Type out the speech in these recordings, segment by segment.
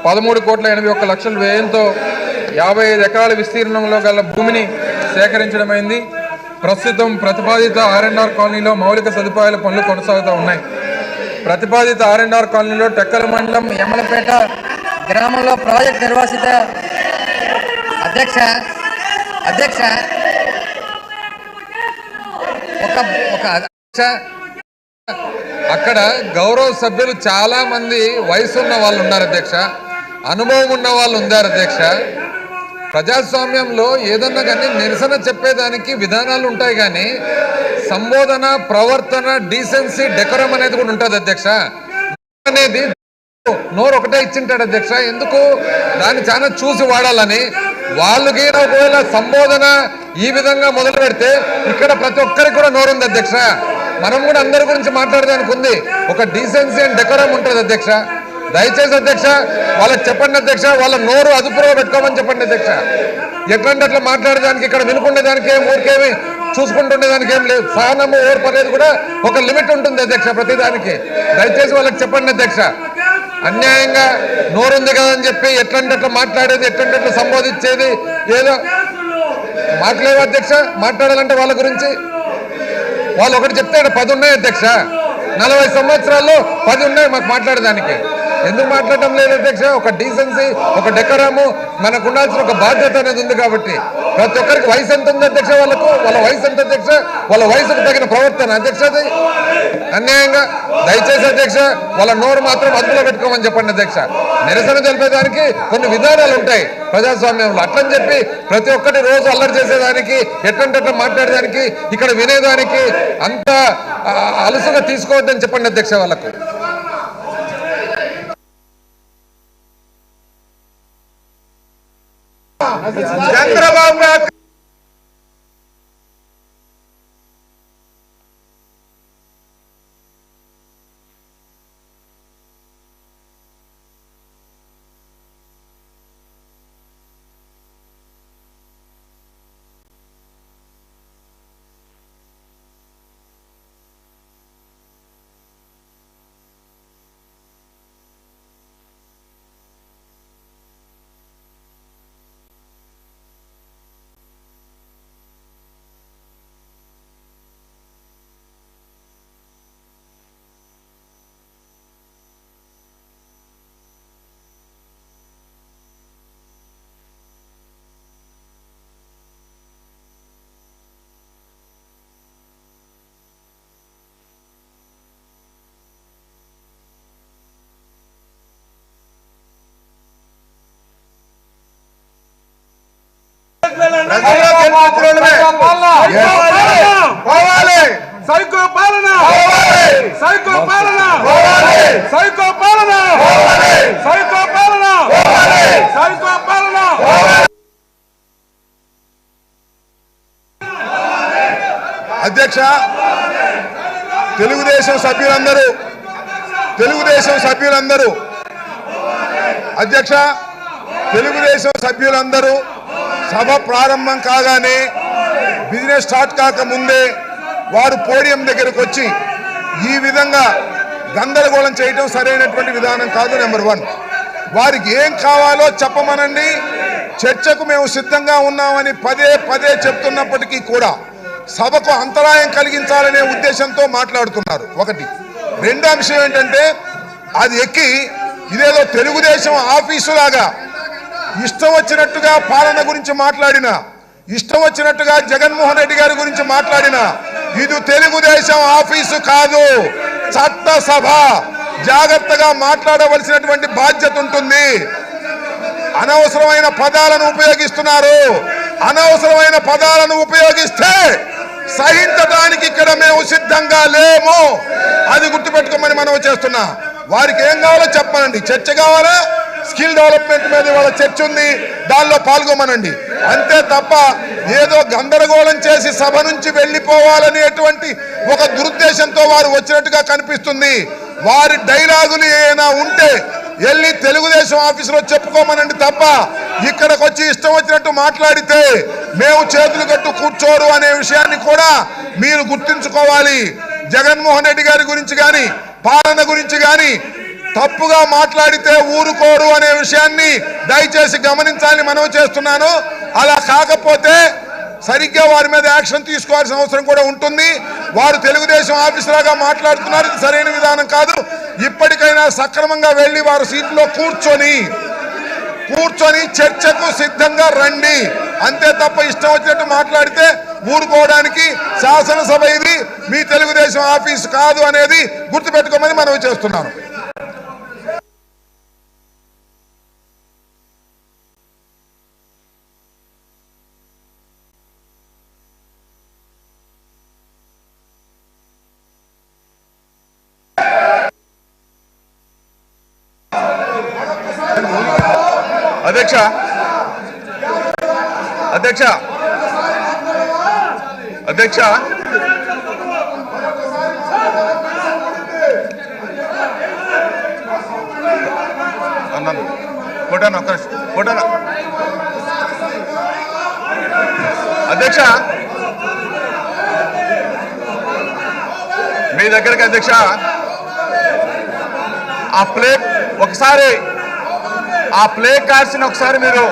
13,81,00,000 వ్యయంతో 55 ఎకరాల విస్తీర్ణంలో గల భూమిని సేకరించడమైంది. ప్రస్తుతం ప్రతిపాదిత R&R కాలనీలో మౌలిక సదుపాయాల పనులు కొనసాగుతూ ఉన్నాయి. ప్రతిపాదిత R&R కాలనీలో టెక్కల మండలం యమలపేట గ్రామంలో ప్రాజెక్ట్ నిర్వాసిత అధ్యక్ష అక్కడ గౌరవ సభ్యులు చాలా మంది వయసు ఉన్న వాళ్ళు ఉన్నారు అధ్యక్ష, అనుభవం ఉన్న వాళ్ళు ఉన్నారు అధ్యక్ష. ప్రజాస్వామ్యంలో ఏదన్నా కానీ నిరసన చెప్పేదానికి విధానాలు ఉంటాయి, కానీ సంబోధన, ప్రవర్తన, డీసెన్సీ, డెకోరం అనేది కూడా ఉంటుంది అధ్యక్ష. అనేది నోరు ఒకటే ఇచ్చింటాడు అధ్యక్ష. ఎందుకు దాన్ని చాలా చూసి వాడాలని. వాళ్ళకి ఒకవేళ సంబోధన ఈ విధంగా మొదలు పెడితే ఇక్కడ ప్రతి ఒక్కరికి కూడా నోరుంది అధ్యక్ష. మనం కూడా అందరి గురించి మాట్లాడడానికి ఉంది. ఒక డీసెన్సీ అండ్ డెకోరం ఉంటుంది అధ్యక్ష. దయచేసి అధ్యక్ష వాళ్ళకి చెప్పండి అధ్యక్ష, వాళ్ళ నోరు అదుపులో పెట్టుకోమని చెప్పండి అధ్యక్ష. ఎట్లాంటి అట్లా మాట్లాడేదానికి, ఇక్కడ వినుకునేదానికి ఏం, ఊరికేమి చూసుకుంటుండేదానికి ఏం లేదు. సహనము, ఓర్పు అనేది కూడా ఒక లిమిట్ ఉంటుంది అధ్యక్ష ప్రతిదానికి. దయచేసి వాళ్ళకి చెప్పండి అధ్యక్ష. అన్యాయంగా నోరుంది కదా అని చెప్పి ఎట్లాంటి అట్లా మాట్లాడేది, ఎట్లాంటి అట్లా సంబోధించేది ఏదో మాట్లాడేది అధ్యక్ష. మాట్లాడాలంటే వాళ్ళ గురించి వాళ్ళు ఒకటి చెప్తే 10 ఉన్నాయి అధ్యక్ష. 40 సంవత్సరాల్లో 10 ఉన్నాయి మాకు మాట్లాడేదానికి. ఎందుకు మాట్లాడటం లేదు అధ్యక్ష? ఒక డీసెన్సీ, ఒక డెకరము, మనకు ఉండాల్సిన ఒక బాధ్యత అనేది ఉంది. కాబట్టి ప్రతి ఒక్కరికి వయసు ఎంత ఉంది అధ్యక్ష, వాళ్ళ వయసు ఎంత అధ్యక్ష, వాళ్ళ వయసుకు తగిన ప్రవర్తన అధ్యక్ష. అది అన్యాయంగా. దయచేసి అధ్యక్ష వాళ్ళ నోరు మాత్రం అదుపులో పెట్టుకోమని చెప్పండి అధ్యక్ష. నిరసన తెలిపేదానికి కొన్ని విధానాలు ఉంటాయి ప్రజాస్వామ్యంలో. అట్లని చెప్పి ప్రతి ఒక్కటి రోజు అల్లరి చేసేదానికి, ఎట్లంటే అట్లా మాట్లాడేదానికి, ఇక్కడ వినేదానికి అంత అలుసుగా తీసుకోవద్దని చెప్పండి అధ్యక్ష వాళ్ళకు. చంద్రబాబు అధ్యక్ష, తెలుగుదేశం సభ్యులందరూ అధ్యక్ష, తెలుగుదేశం సభ్యులందరూ సభ ప్రారంభం కాగానే, బిజినెస్ స్టార్ట్ కాకముందే వారు పోడియం దగ్గరకు వచ్చి ఈ విధంగా గందరగోళం చేయటం సరైనటువంటి విధానం కాదు. నెంబర్ 1, వారికి ఏం కావాలో చెప్పమనండి, చర్చకు మేము సిద్ధంగా ఉన్నామని పదే చెప్తున్నప్పటికీ కూడా సభకు అంతరాయం కలిగించాలనే ఉద్దేశంతో మాట్లాడుతున్నారు. ఒకటి. రెండో అంశం ఏంటంటే, అది ఎక్కి ఇదేదో తెలుగుదేశం ఆఫీసులాగా ఇష్టం వచ్చినట్టుగా పాలన గురించి మాట్లాడినా, ఇష్టం వచ్చినట్టుగా జగన్మోహన్ రెడ్డి గారి గురించి మాట్లాడినా, ఇది తెలుగుదేశం ఆఫీసు కాదు, చట్టసభ. జాగ్రత్తగా మాట్లాడవలసినటువంటి బాధ్యత ఉంటుంది. అనవసరమైన పదాలను ఉపయోగిస్తున్నారు. అనవసరమైన పదాలను ఉపయోగిస్తే సహించడానికి ఇక్కడ మేము సిద్ధంగా లేము. అది గుర్తుపెట్టుకోమని మనం చేస్తున్నా. వారికి ఏం కావాలో చెప్పమనండి. చర్చ కావాలా, స్కిల్ డెవలప్మెంట్ మీద వాళ్ళ చర్చ ఉంది, దానిలో పాల్గొమనండి. అంతే తప్ప ఏదో గందరగోళం చేసి సభ నుంచి వెళ్ళిపోవాలనేటువంటి ఒక దురుద్దేశంతో వారు వచ్చినట్టుగా కనిపిస్తుంది. వారి డైలాగులు ఏమైనా ఉంటే వెళ్ళి తెలుగుదేశం ఆఫీసులో చెప్పుకోమనండి తప్ప ఇక్కడికి వచ్చి ఇష్టం వచ్చినట్టు మాట్లాడితే మేము చేతులు కట్టు కూర్చోరు అనే విషయాన్ని కూడా మీరు గుర్తుంచుకోవాలి. జగన్మోహన్ రెడ్డి గారి గురించి కానీ, పాలన గురించి కానీ తప్పుగా మాట్లాడితే ఊరుకోరు అనే విషయాన్ని దయచేసి గమనించాలని మనవి చేస్తున్నాను. అలా కాకపోతే సరిగ్గా వారి మీద యాక్షన్ తీసుకోవాల్సిన అవసరం కూడా ఉంటుంది. వారు తెలుగుదేశం ఆఫీసర్గా మాట్లాడుతున్నారు, ఇది సరైన విధానం కాదు. ఇప్పటికైనా సక్రమంగా వెళ్ళి వారు సీట్లో కూర్చొని చర్చకు సిద్ధంగా రండి. అంతే తప్ప ఇష్టం వచ్చినట్టు మాట్లాడితే ఊరుకోవడానికి శాసనసభ ఇది, మీ తెలుగుదేశం ఆఫీసు కాదు అనేది గుర్తుపెట్టుకోమని మనవి చేస్తున్నాను. అధ్యక్ష అధ్యక్ష అధ్యక్ష అన్నాను కొట్టాను ఒక్క కొట్టాను అధ్యక్ష మీ దగ్గరికి అధ్యక్ష ఆ ప్లే ఒకసారి ఆ ప్లే కార్డ్స్ని ఒకసారి మీరు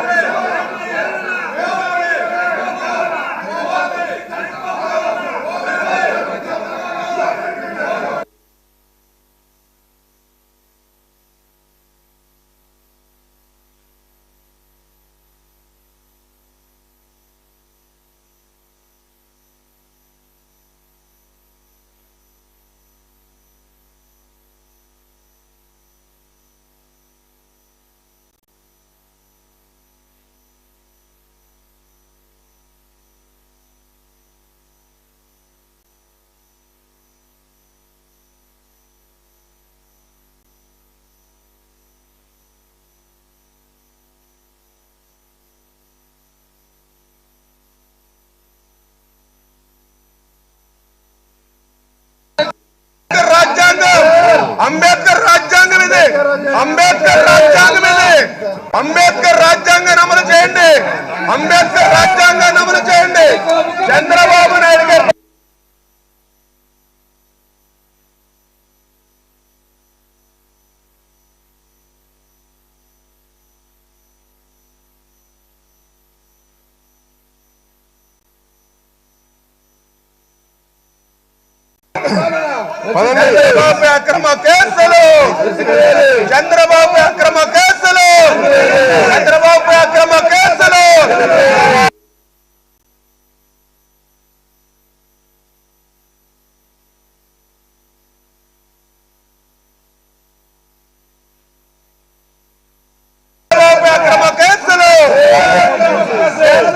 అంబేద్కర్ రాజ్యాంగం ఇది, అంబేద్కర్ రాజ్యాంగం ఇది, అంబేద్కర్ రాజ్యాంగాన్ని అమలు చేయండి, అంబేద్కర్ రాజ్యాంగాన్ని అమలు చేయండి. చంద్రబాబు నాయుడు గారు చంద్రబాబు అక్రమ కేసులు, చంద్రబాబు అక్రమ కేసులు, చంద్రబాబు అక్రమ కేసులు.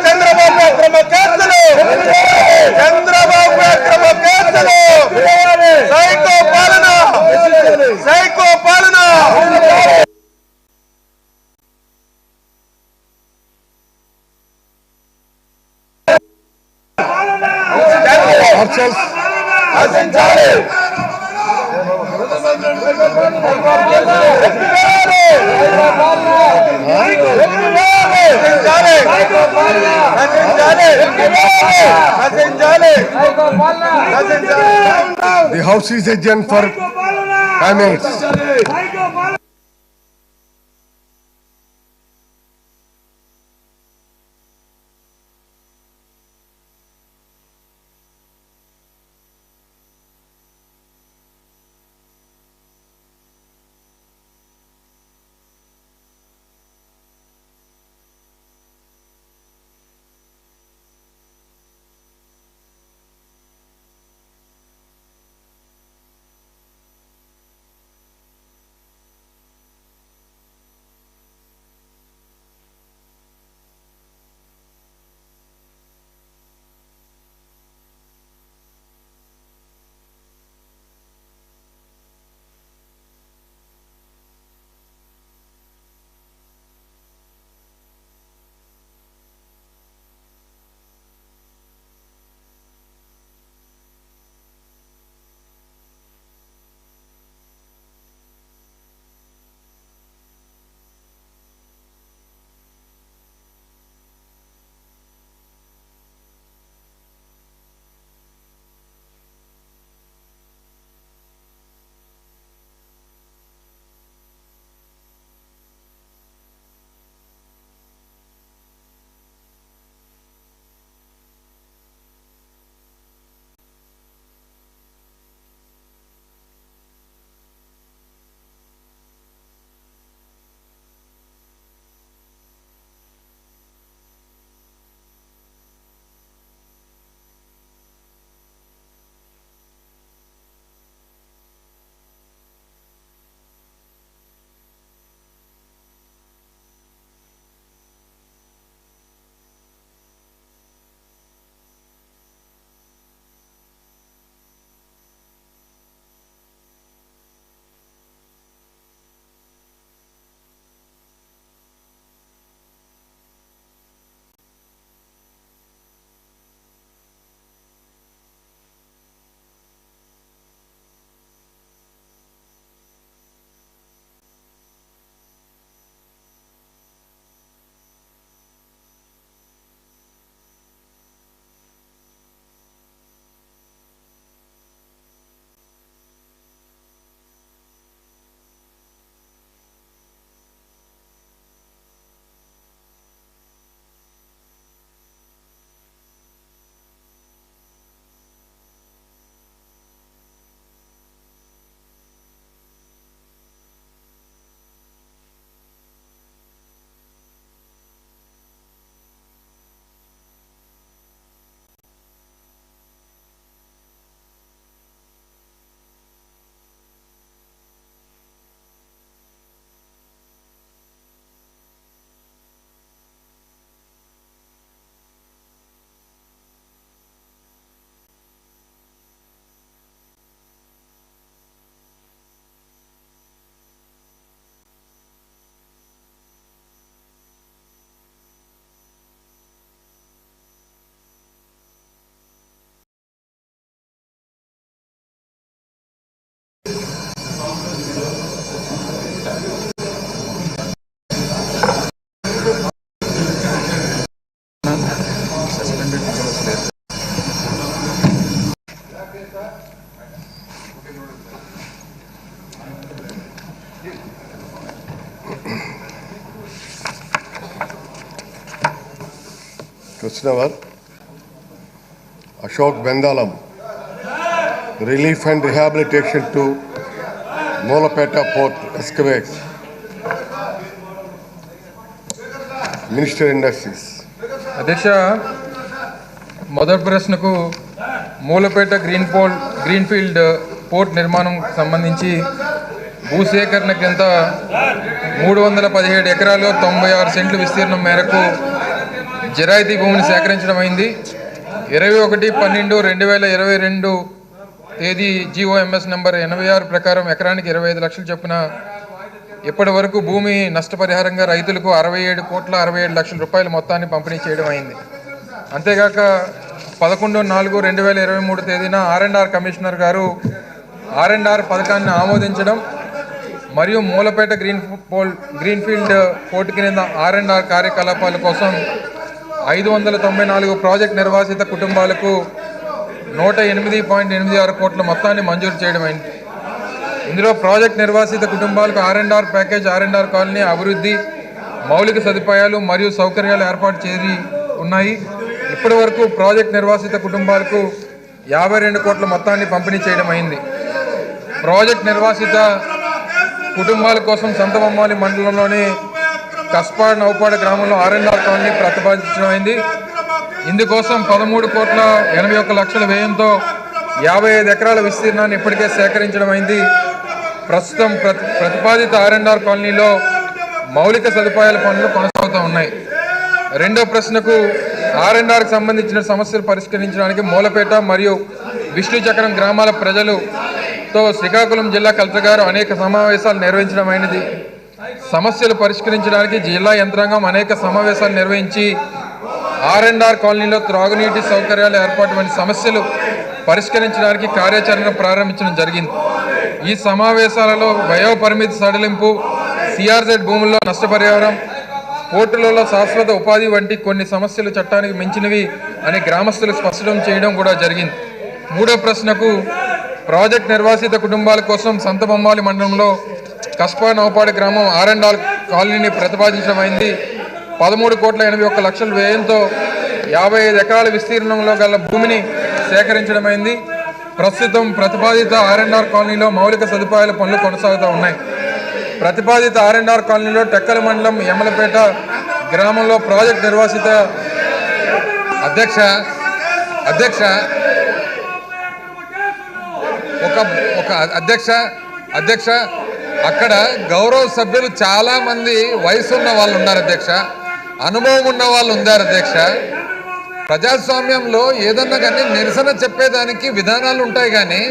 చంద్రబాబు అక్రమ కేసులు, చంద్రబాబు అక్రమ కేసులు, సైకో పాలన, సైకో పాలన. నశించాలి. The House is adjourned for 5 minutes. Krishnavar, Ashok Bendalam, relief and rehabilitation to Molapeta Port Excavates, Minister Industries. అధ్యక్ష, మొదటి ప్రశ్నకు మూలపేట గ్రీన్ఫీల్డ్ పోర్ట్ నిర్మాణం సంబంధించి భూసేకరణ కింద 317 ఎకరాలు 96 సెంట్లు విస్తీర్ణం మేరకు జరాయితీ భూమిని సేకరించడం అయింది. 21/12/2022 తేదీ జీఓఎంఎస్ నంబర్ 86 ప్రకారం ఎకరానికి 25 లక్షలు చొప్పున ఇప్పటి వరకు భూమి నష్టపరిహారంగా రైతులకు 67,67 లక్షల మొత్తాన్ని పంపిణీ చేయడం అయింది. అంతేగాక 11/4/2023 తేదీన R&R కమిషనర్ గారు R&R పథకాన్ని ఆమోదించడం మరియు మూలపేట గ్రీన్ఫీల్డ్ పోర్టు కింద R&R కార్యకలాపాల కోసం 594 ప్రాజెక్ట్ నిర్వాసిత కుటుంబాలకు 108.86 కోట్ల మొత్తాన్ని మంజూరు చేయడం అయింది. ఇందులో ప్రాజెక్ట్ నిర్వాసిత కుటుంబాలకు R&R ప్యాకేజ్, R&R కాలనీ అభివృద్ధి, మౌలిక సదుపాయాలు మరియు సౌకర్యాలు ఏర్పాటు చేసి ఉన్నాయి. ఇప్పటి వరకు ప్రాజెక్ట్ నిర్వాసిత కుటుంబాలకు 52 కోట్ల మొత్తాన్ని పంపిణీ చేయడం అయింది. ప్రాజెక్ట్ నిర్వాసిత కుటుంబాల కోసం సంతబొమ్మాలి మండలంలోని కస్పా నౌపాడ గ్రామంలో R&R కాలనీ ప్రతిపాదించడమైంది. ఇందుకోసం 13,81 లక్షల వ్యయంతో 55 ఎకరాల విస్తీర్ణాన్ని ఇప్పటికే సేకరించడం అయింది. ప్రస్తుతం ప్రతిపాదిత R&R కాలనీలో మౌలిక సదుపాయాల పనులు కొనసాగుతూ ఉన్నాయి. రెండో ప్రశ్నకు R&Rకి సంబంధించిన సమస్యలు పరిష్కరించడానికి మూలపేట మరియు విష్ణు చక్రం గ్రామాల ప్రజలతో శ్రీకాకుళం జిల్లా కలెక్టర్ గారు అనేక సమావేశాలు నిర్వహించడమైనది. సమస్యలు పరిష్కరించడానికి జిల్లా యంత్రాంగం అనేక సమావేశాలు నిర్వహించి R&R కాలనీలో త్రాగునీటి సౌకర్యాల ఏర్పాటు వంటి సమస్యలు పరిష్కరించడానికి కార్యాచరణ ప్రారంభించడం జరిగింది. ఈ సమావేశాలలో వయోపరిమితి సడలింపు, CRZ భూముల్లో నష్టపరిహారం, పోర్టులలో శాశ్వత ఉపాధి వంటి కొన్ని సమస్యలు చట్టానికి మించినవి అని గ్రామస్తులు స్పష్టం చేయడం కూడా జరిగింది. మూడో ప్రశ్నకు ప్రాజెక్ట్ నిర్వాసిత కుటుంబాల కోసం సంతబొమ్మాలి మండలంలో కస్పా నౌపాడు గ్రామం R&R కాలనీని ప్రతిపాదించడమైంది. 13,81 లక్షల వ్యయంతో 55 ఎకరాల విస్తీర్ణంలో గల భూమిని సేకరించడమైంది. ప్రస్తుతం ప్రతిపాదిత R&R కాలనీలో మౌలిక సదుపాయాల పనులు కొనసాగుతూ ఉన్నాయి. ప్రతిపాదిత R&R కాలనీలో టెక్కల మండలం యమలపేట గ్రామంలో ప్రాజెక్ట్ నిర్వాసిత అధ్యక్ష అక్కడ గౌరవ సభ్యులు చాలా మంది వయసున్న వాళ్ళు ఉన్నారు అధ్యక్ష, అనుభవం ఉన్న వాళ్ళు ఉన్నారు అధ్యక్ష. ప్రజాస్వామ్యంలో ఏదన్నా కానీ నిరసన చెప్పేదానికి విధానాలు ఉంటాయి కానీ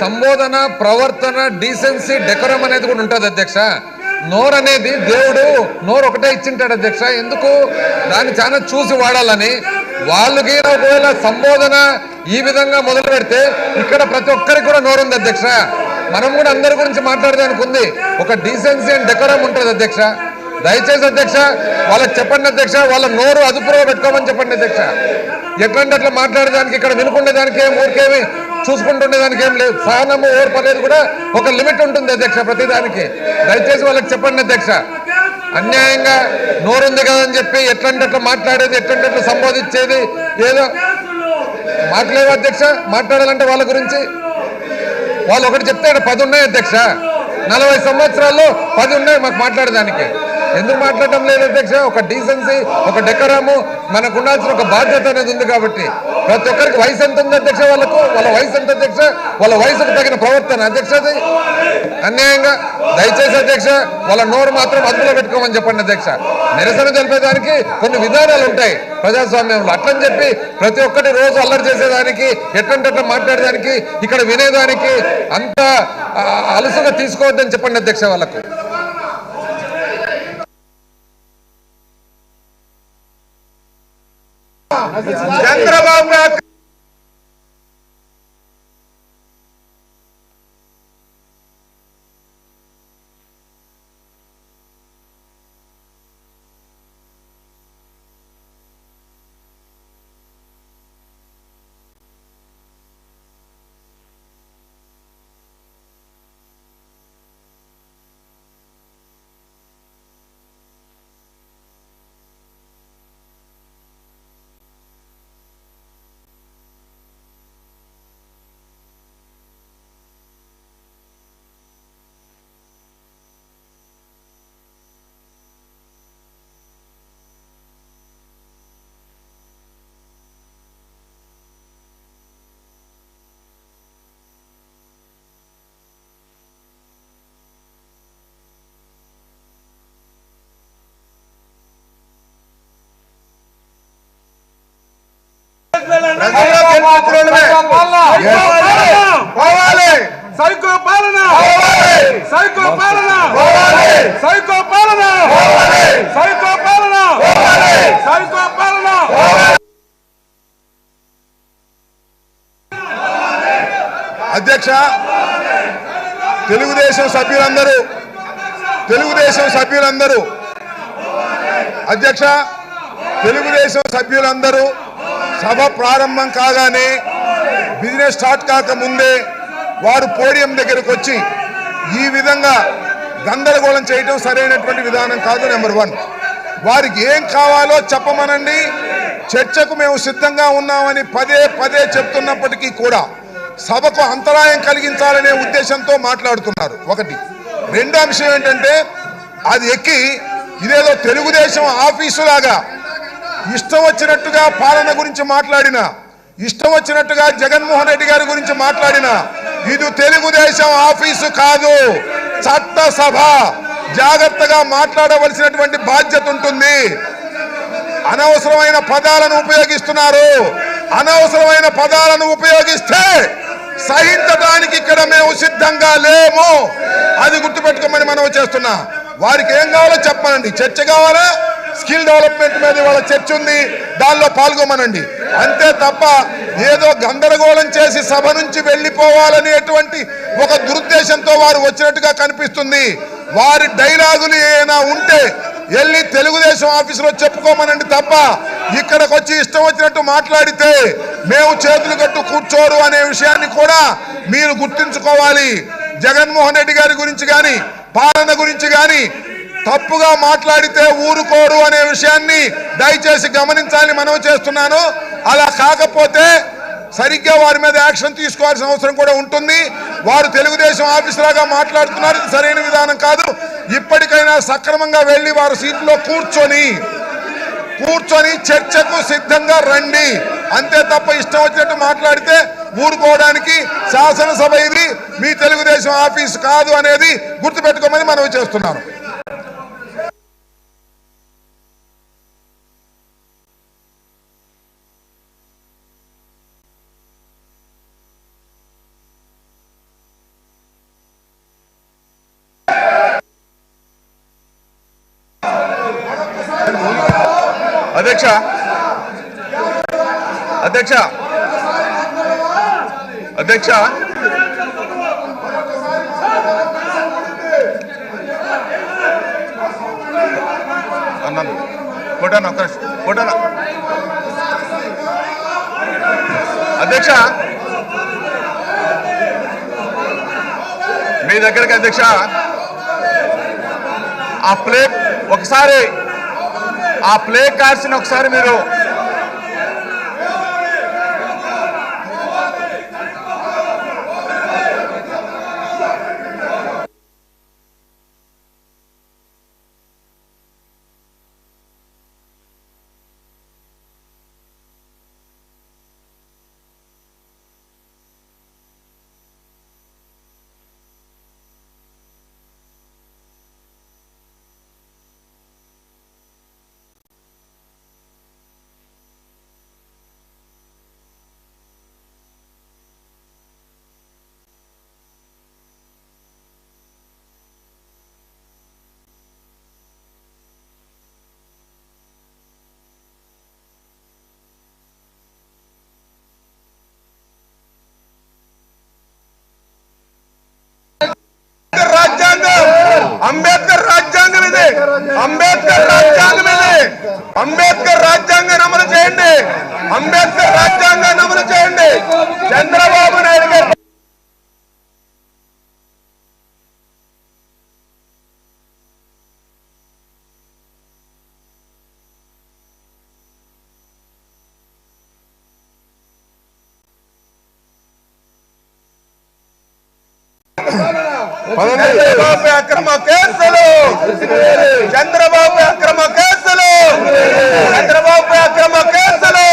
సంబోధన, ప్రవర్తన, డీసెన్సీ, డెకోరం అనేది కూడా ఉంటుంది అధ్యక్ష. నోరు అనేది దేవుడు నోరు ఒకటే ఇచ్చింటాడు అధ్యక్ష. ఎందుకు దాన్ని చాలా చూసి వాడాలని. వాళ్ళకి ఒకవేళ సంబోధన ఈ విధంగా మొదలు పెడితే ఇక్కడ ప్రతి ఒక్కరికి కూడా నోరు ఉంది అధ్యక్ష. మనం కూడా అందరి గురించి మాట్లాడడానికి ఉంది. ఒక డీసెన్సీ అండ్ డెకోరం ఉంటుంది అధ్యక్ష. దయచేసి అధ్యక్ష వాళ్ళకి చెప్పండి అధ్యక్ష, వాళ్ళ నోరు అదుపులో పెట్టుకోమని చెప్పండి అధ్యక్ష. ఎట్లాంటి అట్లా మాట్లాడేదానికి ఇక్కడ వినుకుండేదానికి ఏం ఊరికేమి చూసుకుంటుండేదానికి ఏం లేదు. సహనము, ఓర్పు అనేది కూడా ఒక లిమిట్ ఉంటుంది అధ్యక్ష ప్రతిదానికి. దయచేసి వాళ్ళకి చెప్పండి అధ్యక్ష. అన్యాయంగా నోరుంది కదని చెప్పి ఎట్లాంటి అట్లా మాట్లాడేది, ఎట్లాంటి అట్లా సంబోధించేది ఏదో మాట్లాడేది అధ్యక్ష. మాట్లాడాలంటే వాళ్ళ గురించి వాళ్ళు ఒకటి చెప్తే 10 ఉన్నాయి అధ్యక్ష. 40 సంవత్సరాల్లో 10 ఉన్నాయి మాకు మాట్లాడేదానికి. ఎందుకు మాట్లాడటం లేదు అధ్యక్ష? ఒక డీసెన్సీ, ఒక డెకరము, మనకు ఉండాల్సిన ఒక బాధ్యత అనేది ఉంది. కాబట్టి ప్రతి ఒక్కరికి వయసు ఎంత ఉంది అధ్యక్ష, వాళ్ళ వయసు ఎంత అధ్యక్ష, వాళ్ళ వయసుకు తగిన ప్రవర్తన అధ్యక్ష. అది అన్యాయంగా దయచేసి అధ్యక్ష వాళ్ళ నోరు మాత్రం అదుపులో పెట్టుకోమని చెప్పండి అధ్యక్ష. నిరసన తెలిపేదానికి కొన్ని విధానాలు ఉంటాయి ప్రజాస్వామ్యంలో. అట్లని చెప్పి ప్రతి ఒక్కటి రోజు అల్లరి చేసేదానికి, ఎట్లంటే మాట్లాడేదానికి, ఇక్కడ వినేదానికి అంత అలసుగా తీసుకోవద్దని చెప్పండి అధ్యక్ష వాళ్ళకు. చంద్రబాబు ప్రజల్లో గెలిపించుకోవడమే. పోవాలి సైకో పాలన, సైకో పాలన, సైకో పాలన, సైకో పాలన, సైకో పాలన. అధ్యక్ష, తెలుగుదేశం సభ్యులందరూ అధ్యక్ష, తెలుగుదేశం సభ్యులందరూ సభ ప్రారంభం కాగానే బిజినెస్ స్టార్ట్ కాకముందే వారు పోడియం దగ్గరకు వచ్చి ఈ విధంగా గందరగోళం చేయటం సరైనటువంటి విధానం కాదు. నెంబర్ 1, వారికి ఏం కావాలో చెప్పమనండి, చర్చకు మేము సిద్ధంగా ఉన్నామని పదే పదే చెప్తున్నప్పటికీ కూడా సభకు అంతరాయం కలిగించాలనే ఉద్దేశంతో మాట్లాడుతున్నారు. ఒకటి. రెండో అంశం ఏంటంటే, అది ఎక్కి ఇదేదో తెలుగుదేశం ఆఫీసులాగా ఇష్టం వచ్చినట్టుగా పాలన గురించి మాట్లాడినా, ఇష్టం వచ్చినట్టుగా జగన్మోహన్ రెడ్డి గారి గురించి మాట్లాడినా, ఇది తెలుగుదేశం ఆఫీసు కాదు, చట్టసభ. జాగ్రత్తగా మాట్లాడవలసినటువంటి బాధ్యత ఉంటుంది. అనవసరమైన పదాలను ఉపయోగిస్తున్నారు. అనవసరమైన పదాలను ఉపయోగిస్తే సహించడానికి ఇక్కడ మేము సిద్ధంగా లేము. అది గుర్తుపెట్టుకోమని మనం చేస్తున్నా. వారికి ఏం కావాలో చెప్పనండి. చర్చ కావాలా, స్కిల్ డెవలప్మెంట్ మీద వాళ్ళ చర్చ ఉంది, దానిలో పాల్గొమనండి. అంతే తప్ప ఏదో గందరగోళం చేసి సభ నుంచి వెళ్ళిపోవాలనేటువంటి ఒక దురుద్దేశంతో వారు వచ్చినట్టుగా కనిపిస్తుంది. వారి డైలాగులు ఏమైనా ఉంటే వెళ్ళి తెలుగుదేశం ఆఫీసులో చెప్పుకోమనండి తప్ప ఇక్కడికి వచ్చి ఇష్టం వచ్చినట్టు మాట్లాడితే మేము చేతులు కట్టు కూర్చోరు అనే విషయాన్ని కూడా మీరు గుర్తుంచుకోవాలి. జగన్మోహన్ రెడ్డి గారి గురించి కానీ పాలన గురించి కానీ తప్పుగా మాట్లాడితే ఊరుకోరు అనే విషయాన్ని దయచేసి గమనించాలని మనం చేస్తున్నాను. అలా కాకపోతే సరిగ్గా వారి మీద యాక్షన్ తీసుకోవాల్సిన అవసరం కూడా ఉంటుంది. వారు తెలుగుదేశం ఆఫీసులాగా మాట్లాడుతున్నారు, ఇది సరైన విధానం కాదు. ఇప్పటికైనా సక్రమంగా వెళ్ళి వారు సీట్లో కూర్చొని చర్చకు సిద్ధంగా రండి. అంతే తప్ప ఇష్టం వచ్చినట్టు మాట్లాడితే ఊరుకోవడానికి శాసనసభ ఇది, మీ తెలుగుదేశం ఆఫీసు కాదు అనేది గుర్తుపెట్టుకోమని మనవి చేస్తున్నాను. అధ్యక్ష అధ్యక్ష అధ్యక్ష అన్నాను ఫోటోనా ఫోటోనా అధ్యక్ష మీ దగ్గరికి అధ్యక్ష ఆ ప్లే కార్డ్స్ని ఒకసారి మీరు అంబేద్కర్ రాజ్యాంగం ఇది. అంబేద్కర్ రాజ్యాంగం ఇది. అంబేద్కర్ రాజ్యాంగాన్ని అమలు చేయండి. అంబేద్కర్ రాజ్యాంగాన్ని అమలు చేయండి. చంద్రబాబు నాయుడు గారు చంద్రబాబు అక్రమ కేసులు, చంద్రబాబు అక్రమ కేసులు, చంద్రబాబు అక్రమ కేసులు.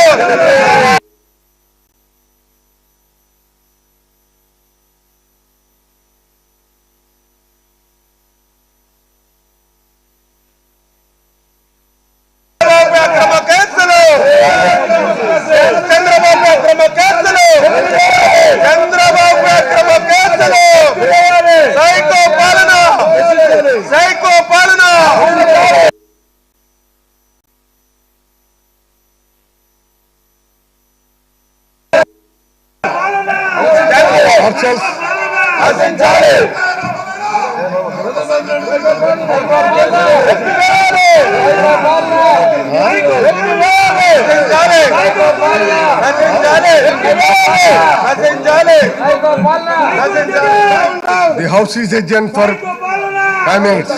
చంద్రబాబు అక్రమ కేసులు, చంద్రబాబు officials, నశించాలి the house is adjourned for 5 minutes.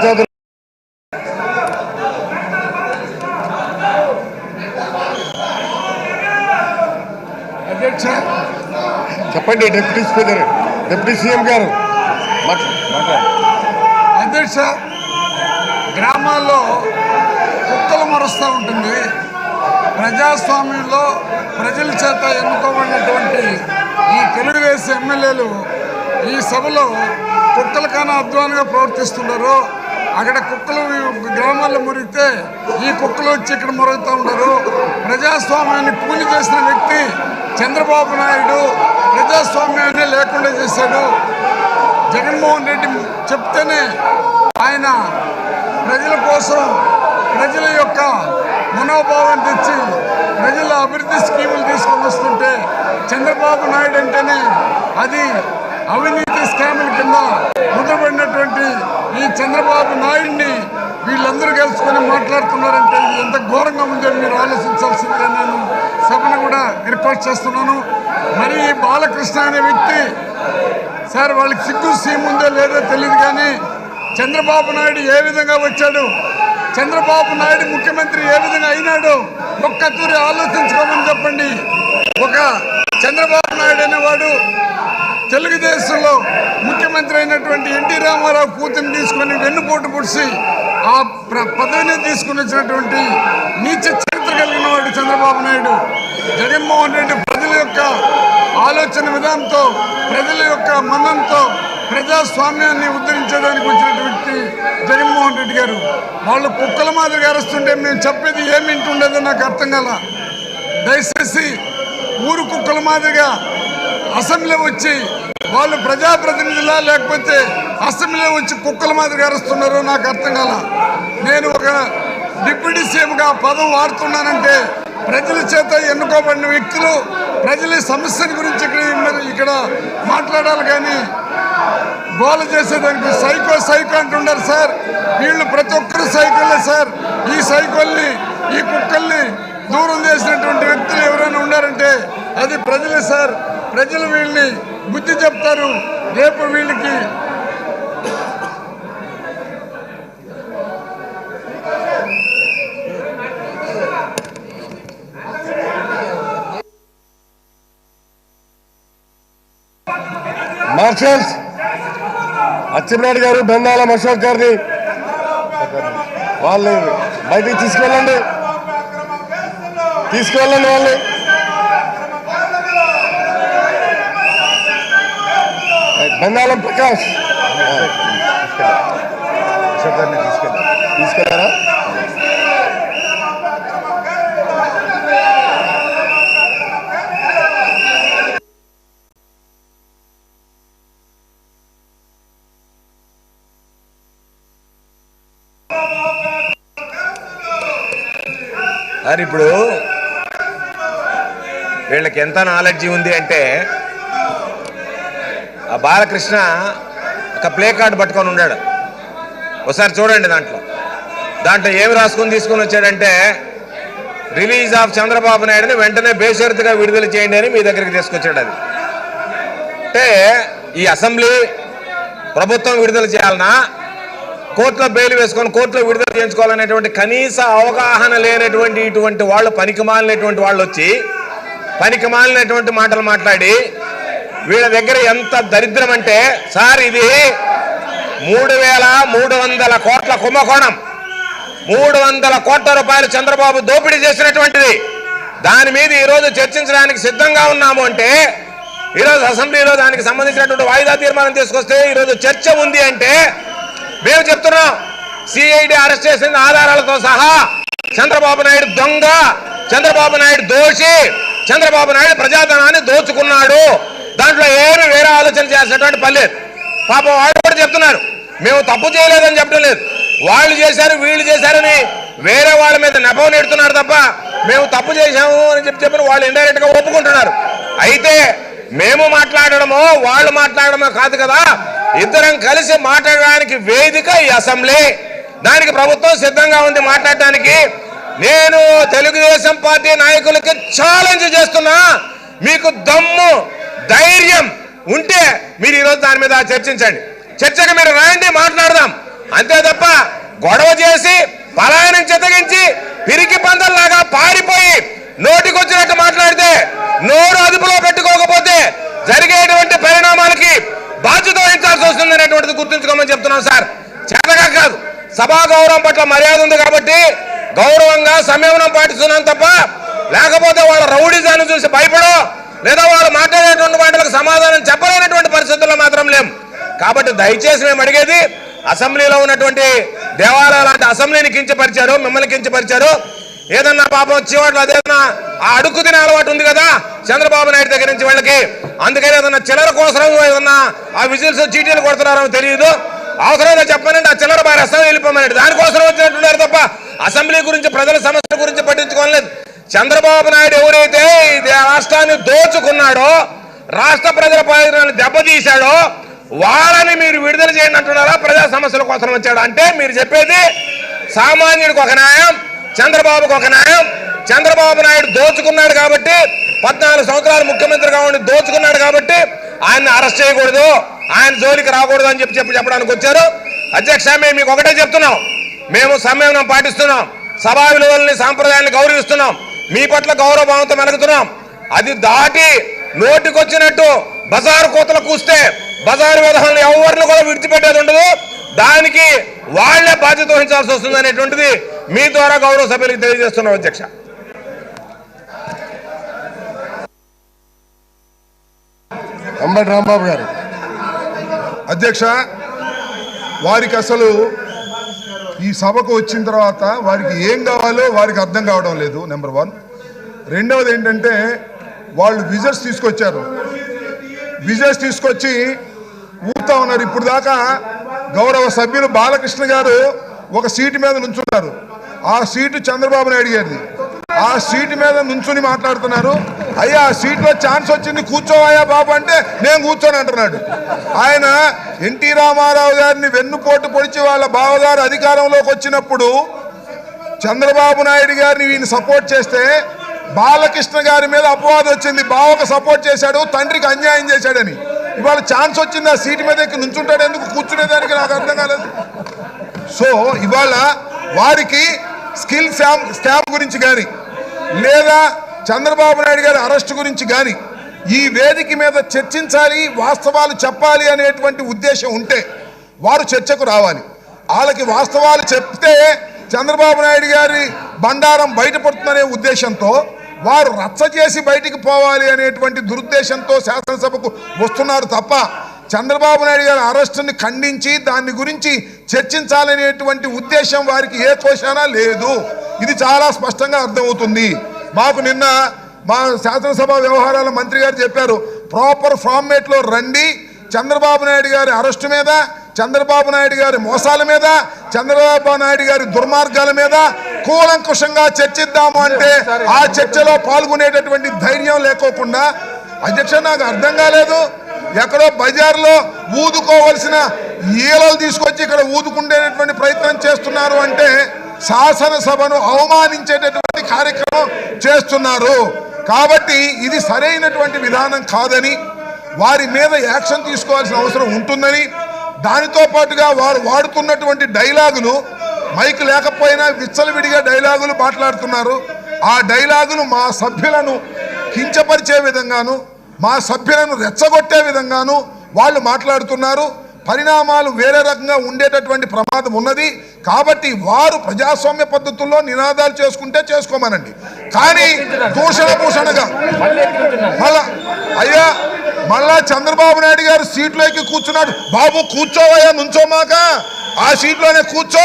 Chowdary. అధ్యక్ష, చెప్పండి డిప్యూటీ స్పీకర్, డిప్యూటీ సీఎం గారు అధ్యక్ష, గ్రామాల్లో కుక్కలు మరుస్తూ ఉంటుంది. ప్రజాస్వామ్యంలో ప్రజల చేత ఎన్నుకోబడినటువంటి ఈ తెలుగుదేశం ఎమ్మెల్యేలు ఈ సభలో కుక్కల కన్నా అధ్వానంగా ప్రవర్తిస్తున్నారు. అక్కడ కుక్కలు గ్రామాల్లో మురిగితే ఈ కుక్కలు వచ్చి ఇక్కడ మురుగుతూ ఉన్నారు. ప్రజాస్వామ్యాన్ని కూలి చేసిన వ్యక్తి చంద్రబాబు నాయుడు ప్రజాస్వామ్యాన్ని లేకుండా చేశాడు. జగన్మోహన్ రెడ్డి చెప్తేనే ఆయన ప్రజల కోసం ప్రజల యొక్క మనోభావాన్ని తెచ్చి ప్రజల అభివృద్ధి స్కీములు తీసుకొని వస్తుంటే చంద్రబాబు నాయుడు అంటేనే అది అవినీతి స్కాముల కింద ముద్రపడినటువంటి ఈ చంద్రబాబు నాయుడిని వీళ్ళందరూ కలుసుకొని మాట్లాడుతున్నారంటే ఎంత ఘోరంగా ఉందని మీరు ఆలోచించాల్సిందిగా నేను సభను కూడా రిక్వెస్ట్ చేస్తున్నాను. మరి ఈ బాలకృష్ణ అనే వ్యక్తి సార్ వాళ్ళకి సిగ్గు సీమ్ ఉందో లేదో తెలియదు, కానీ చంద్రబాబు నాయుడు ఏ విధంగా వచ్చాడు, చంద్రబాబు నాయుడు ముఖ్యమంత్రి ఏ విధంగా అయినాడు ఒక్కతూరి ఆలోచించుకోమని చెప్పండి. ఒక చంద్రబాబు నాయుడు అనేవాడు తెలుగుదేశంలో ముఖ్యమంత్రి అయినటువంటి ఎన్టీ రామారావు కూతురిని తీసుకొని వెన్నుపోటు పొడిచి ఆ పదవిని తీసుకుని వచ్చినటువంటి నీచ చరిత్ర కలిగిన వాడు చంద్రబాబు నాయుడు. జగన్మోహన్ రెడ్డి ప్రజల యొక్క ఆలోచన విధానంతో, ప్రజల యొక్క మనంతో ప్రజాస్వామ్యాన్ని ఉద్ధరించడానికి వచ్చినటువంటి జగన్మోహన్ రెడ్డి గారు వాళ్ళు కుక్కల మాదిరిగా అరుస్తుంటే మేము చెప్పేది ఏమి వింటుండేదో నాకు అర్థం కాల. దయచేసి ఊరు కుక్కల మాదిరిగా అసెంబ్లీ వచ్చి వాళ్ళు ప్రజాప్రతినిధులా లేకపోతే అసెంబ్లీలో వచ్చి కుక్కల మాదిరిగా అరుస్తున్నారో నాకు అర్థం కాల. నేను ఒక డిప్యూటీ సీఎంగా పదవి వాడుతున్నానంటే ప్రజల చేత ఎన్నుకోబడిన వ్యక్తులు ప్రజల సమస్యల గురించి ఇక్కడ మాట్లాడాలి, కానీ గోల చేసేదానికి సైకో అంటున్నారు సార్. వీళ్ళు ప్రతి ఒక్కరు సైకోలే సార్. ఈ సైకోల్ని ఈ కుక్కల్ని దూరం చేసినటువంటి వ్యక్తులు ఎవరైనా ఉన్నారంటే అది ప్రజలే సార్. ప్రజలు వీళ్ళని బుద్ధి చెప్తారు. రేపు వీళ్ళకి మార్షల్స్ అచ్చెన్నాయుడు గారు, బెందాల అశోక్ గారిని వాళ్ళని బయటికి తీసుకెళ్ళండి వాళ్ళని. బెందాలం ప్రకాష్ తీసుకెళ్ళారా? సార్ ఇప్పుడు వీళ్ళకి ఎంత నాలెడ్జి ఉంది అంటే ఆ బాలకృష్ణ ఒక ప్లే కార్డు పట్టుకొని ఉన్నాడు. ఒకసారి చూడండి, దాంట్లో ఏమి రాసుకొని తీసుకొని వచ్చాడంటే రిలీజ్ ఆఫ్ చంద్రబాబు నాయుడుని వెంటనే బేషరతుగా విడుదల చేయండి అని మీ దగ్గరికి తీసుకొచ్చాడు. అది అంటే ఈ అసెంబ్లీ ప్రభుత్వం విడుదల చేయాలన్నా కోర్టులో బెయిల్ వేసుకొని కోర్టులో విడుదల చేయించుకోవాలనేటువంటి కనీస అవగాహన లేనటువంటి ఇటువంటి వాళ్ళు, పనికిమాలినటువంటి వాళ్ళు వచ్చి పనికిమాలినటువంటి మాటలు మాట్లాడి వీళ్ళ దగ్గర ఎంత దరిద్రం అంటే సార్, ఇది 3,300 కోట్ల కుంభకోణం, 300 కోట్ల రూపాయలు చంద్రబాబు దోపిడీ చేసినటువంటిది. దాని మీద ఈరోజు చర్చించడానికి సిద్ధంగా ఉన్నాము అంటే ఈరోజు అసెంబ్లీలో దానికి సంబంధించినటువంటి వాయిదా తీర్మానం తీసుకొస్తే ఈరోజు చర్చ ఉంది అంటే మేము చెప్తున్నాం. సిఐడి అరెస్ట్ చేసిన ఆధారాలతో సహా చంద్రబాబు నాయుడు దొంగ, చంద్రబాబు నాయుడు దోషి, చంద్రబాబు నాయుడు ప్రజాధనాన్ని దోచుకున్నాడు. దాంట్లో ఏమి వేరే ఆలోచన చేసినటువంటి పర్లేదు. పాపం వాళ్ళు కూడా చెప్తున్నారు మేము తప్పు చేయలేదని చెప్పడం లేదు, వాళ్ళు చేశారు వీళ్ళు చేశారని వేరే వాళ్ళ మీద నెపం నెడుతున్నారు తప్ప మేము తప్పు చేశాము అని చెప్పిన వాళ్ళు ఇండైరెక్ట్ గా ఒప్పుకుంటున్నారు. అయితే మేము మాట్లాడడమో వాళ్ళు మాట్లాడడమో కాదు కదా, ఇద్దరం కలిసి మాట్లాడడానికి వేదిక ఈ అసెంబ్లీ. దానికి ప్రభుత్వం సిద్ధంగా ఉంది మాట్లాడడానికి. నేను తెలుగుదేశం పార్టీ నాయకులకి ఛాలెంజ్ చేస్తున్నా, మీకు దమ్ము ధైర్యం ఉంటే మీరు ఈరోజు దాని మీద చర్చించండి. చర్చకు మీరు రాయండి, మాట్లాడదాం. అంతే తప్ప గొడవ చేసి పలాయనం చిత్తగించి పిరికి పందల్లాగా పారిపోయి నోటికొచ్చినట్టు మాట్లాడితే, నోరు అదుపులో పెట్టుకోకపోతే జరిగేటువంటి పరిణామాలకి బాధ్యత వహించాల్సి వస్తుంది అనేటువంటిది గుర్తుంచుకోమని చెప్తున్నాం సార్. చేతగా కాదు, సభా గౌరవం పట్ల మర్యాద ఉంది కాబట్టి గౌరవంగా సంయమనం పాటిస్తున్నాం తప్ప, లేకపోతే వాళ్ళ రౌడీజాన్ని చూసి భయపడో లేదా వాళ్ళు మాట్లాడేటువంటి వాటికి సమాధానం చెప్పలేనటువంటి పరిస్థితుల్లో మాత్రం లేం. కాబట్టి దయచేసి మేము అడిగేది, అసెంబ్లీలో ఉన్నటువంటి దేవాలయాలు లాంటి అసెంబ్లీని కించపరిచారు, మిమ్మల్ని కించపరిచారు. ఏదన్నా పాపం వచ్చేవాళ్ళు అదేదన్నా ఆ అడుక్కు తినే అలవాటు ఉంది కదా చంద్రబాబు నాయుడు దగ్గర నుంచి వాళ్ళకి, అందుకని ఏదన్నా చిల్లర కోసం ఏదన్నా ఆ విజిల్స్ చీటీలు కొడుతున్నారో తెలియదు. అవసరంగా చెప్పనండి, ఆ చిల్లర బాగా రసం వెళ్ళిపోమనండి, దానికోసం వచ్చినట్టున్నారు తప్ప అసెంబ్లీ గురించి ప్రజల సమస్యల గురించి పట్టించుకోలేదు. చంద్రబాబు నాయుడు ఎవరైతే ఈ రాష్ట్రాన్ని దోచుకున్నాడో, రాష్ట్ర ప్రజల ప్రయోజనాన్ని దెబ్బతీశాడో వాళ్ళని మీరు విడుదల చేయండి అంటున్నారా? ప్రజా సమస్యల కోసం వచ్చాడు అంటే మీరు చెప్పేది సామాన్యుడికి ఒక న్యాయం, చంద్రబాబుకు ఒక న్యాయం. చంద్రబాబు నాయుడు దోచుకున్నాడు కాబట్టి, 14 సంవత్సరాలు ముఖ్యమంత్రిగా ఉండి దోచుకున్నాడు కాబట్టి ఆయన్ని అరెస్ట్ చేయకూడదు, ఆయన జోలికి రాకూడదు అని చెప్పడానికి వచ్చారు. అధ్యక్ష, మేము మీకు ఒకటే చెప్తున్నాం, మేము సంయమనం పాటిస్తున్నాం, సభా విలువల్ని సాంప్రదాయాన్ని గౌరవిస్తున్నాం, మీ పట్ల గౌరవభావంతో మెలుగుతున్నాం. అది దాటి నోటికొచ్చినట్టు బజారు కోతలు కూస్తే బజారు విధానాలు ఎవరిని కూడా విడిచిపెట్టేది ఉండదు. దానికి వాళ్లే బాధ్యత వహించాల్సి వస్తుంది అనేటువంటిది మీ ద్వారా గౌరవ సభ్యులకు తెలియజేస్తున్నాం. అధ్యక్ష, అంబటి రాంబాబు గారు. అధ్యక్ష, వారికి అసలు ఈ సభకు వచ్చిన తర్వాత వారికి ఏం కావాలో వారికి అర్థం కావడం లేదు, నెంబర్ 1. రెండవది ఏంటంటే వాళ్ళు విజర్స్ తీసుకొచ్చారు, విజర్స్ తీసుకొచ్చి ఊపుతా ఉన్నారు. ఇప్పుడు దాకా గౌరవ సభ్యులు బాలకృష్ణ గారు ఒక సీటు మీద నుంచున్నారు, ఆ సీటు చంద్రబాబు నాయుడు గారిది. ఆ సీటు మీద నుంచుని మాట్లాడుతున్నారు. అయ్యా ఆ సీట్లో ఛాన్స్ వచ్చింది, కూర్చోవయ్యా బాబు అంటే నేను కూర్చొని అంటున్నాడు. ఆయన ఎన్టీ రామారావు గారిని వెన్నుపోటు పొడిచి వాళ్ళ బావగారు అధికారంలోకి వచ్చినప్పుడు చంద్రబాబు నాయుడు గారిని ఈయన సపోర్ట్ చేస్తే బాలకృష్ణ గారి మీద అపవాదం వచ్చింది, బావకు సపోర్ట్ చేశాడు, తండ్రికి అన్యాయం చేశాడని. ఇవాళ ఛాన్స్ వచ్చింది, ఆ సీటు మీద ఎక్కి నుంచుంటాడు, ఎందుకు కూర్చునేదానికి నాకు అర్థం కాలేదు. సో ఇవాళ వారికి స్కిల్ స్టాంప్ గురించి కానీ లేదా చంద్రబాబు నాయుడు గారి అరెస్ట్ గురించి కానీ ఈ వేదిక మీద చర్చించాలి, వాస్తవాలు చెప్పాలి అనేటువంటి ఉద్దేశం ఉంటే వారు చర్చకు రావాలి. వాళ్ళకి వాస్తవాలు చెప్తే చంద్రబాబు నాయుడు గారి బండారం బయటపడుతుందనే ఉద్దేశంతో వారు రచ్చ చేసి బయటికి పోవాలి అనేటువంటి దురుద్దేశంతో శాసనసభకు వస్తున్నారు తప్ప చంద్రబాబు నాయుడు గారి అరెస్టుని ఖండించి దాని గురించి చర్చించాలనేటువంటి ఉద్దేశం వారికి ఏ కోశానా లేదు. ఇది చాలా స్పష్టంగా అర్థమవుతుంది. మాకు నిన్న మా శాసనసభ వ్యవహారాల మంత్రి గారు చెప్పారు, ప్రాపర్ ఫార్మేట్లో రండి, చంద్రబాబు నాయుడు గారి అరెస్టు మీద, చంద్రబాబు నాయుడు గారి మోసాల మీద, చంద్రబాబు నాయుడు గారి దుర్మార్గాల మీద కూలంకుషంగా చర్చిద్దాము అంటే ఆ చర్చలో పాల్గొనేటటువంటి ధైర్యం లేకోకుండా, అధ్యక్ష నాకు అర్థం కాలేదు, ఎక్కడో బజార్లో ఊదుకోవలసిన ఈలలు తీసుకొచ్చి ఇక్కడ ఊదుకుండేటటువంటి ప్రయత్నం చేస్తున్నారు అంటే శాసనసభను అవమానించేటటువంటి కార్యక్రమం చేస్తున్నారు. కాబట్టి ఇది సరైనటువంటి విధానం కాదని, వారి మీద యాక్షన్ తీసుకోవాల్సిన అవసరం ఉంటుందని, దానితో పాటుగా వారు వాడుతున్నటువంటి డైలాగులు మైక్ లేకపోయినా విచ్చలవిడిగా డైలాగులు మాట్లాడుతున్నారు. ఆ డైలాగులు మా సభ్యులను కించపరిచే విధంగాను, మా సభ్యులను రెచ్చగొట్టే విధంగాను వాళ్ళు మాట్లాడుతున్నారు. పరిణామాలు వేరే రకంగా ఉండేటటువంటి ప్రమాదం ఉన్నది. కాబట్టి వారు ప్రజాస్వామ్య పద్ధతుల్లో నినాదాలు చేసుకుంటే చేసుకోమనండి, కానీ దూషణభూషణగా మళ్ళా చంద్రబాబు నాయుడు గారు సీట్లోకి కూర్చున్నాడు. బాబు కూర్చోవయ్యా, నుంచోమాక, ఆ సీట్లోనే కూర్చో,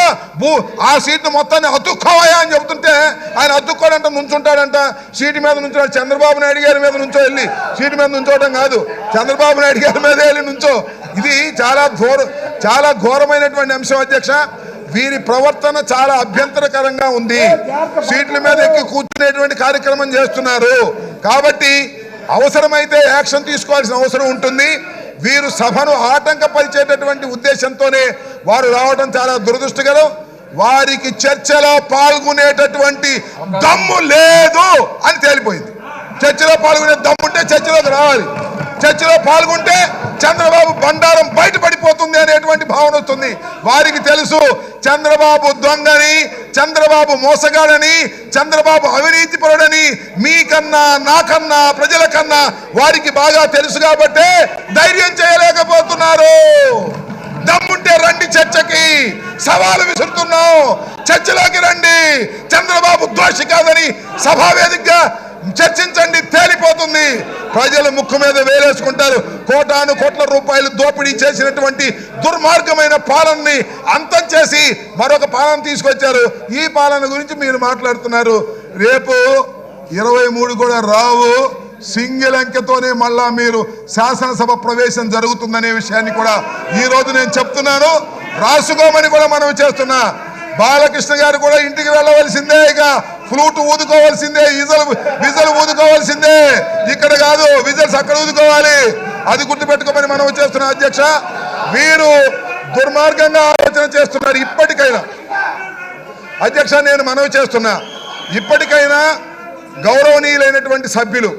ఆ సీట్ మొత్తాన్ని అతుక్కోవయ్యా అని చెబుతుంటే ఆయన అతుక్కోడంట, నుంచుంటాడంట. సీటు మీద నుంచున్నాడు, చంద్రబాబు నాయుడు గారి మీద నుంచో వెళ్ళి సీటు మీద నుంచోవడం కాదు, చంద్రబాబు నాయుడు గారి మీద వెళ్ళి నుంచో. ఇది చాలా ఘోరమైనటువంటి అంశం అధ్యక్ష. వీరి ప్రవర్తన చాలా అభ్యంతరకరంగా ఉంది. సీట్ల మీద ఎక్కి కూర్చునేటువంటి కార్యక్రమం చేస్తున్నారు. కాబట్టి అవసరమైతే యాక్షన్ తీసుకోవాల్సిన అవసరం ఉంటుంది. వీరు సభను ఆటంకపరిచేటటువంటి ఉద్దేశంతోనే వారు రావడం చాలా దురదృష్టకరం. వారికి చర్చలో పాల్గొనేటటువంటి దమ్ము లేదు అని తేలిపోయింది. చర్చలో పాల్గొనే దమ్ముంటే చర్చలోకి రావాలి, చర్చలో పాల్గొంటే చంద్రబాబు బండారం బయటపడిపోతుంది అనేటువంటి భావన వస్తుంది. వారికి తెలుసు చంద్రబాబు దొంగని, చంద్రబాబు మోసగాడని, చంద్రబాబు అవినీతిపరుడని మీకన్నా నాకన్నా ప్రజల కన్నా వారికి బాగా తెలుసు కాబట్టే ధైర్యం చేయలేకపోతున్నారు. దమ్ముంటే రండి చర్చకి, సవాలు విసురుతున్నాం, చర్చలోకి రండి. చంద్రబాబు దోషి కాదని సభావేదికగా చర్చించండి, తేలిపోతుంది. ప్రజలు ముక్కు మీద వేలేసుకుంటారు. కోటాను కోట్ల రూపాయలు దోపిడీ చేసినటువంటి దుర్మార్గమైన పాలనని అంతం చేసి మరొక పాలన తీసుకొచ్చారు. ఈ పాలన గురించి మీరు మాట్లాడుతున్నారు. రేపు 23 కూడా రావు, సింగిల్ అంకెతోనే మళ్ళా మీరు శాసనసభ ప్రవేశం జరుగుతుందనే విషయాన్ని కూడా ఈ రోజు నేను చెప్తున్నాను. రాసుకోమని కూడా మనం చేస్తున్నా. బాలకృష్ణ గారు కూడా ఇంటికి వెళ్ళవలసిందే, ఇక ఫ్లూట్ ఊదుకోవాల్సిందే, విజల్ ఊదుకోవాల్సిందే. ఇక్కడ కాదు, విజల్స్ అక్కడ ఊదుకోవాలి. అది గుర్తుపెట్టుకోమని మనం చేస్తున్నాం. అధ్యక్ష, వీరు దుర్మార్గంగా ఆలోచన చేస్తున్నారు. ఇప్పటికైనా అధ్యక్ష నేను మనవి చేస్తున్నా, ఇప్పటికైనా గౌరవనీయులైనటువంటి సభ్యులు,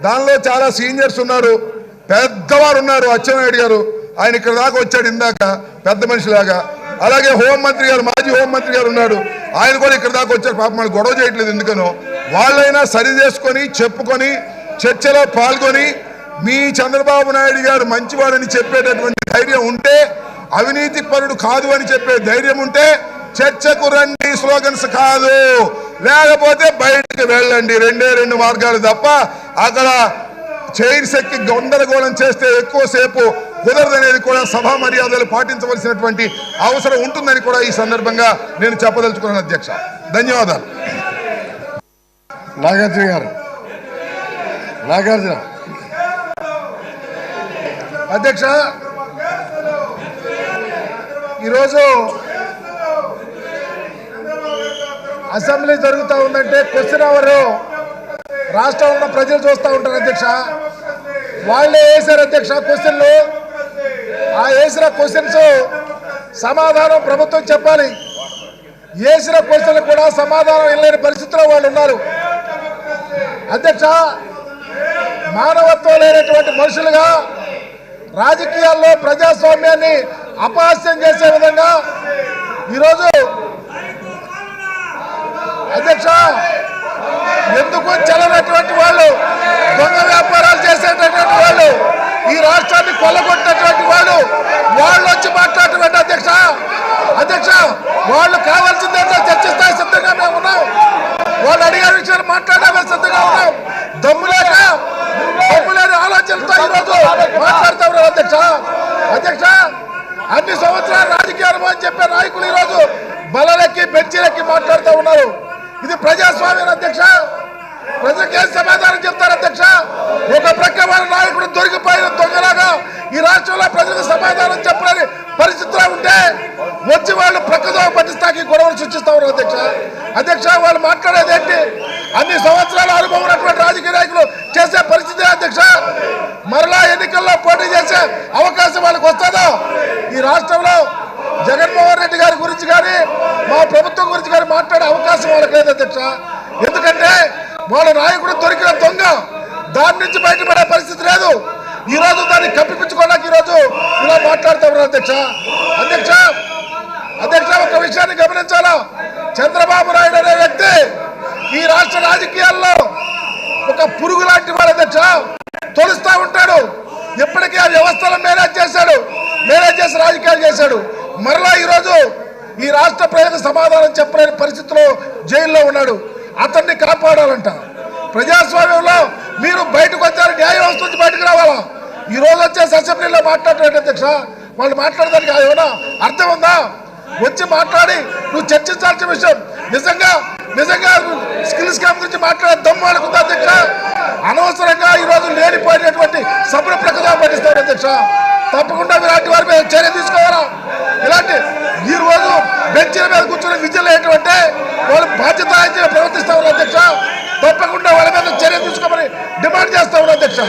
దానిలో చాలా సీనియర్స్ ఉన్నారు, పెద్దవారు ఉన్నారు. అచ్చెన్నాయుడు గారు ఆయన ఇక్కడ దాకా వచ్చాడు ఇందాక పెద్ద మనిషిలాగా. అలాగే హోంమంత్రి గారు, మాజీ హోంమంత్రి గారు ఉన్నాడు, ఆయన కూడా ఇక్కడ దాకా వచ్చారు. పాప మనకు గొడవ చేయట్లేదు ఎందుకనో. వాళ్ళైనా సరి చేసుకొని చెప్పుకొని చర్చలో పాల్గొని మీ చంద్రబాబు నాయుడు గారు మంచివాడని చెప్పేటటువంటి ధైర్యం ఉంటే, అవినీతి పరుడు కాదు అని చెప్పే ధైర్యం ఉంటే చర్చకు రండి, స్లోగన్స్ కాదు. లేకపోతే బయటకు వెళ్ళండి. రెండు మార్గాలు తప్ప అక్కడ చైర్స్ ఎక్కి గందరగోళం చేస్తే ఎక్కువసేపు కుదరదనేది కూడా సభా మర్యాదలు పాటించవలసినటువంటి అవసరం ఉంటుందని కూడా ఈ సందర్భంగా నేను చెప్పదలుచుకున్నాను. అధ్యక్ష, ధన్యవాదాలు. నాగార్జున గారు, నాగార్జున. అధ్యక్ష, ఈరోజు అసెంబ్లీ జరుగుతూ ఉందంటే క్వశ్చన్ అవర్ రాష్ట్రంలో ఉన్న ప్రజలు చూస్తూ ఉంటారు. అధ్యక్ష, వాళ్ళే వేశారు అధ్యక్ష క్వశ్చన్లు. ఆ వేసిన క్వశ్చన్స్ సమాధానం ప్రభుత్వం చెప్పాలి. వేసిన క్వశ్చన్లు కూడా సమాధానం ఇవ్వలేని పరిస్థితిలో వాళ్ళు ఉన్నారు. అధ్యక్ష, మానవత్వం లేనటువంటి మనుషులుగా రాజకీయాల్లో ప్రజాస్వామ్యాన్ని అపహాస్యం చేసే విధంగా ఈరోజు అధ్యక్ష ఎందుకు చెల్లనటువంటి వాళ్ళు, దొంగ వ్యాపారాలు చేసేటటువంటి వాళ్ళు, ఈ రాష్ట్రాన్ని కొల్లగొట్టినటువంటి వాళ్ళు వచ్చి మాట్లాడేటువంటి అధ్యక్ష వాళ్ళు కావాల్సిందంటే చర్చిస్తాయి సిద్ధంగా మేము ఉన్నాం. వాళ్ళు అడిగే విషయాలు మాట్లాడే సిద్ధంగా ఉన్నాం. దమ్ములేని ఆలోచనలతో ఈరోజు మాట్లాడుతూ ఉన్నారు. అధ్యక్ష అన్ని సంవత్సరాలు రాజకీయ అనుభవం చెప్పే నాయకులు ఈరోజు బలలెక్కి బెంచీలెక్కి మాట్లాడుతూ ఉన్నారు. ఇది ప్రజాస్వామ్యం అధ్యక్ష. ప్రజలకు ఏం సమాధానం చెప్తారు అధ్యక్ష? ఒక ప్రక్క వాళ్ళ నాయకుడు దొరికిపోయిన దొంగలాగా ఈ రాష్ట్రంలో ప్రజలకు సమాధానం చెప్పలేని పరిస్థితిలో ఉంటే వచ్చి వాళ్ళు ప్రక్కదో పట్టిస్తాకి గొడవలు సృష్టిస్తా ఉన్నారు. అధ్యక్ష వాళ్ళు మాట్లాడేది ఏంటి? అన్ని సంవత్సరాల అనుభవం ఉన్నటువంటి రాజకీయ నాయకులు చేసే పరిస్థితి అధ్యక్ష. మరలా ఎన్నికల్లో పోటీ చేసే అవకాశం వాళ్ళకి వస్తుందో? ఈ రాష్ట్రంలో జగన్మోహన్ రెడ్డి గారి గురించి కానీ మా ప్రభుత్వం గురించి కానీ మాట్లాడే అవకాశం వాళ్ళకి లేదు అధ్యక్ష. ఎందుకంటే వాళ్ళ నాయకుడు దొరికిన దొంగ, దాని నుంచి బయటపడే పరిస్థితి లేదు. ఈ రోజు దాన్ని కప్పిపుచ్చుకోవడానికి ఈరోజు ఇలా మాట్లాడుతూ ఉన్నారు అధ్యక్ష. ఒక విషయాన్ని గమనించాలా, చంద్రబాబు నాయుడు అనే వ్యక్తి ఈ రాష్ట్ర రాజకీయాల్లో ఒక పురుగు లాంటి వాడు అధ్యక్ష. తొలుస్తూ ఉంటాడు. ఇప్పటికీ ఆ వ్యవస్థలను మేనేజ్ చేసి రాజకీయాలు చేశాడు. మరలా ఈరోజు ఈ రాష్ట్ర ప్రజలకు సమాధానం చెప్పలేని పరిస్థితిలో జైల్లో ఉన్నాడు. అతన్ని కాపాడాలంట. ప్రజాస్వామ్యంలో మీరు బయటకు వచ్చారు, న్యాయ వ్యవస్థ నుంచి బయటకు రావాలా? ఈ రోజు వచ్చేసి అసెంబ్లీలో మాట్లాడేట అధ్యక్ష, వాళ్ళు మాట్లాడడానికి ఏమైనా అర్థం ఉందా? వచ్చి మాట్లాడి నువ్వు చర్చించాల్సిన విషయం నిజంగా స్కిల్ స్కామ్ గురించి మాట్లాడే దమ్ము అనుకుందా అధ్యక్ష? అనవసరంగా ఈరోజు లేనిపోయినటువంటి సభ్యుల ప్రకటన పట్టిస్తారు అధ్యక్ష. తప్పకుండా ఇలాంటి వారి మీద చర్య తీసుకోవాలా? ఇలాంటి ఈ రోజు బెంచీల మీద కూర్చొని విజయం ఏంటంటే వాళ్ళు బాధ్యత ప్రవర్తిస్తా ఉన్నారు అధ్యక్ష. తప్పకుండా వాళ్ళ మీద చర్య తీసుకోమని డిమాండ్ చేస్తా ఉన్నారు అధ్యక్ష.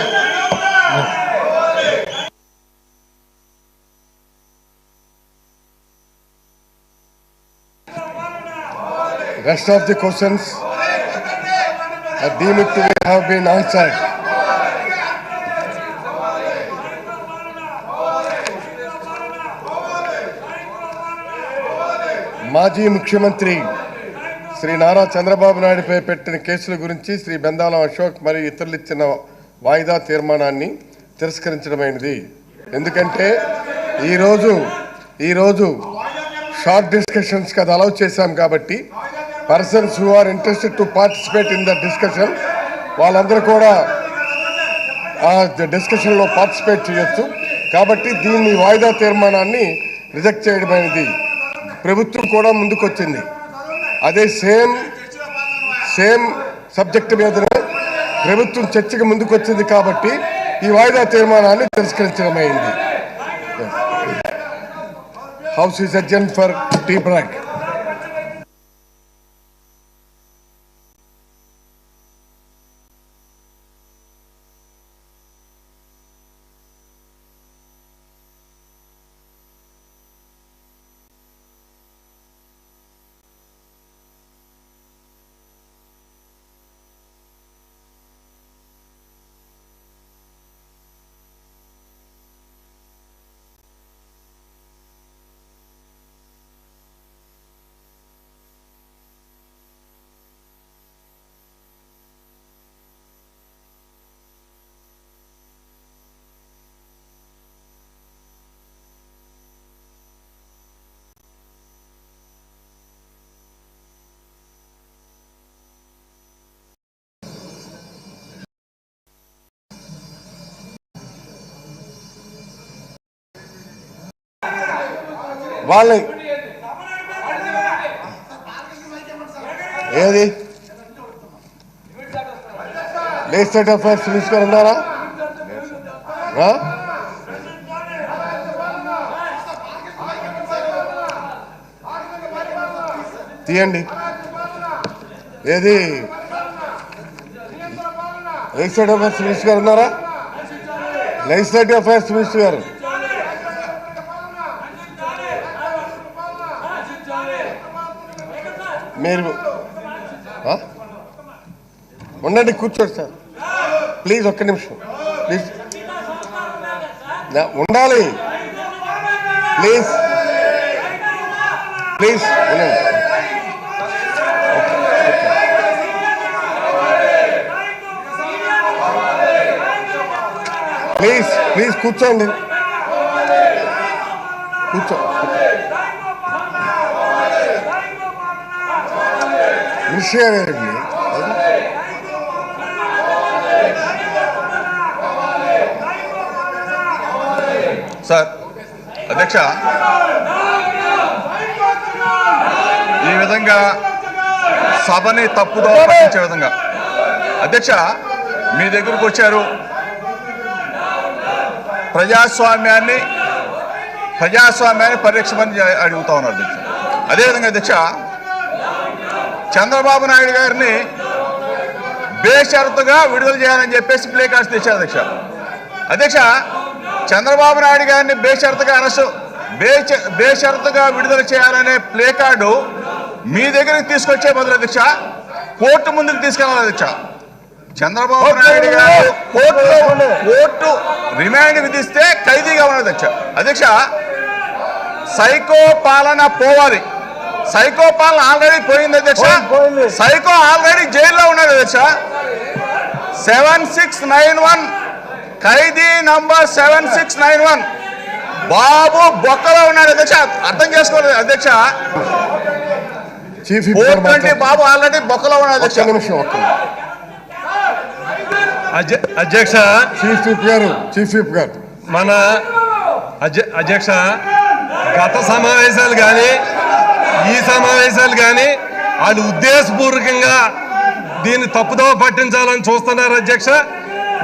Rest of the questions are deemed to have been answered. మాజీ ముఖ్యమంత్రి శ్రీ నారా చంద్రబాబు నాయుడుపై పెట్టిన కేసుల గురించి శ్రీ బెందాలం అశోక్ మరియు ఇతరులు ఇచ్చిన వాయిదా తీర్మానాన్ని తిరస్కరించడమైనది. ఎందుకంటే ఈరోజు షార్ట్ డిస్కషన్స్కి అది అలౌ చేశాం కాబట్టి persons who are interested to participate in the discussion వాళ్ళందరూ కూడా ఆ డిస్కషన్లో పార్టిసిపేట్ చేయొచ్చు. కాబట్టి దీన్ని వాయిదా తీర్మానాన్ని రిజెక్ట్ చేయడమైనది. ప్రభుత్వం కూడా ముందుకొచ్చింది, అదే సేమ్ సబ్జెక్టు మీదనే ప్రభుత్వం చర్చకు ముందుకొచ్చింది కాబట్టి ఈ వాయిదా తీర్మానాన్ని తిరస్కరించడమైంది. House is adjourn for tea break. వాళ్ళని ఏది లెజిస్లేటివ్ అఫైర్స్ మినిస్టర్ ఉన్నారా? తీయండి. ఏది లెజిస్లేటివ్ అఫైర్స్ మినిస్టర్ గారు ఉన్నారా? లెజిస్లేటివ్ అఫైర్స్ మినిస్టర్ గారు మీరు ఉండండి, కూర్చోండి సార్ ప్లీజ్. ఒక్క నిమిషం ప్లీజ్, ఉండాలి ప్లీజ్ ప్లీజ్ ఉండండి. ప్లీజ్ కూర్చోండి, విషయం ఏంటి సార్? అధ్యక్ష, ఈ విధంగా సభని తప్పుదో పట్టించే విధంగా అధ్యక్ష మీ దగ్గరకు వచ్చారు. ప్రజాస్వామ్యాన్ని పరిరక్షమని అడుగుతా ఉన్నారు అధ్యక్ష. అదేవిధంగా అధ్యక్ష చంద్రబాబు నాయుడు గారిని బేషరతుగా విడుదల చేయాలని చెప్పేసి ప్లే కార్డ్స్ తెచ్చారు అధ్యక్ష. అధ్యక్ష చంద్రబాబు నాయుడు గారిని బేషరతుగా విడుదల చేయాలనే ప్లే కార్డు మీ దగ్గరికి తీసుకొచ్చే బదులు అధ్యక్ష కోర్టు ముందుకు తీసుకెళ్ళాలి అధ్యక్ష. చంద్రబాబు నాయుడు గారు కోర్టు రిమాండ్ విధిస్తే ఖైదీగా ఉన్నది అధ్యక్ష. అధ్యక్ష సైకో పాలన పోవాలి. సైకో పాలన ఆల్రెడీ పోయింది అధ్యక్ష. సైకో ఆల్రెడీ జైల్లో ఉన్నది అధ్యక్ష. 7691 ఖైదీ నంబర్ 7691 బాబు బొక్కలో ఉన్నాడు అధ్యక్ష. అర్థం చేసుకోలేదు అధ్యక్ష. బాబు ఆల్రెడీ బొక్కలో ఉన్నాడు అధ్యక్ష. అధ్యక్ష చీఫ్ విప్ గారు మన అధ్యక్ష గత సమావేశాలు కానీ ఈ సమావేశాలు కానీ వాళ్ళు ఉద్దేశపూర్వకంగా దీన్ని తప్పుదోవ పట్టించాలని చూస్తున్నారు అధ్యక్ష.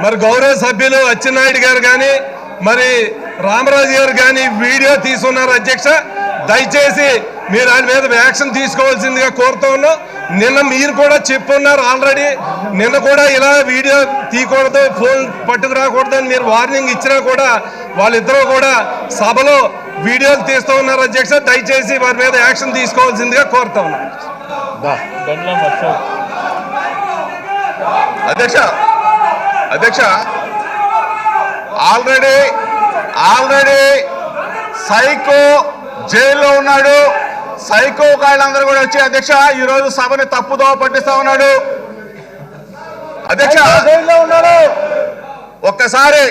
మరి గౌరవ సభ్యులు అచ్చెన్నాయుడు గారు కానీ మరి రామరాజు గారు కానీ వీడియో తీసుకున్నారు అధ్యక్ష. దయచేసి మీరు దాని మీద యాక్షన్ తీసుకోవాల్సిందిగా కోరుతూ ఉన్నాం. నిన్న మీరు కూడా చెప్పున్నారు ఆల్రెడీ. నిన్న కూడా ఇలా వీడియో తీయకూడదు, ఫోన్ పట్టుకురాకూడదు అని మీరు వార్నింగ్ ఇచ్చినా కూడా వాళ్ళిద్దరూ కూడా సభలో వీడియోలు తీస్తూ ఉన్నారు అధ్యక్ష. దయచేసి వారి మీద యాక్షన్ తీసుకోవాల్సిందిగా కోరుతా ఉన్నాం అధ్యక్ష. ఆల్రెడీ సైకో జైల్లో ఉన్నాడు. సైకో గాళ్ళందరూ కూడా వచ్చి అధ్యక్ష ఈరోజు సభని తప్పుదో పట్టిస్తా ఉన్నాడు. అధ్యక్ష ఒక్కసారి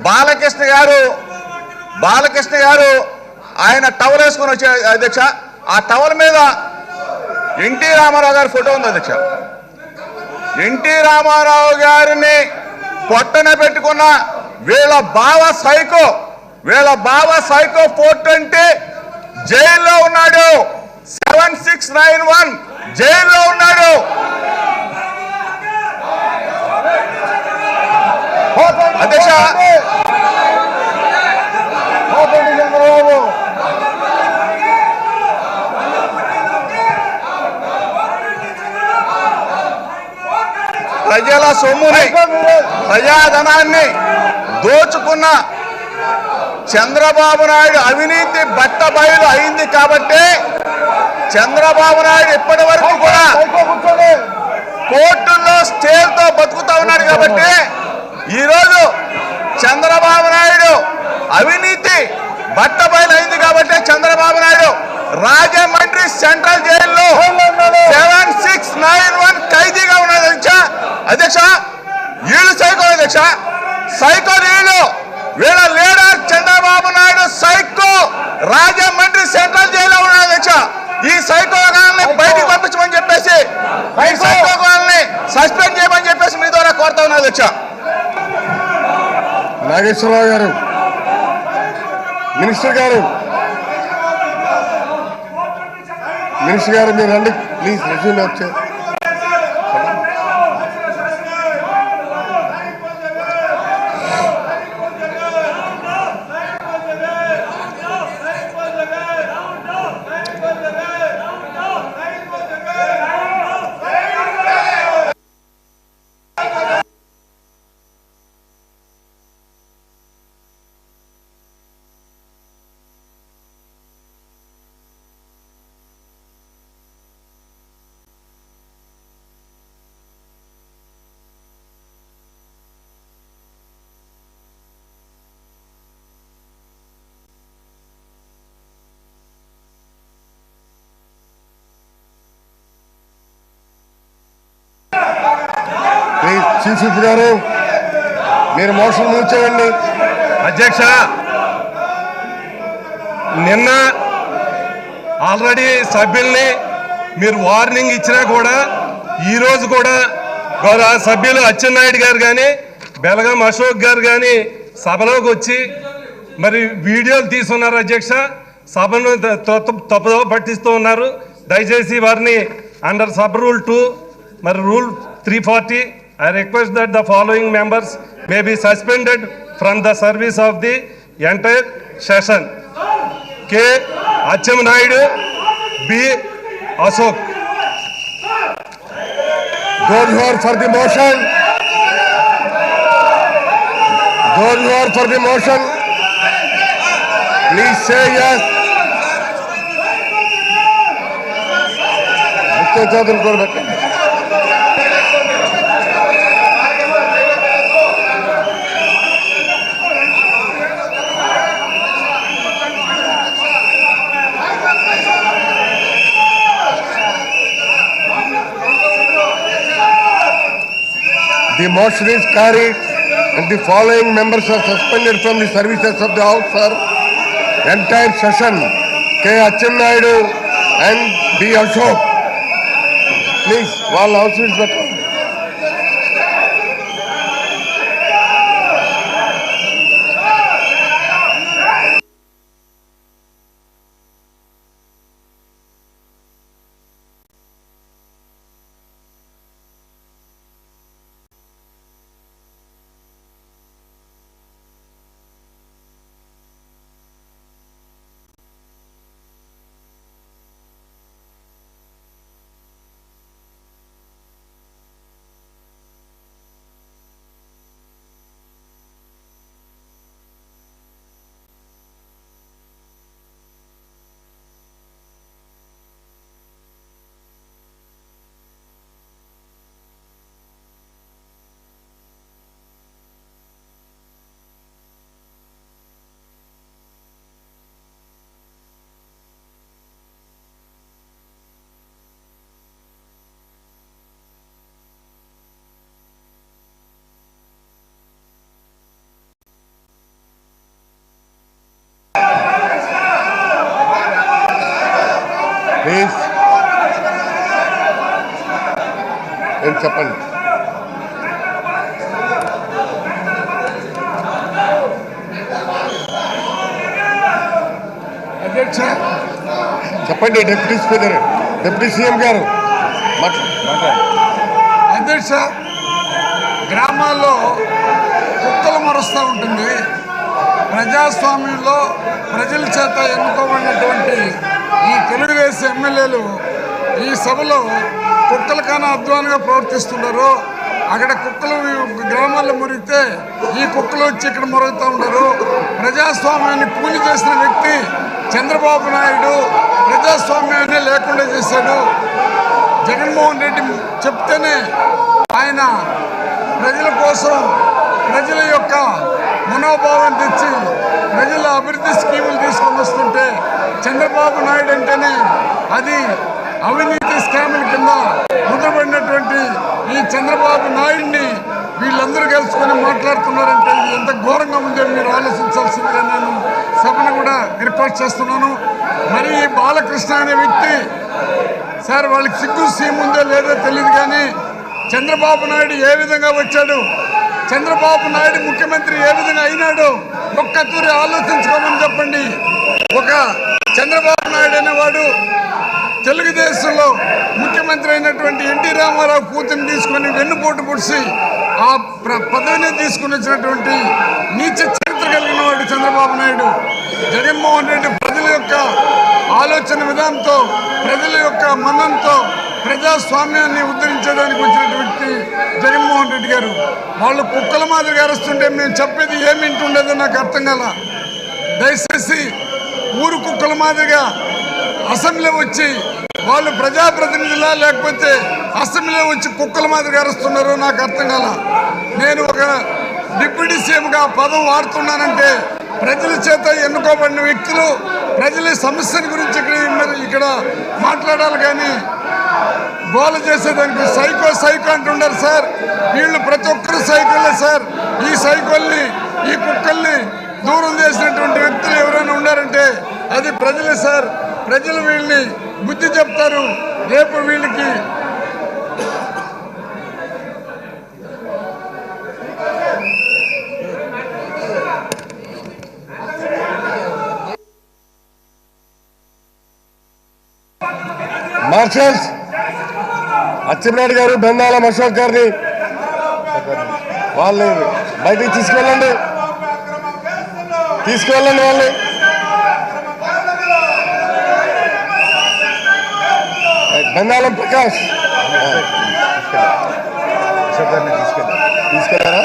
బాలకృష్ణ గారు ఆయన టవల్ వేసుకొని వచ్చే అధ్యక్ష, ఆ టవల్ మీద ఎన్టీ రామారావు గారి ఫోటో ఉంది అధ్యక్ష. ఎన్టీ రామారావు గారిని పొట్టన పెట్టుకున్న వీళ్ళ బావ సైకో 420 జైల్లో ఉన్నాడు. 7691 జైల్లో ఉన్నాడు. అధ్యక్ష ప్రజల సొమ్ముని ప్రజాధనాన్ని దోచుకున్న చంద్రబాబు నాయుడు అవినీతి బట్టబయలు అయింది కాబట్టి చంద్రబాబు నాయుడు ఇప్పటి వరకు కూడా కోర్టుల్లో స్టేలతో బతుకుతా ఉన్నాడు కాబట్టి ఈరోజు చంద్రబాబు నాయుడు అవినీతి బట్టబయలు అయింది కాబట్టి చంద్రబాబు నాయుడు రాజమండ్రి సెంట్రల్ జైల్లో 7691 ఖైదీగా ఉన్నాడు అధ్యక్ష. వీళ్ళు సైకో అధ్యక్ష, సైకో వీళ్ళ leader Chandrababu Naidu psycho Rajahmundry central జైల్లో ఉన్నాడు అధ్యక్ష. ఈ సైకో గాళ్ళని బయటికి పంపించమని చెప్పేసి, ఈ సైకో గాళ్ళని సస్పెండ్ చేయమని చెప్పేసి మీ ద్వారా కోరుతా ఉన్నా అధ్యక్ష. నాగేశ్వరరావు గారు, మినిస్టర్ గారు మీరు రండి ప్లీజ్. రెజ్యూమ్ వచ్చే చీఫ్ విప్ గారు మీరు మోషన్ మూవ్ చేయండి. అధ్యక్ష, నిన్న ఆల్రెడీ సభ్యుల్ని మీరు వార్నింగ్ ఇచ్చినా కూడా ఈరోజు కూడా గౌరవ సభ్యులు అచ్చెన్నాయుడు గారు కానీ బెలగం అశోక్ గారు కానీ సభలోకి వచ్చి మరి వీడియోలు తీసుకున్నారు అధ్యక్ష. సభను తప్పుదో పట్టిస్తూ ఉన్నారు. దయచేసి వారిని అండర్ సబ్ రూల్ 2 మరి rule 340 I request that the following members may be suspended from the service of the entire session. K. Acchemanayudu, B. Ashok. Those who are for the motion, please say yes. The motion is carried and the following members are suspended from the services of the House for entire session. K. Acchemanayudu and B. Ashok. Please, all House is better. చెప్పండి. అధ్యక్ష చెప్పండి deputy speaker, deputy CM గారు. అధ్యక్ష, గ్రామాల్లో కుక్కలు మరుస్తూ ఉంటుంది. ప్రజాస్వామ్యంలో ప్రజల చేత ఎన్నుకోబడినటువంటి ఈ తెలుగుదేశం ఎమ్మెల్యేలు ఈ సభలో కుక్కల కన్నా అధ్వానంగా ప్రవర్తిస్తున్నారు. అక్కడ కుక్కలు గ్రామాల్లో మురిగితే ఈ కుక్కలు వచ్చి ఇక్కడ మురుగుతూ ఉన్నారు. ప్రజాస్వామ్యాన్ని పూజ చేసిన వ్యక్తి చంద్రబాబు నాయుడు ప్రజాస్వామ్యాన్ని లేకుండా చేశాడు. జగన్మోహన్ రెడ్డి చెప్తేనే ఆయన ప్రజల కోసం ప్రజల యొక్క మనోభావం తెచ్చి ప్రజల అభివృద్ధి స్కీములు తీసుకొని వస్తుంటే చంద్రబాబు నాయుడు అంటేనే అది అవినీతి స్కాముల కింద ముద్రపడినటువంటి ఈ చంద్రబాబు నాయుడిని వీళ్ళందరూ కలుసుకొని మాట్లాడుతున్నారంటే ఇది ఎంత ఘోరంగా ఉందో మీరు ఆలోచించాల్సిందిగా నేను సభను కూడా రిక్వెస్ట్ చేస్తున్నాను. మరి ఈ బాలకృష్ణ అనే వ్యక్తి సార్ వాళ్ళకి సిగ్గు సీమ్ ఉందో లేదో తెలియదు, కానీ చంద్రబాబు నాయుడు ఏ విధంగా వచ్చాడు, చంద్రబాబు నాయుడు ముఖ్యమంత్రి ఏ విధంగా అయినాడు ఒక్కతూరి ఆలోచించుకోమని చెప్పండి. ఒక చంద్రబాబు నాయుడు అనేవాడు తెలుగుదేశంలో ముఖ్యమంత్రి అయినటువంటి ఎన్టీ రామారావు కూతురిని తీసుకొని వెన్నుపోటు పొడిచి ఆ పదవిని తీసుకుని వచ్చినటువంటి నీచ చరిత్ర కలిగిన వాడు చంద్రబాబు నాయుడు. జగన్మోహన్ రెడ్డి ప్రజల యొక్క ఆలోచన విధానంతో, ప్రజల యొక్క మనంతో ప్రజాస్వామ్యాన్ని ఉద్ధరించడానికి వచ్చినటువంటి జగన్మోహన్ రెడ్డి గారు వాళ్ళు కుక్కల మాదిరిగా అరుస్తుంటే మేము చెప్పేది ఏమి వింటుండేదో నాకు అర్థం కాల. దయచేసి ఊరు కుక్కల మాదిరిగా అసెంబ్లీ వచ్చి వాళ్ళు ప్రజాప్రతినిధులా లేకపోతే అసెంబ్లీ వచ్చి కుక్కల మాదిరిగా అరుస్తున్నారో నాకు అర్థం కాల. నేను ఒక డిప్యూటీ సీఎంగా పదం వాడుతున్నానంటే ప్రజల చేత ఎన్నుకోబడిన వ్యక్తులు ప్రజల సమస్యల గురించి ఇక్కడ మాట్లాడాలి, కానీ గోల చేసేదానికి సైకో సైకో అంటున్నారు సార్. వీళ్ళు ప్రతి ఒక్కరు సైకోలే సార్. ఈ సైకోల్ని ఈ కుక్కల్ని దూరం చేసినటువంటి వ్యక్తులు ఎవరైనా ఉన్నారంటే అది ప్రజలే సార్. ప్రజలు వీళ్ళని బుద్ధి చెప్తారు. రేపు వీళ్ళకి మార్షల్స్ అచ్చెన్నాయుడు గారు, బెందాలం అశోక్ గారిని వాళ్ళని బయటికి తీసుకెళ్ళండి, వాళ్ళని. బెందాలం ప్రకాష్ తీసుకెళ్ళారా?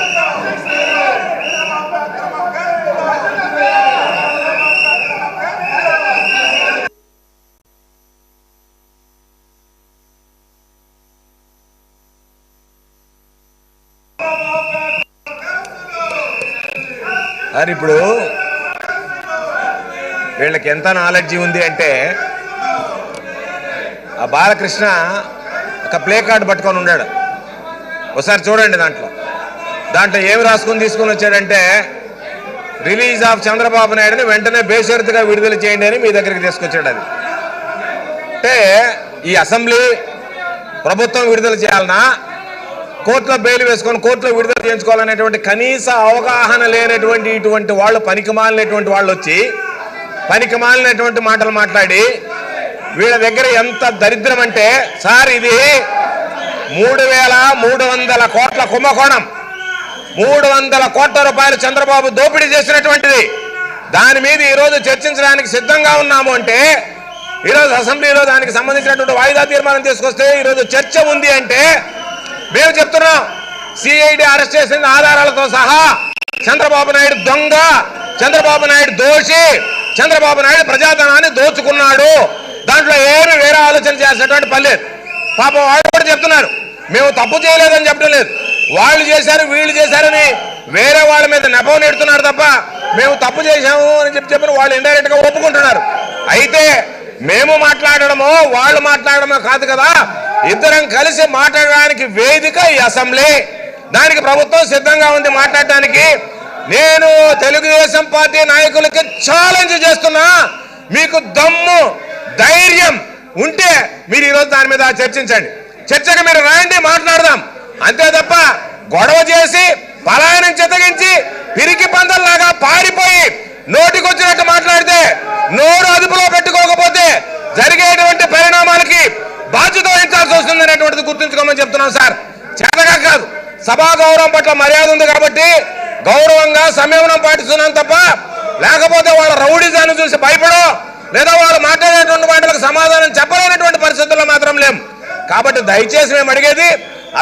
మరి ఇప్పుడు వీళ్ళకి ఎంత నాలెడ్జి ఉంది అంటే ఆ బాలకృష్ణ ఒక ప్లే కార్డు పట్టుకొని ఉన్నాడు. ఒకసారి చూడండి, దాంట్లో ఏమి రాసుకొని తీసుకొని వచ్చాడంటే రిలీజ్ ఆఫ్ చంద్రబాబు నాయుడుని వెంటనే బేషరతుగా విడుదల చేయండి అని మీ దగ్గరికి తీసుకొచ్చాడు. అది అంటే ఈ అసెంబ్లీ ప్రభుత్వం విడుదల చేయాలన్నా కోర్టులో బెయిల్ వేసుకొని కోర్టులో విడుదల చేయించుకోవాలనేటువంటి కనీస అవగాహన లేనటువంటి ఇటువంటి వాళ్ళు, పనికిమాలినటువంటి వాళ్ళు వచ్చి పనికిమాలినటువంటి మాటలు మాట్లాడి వీళ్ళ దగ్గర ఎంత దరిద్రం అంటే సార్ ఇది 3,300 కోట్ల కుంభకోణం, 300 కోట్ల రూపాయలు చంద్రబాబు దోపిడీ చేసినటువంటిది. దాని మీద ఈరోజు చర్చించడానికి సిద్ధంగా ఉన్నాము అంటే ఈరోజు అసెంబ్లీలో దానికి సంబంధించినటువంటి వాయిదా తీర్మానం తీసుకొస్తే ఈరోజు చర్చ ఉంది అంటే మేము చెప్తున్నాం సిఐడి అరెస్ట్ చేసిన ఆధారాలతో సహా చంద్రబాబు నాయుడు దొంగ, చంద్రబాబు నాయుడు దోషి, చంద్రబాబు నాయుడు ప్రజాధనాన్ని దోచుకున్నాడు. దాంట్లో ఏమి వేరే ఆలోచన చేసినటువంటి పని లేదు. పాపం వాళ్ళు కూడా చెప్తున్నారు మేము తప్పు చేయలేదని చెప్పడం లేదు, వాళ్ళు చేశారు వీళ్ళు చేశారని వేరే వాళ్ళ మీద నెపం నెడుతున్నారు తప్ప మేము తప్పు చేశాము అని చెప్పిన వాళ్ళు ఇండైరెక్ట్ గా ఒప్పుకుంటున్నారు. అయితే మేము మాట్లాడడమో వాళ్ళు మాట్లాడడమో కాదు కదా, ఇద్దరం కలిసి మాట్లాడడానికి వేదిక ఈ అసెంబ్లీ. దానికి ప్రభుత్వం సిద్ధంగా ఉంది మాట్లాడడానికి. నేను తెలుగుదేశం పార్టీ నాయకులకి ఛాలెంజ్ చేస్తున్నా, మీకు దమ్ము ధైర్యం ఉంటే మీరు ఈరోజు దాని మీద చర్చించండి. చర్చకు మీరు రాయండి, మాట్లాడదాం. అంతే తప్ప గొడవ చేసి పలాయనం చిత్తగించి పిరికి పందల్లాగా పారిపోయి నోటికొచ్చినట్టు మాట్లాడితే, నోరు అదుపులో పెట్టుకోకపోతే జరిగేటువంటి పరిణామాలకి బాధ్యత వహించాల్సి వస్తుంది అనేటువంటిది గుర్తుంచుకోమని చెప్తున్నాం సార్. చేతగా కాదు, సభా గౌరవం పట్ల మర్యాద ఉంది కాబట్టి గౌరవంగా సంయమనం పాటిస్తున్నాం తప్ప, లేకపోతే వాళ్ళ రౌడీజాన్ని చూసి భయపడో లేదా వాళ్ళు మాట్లాడేటువంటి మాటలకు సమాధానం చెప్పలేనటువంటి పరిస్థితుల్లో మాత్రం లేం. కాబట్టి దయచేసి మేము అడిగేది,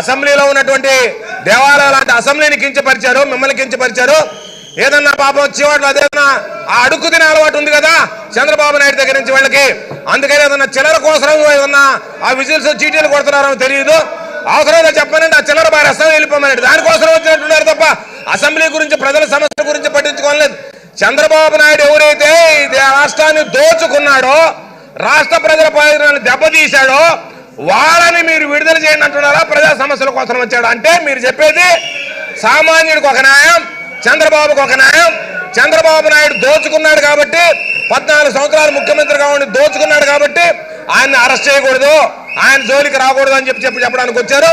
అసెంబ్లీలో ఉన్నటువంటి దేవాలయాలు లాంటి అసెంబ్లీని కించపరిచారు, మిమ్మల్ని కించపరిచారు. ఏదన్నా పాపం వచ్చేవాళ్ళు అదేదన్నా ఆ అడుక్కు తినే అలవాటు ఉంది కదా చంద్రబాబు నాయుడు దగ్గర నుంచి వాళ్ళకి, అందుకని ఏదన్నా చిల్లర కోసం ఏదన్నా ఆ విజిల్స్ చీటీలు కొడుతున్నారో తెలియదు. అవసరంగా చెప్పానంటే ఆ చిల్లర బాగా రసం వెళ్ళిపోమనండి, దానికోసం వచ్చినట్టున్నారు తప్ప అసెంబ్లీ గురించి ప్రజల సమస్యల గురించి పట్టించుకోలేదు. చంద్రబాబు నాయుడు ఎవరైతే ఈ రాష్ట్రాన్ని దోచుకున్నాడో, రాష్ట్ర ప్రజల ప్రయోజనాన్ని దెబ్బతీశాడో వాళ్ళని మీరు విడుదల చేయండి అంటున్నారా? ప్రజా సమస్యల కోసం వచ్చాడు అంటే మీరు చెప్పేది సామాన్యుడికి ఒక న్యాయం, చంద్రబాబుకు ఒక న్యాయం. చంద్రబాబు నాయుడు దోచుకున్నాడు కాబట్టి, 14 సంవత్సరాలు ముఖ్యమంత్రిగా ఉండి దోచుకున్నాడు కాబట్టి ఆయన్ని అరెస్ట్ చేయకూడదు, ఆయన జోలికి రాకూడదు అని చెప్పడానికి వచ్చారు.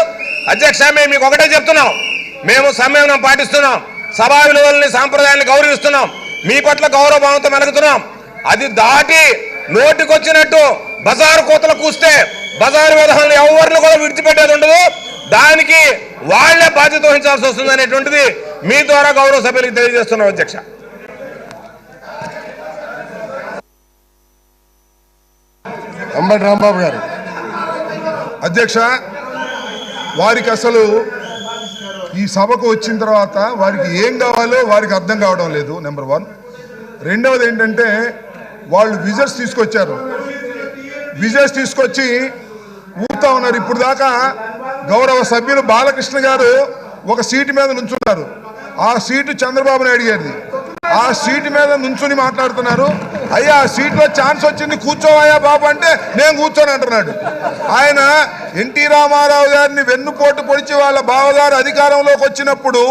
అధ్యక్ష, మేము మీకు ఒకటే చెప్తున్నాం, మేము సంయమనం పాటిస్తున్నాం, సభా విలువల్ని సాంప్రదాయాన్ని గౌరవిస్తున్నాం, మీ పట్ల గౌరవభావంతో మెలుగుతున్నాం. అది దాటి నోటికొచ్చినట్టు బజారు కోతలు కూస్తే బజారు విధానాలు ఎవరిని కూడా విడిచిపెట్టేది ఉండదు. దానికి వాళ్లే బాధ్యత వహించాల్సి వస్తుంది అనేటువంటిది మీ ద్వారా గౌరవ సభ్యులకు తెలియజేస్తున్నాం. అధ్యక్ష, అంబటి రాంబాబు గారు. అధ్యక్ష, వారికి అసలు ఈ సభకు వచ్చిన తర్వాత వారికి ఏం కావాలో వారికి అర్థం కావడం లేదు, నెంబర్ 1. రెండవది ఏంటంటే వాళ్ళు విజర్స్ తీసుకొచ్చారు, విజర్స్ తీసుకొచ్చి ఊపుతా ఉన్నారు. ఇప్పుడు దాకా గౌరవ సభ్యులు బాలకృష్ణ గారు ఒక సీటు మీద నుంచున్నారు, ఆ సీటు చంద్రబాబు నాయుడు గారిది. ఆ సీటు మీద నుంచుని మాట్లాడుతున్నారు. అయ్యా ఆ సీట్లో ఛాన్స్ వచ్చింది, కూర్చోవయ్యా బాబు అంటే నేను కూర్చొని అంటున్నాడు. ఆయన ఎన్టీ రామారావు గారిని వెన్నుపోటు పొడిచి వాళ్ళ బావగారు అధికారంలోకి వచ్చినప్పుడు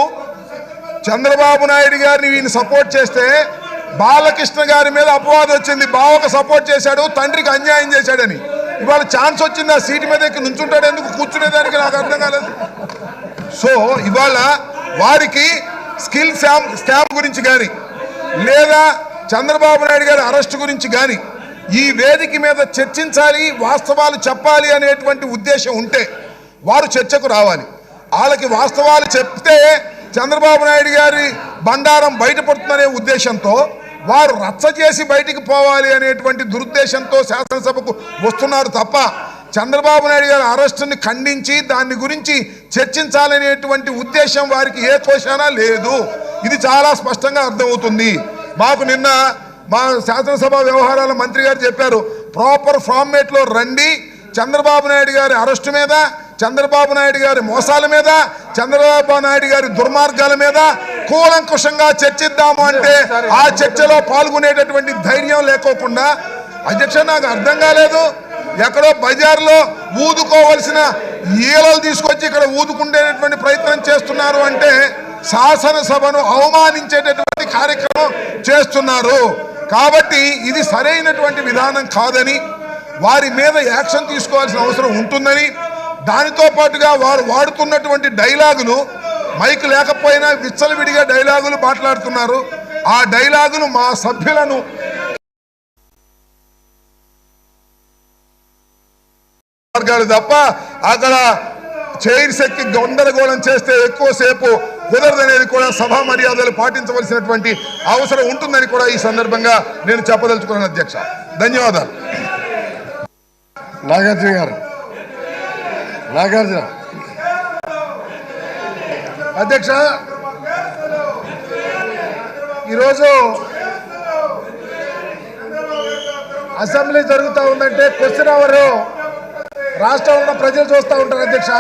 చంద్రబాబు నాయుడు గారిని ఈయన సపోర్ట్ చేస్తే బాలకృష్ణ గారి మీద అపవాదం వచ్చింది, బావకు సపోర్ట్ చేశాడు, తండ్రికి అన్యాయం చేశాడని. ఇవాళ ఛాన్స్ వచ్చింది, ఆ సీటు మీద ఎక్కి నుంచుంటాడు, ఎందుకు కూర్చునేదానికి నాకు అర్థం కాలేదు. సో ఇవాళ వారికి స్కిల్ స్టాంప్ గురించి కానీ లేదా చంద్రబాబు నాయుడు గారి అరెస్టు గురించి కానీ ఈ వేదిక మీద చర్చించాలి, వాస్తవాలు చెప్పాలి అనేటువంటి ఉద్దేశం ఉంటే వారు చర్చకు రావాలి. వాళ్ళకి వాస్తవాలు చెప్తే చంద్రబాబు నాయుడు గారి బండారం బయటపడుతుందనే ఉద్దేశంతో వారు రచ్చ చేసి బయటికి పోవాలి అనేటువంటి దురుద్దేశంతో శాసనసభకు వస్తున్నారు తప్ప చంద్రబాబు నాయుడు గారి అరెస్టుని ఖండించి దాని గురించి చర్చించాలనేటువంటి ఉద్దేశం వారికి ఏ కోశానా లేదు. ఇది చాలా స్పష్టంగా అర్థమవుతుంది. మాకు నిన్న మా శాసనసభ వ్యవహారాల మంత్రి గారు చెప్పారు, ప్రాపర్ ఫార్మేట్లో రండి, చంద్రబాబు నాయుడు గారి అరెస్టు మీద, చంద్రబాబు నాయుడు గారి మోసాల మీద, చంద్రబాబు నాయుడు గారి దుర్మార్గాల మీద కూలంకుషంగా చర్చిద్దాము అంటే ఆ చర్చలో పాల్గొనేటటువంటి ధైర్యం లేకోకుండా, అధ్యక్ష నాకు అర్థం కాలేదు, ఎక్కడో బజార్లో ఊదుకోవలసిన ఈలలు తీసుకొచ్చి ఇక్కడ ఊదుకుండేటటువంటి ప్రయత్నం చేస్తున్నారు అంటే శాసనసభను అవమానించేటటువంటి కార్యక్రమం చేస్తున్నారు. కాబట్టి ఇది సరైనటువంటి విధానం కాదని, వారి మీద యాక్షన్ తీసుకోవాల్సిన అవసరం ఉంటుందని, దానితో పాటుగా వారు వాడుతున్నటువంటి డైలాగులు మైక్ లేకపోయినా విచ్చలవిడిగా డైలాగులు మాట్లాడుతున్నారు. ఆ డైలాగులు మా సభ్యులను తప్ప అక్కడ చైర్ శక్తి గందరగోళం చేస్తే ఎక్కువసేపు కుదరదనేది కూడా సభా మర్యాదలు పాటించవలసినటువంటి అవసరం ఉంటుందని కూడా ఈ సందర్భంగా నేను చెప్పదలుచుకున్నాను. అధ్యక్ష, ధన్యవాదాలు. నాగార్జున గారు. నాగార్జున. అధ్యక్ష, ఈరోజు అసెంబ్లీ జరుగుతూ ఉందంటే క్వశ్చన్ అవర్ రాష్ట్రంలో ప్రజలు చూస్తూ ఉంటారు. అధ్యక్ష,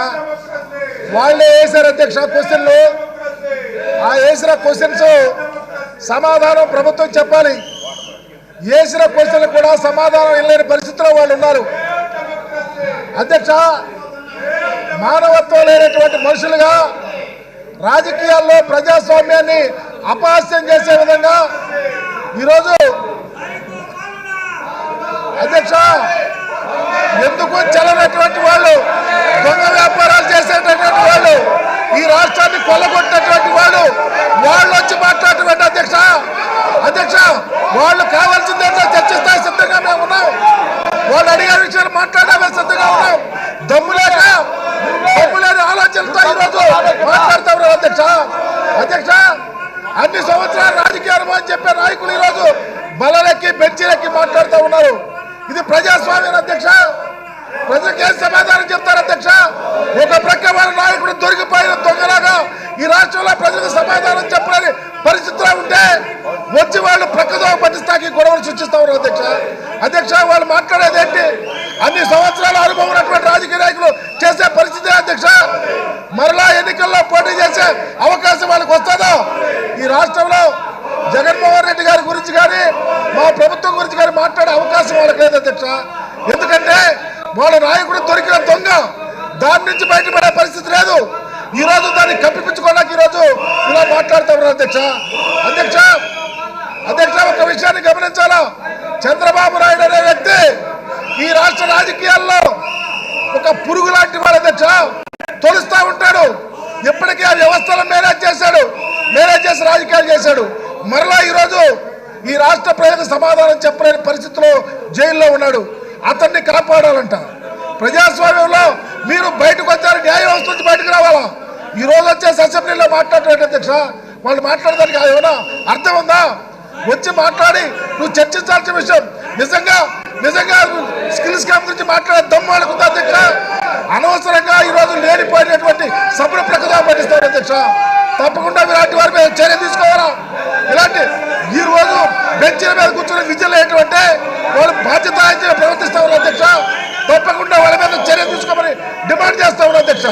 వాళ్ళే వేశారు అధ్యక్ష క్వశ్చన్లు. ఆ వేసిన క్వశ్చన్స్ సమాధానం ప్రభుత్వం చెప్పాలి. వేసిన క్వశ్చన్లు కూడా సమాధానం ఇవ్వలేని పరిస్థితిలో వాళ్ళు ఉన్నారు. అధ్యక్ష, మానవత్వం లేనటువంటి మనుషులుగా రాజకీయాల్లో ప్రజాస్వామ్యాన్ని అపహాస్యం చేసే విధంగా ఈరోజు అధ్యక్ష ఎందుకు చెల్లనటువంటి వాళ్ళు, దొంగ వ్యాపారాలు చేసేటటువంటి వాళ్ళు, ఈ రాష్ట్రాన్ని కొల్లగొట్టినటువంటి వాళ్ళు వచ్చి మాట్లాడేటువంటి అధ్యక్ష వాళ్ళు కావాల్సిందే చర్చిస్తా సిద్ధంగా మేము ఉన్నాం. వాళ్ళు అడిగే విషయాలు మాట్లాడే సిద్ధంగా ఉన్నాం. దమ్ములేని ఆలోచనలతో ఈరోజు మాట్లాడుతూ ఉన్నారు అధ్యక్ష. అన్ని సంవత్సరాలు రాజకీయ అనుభవం చెప్పే నాయకులు ఈరోజు బలలెక్కి బెంచీలెక్కి మాట్లాడుతూ ఉన్నారు. ఇది ప్రజాస్వామ్యం అధ్యక్ష. ప్రజలకు ఏం సమాధానం చెప్తారు అధ్యక్ష? ఒక ప్రక్క వాళ్ళ నాయకుడు దొరికిపోయిన దొంగలాగా ఈ రాష్ట్రంలో ప్రజలకు సమాధానం చెప్పలేని పరిస్థితిలో ఉంటే వచ్చి వాళ్ళు ప్రక్కదో పట్టిస్తాకి గొడవలు సృష్టిస్తా ఉన్నారు అధ్యక్ష. వాళ్ళు మాట్లాడేది ఏంటి? అన్ని సంవత్సరాల అనుభవం ఉన్నటువంటి రాజకీయ నాయకులు చేసే పరిస్థితి అధ్యక్ష. మరలా ఎన్నికల్లో పోటీ చేసే అవకాశం వాళ్ళకి వస్తుందో? ఈ రాష్ట్రంలో జగన్మోహన్ రెడ్డి గారి గురించి కానీ మా ప్రభుత్వం గురించి కానీ మాట్లాడే అవకాశం వాళ్ళకి లేదు అధ్యక్ష. ఎందుకంటే వాళ్ళ నాయకుడు దొరికిన దొంగ, దాని నుంచి బయటపడే పరిస్థితి లేదు. ఈ రోజు దాన్ని కప్పిపించుకోవడానికి ఈరోజు ఇలా మాట్లాడుతూ ఉన్నారు అధ్యక్ష. ఒక విషయాన్ని గమనించాలా, చంద్రబాబు నాయుడు అనే వ్యక్తి ఈ రాష్ట్ర రాజకీయాల్లో ఒక పురుగు లాంటి వాడు అధ్యక్ష. తొలుస్తూ ఉంటాడు. ఇప్పటికీ ఆ వ్యవస్థలను మేనేజ్ చేసి రాజకీయాలు చేశాడు. మరలా ఈరోజు ఈ రాష్ట్ర ప్రజలకు సమాధానం చెప్పలేని పరిస్థితిలో జైల్లో ఉన్నాడు. అతన్ని కాపాడాలంట. ప్రజాస్వామ్యంలో మీరు బయటకు వచ్చారు, న్యాయ వ్యవస్థ నుంచి బయటకు రావాలా? ఈ రోజు వచ్చేసి అసెంబ్లీలో మాట్లాడేట అధ్యక్ష, వాళ్ళు మాట్లాడడానికి ఏమైనా అర్థం ఉందా? వచ్చి మాట్లాడి నువ్వు చర్చించాల్సిన విషయం నిజంగా స్కిల్ స్కామ్ గురించి మాట్లాడే దమ్ము అనుకుందా అధ్యక్ష? అనవసరంగా ఈరోజు లేనిపోయినటువంటి సభ్యుల ప్రకటన పట్టిస్తారు అధ్యక్ష. తప్పకుండా ఇలాంటి వారి మీద చర్య తీసుకోవాలా? ఇలాంటి ఈ రోజు బెంచీల మీద కూర్చొని విజయం ఏంటంటే వాళ్ళు బాధ్యత ప్రవర్తిస్తా ఉన్నారు అధ్యక్ష. తప్పకుండా వాళ్ళ మీద చర్య తీసుకోమని డిమాండ్ చేస్తా ఉన్నారు అధ్యక్ష.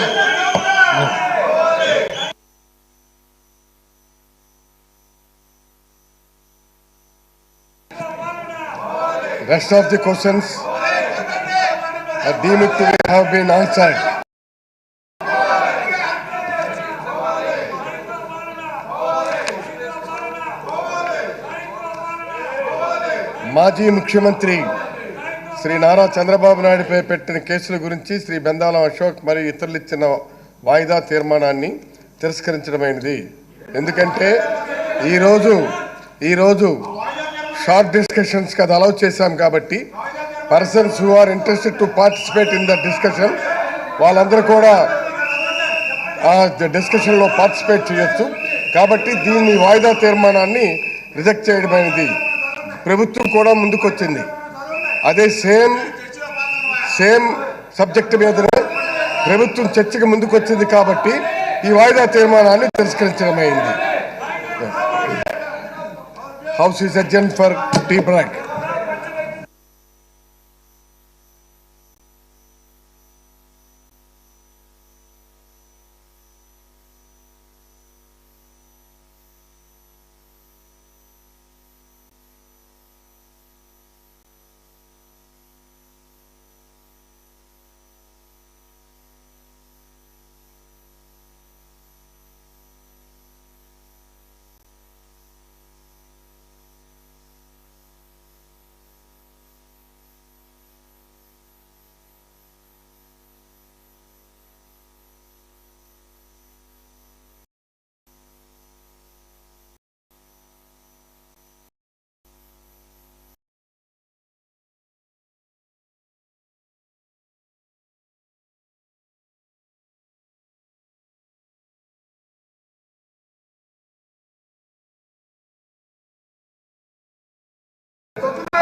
Rest of the questions are deemed to have been answered. మాజీ ముఖ్యమంత్రి శ్రీ నారా చంద్రబాబు నాయుడుపై పెట్టిన కేసుల గురించి శ్రీ బెందాలం అశోక్ మరియు ఇతరులు ఇచ్చిన వాయిదా తీర్మానాన్ని తిరస్కరించడమైనది. ఎందుకంటే ఈరోజు షార్ట్ డిస్కషన్స్ అది అలౌ చేశాం కాబట్టి persons who are interested to participate in the discussion వాళ్ళందరూ కూడా ఆ డిస్కషన్లో పార్టిసిపేట్ చేయొచ్చు. కాబట్టి దీన్ని వాయిదా తీర్మానాన్ని రిజెక్ట్ చేయడమైనది. ప్రభుత్వం కూడా ముందుకొచ్చింది. అదే సేమ్ సబ్జెక్ట్ మీదనే ప్రభుత్వం చర్చకు ముందుకొచ్చింది కాబట్టి ఈ వాయిదా తీర్మానాన్ని తిరస్కరించడమైంది. House is adjourned for tea break.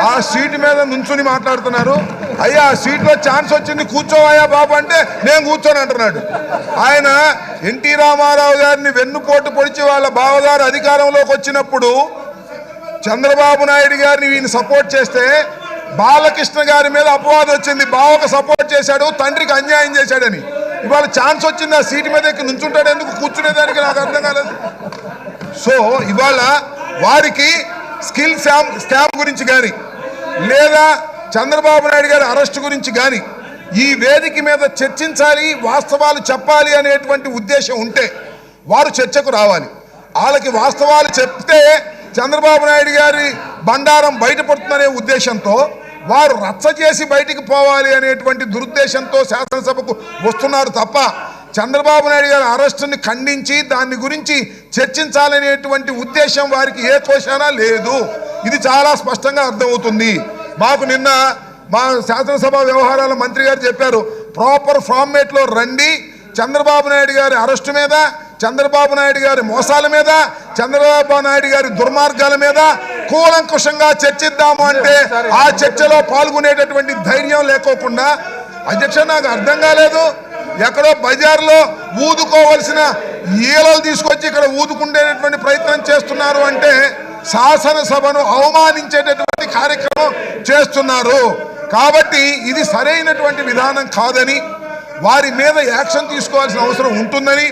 ఆ సీట్ మీద నుంచుని మాట్లాడుతున్నారు. అయ్యా ఆ సీట్లో ఛాన్స్ వచ్చింది కూర్చోవయ్యా బాబు అంటే నేను కూర్చొని అంటున్నాడు. ఆయన ఎన్టీ రామారావు గారిని వెన్నుపోటు పొడిచి వాళ్ళ బావగారు అధికారంలోకి వచ్చినప్పుడు చంద్రబాబు నాయుడు గారిని ఈయన సపోర్ట్ చేస్తే బాలకృష్ణ గారి మీద అపవాదం వచ్చింది. బావకు సపోర్ట్ చేశాడు, తండ్రికి అన్యాయం చేశాడని. ఇవాళ ఛాన్స్ వచ్చింది, ఆ సీటు మీద ఎక్కి నుంచుంటాడు. ఎందుకు కూర్చునేదానికి నాకు అర్థం కాలేదు. సో ఇవాళ వారికి స్కిల్ స్కామ్ గురించి కానీ లేదా చంద్రబాబు నాయుడు గారి అరెస్ట్ గురించి కానీ ఈ వేదిక మీద చర్చించాలి, వాస్తవాలు చెప్పాలి అనేటువంటి ఉద్దేశం ఉంటే వారు చర్చకు రావాలి. వాళ్ళకి వాస్తవాలు చెప్తే చంద్రబాబు నాయుడు గారి బండారం బయటపడుతుందనే ఉద్దేశంతో వారు రచ్చ చేసి బయటికి పోవాలి అనేటువంటి దురుద్దేశంతో శాసనసభకు వస్తున్నారు తప్ప చంద్రబాబు నాయుడు గారి అరెస్టుని ఖండించి దాని గురించి చర్చించాలనేటువంటి ఉద్దేశం వారికి ఏ కోశానా లేదు. ఇది చాలా స్పష్టంగా అర్థమవుతుంది. మాకు నిన్న మా శాసనసభ వ్యవహారాల మంత్రి గారు చెప్పారు, ప్రాపర్ ఫార్మేట్లో రండి, చంద్రబాబు నాయుడు గారి అరెస్టు మీద, చంద్రబాబు నాయుడు గారి మోసాల మీద, చంద్రబాబు నాయుడు గారి దుర్మార్గాల మీద కూలంకుషంగా చర్చిద్దాము అంటే ఆ చర్చలో పాల్గొనేటటువంటి ధైర్యం లేకోకుండా అధ్యక్ష నాకు అర్థం కాలేదు. ఎక్కడో బజార్లో ఊదుకోవలసిన ఈలలు తీసుకొచ్చి ఇక్కడ ఊదుకుండేటటువంటి ప్రయత్నం చేస్తున్నారు అంటే శాసనసభను అవమానించేటటువంటి కార్యక్రమం చేస్తున్నారు. కాబట్టి ఇది సరైనటువంటి విధానం కాదని, వారి మీద యాక్షన్ తీసుకోవాల్సిన అవసరం ఉంటుందని,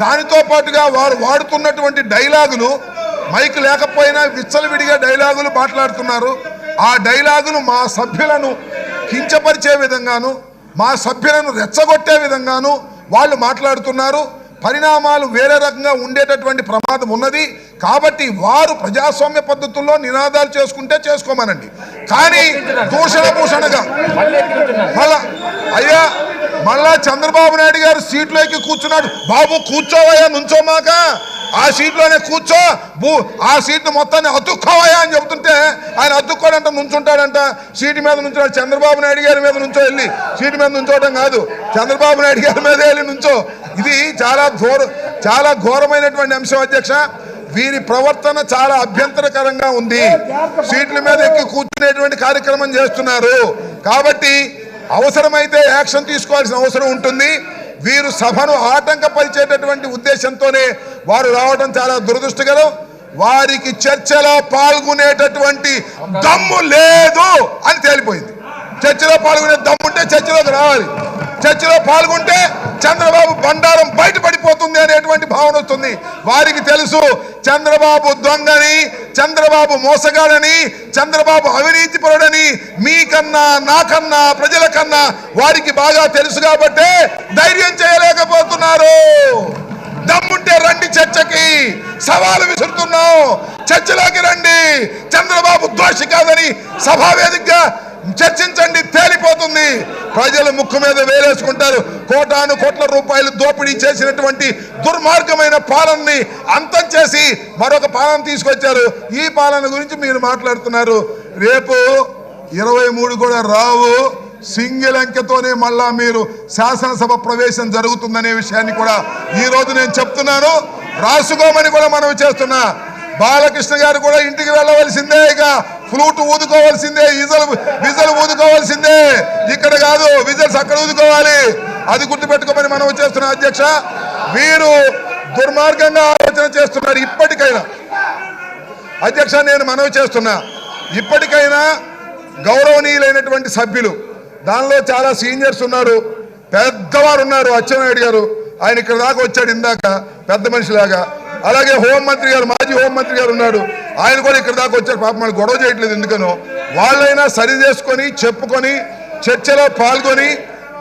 దానితో పాటుగా వారు వాడుతున్నటువంటి డైలాగులు మైక్ లేకపోయినా విచ్చలవిడిగా డైలాగులు మాట్లాడుతున్నారు. ఆ డైలాగులు మా సభ్యులను కించపరిచే విధంగాను, మా సభ్యులను రెచ్చగొట్టే విధంగాను వాళ్ళు మాట్లాడుతున్నారు. పరిణామాలు వేరే రకంగా ఉండేటటువంటి ప్రమాదం ఉన్నది. కాబట్టి వారు ప్రజాస్వామ్య పద్ధతుల్లో నినాదాలు చేసుకుంటే చేసుకోమనండి, కానీ దూషణ భూషణగా మళ్ళా చంద్రబాబు నాయుడు గారు సీట్లోకి కూర్చున్నాడు. బాబు కూర్చోవయ్యా, నుంచోమాక, ఆ సీట్లోనే కూర్చో, ఆ సీట్ను మొత్తాన్ని అతుక్కోవయ్యా అని చెబుతుంటే ఆయన అతుక్కోడంట, నుంచుంటాడంట. సీటు మీద నుంచున్నాడు. చంద్రబాబు నాయుడు గారి మీద నుంచో, వెళ్ళి సీటు మీద నుంచోవడం కాదు, చంద్రబాబు నాయుడు గారి మీద వెళ్ళి నుంచో. ఇది చాలా ఘోరమైనటువంటి అంశం అధ్యక్ష. వీరి ప్రవర్తన చాలా అభ్యంతరకరంగా ఉంది. సీట్ల మీద ఎక్కి కూర్చునేటువంటి కార్యక్రమం చేస్తున్నారు. కాబట్టి అవసరమైతే యాక్షన్ తీసుకోవాల్సిన అవసరం ఉంటుంది. వీరు సభను ఆటంకపరిచేటటువంటి ఉద్దేశంతోనే వారు రావడం చాలా దురదృష్టకరం. వారికి చర్చలో పాల్గొనేటటువంటి దమ్ము లేదు అని తేలిపోయింది. చర్చలో పాల్గొనే దమ్ముంటే చర్చలోకి రావాలి. చర్చలో పాల్గొంటే చంద్రబాబు బండారం బయటపడిపోతుంది అనేటువంటి భావన వస్తుంది. వారికి తెలుసు చంద్రబాబు దొంగని, చంద్రబాబు మోసగాడని, చంద్రబాబు అవినీతిపరుడని మీకన్నా నాకన్నా ప్రజల కన్నా వారికి బాగా తెలుసు. కాబట్టి ధైర్యం చేయలేకపోతున్నారు. దమ్ముంటే రండి, చర్చకి సవాలు విసురుతున్నాం, చర్చలోకి రండి. చంద్రబాబు దోషి కాదని సభావేదికగా చర్చించండి, తేలిపోతుంది. ప్రజలు ముక్కు మీద వేలేసుకుంటారు. కోటాను కోట్ల రూపాయలు దోపిడీ చేసినటువంటి దుర్మార్గమైన పాలనని అంతం చేసి మరొక పాలన తీసుకొచ్చారు. ఈ పాలన గురించి మీరు మాట్లాడుతున్నారు. రేపు 23 కూడా రావు, సింగిల్ అంకెతోనే మళ్ళా మీరు శాసనసభ ప్రవేశం జరుగుతుందనే విషయాన్ని కూడా ఈ రోజు నేను చెప్తున్నాను. రాసుకోమని కూడా మనం చేస్తున్నా. బాలకృష్ణ గారు కూడా ఇంటికి వెళ్ళవలసిందే, ఇక ఫ్లూట్ ఊదుకోవాల్సిందే, విజల్ ఊదుకోవాల్సిందే. ఇక్కడ కాదు, విజల్స్ అక్కడ ఊదుకోవాలి. అది గుర్తుపెట్టుకోమని మనం చేస్తున్నాం అధ్యక్ష. వీరు దుర్మార్గంగా ఆలోచన చేస్తున్నారు. ఇప్పటికైనా అధ్యక్ష నేను మనవి చేస్తున్నా, ఇప్పటికైనా గౌరవనీయులైనటువంటి సభ్యులు, దానిలో చాలా సీనియర్స్ ఉన్నారు, పెద్దవారు ఉన్నారు. అచ్చెన్నాయుడు గారు ఆయన ఇక్కడ దాకా వచ్చాడు ఇందాక పెద్ద మనిషిలాగా. అలాగే హోంమంత్రి గారు, మాజీ హోంమంత్రి గారు ఉన్నాడు, ఆయన కూడా ఇక్కడ దాకా వచ్చారు. పాపం వాళ్ళు గొడవ చేయట్లేదు ఎందుకనో. వాళ్ళైనా సరి చేసుకొని చెప్పుకొని చర్చలో పాల్గొని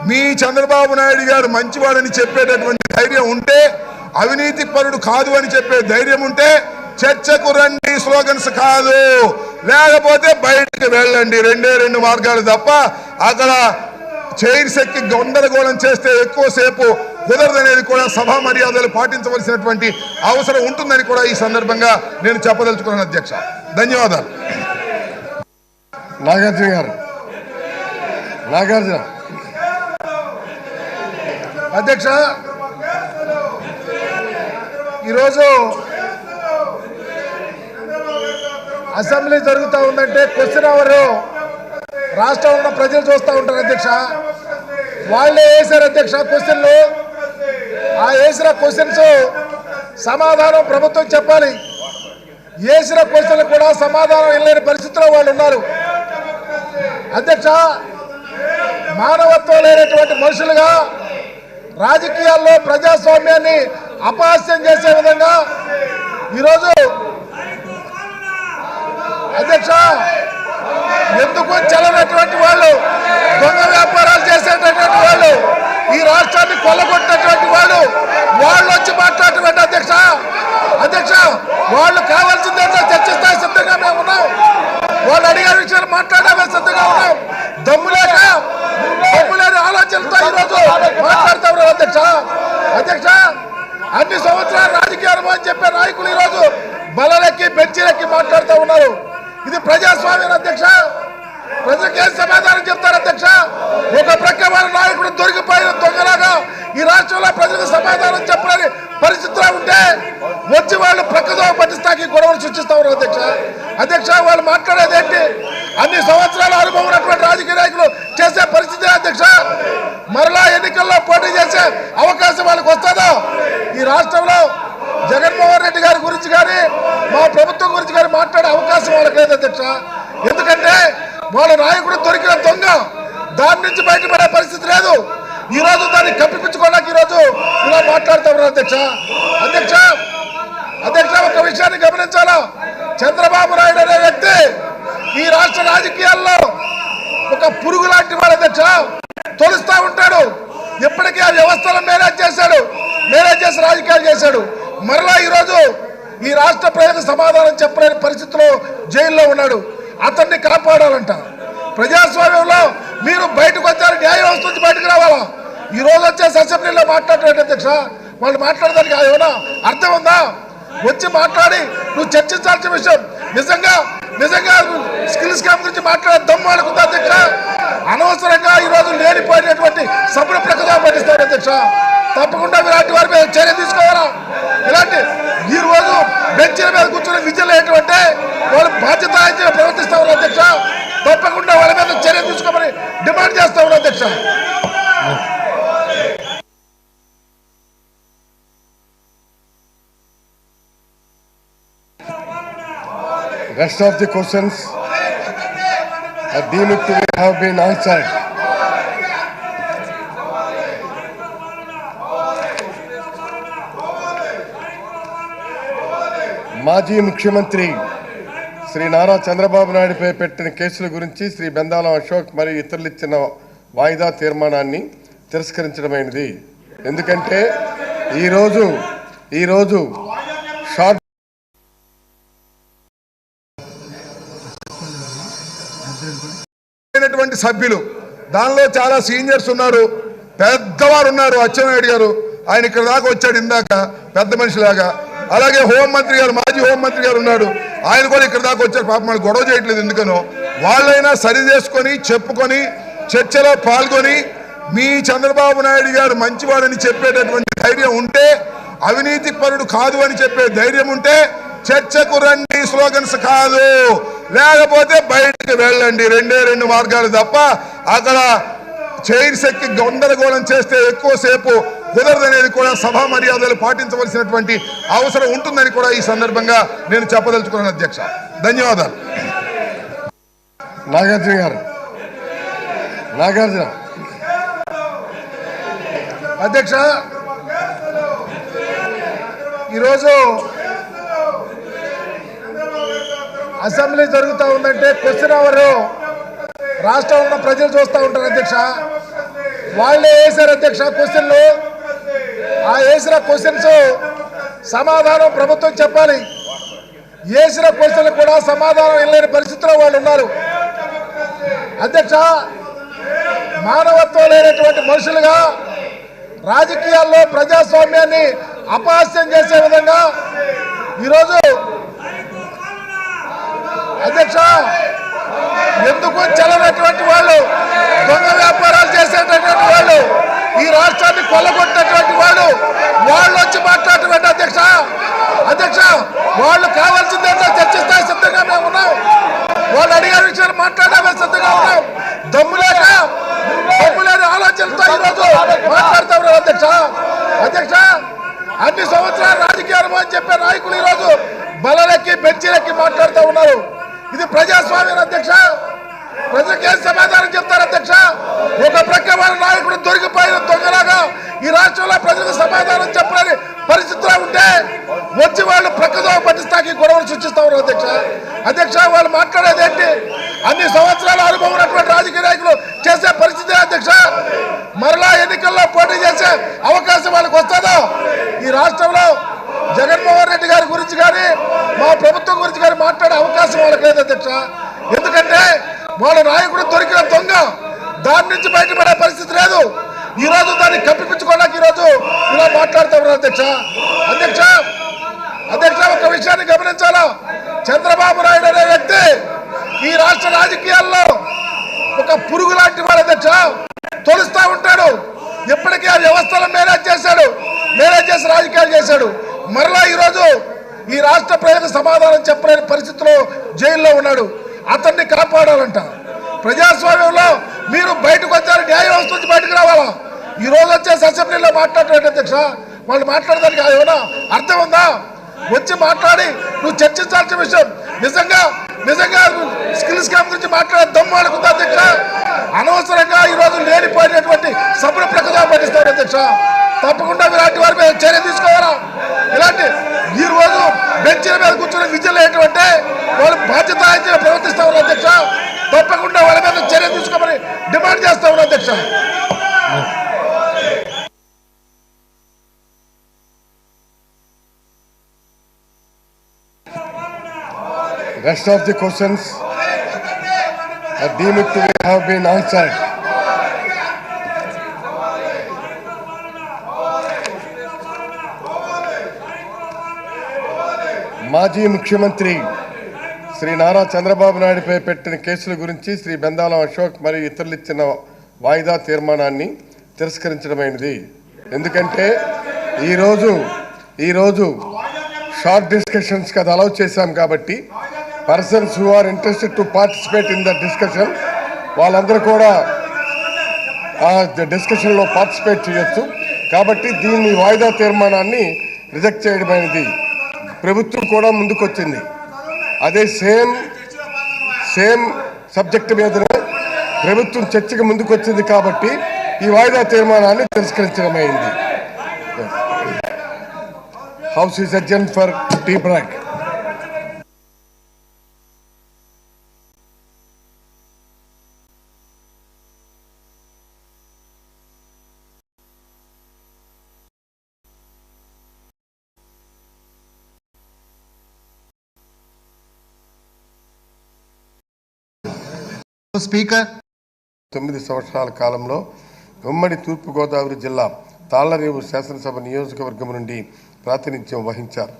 మీ చంద్రబాబు నాయుడు గారు మంచివాడని చెప్పేటటువంటి ధైర్యం ఉంటే, అవినీతి పరుడు కాదు అని చెప్పే ధైర్యం ఉంటే చర్చకు రండి, స్లోగన్స్ కాదు. లేకపోతే బయటికి వెళ్ళండి. రెండు మార్గాలు తప్ప అక్కడ చైర్స్ ఎక్కి గందరగోళం చేస్తే ఎక్కువసేపు కుదరదనేది కూడా సభా మర్యాదలు పాటించవలసినటువంటి అవసరం ఉంటుందని కూడా ఈ సందర్భంగా నేను చెప్పదలుచుకున్నాను అధ్యక్ష. ధన్యవాదాలు. నాగార్జున గారు. నాగార్జున అధ్యక్ష, ఈరోజు అసెంబ్లీ జరుగుతూ ఉందంటే క్వశ్చన్ అవర్ రాష్ట్రంలో ప్రజలు చూస్తూ ఉంటారు అధ్యక్ష. వాళ్ళే వేశారు అధ్యక్ష క్వశ్చన్లు. ఆ వేసిన క్వశ్చన్స్ సమాధానం ప్రభుత్వం చెప్పాలి. వేసిన క్వశ్చన్లు కూడా సమాధానం వెళ్ళలేని పరిస్థితిలో వాళ్ళు ఉన్నారు అధ్యక్ష. మానవత్వం లేనటువంటి మనుషులుగా రాజకీయాల్లో ప్రజాస్వామ్యాన్ని అపహాస్యం చేసే విధంగా ఈరోజు అధ్యక్ష ఎందుకు చెల్లనటువంటి వాళ్ళు, దొంగ వ్యాపారాలు చేసేటటువంటి వాళ్ళు, ఈ రాష్ట్రాన్ని కొల్లగొట్టినటువంటి వాళ్ళు వచ్చి మాట్లాడేటువంటి అధ్యక్ష వాళ్ళు కావాల్సిందే చర్చిస్తా సిద్ధంగా మేము ఉన్నాం. వాళ్ళు అడిగే విషయాలు మాట్లాడే సిద్ధంగా ఉన్నాం. దమ్ములేని ఆలోచనలతో ఈరోజు మాట్లాడుతూ ఉన్నారు అధ్యక్ష. అన్ని సంవత్సరాలు రాజకీయ అనుభవం చెప్పే నాయకులు ఈరోజు బలరెక్కి బెంచీలెక్కి మాట్లాడుతూ ఉన్నారు. ఇది ప్రజాస్వామ్యం అధ్యక్ష. ప్రజలకు ఏం సమాధానం చెప్తారు అధ్యక్ష? ఒక ప్రక్క వాళ్ళ నాయకుడు దొరికిపోయిన దొంగలాగా ఈ రాష్ట్రంలో ప్రజలకు సమాధానం చెప్పలేని పరిస్థితిలో ఉంటే వచ్చి వాళ్ళు ప్రక్కదో పట్టిస్తాకి గొడవలు సృష్టిస్తా ఉన్నారు అధ్యక్ష. వాళ్ళు మాట్లాడేది ఏంటి? అన్ని సంవత్సరాల అనుభవం ఉన్నటువంటి రాజకీయ నాయకులు చేసే పరిస్థితి అధ్యక్ష. మరలా ఎన్నికల్లో పోటీ చేసే అవకాశం వాళ్ళకి వస్తుందో? ఈ రాష్ట్రంలో జగన్మోహన్ రెడ్డి గారి గురించి కానీ మా ప్రభుత్వం గురించి కానీ మాట్లాడే అవకాశం వాళ్ళకి లేదు అధ్యక్ష. ఎందుకంటే వాళ్ళ నాయకుడు దొరికిన దొంగ, దాని నుంచి బయటపడే పరిస్థితి లేదు. ఈ రోజు దాన్ని కప్పిపుచ్చుకోవడానికి ఈరోజు ఇలా మాట్లాడుతూ ఉన్నారు అధ్యక్ష. ఒక విషయాన్ని గమనించాలా, చంద్రబాబు నాయుడు అనే వ్యక్తి ఈ రాష్ట్ర రాజకీయాల్లో ఒక పురుగు లాంటి వాడు అధ్యక్ష. తొలుస్తూ ఉంటాడు. ఇప్పటికీ ఆ వ్యవస్థలను మేనేజ్ చేసి రాజకీయాలు చేశాడు. మరలా ఈరోజు ఈ రాష్ట్ర ప్రజలకు సమాధానం చెప్పలేని పరిస్థితిలో జైల్లో ఉన్నాడు. అతన్ని కాపాడాలంట. ప్రజాస్వామ్యంలో మీరు బయటకు వచ్చారు, న్యాయ వ్యవస్థ నుంచి బయటకు రావాలా? ఈ రోజు వచ్చేసి అసెంబ్లీలో మాట్లాడలేదు అధ్యక్ష. వాళ్ళు మాట్లాడడానికి ఏమైనా అర్థం ఉందా? వచ్చి మాట్లాడి నువ్వు చర్చించాల్సిన విషయం నిజంగా స్కిల్ స్కామ్ గురించి మాట్లాడే దమ్ము అనుకుందా అధ్యక్ష? అనవసరంగా ఈరోజు లేనిపోయినటువంటి సభ్యుల ప్రకటన పట్టిస్తారు అధ్యక్ష. తప్పకుండా ఇలాంటి వారి మీద చర్య తీసుకోవాలా? ఇలాంటి ఈ రోజు బెంచీల మీద కూర్చొని విజయం ఏంటంటే వాళ్ళు బాధ్యత ప్రవర్తిస్తా ఉన్నారు అధ్యక్ష. తప్పకుండా వాళ్ళ మీద చర్య తీసుకోమని డిమాండ్ చేస్తా ఉన్నారు అధ్యక్ష. Rest of the questions are deemed to have been answered. మాజీ ముఖ్యమంత్రి శ్రీ నారా చంద్రబాబు నాయుడుపై పెట్టిన కేసుల గురించి శ్రీ బెందాలం అశోక్ మరియు ఇతరులు ఇచ్చిన వాయిదా తీర్మానాన్ని తిరస్కరించడమైనది. ఎందుకంటే ఈరోజు షార్ట్ సభ్యులు, దానిలో చాలా సీనియర్స్ ఉన్నారు, పెద్దవారు ఉన్నారు. అచ్చెన్నాయుడు గారు ఆయన ఇక్కడ దాకా వచ్చాడు ఇందాక పెద్ద మనిషిలాగా. అలాగే హోంమంత్రి గారు, మాజీ హోంమంత్రి గారు ఉన్నాడు, ఆయన కూడా ఇక్కడ దాకా వచ్చారు. పాపం వాళ్ళు గొడవ చేయట్లేదు ఎందుకనో. వాళ్ళైనా సరి చేసుకొని చెప్పుకొని చర్చలో పాల్గొని మీ చంద్రబాబు నాయుడు గారు మంచివాడని చెప్పేటటువంటి ధైర్యం ఉంటే, అవినీతి పరుడు కాదు అని చెప్పే ధైర్యం ఉంటే చర్చకు రండి, స్లోగన్స్ కాదు. లేకపోతే బయటకు వెళ్ళండి. రెండు మార్గాలు తప్ప అక్కడ చైర్స్ ఎక్కి గందరగోళం చేస్తే ఎక్కువసేపు కుదరదనేది కూడా సభా మర్యాదలు పాటించవలసినటువంటి అవసరం ఉంటుందని కూడా ఈ సందర్భంగా నేను చెప్పదలుచుకున్నాను అధ్యక్ష. ధన్యవాదాలు. నాగార్జున అధ్యక్ష, ఈరోజు అసెంబ్లీ జరుగుతూ ఉందంటే క్వశ్చన్ అవర్ రాష్ట్రంలో ఉన్న ప్రజలు చూస్తూ ఉంటారు అధ్యక్ష. వాళ్ళే వేశారు అధ్యక్ష క్వశ్చన్లు. ఆ వేసిన క్వశ్చన్స్ సమాధానం ప్రభుత్వం చెప్పాలి. వేసిన క్వశ్చన్లు కూడా సమాధానం ఇవ్వలేని పరిస్థితిలో వాళ్ళు ఉన్నారు అధ్యక్ష. మానవత్వం లేనటువంటి మనుషులుగా రాజకీయాల్లో ప్రజాస్వామ్యాన్ని అపహాస్యం చేసే విధంగా ఈరోజు అధ్యక్ష ఎందుకు చెల్లనటువంటి వాళ్ళు, దొంగ వ్యాపారాలు చేసేటటువంటి వాళ్ళు, ఈ రాష్ట్రాన్ని కొల్లగొట్టినటువంటి వాళ్ళు వచ్చి మాట్లాడటం అధ్యక్ష. వాళ్ళు కావాల్సిందేంటో చర్చిస్తే సిద్ధంగా మేము ఉన్నాం. వాళ్ళు అడిగే విషయాలు మాట్లాడే సిద్ధంగా ఉన్నాం. దమ్ములేని ఆలోచనలతో ఈరోజు మాట్లాడుతూ ఉన్నారు అధ్యక్ష. అన్ని సంవత్సరాలు రాజకీయ అనుభవం చెప్పే నాయకులు ఈరోజు బలరెక్కి బెంచీలెక్కి మాట్లాడుతూ ఉన్నారు. ఇది ప్రజాస్వామ్యం అధ్యక్ష. ప్రజలకు ఏం సమాధానం చెప్తారు అధ్యక్ష? ఒక ప్రక్క వాళ్ళ నాయకుడు దొరికిపోయిన దొంగలాగా ఈ రాష్ట్రంలో ప్రజలకు సమాధానం చెప్పలేని పరిస్థితిలో ఉంటే వచ్చి వాళ్ళు ప్రక్కదో పట్టిస్తాకి గొడవలు సృష్టిస్తా ఉన్నారు అధ్యక్ష. వాళ్ళు మాట్లాడేది ఏంటి? అన్ని సంవత్సరాల అనుభవం ఉన్నటువంటి రాజకీయ నాయకులు చేసే పరిస్థితి అధ్యక్ష. మరలా ఎన్నికల్లో పోటీ చేసే అవకాశం వాళ్ళకి వస్తుందో? ఈ రాష్ట్రంలో జగన్మోహన్ రెడ్డి గారి గురించి కానీ మా ప్రభుత్వం గురించి కానీ మాట్లాడే అవకాశం వాళ్ళకి లేదు అధ్యక్ష. నుంచి బయటపడే పరిస్థితి లేదు. ఈ రోజు దాన్ని కప్పిపుచ్చుకోవడానికి ఈరోజు ఇలా మాట్లాడుతూ ఉన్నారు అధ్యక్ష. ఒక విషయాన్ని గమనించాలా, చంద్రబాబు నాయుడు అనే వ్యక్తి ఈ రాష్ట్ర రాజకీయాల్లో ఒక పురుగు లాంటి వాడు అధ్యక్ష. తొలుస్తూ ఉంటాడు, ఇప్పటికీ ఆ వ్యవస్థలను మేనేజ్ చేసి రాజకీయాలు చేశాడు. మరలా ఈరోజు ఈ రాష్ట్ర ప్రజలకు సమాధానం చెప్పలేని పరిస్థితిలో జైల్లో ఉన్నాడు. అతన్ని కాపాడాలంట. ప్రజాస్వామ్యంలో మీరు బయటకు వచ్చారు, న్యాయ వ్యవస్థ నుంచి బయటకు రావాలా. ఈ రోజు వచ్చేసి అసెంబ్లీలో మాట్లాడేట అధ్యక్ష, వాళ్ళు మాట్లాడడానికి ఏమైనా అర్థం ఉందా? వచ్చి మాట్లాడి నువ్వు చర్చించాల్సిన విషయం నిజంగా స్కిల్ స్కామ్ గురించి మాట్లాడే దమ్ము అనుకుందా అధ్యక్ష? అనవసరంగా ఈరోజు లేనిపోయినటువంటి సభను ప్రకటన పట్టిస్తారు అధ్యక్ష. తప్పకుండా ఇలాంటి వారి మీద చర్య తీసుకోవాలా. ఇలాంటి ఈ రోజు బెంచీల మీద కూర్చొని విజయం ఏంటంటే వాళ్ళు బాధ్యత ప్రవర్తిస్తా ఉన్నారు అధ్యక్ష. తప్పకుండా వాళ్ళ మీద చర్య తీసుకోమని డిమాండ్ చేస్తా ఉన్నారు అధ్యక్ష. Rest of the questions are deemed to have been answered. మాజీ ముఖ్యమంత్రి శ్రీ నారా చంద్రబాబు నాయుడుపై పెట్టిన కేసుల గురించి శ్రీ బెందాలం అశోక్ మరియు ఇతరులు ఇచ్చిన వాయిదా తీర్మానాన్ని తిరస్కరించడమైనది. ఎందుకంటే ఈరోజు షార్ట్ డిస్కషన్స్ కదా అలౌ చేశాం కాబట్టి persons who are interested to participate in the discussion వాళ్ళందరూ కూడా ఆ డిస్కషన్లో పార్టిసిపేట్ చేయొచ్చు. కాబట్టి దీన్ని వాయిదా తీర్మానాన్ని రిజెక్ట్ చేయడమైనది. ప్రభుత్వం కూడా ముందుకొచ్చింది, అదే సేమ్ సబ్జెక్ట్ మీదనే ప్రభుత్వం చర్చకు ముందుకొచ్చింది కాబట్టి ఈ వాయిదా తీర్మానాన్ని తిరస్కరించడమైంది. House is adjourned for tea break. Speaker 9 సంవత్సరాల కాలంలో ఉమ్మడి తూర్పుగోదావరి జిల్లా తాళ్లరేవు శాసనసభ నియోజకవర్గం నుండి ప్రాతినిధ్యం వహించారు.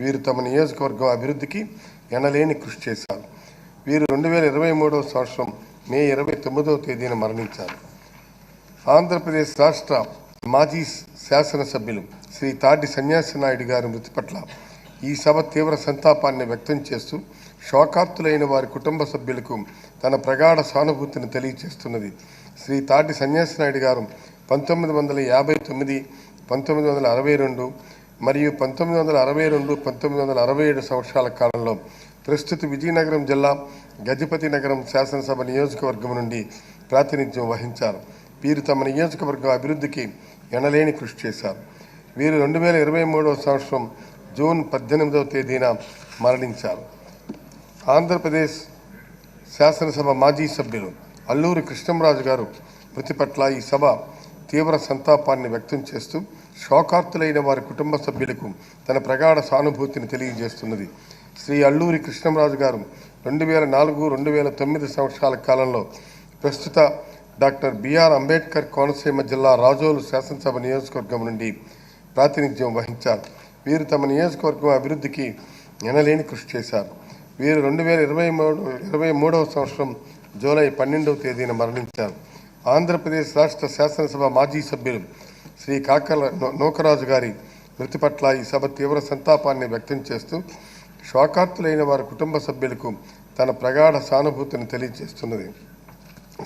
వీరు తమ నియోజకవర్గం అభివృద్ధికి ఎనలేని కృషి చేశారు. వీరు 2023వ సంవత్సరం మే 29వ తేదీన మరణించారు. ఆంధ్రప్రదేశ్ రాష్ట్ర మాజీ శాసనసభ్యులు శ్రీ తాడి సన్యాసి నాయుడు గారి మృతి పట్ల ఈ సభ తీవ్ర సంతాపాన్ని వ్యక్తం చేస్తూ శోకార్తులైన వారి కుటుంబ సభ్యులకు తన ప్రగాఢ సానుభూతిని తెలియజేస్తున్నది. శ్రీ తాటి సన్యాసి నాయుడు గారు 1959, 1962 మరియు 1967 సంవత్సరాల కాలంలో ప్రస్తుత విజయనగరం జిల్లా గజపతి నగరం శాసనసభ నియోజకవర్గం నుండి ప్రాతినిధ్యం వహించారు. వీరు తమ నియోజకవర్గం అభివృద్ధికి ఎనలేని కృషి చేశారు. వీరు 2023వ సంవత్సరం జూన్ 18వ తేదీన మరణించారు. ఆంధ్రప్రదేశ్ శాసనసభ మాజీ సభ్యులు అల్లూరి కృష్ణంరాజు గారు మృతి పట్ల ఈ సభ తీవ్ర సంతాపాన్ని వ్యక్తం చేస్తూ శోకార్తులైన వారి కుటుంబ సభ్యులకు తన ప్రగాఢ సానుభూతిని తెలియజేస్తున్నది. శ్రీ అల్లూరి కృష్ణంరాజు గారు 2004-2009 సంవత్సరాల కాలంలో ప్రస్తుత డాక్టర్ బిఆర్ అంబేద్కర్ కోనసీమ జిల్లా రాజోలు శాసనసభ నియోజకవర్గం నుండి ప్రాతినిధ్యం వహించారు. వీరు తమ నియోజకవర్గం అభివృద్ధికి ఎనలేని కృషి చేశారు. వీరు 2023వ సంవత్సరం జూలై 12వ తేదీన మరణించారు. ఆంధ్రప్రదేశ్ రాష్ట్ర శాసనసభ మాజీ సభ్యులు శ్రీ కాకల నూకరాజు గారి మృతి పట్ల ఈ సభ తీవ్ర సంతాపాన్ని వ్యక్తం చేస్తూ శోకార్తులైన వారి కుటుంబ సభ్యులకు తన ప్రగాఢ సానుభూతిని తెలియజేస్తున్నది.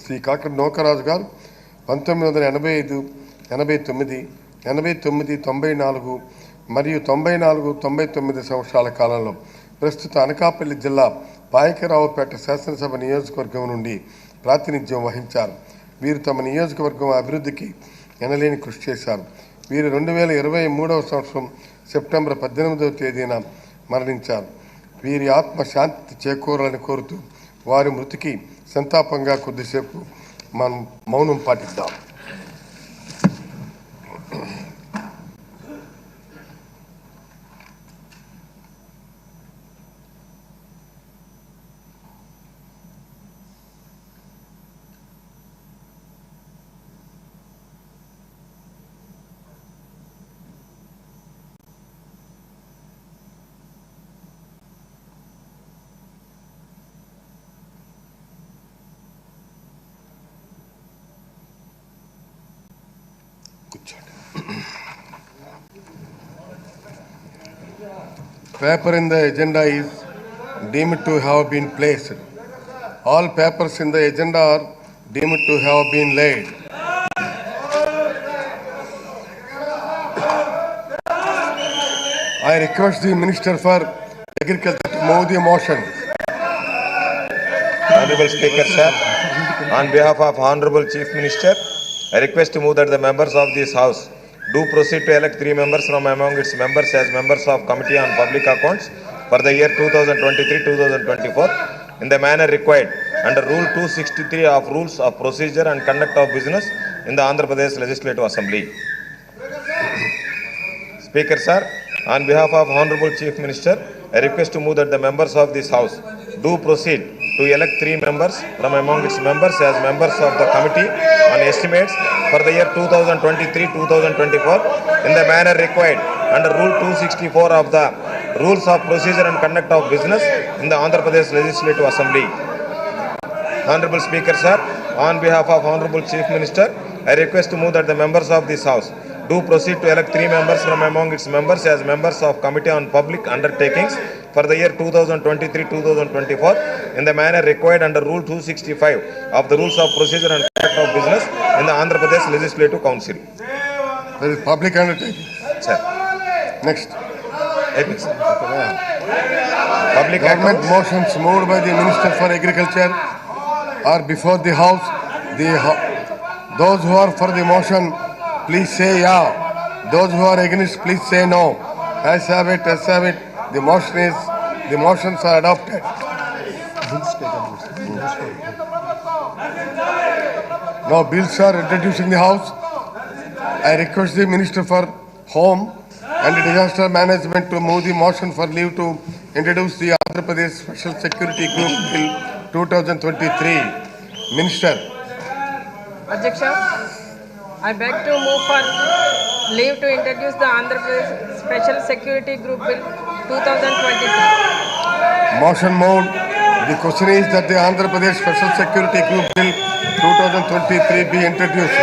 శ్రీ కాకల నూకరాజు గారు 1985, 89, 94 మరియు 94-99 సంవత్సరాల కాలంలో ప్రస్తుత అనకాపల్లి జిల్లా పాయకరావుపేట శాసనసభ నియోజకవర్గం నుండి ప్రాతినిధ్యం వహించారు. వీరు తమ నియోజకవర్గం అభివృద్ధికి ఎనలేని కృషి చేశారు. వీరు 2023వ సంవత్సరం సెప్టెంబర్ 18వ తేదీన మరణించారు. వీరి ఆత్మ శాంతి చేకూరాలని కోరుతూ వారి మృతికి సంతాపంగా కొద్దిసేపు మనం మౌనం పాటిద్దాం. Paper in the agenda is deemed to have been placed. All papers in the agenda are deemed to have been laid. I request the Minister for Agriculture to move the motion. Honorable Speaker, sir, on behalf of Honorable Chief Minister, I request to move that the members of this House do proceed to elect 3 members from among its members as members of Committee on Public Accounts for the year 2023-2024 in the manner required under Rule 263 of Rules of Procedure and Conduct of Business in the Andhra Pradesh Legislative Assembly. Speaker, sir, on behalf of Honorable Chief Minister, I request to move that the members of this House do proceed to elect 3 members from among its members as members of the Committee on Estimates for the year 2023-2024 in the manner required under Rule 264 of the Rules of Procedure and Conduct of Business in the Andhra Pradesh Legislative Assembly. Honorable Speaker, sir, on behalf of Honorable Chief Minister, I request to move that the members of this House do proceed to elect 3 members from among its members as members of Committee on Public Undertakings for the year 2023-2024 in the manner required under Rule 265 of the Rules of Procedure and Conduct of Business in the Andhra Pradesh Legislative Council. There is public undertaking. Sir. Next. Public Government accounts. motions moved by the Minister for Agriculture are before the House. Those who are for the motion, please say yeah. Those who are against, please say no. As have it, as have it. The motions are adopted. Now bills are introduced in the House. I request the Minister for Home and Disaster Management to move the motion for leave to introduce the Andhra Pradesh Special Security Group Bill 2023. Minister. Adhyaksha, I beg to move for leave to introduce the Andhra Pradesh Special Security Group Bill 2023. Motion moved. The question is that the Andhra Pradesh Special Security Group Bill 2023 be introduced.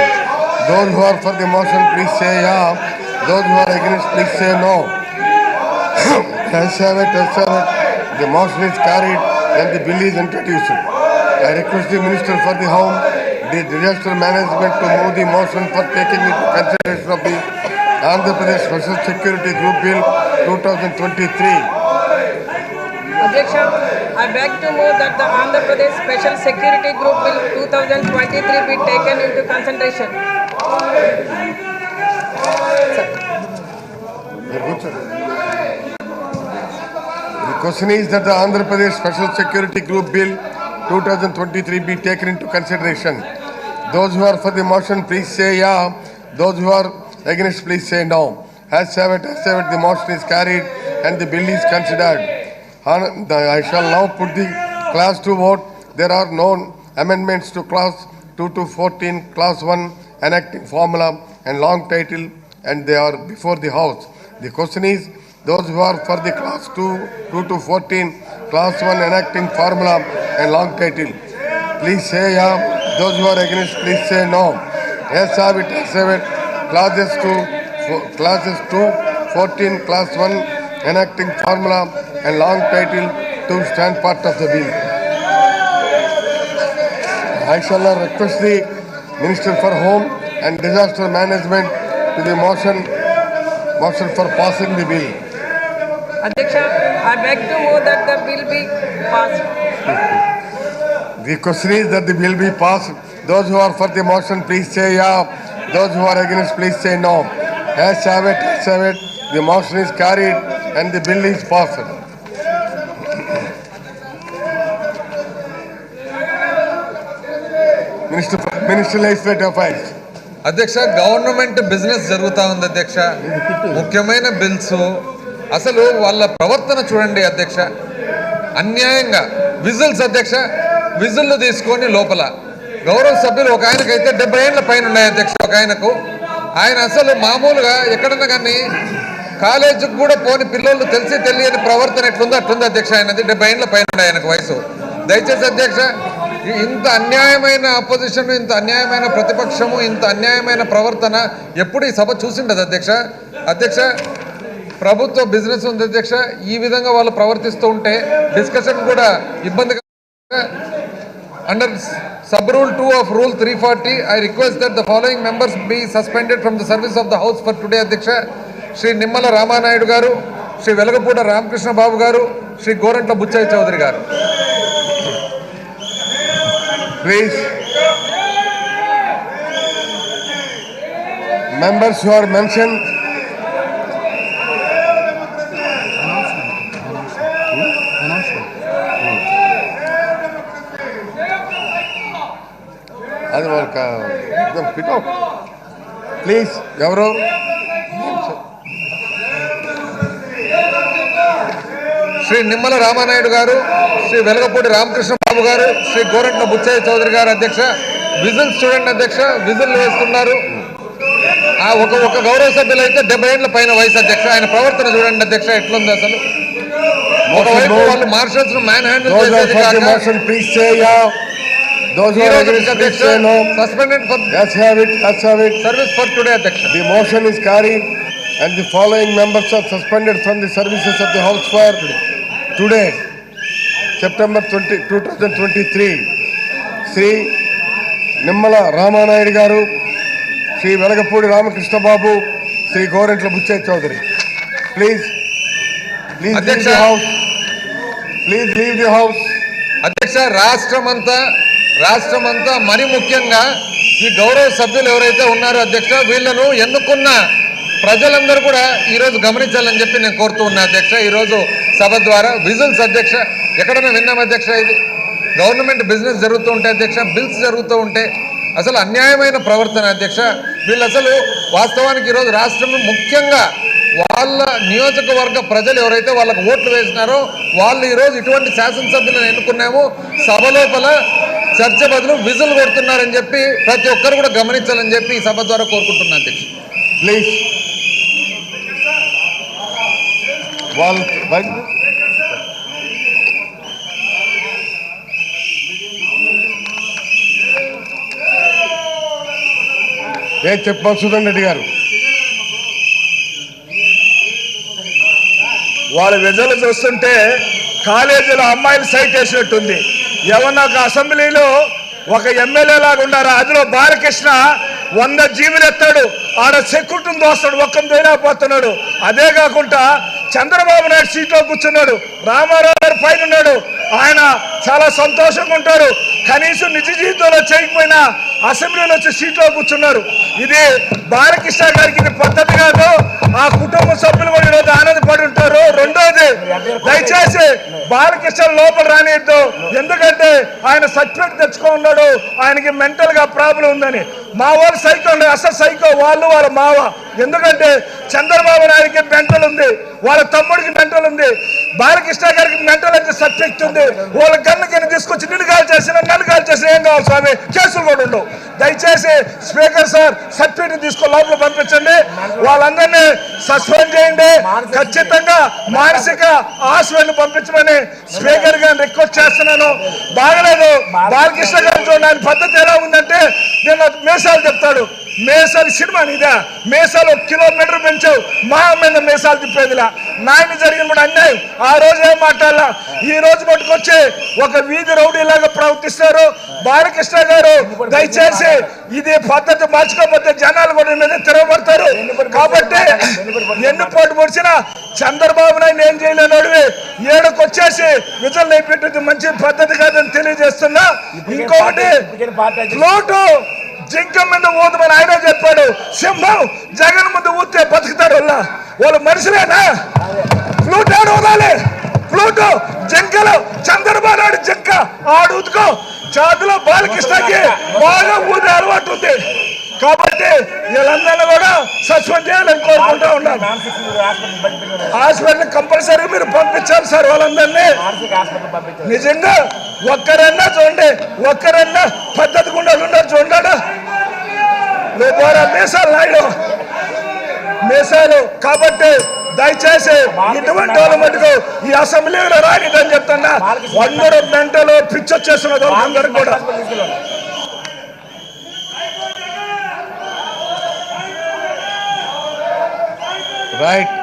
Those who are for the motion, please say yeah. Those who are against, please say no. As have it, as have it. The motion is carried and the bill is introduced. I request the Minister for the Home, the Disaster Management to move the motion for taking into consideration of the Andhra Pradesh Special Security Group Bill 2023. Adhyaksha, I beg to move that the Andhra Pradesh Special Security Group Bill 2023 be taken into consideration. The question is that the Andhra Pradesh Special Security Group Bill 2023 be taken into consideration. Those who are for the motion, please say yeah. Those who are against, please say no. As have it, the motion is carried and the bill is considered. I shall now put the class 2 vote. There are no amendments to class 2 to 14, class 1 enacting formula and long title, and they are before the House. The question is, those who are for the class 2 to 14, class 1 enacting formula and long title, please say yeah. Those who are against, please say no. Yes, have it, yes, have it. Classes 2, 14, class 1 enacting formula and long title to stand part of the bill. I shall now request the Minister for Home and Disaster Management to the motion for passing the bill. Adhyaksha, I beg to move that the bill be passed. The question is that the bill be passed. Those who are for the motion, please say yeah. Those who are against, please say no. As have it, as have it. The motion is carried and the bill is passed. Minister Legislative Affairs. అధ్యక్ష government business జరుగుతూ ఉంది అధ్యక్ష. ముఖ్యమైన bills అసలు వాళ్ళ ప్రవర్తన చూడండి అధ్యక్ష. అన్యాయంగా విజిల్స్ అధ్యక్ష, విజిల్లు తీసుకొని లోపల గౌరవ సభ్యులు ఒక ఆయనకైతే 70 ఏళ్ల పైన ఉన్నాయి అధ్యక్ష. ఒక ఆయనకు ఆయన అసలు మామూలుగా ఎక్కడన్నా కానీ కాలేజీకి కూడా పోని పిల్లలు తెలిసి తెలియని ప్రవర్తన ఎట్లుందో అట్లుంది అధ్యక్ష. ఆయనది 70 ఏళ్ల పైన ఉన్నాయి ఆయనకు వయసు. దయచేసి అధ్యక్ష ఇంత అన్యాయమైన అపోజిషన్, ఇంత అన్యాయమైన ప్రతిపక్షము, ఇంత అన్యాయమైన ప్రవర్తన ఎప్పుడు ఈ సభ చూసిండదు అధ్యక్ష. ప్రభుత్వ బిజినెస్ ఉంది అధ్యక్ష, ఈ విధంగా వాళ్ళు ప్రవర్తిస్తూ ఉంటే డిస్కషన్ కూడా ఇబ్బందిగా. Under sub rule 2 of rule 340, I request that the following members be suspended from the service of the house for today అధ్యక్ష. శ్రీ నిమ్మల రామానాయుడు గారు, శ్రీ వెలగపూడ రామకృష్ణ బాబు గారు, శ్రీ గోరంట్ల బుచ్చయ్య చౌదరి గారు. Please, members who are mentioned, అది వాళ్ళ పిటౌట్ ప్లీజ్. ఎవరు శ్రీ నిమ్మల రామానాయుడు గారు, శ్రీ వెలగపూడి రామకృష్ణ బాబు గారు, శ్రీ గోరంట్ల బుచ్చయ్య చౌదరి గారు అధ్యక్ష. విజిల్స్ చూడండి అధ్యక్ష, విజిల్ వేస్తున్నారు. ఒక గౌరవ సభ్యులు అయితే 70 ఏళ్ల పైన వయసు అధ్యక్ష. ఆయన ప్రవర్తన చూడండి అధ్యక్ష ఎట్లుంది అసలు. ఒకవైపు వాళ్ళు మార్షల్స్ మ్యాన్ హ్యాండిల్ చేసేది కాక those who are against, please say no. Suspended for Let's have it. Service for today అధ్యక్ష. The motion is carried and the following members are suspended from the services of the house for today, September 20, 2023. Sri Nimmala Ramanayudu garu, Sri Velagapudi Ramakrishna Babu, Sri Gorantla Butchaya Chaudhary. Please leave the house. Please leave the house. అధ్యక్ష, రాష్ట్రమంతా మరి ముఖ్యంగా ఈ గౌరవ సభ్యులు ఎవరైతే ఉన్నారో అధ్యక్ష, వీళ్ళను ఎన్నుకున్న ప్రజలందరూ కూడా ఈరోజు గమనించాలని చెప్పి నేను కోరుతూ ఉన్నా అధ్యక్ష. ఈరోజు సభ ద్వారా విజిల్స్ అధ్యక్ష ఎక్కడైనా విన్నాం అధ్యక్ష. ఇది గవర్నమెంట్ బిజినెస్ జరుగుతూ ఉంటే అధ్యక్ష, బిల్స్ జరుగుతూ ఉంటే అసలు అన్యాయమైన ప్రవర్తన అధ్యక్ష. వీళ్ళు అసలు వాస్తవానికి ఈరోజు రాష్ట్రంలో ముఖ్యంగా వాళ్ళ నియోజకవర్గ ప్రజలు ఎవరైతే వాళ్ళకు ఓట్లు వేసినారో వాళ్ళు ఈరోజు ఇటువంటి శాసనసభ్యులను ఎన్నుకున్నాము. సభ లోపల చర్చ బదులు విజిల్ కొడుతున్నారని చెప్పి ప్రతి ఒక్కరు కూడా గమనించాలని చెప్పి ఈ సభ ద్వారా కోరుకుంటున్నాను అధ్యక్ష. ప్లీజ్ ఏం చెప్పాలి సుధన్ రెడ్డి గారు? వాళ్ళ విజలు చూస్తుంటే కాలేజీలో అమ్మాయిలు సైట్ వేసినట్టుంది. ఏమన్నా ఒక అసెంబ్లీలో ఒక ఎమ్మెల్యే లాగా ఉండారా? అందులో బాలకృష్ణ 100 జీవులు ఎత్తాడు, ఆడ సెక్యూరిటీని దోస్తాడు, ఒక్కని పోతున్నాడు. అదే కాకుండా చంద్రబాబు నాయుడు సీట్లో కూర్చున్నాడు, రామారావు గారు పైన ఉన్నాడు. ఆయన చాలా సంతోషంగా ఉంటారు. కనీసం నిజ జీవితంలో చేయకపోయినా అసెంబ్లీలో వచ్చి సీట్లో కూర్చున్నారు. ఇది బాలకృష్ణ గారికి ఇది పద్ధతి కాదు. ఆ కుటుంబ సభ్యులు కూడా ఈరోజు ఆనందపడి ఉంటారు. రెండోది, దయచేసి బాలకృష్ణ లోపల రానిద్దు. ఎందుకంటే ఆయన సర్టిఫికేట్ తెచ్చుకున్నాడు, ఆయనకి మెంటల్ గా ప్రాబ్లం ఉందని. మా వాళ్ళు సైకో ఉండే, అసలు సైకో వాళ్ళు, వాళ్ళ మావ. ఎందుకంటే చంద్రబాబు నాయుడికి మెంటల్ ఉంది, వాళ్ళ తమ్ముడికి మెంటల్ ఉంది, బాలకృష్ణ గారికి మెంటల్ అంటే సబ్జెక్ట్ ఉంది. వాళ్ళ గన్నుకి తీసుకొచ్చి నన్ను కాల్ చేసిన ఏం కావాలి స్వామి, కేసులు కూడా ఉండవు. దయచేసి స్పీకర్ సార్ సర్టిఫికేట్ తీసుకొని లోపల పంపించండి. వాళ్ళందరినీ సస్పెండ్ చేయండి. ఖచ్చితంగా మానసిక హాస్పిటల్ పంపించమని స్పీకర్ గారిని రిక్వెస్ట్ చేస్తున్నాను. బాగలేదు బాలకృష్ణ గారు చూడండి, ఆయన పద్ధతి ఎలా ఉందంటే నేను మేసాలు చెప్తాడు. మేసాలు సినిమా ఇదా, మేసాలు 1 కిలోమీటర్ పెంచావు, మా మీద మేసాలు తిప్పేదిలా. నాయన జరిగిన కూడా అన్యాయం. ఆ రోజు ఏం మాట్లాడాల, ఈ రోజు పట్టుకొచ్చి ఒక వీధి రౌడీలాగా ప్రవర్తిస్తారు. బాలకృష్ణ గారు దయచేసి ఇది పద్ధతి మార్చుకోకపోతే జనాలు కూడా మీద తిరగబడతారు. కాబట్టి ఎన్నుపోటు పొడిచిన చంద్రబాబు నాయుడు ఏం చేయలేనోడివి ఏడుకొచ్చేసి విజువల్ అయిపెట్టేది మంచి పద్ధతి కాదని తెలియజేస్తున్నా. ఇంకొకటి, ఫ్లూటు జింక మీద ఊదమని ఆయన చెప్పాడు. సింహం జగన్ ముందు ఊతే బతుకుతారు. వాళ్ళు మనుషులేనా? ఫ్లూట్ ఆడు ఊదాలి. ఫ్లూటు జింకలు చంద్రబాబు నాయుడు జింక ఆడు ఊదుకో. చేతిలో బాలకృష్ణకి బాగా ఊదే అలవాటు ఉంది. కాబట్టి వీళ్ళందరినీ కూడా సస్పెండ్ చేయాలని కోరుకుంటా ఉన్నాను. హాస్పిటల్ కంపల్సరీ మీరు పంపించాలి సార్ వాళ్ళందరినీ. నిజంగా ఒక్కరన్నా చూడండి, ఒక్కరన్నా పద్ధతి గుండా ఉన్నారు చూడాడు. మీసాలు నాయుడు మీసాలు. కాబట్టి దయచేసి ఇటువంటి వాళ్ళ మటుకు ఈ అసెంబ్లీలో రానిదని చెప్తున్నా. అందరూ మెంటలో పిచ్చొచ్చేస్తున్నారు అందరికి కూడా. Right.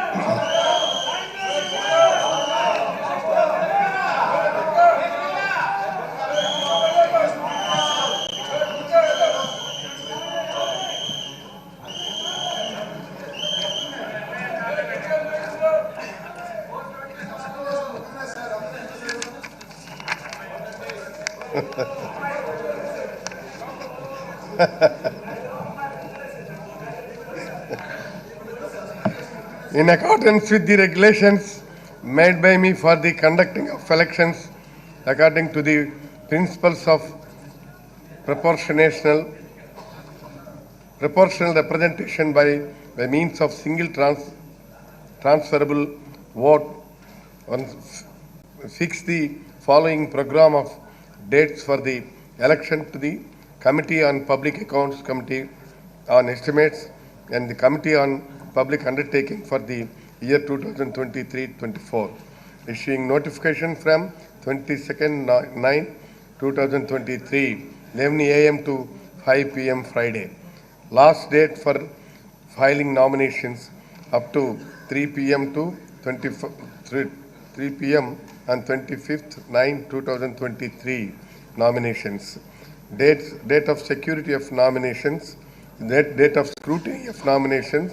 In accordance with the regulations made by me for the conducting of elections according to the principles of proportional representation by means of single transferable vote, one fix the following program of dates for the election to the Committee on Public Accounts, Committee on Estimates and the Committee on Public Undertaking for the year 2023-24, issuing notification from 22nd 9/2023, 11 a.m. to 5 p.m. Friday. Last date for filing nominations up to 3 p.m. to 3 p.m. on 25th 9/2023 nominations. Date of security of nominations, date of scrutiny of nominations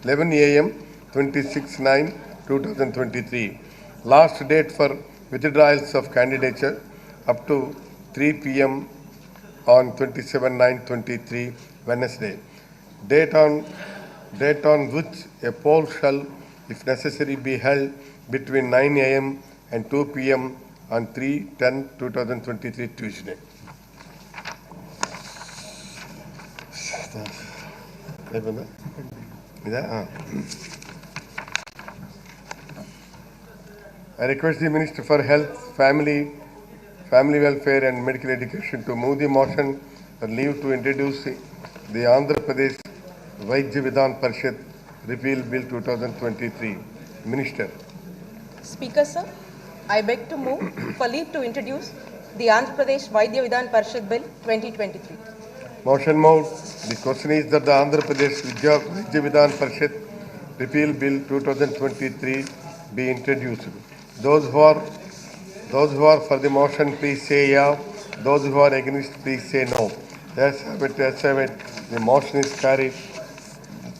11 a.m. 26/9/2023. Last date for withdrawals of candidature up to 3 p.m. on 27/9/23 Wednesday. Date on which a poll shall, if necessary, be held between 9 a.m. and 2 p.m. on 3/10/2023 Tuesday. I request the Minister for Health, Family Welfare and Medical Education to move the motion for leave to introduce the Andhra Pradesh Vaidya Vidhan Parishad Repeal Bill 2023. Minister. Speaker sir, I beg to move for leave to introduce the Andhra Pradesh Vaidya Vidhan Parishad Bill 2023. Motion moved. The question is that the Andhra Pradesh Vaidya Vidhan Parishad Repeal Bill 2023 be introduced. Those who are for the motion, please say yeah. Those who are against, please say no. Yes, have it. The motion is carried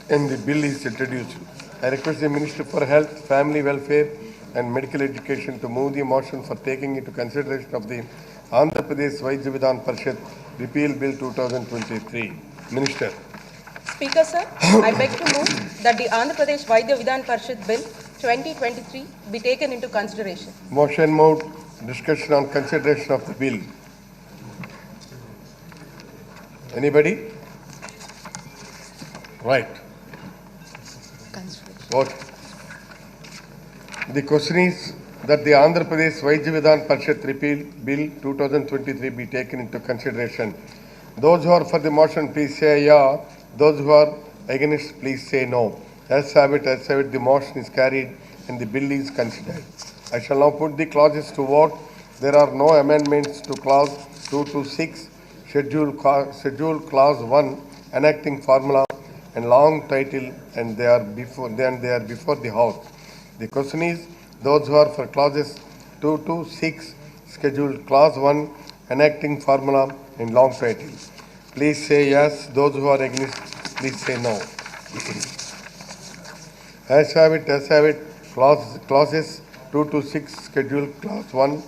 and the bill is introduced. I request the Minister for Health, Family Welfare and Medical Education to move the motion for taking into consideration of the Andhra Pradesh Vaidya Vidhan Parishad Repeal Bill 2023. Minister. Speaker sir, I beg to move that the Andhra Pradesh Vaidya Vidhan Parishad Bill 2023 be taken into consideration. Motion moved. Discussion on consideration of the bill. Anybody? Right. Vote. The question is that the Andhra Pradesh Vaidya Vidhan Parishad Repeal Bill 2023 be taken into consideration. Those who are for the motion, please say yeah. Those who are against, please say no. As have it, the motion is carried and the bill is considered. I shall now put the clauses to vote. There are no amendments to clause 2 to 6, schedule clause 1, enacting formula and long title, and they are before the House. The question is, those who are for clauses 2 to 6, schedule clause 1, enacting formula and long title, please say yes. Those who are against, please say no. As have it, clauses 2 to 6, schedule clause 1,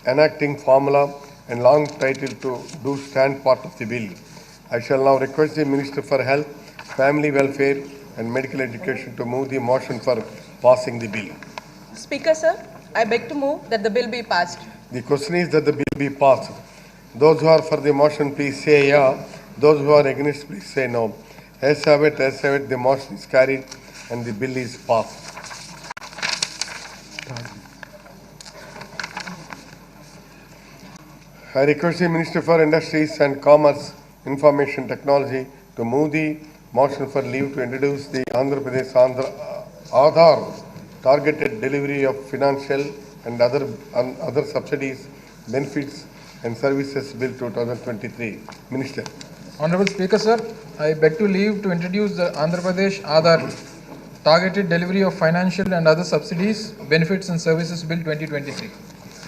enacting formula and long title to do stand part of the bill. I shall now request the Minister for Health, Family Welfare and Medical Education to move the motion for passing the bill. Speaker sir, I beg to move that the bill be passed. The question is that the bill be passed. Those who are for the motion, please say yeah. Those who are against, please say no. As have it, the motion is carried and the bill is passed. I request the Minister for Industries and Commerce, Information Technology to move the motion for leave to introduce the Andhra Pradesh Aadhaar targeted delivery of financial and other subsidies, benefits and services bill 2023. Minister. Honorable Speaker, sir, I beg to leave to introduce the Andhra Pradesh Aadhaar Targeted Delivery of Financial and Other Subsidies, Benefits and Services Bill 2023.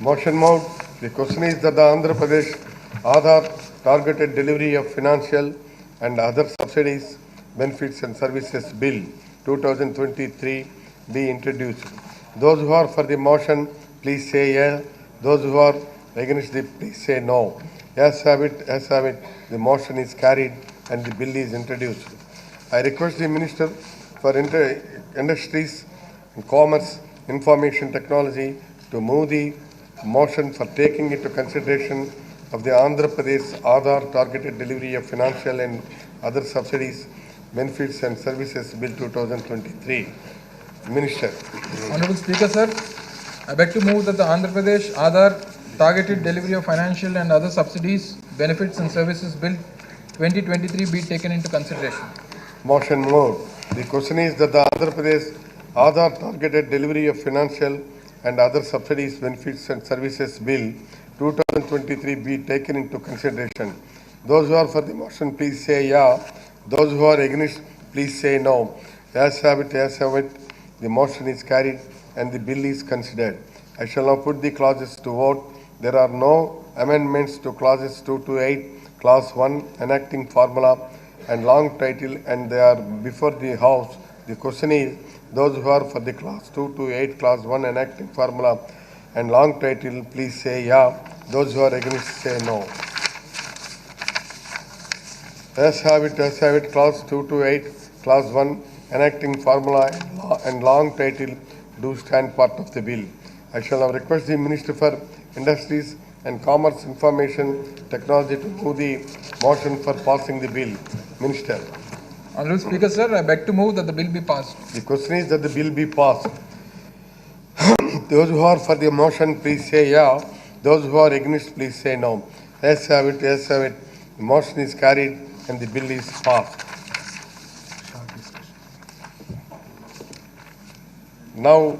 Motion moved. The question is that the Andhra Pradesh Aadhaar targeted delivery of financial and other subsidies, benefits and services bill 2023 be introduced. Those who are for the motion, please say yes. Those who are against it, please say no. Yes, have it. Yes, have it. The motion is carried and the bill is introduced. I request the Minister for Industries and Commerce, Information Technology to move the motion for taking into consideration of the Andhra Pradesh Aadhaar targeted delivery of financial and other subsidies, benefits and services bill 2023. Minister. Honorable Speaker, sir, I beg to move that the Andhra Pradesh Aadhaar Targeted Delivery of Financial and Other Subsidies, Benefits and Services Bill 2023 be taken into consideration. Motion moved. The question is that the Andhra Pradesh Aadhaar targeted delivery of financial and other subsidies, benefits and services bill 2023 be taken into consideration. Those who are for the motion, please say yeah. Those who are against, please say no. Yes, have it. Yes, have it. The motion is carried and the bill is considered. I shall now put the clauses to vote. There are no amendments to clauses 2 to 8, clause 1 enacting formula and long title, and they are before the House. The question is, those who are for the clause 2 to 8, clause 1 enacting formula and long title, please say yeah. Those who are against, say no. Yes, have it. Yes, have it. Clause 2 to 8, clause 1 enacting formula and long title do stand part of the bill. I shall now request the Minister for Industries and Commerce, Information Technology to move the motion for passing the bill. Minister. Honorable Speaker, sir, I beg to move that the bill be passed. The question is that the bill be passed. Those who are for the motion, please say yeah. Those who are against, please say no. Yes, have it. Yes, have it. The motion is carried and the bill is passed. Now,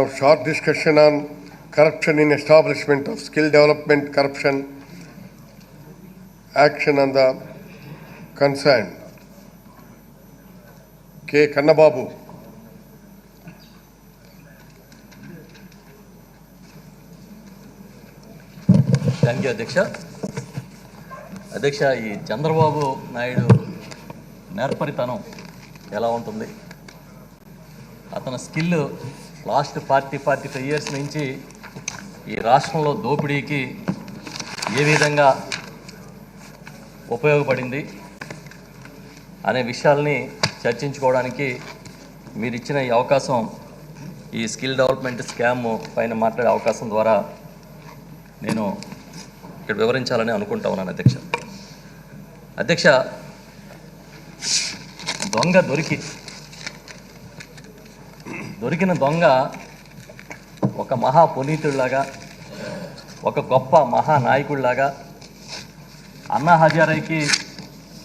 short discussion on corruption in establishment of skill development, corruption, action on the concern. K. Kannababu. Thank you అధ్యక్ష. అధ్యక్ష, ఈ చంద్రబాబు నాయుడు నేర్పరితనం ఎలా ఉంటుంది? అతని skill last 45 years నుంచి ఈ రాష్ట్రంలో దోపిడీకి ఏ విధంగా ఉపయోగపడింది అనే విషయాల్ని చర్చించుకోవడానికి మీరు ఇచ్చిన ఈ అవకాశం, ఈ స్కిల్ డెవలప్మెంట్ స్కామ్ పైన మాట్లాడే అవకాశం ద్వారా నేను ఇక్కడ వివరించాలని అనుకుంటా ఉన్నాను అధ్యక్ష. అధ్యక్ష, దొంగ దొరికిన దొంగ ఒక మహా పునీతుడిలాగా, ఒక గొప్ప మహానాయకుడిలాగా, అన్నా హజారేకి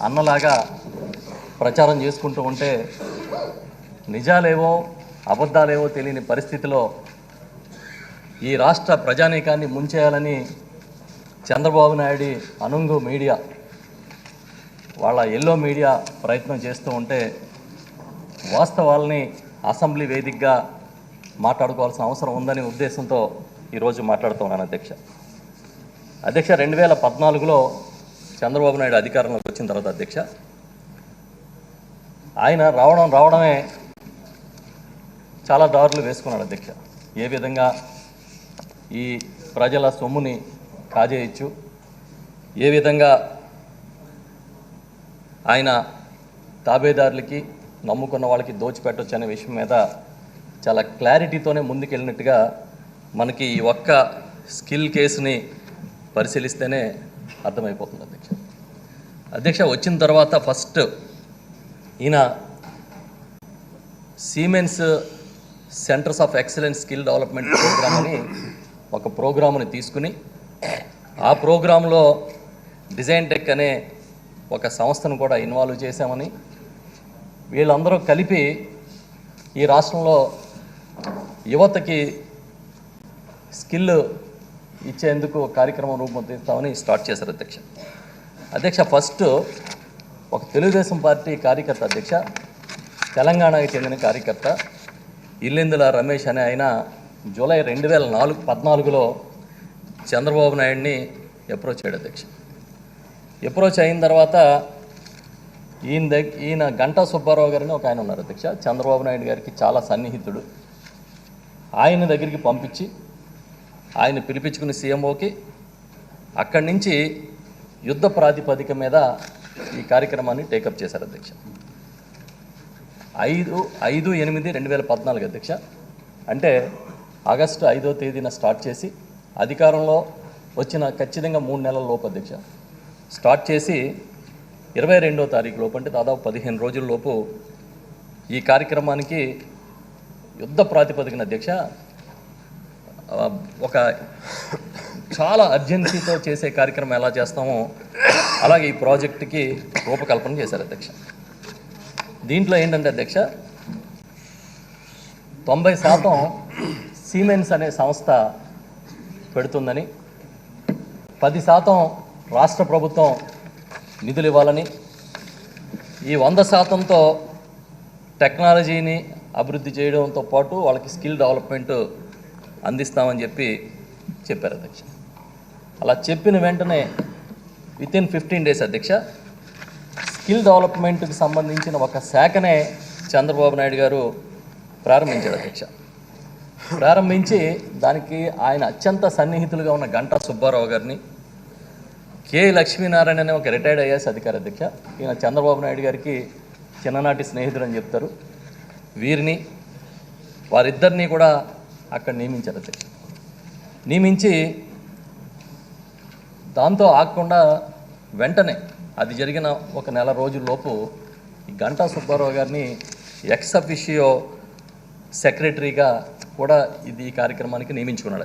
అన్నలాగా ప్రచారం చేసుకుంటూ ఉంటే నిజాలేవో అబద్ధాలేవో తెలియని పరిస్థితిలో ఈ రాష్ట్ర ప్రజానీకాన్ని ముంచేయాలని చంద్రబాబు నాయుడు అనుంగు మీడియా, వాళ్ళ ఎల్లో మీడియా ప్రయత్నం చేస్తూ ఉంటే వాస్తవాల్ని అసెంబ్లీ వేదికగా మాట్లాడుకోవాల్సిన అవసరం ఉందనే ఉద్దేశంతో ఈరోజు మాట్లాడుతూ ఉన్నాను అధ్యక్ష. 2014లో చంద్రబాబు నాయుడు అధికారంలోకి వచ్చిన తర్వాత అధ్యక్ష, ఆయన రావడమే చాలా దారులు వేసుకున్నాడు అధ్యక్ష. ఏ విధంగా ఈ ప్రజల సొమ్ముని కాజేయచ్చు, ఏ విధంగా ఆయన తాబేదారులకి నమ్ముకున్న వాళ్ళకి దోచిపెట్టవచ్చు అనే విషయం మీద చాలా క్లారిటీతోనే ముందుకెళ్ళినట్టుగా మనకి ఈ ఒక్క స్కిల్ కేసుని పరిశీలిస్తేనే అర్థమైపోతుంది అధ్యక్ష. వచ్చిన తర్వాత ఫస్ట్ ఈయన Siemens centres of excellence skill development programme అని ఒక ప్రోగ్రామ్ని తీసుకుని ఆ ప్రోగ్రాంలో డిజైన్ టెక్ అనే ఒక సంస్థను కూడా ఇన్వాల్వ్ చేశామని వీళ్ళందరూ కలిపి ఈ రాష్ట్రంలో యువతకి స్కిల్ ఇచ్చేందుకు కార్యక్రమం రూపొందిస్తామని స్టార్ట్ చేశారు అధ్యక్ష. ఫస్ట్ ఒక తెలుగుదేశం పార్టీ కార్యకర్త అధ్యక్ష, తెలంగాణకి చెందిన కార్యకర్త ఇల్లెందుల రమేష్ అనే ఆయన జూలై 2014లో చంద్రబాబు నాయుడిని అప్రోచ్ అయ్యాడు అధ్యక్ష. అప్రోచ్ అయిన తర్వాత ఈయన గంటా సుబ్బారావు గారిని ఒక ఆయన ఉన్నారు అధ్యక్ష, చంద్రబాబు నాయుడు గారికి చాలా సన్నిహితుడు. ఆయన దగ్గరికి పంపించి ఆయన పిలిపించుకుని సీఎంఓకి అక్కడి నుంచి యుద్ధ ప్రాతిపదిక మీద ఈ కార్యక్రమాన్ని టేకప్ చేశారు అధ్యక్ష. 5/8/2014 అధ్యక్ష, అంటే ఆగస్టు 5వ తేదీన స్టార్ట్ చేసి అధికారంలో వచ్చిన ఖచ్చితంగా 3 నెలల లోపు అధ్యక్ష స్టార్ట్ చేసి 22వ తారీఖు లోపు, అంటే దాదాపు 15 రోజుల లోపు ఈ కార్యక్రమానికి యుద్ధ ప్రాతిపదికన అధ్యక్ష ఒక చాలా అర్జెన్సీతో చేసే కార్యక్రమం ఎలా చేస్తామో అలాగే ఈ ప్రాజెక్టుకి రూపకల్పన చేశారు అధ్యక్ష. దీంట్లో ఏంటంటే అధ్యక్ష 90% సిమెన్స్ అనే సంస్థ పెడుతుందని, 10% రాష్ట్ర ప్రభుత్వం నిధులు ఇవ్వాలని, ఈ 100%తో టెక్నాలజీని అభివృద్ధి చేయడంతో పాటు వాళ్ళకి స్కిల్ డెవలప్మెంట్ అందిస్తామని చెప్పారు అధ్యక్ష. అలా చెప్పిన వెంటనే వితిన్ 15 days అధ్యక్ష స్కిల్ డెవలప్మెంట్కి సంబంధించిన ఒక శాఖనే చంద్రబాబు నాయుడు గారు ప్రారంభించారు అధ్యక్ష. ప్రారంభించి దానికి ఆయన అత్యంత సన్నిహితులుగా ఉన్న గంటా సుబ్బారావు గారిని, కె లక్ష్మీనారాయణ అనే ఒక రిటైర్డ్ ఐఏఎస్ అధికారి అధ్యక్ష, ఈయన చంద్రబాబు నాయుడు గారికి చిన్ననాటి స్నేహితుడు అని చెప్తారు, వీరిని వారిద్దరినీ కూడా అక్కడ నియమించారు అధ్యక్ష. నియమించి దాంతో ఆగకుండా వెంటనే అది జరిగిన 1 నెల రోజుల్లోపు ఈ గంటా సుబ్బారావు గారిని ఎక్స్ అఫిషియో సెక్రటరీగా కూడా ఈ కార్యక్రమానికి నియమించుకున్నాడు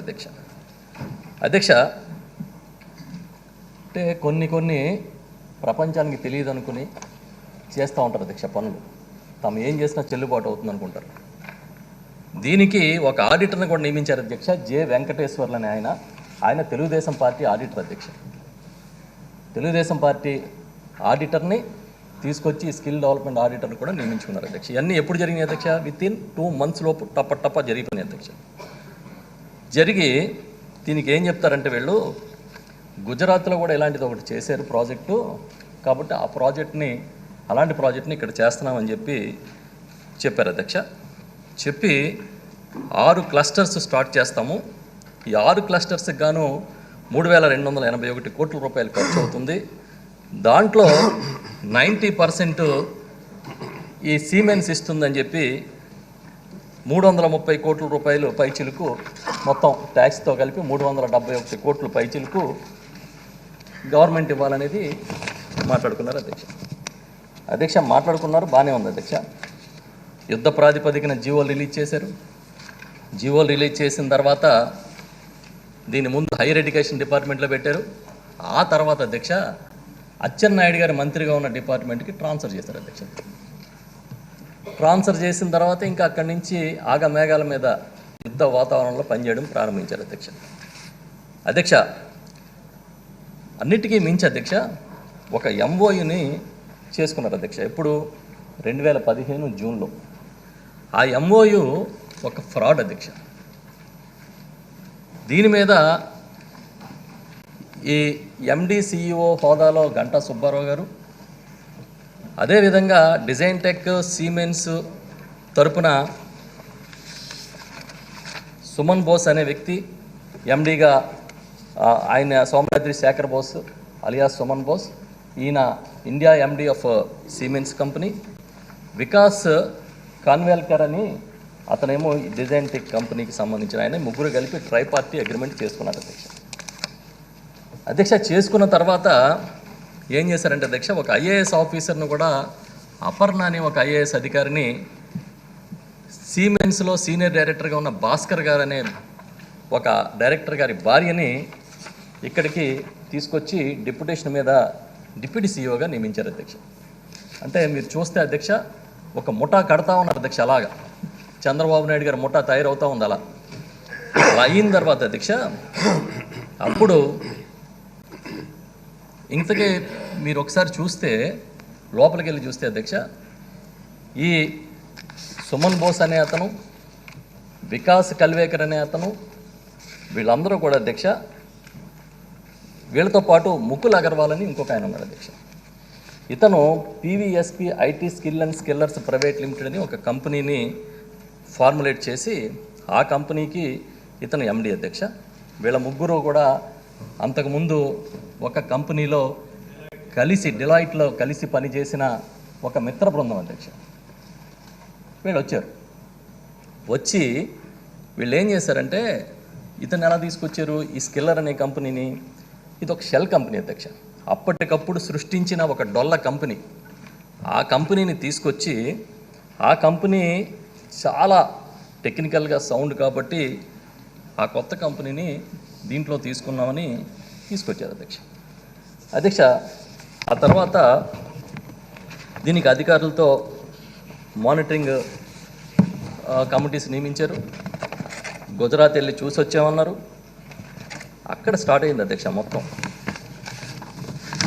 అధ్యక్ష. అంటే కొన్ని ప్రపంచానికి తెలియదు అనుకుని చేస్తూ ఉంటారు అధ్యక్ష పనులు, తాము ఏం చేసినా చెల్లుబాటు అవుతుంది అనుకుంటారు. దీనికి ఒక ఆడిటర్ని కూడా నియమించారు అధ్యక్ష, జె వెంకటేశ్వర్లు అని ఆయన తెలుగుదేశం పార్టీ ఆడిటర్ అధ్యక్ష. తెలుగుదేశం పార్టీ ఆడిటర్ని తీసుకొచ్చి స్కిల్ డెవలప్మెంట్ ఆడిటర్ని కూడా నియమించుకున్నారు అధ్యక్ష. ఇవన్నీ ఎప్పుడు జరిగినాయి అధ్యక్ష? వితిన్ 2 months లోపు టప్ప జరిగిపోయినాయి అధ్యక్ష. జరిగి దీనికి ఏం చెప్తారంటే వీళ్ళు గుజరాత్లో కూడా ఇలాంటిది ఒకటి చేశారు ప్రాజెక్టు, కాబట్టి అలాంటి ప్రాజెక్ట్ని ఇక్కడ చేస్తున్నామని చెప్పారు అధ్యక్ష. చెప్పి 6 క్లస్టర్స్ స్టార్ట్ చేస్తాము, ఈ 6 క్లస్టర్స్కి గాను 3,281 కోట్ల రూపాయలు ఖర్చు అవుతుంది. దాంట్లో 90% ఈ సిమెన్స్ ఇస్తుందని 330 కోట్ల రూపాయలు పైచిలకు, మొత్తం ట్యాక్స్తో కలిపి 371 కోట్ల పైచిలకు గవర్నమెంట్ ఇవ్వాలనేది మాట్లాడుకున్నారు అధ్యక్ష. మాట్లాడుకున్నారు, బాగానే ఉంది అధ్యక్ష. యుద్ధ ప్రాతిపదికన జీవోలు రిలీజ్ చేశారు. జీవోలు రిలీజ్ చేసిన తర్వాత దీని ముందు హైయర్ ఎడ్యుకేషన్ డిపార్ట్మెంట్లో పెట్టారు. ఆ తర్వాత అధ్యక్ష అచ్చెన్నాయుడు గారి మంత్రిగా ఉన్న డిపార్ట్మెంట్కి ట్రాన్స్ఫర్ చేశారు అధ్యక్ష. ట్రాన్స్ఫర్ చేసిన తర్వాత ఇంకా అక్కడి నుంచి ఆగమేఘాల మీద యుద్ధ వాతావరణంలో పనిచేయడం ప్రారంభించారు అధ్యక్ష. అన్నిటికీ మించి అధ్యక్ష ఒక ఎంఓయుని చేసుకున్నారు అధ్యక్ష. ఎప్పుడు? 2015 జూన్లో. ఆ ఎంఓయు ఒక ఫ్రాడ్ అధ్యక్ష. దీని మీద ఈ ఎండి సిఇఓ హోదాలో గంటా సుబ్బారావు గారు, అదేవిధంగా డిజైన్ టెక్ సిమెన్స్ తరపున సుమన్ బోస్ అనే వ్యక్తి ఎండిగా, ఆయన సోమయాద్రి శేఖర్ బోస్ అలియాస్ సుమన్ బోస్, ఈయన India MD of Siemens company. Vikas Kanvelkar అని అతనేమో డిజైన్ టెక్ కంపెనీకి సంబంధించిన ఆయన, ముగ్గురు కలిపి ట్రైపార్టీ అగ్రిమెంట్ చేసుకున్నారు అధ్యక్ష. చేసుకున్న తర్వాత ఏం చేశారంటే అధ్యక్ష, ఒక ఐఏఎస్ ఆఫీసర్ను కూడా, అపర్ణ అని ఒక ఐఏఎస్ అధికారిని సీమెన్స్లో సీనియర్ డైరెక్టర్గా ఉన్న భాస్కర్ గారు అనే ఒక డైరెక్టర్ గారి భార్యని ఇక్కడికి తీసుకొచ్చి డిప్యుటేషన్ మీద డిప్యూటీ సీఈఓగా నియమించారు అధ్యక్ష. అంటే మీరు చూస్తే అధ్యక్ష ఒక ముఠా కడతా ఉన్నారు అధ్యక్ష. అలాగా చంద్రబాబు నాయుడు గారు ముఠా తయారవుతూ ఉంది. అలా అయిన తర్వాత అధ్యక్ష అప్పుడు ఇంతకే మీరు ఒకసారి చూస్తే లోపలికి వెళ్ళి చూస్తే అధ్యక్ష ఈ సుమన్ బోస్ అనే అతను, వికాస్ కల్వేకర్ అనే అతను, వీళ్ళందరూ కూడా అధ్యక్ష, వీళ్ళతో పాటు ముకుల్ అగర్వాల్ అని ఇంకొక ఆయన ఉన్నాడు అధ్యక్ష. ఇతను PVSP IT skill and skillers private limited అని ఒక కంపెనీని ఫార్ములేట్ చేసి ఆ కంపెనీకి ఇతను ఎండి అధ్యక్ష. వీళ్ళ ముగ్గురు కూడా అంతకుముందు ఒక కంపెనీలో కలిసి డిలాయిట్లో కలిసి పనిచేసిన ఒక మిత్ర బృందం అధ్యక్ష. వీళ్ళు వచ్చి వీళ్ళు ఏం చేశారంటే ఇతను ఎలా తీసుకొచ్చారు ఈ స్కిల్లర్ అనే కంపెనీని. ఇది ఒక షెల్ కంపెనీ అధ్యక్ష. అప్పటికప్పుడు సృష్టించిన ఒక డొల్ల కంపెనీ. ఆ కంపెనీని తీసుకొచ్చి ఆ కంపెనీ చాలా టెక్నికల్గా సౌండ్ కాబట్టి ఆ కొత్త కంపెనీని దీంట్లో తీసుకున్నామని తీసుకొచ్చారు అధ్యక్ష. ఆ తర్వాత దీనికి అధికారులతో మానిటరింగ్ కమిటీస్ నియమించారు. గుజరాత్ వెళ్ళి చూసి వచ్చామన్నారు. అక్కడ స్టార్ట్ అయింది అధ్యక్ష మొత్తం.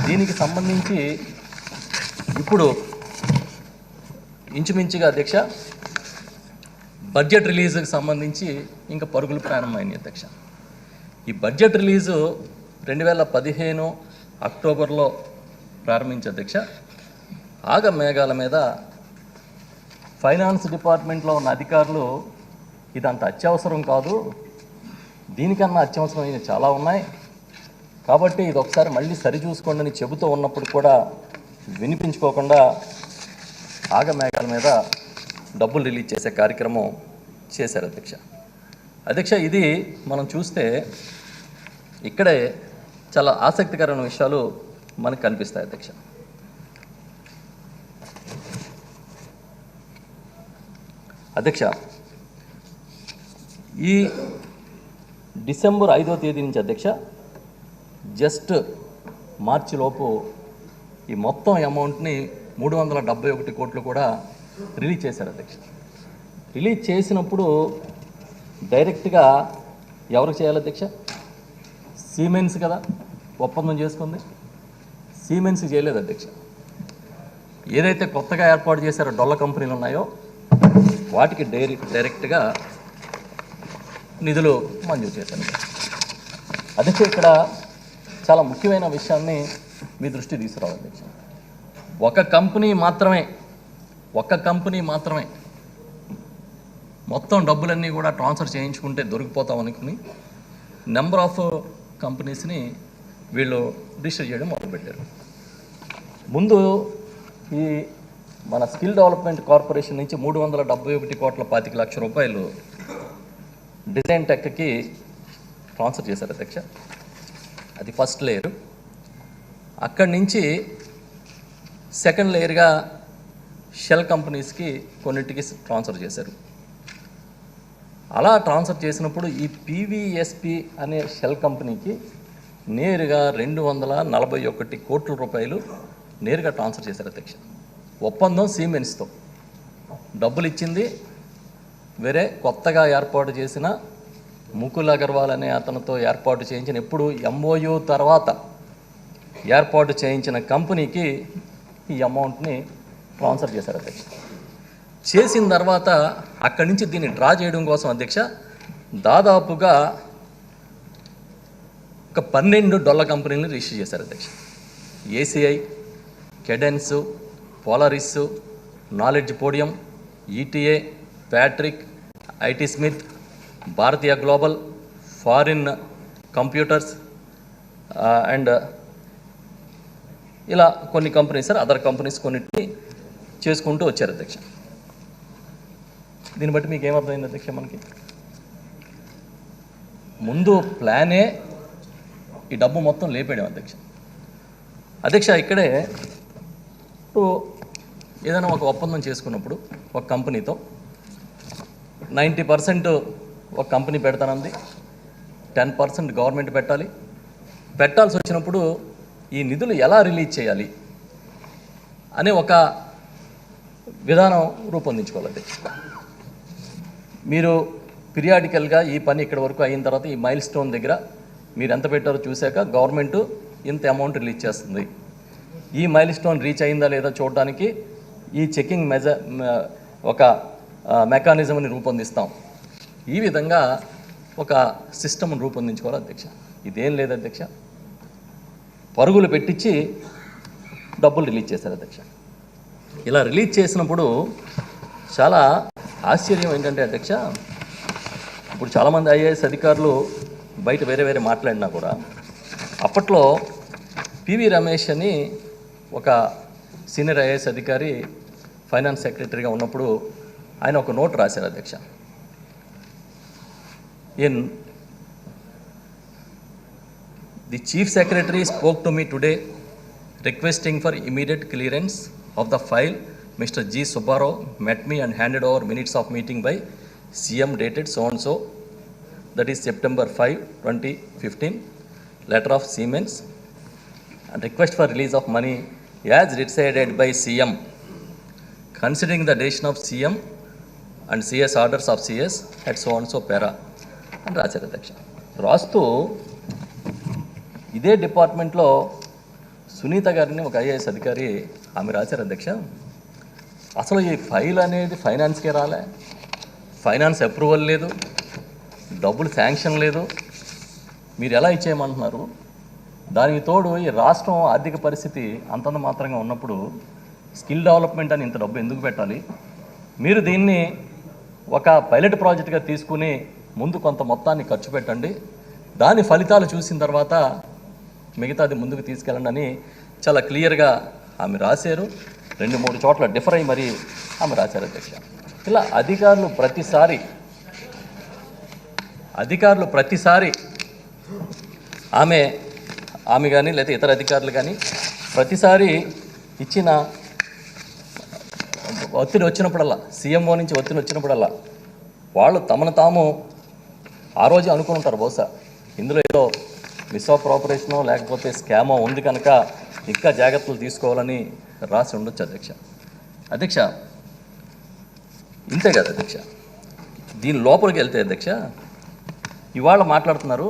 దీనికి సంబంధించి ఇప్పుడు ఇంచుమించుగా అధ్యక్ష బడ్జెట్ రిలీజ్కి సంబంధించి ఇంకా పరుగులు ప్రారంభమైంది అధ్యక్ష. ఈ బడ్జెట్ రిలీజు 2015 అక్టోబర్లో ప్రారంభించే అధ్యక్ష. ఆగమేఘాల మీద ఫైనాన్స్ డిపార్ట్మెంట్లో ఉన్న అధికారులు ఇదంత అత్యవసరం కాదు, దీనికన్నా అత్యవసరమైనవి చాలా ఉన్నాయి కాబట్టి ఇది ఒకసారి మళ్ళీ సరిచూసుకోండి అని చెబుతూ ఉన్నప్పుడు కూడా వినిపించుకోకుండా ఆగమేఘాల మీద డబ్బులు రిలీజ్ చేసే కార్యక్రమం చేశారు అధ్యక్ష. ఇది మనం చూస్తే ఇక్కడే చాలా ఆసక్తికరమైన విషయాలు మనకు కనిపిస్తాయి అధ్యక్ష. ఈ డిసెంబర్ 5వ తేదీ నుంచి అధ్యక్ష జస్ట్ మార్చిలోపు ఈ మొత్తం అమౌంట్ని 371 కోట్లు కూడా రిలీజ్ చేశారు అధ్యక్ష. రిలీజ్ చేసినప్పుడు డైరెక్ట్గా ఎవరికి చేయాలి అధ్యక్ష? సీమెన్స్ కదా ఒప్పందం చేసుకుంది. సీమెన్స్ చేయలేదు అధ్యక్ష. ఏదైతే కొత్తగా ఏర్పాటు చేశారో డొల్ల కంపెనీలు ఉన్నాయో వాటికి డైరెక్ట్గా నిధులు మంజూరు చేశారు అధ్యక్ష. ఇక్కడ చాలా ముఖ్యమైన విషయాన్ని మీ దృష్టి తీసుకురావాలి అధ్యక్ష. ఒక కంపెనీ మాత్రమే మొత్తం డబ్బులన్నీ కూడా ట్రాన్స్ఫర్ చేయించుకుంటే దొరికిపోతాం అనుకుని నెంబర్ ఆఫ్ కంపెనీస్ని వీళ్ళు రిజిస్టర్ చేయడం మొదలుపెట్టారు. ముందు ఈ మన స్కిల్ డెవలప్మెంట్ కార్పొరేషన్ నుంచి 371.25 కోట్ల డిజైన్ టెక్కి ట్రాన్స్ఫర్ చేశారు అధ్యక్ష. అది ఫస్ట్ లేయర్. అక్కడి నుంచి సెకండ్ లేయర్గా షెల్ కంపెనీస్కి కొన్నిటికి ట్రాన్స్ఫర్ చేశారు. అలా ట్రాన్స్ఫర్ చేసినప్పుడు ఈ పీవీఎస్పీ అనే షెల్ కంపెనీకి నేరుగా 241 కోట్ల రూపాయలు నేరుగా ట్రాన్స్ఫర్ చేశారు అధ్యక్ష. ఒప్పందం సీమెన్స్తో, డబ్బులు ఇచ్చింది వేరే కొత్తగా ఏర్పాటు చేసిన ముకుల్ అగర్వాల్ అనే అతనితో ఏర్పాటు చేయించిన, ఎప్పుడు ఎంఓయూ తర్వాత ఏర్పాటు చేయించిన కంపెనీకి ఈ అమౌంట్ని ట్రాన్స్ఫర్ చేశారు అధ్యక్ష. చేసిన తర్వాత అక్కడి నుంచి దీన్ని డ్రా చేయడం కోసం అధ్యక్ష దాదాపుగా ఒక 12 డొల్ల కంపెనీలను రిజిస్టర్ చేశారు అధ్యక్ష. ACI, Cadence, Polaris, knowledge podium, ETA, Patrick, IT Smith, Bharatiya global, foreign computers and ఇలా కొన్ని కంపెనీస్ అదర్ కంపెనీస్ కొన్నిటిని చేసుకుంటూ వచ్చారు అధ్యక్ష. దీన్ని బట్టి మీకు ఏమర్థమైంది అధ్యక్ష? మనకి ముందు ప్లానే ఈ డబ్బు మొత్తం లేపేయడం అధ్యక్ష. ఇక్కడే ఏదైనా ఒక ఒప్పందం చేసుకున్నప్పుడు ఒక కంపెనీతో 90% ఒక కంపెనీ పెడతానంది, 10% గవర్నమెంట్ పెట్టాల్సి వచ్చినప్పుడు ఈ నిధులు ఎలా రిలీజ్ చేయాలి అనే ఒక విధానం రూపొందించుకోవాలి. మీరు పీరియాడికల్గా ఈ పని ఇక్కడ వరకు అయిన తర్వాత ఈ మైల్ స్టోన్ దగ్గర మీరు ఎంత పెట్టారో చూశాక గవర్నమెంట్ ఇంత అమౌంట్ రిలీజ్ చేస్తుంది. ఈ మైల్ స్టోన్ రీచ్ అయిందా లేదా చూడడానికి ఈ చెకింగ్ ఒక మెకానిజంని రూపొందిస్తాం. ఈ విధంగా ఒక సిస్టమ్ని రూపొందించుకోవాలి అధ్యక్ష. ఇదేం లేదు అధ్యక్ష, పరుగులు పెట్టించి డబ్బులు రిలీజ్ చేశారు అధ్యక్ష. ఇలా రిలీజ్ చేసినప్పుడు చాలా ఆశ్చర్యం ఏంటంటే అధ్యక్ష, ఇప్పుడు చాలామంది ఐఏఎస్ అధికారులు బయట వేరే మాట్లాడినా కూడా అప్పట్లో పివి రమేష్ అని ఒక సీనియర్ ఐఏఎస్ అధికారి ఫైనాన్స్ సెక్రటరీగా ఉన్నప్పుడు ఆయన ఒక నోట్ రాశారు అధ్యక్ష. The chief secretary spoke to me today requesting for immediate clearance of the file. Mr. G. Subbarao met me and handed over minutes of meeting by CM dated so and so, that is September 5, 2015, letter of Siemens and request for release of money as decided by CM, considering the decision of CM and CS orders of CS at so and so para and రాశారు అధ్యక్ష. రాస్తూ ఇదే డిపార్ట్మెంట్లో సునీత గారిని ఒక IAS అధికారి ఆమె రాశారు అధ్యక్ష. అసలు ఈ ఫైల్ అనేది ఫైనాన్స్కే రాలే, ఫైనాన్స్ అప్రూవల్ లేదు, డబ్బులు శాంక్షన్ లేదు, మీరు ఎలా ఇచ్చేయమంటున్నారు? దానికి తోడు ఈ రాష్ట్రం ఆర్థిక పరిస్థితి అంతంత మాత్రంగా ఉన్నప్పుడు స్కిల్ డెవలప్మెంట్ అని ఇంత డబ్బు ఎందుకు పెట్టాలి? మీరు దీన్ని ఒక పైలట్ ప్రాజెక్ట్గా తీసుకుని ముందు కొంత మొత్తాన్ని ఖర్చు పెట్టండి, దాని ఫలితాలు చూసిన తర్వాత మిగతాది ముందుకు తీసుకెళ్ళండి అని చాలా క్లియర్గా ఆమె రాశారు. 2-3 చోట్ల డిఫర్ అయ్యి మరి ఆమె రాశారు అధ్యక్ష. ఇలా అధికారులు ప్రతిసారి ఆమె కానీ లేకపోతే ఇతర అధికారులు కానీ ప్రతిసారి ఇచ్చిన ఒత్తిడి వచ్చినప్పుడల్లా, సీఎంఓ నుంచి ఒత్తిడి వచ్చినప్పుడల్లా వాళ్ళు తమను తాము ఆ రోజే అనుకుని ఉంటారు, బహుశా ఇందులో ఏదో మిస్అప్రోపరేషనో లేకపోతే స్కామో ఉంది కనుక ఇంకా జాగ్రత్తలు తీసుకోవాలని రాసి ఉండొచ్చు అధ్యక్ష. ఇంతే కదా అధ్యక్ష. దీని లోపలికి వెళ్తే అధ్యక్ష, ఇవాళ మాట్లాడుతున్నారు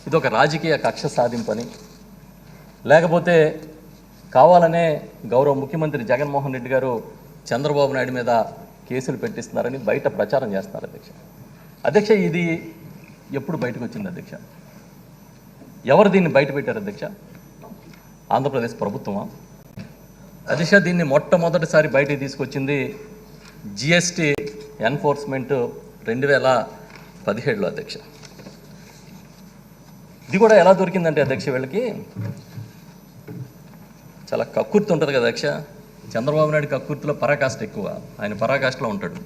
ఇది ఒక రాజకీయ కక్ష సాధింపని, లేకపోతే కావాలనే గౌరవ ముఖ్యమంత్రి జగన్మోహన్ రెడ్డి గారు చంద్రబాబు నాయుడు మీద కేసులు పెట్టిస్తున్నారని బయట ప్రచారం చేస్తున్నారు అధ్యక్ష. ఇది ఎప్పుడు బయటకు వచ్చింది అధ్యక్ష? ఎవరు దీన్ని బయట పెట్టారు అధ్యక్ష? ఆంధ్రప్రదేశ్ ప్రభుత్వమా అధ్యక్ష? దీన్ని మొట్టమొదటిసారి బయటికి తీసుకొచ్చింది జిఎస్టీ ఎన్ఫోర్స్మెంట్ 2017లో అధ్యక్ష. ఇది కూడా ఎలా దొరికిందంటే అధ్యక్ష, వీళ్ళకి చాలా కక్కుర్తి ఉంటుంది కదా అధ్యక్ష. చంద్రబాబు నాయుడు కక్కుర్తిలో పరాకాష్ట ఎక్కువ, ఆయన పరాకాష్ఠలో ఉంటాడు.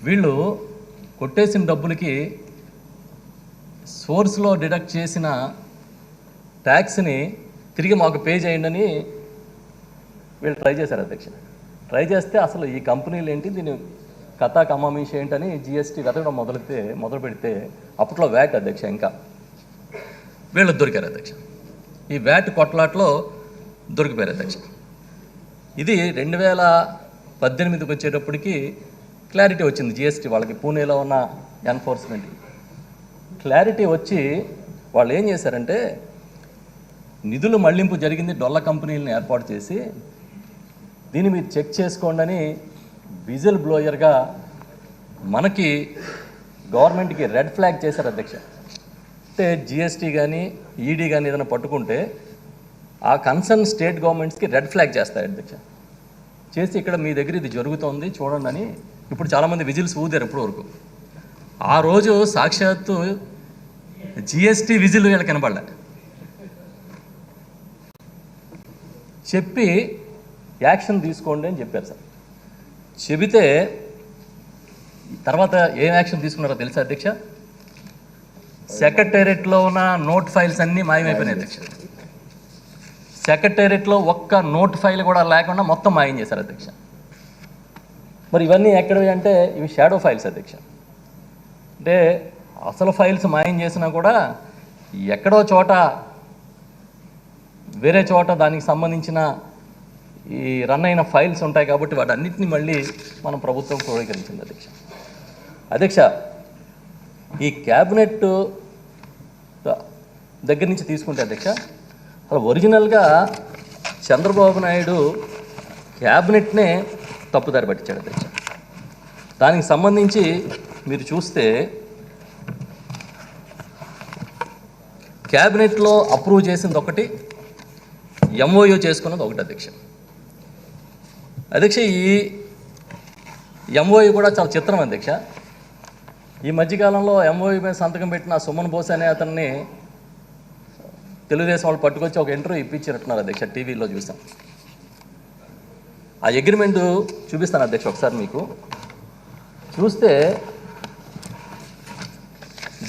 వీళ్ళు కొట్టేసిన డబ్బులకి సోర్స్లో డిడక్ట్ చేసిన ట్యాక్స్ని తిరిగి మాకు పే చేయండి అని వీళ్ళు ట్రై చేశారు అధ్యక్ష. ట్రై చేస్తే అసలు ఈ కంపెనీలు ఏంటి, దీని కథా కమామీషి ఏంటని జిఎస్టీ వెతకడం మొదలు పెడితే అప్పట్లో వ్యాట్ అధ్యక్ష ఇంకా వీళ్ళు దొరికారు అధ్యక్ష. ఈ వ్యాట్ కొట్లాట్లో దొరికిపోయారు అధ్యక్ష. ఇది 2018కి వచ్చేటప్పటికి క్లారిటీ వచ్చింది జిఎస్టీ వాళ్ళకి, పూణేలో ఉన్న ఎన్ఫోర్స్మెంట్ క్లారిటీ వచ్చి వాళ్ళు ఏం చేశారంటే నిధులు మళ్లింపు జరిగింది, డొల్ల కంపెనీలను ఏర్పాటు చేసి దీన్ని మీరు చెక్ చేసుకోండి అని విజిల్ బ్లోయర్గా మనకి గవర్నమెంట్కి రెడ్ ఫ్లాగ్ చేశారు అధ్యక్ష. అంటే జిఎస్టీ కానీ ఈడీ కానీ ఏదైనా పట్టుకుంటే ఆ కన్సర్న్ స్టేట్ గవర్నమెంట్స్కి రెడ్ ఫ్లాగ్ చేస్తాయి అధ్యక్ష. చేసి ఇక్కడ మీ దగ్గర ఇది జరుగుతోంది చూడండి అని. ఇప్పుడు చాలామంది విజిల్స్ ఊదారు ఇప్పటి వరకు. ఆ రోజు సాక్షాత్తు జిఎస్టీ విజిల్ వీళ్ళకి కనపడలే. చెప్పి యాక్షన్ తీసుకోండి అని చెప్పారు సార్. చెబితే తర్వాత ఏం యాక్షన్ తీసుకున్నారో తెలుసా అధ్యక్ష? సెక్రటేరియట్లో ఉన్న నోట్ ఫైల్స్ అన్నీ మాయమైపోయినాయి అధ్యక్ష. సెక్రటేరియట్లో ఒక్క నోట్ ఫైల్ కూడా లేకుండా మొత్తం మాయం చేశారు అధ్యక్ష. మరి ఇవన్నీ ఎక్కడవి అంటే ఇవి షాడో ఫైల్స్ అధ్యక్ష. అంటే అసలు ఫైల్స్ మాయం చేసినా కూడా ఎక్కడో చోట వేరే చోట దానికి సంబంధించిన ఈ రన్ అయిన ఫైల్స్ ఉంటాయి కాబట్టి వాటన్నిటిని మళ్ళీ మనం ప్రభుత్వం క్రోడీకరించింది అధ్యక్ష. అధ్యక్ష, ఈ క్యాబినెట్ దగ్గర నుంచి తీసుకుంటే అధ్యక్ష, అసలు ఒరిజినల్గా చంద్రబాబు నాయుడు క్యాబినెట్నే తప్పుదారి పట్టించాడు అధ్యక్ష. దానికి సంబంధించి మీరు చూస్తే క్యాబినెట్లో అప్రూవ్ చేసింది ఒకటి, ఎంఓయూ చేసుకున్నది ఒకటి అధ్యక్ష. అధ్యక్ష, ఈ ఎంఓయూ కూడా చాలా చిత్రం అధ్యక్ష. ఈ మధ్యకాలంలో ఎంఓయూ మీద సంతకం పెట్టిన సుమన్ బోస్ అనే అతన్ని తెలుగుదేశం వాళ్ళు పట్టుకొచ్చి ఒక ఇంటర్వ్యూ ఇప్పించినట్టున్నారు అధ్యక్ష, టీవీలో చూసాం. ఆ అగ్రిమెంట్ చూపిస్తాను అధ్యక్ష ఒకసారి మీకు. చూస్తే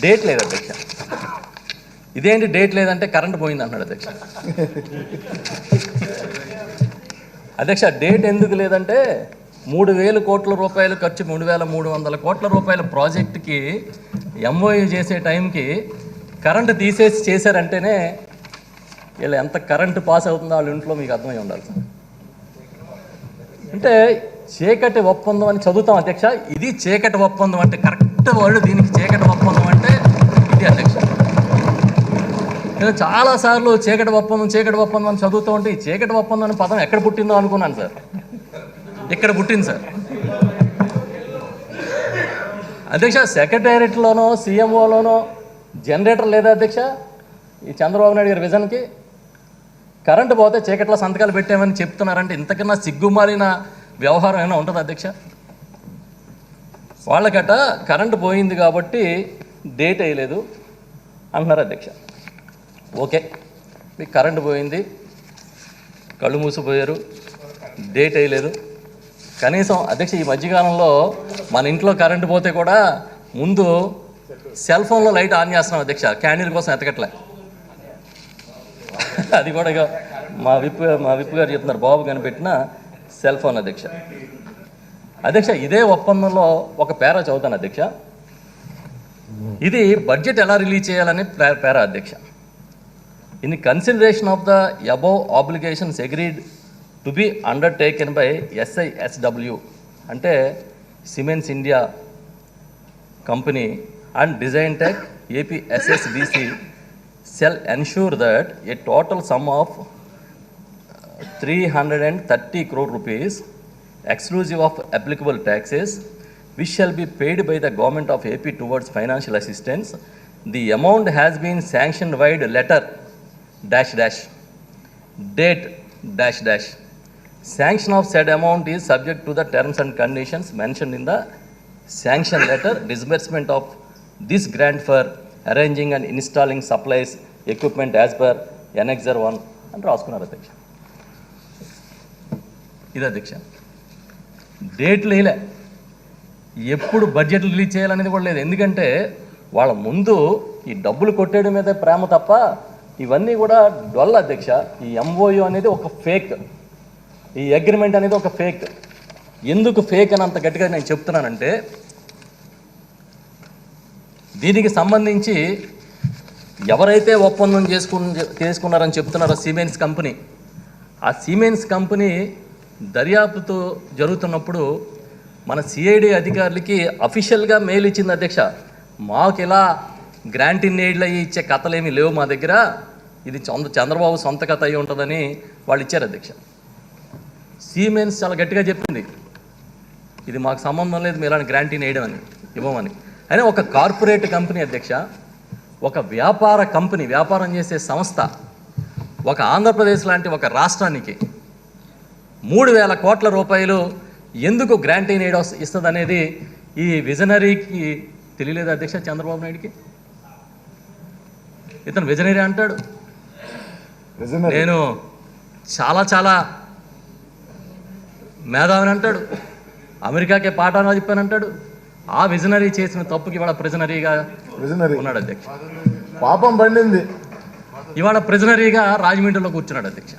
డేట్ లేదు అధ్యక్ష. ఇదేంటి డేట్ లేదంటే కరెంట్ పోయింది అంటున్నాడు అధ్యక్ష. అధ్యక్ష, డేట్ ఎందుకు లేదంటే 3,000 కోట్ల రూపాయలు ఖర్చు, 3,300 కోట్ల రూపాయల ప్రాజెక్టుకి ఎంఓయూ చేసే టైంకి కరెంటు తీసేసి చేశారంటేనే వీళ్ళు ఎంత కరెంటు పాస్ అవుతుందో వాళ్ళ ఇంట్లో మీకు అర్థమై ఉండాలి సార్. అంటే చీకటి ఒప్పందం అని చదువుతాం అధ్యక్ష. ఇది చీకటి ఒప్పందం అంటే కరెక్ట్ వర్డ్ దీనికి. చీకటి ఒప్పందం అంటే ఇది అధ్యక్ష. నేను చాలాసార్లు చీకటి ఒప్పందం అని చదువుతూ ఉంటే ఈ చీకటి ఒప్పందం అనే పదం ఎక్కడ పుట్టిందో అనుకున్నాను సార్. ఇక్కడ పుట్టింది సార్ అధ్యక్ష. సెక్రటేరియట్లోనో సీఎంఓలోనో జనరేటర్ లేదా అధ్యక్ష ఈ చంద్రబాబు నాయుడు గారి విజన్కి? కరెంటు పోతే చీకట్లో సంతకాలు పెట్టామని చెప్తున్నారంటే ఇంతకన్నా సిగ్గుమాలిన వ్యవహారం ఏమైనా ఉంటుంది అధ్యక్ష? వాళ్ళకట కరెంటు పోయింది కాబట్టి డేట్ వేయలేదు అంటున్నారు అధ్యక్ష. ఓకే, మీకు కరెంటు పోయింది, కళ్ళు మూసిపోయారు, డేట్ వేయలేదు. కనీసం అధ్యక్ష ఈ మధ్యకాలంలో మన ఇంట్లో కరెంటు పోతే కూడా ముందు సెల్ ఫోన్లో లైట్ ఆన్ చేస్తున్నాం అధ్యక్ష, క్యాండిల్ కోసం ఎతకట్లే. అది కూడా ఇక మా విప్ గారు చెప్తున్నారు, బాబు కనిపెట్టిన సెల్ ఫోన్ అధ్యక్ష. అధ్యక్ష, ఇదే ఒప్పందంలో ఒక పేరా చదువుతాను అధ్యక్ష. ఇది బడ్జెట్ ఎలా రిలీజ్ చేయాలని పేరా అధ్యక్ష. In consideration of the above obligations agreed to be undertaken by SISW అంటే cements India company and design tech APSSBC shall ensure that a total sum of 330 crore rupees exclusive of applicable taxes which shall be paid by the government of AP towards financial assistance. The amount has been sanctioned by letter dash dash date dash dash. Sanction of said amount is subject to the terms and conditions mentioned in the sanction letter. Disbursement of this grant for arranging and installing supplies equipment as per Annexure 1 అని రాసుకున్నారు అధ్యక్ష. ఇది అధ్యక్ష, డేట్లు వేయలే, ఎప్పుడు budget release చేయాలనేది కూడా లేదు. ఎందుకంటే వాళ్ళ ముందు ఈ డబ్బులు కొట్టేయడం మీద ప్రేమ తప్ప ఇవన్నీ కూడా డొల్ల అధ్యక్ష. ఈ MOU అనేది ఒక ఫేక్, ఈ అగ్రిమెంట్ అనేది ఒక ఫేక్. ఎందుకు ఫేక్ అని అంత గట్టిగా నేను చెప్తున్నానంటే దీనికి సంబంధించి ఎవరైతే ఒప్పందం చేసుకున్నారని చెప్తున్నారో సిమెంట్స్ కంపెనీ, ఆ సిమెంట్స్ కంపెనీ దర్యాప్తుతో జరుగుతున్నప్పుడు మన CID అధికారులకి అఫీషియల్గా మెయిల్ ఇచ్చింది అధ్యక్ష. మాకు ఇలా గ్రాంట్ ఇన్ ఎయిడ్లు అయ్యి ఇచ్చే కథలు ఏమీ లేవు మా దగ్గర, ఇది చంద్రబాబు సొంత కథ అయి ఉంటుందని వాళ్ళు ఇచ్చారు అధ్యక్ష. సిమెంట్స్ చాలా గట్టిగా చెప్పింది, ఇది మాకు సంబంధం లేదు మీరు ఇలాంటి గ్రాంట్ ఇన్ వేయడం అని ఇవ్వమని. అయినా ఒక కార్పొరేట్ కంపెనీ అధ్యక్ష, ఒక వ్యాపార కంపెనీ, వ్యాపారం చేసే సంస్థ ఒక ఆంధ్రప్రదేశ్ లాంటి ఒక రాష్ట్రానికి 3,000 కోట్ల రూపాయలు ఎందుకు గ్రాంట్ ఇన్ ఎయిడ్ ఇస్తుంది అనేది ఈ విజనరీకి తెలియలేదు అధ్యక్ష. చంద్రబాబు నాయుడికి ఇతను విజనరీ అంటాడు, నేను చాలా చాలా మేధావిని అంటాడు, అమెరికాకే పాఠాలు చెప్పానంటాడు. ఆ విజనరీ చేసిన తప్పుకి ఇవాళ ప్రిజనరీగా ఉన్నాడు అధ్యక్ష. పాపం పండింది. ఇవాళ ప్రిజనరీగా రాజమండ్రిలో కూర్చున్నాడు అధ్యక్ష.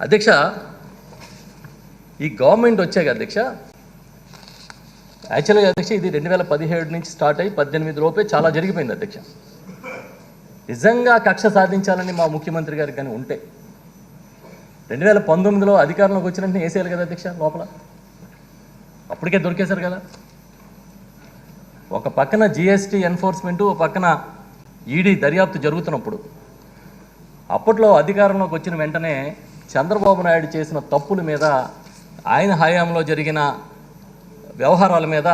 అధ్యక్ష, ఈ గవర్నమెంట్ వచ్చాక అధ్యక్ష యాక్చువల్గా అధ్యక్ష ఇది 2017 నుంచి స్టార్ట్ అయ్యి 18 లోపే చాలా జరిగిపోయింది అధ్యక్ష. నిజంగా కక్ష సాధించాలని మా ముఖ్యమంత్రి గారికి కానీ ఉంటే 2019లో అధికారంలోకి వచ్చినట్టు వేసేయాలి కదా అధ్యక్ష లోపల. అప్పటికే దొరికేశారు కదా. ఒక పక్కన జిఎస్టీ ఎన్ఫోర్స్మెంటు, ఒక పక్కన ఈడీ దర్యాప్తు జరుగుతున్నప్పుడు అప్పట్లో అధికారంలోకి వచ్చిన వెంటనే చంద్రబాబు నాయుడు చేసిన తప్పుల మీద, ఆయన హయాంలో జరిగిన వ్యవహారాల మీద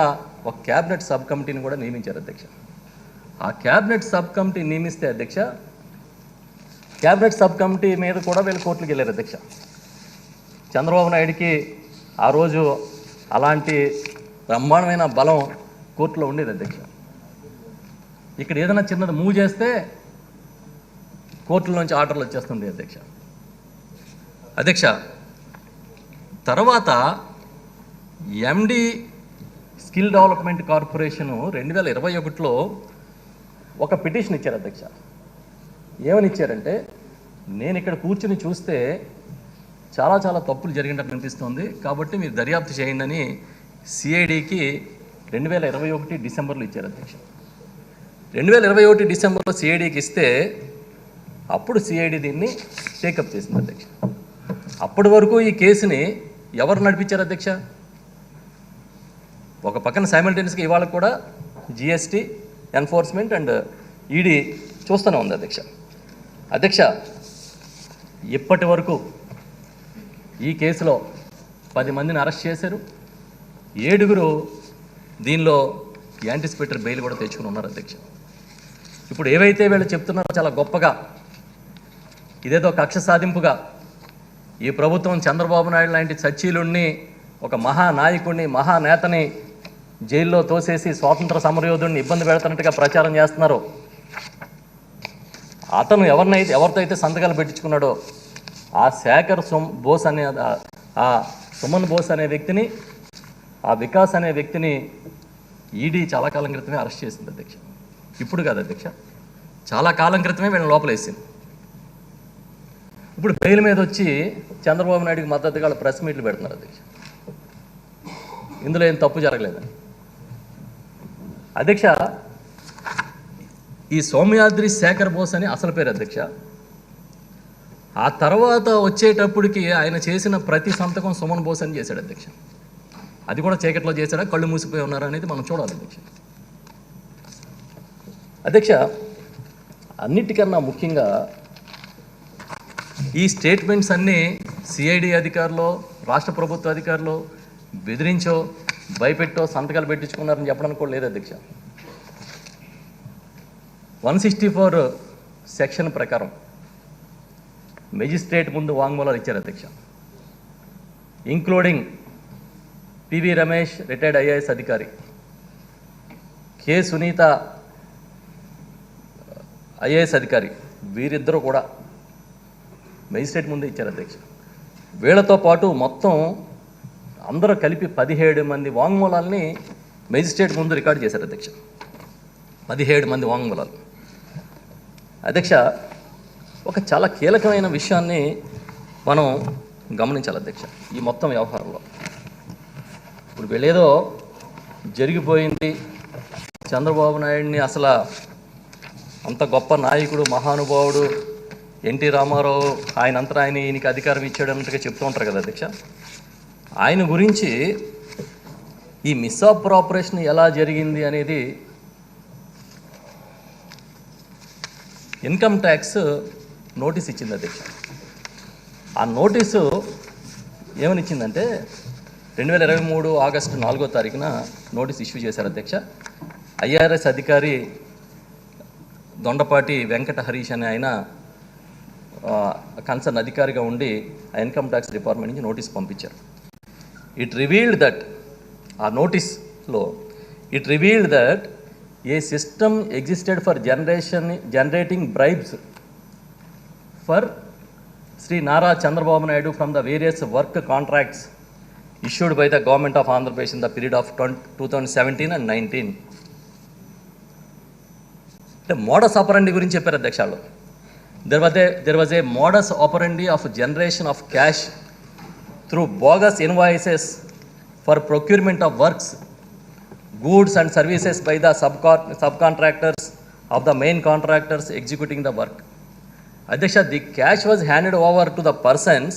ఒక క్యాబినెట్ సబ్ కమిటీని కూడా నియమించారు అధ్యక్ష. ఆ క్యాబినెట్ సబ్ కమిటీ నియమిస్తే అధ్యక్ష, క్యాబినెట్ సబ్ కమిటీ మీద కూడా వీళ్ళు కోర్టులకు వెళ్ళారు అధ్యక్ష. చంద్రబాబు నాయుడికి ఆ రోజు అలాంటి బ్రహ్మాండమైన బలం కోర్టులో ఉండేది అధ్యక్ష. ఇక్కడ ఏదైనా చిన్నది మూవ్ చేస్తే కోర్టుల నుంచి ఆర్డర్లు వచ్చేస్తుంది అధ్యక్ష. అధ్యక్ష తర్వాత ఎండి స్కిల్ డెవలప్మెంట్ కార్పొరేషను 2021లో ఒక పిటిషన్ ఇచ్చారు అధ్యక్ష. ఏమని ఇచ్చారంటే, నేను ఇక్కడ కూర్చుని చూస్తే చాలా చాలా తప్పులు జరిగినట్టు అనిపిస్తుంది, కాబట్టి మీరు దర్యాప్తు చేయండి అని సిఐడికి 2021 డిసెంబర్లో ఇచ్చారు అధ్యక్ష. 2021 డిసెంబర్లో సిఐడికి ఇస్తే అప్పుడు సిఐడి దీన్ని టేకప్ చేసింది అధ్యక్ష. అప్పటి వరకు ఈ కేసుని ఎవరు నడిపించారు అధ్యక్ష? ఒక పక్కన సైమల్టేనియస్గా ఇవాళ కూడా జిఎస్టీ ఎన్ఫోర్స్మెంట్ అండ్ ఈడీ చూస్తూనే ఉంది అధ్యక్ష. అధ్యక్ష ఇప్పటి వరకు ఈ కేసులో 10 మందిని అరెస్ట్ చేశారు, 7 దీనిలో యాంటిసిపేటరీ బెయిల్ కూడా తెచ్చుకుని ఉన్నారు అధ్యక్ష. ఇప్పుడు ఏవైతే వీళ్ళు చెప్తున్నారో చాలా గొప్పగా, ఇదేదో కక్ష సాధింపుగా ఈ ప్రభుత్వం చంద్రబాబు నాయుడు లాంటి సచ్చీలుణ్ణి, ఒక మహానాయకుడిని, మహానేతని జైల్లో తోసేసి స్వాతంత్ర సమరయోధుడిని ఇబ్బంది పెడుతున్నట్టుగా ప్రచారం చేస్తున్నారు. అతను ఎవరితో అయితే సంతకాలు పెట్టించుకున్నాడో ఆ శేఖర్ బోస్ అనే, ఆ సుమన్ బోస్ అనే వ్యక్తిని, ఆ వికాస్ అనే వ్యక్తిని ఈడీ చాలా కాలం క్రితమే అరెస్ట్ చేసింది అధ్యక్ష. ఇప్పుడు కాదు అధ్యక్ష, చాలా కాలం క్రితమే వీళ్ళని లోపలేసింది. ఇప్పుడు బెయిల్ మీద వచ్చి చంద్రబాబు నాయుడికి మద్దతుగా వాళ్ళు ప్రెస్ మీట్లు పెడుతున్నారు అధ్యక్ష. ఇందులో ఏం తప్పు జరగలేదని అధ్యక్ష. ఈ సౌమ్యాద్రి శేఖర్ బోస్ అని అసలు పేరు అధ్యక్ష. ఆ తర్వాత వచ్చేటప్పటికి ఆయన చేసిన ప్రతి సంతకం సుమన్ బోస్ అని చేశాడు అధ్యక్ష. అది కూడా చీకట్లో చేశాడా, కళ్ళు మూసిపోయి ఉన్నారా అనేది మనం చూడాలి అధ్యక్ష. అధ్యక్ష అన్నిటికన్నా ముఖ్యంగా ఈ స్టేట్మెంట్స్ అన్నీ సిఐడి అధికారులు, రాష్ట్ర ప్రభుత్వ అధికారులు బెదిరించో, భయపెట్టో సంతకాలు పెట్టించుకున్నారని చెప్పడానికి కూడా లేదు అధ్యక్ష. 164 సెక్షన్ ప్రకారం మెజిస్ట్రేట్ ముందు వాంగ్మూలాలు ఇచ్చారు అధ్యక్ష. Including PV Ramesh retired IAS అధికారి, కె సునీత ఐఏఎస్ అధికారి, వీరిద్దరూ కూడా మెజిస్ట్రేట్ ముందు ఇచ్చారు అధ్యక్ష. వీళ్ళతో పాటు మొత్తం అందరూ కలిపి 17 మంది వాంగ్మూలాల్ని మెజిస్ట్రేట్ ముందు రికార్డు చేశారు అధ్యక్ష. 17 మంది వాంగ్మూలాలు అధ్యక్ష. ఒక చాలా కీలకమైన విషయాన్ని మనం గమనించాలి అధ్యక్ష ఈ మొత్తం వ్యవహారంలో. ఇప్పుడు వీళ్ళేదో జరిగిపోయింది, చంద్రబాబు నాయుడిని అసలు అంత గొప్ప నాయకుడు, మహానుభావుడు ఎన్టీ రామారావు, ఆయనంతా ఆయన ఈయనకి అధికారం ఇచ్చాడు అన్నట్టుగా చెప్తూ ఉంటారు కదా అధ్యక్ష. ఆయన గురించి ఈ మిస్అప్రాపరేషన్ ఎలా జరిగింది అనేది ఇన్కమ్ ట్యాక్స్ నోటీస్ ఇచ్చింది అధ్యక్ష. ఆ నోటీసు ఏమని ఇచ్చిందంటే 2023 ఆగస్టు 4వ తారీఖున నోటీస్ ఇష్యూ చేశారు అధ్యక్ష. ఐఆర్ఎస్ అధికారి దొండపాటి వెంకట హరీష్ అనే ఆయన కన్సర్న్ అధికారిగా ఉండి ఆ ఇన్కమ్ ట్యాక్స్ డిపార్ట్మెంట్ నుంచి నోటీస్ పంపించారు. ఇట్ రివీల్డ్ దట్, ఆ నోటీస్లో it revealed that a system existed for generating bribes for Shri Nara Chandrababu Naidu from the various work contracts issued by the government of Andhra Pradesh in the period of 2017 and 19. The modus operandi gurinchi chepparu adhyakshalo. There was a modus operandi of generation of cash through bogus invoices for procurement of works goods and services by the subcontractors of the main contractors executing the work. Adhyaksha, the cash was handed over to the persons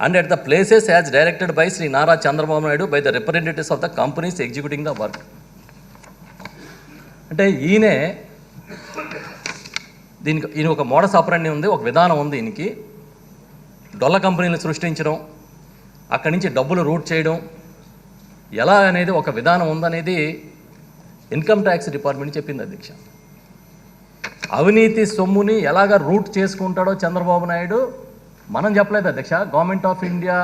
and at the places as directed by Sri Nara Chandrababu Naidu by the representatives of the companies executing the work. అంటే ఈయన ఒక modus ఆపరెండి ఉంది, ఒక విధానం ఉంది. ఈయనకి డొల్ల కంపెనీలు సృష్టించడం, అక్కడి నుంచి డబ్బులు రూట్ చేయడం ఎలా అనేది ఒక విధానం ఉందనేది ఇన్కమ్ ట్యాక్స్ డిపార్ట్మెంట్ చెప్పింది అధ్యక్ష. అవినీతి సొమ్ముని ఎలాగ రూట్ చేసుకుంటాడో చంద్రబాబు నాయుడు మనం చెప్పలేదు అధ్యక్ష, గవర్నమెంట్ ఆఫ్ ఇండియా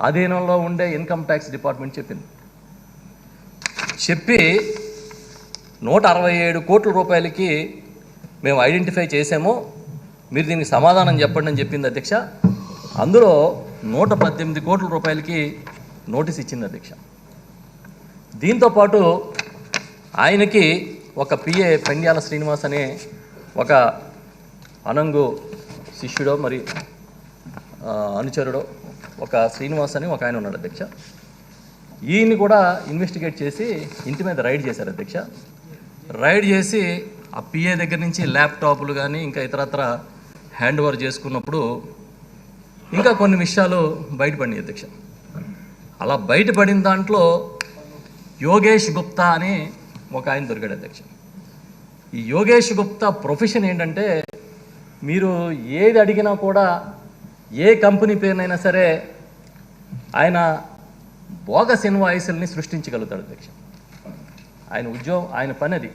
అధీనంలో ఉండే ఇన్కమ్ ట్యాక్స్ డిపార్ట్మెంట్ చెప్పింది. చెప్పి 167 కోట్ల రూపాయలకి మేము ఐడెంటిఫై చేసాము, మీరు దీనికి సమాధానం చెప్పండి అని చెప్పింది అధ్యక్ష. అందులో 118 కోట్ల రూపాయలకి నోటీస్ ఇచ్చింది అధ్యక్ష. దీంతోపాటు ఆయనకి ఒక పిఏ పెండ్యాల శ్రీనివాస్ అనే ఒక అనంగు శిష్యుడో మరి అనుచరుడో ఒక శ్రీనివాస్ అని ఒక ఆయన ఉన్నాడు అధ్యక్ష. ఈయన్ని కూడా ఇన్వెస్టిగేట్ చేసి ఇంటి మీద రైడ్ చేశారు అధ్యక్ష. రైడ్ చేసి ఆ పిఏ దగ్గర నుంచి ల్యాప్టాప్లు కానీ ఇంకా ఇతరత్ర హ్యాండ్ ఓవర్ చేసుకున్నప్పుడు ఇంకా కొన్ని విషయాలు బయటపడినాయి అధ్యక్ష. అలా బయటపడిన దాంట్లో యోగేష్ గుప్తా అని ఒక ఆయన దొరికాడు అధ్యక్ష. ఈ యోగేష్ గుప్తా ప్రొఫెషన్ ఏంటంటే, మీరు ఏది అడిగినా కూడా ఏ కంపెనీ పేరునైనా సరే ఆయన బోగస్ ఇన్వాయిస్ని సృష్టించగలుగుతాడు అధ్యక్ష. ఆయన ఉద్యోగం, ఆయన పని అది.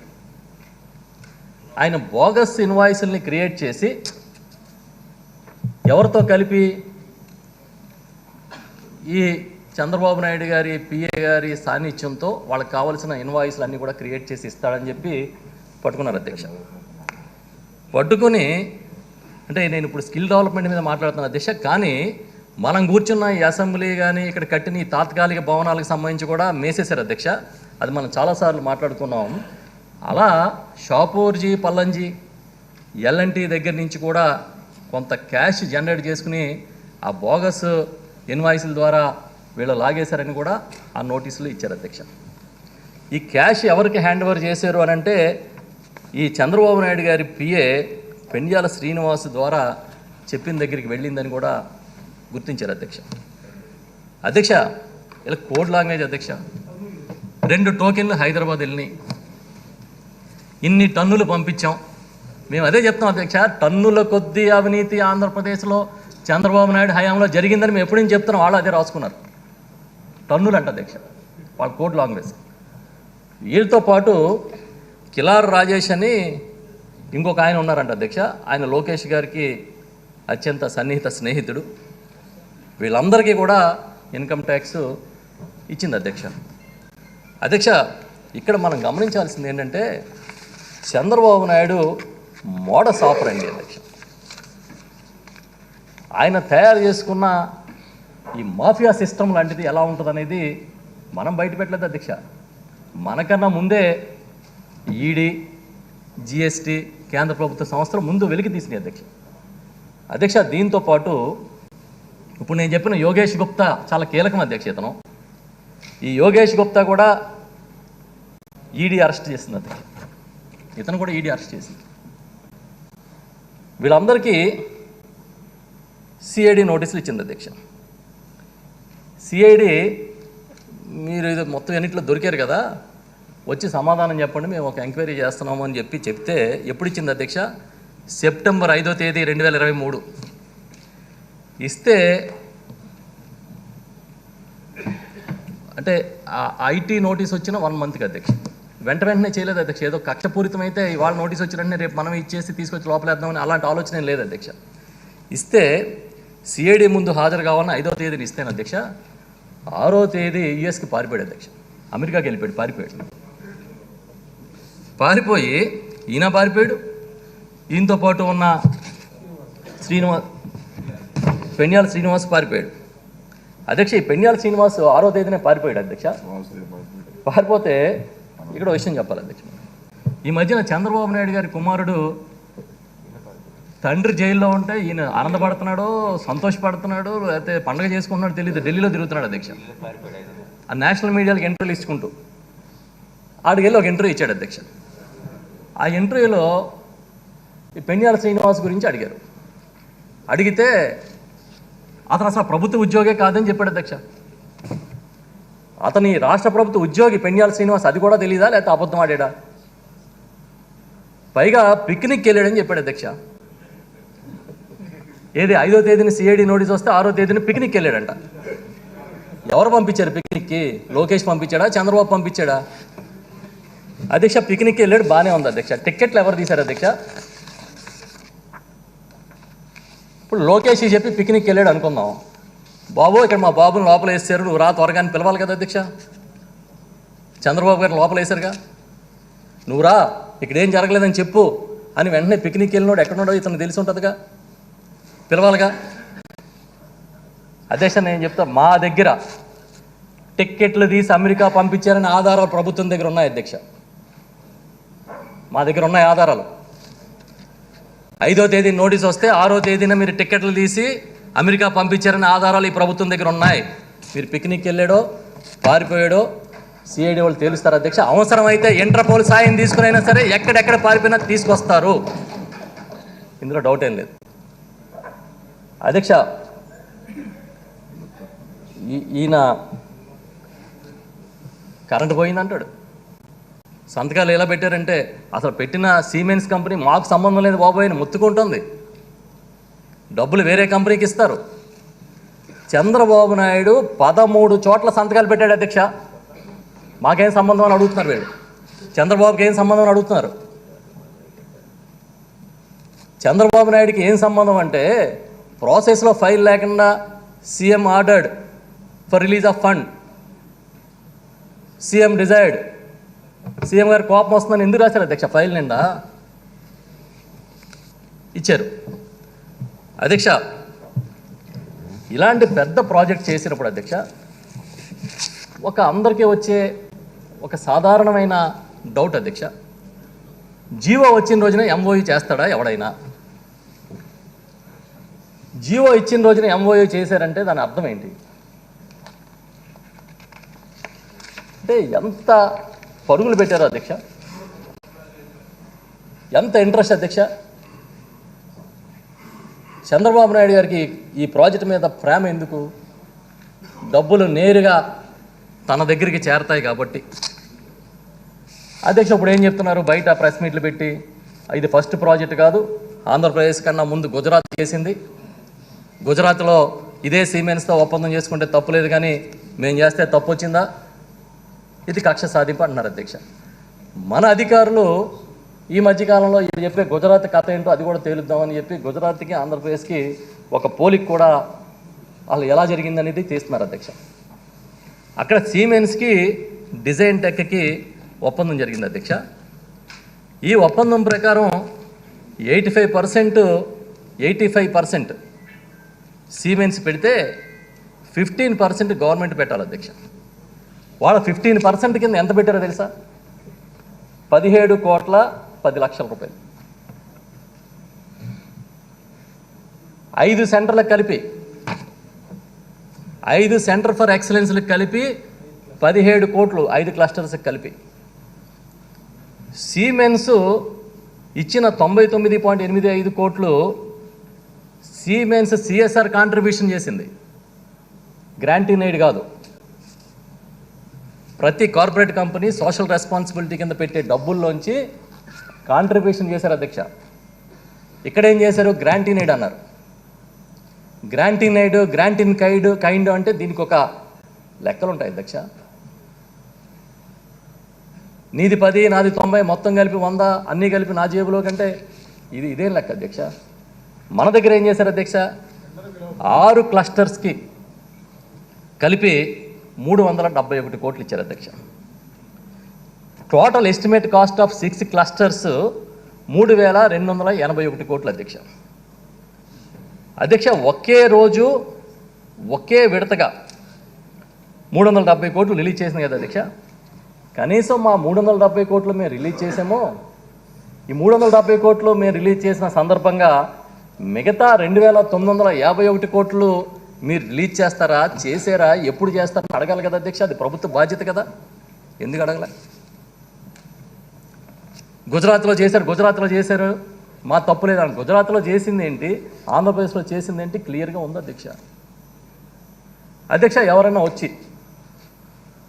ఆయన బోగస్ ఇన్వాయిస్ని క్రియేట్ చేసి ఎవరితో కలిపి ఈ చంద్రబాబు నాయుడు గారి పిఏ గారి సాన్నిధ్యంతో వాళ్ళకి కావాల్సిన ఇన్వాయిస్లు అన్నీ కూడా క్రియేట్ చేసి ఇస్తాడని చెప్పి పట్టుకున్నారు అధ్యక్ష. పట్టుకొని అంటే నేను ఇప్పుడు స్కిల్ డెవలప్మెంట్ మీద మాట్లాడుతున్నాను అధ్యక్ష, కానీ మనం కూర్చున్న ఈ అసెంబ్లీ కానీ ఇక్కడ కట్టిన ఈ తాత్కాలిక భవనాలకు సంబంధించి కూడా మేసేశారు అధ్యక్ష. అది మనం చాలాసార్లు మాట్లాడుకున్నాం. అలా షాపూర్జీ పల్లంజీ ఎల్ఎన్టీ దగ్గర నుంచి కూడా కొంత క్యాష్ జనరేట్ చేసుకుని ఆ బోగస్ ఇన్వాయిస్ల ద్వారా వీళ్ళు లాగేశారని కూడా ఆ నోటీసులు ఇచ్చారు అధ్యక్ష. ఈ క్యాష్ ఎవరికి హ్యాండ్ ఓవర్ చేశారు అని అంటే, ఈ చంద్రబాబు నాయుడు గారి పిఏ పెండ్యాల శ్రీనివాస్ ద్వారా చెప్పిన దగ్గరికి వెళ్ళిందని కూడా గుర్తించారు అధ్యక్ష. అధ్యక్ష, ఇలా కోడ్ లాంగ్వేజ్ అధ్యక్ష. 2 టోకెన్లు హైదరాబాద్ వెళ్ళినాయి, ఇన్ని టన్నులు పంపించాం. మేము అదే చెప్తాం అధ్యక్ష, టన్నుల కొద్దీ అవినీతి ఆంధ్రప్రదేశ్లో చంద్రబాబు నాయుడు హయాంలో జరిగిందని మేము ఎప్పుడు చెప్తున్నాం. వాళ్ళు అదే రాసుకున్నారు, టన్నులు అంట అధ్యక్ష వాళ్ళ కోడ్ లాంగ్వేజ్. వీళ్ళతో పాటు కిలార్ రాజేష్ అని ఇంకొక ఆయన ఉన్నారంట అధ్యక్ష. ఆయన లోకేష్ గారికి అత్యంత సన్నిహిత స్నేహితుడు. వీళ్ళందరికీ కూడా ఇన్కమ్ ట్యాక్స్ ఇచ్చింది అధ్యక్ష. అధ్యక్ష, ఇక్కడ మనం గమనించాల్సింది ఏంటంటే, చంద్రబాబు నాయుడు మోడస్ ఆపరండి అధ్యక్ష. ఆయన తయారు చేసుకున్న ఈ మాఫియా సిస్టమ్ లాంటిది ఎలా ఉంటుందనేది మనం బయట పెట్టలేదు అధ్యక్ష. మనకన్నా ముందే ఈడీ, జిఎస్టీ, కేంద్ర ప్రభుత్వ సంస్థలు ముందు వెలికి తీసినాయి అధ్యక్ష. అధ్యక్ష, దీంతో పాటు ఇప్పుడు నేను చెప్పిన యోగేష్ గుప్తా చాలా కీలకం అధ్యక్ష. ఈ యోగేష్ గుప్తా కూడా ఈడీ అరెస్ట్ చేసింది అధ్యక్ష. ఇతను కూడా ఈడీ అరెస్ట్ చేసింది. వీళ్ళందరికీ సిఐడి నోటీసులు ఇచ్చింది అధ్యక్ష. సిఐడి, మీరు ఇది మొత్తం ఎన్నిట్లో దొరికారు కదా, వచ్చి సమాధానం చెప్పండి, మేము ఒక ఎంక్వైరీ చేస్తున్నాము అని చెప్తే ఎప్పుడు ఇచ్చింది అధ్యక్ష? సెప్టెంబర్ 5వ తేదీ 2023 ఇస్తే, అంటే ఐటీ నోటీస్ వచ్చిన 1 మంత్కి అధ్యక్ష. వెంటనే చేయలేదు అధ్యక్ష. ఏదో కక్షపూరితమైతే ఇవాళ నోటీస్ వచ్చినట్టే రేపు మనం ఇచ్చేసి తీసుకొచ్చి లోపలేద్దామని అలాంటి ఆలోచన లేదు అధ్యక్ష. ఇస్తే సిఐడి ముందు హాజరు కావాలని 5వ తేదీని ఇస్తేనే అధ్యక్ష, 6వ తేదీ యుఎస్కి పారిపోయాడు అధ్యక్ష. అమెరికాకి వెళ్ళిపోయాడు, పారిపోయి ఈయన పారిపోయాడు. ఈయనతో పాటు ఉన్న పెండ్యాల శ్రీనివాస్ పారిపోయాడు అధ్యక్ష. ఈ పెండ్యాల శ్రీనివాస్ 6వ తేదీనే పారిపోయాడు అధ్యక్ష. పారిపోతే ఇక్కడ విషయం చెప్పాలి అధ్యక్ష. ఈ మధ్యన చంద్రబాబు నాయుడు గారి కుమారుడు తండ్రి జైల్లో ఉంటే ఈయన ఆనందపడుతున్నాడో సంతోషపడుతున్నాడో లేకపోతే పండగ చేసుకుంటున్నాడో తెలియదు, ఢిల్లీలో తిరుగుతున్నాడు అధ్యక్ష. ఆ నేషనల్ మీడియాలకు ఇంటర్వ్యూలు ఇచ్చుకుంటూ ఆడికి వెళ్ళి ఒక ఇంటర్వ్యూ ఇచ్చాడు అధ్యక్ష. ఆ ఇంటర్వ్యూలో ఈ పెన్యాల శ్రీనివాస్ గురించి అడిగారు. అడిగితే అతను అసలు ప్రభుత్వ ఉద్యోగే కాదని చెప్పాడు అధ్యక్ష. అతని రాష్ట్ర ప్రభుత్వ ఉద్యోగి పెన్యాల శ్రీనివాస్, అది కూడా తెలీదా లేకపోతే అబద్ధం ఆడాడా? పైగా పిక్నిక్ వెళ్ళాడని చెప్పాడు అధ్యక్ష. ఏది 5వ తేదీని సిఐడి నోటీస్ వస్తే 6వ తేదీని పిక్నిక్ వెళ్ళాడంట. ఎవరు పంపించారు పిక్నిక్కి? లోకేష్ పంపించాడా, చంద్రబాబు పంపించాడా? అధ్యక్ష పిక్నిక్కి వెళ్ళాడు, బాగానే ఉంది అధ్యక్ష. టిక్కెట్లు ఎవరు తీశారు అధ్యక్ష? ఇప్పుడు లోకేష్ చెప్పి పిక్నిక్కి వెళ్ళాడు అనుకుందాం. బాబు ఇక్కడ మా బాబుని లోపల వేసారు, నువ్వు రా త్వరగా అని పిలవాలి కదా అధ్యక్ష. చంద్రబాబు గారు లోపల వేశారుగా, నువ్వు రా ఇక్కడ ఏం జరగలేదని చెప్పు అని వెంటనే పిక్నిక్కి వెళ్ళినోడు ఎక్కడున్నాడో ఇతను తెలిసి ఉంటుందిగా, పిలవాలిగా. అధ్యక్ష నేను చెప్తా, మా దగ్గర టిక్కెట్లు తీసి అమెరికా పంపించారని ఆధారాలు ప్రభుత్వం దగ్గర ఉన్నాయి అధ్యక్ష. మా దగ్గర ఉన్నాయి ఆధారాలు. 5వ తేదీ నోటీస్ వస్తే 6వ తేదీన మీరు టిక్కెట్లు తీసి అమెరికా పంపించారని ఆధారాలు ఈ ప్రభుత్వం దగ్గర ఉన్నాయి. మీరు పిక్నిక్ వెళ్ళాడో పారిపోయాడో సిఐడి వాళ్ళు తేలుస్తారు అధ్యక్ష. అవసరమైతే ఇంటర్పోల్ సాయం తీసుకునైనా సరే ఎక్కడెక్కడ పారిపోయినా తీసుకొస్తారు, ఇందులో డౌట్ ఏం లేదు అధ్యక్ష. ఈయన కరెంటు పోయిందంటాడు. సంతకాలు ఎలా పెట్టారంటే అసలు పెట్టిన సిమెంట్స్ కంపెనీ మాకు సంబంధం లేదు బాబోయ్ ముత్తుకుంటుంది, డబ్బులు వేరే కంపెనీకి ఇస్తారు. చంద్రబాబు నాయుడు 13 చోట్ల సంతకాలు పెట్టాడు అధ్యక్ష. మాకేం సంబంధం అని అడుగుతున్నారు వీళ్ళు. చంద్రబాబుకి ఏం సంబంధం అని అడుగుతున్నారు. చంద్రబాబు నాయుడికి ఏం సంబంధం అంటే ప్రాసెస్లో ఫైల్ లేకుండా CM ordered for release of fund, CM desired. CM గారు కోపం వస్తుందని ఎందుకు రాశారు అధ్యక్ష? ఫైల్ నిండా ఇచ్చారు అధ్యక్ష. ఇలాంటి పెద్ద ప్రాజెక్ట్ చేసినప్పుడు అధ్యక్ష ఒక అందరికీ వచ్చే ఒక సాధారణమైన డౌట్ అధ్యక్ష, జీవో వచ్చిన రోజున ఎంఓయూ చేస్తాడా ఎవడైనా? జీవో ఇచ్చిన రోజున ఎంఓయూ చేశారంటే దాని అర్థం ఏంటి? అంటే ఎంత పరుగులు పెట్టారో అధ్యక్ష, ఎంత ఇంట్రెస్ట్ అధ్యక్ష. చంద్రబాబు నాయుడు గారికి ఈ ప్రాజెక్టు మీద ప్రేమ ఎందుకు? డబ్బులు నేరుగా తన దగ్గరికి చేరతాయి కాబట్టి. అధ్యక్ష ఇప్పుడు ఏం చెప్తున్నారు, బయట ప్రెస్ మీట్లు పెట్టి ఇది ఫస్ట్ ప్రాజెక్ట్ కాదు, ఆంధ్రప్రదేశ్ కన్నా ముందు గుజరాత్ చేసింది, గుజరాత్లో ఇదే సిమెంట్స్తో ఒప్పందం చేసుకుంటే తప్పు లేదు కానీ మేము చేస్తే తప్పు వచ్చిందా? ఇది కక్ష సాధింపు అంటున్నారు అధ్యక్ష. మన అధికారులు ఈ మధ్యకాలంలో ఇప్పుడు చెప్పే గుజరాత్ కథ ఏంటో అది కూడా తేలుద్దామని చెప్పి గుజరాత్కి ఆంధ్రప్రదేశ్కి ఒక పోలిక కూడా వాళ్ళు ఎలా జరిగిందనేది తీస్తున్నారు అధ్యక్ష. అక్కడ సిమెంట్స్కి డిజైన్ టెక్కి ఒప్పందం జరిగింది అధ్యక్ష. ఈ ఒప్పందం ప్రకారం 85% సిమెంట్స్ పెడితే 15% గవర్నమెంట్ పెట్టాలి అధ్యక్ష. వాళ్ళ 15% కింద ఎంత పెట్టారో తెలుసా? 17,10,00,000 రూపాయలు. 5 సెంటర్లకు కలిపి 5 సెంటర్ ఫర్ ఎక్సలెన్స్లకు కలిపి 17 కోట్లు 5 క్లస్టర్స్కి కలిపి. సిమెంట్స్ ఇచ్చిన 99.85 కోట్లు సిమెంట్స్ సిఎస్ఆర్ కాంట్రిబ్యూషన్ చేసింది, గ్రాంటింగ్ ఎయిడ్ కాదు. ప్రతి కార్పొరేట్ కంపెనీ సోషల్ రెస్పాన్సిబిలిటీ కింద పెట్టే డబ్బుల్లోంచి కాంట్రిబ్యూషన్ చేశారు అధ్యక్ష. ఇక్కడ ఏం చేశారు? గ్రాంటింగ్ ఎయిడ్ అన్నారు. గ్రాంటింగ్ ఎయిడ్, గ్రాంటింగ్ కైండ్ అంటే దీనికి ఒక లెక్కలు ఉంటాయి అధ్యక్ష. నీది 10 నాది 90 మొత్తం కలిపి 100 అన్నీ కలిపి నా జేబులో కంటే ఇదేం లెక్క అధ్యక్ష. మన దగ్గర ఏం చేశారు అధ్యక్ష? 6 క్లస్టర్స్కి కలిపి 371 కోట్లు ఇచ్చారు అధ్యక్ష. Total estimate cost of 6 clusters 3,281 కోట్లు అధ్యక్ష. అధ్యక్ష ఒకే రోజు ఒకే విడతగా 370 కోట్లు రిలీజ్ చేసినాయి కదా అధ్యక్ష. కనీసం మా 370 కోట్లు మేము రిలీజ్ చేసామో, ఈ 370 కోట్లు మేము రిలీజ్ చేసిన సందర్భంగా మిగతా 2,951 కోట్లు మీరు రిలీజ్ చేస్తారా, చేసారా, ఎప్పుడు చేస్తారని అడగాలి కదా అధ్యక్ష. అది ప్రభుత్వ బాధ్యత కదా, ఎందుకు అడగలే? గుజరాత్లో చేశారు మా తప్పు లేదని. గుజరాత్లో చేసింది ఏంటి, ఆంధ్రప్రదేశ్లో చేసింది ఏంటి క్లియర్గా ఉంది అధ్యక్ష. ఎవరైనా వచ్చి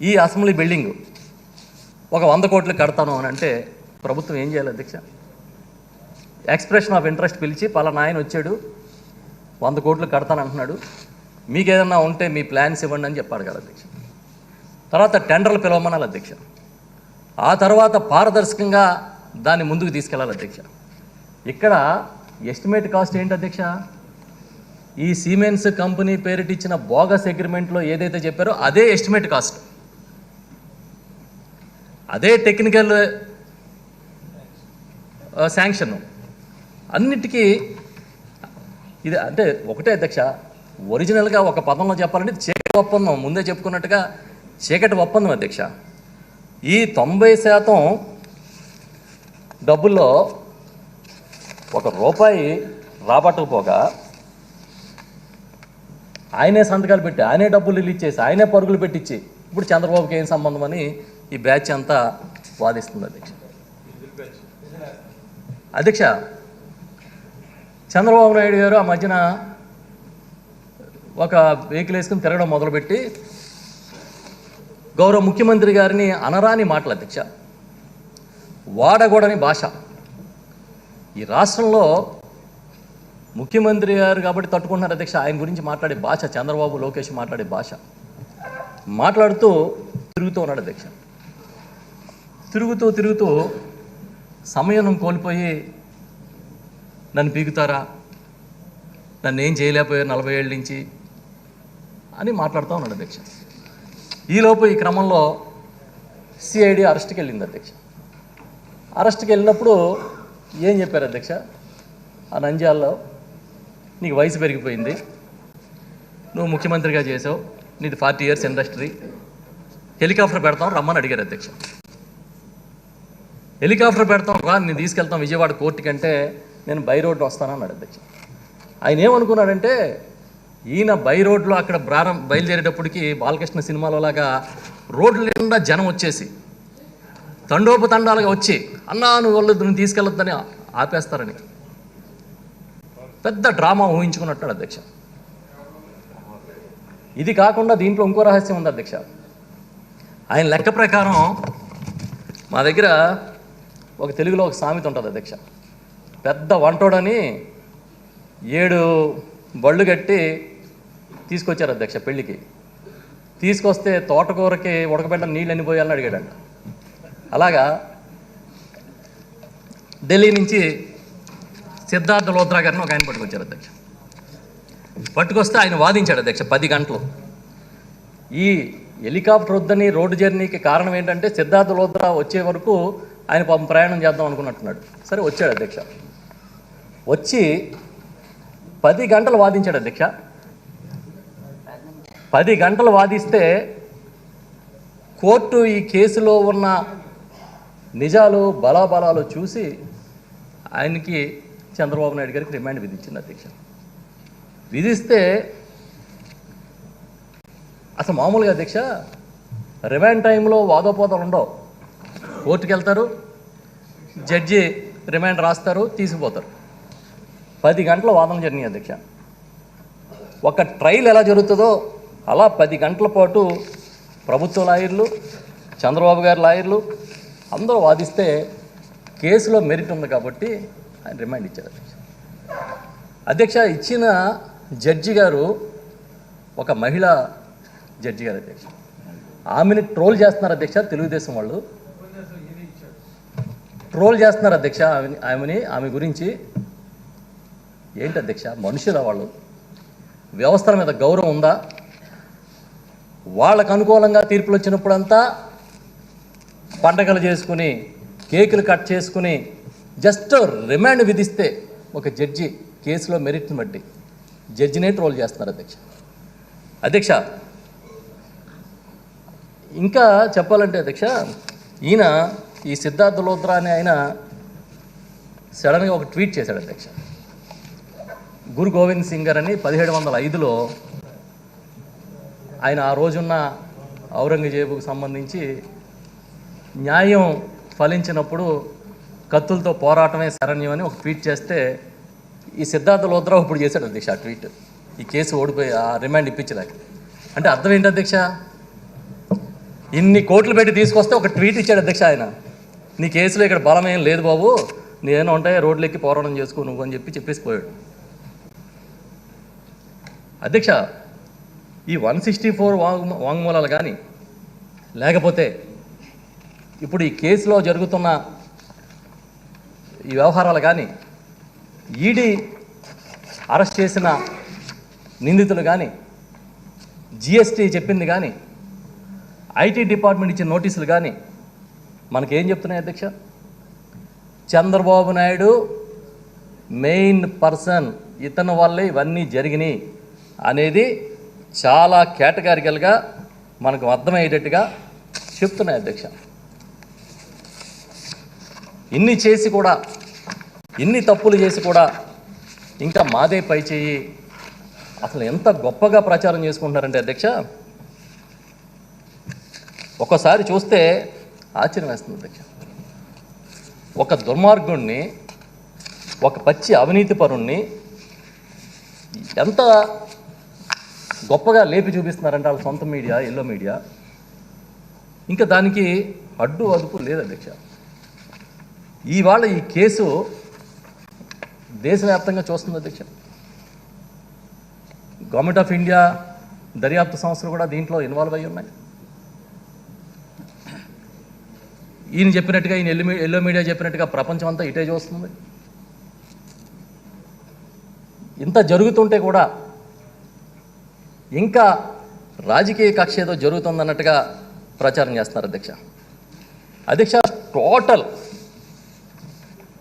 ఈ అసెంబ్లీ బిల్డింగ్ ఒక 100 కోట్లు కడతాను అని అంటే ప్రభుత్వం ఏం చేయాలి అధ్యక్ష? ఎక్స్ప్రెషన్ ఆఫ్ ఇంట్రెస్ట్ పిలిచి పలానా ఆయన వచ్చాడు 100 కోట్లు కడతాను అంటున్నాడు, మీకు ఏదన్నా ఉంటే మీ ప్లాన్స్ ఇవ్వండి అని చెప్పాడు కదా అధ్యక్ష. తర్వాత టెండర్లు పిలవమనాలి అధ్యక్ష. ఆ తర్వాత పారదర్శకంగా దాన్ని ముందుకు తీసుకెళ్ళాలి అధ్యక్ష. ఇక్కడ ఎస్టిమేట్ కాస్ట్ ఏంటి అధ్యక్ష? ఈ సిమెంట్స్ కంపెనీ పేరిట ఇచ్చిన బోగస్ అగ్రిమెంట్లో ఏదైతే చెప్పారో అదే ఎస్టిమేట్ కాస్ట్, అదే టెక్నికల్ శాంక్షన్ అన్నిటికీ. ఇది అంటే ఒకటే అధ్యక్ష, ఒరిజినల్గా ఒక పదంలో చెప్పాలంటే చీకటి ఒప్పందం, ముందే చెప్పుకున్నట్టుగా చీకటి ఒప్పందం అధ్యక్ష. ఈ 90% డబ్బుల్లో ₹1 రాబట్టకపోగా ఆయనే సంతకాలు పెట్టి ఆయనే డబ్బులు రిలీజ్ చేసి ఆయనే పరుగులు పెట్టించి ఇప్పుడు చంద్రబాబుకి ఏం సంబంధం అని ఈ బ్యాచ్ అంతా వాదిస్తుంది అధ్యక్ష. చంద్రబాబు నాయుడు గారు ఆ మధ్యన ఒక వెహికల్ వేసుకుని తిరగడం మొదలుపెట్టి గౌరవ ముఖ్యమంత్రి గారిని అనరాని మాటలు అధ్యక్ష, వాడకూడని భాష. ఈ రాష్ట్రంలో ముఖ్యమంత్రి గారు కాబట్టి తట్టుకుంటున్నారు అధ్యక్ష. ఆయన గురించి మాట్లాడే భాష, చంద్రబాబు లోకేష్ మాట్లాడే భాష, మాట్లాడుతూ తిరుగుతూ ఉన్నాడు అధ్యక్ష. తిరుగుతూ సమయం కోల్పోయి నన్ను పీకుతారా, నన్ను ఏం చేయలేకపోయారు 40 ఏళ్ళ నుంచి అని మాట్లాడుతూ ఉన్నాడు అధ్యక్ష. ఈలోపు ఈ క్రమంలో సిఐడి అరెస్ట్కి వెళ్ళింది అధ్యక్ష. అరెస్ట్కి వెళ్ళినప్పుడు ఏం చెప్పారు అధ్యక్ష? ఆ నంద్యాలలో నీకు వయసు పెరిగిపోయింది, నువ్వు ముఖ్యమంత్రిగా చేసావు, నీది 40 years ఇండస్ట్రీ, హెలికాప్టర్ పెడతాం రమ్మని అడిగారు అధ్యక్ష. హెలికాప్టర్ పెడతాం రా, నేను తీసుకెళ్తాం విజయవాడ కోర్టు కంటే నేను బై రోడ్డు వస్తానన్నాడు అధ్యక్ష. ఆయన ఏమనుకున్నాడంటే ఈయన బై రోడ్లో అక్కడ బయలుదేరేటప్పటికి బాలకృష్ణ సినిమాలో లాగా రోడ్ల నిండా జనం వచ్చేసి తండోపతండాలుగా వచ్చి అన్నా నువ్వు తీసుకెళ్ళొద్దని ఆపేస్తారని పెద్ద డ్రామా ఊహించుకున్నట్టు అధ్యక్ష. ఇది కాకుండా దీంట్లో ఇంకో రహస్యం ఉంది అధ్యక్ష. ఆయన లెక్క ప్రకారం మా దగ్గర ఒక తెలుగులో ఒక సామెత ఉంటుంది అధ్యక్ష, పెద్ద వంటోడని 7 బళ్ళు కట్టి తీసుకొచ్చారు అధ్యక్ష పెళ్ళికి. తీసుకొస్తే తోటకూరకి ఉడకబెట్ట నీళ్ళు అనిపోయాలని అడిగాడంట. అలాగా ఢిల్లీ నుంచి సిద్ధార్థ లోద్రా గారిని ఒక ఆయన పట్టుకొచ్చారు అధ్యక్ష. పట్టుకొస్తే ఆయన వాదించాడు అధ్యక్ష 10 గంటలు. ఈ హెలికాప్టర్ వద్దని రోడ్డు జర్నీకి కారణం ఏంటంటే సిద్ధార్థ లోద్రా వచ్చే వరకు ఆయన పాపం ప్రయాణం చేద్దాం అనుకున్నట్టున్నాడు. సరే వచ్చాడు అధ్యక్ష. వచ్చి 10 గంటలు వాదించాడు అధ్యక్ష. 10 గంటలు వాదిస్తే కోర్టు ఈ కేసులో ఉన్న నిజాలు బలాబలాలు చూసి ఆయనకి చంద్రబాబు నాయుడు గారికి రిమాండ్ విధించింది అధ్యక్ష. విధిస్తే అసలు మామూలుగా అధ్యక్ష రిమాండ్ టైంలో వాదోపోదాలు ఉండవు. కోర్టుకు వెళ్తారు, జడ్జి రిమాండ్ రాస్తారు, తీసుకుపోతారు. 10 గంటల వాదన జరిగినాయి అధ్యక్ష. ఒక ట్రయల్ ఎలా జరుగుతుందో అలా 10 గంటల పాటు ప్రభుత్వ లాయర్లు, చంద్రబాబు గారి లాయర్లు అందరూ వాదిస్తే కేసులో మెరిట్ ఉంది కాబట్టి ఆయన రిమాండ్ ఇచ్చారు అధ్యక్ష. అధ్యక్ష ఇచ్చిన జడ్జి గారు ఒక మహిళా జడ్జి గారు అధ్యక్ష. ఆమెని ట్రోల్ చేస్తున్నారు అధ్యక్ష, తెలుగుదేశం వాళ్ళు ట్రోల్ చేస్తున్నారు అధ్యక్ష ఆమె గురించి. ఏంటి అధ్యక్ష, మనుషుల వాళ్ళు వ్యవస్థల మీద గౌరవం ఉందా? వాళ్ళకు అనుకూలంగా తీర్పులు వచ్చినప్పుడంతా పండగలు చేసుకుని కేకులు కట్ చేసుకుని జస్ట్ రిమాండ్ విధిస్తే ఒక జడ్జి కేసులో మెరిట్ని బట్టి జడ్జినే ట్రోల్ చేస్తున్నారు అధ్యక్ష. అధ్యక్ష ఇంకా చెప్పాలంటే అధ్యక్ష ఈయన ఈ సిద్ధార్థ లోద్రా అనే ఆయన సడన్గా ఒక ట్వీట్ చేశాడు అధ్యక్ష. గురు గోవింద్ సింగ్ గారని 1705లో ఆయన ఆ రోజున్న ఔరంగజేబుకు సంబంధించి న్యాయం ఫలించినప్పుడు కత్తులతో పోరాటమే శరణ్యం అని ఒక ట్వీట్ చేస్తే ఈ సిద్ధార్థ లోద్రావు ఇప్పుడు చేశాడు అధ్యక్ష ఆ ట్వీట్, ఈ కేసు ఓడిపోయి ఆ రిమాండ్ ఇప్పించలేక. అంటే అర్థం ఏంటి అధ్యక్ష? ఇన్ని కోట్లు పెట్టి తీసుకొస్తే ఒక ట్వీట్ ఇచ్చాడు అధ్యక్ష ఆయన, నీ కేసులో ఇక్కడ బలం ఏం లేదు బాబు, నేనే ఉంటాయి రోడ్లు ఎక్కి పోరాటం చేసుకో నువ్వు అని చెప్పేసి పోయాడు. అధ్యక్ష, ఈ 164 వాంగ్మూలాలు కానీ లేకపోతే ఇప్పుడు ఈ కేసులో జరుగుతున్న ఈ వ్యవహారాలు కానీ, ఈడీ అరెస్ట్ చేసిన నిందితులు కానీ, జిఎస్టీ చెప్పింది కానీ, ఐటీ డిపార్ట్మెంట్ ఇచ్చిన నోటీసులు కానీ మనకేం చెప్తున్నాయి అధ్యక్ష? చంద్రబాబు నాయుడు మెయిన్ పర్సన్, ఇతని వల్లే ఇవన్నీ జరిగినాయి అనేది చాలా కేటగారికల్గా మనకు అర్థమయ్యేటట్టుగా చెప్తున్నాయి అధ్యక్ష. ఇన్ని చేసి కూడా, ఇన్ని తప్పులు చేసి కూడా ఇంకా మాదే పై చేయి అసలు ఎంత గొప్పగా ప్రచారం చేసుకుంటున్నారంటే అధ్యక్ష, ఒక్కసారి చూస్తే ఆశ్చర్యం వేస్తుంది అధ్యక్ష. ఒక దుర్మార్గుణ్ణి, ఒక పచ్చి అవినీతి పరుణ్ణి ఎంత గొప్పగా లేపి చూపిస్తున్నారంటే వాళ్ళ సొంత మీడియా, ఎల్లో మీడియా. ఇంకా దానికి అడ్డు అదుపు లేదు అధ్యక్ష. ఇవాళ ఈ కేసు దేశవ్యాప్తంగా చూస్తుంది అధ్యక్ష. గవర్నమెంట్ ఆఫ్ ఇండియా దర్యాప్తు సంస్థలు కూడా దీంట్లో ఇన్వాల్వ్ అయ్యి ఉన్నాయి. ఈయన చెప్పినట్టుగా, ఈయన ఎల్లో మీడియా చెప్పినట్టుగా ప్రపంచం అంతా ఇటే చూస్తుంది. ఇంత జరుగుతుంటే కూడా ఇంకా రాజకీయ కక్ష ఏదో జరుగుతుందన్నట్టుగా ప్రచారం చేస్తున్నారు అధ్యక్ష. అధ్యక్ష, టోటల్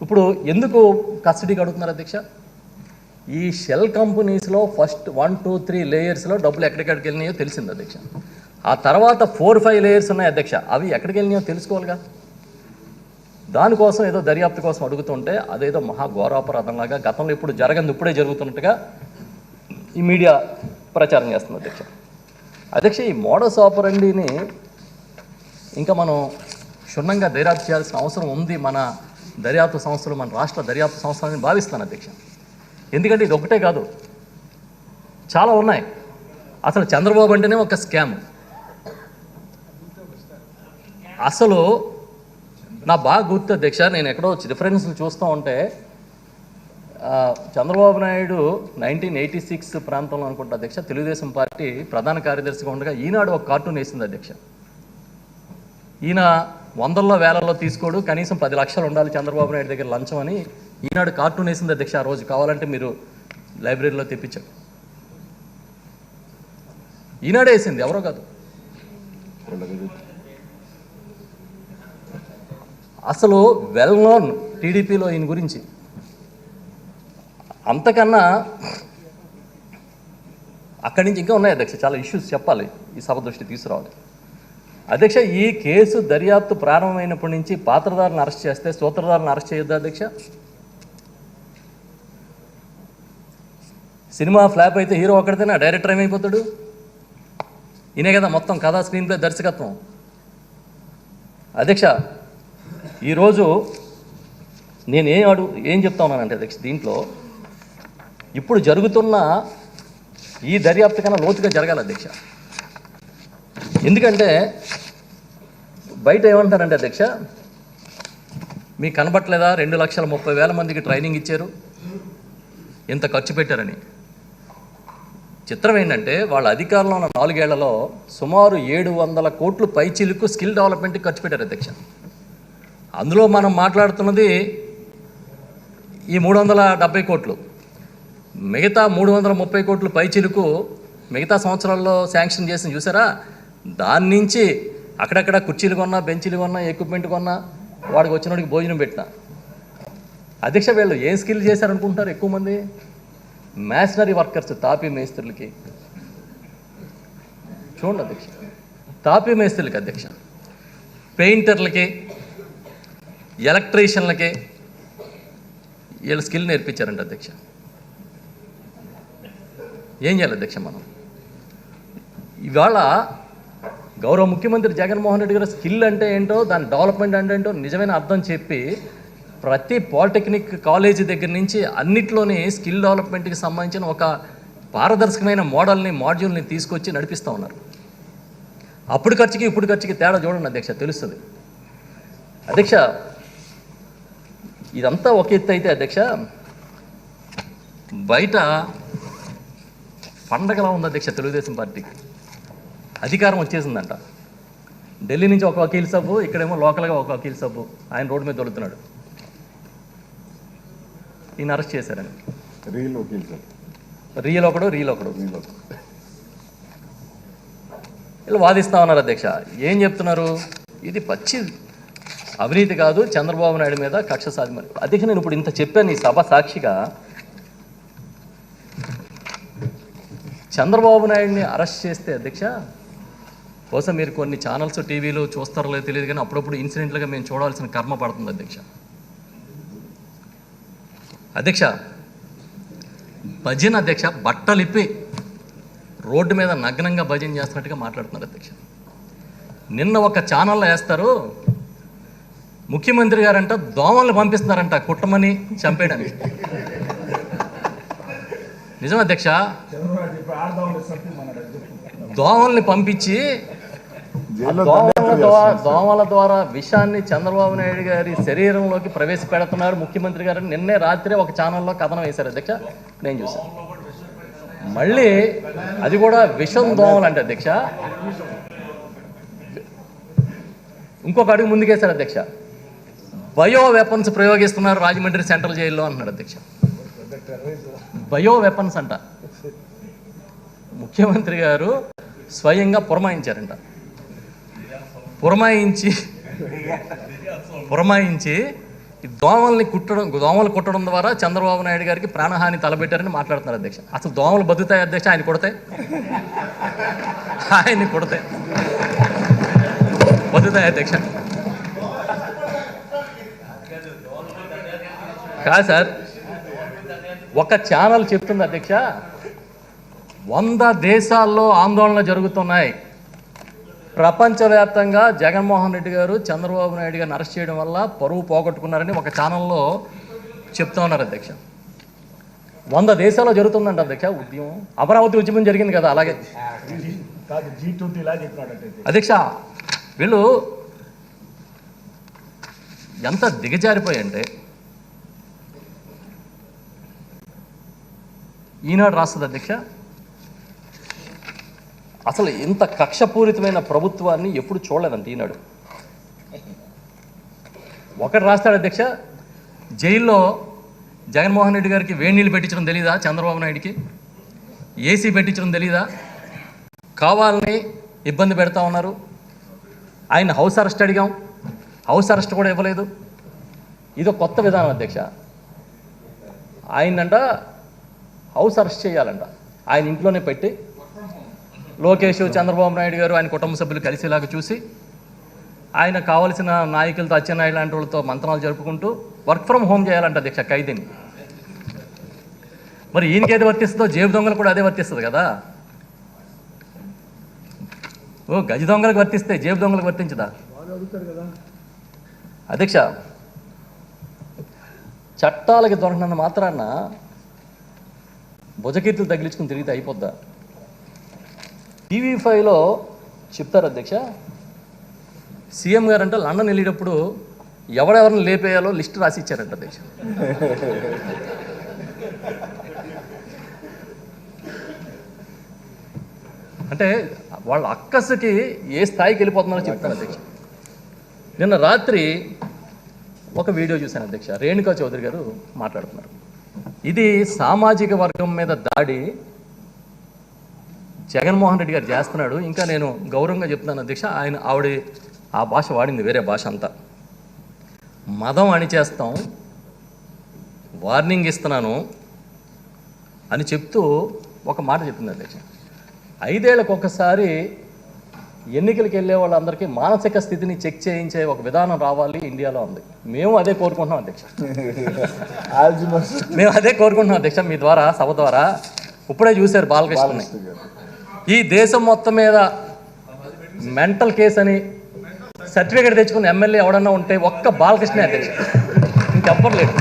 ఇప్పుడు ఎందుకు కస్టడీకి అడుగుతున్నారు అధ్యక్ష? ఈ షెల్ కంపెనీస్లో ఫస్ట్ 1, 2, 3 లేయర్స్లో డబ్బులు ఎక్కడికెక్కడికి వెళ్ళినాయో తెలిసింది అధ్యక్ష. ఆ తర్వాత 4, 5 లేయర్స్ ఉన్నాయి అధ్యక్ష, అవి ఎక్కడికి వెళ్ళినాయో తెలుసుకోవాలిగా. దానికోసం ఏదో దర్యాప్తు కోసం అడుగుతుంటే అదేదో మహా ఘోరాపరాధంలాగా గతంలో ఇప్పుడు జరగదు ఇప్పుడే జరుగుతున్నట్టుగా ఈ మీడియా ప్రచారం చేస్తుంది అధ్యక్ష. అధ్యక్ష, ఈ మోడస్ ఆపరండిని ఇంకా మనం క్షుణ్ణంగా దర్యాప్తు చేయాల్సిన అవసరం ఉంది మన దర్యాప్తు సంస్థలు, మన రాష్ట్ర దర్యాప్తు సంస్థలని భావిస్తాను అధ్యక్ష. ఎందుకంటే ఇది ఒకటే కాదు, చాలా ఉన్నాయి. అసలు చంద్రబాబు అంటేనే ఒక స్కామ్. అసలు నా బాగా గుర్తు అధ్యక్ష, నేను ఎక్కడో రిఫరెన్స్లు చూస్తూ ఉంటే చంద్రబాబు నాయుడు 1986 ప్రాంతంలో అనుకుంటా అధ్యక్ష, తెలుగుదేశం పార్టీ ప్రధాన కార్యదర్శిగా ఉండగా ఈనాడు ఒక కార్టూన్ వేసింది అధ్యక్ష. ఈయన 100ల్లో 1000ల్లో తీసుకోడు, కనీసం 10 లక్షలు ఉండాలి చంద్రబాబు నాయుడు దగ్గర లంచం అని ఈనాడు కార్టూన్ వేసింది అధ్యక్ష. ఆ రోజు కావాలంటే మీరు లైబ్రరీలో తెప్పించారు. ఈనాడే వేసింది, ఎవరో కాదు. అసలు వెల్ నోన్ టీడీపీలో ఈయన గురించి. అంతకన్నా అక్కడి నుంచి ఇంకా ఉన్నాయి అధ్యక్ష, చాలా ఇష్యూస్ చెప్పాలి, ఈ సభ దృష్టి తీసుకురావాలి అధ్యక్ష. ఈ కేసు దర్యాప్తు ప్రారంభమైనప్పటి నుంచి పాత్రధారులను అరెస్ట్ చేస్తే సూత్రధారులను అరెస్ట్ చేయొద్దా అధ్యక్ష? సినిమా ఫ్లాప్ అయితే హీరో ఒక్కడితేనే డైరెక్టర్ ఏమైపోతాడు? ఈయనే కదా మొత్తం కథా స్క్రీన్ ప్లే దర్శకత్వం అధ్యక్ష. ఈరోజు నేను ఏం చెప్తా ఉన్నానంటే అధ్యక్ష, దీంట్లో ఇప్పుడు జరుగుతున్న ఈ దర్యాప్తు కన్నా లోతుగా జరగాలి అధ్యక్ష. ఎందుకంటే బయట ఏమంటారంటే అధ్యక్ష, మీకు కనబట్టలేదా 2,30,000 మందికి ట్రైనింగ్ ఇచ్చారు, ఇంత ఖర్చు పెట్టారని. చిత్రం ఏంటంటే వాళ్ళ అధికారంలో ఉన్న 4 ఏళ్లలో సుమారు 700 కోట్లు పైచిలుకు స్కిల్ డెవలప్మెంట్కి ఖర్చు పెట్టారు అధ్యక్ష. అందులో మనం మాట్లాడుతున్నది ఈ 370 కోట్లు, మిగతా 330 కోట్లు పైచిలుకు మిగతా సంవత్సరాల్లో శాంక్షన్ చేసి చూసారా. దాని నుంచి అక్కడక్కడ కుర్చీలు కొన్నా, బెంచీలు కొన్నా, ఎక్విప్మెంట్ కొన్నా, వాడికి వచ్చినోడికి భోజనం పెట్టినా. అధ్యక్ష, వీళ్ళు ఏం స్కిల్ చేశారనుకుంటున్నారు? ఎక్కువ మంది మ్యాషనరీ వర్కర్స్, తాపీ మేస్త్రులకి చూడండి అధ్యక్ష, తాపీ మేస్త్రులకి అధ్యక్ష, పెయింటర్లకి, ఎలక్ట్రీషియన్లకి వీళ్ళు స్కిల్ నేర్పించారంట అధ్యక్ష. ఏం చేయాలి అధ్యక్ష మనం? ఇవాళ గౌరవ ముఖ్యమంత్రి జగన్మోహన్ రెడ్డి గారు స్కిల్ అంటే ఏంటో, దాని డెవలప్మెంట్ అంటే ఏంటో నిజమైన అర్థం చెప్పి ప్రతి పాలిటెక్నిక్ కాలేజీ దగ్గర నుంచి అన్నిట్లోని స్కిల్ డెవలప్మెంట్కి సంబంధించిన ఒక పారదర్శకమైన మాడ్యూల్ని తీసుకొచ్చి నడిపిస్తూ ఉన్నారు. అప్పుడు ఖర్చుకి ఇప్పుడు ఖర్చుకి తేడా చూడండి అధ్యక్ష, తెలుస్తుంది. అధ్యక్ష, ఇదంతా ఒక ఎత్తు అయితే అధ్యక్ష, బయట పండగలా ఉంది అధ్యక్ష. తెలుగుదేశం పార్టీకి అధికారం వచ్చేసిందంట. ఢిల్లీ నుంచి ఒక వకీల్ సబ్బు, ఇక్కడేమో లోకల్గా ఒక వకీల్ సబ్బు ఆయన రోడ్డు మీద దొరుకుతున్నాడు. ఈయన అరెస్ట్ చేశారని రియల్ ఒకడు ఇలా వాదిస్తా ఉన్నారు అధ్యక్ష. ఏం చెప్తున్నారు? ఇది పచ్చి అవినీతి కాదు, చంద్రబాబు నాయుడు మీద కక్ష సాధన. అధ్యక్ష, నేను ఇప్పుడు ఇంత చెప్పాను ఈ సభ సాక్షిగా. చంద్రబాబు నాయుడిని అరెస్ట్ చేస్తే అధ్యక్ష, బహుశా మీరు కొన్ని ఛానల్స్ టీవీలో చూస్తారో లేదో తెలియదు, కానీ అప్పుడప్పుడు ఇన్సిడెంట్లుగా మేము చూడాల్సిన కర్మ పడుతుంది అధ్యక్ష. అధ్యక్ష, భజన అధ్యక్ష, బట్టలిప్పి రోడ్డు మీద నగ్నంగా భజన చేస్తున్నట్టుగా మాట్లాడుతున్నారు అధ్యక్ష. నిన్న ఒక ఛానల్లో వేస్తారు, ముఖ్యమంత్రి గారంట దోమల్ని పంపిస్తున్నారంట కుట్టమని చంపేయడానికి. నిజం అధ్యక్ష, దోమల్ని పంపించి దోమల ద్వారా విషాన్ని చంద్రబాబు నాయుడు గారి శరీరంలోకి ప్రవేశపెడుతున్నారు ముఖ్యమంత్రి గారు. నిన్నే రాత్రి ఒక ఛానల్లో కథనం వేశారు అధ్యక్ష, నేను చూశాను. మళ్ళీ అది కూడా విషం దోమలు అంటే అధ్యక్ష. ఇంకొక అడుగు ముందుకేశారు అధ్యక్ష, బయో వెపన్స్ ప్రయోగిస్తున్నారు రాజమండ్రి సెంట్రల్ జైల్లో అంటున్నాడు అధ్యక్ష. బయో వెపన్స్ అంట. ముఖ్యమంత్రి గారు స్వయంగా పురమాయించారంట. పురమాయించి దోమలు కుట్టడం ద్వారా చంద్రబాబు నాయుడు గారికి ప్రాణహాని తలబెట్టారని మాట్లాడుతున్నారు అధ్యక్ష. అసలు దోమలు బతుకుతాయి అధ్యక్ష? ఆయన్ని కొడితే బతుకుతాయి అధ్యక్ష? కాదు సార్, ఒక ఛానల్ చెప్తుంది అధ్యక్ష, 100 దేశాల్లో ఆందోళన జరుగుతున్నాయి. ప్రపంచవ్యాప్తంగా జగన్మోహన్ రెడ్డి గారు చంద్రబాబు నాయుడు గారిని అరెస్ట్ చేయడం వల్ల పరువు పోగొట్టుకున్నారని ఒక ఛానల్లో చెప్తా ఉన్నారు అధ్యక్ష. 100 దేశాల్లో జరుగుతుందంట అధ్యక్ష ఉద్యమం. అమరావతి ఉద్యమం జరిగింది కదా, అలాగే అధ్యక్ష. వీళ్ళు ఎంత దిగజారిపోయంటే, ఈనాడు రాస్తుంది అధ్యక్ష, అసలు ఇంత కక్షపూరితమైన ప్రభుత్వాన్ని ఎప్పుడు చూడలేదంట ఈనాడు. ఒకటి రాస్తాడు అధ్యక్ష, జైల్లో జగన్మోహన్ రెడ్డి గారికి వేడి నీళ్ళు పెట్టించడం తెలీదా చంద్రబాబు నాయుడికి? ఏసీ పెట్టించడం తెలీదా? కావాలని ఇబ్బంది పెడతా ఉన్నారు. ఆయన హౌస్ అరెస్ట్ అడిగాం, హౌస్ అరెస్ట్ కూడా ఇవ్వలేదు. ఇది కొత్త విధానం అధ్యక్ష. ఆయనంట హౌస్ అరెస్ట్ చేయాలంట, ఆయన ఇంట్లోనే పెట్టి లోకేష్, చంద్రబాబు నాయుడు గారు, ఆయన కుటుంబ సభ్యులు కలిసేలాగా చూసి, ఆయన కావలసిన నాయకులతో, అచ్చెన్నాయుడు లాంటి వాళ్ళతో మంత్రాలు జరుపుకుంటూ వర్క్ ఫ్రమ్ హోమ్ చేయాలంట అధ్యక్ష ఖైదీని. మరి ఈయనకి ఏది వర్తిస్తుందో జేబు దొంగలు కూడా అదే వర్తిస్తుంది కదా. ఓ గజ దొంగలకు వర్తిస్తే జేబు దొంగలకు వర్తించదా అధ్యక్ష? చట్టాలకి దొరకనంత మాత్రాన భుజకీర్తులు తగిలించుకుని తిరిగితే అయిపోద్దా? TV5లో చెప్తారు అధ్యక్ష, సీఎం గారు అంటే లండన్ వెళ్ళేటప్పుడు ఎవరెవరిని లేపేయాలో లిస్ట్ రాసి ఇచ్చారంట అధ్యక్ష. అంటే వాళ్ళ అక్కసుకి ఏ స్థాయికి వెళ్ళిపోతున్నారో చెప్తాను అధ్యక్ష. నిన్న రాత్రి ఒక వీడియో చూశాను అధ్యక్ష, రేణుకా చౌదరి గారు మాట్లాడుతున్నారు. ఇది సామాజిక వర్గం మీద దాడి జగన్మోహన్ రెడ్డి గారు చేస్తున్నాడు. ఇంకా నేను గౌరవంగా చెప్తున్నాను అధ్యక్ష, ఆవిడ ఆ భాష వాడింది, వేరే భాష అంతా. మదం అణిచేస్తాం, వార్నింగ్ ఇస్తున్నాను అని చెప్తూ ఒక మాట చెప్పింది అధ్యక్ష. 5 ఏళ్లకు ఒకసారి ఎన్నికలకు వెళ్ళే వాళ్ళందరికీ మానసిక స్థితిని చెక్ చేయించే ఒక విధానం రావాలి ఇండియాలో ఉంది. మేము అదే కోరుకుంటున్నాం అధ్యక్ష. మేము అదే కోరుకుంటున్నాం అధ్యక్ష, మీ ద్వారా, సభ ద్వారా. ఇప్పుడే చూశారు బాలకృష్ణని. ఈ దేశం మొత్తం మీద మెంటల్ కేసు అని సర్టిఫికేట్ తెచ్చుకున్న ఎమ్మెల్యే ఎవడన్నా ఉంటే ఒక్క బాలకృష్ణ అధ్యక్ష. ఇంకెవ్వరు లేరు.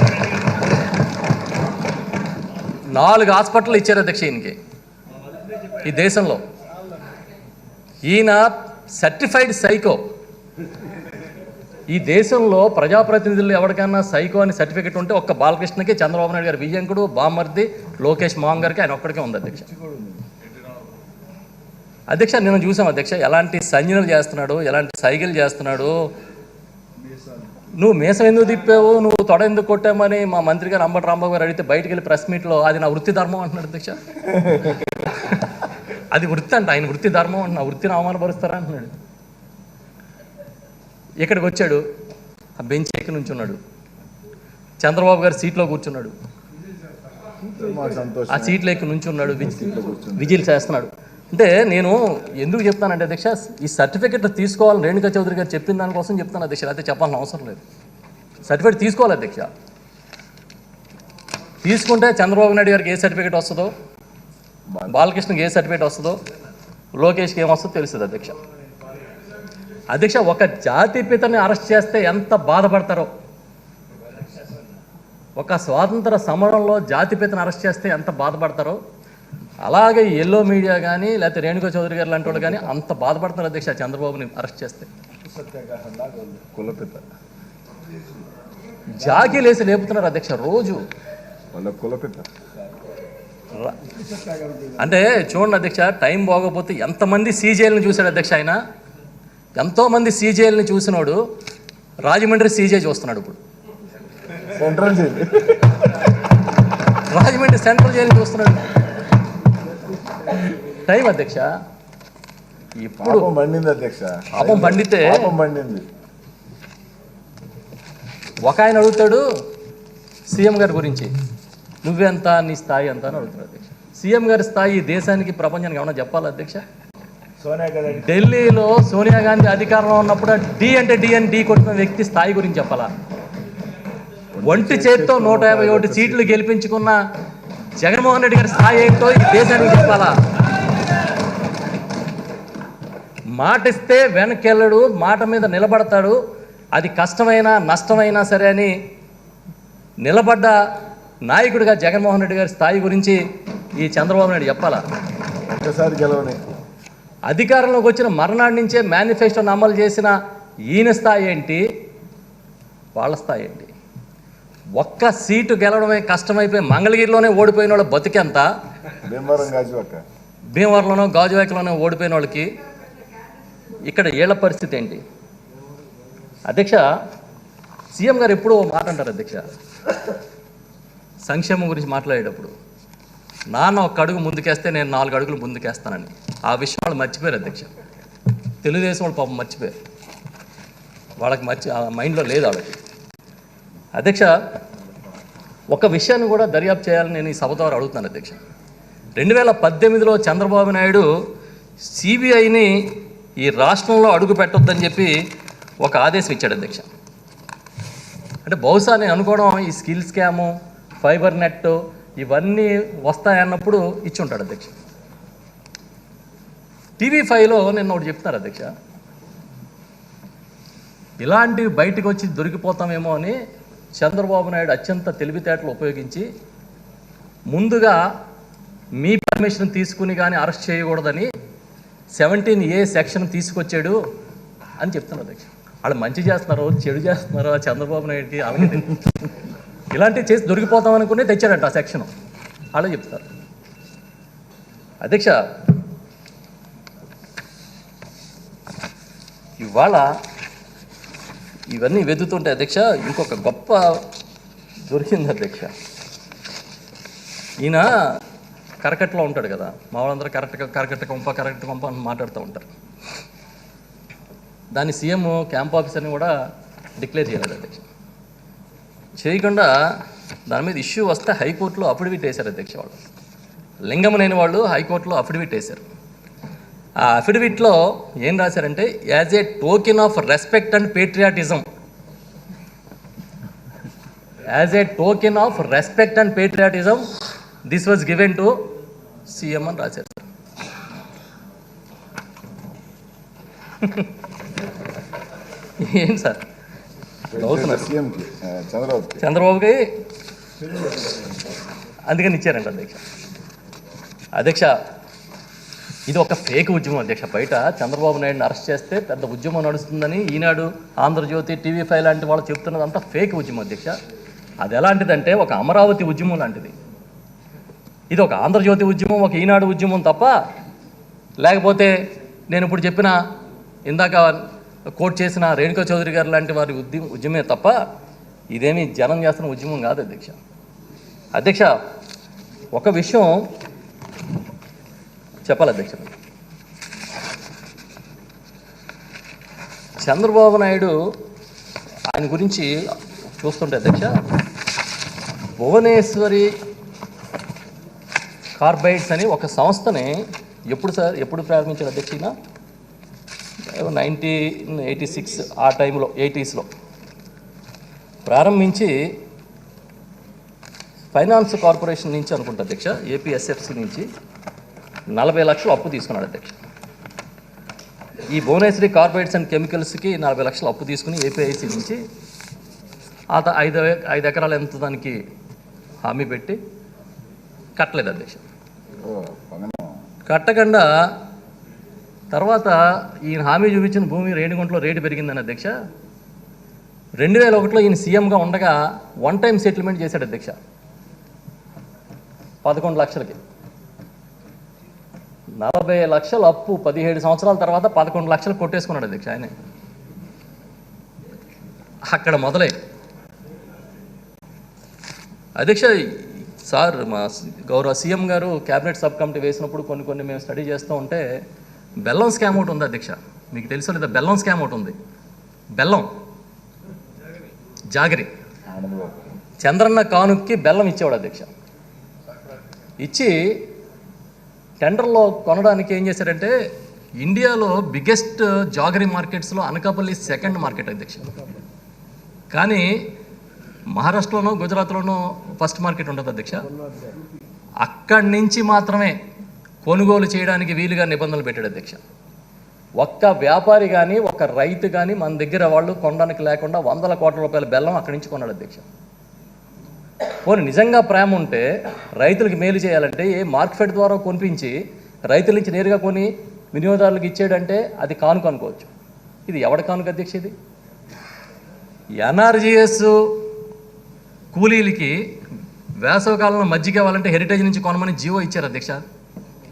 4 హాస్పిటల్ ఇచ్చారు అధ్యక్ష ఈయనకి ఈ దేశంలో. ఈయన సర్టిఫైడ్ సైకో. ఈ దేశంలో ప్రజాప్రతినిధులు ఎవరికైనా సైకో అని సర్టిఫికెట్ ఉంటే ఒక్క బాలకృష్ణకి, చంద్రబాబు నాయుడు గారి విజయంకుడు, బామ్మర్ది, లోకేష్ మోహన్ గారికి ఆయన ఒక్కడికే ఉంది అధ్యక్ష. అధ్యక్ష నేను చూసాం అధ్యక్ష ఎలాంటి సంజనలు చేస్తున్నాడు, ఎలాంటి సైకిల్ చేస్తున్నాడు. నువ్వు మీసం ఎందుకు తిప్పావు, నువ్వు తొడ ఎందుకు కొట్టామని మా మంత్రి గారు అంబటి రాంబాబు గారు అడిగితే బయటికి వెళ్ళి ప్రెస్ మీట్లో అది నా వృత్తి ధర్మం అంటున్నాడు అధ్యక్ష. అది వృత్తి అంట, ఆయన వృత్తి ధర్మం అంటున్నా, వృత్తిని అవమానపరుస్తారా అంటున్నాడు. ఇక్కడికి వచ్చాడు, ఆ బెంచ్ ఎక్కి నుంచున్నాడు, చంద్రబాబు గారు సీట్లో కూర్చున్నాడు, ఆ సీట్లో ఎక్కి నుంచున్నాడు, విజిల్ చేస్తున్నాడు. అంటే నేను ఎందుకు చెప్తానంటే అధ్యక్ష, ఈ సర్టిఫికెట్ తీసుకోవాలని రేణుకా చౌదరి గారు చెప్పిన దానికోసం చెప్తాను అధ్యక్ష, అయితే చెప్పాల్సిన అవసరం లేదు. సర్టిఫికెట్ తీసుకోవాలి అధ్యక్ష. తీసుకుంటే చంద్రబాబు నాయుడు గారికి ఏ సర్టిఫికెట్ వస్తుందో, బాలకృష్ణకి ఏ సర్టిఫికెట్ వస్తుందో, లోకేష్కి ఏమొస్తుందో తెలుస్తుంది అధ్యక్ష. అధ్యక్ష ఒక జాతిపితని అరెస్ట్ చేస్తే ఎంత బాధపడతారో, ఒక స్వాతంత్ర సమరంలో జాతిపితని అరెస్ట్ చేస్తే ఎంత బాధపడతారో, అలాగే ఎల్లో మీడియా కానీ లేకపోతే రేణుకా చౌదరి గారు లాంటి వాళ్ళు కానీ అంత బాధపడతారు అధ్యక్ష చంద్రబాబుని అరెస్ట్ చేస్తే. జాకీలేసి లేపుతున్నారు అధ్యక్ష రోజు. అంటే చూడండి అధ్యక్ష, టైం బాగోపోతే ఎంతమంది సీజేలను చూశాడు అధ్యక్ష ఆయన. ఎంతోమంది సీజేలని చూసినోడు రాజమండ్రి సీజే చూస్తున్నాడు ఇప్పుడు. రాజమండ్రి సెంట్రల్ జైలు చూస్తున్నాడు. టైం అధ్యక్ష ఇప్పుడు పండింది అధ్యక్ష, పాపం పండితే పండింది. ఒక ఆయన అడుగుతాడు సీఎం గారి గురించి, నువ్వెంత, నీ స్థాయి ఎంత అని అడుగుతాడు అధ్యక్ష. సీఎం గారి స్థాయి దేశానికి ప్రపంచానికి ఏమన్నా చెప్పాలి అధ్యక్ష? ఢిల్లీలో సోనియా గాంధీ అధికారంలో ఉన్నప్పుడు డి అంటే డి అని డి కొట్టిన వ్యక్తి స్థాయి గురించి చెప్పాలా? ఒంటి చేత్తో 151 సీట్లు గెలిపించుకున్న జగన్మోహన్ రెడ్డి గారి స్థాయి ఏంటో ఈ దేశానికి చెప్పాలా? మాట ఇస్తే వెనకెళ్ళడు, మాట మీద నిలబడతాడు. అది కష్టమైనా నష్టమైనా సరే అని నిలబడ్డ నాయకుడిగా జగన్మోహన్ రెడ్డి గారి స్థాయి గురించి ఈ చంద్రబాబు నాయుడు చెప్పాలా? ఒక్కసారి గెలవని అధికారంలోకి వచ్చిన మర్నాడు నుంచే మేనిఫెస్టోని అమలు చేసిన ఈయన స్థాయి ఏంటి, వాళ్ళ స్థాయి ఏంటి? ఒక్క సీటు గెలవడమే కష్టమైపోయి మంగళగిరిలోనే ఓడిపోయిన వాళ్ళ బతికెంత, భీమవరంలోనో గాజువాకలోనో ఓడిపోయిన వాళ్ళకి ఇక్కడ ఏళ్ల పరిస్థితి ఏంటి? అధ్యక్ష సీఎం గారు ఎప్పుడూ మాట అంటారు అధ్యక్ష, సంక్షేమం గురించి మాట్లాడేటప్పుడు, నాన్న ఒక అడుగు ముందుకేస్తే నేను 4 అడుగులు ముందుకేస్తానని. ఆ విషయం వాళ్ళు మర్చిపోయారు అధ్యక్ష. తెలుగుదేశం వాళ్ళు పాపం మర్చిపోయారు, వాళ్ళకి మైండ్లో లేదు వాళ్ళకి. అధ్యక్ష ఒక విషయాన్ని కూడా దర్యాప్తు చేయాలని నేను ఈ సభ ద్వారా అడుగుతున్నాను అధ్యక్ష. 2018లో చంద్రబాబు నాయుడు సిబిఐని ఈ రాష్ట్రంలో అడుగు పెట్టొద్దని చెప్పి ఒక ఆదేశం ఇచ్చాడు అధ్యక్ష. అంటే బహుశా నేను అనుకోవడం ఈ స్కిల్ స్కాము, ఫైబర్ నెట్ ఇవన్నీ వస్తాయన్నప్పుడు ఇచ్చి ఉంటాడు అధ్యక్ష. TV5లో నేను ఒకటి చెప్తున్నారు అధ్యక్ష, ఇలాంటివి బయటకు వచ్చి దొరికిపోతామేమో అని చంద్రబాబు నాయుడు అత్యంత తెలివితేటలు ఉపయోగించి ముందుగా మీ పర్మిషన్ తీసుకుని కానీ అరెస్ట్ చేయకూడదని 17A సెక్షన్ తీసుకొచ్చాడు అని చెప్తున్నారు అధ్యక్ష. వాళ్ళు మంచి చేస్తున్నారో చెడు చేస్తున్నారో చంద్రబాబు నాయుడికి అలాగే ఇలాంటివి చేసి దొరికిపోతాం అనుకునే తెచ్చాడంట ఆ సెక్షన్, అలా చెప్తారు అధ్యక్ష. ఇవాళ ఇవన్నీ వెతుతుంటే అధ్యక్ష ఇంకొక గొప్ప దొరికింది అధ్యక్ష. ఈయన కరకట్టలో ఉంటాడు కదా, మా వాళ్ళందరూ కరకట్ట కొంప అని మాట్లాడుతూ ఉంటారు. దాన్ని సీఎం క్యాంప్ ఆఫీసర్ని కూడా డిక్లేర్ చేయలేదు అధ్యక్ష. చేయకుండా దాని మీద ఇష్యూ వస్తే హైకోర్టులో అఫిడవిట్ వేశారు అధ్యక్ష. వాళ్ళు లింగమనేని వాళ్ళు హైకోర్టులో అఫిడవిట్ వేశారు. ఆ అఫిడవిట్లో ఏం రాశారంటే, as a token of respect and patriotism, as a token of respect and patriotism this was given to CM అని రాశారు సార్. ఏం సార్ నవ్వుతున్నారు. సీఎంకి చంద్రబాబుకి అందుకని ఇచ్చారంట అధ్యక్ష. అధ్యక్ష, ఇది ఒక ఫేక్ ఉద్యమం అధ్యక్ష. బయట చంద్రబాబు నాయుడుని అరెస్ట్ చేస్తే పెద్ద ఉద్యమం నడుస్తుందని ఈనాడు, ఆంధ్రజ్యోతి, టీవీ5 లాంటి వాళ్ళు చెప్తున్నదంతా ఫేక్ ఉద్యమం అధ్యక్ష. అది ఎలాంటిదంటే ఒక అమరావతి ఉద్యమం లాంటిది. ఇది ఒక ఆంధ్రజ్యోతి ఉద్యమం, ఒక ఈనాడు ఉద్యమం తప్ప, లేకపోతే నేను ఇప్పుడు చెప్పిన ఇందాక కోట్ చేసిన రేణుకా చౌదరి గారు లాంటి వారి ఉద్యమే తప్ప ఇదేమీ జనం చేస్తున్న ఉద్యమం కాదు అధ్యక్ష. అధ్యక్ష, ఒక విషయం చెప్పాలి అధ్యక్ష. చంద్రబాబు నాయుడు ఆయన గురించి చూస్తుంటే అధ్యక్ష, భువనేశ్వరి కార్బైడ్స్ అని ఒక సంస్థని ఎప్పుడు ప్రారంభించారు అధ్యక్ష? 1986 ఆ టైంలో 80s ప్రారంభించి ఫైనాన్స్ కార్పొరేషన్ నుంచి అనుకుంటా అధ్యక్ష, ఏపీఎస్ఎఫ్సి నుంచి 40 లక్షలు అప్పు తీసుకున్నాడు అధ్యక్ష. ఈ భువనేశ్వరి కార్బైడ్స్ అండ్ కెమికల్స్కి 40 లక్షలు అప్పు తీసుకుని ఏపీఐసి నుంచి 5 ఎకరాలు ఎంత దానికి హామీ పెట్టి కట్టలేదు అధ్యక్ష. కట్టకుండా తర్వాత ఈయన హామీ చూపించిన భూమి రేణిగుంటలో రేటు పెరిగిందని అధ్యక్ష. 2001లో ఈయన సీఎంగా ఉండగా 1 టైం సెటిల్మెంట్ చేశాడు అధ్యక్ష 11 లక్షలకి. 40 లక్షల అప్పు 17 సంవత్సరాల తర్వాత 11 లక్షలు కొట్టేసుకున్నాడు అధ్యక్ష ఆయన. అక్కడ మొదలై అధ్యక్ష, సార్ మా గౌరవ సీఎం గారు క్యాబినెట్ సబ్ కమిటీ వేసినప్పుడు కొన్ని మేము స్టడీ చేస్తూ ఉంటే బెల్లం స్కామ్ ఒకటి ఉంది అధ్యక్ష. మీకు తెలుసో లేదా? బెల్లం స్కామ్ ఒకటి ఉంది. బెల్లం జాగరి చంద్రన్న కానుక్కి బెల్లం ఇచ్చేవాడు అధ్యక్ష. ఇచ్చి టెండర్లో కొనడానికి ఏం చేశారంటే, ఇండియాలో బిగ్గెస్ట్ జాగరీ మార్కెట్స్లో అనకాపల్లి 2nd మార్కెట్ అధ్యక్ష. కానీ మహారాష్ట్రలోనో గుజరాత్లోనో 1st మార్కెట్ ఉంటుంది అధ్యక్ష. అక్కడి నుంచి మాత్రమే కొనుగోలు చేయడానికి వీలుగా నిబంధనలు పెట్టాడు అధ్యక్ష. ఒక్క వ్యాపారి కానీ ఒక్క రైతు కానీ మన దగ్గర వాళ్ళు కొనడానికి లేకుండా 100 కోట్ల రూపాయల బెల్లం అక్కడి నుంచి కొన్నాడు అధ్యక్ష. పోనీ నిజంగా ప్రేమ ఉంటే రైతులకు మేలు చేయాలంటే మార్కెట్ ద్వారా కొనిపించి రైతుల నుంచి నేరుగా కొని వినియోగదారులకు ఇచ్చేయడంటే అది కానుక అనుకోవచ్చు. ఇది ఎవడ కానుక అధ్యక్ష? ఇది ఎన్ఆర్జీఎస్ కూలీలకి వేసవకాలంలో మజ్జిగ కావాలంటే హెరిటేజ్ నుంచి కొనమని జీవో ఇచ్చారు అధ్యక్ష.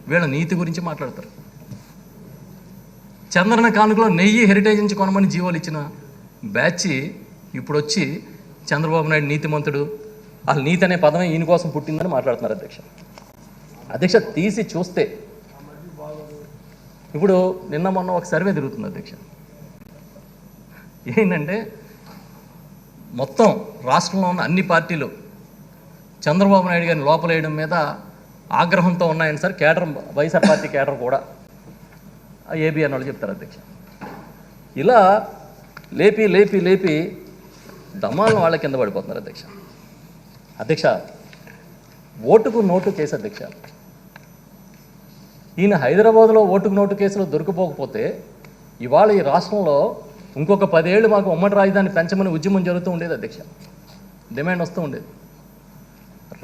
వీళ్ళ నీతి గురించి మాట్లాడతారు. చంద్రన కానుకలో నెయ్యి హెరిటేజ్ నుంచి కొనమని జీవోలు ఇచ్చిన బ్యాచ్ ఇప్పుడు వచ్చి చంద్రబాబు నాయుడు నీతిమంతుడు, అసలు నీతి అనే పదమే ఈయన కోసం పుట్టిందని మాట్లాడుతున్నారు అధ్యక్ష. అధ్యక్ష, తీసి చూస్తే ఇప్పుడు నిన్న మొన్న ఒక సర్వే తిరుగుతుంది అధ్యక్ష. ఏంటంటే మొత్తం రాష్ట్రంలో ఉన్న అన్ని పార్టీలు చంద్రబాబు నాయుడు గారిని లోపలేయడం మీద ఆగ్రహంతో ఉన్నాయని sir cadre, YSR party cadre కూడా ఏబీ అని వాళ్ళు చెప్తారు అధ్యక్ష. ఇలా లేపి లేపి లేపి దమ్మాలను వాళ్ళ కింద పడిపోతున్నారు అధ్యక్ష. అధ్యక్ష, ఓటుకు నోటు కేసు అధ్యక్ష. ఈయన హైదరాబాద్లో ఓటుకు నోటు కేసులో దొరికిపోకపోతే ఇవాళ ఈ రాష్ట్రంలో ఇంకొక 10 ఏళ్ళు మాకు ఉమ్మడి రాజధాని పెంచమని ఉద్యమం జరుగుతూ ఉండేది అధ్యక్ష. డిమాండ్ వస్తూ ఉండేది.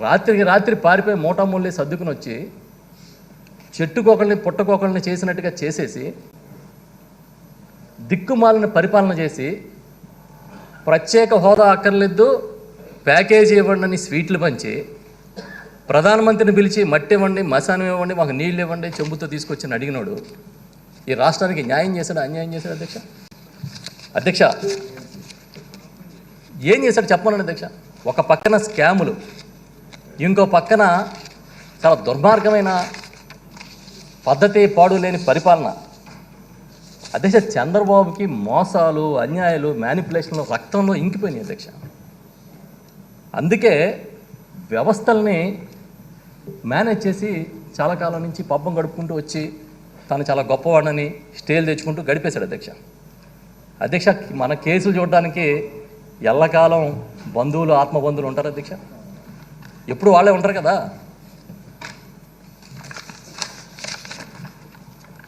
రాత్రికి రాత్రి పారిపోయి మూటామూల్లి సర్దుకుని వచ్చి చెట్టుకొకళ్ళని పుట్టకొకళ్ళని చేసినట్టుగా చేసేసి దిక్కుమాలిన పరిపాలన చేసి ప్రత్యేక హోదా అక్కర్లేదు ప్యాకేజీ ఇవ్వండి అని స్వీట్లు పంచి ప్రధానమంత్రిని పిలిచి మట్టి ఇవ్వండి, మసానం ఇవ్వండి, మాకు నీళ్ళు ఇవ్వండి చెంబుతో తీసుకొచ్చి అడిగినాడు ఈ రాష్ట్రానికి న్యాయం చేశాడు అన్యాయం చేశాడు అధ్యక్ష? అధ్యక్ష, ఏం చేశాడు చెప్పమనండి అధ్యక్ష. ఒక పక్కన స్కాములు, ఇంకో పక్కన చాలా దుర్మార్గమైన పద్ధతి పాడు లేని పరిపాలన. అధ్యక్ష, చంద్రబాబుకి మోసాలు, అన్యాయాలు, మ్యానిపులేషన్లు రక్తంలో ఇంకిపోయినాయి అధ్యక్ష. అందుకే వ్యవస్థల్ని మేనేజ్ చేసి చాలా కాలం నుంచి పబ్బం గడుపుకుంటూ వచ్చి తను చాలా గొప్పవాడని స్టేలు తెచ్చుకుంటూ గడిపేశాడు అధ్యక్ష. అధ్యక్ష, మన కేసులు చూడడానికి ఎల్లకాలం బంధువులు, ఆత్మబంధువులు ఉంటారు అధ్యక్ష. ఎప్పుడు వాళ్ళే ఉంటారు కదా.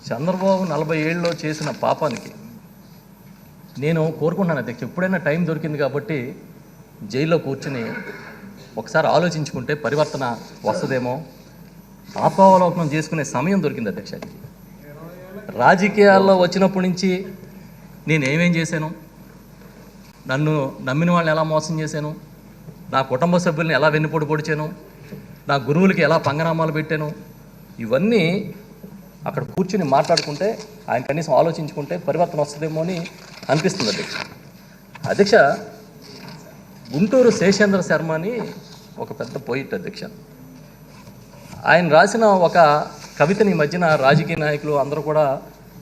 చంద్రబాబు 40 ఏళ్ళలో చేసిన పాపానికి నేను కోరుకుంటున్నాను అధ్యక్ష, ఎప్పుడైనా టైం దొరికింది కాబట్టి జైల్లో కూర్చుని ఒకసారి ఆలోచించుకుంటే పరివర్తన వస్తుందేమో, ఆత్మావలోకనం చేసుకునే సమయం దొరికింది అధ్యక్ష. రాజకీయాల్లో వచ్చినప్పటి నుంచి నేను ఏమేం చేశాను, నన్ను నమ్మిన వాళ్ళని ఎలా మోసం చేశాను, నా కుటుంబ సభ్యుల్ని ఎలా వెన్నుపోటు పొడిచాను, నా గురువులకి ఎలా పంగనామాలు పెట్టాను, ఇవన్నీ అక్కడ కూర్చుని మాట్లాడుకుంటే, ఆయన కనీసం ఆలోచించుకుంటే పరివర్తన వస్తుందేమో అని అనిపిస్తుంది అధ్యక్ష. అధ్యక్ష, గుంటూరు శేషేంద్ర శర్మ అని ఒక పెద్ద పోయిట్ అధ్యక్ష, ఆయన రాసిన ఒక కవితని ఈ మధ్యన రాజకీయ నాయకులు అందరూ కూడా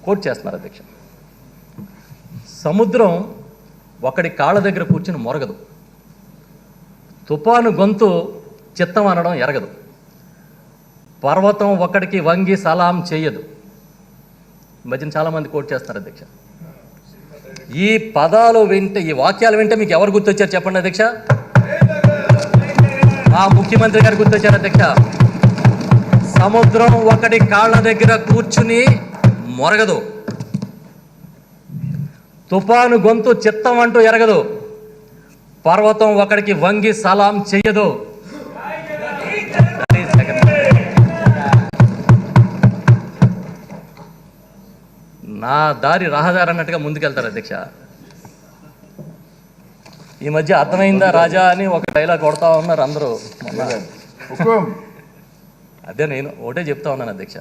కోట్ చేస్తున్నారు అధ్యక్ష. సముద్రం ఒకడి కాళ్ళ దగ్గర కూర్చుని మొరగదు, తుఫాను గొంతు చిత్తం అనడం ఎరగదు, పర్వతం ఒకడికి వంగి సలాం చేయదు. ఈ మధ్యన చాలామంది కోట్ చేస్తారు అధ్యక్ష. ఈ పదాలు వింటే, ఈ వాక్యాలు వింటే మీకు ఎవరు గుర్తొచ్చారు చెప్పండి అధ్యక్ష? మా ముఖ్యమంత్రి గారు గుర్తొచ్చారు అధ్యక్ష. సముద్రం ఒకటి కాళ్ళ దగ్గర కూర్చుని మొరగదు, తుఫాను గొంతు చిత్తం అంటూ ఎరగదు, పర్వతం ఒకడికి వంగి సలాం చెయ్యదు. నా దారి రహదారి అన్నట్టుగా ముందుకెళ్తారు అధ్యక్ష. ఈ మధ్య అర్థమైందా రాజా అని ఒక డైలాగ్ కొడతా ఉన్నారు అందరూ. అదే నేను ఒకటే చెప్తా ఉన్నాను అధ్యక్ష,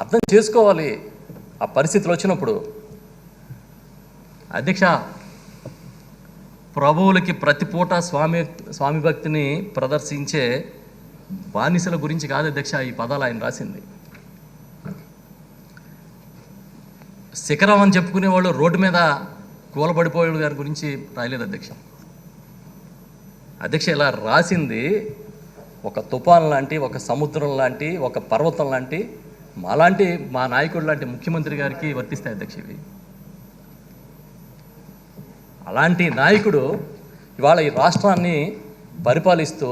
అర్థం చేసుకోవాలి ఆ పరిస్థితులు వచ్చినప్పుడు. అధ్యక్ష, ప్రభువులకి ప్రతి పూట స్వామి భక్తిని ప్రదర్శించే బానిసల గురించి కాదు అధ్యక్ష ఈ పదాలు ఆయన రాసింది. శిఖరం అని చెప్పుకునే వాళ్ళు రోడ్డు మీద కూలబడిపోయే గారి గురించి రాయలేదు అధ్యక్ష. అధ్యక్ష, ఇలా రాసింది ఒక తుఫాన్ లాంటి, ఒక సముద్రం లాంటి, ఒక పర్వతం లాంటి, మాలాంటి మా నాయకుడు లాంటి ముఖ్యమంత్రి గారికి వర్తిస్తాయి అధ్యక్ష ఇవి. అలాంటి నాయకుడు ఇవాళ ఈ రాష్ట్రాన్ని పరిపాలిస్తూ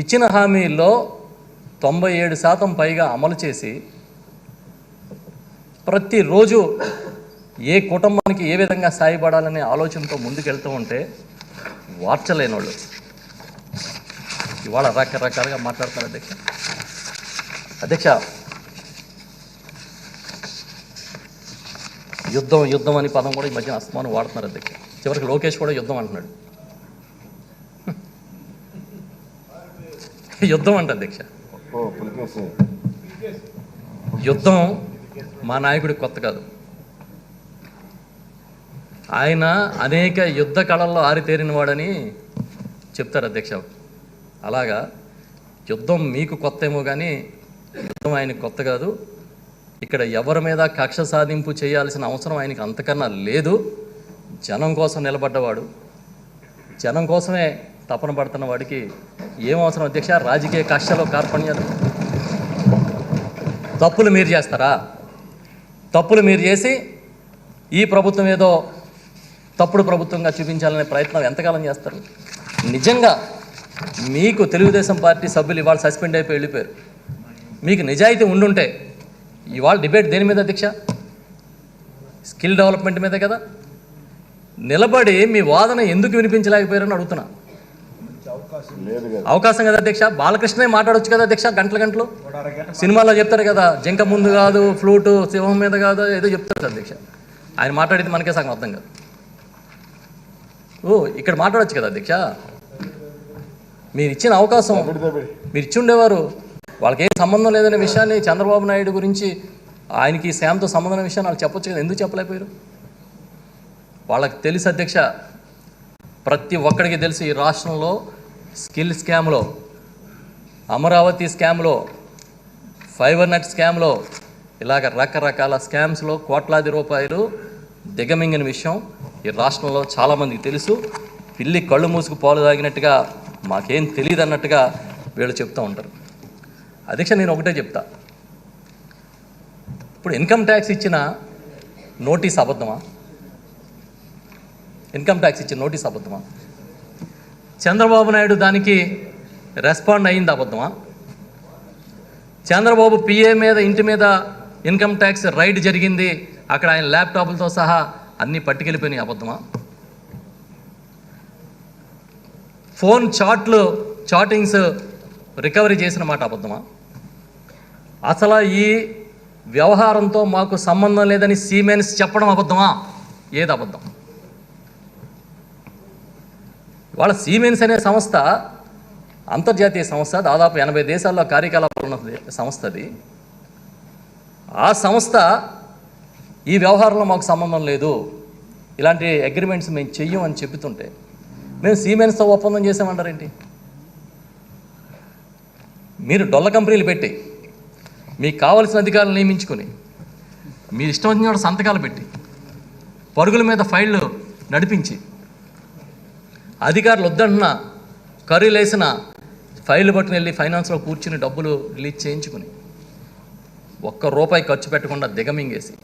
ఇచ్చిన హామీల్లో 97% పైగా అమలు చేసి ప్రతిరోజు ఏ కుటుంబానికి ఏ విధంగా సాయపడాలనే ఆలోచనతో ముందుకెళ్తూ ఉంటే వార్చలేనోళ్ళు ఇవాళ రకరకాలుగా మాట్లాడతారు అధ్యక్ష. అధ్యక్ష, యుద్ధం యుద్ధం అని పదం కూడా ఈ మధ్యన అస్మానం వాడుతున్నారు అధ్యక్ష. చివరికి లోకేష్ కూడా యుద్ధం అంటున్నాడు. యుద్ధం అంట అధ్యక్ష. యుద్ధం మా నాయకుడికి కొత్త కాదు. ఆయన అనేక యుద్ధ కళల్లో ఆరితేరిన వాడని చెప్తారు అధ్యక్ష. అలాగా యుద్ధం మీకు కొత్త ఏమో కానీ యుద్ధం ఆయనకు కొత్త కాదు. ఇక్కడ ఎవరి మీద కక్ష సాధింపు చేయాల్సిన అవసరం ఆయనకి అంతకన్నా లేదు. జనం కోసం నిలబడ్డవాడు, జనం కోసమే తపన పడుతున్న వాడికి ఏం అవసరం అధ్యక్ష రాజకీయ కక్షలో కార్పణ్యాలు? తప్పులు మీరు చేస్తారా? తప్పులు మీరు చేసి ఈ ప్రభుత్వం ఏదో తప్పుడు ప్రభుత్వంగా చూపించాలనే ప్రయత్నం ఎంతకాలం చేస్తారు? నిజంగా మీకు తెలుగుదేశం పార్టీ సభ్యులు ఇవాళ సస్పెండ్ అయిపోయి వెళ్ళిపోయారు. మీకు నిజాయితీ ఉండుంటే ఇవాళ డిబేట్ దేని మీద అధ్యక్ష? స్కిల్ డెవలప్మెంట్ మీదే కదా. నిలబడి మీ వాదన ఎందుకు వినిపించలేకపోయారని అడుగుతున్నా. అవకాశం కదా అధ్యక్ష. బాలకృష్ణే మాట్లాడవచ్చు కదా అధ్యక్ష, గంటల గంటలు. సినిమాలో చెప్తారు కదా, జింక ముందు కాదు, ఫ్లూటు సింహం మీద కాదు, ఏదో చెప్తారు అధ్యక్ష. ఆయన మాట్లాడితే మనకే సగం అర్థం కాదు. ఇక్కడ మాట్లాడవచ్చు కదా అధ్యక్ష. మీరు ఇచ్చిన అవకాశం మీరు ఇచ్చి ఉండేవారు. వాళ్ళకి ఏం సంబంధం లేదనే విషయాన్ని, చంద్రబాబు నాయుడు గురించి ఆయనకి శాంతో సంబంధం విషయాన్ని వాళ్ళు చెప్పొచ్చు కదా, ఎందుకు చెప్పలేకపోయారు? వాళ్ళకి తెలుసు అధ్యక్ష, ప్రతి ఒక్కడికి తెలుసు ఈ రాష్ట్రంలో స్కిల్ స్కామ్లో, అమరావతి స్కామ్లో, ఫైబర్ నెట్ స్కామ్లో, ఇలాగ రకరకాల స్కామ్స్లో కోట్లాది రూపాయలు దిగమింగిన విషయం ఈ రాష్ట్రంలో చాలామందికి తెలుసు. పిల్లి కళ్ళు మూసుకు పాలు తాగినట్టుగా మాకేం తెలియదు అన్నట్టుగా వీళ్ళు చెప్తూ ఉంటారు. అధ్యక్ష, నేను ఒకటే చెప్తా, ఇప్పుడు ఇన్కమ్ ట్యాక్స్ ఇచ్చిన నోటీస్ అబద్ధమా? ఇన్కమ్ ట్యాక్స్ ఇచ్చిన నోటీస్ అబద్ధమా? చంద్రబాబు నాయుడు దానికి రెస్పాండ్ అయింది అబద్ధమా? చంద్రబాబు పిఏ మీద, ఇంటి మీద ఇన్కమ్ ట్యాక్స్ రైడ్ జరిగింది, అక్కడ ఆయన ల్యాప్టాప్లతో సహా అన్నీ పట్టుకెళ్ళిపోయినాయి అబద్ధమా? ఫోన్ చాటింగ్స్ రికవరీ చేసిన మాట అబద్ధమా? అసలు ఈ వ్యవహారంతో మాకు సంబంధం లేదని సిమెన్స్ చెప్పడం అబద్ధమా? ఏది అబద్ధం? వాళ్ళ సిమెన్స్ అనే సంస్థ అంతర్జాతీయ సంస్థ, దాదాపు 80 దేశాల్లో కార్యకలాపాలు ఉన్న సంస్థ అది. ఆ సంస్థ ఈ వ్యవహారంలో మాకు సంబంధం లేదు, ఇలాంటి అగ్రిమెంట్స్ మేము చెయ్యం అని చెబుతుంటే మేము సిమెన్స్తో ఒప్పందం చేసామంటారేంటి? మీరు డొల్ల కంపెనీలు పెట్టి మీకు కావలసిన అధికారులు నియమించుకొని మీ ఇష్టం వచ్చిన సంతకాలు పెట్టి పరుగుల మీద ఫైళ్ళు నడిపించి అధికారులు వద్దంటున్నా కర్రీలు వేసిన ఫైళ్ళు పట్టుకుని వెళ్ళి ఫైనాన్స్లో కూర్చుని డబ్బులు రిలీజ్ చేయించుకుని ₹1 ఖర్చు పెట్టకుండా దిగమింగేసి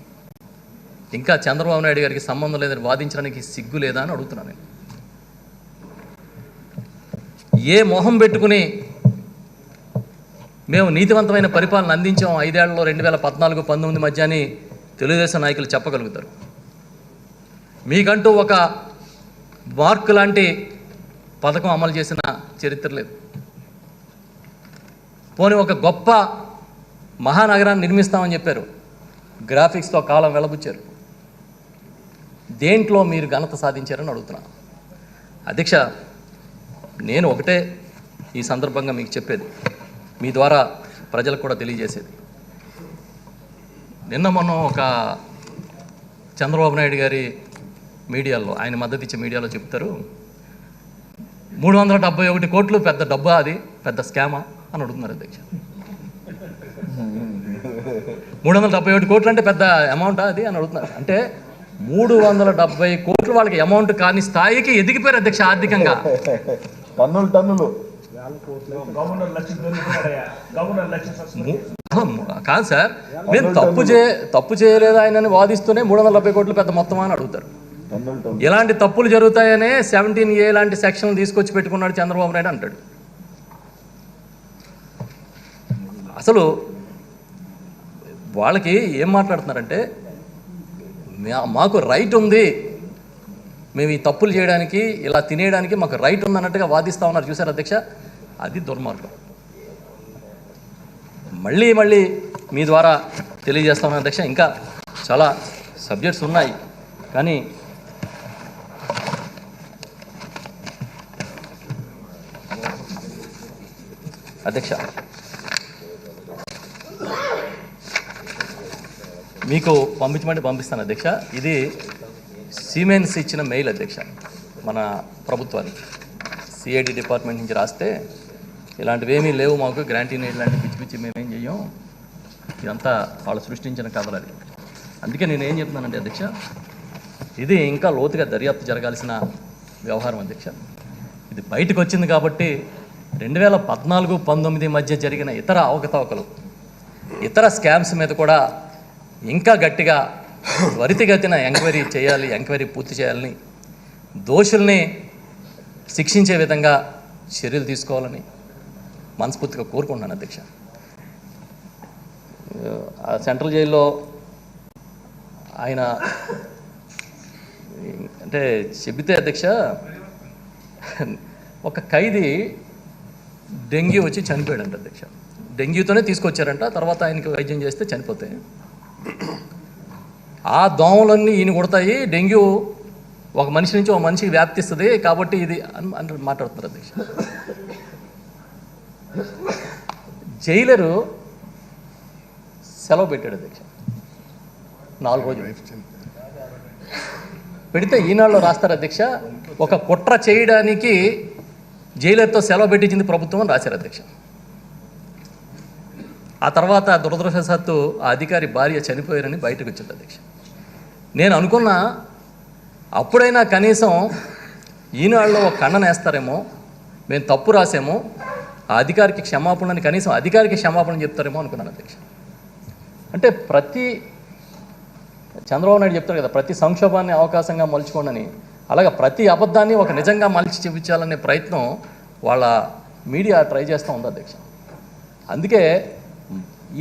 ఇంకా చంద్రబాబు నాయుడు గారికి సంబంధం లేదని వాదించడానికి సిగ్గు లేదా అని అడుగుతున్నాను నేను. ఏ మొహం పెట్టుకుని మేము నీతివంతమైన పరిపాలన అందించాం 5 ఏళ్లలో 2014-19 మధ్య అని తెలుగుదేశం నాయకులు చెప్పగలుగుతారు? మీకంటూ ఒక మార్క్ లాంటి పథకం అమలు చేసిన చరిత్ర లేదు. పోనీ ఒక గొప్ప మహానగరాన్ని నిర్మిస్తామని చెప్పారు, గ్రాఫిక్స్తో కాలం వెలబుచ్చారు. దేంట్లో మీరు ఘనత సాధించారని అడుగుతున్నా. అధ్యక్ష, నేను ఒకటే ఈ సందర్భంగా మీకు చెప్పేది, మీ ద్వారా ప్రజలకు కూడా తెలియజేసేది. నిన్న మొన్న ఒక చంద్రబాబు నాయుడు గారి మీడియాలో, ఆయన మద్దతు ఇచ్చే మీడియాలో చెప్తారు 371 కోట్లు పెద్ద డబ్బా, అది పెద్ద స్కామా అని అడుగుతున్నారు అధ్యక్ష. 371 కోట్లు అంటే పెద్ద అమౌంటా అది అని అడుగుతున్నారు. అంటే 370 కోట్లు వాళ్ళకి అమౌంట్ కాని స్థాయికి ఎదిగిపోయారు అధ్యక్ష ఆర్థికంగా. టన్నులు కాదు సార్, మేము తప్పు చేయలేదు ఆయనని వాదిస్తూనే 370 కోట్లు పెద్ద మొత్తమా అని అడుగుతారు. ఇలాంటి తప్పులు జరుగుతాయనే 17A లాంటి సెక్షన్లు తీసుకొచ్చి పెట్టుకున్నాడు చంద్రబాబు నాయుడు అంటాడు. అసలు వాళ్ళకి ఏం మాట్లాడుతున్నారంటే మాకు రైట్ ఉంది, మేము ఈ తప్పులు చేయడానికి ఇలా తినేయడానికి మాకు రైట్ ఉంది అన్నట్టుగా వాదిస్తూ ఉన్నారు. చూసారు అధ్యక్ష, అది దుర్మార్గం. మళ్ళీ మీ ద్వారా తెలియజేస్తా ఉన్నాను అధ్యక్ష, ఇంకా చాలా సబ్జెక్ట్స్ ఉన్నాయి. కానీ అధ్యక్ష, మీకు పంపించమంటే పంపిస్తాను అధ్యక్ష. ఇది సిమెన్స్ ఇచ్చిన మెయిల్ అధ్యక్ష మన ప్రభుత్వానికి. సిఐడి డిపార్ట్మెంట్ నుంచి రాస్తే ఇలాంటివి ఏమీ లేవు మాకు, గ్రాంటీని ఇలాంటి పిచ్చి మేమేం చెయ్యం, ఇదంతా వాళ్ళు సృష్టించిన కథలు అది. అందుకే నేను ఏం చెప్తున్నానంటే అధ్యక్ష, ఇది ఇంకా లోతుగా దర్యాప్తు జరగాల్సిన వ్యవహారం అధ్యక్ష. ఇది బయటకు వచ్చింది కాబట్టి 2014-19 మధ్య జరిగిన ఇతర అవకతవకలు, ఇతర స్కామ్స్ మీద కూడా ఇంకా గట్టిగా త్వరితగతిన ఎంక్వైరీ చేయాలి, ఎంక్వైరీ పూర్తి చేయాలని, దోషుల్ని శిక్షించే విధంగా చర్యలు తీసుకోవాలని మనస్ఫూర్తిగా కోరుకుంటున్నాను అధ్యక్ష. సెంట్రల్ జైల్లో ఆయన అంటే చెబితే అధ్యక్ష, ఒక ఖైదీ డెంగ్యూ వచ్చి చనిపోయాడంట అధ్యక్ష. డెంగ్యూతోనే తీసుకొచ్చారంట, తర్వాత ఆయనకి వైద్యం చేస్తే చనిపోతాయి. ఆ దోమలన్నీ ఈయన కొడతాయి, డెంగ్యూ ఒక మనిషి నుంచి ఒక మనిషికి వ్యాప్తిస్తుంది కాబట్టి ఇది అని మాట్లాడుతున్నారు అధ్యక్ష. జైలరు సెలవు పెట్టాడు అధ్యక్ష, 4 రోజులు పెడితే ఈనాడులో రాస్తారు అధ్యక్ష, ఒక కుట్ర చేయడానికి జైలర్తో సెలవు పెట్టించింది ప్రభుత్వం అని రాశారు అధ్యక్ష. ఆ తర్వాత దురదృష్టవశాత్తు ఆ అధికారి భార్య చనిపోయారని బయటకు వచ్చింది అధ్యక్ష. నేను అనుకున్నా అప్పుడైనా కనీసం ఈనాడులో ఒక కన్నన వేస్తారేమో, మేము తప్పు రాసేమో, ఆ అధికారికి క్షమాపణని కనీసం అధికారికి క్షమాపణ చెప్తారేమో అనుకున్నాను అధ్యక్ష. అంటే చంద్రబాబు నాయుడు చెప్తారు కదా, ప్రతి సంక్షోభాన్ని అవకాశంగా మలుచుకోండి, అలాగే ప్రతి అబద్ధాన్ని ఒక నిజంగా మలిచి చూపించాలనే ప్రయత్నం వాళ్ళ మీడియా ట్రై చేస్తూ ఉంది అధ్యక్ష. అందుకే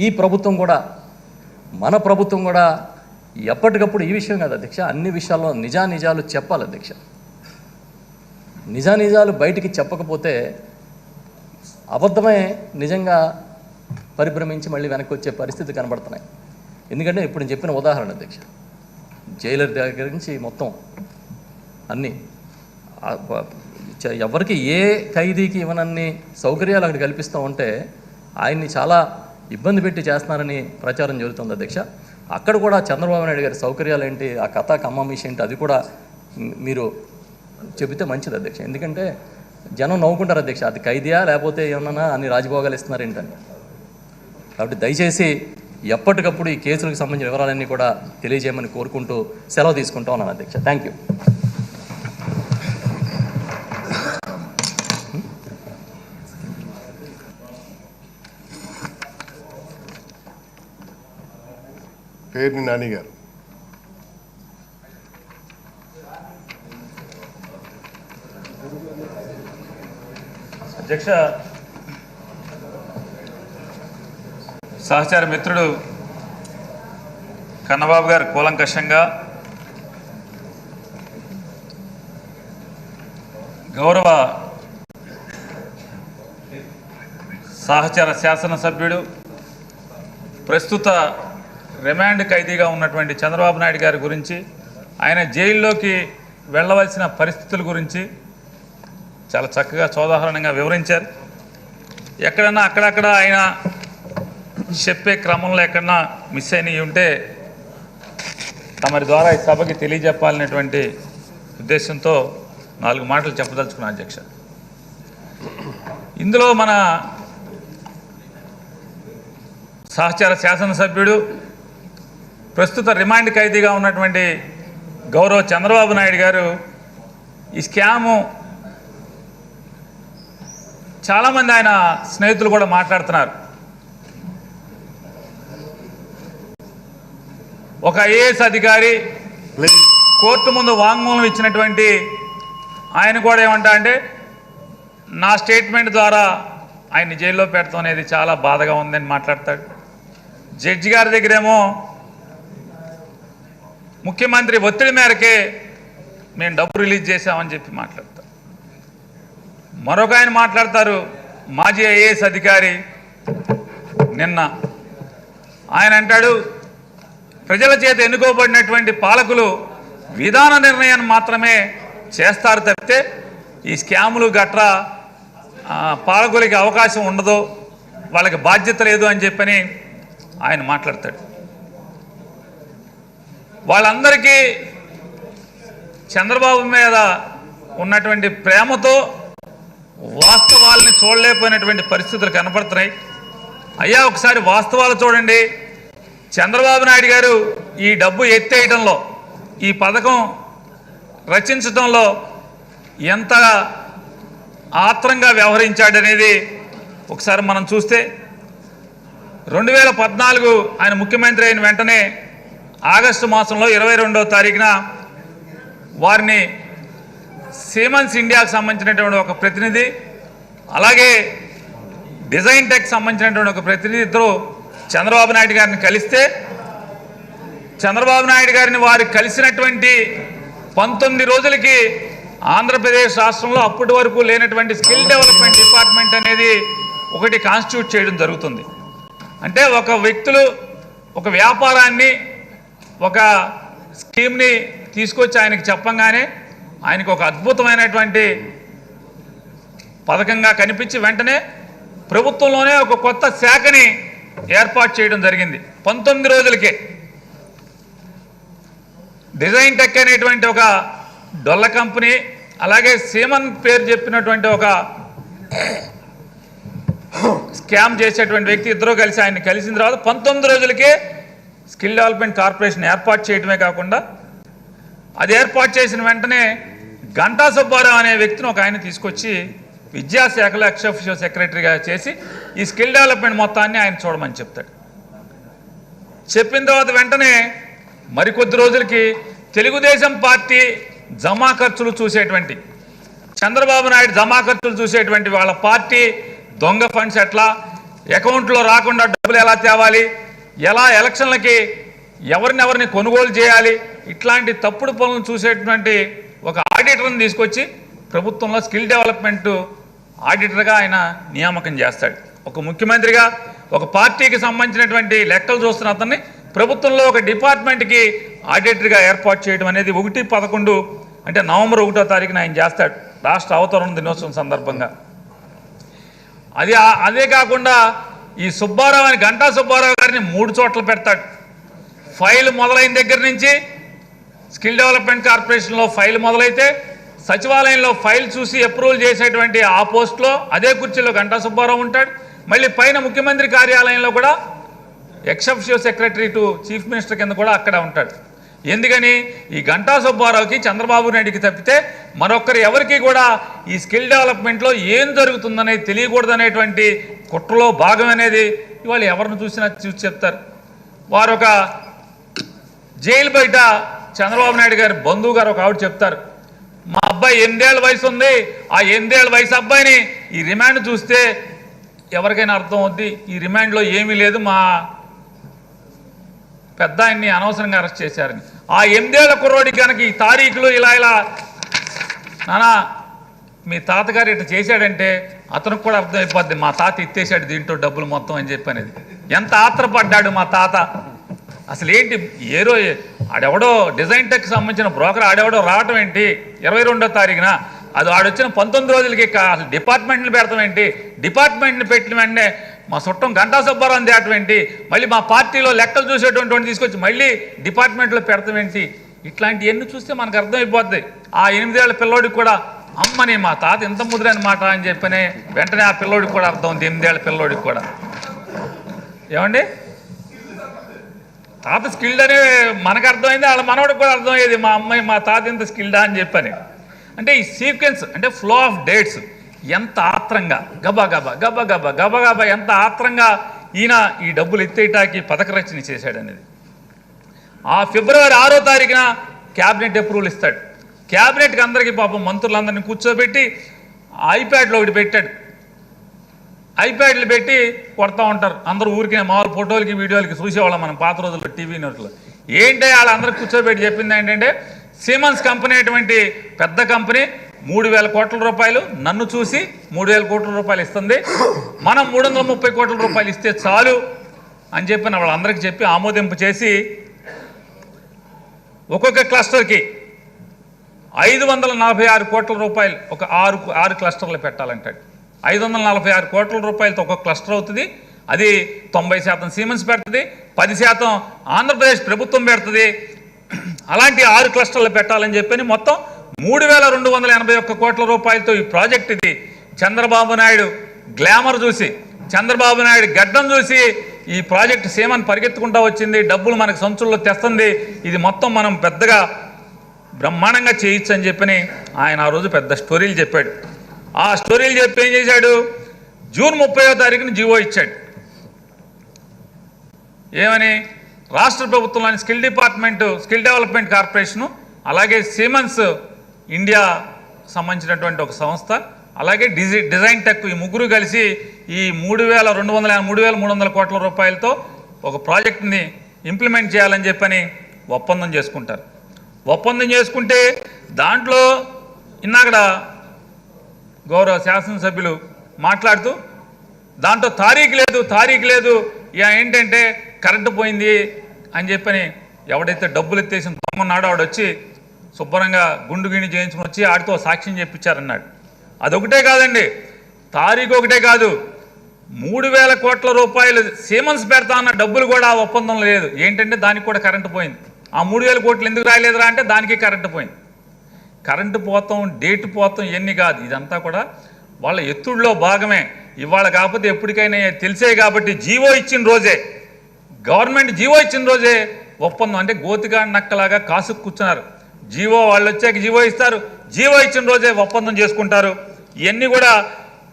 ఈ ప్రభుత్వం కూడా, మన ప్రభుత్వం కూడా ఎప్పటికప్పుడు ఈ విషయం కాదు అధ్యక్ష, అన్ని విషయాల్లో నిజాలు చెప్పాలి అధ్యక్ష. నిజాలు బయటికి చెప్పకపోతే అబద్ధమే నిజంగా పరిభ్రమించి మళ్ళీ వెనక్కి వచ్చే పరిస్థితి కనబడుతున్నాయి. ఎందుకంటే ఇప్పుడు నేను చెప్పిన ఉదాహరణ అధ్యక్ష, జైలర్ దగ్గర నుంచి మొత్తం అన్నీ ఎవరికి ఏ ఖైదీకి ఇవ్వనన్ని సౌకర్యాలు అక్కడ కల్పిస్తూ ఉంటే ఆయన్ని చాలా ఇబ్బంది పెట్టి చేస్తున్నారని ప్రచారం జరుగుతుంది అధ్యక్ష. అక్కడ కూడా చంద్రబాబు నాయుడు గారి సౌకర్యాలు ఏంటి, ఆ కథ కమ్మమిషి ఏంటి, అది కూడా మీరు చెబితే మంచిది అధ్యక్ష. ఎందుకంటే జనం నవ్వుకుంటారు అధ్యక్ష, అది ఖైదీయా లేకపోతే ఏమన్నా అన్ని రాజభోగాలు ఇస్తున్నారు ఏంటని. కాబట్టి దయచేసి ఎప్పటికప్పుడు ఈ కేసులకు సంబంధించిన వివరాలన్నీ కూడా తెలియజేయమని కోరుకుంటూ సెలవు తీసుకుంటా ఉన్నాను అధ్యక్ష. Thank you. పేర్ని నాని గారు. అధ్యక్ష, సహచార మిత్రుడు కన్నబాబు గారు కూలంకషంగా గౌరవ సహచార శాసనసభ్యుడు ప్రస్తుత రిమాండ్ ఖైదీగా ఉన్నటువంటి చంద్రబాబు నాయుడు గారి గురించి, ఆయన జైల్లోకి వెళ్ళవలసిన పరిస్థితుల గురించి చాలా చక్కగా సోదాహరణంగా వివరించారు. ఎక్కడన్నా అక్కడక్కడ ఆయన చెప్పే క్రమంలో ఎక్కడన్నా మిస్ అయినవి ఉంటే తమరి ద్వారా ఈ సభకి తెలియజెప్పాలనేటువంటి ఉద్దేశంతో 4 మాటలు చెప్పదలుచుకున్నాను అధ్యక్ష. ఇందులో మన సహచార శాసనసభ్యుడు ప్రస్తుత రిమాండ్ ఖైదీగా ఉన్నటువంటి గౌరవ చంద్రబాబు నాయుడు గారు ఈ స్కాము చాలామంది ఆయన స్నేహితులు కూడా మాట్లాడుతున్నారు. ఒక ఐఏఎస్ అధికారి కోర్టు ముందు వాంగ్మూలం ఇచ్చినటువంటి ఆయన కూడా ఏమంటా అంటే, నా స్టేట్మెంట్ ద్వారా ఆయన్ని జైల్లో పెడతాం అనేది చాలా బాధగా ఉందని మాట్లాడతాడు. జడ్జి గారి దగ్గరేమో ముఖ్యమంత్రి ఒత్తిడి మేరకే మేము డబ్బు రిలీజ్ చేశామని చెప్పి మాట్లాడతారు. మరొక ఆయన మాట్లాడతారు, మాజీ ఐఏఎస్ అధికారి నిన్న ఆయన అంటాడు, ప్రజల చేత ఎన్నుకోబడినటువంటి పాలకులు విధాన నిర్ణయాన్ని మాత్రమే చేస్తారు తప్పితే ఈ స్కాములు గట్రా పాలకులకి అవకాశం ఉండదు, వాళ్ళకి బాధ్యత లేదు అని చెప్పని ఆయన మాట్లాడతాడు. వాళ్ళందరికీ చంద్రబాబు మీద ఉన్నటువంటి ప్రేమతో వాస్తవాలని చూడలేకపోయినటువంటి పరిస్థితులు కనపడుతున్నాయి. అయ్యా ఒకసారి వాస్తవాలు చూడండి. చంద్రబాబు నాయుడు గారు ఈ డబ్బు ఎత్తేయడంలో, ఈ పథకం రచించడంలో ఎంత ఆత్రంగా వ్యవహరించాడనేది ఒకసారి మనం చూస్తే 2014 ఆయన ముఖ్యమంత్రి అయిన వెంటనే ఆగస్టు మాసంలో 22వ తారీఖున వారిని సిమెన్స్ ఇండియాకు సంబంధించినటువంటి ఒక ప్రతినిధి, అలాగే డిజైన్ టెక్ సంబంధించినటువంటి ఒక ప్రతినిధి ఇద్దరు చంద్రబాబు నాయుడు గారిని కలిస్తే, చంద్రబాబు నాయుడు గారిని వారు కలిసినటువంటి 19 రోజులకి ఆంధ్రప్రదేశ్ రాష్ట్రంలో అప్పటి వరకు లేనటువంటి స్కిల్ డెవలప్మెంట్ డిపార్ట్మెంట్ అనేది ఒకటి కాన్స్టిట్యూట్ చేయడం జరుగుతుంది. అంటే ఒక వ్యక్తులు ఒక వ్యాపారాన్ని, ఒక స్కీమ్ని తీసుకొచ్చి ఆయనకి చెప్పంగానే ఆయనకు ఒక అద్భుతమైనటువంటి పథకంగా కనిపించి వెంటనే ప్రభుత్వంలోనే ఒక కొత్త శాఖని ఏర్పాటు చేయడం జరిగింది 19 రోజులకే. డిజైన్ టెక్ అనేటువంటి ఒక డొల్ల కంపెనీ, అలాగే సీమన్ పేరు చెప్పినటువంటి ఒక స్కామ్ చేసేటువంటి వ్యక్తి ఇద్దరు కలిసి ఆయన్ని కలిసిన తర్వాత 19 రోజులకే స్కిల్ డెవలప్మెంట్ కార్పొరేషన్ ఏర్పాటు చేయడమే కాకుండా, అది ఏర్పాటు చేసిన వెంటనే గంటా సుబ్బారావు అనే వ్యక్తిని ఒక ఆయన తీసుకొచ్చి విద్యాశాఖలో ఎక్స్ అఫీషియల్ సెక్రటరీగా చేసి ఈ స్కిల్ డెవలప్మెంట్ మొత్తాన్ని ఆయన చూడమని చెప్తాడు. చెప్పిన తర్వాత వెంటనే మరికొద్ది రోజులకి తెలుగుదేశం పార్టీ జమా ఖర్చులు చూసేటువంటి, చంద్రబాబు నాయుడు జమా ఖర్చులు చూసేటువంటి వాళ్ళ పార్టీ దొంగ ఫండ్స్ ఎట్లా, అకౌంట్లో రాకుండా డబ్బులు ఎలా తేవాలి, ఎలా ఎలక్షన్లకి ఎవరిని కొనుగోలు చేయాలి, ఇట్లాంటి తప్పుడు పనులను చూసేటువంటి ఒక ఆడిటర్ని తీసుకొచ్చి ప్రభుత్వంలో స్కిల్ డెవలప్మెంట్ ఆడిటర్గా ఆయన నియామకం చేస్తాడు. ఒక ముఖ్యమంత్రిగా ఒక పార్టీకి సంబంధించినటువంటి లెక్కలు చూస్తున్న అతన్ని ప్రభుత్వంలో ఒక డిపార్ట్మెంట్కి ఆడిటర్గా ఏర్పాటు చేయడం అనేది 1/11 అంటే నవంబర్ 1వ తారీఖున ఆయన చేస్తాడు రాష్ట్ర అవతరణ దినోత్సవం సందర్భంగా. అదే కాకుండా ఈ సుబ్బారావు అని గంటా సుబ్బారావు గారిని 3 చోట్ల పెడతాడు. ఫైల్ మొదలైన దగ్గర నుంచి స్కిల్ డెవలప్మెంట్ కార్పొరేషన్లో ఫైల్ మొదలైతే సచివాలయంలో ఫైల్ చూసి అప్రూవల్ చేసేటువంటి ఆ పోస్ట్లో అదే కుర్చీలో గంటా సుబ్బారావు ఉంటాడు. మళ్ళీ పైన ముఖ్యమంత్రి కార్యాలయంలో కూడా ఎక్సెప్షియో సెక్రటరీ టు చీఫ్ మినిస్టర్ కింద కూడా అక్కడ ఉంటాడు. ఎందుకని ఈ గంటా సుబ్బారావుకి చంద్రబాబు నాయుడికి తప్పితే మరొకరు ఎవరికి కూడా ఈ స్కిల్ డెవలప్మెంట్లో ఏం జరుగుతుందనేది తెలియకూడదనేటువంటి కుట్రలో భాగం అనేది ఇవాళ ఎవరిని చూసినా చూసి చెప్తారు. వారు ఒక జైలు బయట చంద్రబాబు నాయుడు గారి బంధువు గారు ఒక ఆవిడ చెప్తారు, మా అబ్బాయి 8 ఏళ్ల వయసు ఉంది, ఆ 8 ఏళ్ల వయసు అబ్బాయిని ఈ రిమాండ్ చూస్తే ఎవరికైనా అర్థం అవుద్ది, ఈ రిమాండ్లో ఏమీ లేదు, మా పెద్ద ఆయన్ని అనవసరంగా అరెస్ట్ చేశారని. ఆ 8 ఏళ్ల కుర్రోడికి కనుక ఈ తారీఖులు ఇలా నానా మీ తాతగారు ఇట్లా చేశాడంటే అతనికి కూడా అర్థమైపోద్ది, మా తాత ఎత్తేసాడు దీంట్లో డబ్బులు మొత్తం అని చెప్పి అనేది. ఎంత ఆత్రపడ్డాడు మా తాత. అసలు ఏంటి ఆడెవడో డిజైన్ టెక్ సంబంధించిన బ్రోకర్ ఆడెవడో రావటం ఏంటి 22వ తారీఖున, అది ఆడొచ్చిన 19 రోజులకి అసలు డిపార్ట్మెంట్ని పెడతాం ఏంటి, డిపార్ట్మెంట్ని పెట్టిన వెంటనే మా చుట్టం గంటా సుబ్బారావు తేటం ఏంటి, మళ్ళీ మా పార్టీలో లెక్కలు చూసేటువంటి తీసుకొచ్చి మళ్ళీ డిపార్ట్మెంట్లో పెడతాం ఏంటి, ఇట్లాంటివన్నీ చూస్తే మనకు అర్థమైపోద్ది. ఆ 8 ఏళ్ల పిల్లోడికి కూడా అమ్మని మా తాత ఎంత ముదిరైన మాట అని చెప్పనే వెంటనే ఆ పిల్లోడికి కూడా అర్థం ఉంది, 8 ఏళ్ల పిల్లోడికి కూడా. ఏమండి తాత స్కిల్డ్ అనే మనకు అర్థమైంది, వాళ్ళ మనవడికి కూడా అర్థమయ్యేది మా అమ్మాయి మా తాత ఎంత స్కిల్డా అని చెప్పని. అంటే ఈ సీక్వెన్స్ అంటే ఫ్లో ఆఫ్ డేట్స్ ఎంత ఆత్రంగా గబగబా ఎంత ఆత్రంగా ఈయన ఈ డబ్బులు ఎత్తేయటానికి పథక రచన చేశాడనేది. ఆ ఫిబ్రవరి 6వ తారీఖున క్యాబినెట్ అప్రూవల్ ఇస్తాడు. క్యాబినెట్కి అందరికీ పాపం మంత్రులందరినీ కూర్చోబెట్టి ఐప్యాడ్లో ఒకటి పెట్టాడు. ఐప్యాడ్లు పెట్టి కొడతా ఉంటారు అందరూ, ఊరికే మామూలు ఫోటోలకి వీడియోలకి చూసేవాళ్ళం మనం పాత రోజుల్లో టీవీ న్యూస్లో. ఏంటంటే వాళ్ళందరూ కూర్చోబెట్టి చెప్పింది ఏంటంటే సిమెన్స్ కంపెనీ అటువంటి పెద్ద కంపెనీ 3,000 కోట్ల రూపాయలు నన్ను చూసి 3,000 కోట్ల రూపాయలు ఇస్తుంది, మనం 330 కోట్ల రూపాయలు ఇస్తే చాలు అని చెప్పి వాళ్ళందరికీ చెప్పి ఆమోదింపు చేసి ఒక్కొక్క క్లస్టర్కి 546 కోట్ల రూపాయలు ఒక 6 క్లస్టర్లు పెట్టాలంటాడు. 546 కోట్ల రూపాయలతో ఒక్కొక్క క్లస్టర్ అవుతుంది. అది 90% సిమెన్స్ పెడుతుంది, 10% ఆంధ్రప్రదేశ్ ప్రభుత్వం పెడుతుంది. అలాంటి 6 క్లస్టర్లు పెట్టాలని చెప్పని మొత్తం 3,281 కోట్ల రూపాయలతో ఈ ప్రాజెక్ట్ ఇది. చంద్రబాబు నాయుడు గ్లామర్ చూసి, చంద్రబాబు నాయుడు గడ్డం చూసి ఈ ప్రాజెక్ట్ సీమన్ పరిగెత్తుకుంటూ వచ్చింది, డబ్బులు మనకు సంచుల్లో తెస్తుంది, ఇది మొత్తం మనం పెద్దగా బ్రహ్మాండంగా చేయొచ్చు అని చెప్పని ఆయన ఆ రోజు పెద్ద స్టోరీలు చెప్పాడు. ఆ స్టోరీలు చెప్పి ఏం చేశాడు, జూన్ 30వ తారీఖున జీవో ఇచ్చాడు. ఏమని, రాష్ట్ర ప్రభుత్వంలోని స్కిల్ డెవలప్మెంట్ కార్పొరేషను, అలాగే సిమెన్స్ ఇండియా సంబంధించినటువంటి ఒక సంస్థ, అలాగే డిజైన్ టెక్ ఈ ముగ్గురు కలిసి ఈ 3,300 కోట్ల రూపాయలతో ఒక ప్రాజెక్ట్ని ఇంప్లిమెంట్ చేయాలని చెప్పని ఒప్పందం చేసుకుంటారు. ఒప్పందం చేసుకుంటే దాంట్లో ఇన్నాకడ గౌరవ శాసనసభ్యులు మాట్లాడుతూ దాంట్లో తారీఖు లేదు ఏంటంటే కరెంటు పోయింది అని చెప్పని ఎవడైతే డబ్బులు ఎత్తేసిన తమ్మున్నాడో ఆవిడొచ్చి శుభ్రంగా గుండు గిణి చేయించుకుని వచ్చి ఆడితో సాక్ష్యం చెప్పించారన్నాడు. అదొకటే కాదండి, తారీఖు ఒకటే కాదు, 3,000 కోట్ల రూపాయలు సిమెన్స్ పెడతా అన్న డబ్బులు కూడా ఆ ఒప్పందంలో లేదు. ఏంటంటే దానికి కూడా కరెంటు పోయింది. ఆ 3,000 కోట్లు ఎందుకు రాయలేదురా అంటే దానికి కరెంటు పోయింది. కరెంటు పోతాం, డేట్ పోతాం ఇవన్నీ కాదు, ఇదంతా కూడా వాళ్ళ ఎత్తుడిలో భాగమే. ఇవాళ కాకపోతే ఎప్పటికైనా తెలిసే కాబట్టి జీవో ఇచ్చిన రోజే, గవర్నమెంట్ జీవో ఇచ్చిన రోజే ఒప్పందం. అంటే గోతిగా నక్కలాగా కాసుకు కూర్చున్నారు. జీవో వాళ్ళు వచ్చాక జీవో ఇస్తారు, జీవో ఇచ్చిన రోజే ఒప్పందం చేసుకుంటారు. ఇవన్నీ కూడా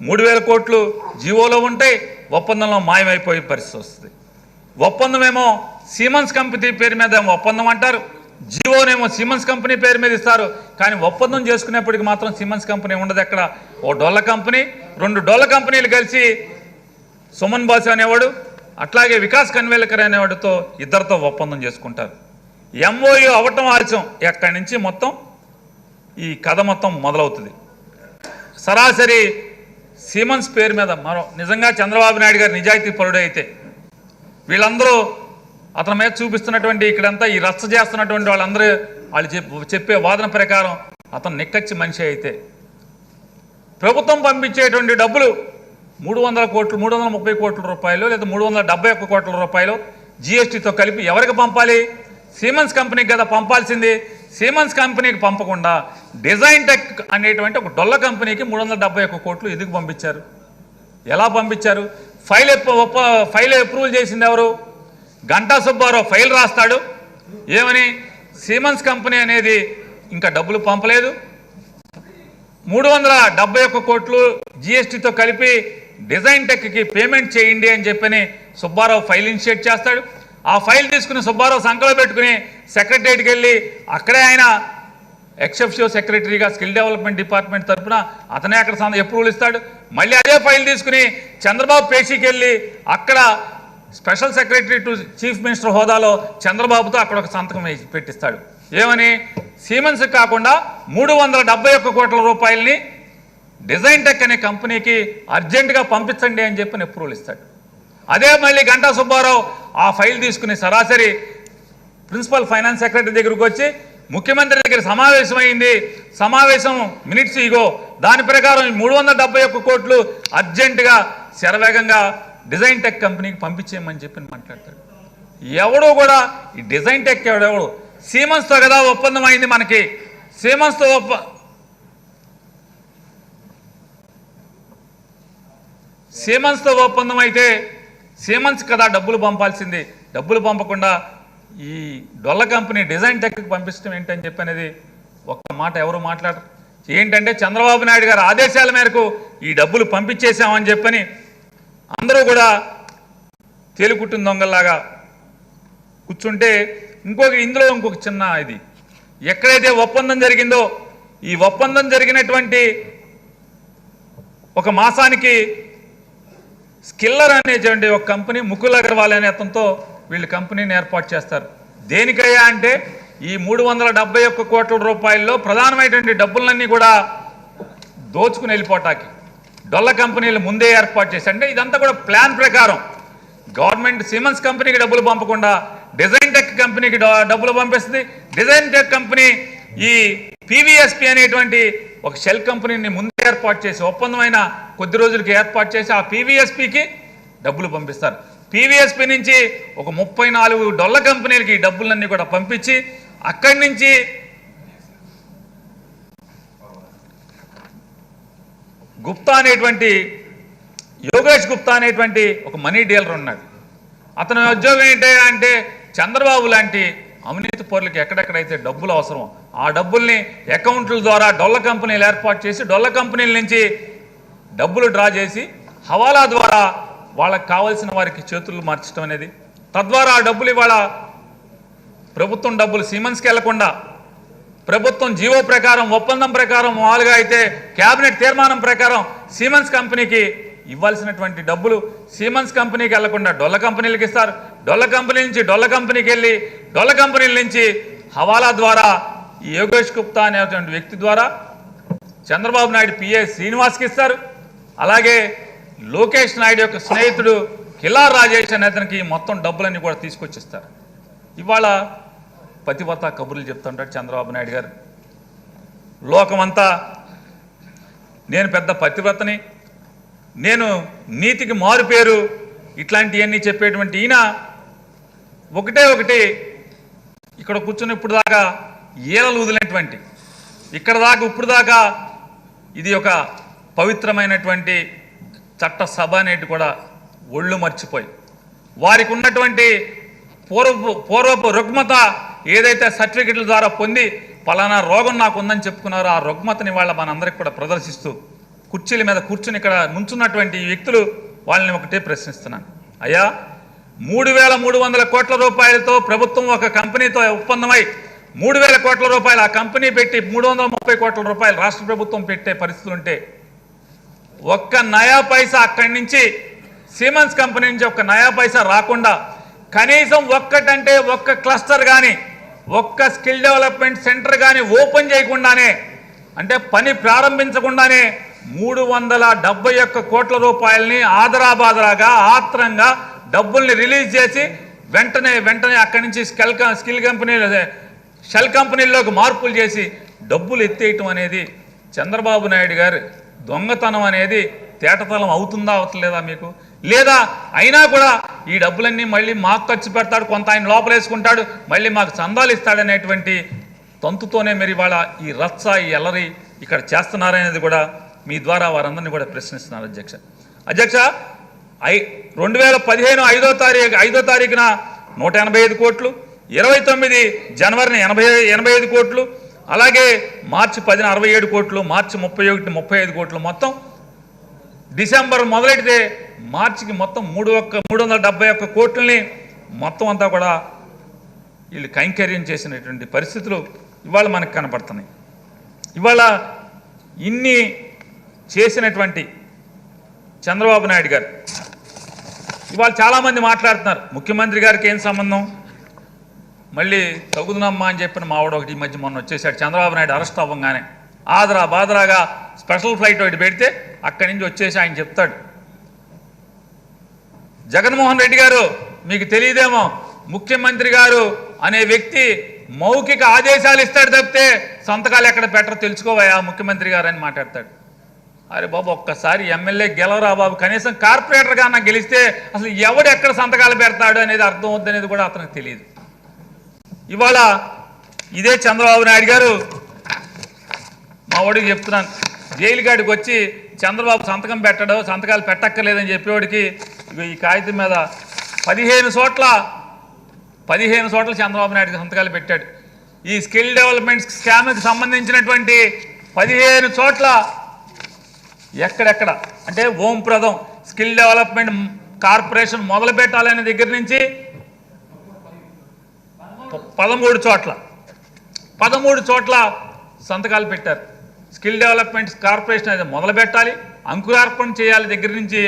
3,000 కోట్లు జీవోలో ఉంటాయి, ఒప్పందంలో మాయమైపోయే పరిస్థితి వస్తుంది. ఒప్పందమేమో సిమెన్స్ కంపెనీ పేరు మీద ఒప్పందం అంటారు, జీవోనేమో సిమెన్స్ కంపెనీ పేరు మీద ఇస్తారు. కానీ ఒప్పందం చేసుకునేప్పటికి మాత్రం సిమెన్స్ కంపెనీ ఉండదు. ఎక్కడ ఓ డొల్ల కంపెనీ, 2 డొల్ల కంపెనీలు కలిసి సుమన్ బాసు అనేవాడు, అట్లాగే వికాస్ కన్వేలకర్ అనేవాడితో ఇద్దరితో ఒప్పందం చేసుకుంటారు. ఎంఓయూ అవ్వటం ఆలస్యం, ఎక్కడి నుంచి మొత్తం ఈ కథ మొత్తం మొదలవుతుంది. సరాసరి సీమన్స్ పేరు మీద నిజంగా చంద్రబాబు నాయుడు గారు నిజాయితీ పరుడు అయితే వీళ్ళందరూ అతని మీద చూపిస్తున్నటువంటి ఇక్కడంతా ఈ రచ్చ చేస్తున్నటువంటి వాళ్ళందరూ వాళ్ళు చెప్పే వాదన ప్రకారం అతను నిక్కచ్చి మనిషి అయితే ప్రభుత్వం పంపించేటువంటి డబ్బులు 300 కోట్లు 330 కోట్ల రూపాయలు లేదా 371 కోట్ల రూపాయలు జీఎస్టీతో కలిపి ఎవరికి పంపాలి? సీమన్స్ కంపెనీకి కదా పంపాల్సింది. సీమన్స్ కంపెనీకి పంపకుండా డిజైన్ టెక్ అనేటువంటి ఒక డొల్ల కంపెనీకి 371 కోట్లు ఎందుకు పంపించారు? ఎలా పంపించారు? ఫైల్ అప్రూవల్ చేసింది ఎవరు? గంటా సుబ్బారావు ఫైల్ రాస్తాడు ఏమని, సీమన్స్ కంపెనీ అనేది ఇంకా డబ్బులు పంపలేదు, 371 కోట్లు జీఎస్టీతో కలిపి డిజైన్ టెక్కి పేమెంట్ చేయండి అని చెప్పని సుబ్బారావు ఫైల్ ఇనిషియేట్ చేస్తాడు. ఆ ఫైల్ తీసుకుని సుబ్బారావు సంకలో పెట్టుకుని సెక్రటరియట్కి వెళ్ళి అక్కడే ఆయన ఎక్సెప్షియో సెక్రటరీగా స్కిల్ డెవలప్మెంట్ డిపార్ట్మెంట్ తరఫున అతనే అక్కడ అప్రూవల్ ఇస్తాడు. మళ్ళీ అదే ఫైల్ తీసుకుని చంద్రబాబు పేషీకి వెళ్ళి అక్కడ special secretary to chief minister హోదాలో చంద్రబాబుతో అక్కడ ఒక సంతకం పెట్టిస్తాడు. ఏమని, సీమెన్స్ కాకుండా 371 కోట్ల రూపాయలని డిజైన్ టెక్ అనే కంపెనీకి అర్జెంటుగా పంపించండి అని చెప్పి అప్రూవల్ ఇస్తాడు. అదే మళ్ళీ గంటా సుబ్బారావు ఆ ఫైల్ తీసుకుని సరాసరి ప్రిన్సిపల్ ఫైనాన్స్ సెక్రటరీ దగ్గరకు వచ్చి ముఖ్యమంత్రి దగ్గర సమావేశమైంది, సమావేశం మినిట్స్ ఇగో, దాని ప్రకారం 371 కోట్లు అర్జెంటుగా శరవేగంగా డిజైన్ టెక్ కంపెనీకి పంపించేయమని చెప్పి మాట్లాడతాడు. ఎవడో కూడా ఈ డిజైన్ టెక్ ఎవడెవడు సీమన్స్తో కదా ఒప్పందం అయింది మనకి, సీమన్స్తో ఒప్పందం అయితే సీమన్స్ కదా డబ్బులు పంపాల్సింది, డబ్బులు పంపకుండా ఈ డొల్ల కంపెనీ డిజైన్ టెక్కి పంపించడం ఏంటని చెప్పి అనేది ఒక్క మాట ఎవరు మాట్లాడరు. ఏంటంటే చంద్రబాబు నాయుడు గారి ఆదేశాల మేరకు ఈ డబ్బులు పంపించేశామని చెప్పని అందరూ కూడా తేలికుట్టిన దొంగల్లాగా కూర్చుంటే ఇందులో ఇంకొక చిన్న ఇది, ఎక్కడైతే ఒప్పందం జరిగిందో ఈ ఒప్పందం జరిగినటువంటి ఒక మాసానికి స్కిల్లర్ అనేటువంటి ఒక కంపెనీ ముకుల్ అగర్వాల్ అనే అతనితో వీళ్ళు కంపెనీని ఏర్పాటు చేస్తారు. దేనికయ్యా అంటే ఈ 371 కోట్ల రూపాయల్లో ప్రధానమైనటువంటి డబ్బులన్నీ కూడా దోచుకుని వెళ్ళిపోటానికి డొల్ల కంపెనీలు ముందే ఏర్పాటు చేసి, అంటే ఇదంతా కూడా ప్లాన్ ప్రకారం గవర్నమెంట్ సీమన్స్ కంపెనీకి డబ్బులు పంపకుండా డిజైన్ టెక్ కంపెనీకి డబ్బులు పంపిస్తుంది. డిజైన్ టెక్ కంపెనీ ఈ పీవీఎస్పీ అనేటువంటి ఒక షెల్ కంపెనీని ముందే ఏర్పాటు చేసి ఒప్పందమైన కొద్ది రోజులకి ఏర్పాటు చేసి ఆ పీవీఎస్పీకి డబ్బులు పంపిస్తారు. పీవీఎస్పీ నుంచి ఒక 34 డొల్ల కంపెనీలకి ఈ డబ్బులన్నీ కూడా పంపించి అక్కడి నుంచి గుప్తా అనేటువంటి యోగేష్ గుప్తా అనేటువంటి ఒక మనీ డీలర్ ఉన్నాడు. అతని ఉద్యోగం ఏంటి అంటే చంద్రబాబు లాంటి అవినీతి పరులకి ఎక్కడెక్కడైతే డబ్బులు అవసరమో ఆ డబ్బుల్ని అకౌంట్ల ద్వారా డొల్ల కంపెనీలు ఏర్పాటు చేసి డొల్ల కంపెనీల నుంచి డబ్బులు డ్రా చేసి హవాలా ద్వారా వాళ్ళకి కావాల్సిన వారికి చేతులు మార్చడం అనేది, తద్వారా ఆ డబ్బులు ఇవాళ ప్రభుత్వం డబ్బులు సీమన్స్కి వెళ్లకుండా ప్రభుత్వం జీవో ప్రకారం ఒప్పందం ప్రకారం మామూలుగా అయితే క్యాబినెట్ తీర్మానం ప్రకారం సీమన్స్ కంపెనీకి ఇవ్వాల్సినటువంటి డబ్బులు సీమన్స్ కంపెనీకి వెళ్లకుండా డొల్ల కంపెనీలకు ఇస్తారు. డొల్ల కంపెనీ నుంచి డొల్ల కంపెనీకి వెళ్ళి డొల్ల కంపెనీల నుంచి హవాలా ద్వారా ఈ యోగేష్ గుప్తా అనేటువంటి వ్యక్తి ద్వారా చంద్రబాబు నాయుడు పిఏ శ్రీనివాస్కి ఇస్తారు. అలాగే లోకేష్ నాయుడు యొక్క స్నేహితుడు కిలార్ రాజేష్ అనే అతనికి మొత్తం డబ్బులన్నీ కూడా తీసుకొచ్చిస్తారు. ఇవాళ పతివత కబుర్లు చెప్తుంటాడు చంద్రబాబు నాయుడు గారు. లోకమంతా నేను పెద్ద పతివ్రతని, నేను నీతికి మారు పేరు, ఇట్లాంటివన్నీ చెప్పేటువంటి ఈయన ఒకటి ఇక్కడ కూర్చుని ఇప్పుడు దాకా ఈలలు వదిలినటువంటి ఇక్కడ దాకా ఇప్పుడు దాకా ఇది ఒక పవిత్రమైనటువంటి చట్టసభ అనేది కూడా ఒళ్ళు మర్చిపోయి వారికి ఉన్నటువంటి పూర్వపు రుగ్మత ఏదైతే సర్టిఫికెట్ల ద్వారా పొంది పలానా రోగం నాకు ఉందని చెప్పుకున్నారో ఆ రుగ్మతని వాళ్ళ మనందరికి కూడా ప్రదర్శిస్తూ కుర్చీల మీద కూర్చుని ఇక్కడ నుంచున్నటువంటి ఈ వ్యక్తులు వాళ్ళని ఒకటే ప్రశ్నిస్తున్నాను. అయ్యా, 3,300 కోట్ల రూపాయలతో ప్రభుత్వం ఒక కంపెనీతో ఒప్పందమై 3,000 కోట్ల రూపాయలు ఆ కంపెనీ పెట్టి 330 కోట్ల రూపాయలు రాష్ట్ర ప్రభుత్వం పెట్టే పరిస్థితులు ఉంటే ఒక్క నయా పైసా అక్కడి నుంచి సిమెన్స్ కంపెనీ నుంచి ఒక్క నయా పైసా రాకుండా కనీసం ఒక్కటంటే ఒక్క క్లస్టర్ కానీ ఒక్క స్కిల్ డెవలప్మెంట్ సెంటర్ కానీ ఓపెన్ చేయకుండానే అంటే పని ప్రారంభించకుండానే 371 కోట్ల రూపాయలని ఆదరాబాదరాగా ఆత్రంగా డబ్బుల్ని రిలీజ్ చేసి వెంటనే అక్కడి నుంచి షెల్ కంపెనీల్లోకి మార్పులు చేసి డబ్బులు ఎత్తేయటం అనేది చంద్రబాబు నాయుడు గారు దొంగతనం అనేది తేటతలం అవుతుందా అవట్లేదా మీకు? లేదా అయినా కూడా ఈ డబ్బులన్నీ మళ్ళీ మాకు ఖర్చు పెడతాడు, కొంత ఆయన లోపలేసుకుంటాడు, మళ్ళీ మాకు చందాలు ఇస్తాడనేటువంటి తంతుతోనే మీరు ఇవాళ ఈ రచ్చ ఈ ఎల్లరి ఇక్కడ చేస్తున్నారనేది కూడా మీ ద్వారా వారందరినీ కూడా ప్రశ్నిస్తున్నారు అధ్యక్ష 2015 5వ తారీఖున 185 కోట్లు, 29 జనవరిని 85 కోట్లు, అలాగే మార్చి 10న 67 కోట్లు, మార్చి 31 35 కోట్లు, మొత్తం డిసెంబర్ మొదలెడితే మార్చికి మొత్తం 371 కోట్లని మొత్తం అంతా కూడా వీళ్ళు కైంకర్యం చేసినటువంటి పరిస్థితులు ఇవాళ మనకు కనపడుతున్నాయి. ఇవాళ ఇన్ని చేసినటువంటి చంద్రబాబు నాయుడు గారు ఇవాళ చాలామంది మాట్లాడుతున్నారు ముఖ్యమంత్రి గారికి ఏం సంబంధం, మళ్ళీ తగుదునమ్మా అని చెప్పిన మావాడు ఒకటి ఈ మధ్య మొన్న వచ్చేసాడు. చంద్రబాబు నాయుడు అరెస్ట్ అవ్వగానే బాదరాగా స్పెషల్ ఫ్లైట్ ఒకటి పెడితే అక్కడి నుంచి వచ్చేసి ఆయన చెప్తాడు, జగన్మోహన్ రెడ్డి గారు మీకు తెలియదేమో ముఖ్యమంత్రి గారు అనే వ్యక్తి మౌఖిక ఆదేశాలు ఇస్తాడు తప్పితే సంతకాలు ఎక్కడ పెట్టరో తెలుసుకోవయా ముఖ్యమంత్రి గారు అని మాట్లాడతాడు. అరే బాబు ఒక్కసారి ఎమ్మెల్యే గెలవరా బాబు, కనీసం కార్పొరేటర్గా నాకు గెలిస్తే అసలు ఎవడు ఎక్కడ సంతకాలు పెడతాడు అనేది అర్థం అవుద్ది అనేది కూడా అతనికి తెలియదు. ఇవాళ ఇదే చంద్రబాబు నాయుడు గారు మా వాడికి చెప్తున్నాను, జైలు కాడికి వచ్చి చంద్రబాబు సంతకాలు పెట్టక్కర్లేదని చెప్పేవాడికి ఈ కాగితం మీద 15 చోట్ల చంద్రబాబు నాయుడు సంతకాలు పెట్టాడు. ఈ స్కిల్ డెవలప్మెంట్ స్కామ్కి సంబంధించినటువంటి 15 చోట్ల ఎక్కడెక్కడ అంటే ఓంప్రదం స్కిల్ డెవలప్మెంట్ కార్పొరేషన్ మొదలు పెట్టాలనే దగ్గర నుంచి 13 చోట్ల సంతకాలు పెట్టారు. స్కిల్ డెవలప్మెంట్ కార్పొరేషన్ అయితే మొదలు పెట్టాలి, అంకురార్పణ చేయాలి దగ్గర నుంచి.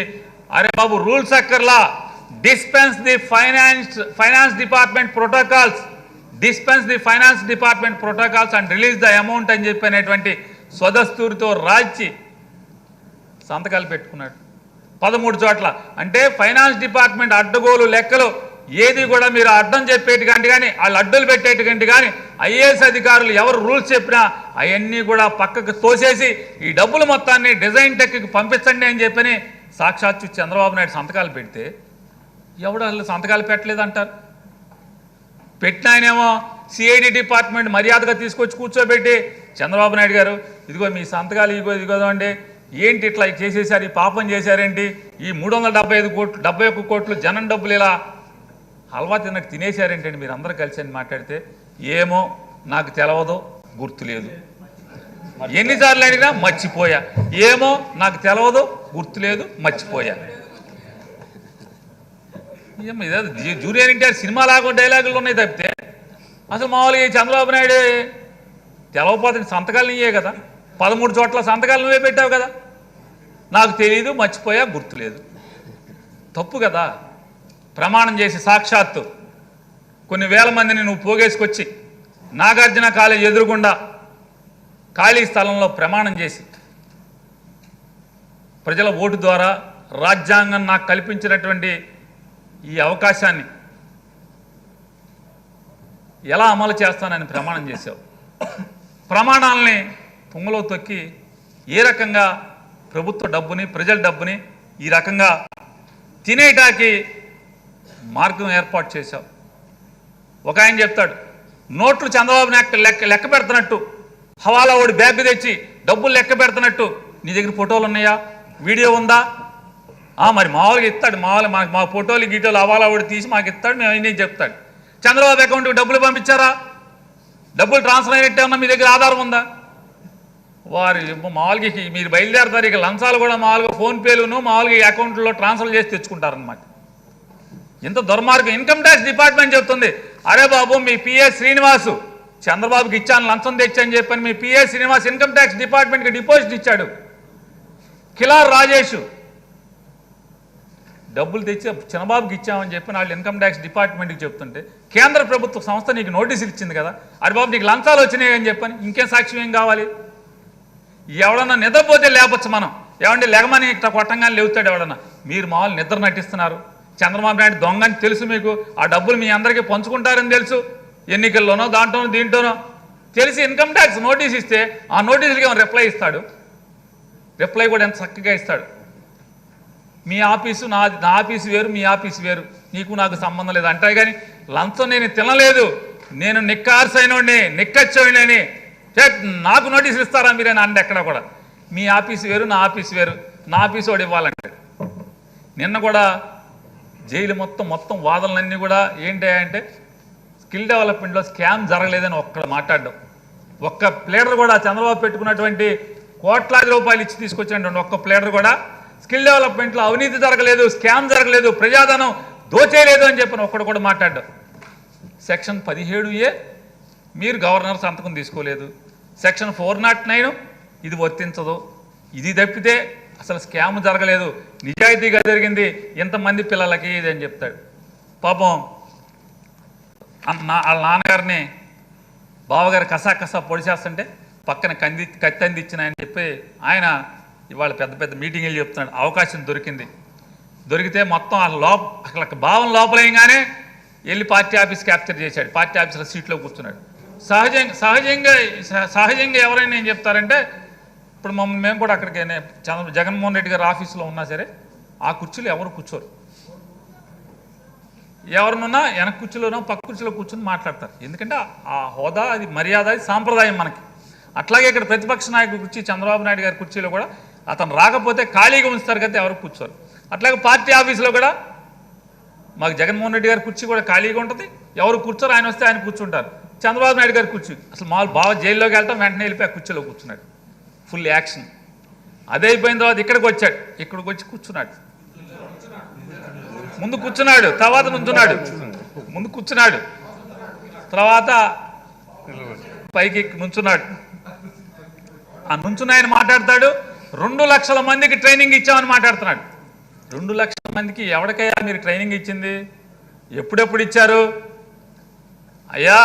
అరే బాబు రూల్స్ అక్కర్లా, dispense the finance department protocols and release the amount అని చెప్పినటువంటి స్వదస్తూరితో రాల్చి సంతకాలు పెట్టుకున్నాడు 13 చోట్ల. అంటే ఫైనాన్స్ డిపార్ట్మెంట్ అడ్డగోలు లెక్కలు ఏది కూడా మీరు అడ్డం చెప్పేటికంటే కానీ వాళ్ళు అడ్డులు పెట్టేటికంటే కానీ ఐఏఎస్ అధికారులు ఎవరు రూల్స్ చెప్పినా అవన్నీ కూడా పక్కకు తోసేసి ఈ డబ్బులు మొత్తాన్ని డిజైన్ టెక్కి పంపించండి అని చెప్పని సాక్షాత్తు చంద్రబాబు నాయుడు సంతకాలు పెడితే ఎవడు అసలు సంతకాలు పెట్టలేదంటారు. పెట్టిన ఆయనేమో సిఐడి డిపార్ట్మెంట్ మర్యాదగా తీసుకొచ్చి కూర్చోబెట్టి చంద్రబాబు నాయుడు గారు ఇదిగో మీ సంతకాలు ఇదిగో అండి ఏంటి ఇట్లా చేసేసారు, ఈ పాపం చేశారేంటి, ఈ 371 కోట్లు జనం డబ్బులు ఇలా హల్వా తిన్నట్టు తినేశారేంటండి మీరు అందరూ కలిసి అని మాట్లాడితే ఏమో నాకు తెలవదు గుర్తులేదు, ఎన్నిసార్లు అడిగినా మర్చిపోయా, ఏమో నాకు తెలవదు గుర్తులేదు మర్చిపోయా. ఇదే జూనియర్ ఎన్టీఆర్ సినిమాలాగా డైలాగులు ఉన్నాయి తప్పితే అసలు మామూలుగా చంద్రబాబు నాయుడు తెలవపోతే సంతకాలు నీయే కదా, 13 చోట్ల సంతకాలు నువ్వే పెట్టావు కదా, నాకు తెలియదు మర్చిపోయా గుర్తులేదు. తప్పు కదా. ప్రమాణం చేసి సాక్షాత్తు కొన్ని వేల మందిని నువ్వు పోగేసుకొచ్చి నాగార్జున కాలేజ్ ఎదురుగుండా ఖాళీ స్థలంలో ప్రమాణం చేసి ప్రజల ఓటు ద్వారా రాజ్యాంగం నాకు కల్పించినటువంటి ఈ అవకాశాన్ని ఎలా అమలు చేస్తానని ప్రమాణం చేశావు. ప్రమాణాలని పొంగలో తొక్కి ఏ రకంగా ప్రభుత్వ డబ్బుని ప్రజల డబ్బుని ఈ రకంగా తినేటాకి మార్గం ఏర్పాటు చేశావు. ఒక ఆయన చెప్తాడు నోట్లు చంద్రబాబు నాయుడు లెక్క పెడుతున్నట్టు హవాలా ఓడి బ్యాగ్ తెచ్చి డబ్బులు లెక్క పెడుతున్నట్టు నీ దగ్గర ఫోటోలు ఉన్నాయా, వీడియో ఉందా? మరి మామూలుగా ఇస్తాడు, మామూలుగా మా ఫోటోలు గీటోలు హవాలా ఓడి తీసి మాకు ఇస్తాడు, మేము అన్నీ చెప్తాడు. చంద్రబాబు అకౌంట్కి డబ్బులు పంపించారా, డబ్బులు ట్రాన్స్ఫర్ అయినట్టే ఉన్నా మీ దగ్గర ఆధారం ఉందా? వారు మామూలుగా మీరు బయలుదేరతారు, ఇక లంచాలు కూడా మామూలుగా ఫోన్పేలును మామూలుగా ఈ అకౌంట్లో ట్రాన్స్ఫర్ చేసి తెచ్చుకుంటారనమాట. ఇంత దుర్మార్గం. ఇన్కమ్ ట్యాక్స్ డిపార్ట్మెంట్ చెప్తుంది అరే బాబు మీ పిఎస్ శ్రీనివాసు చంద్రబాబుకి ఇచ్చాను లంచం తెచ్చని చెప్పని మీ పిఎస్ శ్రీనివాస్ ఇన్కమ్ ట్యాక్స్ డిపార్ట్మెంట్కి డిపాజిట్ ఇచ్చాడు. కిలార్ రాజేష్ డబ్బులు తెచ్చి చిన్నబాబుకి ఇచ్చామని చెప్పి వాళ్ళు ఇన్కమ్ ట్యాక్స్ డిపార్ట్మెంట్కి చెప్తుంటే కేంద్ర ప్రభుత్వ సంస్థ నీకు నోటీసులు ఇచ్చింది కదా, అరే బాబు నీకు లంచాలు వచ్చినాయి అని చెప్పని ఇంకేం సాక్ష్యం ఏం కావాలి? ఎవడన్నా నిద్రపోతే లేపచ్చు మనం, ఏమంటే లెగమని ఇట్లా కొట్టంగానే లేవుతాడు ఎవడన్నా. మీరు మామూలు నిద్ర నటిస్తున్నారు. చంద్రబాబు నాయుడు దొంగ అని తెలుసు మీకు, ఆ డబ్బులు మీ అందరికీ పంచుకుంటారని తెలుసు, ఎన్నికల్లోనో దాంట్లోనో దీంట్లోనో తెలిసి ఇన్కమ్ ట్యాక్స్ నోటీస్ ఇస్తే ఆ నోటీసులకి ఏమైనా రిప్లై ఇస్తాడు? రిప్లై కూడా ఎంత చక్కగా ఇస్తాడు. మీ ఆఫీసు నా ఆఫీసు వేరు, మీ ఆఫీసు వేరు, నీకు నాకు సంబంధం లేదు అంటే. కానీ లంచం నేను తినలేదు, నేను నిక్కార్సైనోడిని, నిక్కచ్చోడిని, నాకు నోటీసులు ఇస్తారా మీరైనా అంటే ఎక్కడ కూడా మీ ఆఫీసు వేరు, నా ఆఫీసు వేరు, నా ఆఫీసు వాడు ఇవ్వాలంటే. నిన్న కూడా జైలు మొత్తం వాదనలన్నీ కూడా ఏంటి అంటే స్కిల్ డెవలప్మెంట్లో స్కామ్ జరగలేదని ఒక్కడ మాట్లాడడం. ఒక్క ప్లేడర్ కూడా చంద్రబాబు పెట్టుకున్నటువంటి కోట్లాది రూపాయలు ఇచ్చి తీసుకొచ్చినటువంటి ఒక్క ప్లేడర్ కూడా స్కిల్ డెవలప్మెంట్లో అవినీతి జరగలేదు, స్కామ్ జరగలేదు, ప్రజాధనం దోచేయలేదు అని చెప్పిన ఒక్కడు కూడా మాట్లాడ్డాం. సెక్షన్ 17A మీరు గవర్నర్ సంతకం తీసుకోలేదు, సెక్షన్ 409 ఇది వర్తించదు, ఇది తప్పితే అసలు స్కామ్ జరగలేదు, నిజాయితీగా జరిగింది ఇంతమంది పిల్లలకి ఇది అని చెప్తాడు. పాపం వాళ్ళ నాన్నగారిని బావగారు కసా పొడిచేస్తుంటే పక్కన కత్తి అందించినాయని చెప్పి ఆయన ఇవాళ పెద్ద మీటింగులు చెప్తున్నాడు. అవకాశం దొరికితే మొత్తం అసలు భావం లోపలేయంగానే వెళ్ళి పార్టీ ఆఫీస్ క్యాప్చర్ చేశాడు, పార్టీ ఆఫీసులో సీట్లో కూర్చున్నాడు. సహజంగా ఎవరైనా ఏం చెప్తారంటే ఇప్పుడు మేము కూడా అక్కడికి జగన్మోహన్ రెడ్డి గారి ఆఫీసులో ఉన్నా సరే ఆ కుర్చీలో ఎవరు కూర్చోరు, ఎవరినున్నా వెనక కుర్చీలోనో పక్క కుర్చీలో కూర్చొని మాట్లాడతారు. ఎందుకంటే ఆ హోదా, అది మర్యాద, అది సాంప్రదాయం మనకి. అట్లాగే ఇక్కడ ప్రతిపక్ష నాయకుడి కుర్చీ చంద్రబాబు నాయుడు గారి కుర్చీలో కూడా అతను రాకపోతే ఖాళీగా ఉంచుతారు కదా, ఎవరు కూర్చోరు. అట్లాగే పార్టీ ఆఫీసులో కూడా మాకు జగన్మోహన్ రెడ్డి గారి కుర్చీ కూడా ఖాళీగా ఉంటుంది, ఎవరు కూర్చోరు, ఆయన వస్తే ఆయన కూర్చుంటారు. చంద్రబాబు నాయుడు గారి కుర్చీ అసలు మామూలు బాగా జైల్లోకి వెళ్తాం, వెంటనే వెళ్ళిపోయి ఆ కుర్చీలో కూర్చున్నాడు, ఫుల్ యాక్షన్. అదే అయిపోయిన తర్వాత ఇక్కడికి వచ్చాడు, ఇక్కడికి వచ్చి కూర్చున్నాడు, ముందు కూర్చున్నాడు, తర్వాత నుంచున్నాడు, ముందు కూర్చున్నాడు, తర్వాత పైకి నుంచున్నాడు. ఆ నుంచున్న ఆయన మాట్లాడతాడు 2 లక్షల మందికి ట్రైనింగ్ ఇచ్చామని మాట్లాడుతున్నాడు. 2 లక్షల మందికి ఎవరికయ్యా మీరు ట్రైనింగ్ ఇచ్చింది? ఎప్పుడెప్పుడు ఇచ్చారు? అయ్యా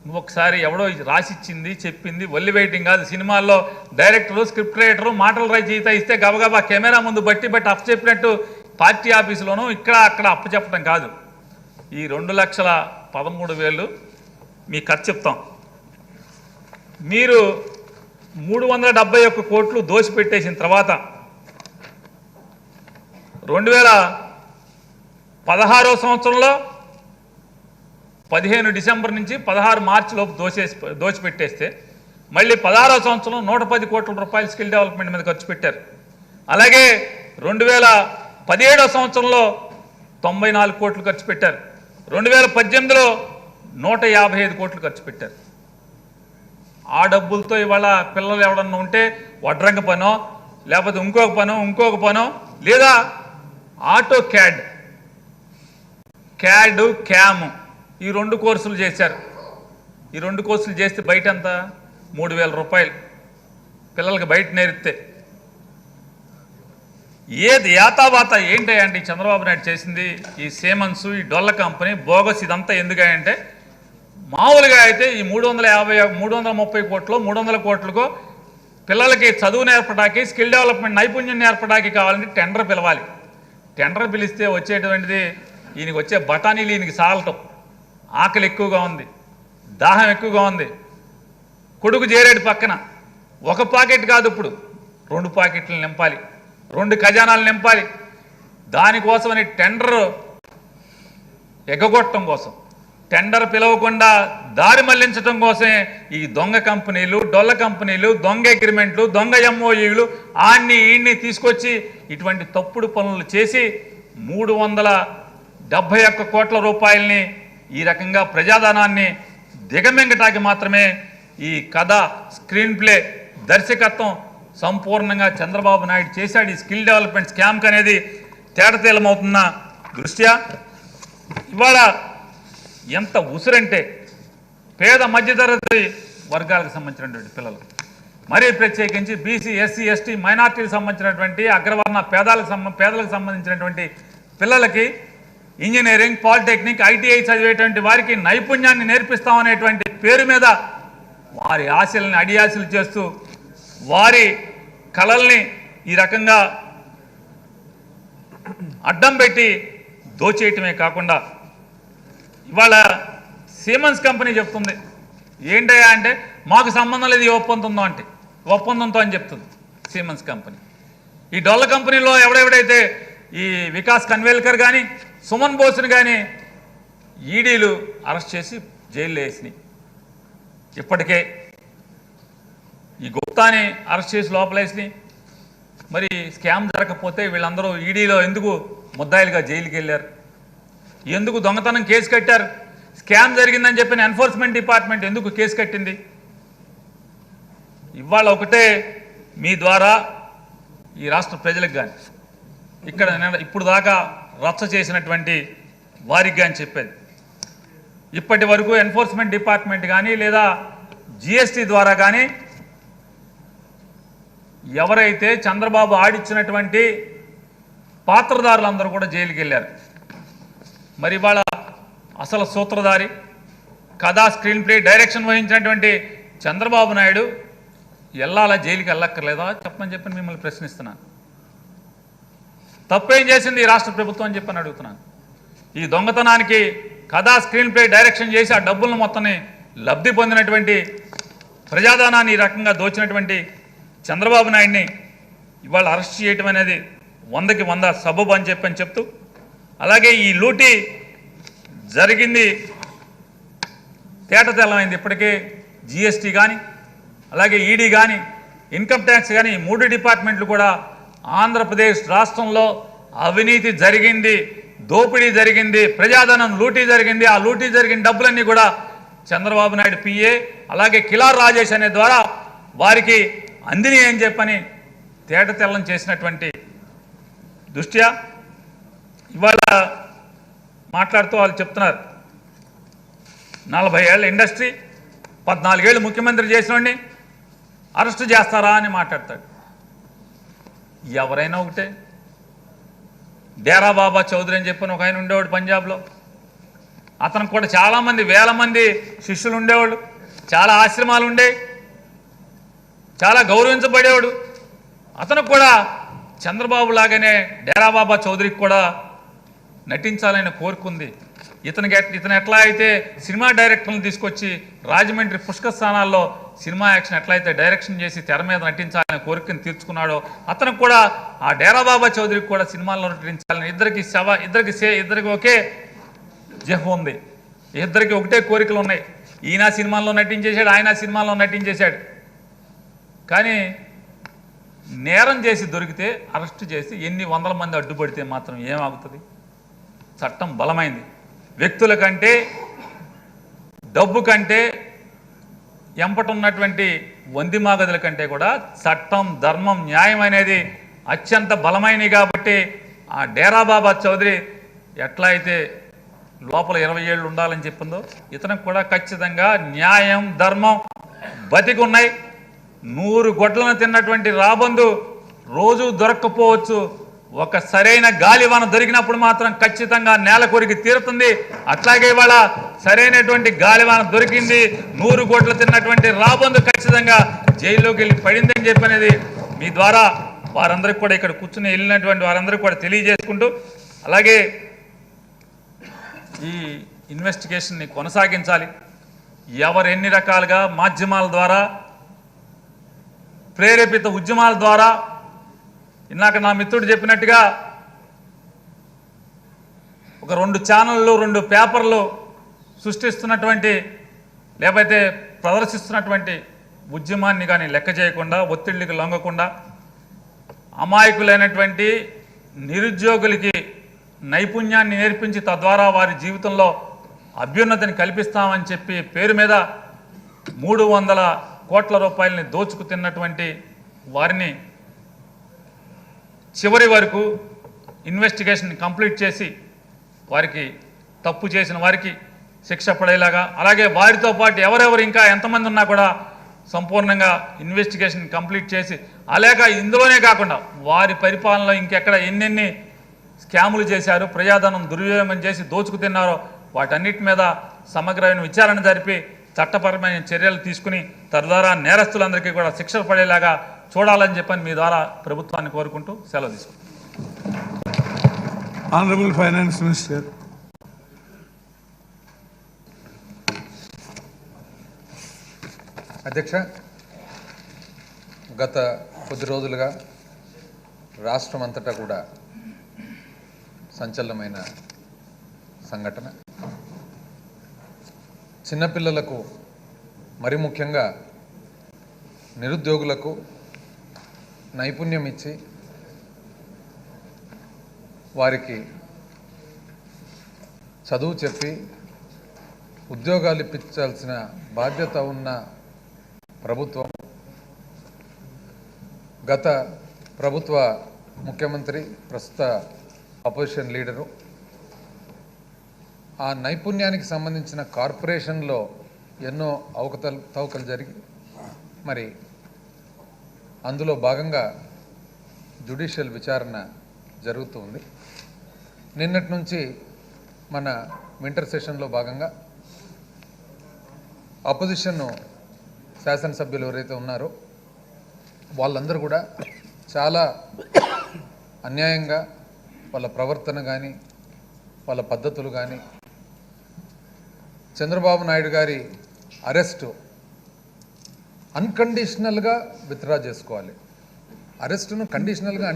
నువ్వు ఒకసారి ఎవడో రాసిచ్చింది చెప్పింది వల్లి వెయిటింగ్ కాదు. సినిమాల్లో డైరెక్టరు, స్క్రిప్ట్ రైటరు మాటలు రచయిత ఇస్తే గబగబా కెమెరా ముందు బట్టి అప్పు చెప్పినట్టు పార్టీ ఆఫీసులోనూ ఇక్కడ అక్కడ అప్పు చెప్పడం కాదు. ఈ 2,13,000 మీ ఖర్చు చెప్తాం. మీరు 371 కోట్లు దోచిపెట్టేసిన తర్వాత 2016వ సంవత్సరంలో 15 డిసెంబర్ నుంచి 16 మార్చి లోపు దోచిపెట్టేస్తే మళ్ళీ 16వ సంవత్సరం 110 కోట్ల రూపాయలు స్కిల్ డెవలప్మెంట్ మీద ఖర్చు పెట్టారు. అలాగే 2017వ సంవత్సరంలో 94 కోట్లు ఖర్చు పెట్టారు. 2018లో 155 కోట్లు ఖర్చు పెట్టారు. ఆ డబ్బులతో ఇవాళ పిల్లలు ఎవడన్నా ఉంటే వడ్రంగ పనో లేకపోతే ఇంకొక పనో లేదా ఆటో క్యాడ్ క్యామ్ ఈ 2 కోర్సులు చేశారు. ఈ 2 కోర్సులు చేస్తే బయట ఎంత? 3,000 రూపాయలు పిల్లలకి బయట నేర్పితే. ఏది యాతావాత ఏంటంటే చంద్రబాబు నాయుడు చేసింది ఈ సేమన్స్, ఈ డొల్ల కంపెనీ బోగస్ ఇదంతా ఎందుకంటే మామూలుగా అయితే ఈ 330 కోట్లు 300 కోట్లకో పిల్లలకి చదువు నేర్పడానికి, స్కిల్ డెవలప్మెంట్ నైపుణ్యం నేర్పడానికి కావాలంటే టెండర్ పిలవాలి. టెండర్ పిలిస్తే వచ్చేటువంటిది ఈయనకి వచ్చే బఠానీలు ఈయనకి సాలటం, ఆకలి ఎక్కువగా ఉంది, దాహం ఎక్కువగా ఉంది, కొడుకు చేరేడు పక్కన 1 పాకెట్ కాదు ఇప్పుడు 2 పాకెట్లు నింపాలి, 2 ఖజానాలు నింపాలి. దానికోసమని టెండర్ ఎగ్గొట్టడం కోసం, టెండర్ పిలవకుండా దారి మళ్లించడం కోసమే ఈ దొంగ కంపెనీలు, డొల్ల కంపెనీలు, దొంగ అగ్రిమెంట్లు, దొంగ ఎంఓయూలు ఈయన్ని తీసుకొచ్చి ఇటువంటి తప్పుడు పనులు చేసి 371 కోట్ల రూపాయలని ఈ రకంగా ప్రజాధనాన్ని దిగమింగటానికి మాత్రమే ఈ కథ, స్క్రీన్ ప్లే, దర్శకత్వం సంపూర్ణంగా చంద్రబాబు నాయుడు చేశాడు. ఈ స్కిల్ డెవలప్మెంట్ స్కామ్కి అనేది తేటతెల్లమవుతున్న దృష్ట్యా ఇవాళ ఎంత ఉసురంటే పేద మధ్యతరగతి వర్గాలకు సంబంధించినటువంటి పిల్లలు మరీ ప్రత్యేకించి బీసీ, ఎస్సీ, ఎస్టీ, మైనార్టీలకు సంబంధించినటువంటి అగ్రవర్ణ పేదలకు సంబంధించినటువంటి పిల్లలకి ఇంజనీరింగ్, పాలిటెక్నిక్, ఐటీఐ చదివేటువంటి వారికి నైపుణ్యాన్ని నేర్పిస్తామనేటువంటి పేరు మీద వారి ఆశల్ని అడియాశలు చేస్తూ వారి కళల్ని ఈ రకంగా అడ్డం పెట్టి దోచేయటమే కాకుండా ఇవాళ సిమెన్స్ కంపెనీ చెప్తుంది ఏంటయ్యా అంటే మాకు సంబంధం లేదు ఈ ఒప్పందంతో అని చెప్తుంది సిమెన్స్ కంపెనీ. ఈ డొల్ల కంపెనీలో ఎవడెవడైతే ఈ వికాస్ కన్వేల్కర్ కానీ సుమన్ బోస్ని కానీ ఈడీలు అరెస్ట్ చేసి జైల్లో వేసినాయి. ఇప్పటికే ఈ గుప్తాని అరెస్ట్ చేసి లోపలేసినాయి. మరి స్కామ్ జరగకపోతే వీళ్ళందరూ ఈడీలో ఎందుకు ముద్దాయిలుగా జైలుకి వెళ్ళారు? ఎందుకు దొంగతనం కేసు కట్టారు? స్కామ్ జరిగిందని చెప్పిన ఎన్ఫోర్స్మెంట్ డిపార్ట్మెంట్ ఎందుకు కేసు కట్టింది? ఇవాళ ఒకటే మీ ద్వారా ఈ రాష్ట్ర ప్రజలకు కానీ ఇక్కడ ఇప్పుడు దాకా రచ్చ చేసినటువంటి వారికి కానీ చెప్పేది, ఇప్పటి వరకు ఎన్ఫోర్స్మెంట్ డిపార్ట్మెంట్ కానీ లేదా జిఎస్టీ ద్వారా కానీ ఎవరైతే చంద్రబాబు ఆడిచ్చినటువంటి పాత్రదారులందరూ కూడా జైలుకి వెళ్ళారు. మరి ఇవాళ అసలు సూత్రధారి, కథా, స్క్రీన్ ప్లే, డైరెక్షన్ వహించినటువంటి చంద్రబాబు నాయుడు వెళ్ళాలా, జైలుకి వెళ్ళక్కర్లేదా చెప్పని చెప్పని మిమ్మల్ని ప్రశ్నిస్తున్నాను. తప్పేం చేసింది ఈ రాష్ట్ర ప్రభుత్వం అని చెప్పని అడుగుతున్నాను. ఈ దొంగతనానికి కథా, స్క్రీన్ ప్లే, డైరెక్షన్ చేసి ఆ డబ్బులను మొత్తాన్ని లబ్ధి పొందినటువంటి ప్రజాధనాన్ని ఈ రకంగా దోచినటువంటి చంద్రబాబు నాయుడిని ఇవాళ అరెస్ట్ చేయటం అనేది 100కి 100 సబబు అని చెప్పని చెప్తూ, అలాగే ఈ లూటీ జరిగింది తేటతెల్లమైంది. ఇప్పటికే జిఎస్టీ కానీ అలాగే ఈడీ కానీ ఇన్కమ్ ట్యాక్స్ కానీ ఈ 3 డిపార్ట్మెంట్లు కూడా ఆంధ్రప్రదేశ్ రాష్ట్రంలో అవినీతి జరిగింది, దోపిడీ జరిగింది, ప్రజాధనం లూటీ జరిగింది. ఆ లూటీ జరిగిన డబ్బులన్నీ కూడా చంద్రబాబు నాయుడు పిఏ అలాగే కిలార్ రాజేష్ అనే ద్వారా వారికి అందిని అని చెప్పని తేటతెల్లం చేసినటువంటి దృష్ట్యా ఇవాళ మాట్లాడుతూ వాళ్ళు చెప్తున్నారు 40 ఏళ్ళ ఇండస్ట్రీ, 14 ఏళ్ళు ముఖ్యమంత్రి చేసినోడిని అరెస్టు చేస్తారా అని మాట్లాడతాడు. ఎవరైనా ఒకటే. డేరా బాబా చౌదరి అని చెప్పని ఒక ఆయన ఉండేవాడు పంజాబ్లో. అతనికి కూడా చాలామంది, వేల మంది శిష్యులు ఉండేవాళ్ళు, చాలా ఆశ్రమాలు ఉండేవి, చాలా గౌరవించబడేవాడు. అతను కూడా చంద్రబాబు లాగానే డేరా బాబా చౌదరికి కూడా నటించాలని కోరుకుంది. ఇతను ఎట్లా అయితే సినిమా డైరెక్టర్లను తీసుకొచ్చి రాజమండ్రి పుష్కర స్థానాల్లో సినిమా యాక్షన్ ఎట్లా అయితే డైరెక్షన్ చేసి తెర మీద నటించాలని కోరికను తీర్చుకున్నాడో అతనికి కూడా ఆ డేరా బాబా చౌదరికి కూడా సినిమాల్లో నటించాలని ఇద్దరికి ఒకే జహ్ ఉంది. ఇద్దరికి ఒకటే కోరికలు ఉన్నాయి. ఈయన సినిమాల్లో నటించేశాడు, ఆయన సినిమాల్లో నటించేశాడు. కానీ నేరం చేసి దొరికితే అరెస్టు చేసి ఎన్ని వందల మంది అడ్డుపడితే మాత్రం ఏమవుతుంది? చట్టం బలమైంది. వ్యక్తుల కంటే, డబ్బు కంటే, ఎంపటున్నటువంటి వందిమాగదుల కంటే కూడా చట్టం, ధర్మం, న్యాయం అనేది అత్యంత బలమైనవి. కాబట్టి ఆ డేరా బాబా చౌదరి ఎట్లా అయితే లోపల 20 ఏళ్ళు ఉండాలని చెప్పిందో ఇతనికి కూడా ఖచ్చితంగా న్యాయం, ధర్మం బతికి ఉన్నాయి. 100 గొడ్లను తిన్నటువంటి రాబందు రోజు దొరక్కపోవచ్చు, ఒక సరైన గాలివాన దొరికినప్పుడు మాత్రం ఖచ్చితంగా నేల కొరికి తీరుతుంది. అట్లాగే ఇవాళ సరైనటువంటి గాలివాన దొరికింది. 100 గొడ్లు తిన్నటువంటి రాబందు ఖచ్చితంగా జైల్లోకి వెళ్ళి పడిందని చెప్పనేది మీ ద్వారా వారందరికీ కూడా, ఇక్కడ కూర్చుని వెళ్ళినటువంటి వారందరికీ కూడా తెలియజేసుకుంటూ, అలాగే ఈ ఇన్వెస్టిగేషన్ని కొనసాగించాలి. ఎవరు ఎన్ని రకాలుగా మాధ్యమాల ద్వారా, ప్రేరేపిత ఉద్యమాల ద్వారా, ఇందాక నా మిత్రుడు చెప్పినట్టుగా ఒక 2 ఛానళ్ళు, 2 పేపర్లు సృష్టిస్తున్నటువంటి లేకపోతే ప్రదర్శిస్తున్నటువంటి ఉద్యమాన్ని కానీ లెక్క చేయకుండా, ఒత్తిళ్ళకి లొంగకుండా, అమాయకులైనటువంటి నిరుద్యోగులకి నైపుణ్యాన్ని నేర్పించి తద్వారా వారి జీవితంలో అభ్యున్నతిని కల్పిస్తామని చెప్పి పేరు మీద 300 కోట్ల రూపాయలని దోచుకు తిన్నటువంటి వారిని చివరి వరకు ఇన్వెస్టిగేషన్ కంప్లీట్ చేసి వారికి, తప్పు చేసిన వారికి శిక్ష పడేలాగా, అలాగే వారితో పాటు ఎవరెవరు ఇంకా ఎంతమంది ఉన్నా కూడా సంపూర్ణంగా ఇన్వెస్టిగేషన్ కంప్లీట్ చేసి అలాగే ఇందులోనే కాకుండా వారి పరిపాలనలో ఇంకెక్కడ ఎన్నెన్ని స్కాములు చేశారు, ప్రజాధనం దుర్వినియోగం చేసి దోచుకు తిన్నారో వాటన్నిటి మీద సమగ్రమైన విచారణ జరిపి చట్టపరమైన చర్యలు తీసుకుని తద్వారా నేరస్తులందరికీ కూడా శిక్షలు పడేలాగా చూడాలని చెప్పని మీ ద్వారా ప్రభుత్వాన్ని కోరుకుంటూ సెలవు తీసుకుంటాం. Honourable finance minister. అధ్యక్ష, గత కొద్ది రోజులుగా రాష్ట్రం అంతటా కూడా సంచలనమైన సంఘటన. చిన్నపిల్లలకు మరి ముఖ్యంగా నిరుద్యోగులకు నైపుణ్యం ఇచ్చి వారికి చదువు చెప్పి ఉద్యోగాలు ఇప్పించాల్సిన బాధ్యత ఉన్న ప్రభుత్వం, గత ప్రభుత్వ ముఖ్యమంత్రి, ప్రస్తుత అపోజిషన్ లీడరు ఆ నైపుణ్యానికి సంబంధించిన కార్పొరేషన్లో ఎన్నో అవకతవకలు జరిగి మరి అందులో భాగంగా జ్యుడిషియల్ విచారణ జరుగుతుంది. నిన్నటి నుంచి మన వింటర్ సెషన్లో భాగంగా అపోజిషన్ శాసనసభ్యులు ఎవరైతే ఉన్నారో వాళ్ళందరూ కూడా చాలా అన్యాయంగా వాళ్ళ ప్రవర్తన కానీ వాళ్ళ పద్ధతులు కానీ చంద్రబాబు నాయుడు గారి అరెస్టు అన్కండిషనల్గా విత్డ్రా చేసుకోవాలి. అరెస్టును కండిషనల్గా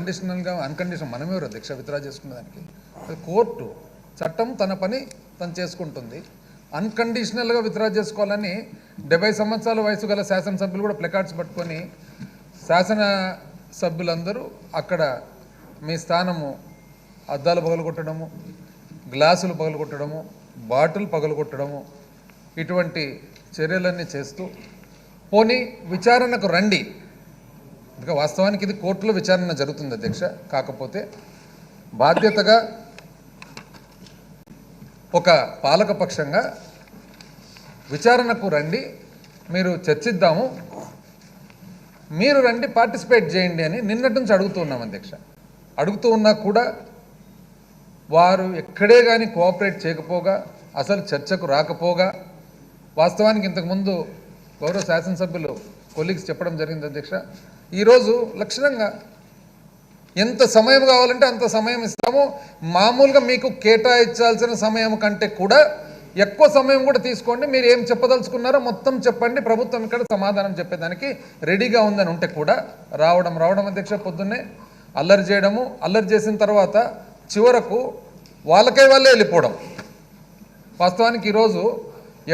అన్కండిషనల్ మనమెవరు అధ్యక్ష విత్డ్రా చేసుకునేదానికి? కోర్టు చట్టం తన పని తను చేసుకుంటుంది. అన్కండిషనల్గా విత్డ్రా చేసుకోవాలని 70 సంవత్సరాల వయసు గల శాసనసభ్యులు కూడా ప్లకార్డ్స్ పట్టుకొని శాసనసభ్యులందరూ అక్కడ మీ స్థానము అద్దాలు పగలగొట్టడము, గ్లాసులు పగలగొట్టడము, బాటిల్ పగలగొట్టడము ఇటువంటి చర్యలన్నీ చేస్తూ పోనీ విచారణకు రండి. ఇంకా వాస్తవానికి ఇది కోర్టులో విచారణ జరుగుతుంది అధ్యక్ష. కాకపోతే బాధ్యతగా ఒక పాలకపక్షంగా విచారణకు రండి, మీరు చర్చిద్దాము, మీరు రండి పార్టిసిపేట్ చేయండి అని నిన్నటి నుంచి అడుగుతున్నాం అధ్యక్ష. అడుగుతూ ఉన్నా కూడా వారు ఎక్కడే కానీ కోఆపరేట్ చేయకపోగా, అసలు చర్చకు రాకపోగా, వాస్తవానికి ఇంతకుముందు గౌరవ శాసనసభ్యులు కొలీగ్స్ చెప్పడం జరిగింది అధ్యక్ష, ఈరోజు లక్షణంగా ఎంత సమయం కావాలంటే అంత సమయం ఇస్తాము, మామూలుగా మీకు కేటాయించాల్సిన సమయం కంటే కూడా ఎక్కువ సమయం కూడా తీసుకోండి, మీరు ఏం చెప్పదలుచుకున్నారో మొత్తం చెప్పండి, ప్రభుత్వం ఇక్కడ సమాధానం చెప్పేదానికి రెడీగా ఉందని ఉంటే కూడా రావడం అధ్యక్ష, పొద్దున్నే అల్లరి చేయడము, అల్లరి చేసిన తర్వాత చివరకు వాళ్ళకే వాళ్ళే వెళ్ళిపోవడం. వాస్తవానికి ఈరోజు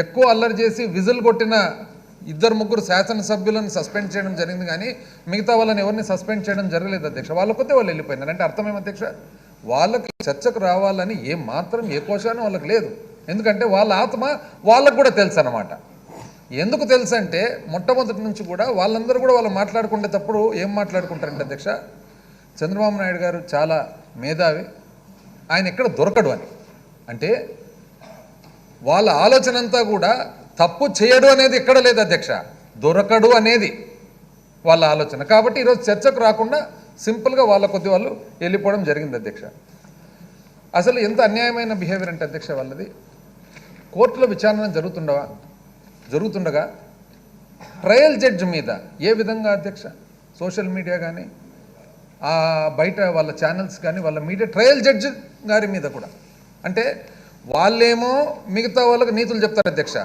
ఎక్కువ అల్లరి చేసి విజిల్ కొట్టిన 2-3 శాసనసభ్యులను సస్పెండ్ చేయడం జరిగింది, కానీ మిగతా వాళ్ళని ఎవరిని సస్పెండ్ చేయడం జరగలేదు అధ్యక్ష. వాళ్ళ కొద్ది వాళ్ళు వెళ్ళిపోయినారు. అంటే అర్థమేం అధ్యక్ష? వాళ్ళకి చర్చకు రావాలని ఏ మాత్రం ఏ కోశానం వాళ్ళకి లేదు. ఎందుకంటే వాళ్ళ ఆత్మ వాళ్ళకు కూడా తెలుసు అన్నమాట. ఎందుకు తెలుసు అంటే మొట్టమొదటి నుంచి కూడా వాళ్ళందరూ కూడా వాళ్ళు మాట్లాడుకునేటప్పుడు ఏం మాట్లాడుకుంటారంటే అధ్యక్ష, చంద్రబాబు నాయుడు గారు చాలా మేధావి, ఆయన ఎక్కడ దొరకడు అని. అంటే వాళ్ళ ఆలోచన అంతా కూడా తప్పు చేయడు అనేది ఎక్కడ లేదు అధ్యక్ష, దొరకడు అనేది వాళ్ళ ఆలోచన. కాబట్టి ఈరోజు చర్చకు రాకుండా సింపుల్గా వాళ్ళ కొద్ది వాళ్ళు వెళ్ళిపోవడం జరిగింది అధ్యక్ష. అసలు ఎంత అన్యాయమైన బిహేవియర్ అంటే అధ్యక్ష వాళ్ళది. కోర్టులో విచారణ జరుగుతుండగా ట్రయల్ జడ్జి మీద ఏ విధంగా అధ్యక్ష సోషల్ మీడియా కానీ బయట వాళ్ళ ఛానల్స్ కానీ వాళ్ళ మీడియా ట్రయల్ జడ్జి గారి మీద కూడా, అంటే వాళ్ళేమో మిగతా వాళ్ళకు నీతులు చెప్తారు అధ్యక్ష,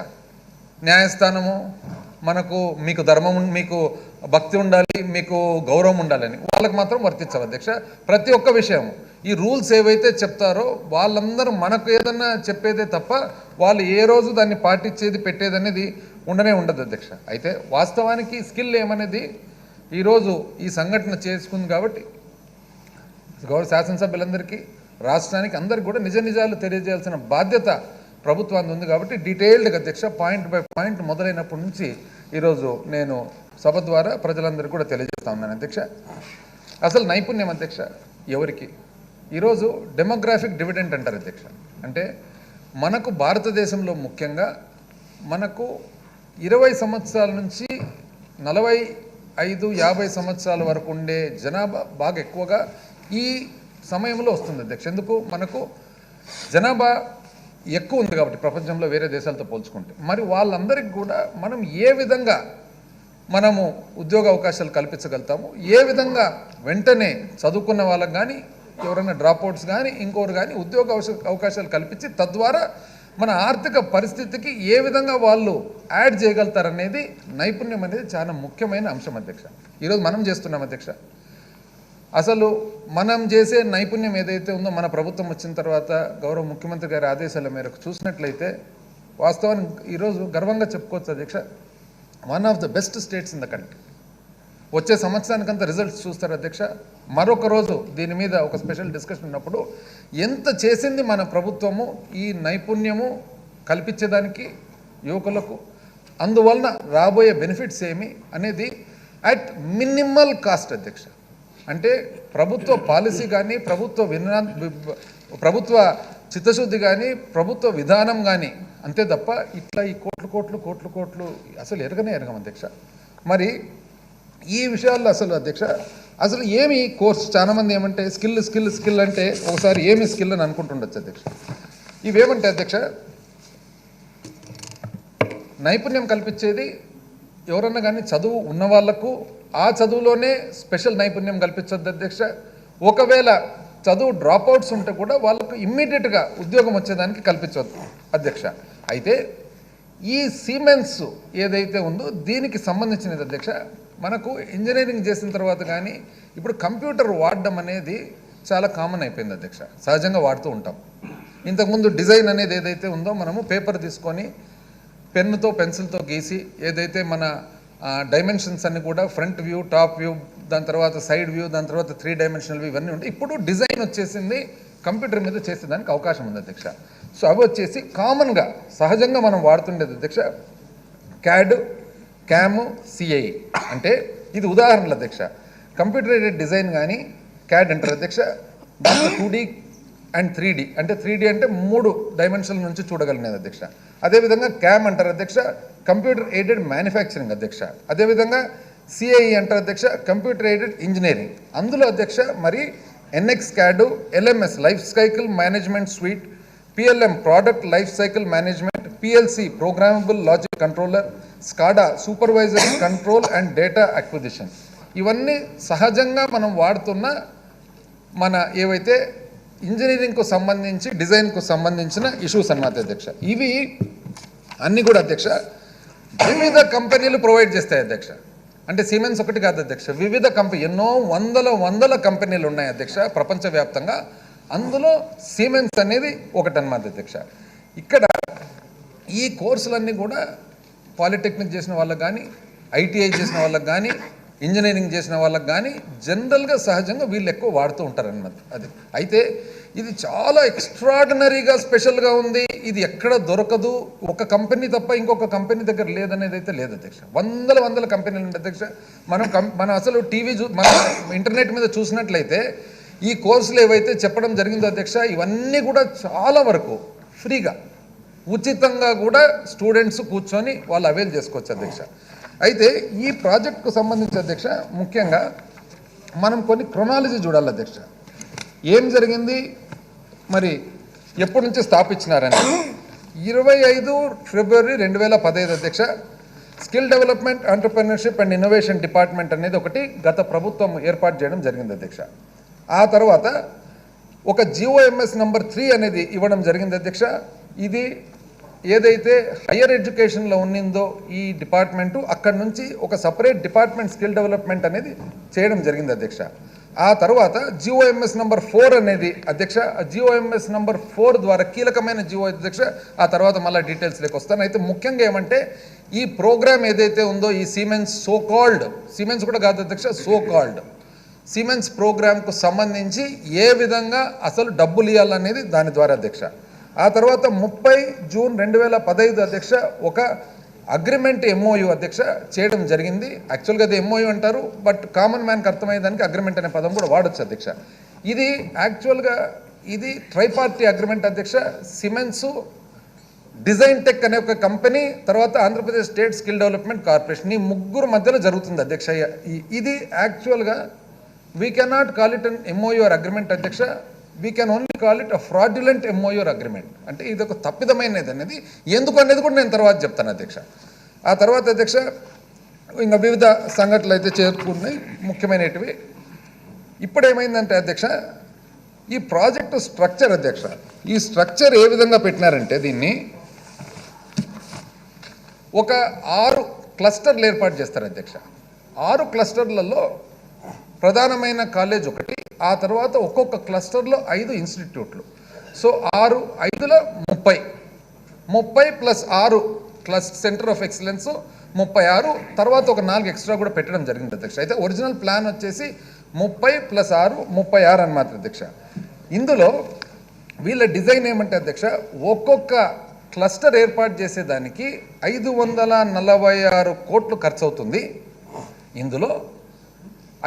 న్యాయస్థానము మనకు మీకు ధర్మం, మీకు భక్తి ఉండాలి, మీకు గౌరవం ఉండాలని, వాళ్ళకి మాత్రం వర్తించవు అధ్యక్ష. ప్రతి ఒక్క విషయం ఈ రూల్స్ ఏవైతే చెప్తారో వాళ్ళందరూ మనకు ఏదన్నా చెప్పేదే తప్ప వాళ్ళు ఏ రోజు దాన్ని పాటించేది పెట్టేది అనేది ఉండదు అధ్యక్ష. అయితే వాస్తవానికి స్కిల్ ఏమనేది ఈరోజు ఈ సంఘటన చేసుకుంది కాబట్టి గౌరవ శాసనసభ్యులందరికీ, రాష్ట్రానికి అందరికీ కూడా నిజ నిజాలు తెలియజేయాల్సిన బాధ్యత ప్రభుత్వాన్ని ఉంది. కాబట్టి డీటెయిల్డ్గా అధ్యక్ష పాయింట్ బై పాయింట్ మొదలైనప్పటి నుంచి ఈరోజు నేను సభ ద్వారా ప్రజలందరికీ కూడా తెలియజేస్తా ఉన్నాను అధ్యక్ష. అసలు నైపుణ్యం అధ్యక్ష ఎవరికి? ఈరోజు డెమోగ్రాఫిక్ డివిడెంట్ అంటారు అధ్యక్ష. అంటే మనకు భారతదేశంలో ముఖ్యంగా మనకు 20 సంవత్సరాల నుంచి 45-50 సంవత్సరాల వరకు ఉండే జనాభా బాగా ఎక్కువగా ఈ సమయంలో వస్తుంది అధ్యక్ష. ఎందుకు? మనకు జనాభా ఎక్కువ ఉంది కాబట్టి ప్రపంచంలో వేరే దేశాలతో పోల్చుకుంటే. మరి వాళ్ళందరికీ కూడా మనం ఏ విధంగా మనము ఉద్యోగ అవకాశాలు కల్పించగలుగుతాము, ఏ విధంగా వెంటనే చదువుకున్న వాళ్ళకి కానీ ఎవరైనా డ్రాప్అవుట్స్ కానీ ఇంకోరు కానీ ఉద్యోగ అవకాశాలు కల్పించి తద్వారా మన ఆర్థిక పరిస్థితికి ఏ విధంగా వాళ్ళు యాడ్ చేయగలుగుతారనేది నైపుణ్యం అనేది చాలా ముఖ్యమైన అంశం అధ్యక్ష. ఈరోజు మనం చేస్తున్నాం అధ్యక్ష. అసలు మనం చేసే నైపుణ్యం ఏదైతే ఉందో మన ప్రభుత్వం వచ్చిన తర్వాత గౌరవ ముఖ్యమంత్రి గారి ఆదేశాల మేరకు చూసినట్లయితే వాస్తవానికి ఈరోజు గర్వంగా చెప్పుకోవచ్చు అధ్యక్ష, one of the best states in the country. వచ్చే సంవత్సరానికంతా రిజల్ట్స్ చూస్తారు అధ్యక్ష. మరొక రోజు దీని మీద ఒక స్పెషల్ డిస్కషన్ ఉన్నప్పుడు ఎంత చేసింది మన ప్రభుత్వము ఈ నైపుణ్యము కల్పించేదానికి యువకులకు, అందువలన రాబోయే బెనిఫిట్స్ ఏమి అనేది అట్ మినిమల్ కాస్ట్ అధ్యక్ష. అంటే ప్రభుత్వ పాలసీ కానీ ప్రభుత్వ చిత్తశుద్ధి కానీ ప్రభుత్వ విధానం కానీ అంతే తప్ప ఇట్లా ఈ కోట్లు అసలు ఎరగం అధ్యక్ష. మరి ఈ విషయాల్లో అసలు అధ్యక్ష అసలు ఏమి కోర్స్, చాలామంది ఏమంటే స్కిల్ అంటే ఒకసారి ఏమి స్కిల్ అని అనుకుంటుండొచ్చు అధ్యక్ష. ఇవేమంటే అధ్యక్ష నైపుణ్యం కల్పించేది ఎవరన్నా కానీ చదువు ఉన్న వాళ్లకు ఆ చదువులోనే స్పెషల్ నైపుణ్యం కల్పించొద్దు అధ్యక్ష. ఒకవేళ చదువు డ్రాప్అవుట్స్ ఉంటే కూడా వాళ్ళకు ఇమ్మీడియట్గా ఉద్యోగం వచ్చేదానికి కల్పించవద్దు అధ్యక్ష. అయితే ఈ సిమెన్స్ ఏదైతే ఉందో దీనికి సంబంధించినది అధ్యక్ష, మనకు ఇంజనీరింగ్ చేసిన తర్వాత కానీ ఇప్పుడు కంప్యూటర్ వాడడం అనేది చాలా కామన్ అయిపోయింది అధ్యక్ష. సహజంగా వాడుతూ ఉంటాం. ఇంతకుముందు డిజైన్ అనేది ఏదైతే ఉందో మనము పేపర్ తీసుకొని పెన్నుతో పెన్సిల్తో గీసి ఏదైతే మన డైమెన్షన్స్ అన్ని కూడా ఫ్రంట్ వ్యూ, టాప్ వ్యూ, దాని తర్వాత సైడ్ వ్యూ, దాని తర్వాత 3 డైమెన్షనల్ వ్యూ ఇవన్నీ ఉంటాయి. ఇప్పుడు డిజైన్ వచ్చేసింది కంప్యూటర్ మీద చేసేదానికి అవకాశం ఉంది అధ్యక్ష. సో అవి వచ్చేసి కామన్గా సహజంగా మనం వాడుతుండేది అధ్యక్ష క్యాడ్, క్యామ్, సిఐ. అంటే ఇది ఉదాహరణలు అధ్యక్ష. కంప్యూటర్ ఎయిడెడ్ డిజైన్ కానీ క్యాడ్ అంటారు అధ్యక్ష. దాంట్లో 2D అండ్ 3D అంటే 3D అంటే 3 డైమెన్షన్ల నుంచి చూడగలిగినది అధ్యక్ష. అదేవిధంగా క్యామ్ అంటారు అధ్యక్ష, కంప్యూటర్ ఎయిడెడ్ మ్యానుఫ్యాక్చరింగ్ అధ్యక్ష. అదేవిధంగా సిఐ అంటారు అధ్యక్ష, కంప్యూటర్ ఎయిడెడ్ ఇంజనీరింగ్. అందులో అధ్యక్ష మరి NX CAD, LMS life cycle management suite, PLM product life cycle management, PLC programmable logic controller, SCADA supervisory control and data acquisition. ఇవన్నీ సహజంగా మనం వాడుతున్న మన ఏవైతే ఇంజనీరింగ్కు సంబంధించి డిజైన్కు సంబంధించిన ఇష్యూస్ అన్నమాట అధ్యక్ష. ఇవి అన్నీ కూడా అధ్యక్ష వివిధ కంపెనీలు ప్రొవైడ్ చేస్తాయి అధ్యక్ష. అంటే సిమెన్స్ ఒకటి కాదు అధ్యక్ష, వివిధ ఎన్నో వందల కంపెనీలు ఉన్నాయి అధ్యక్ష ప్రపంచవ్యాప్తంగా. అందులో సిమెన్స్ అనేది ఒకటన్నమాట అధ్యక్ష. ఇక్కడ ఈ కోర్సులన్నీ కూడా పాలిటెక్నిక్ చేసిన వాళ్ళకి కానీ, ITI చేసిన వాళ్ళకి కానీ, ఇంజనీరింగ్ చేసిన వాళ్ళకి కానీ జనరల్గా సహజంగా వీళ్ళు ఎక్కువ వాడుతూ ఉంటారన్నమాట. అది అయితే ఇది చాలా ఎక్స్ట్రాడినరీగా స్పెషల్గా ఉంది. ఇది ఎక్కడ దొరకదు, ఒక కంపెనీ తప్ప ఇంకొక కంపెనీ దగ్గర లేదనేది అయితే లేదు అధ్యక్ష. వందల కంపెనీలు ఉంటాయి అధ్యక్ష. మనం అసలు మన ఇంటర్నెట్ మీద చూసినట్లయితే ఈ కోర్సులు ఏవైతే చెప్పడం జరిగిందో అధ్యక్ష ఇవన్నీ కూడా చాలా వరకు ఫ్రీగా ఉచితంగా కూడా స్టూడెంట్స్ కూర్చొని వాళ్ళు అవైల్ చేసుకోవచ్చు అధ్యక్ష. అయితే ఈ ప్రాజెక్టుకు సంబంధించి అధ్యక్ష ముఖ్యంగా మనం కొన్ని క్రొనాలజీ చూడాలి అధ్యక్ష. ఏం జరిగింది, మరి ఎప్పటి నుంచి స్థాపించినారని 25 ఫిబ్రవరి 2015 అధ్యక్ష skill development, entrepreneurship and innovation department అనేది ఒకటి గత ప్రభుత్వం ఏర్పాటు చేయడం జరిగింది అధ్యక్ష. ఆ తర్వాత ఒక GOMS నంబర్ 3 అనేది ఇవ్వడం జరిగింది అధ్యక్ష. ఇది ఏదైతే హయ్యర్ ఎడ్యుకేషన్లో ఉన్నిందో ఈ డిపార్ట్మెంటు అక్కడి నుంచి ఒక సపరేట్ డిపార్ట్మెంట్ స్కిల్ డెవలప్మెంట్ అనేది చేయడం జరిగింది అధ్యక్ష. ఆ తర్వాత GOMS నంబర్ 4 అనేది అధ్యక్ష, GOMS నంబర్ 4 ద్వారా కీలకమైన జియో అధ్యక్ష. ఆ తర్వాత మళ్ళీ డీటెయిల్స్లోకి వస్తాను. అయితే ముఖ్యంగా ఏమంటే ఈ ప్రోగ్రామ్ ఏదైతే ఉందో ఈ సిమెన్స్ సిమెన్స్ కూడా కాదు అధ్యక్ష, సిమెన్స్ ప్రోగ్రామ్కు సంబంధించి ఏ విధంగా అసలు డబ్బులు ఇవ్వాలనేది దాని ద్వారా అధ్యక్ష. ఆ తర్వాత 30 జూన్ 2015 అధ్యక్ష ఒక అగ్రిమెంట్ MOU అధ్యక్ష చేయడం జరిగింది. యాక్చువల్గా అది MOU అంటారు, బట్ కామన్ మ్యాన్కి అర్థమయ్యేదానికి అగ్రిమెంట్ అనే పదం కూడా వాడచ్చు అధ్యక్ష. ఇది యాక్చువల్గా ఇది ట్రైపార్టీ అగ్రిమెంట్ అధ్యక్ష. సిమెన్స్ డిజైన్ టెక్ అనే ఒక కంపెనీ, తర్వాత Andhra Pradesh state skill development corporation, ఈ ముగ్గురు మధ్యలో జరుగుతుంది అధ్యక్ష. ఇది యాక్చువల్గా we cannot call it an MOU or agreement అధ్యక్ష. We can only call it a fraudulent MOU or agreement. అంటే ఇది ఒక తప్పిదమైనది అనేది ఎందుకు అనేది కూడా నేను తర్వాత చెప్తాను అధ్యక్ష. ఆ తర్వాత అధ్యక్ష ఇంకా వివిధ సంఘటనలు అయితే చేరుకున్నాయి ముఖ్యమైనవి. ఇప్పుడు ఏమైందంటే అధ్యక్ష, ఈ ప్రాజెక్టు స్ట్రక్చర్ అధ్యక్ష, ఈ స్ట్రక్చర్ ఏ విధంగా పెట్టినారంటే దీన్ని ఒక 6 క్లస్టర్లు ఏర్పాటు చేస్తారు అధ్యక్ష. 6 క్లస్టర్లలో ప్రధానమైన కాలేజ్ ఒకటి, ఆ తర్వాత ఒక్కొక్క క్లస్టర్లో 5 ఇన్స్టిట్యూట్లు. సో 6 5లో 30 ప్లస్ 6 సెంటర్ ఆఫ్ ఎక్సలెన్స్ 36, తర్వాత ఒక 4 ఎక్స్ట్రా కూడా పెట్టడం జరిగింది అధ్యక్ష. అయితే ఒరిజినల్ ప్లాన్ వచ్చేసి 30 + 6 36 అన్నమాట అధ్యక్ష. ఇందులో వీళ్ళ డిజైన్ ఏమంటే అధ్యక్ష, ఒక్కొక్క క్లస్టర్ ఏర్పాటు చేసేదానికి 546 కోట్లు ఖర్చు అవుతుంది. ఇందులో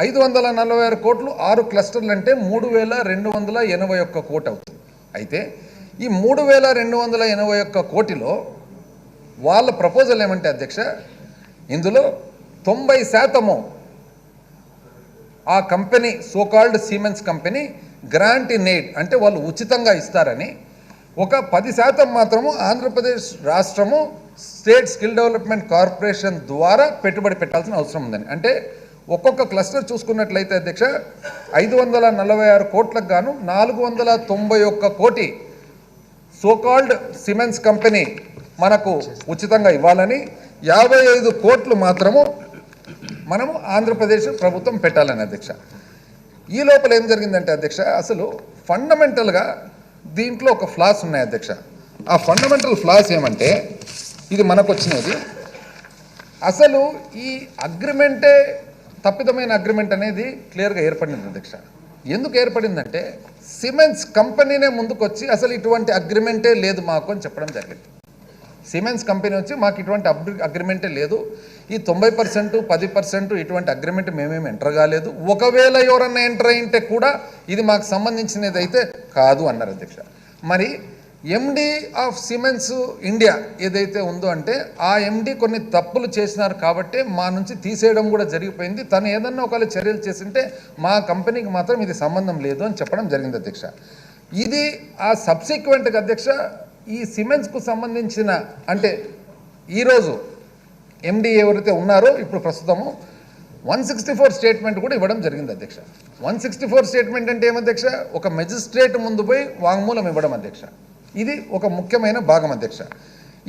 546 కోట్లు 6 క్లస్టర్లు అంటే 3281 కోటి అవుతుంది. అయితే ఈ 3281 కోటిలో వాళ్ళ ప్రపోజల్ ఏమంటే అధ్యక్ష, ఇందులో 90% ఆ company so called siemens company grant in aid అంటే వాళ్ళు ఉచితంగా ఇస్తారని, ఒక 10% మాత్రము ఆంధ్రప్రదేశ్ రాష్ట్రము స్టేట్ స్కిల్ డెవలప్మెంట్ కార్పొరేషన్ ద్వారా పెట్టుబడి పెట్టాల్సిన అవసరం ఉందని. అంటే ఒక్కొక్క క్లస్టర్ చూసుకున్నట్లయితే అధ్యక్ష 546 కోట్లకు గాను 491 కోటి సోకాల్డ్ సిమెన్స్ కంపెనీ మనకు ఉచితంగా ఇవ్వాలని, 55 కోట్లు మాత్రము మనము ఆంధ్రప్రదేశ్ ప్రభుత్వం పెట్టాలని అధ్యక్ష. ఈ లోపల ఏం జరిగిందంటే అధ్యక్ష, అసలు ఫండమెంటల్గా దీంట్లో ఒక ఫ్లాస్ ఉన్నాయి అధ్యక్ష. ఆ ఫండమెంటల్ ఫ్లాస్ ఏమంటే, ఇది మనకు వచ్చినది అసలు ఈ అగ్రిమెంటే తప్పిదమైన అగ్రిమెంట్ అనేది క్లియర్గా ఏర్పడింది అధ్యక్ష. ఎందుకు ఏర్పడిందంటే సిమెన్స్ కంపెనీనే ముందుకొచ్చి అసలు ఇటువంటి అగ్రిమెంటే లేదు మాకు అని చెప్పడం జరిగింది. సిమెన్స్ కంపెనీ వచ్చి మాకు ఇటువంటి అగ్రిమెంటే లేదు, ఈ 90% 10% ఇటువంటి అగ్రిమెంట్ మేమేమి ఎంటర్ కాలేదు, ఒకవేళ ఎవరన్నా ఎంటర్ అయింటే కూడా ఇది మాకు సంబంధించినది అయితే కాదు అన్నారు అధ్యక్ష. మరి MD ఆఫ్ సిమెన్స్ ఇండియా ఏదైతే ఉందో అంటే ఆ MD కొన్ని తప్పులు చేసినారు కాబట్టి మా నుంచి తీసేయడం కూడా జరిగిపోయింది. తను ఏదన్నా ఒకవేళ చర్యలు చేసింటే మా కంపెనీకి మాత్రం ఇది సంబంధం లేదు అని చెప్పడం జరిగింది అధ్యక్ష. ఇది ఆ సబ్సిక్వెంట్గా అధ్యక్ష ఈ సిమెన్స్కు సంబంధించిన అంటే ఈరోజు MD ఎవరైతే ఉన్నారో ఇప్పుడు ప్రస్తుతము 164 స్టేట్మెంట్ కూడా ఇవ్వడం జరిగింది అధ్యక్ష. 164 స్టేట్మెంట్ అంటే ఏమధ్యక్ష, ఒక మెజిస్ట్రేట్ ముందు పోయి వాంగ్మూలం ఇవ్వడం అధ్యక్ష. ఇది ఒక ముఖ్యమైన భాగం అధ్యక్ష.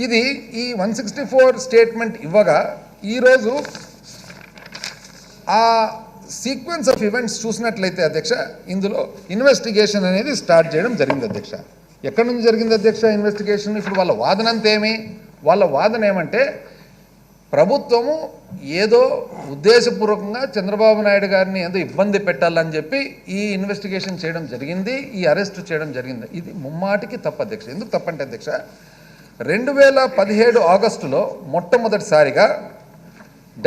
ఇది ఈ 164 స్టేట్మెంట్ ఇవ్వగా ఈరోజు ఆ సీక్వెన్స్ ఆఫ్ ఈవెంట్స్ చూసినట్లయితే అధ్యక్ష ఇందులో ఇన్వెస్టిగేషన్ అనేది స్టార్ట్ చేయడం జరిగింది అధ్యక్ష. ఎక్కడి నుంచి జరిగింది అధ్యక్ష ఇన్వెస్టిగేషన్? ఇప్పుడు వాళ్ళ వాదన అంతా ఏమి, వాళ్ళ వాదన ఏమంటే ప్రభుత్వము ఏదో ఉద్దేశపూర్వకంగా చంద్రబాబు నాయుడు గారిని ఏదో ఇబ్బంది పెట్టాలని చెప్పి ఈ ఇన్వెస్టిగేషన్ చేయడం జరిగింది, ఈ అరెస్ట్ చేయడం జరిగింది. ఇది ముమ్మాటికి తప్పు అధ్యక్ష. ఎందుకు తప్పంటే అధ్యక్ష 2017 ఆగస్టులో మొట్టమొదటిసారిగా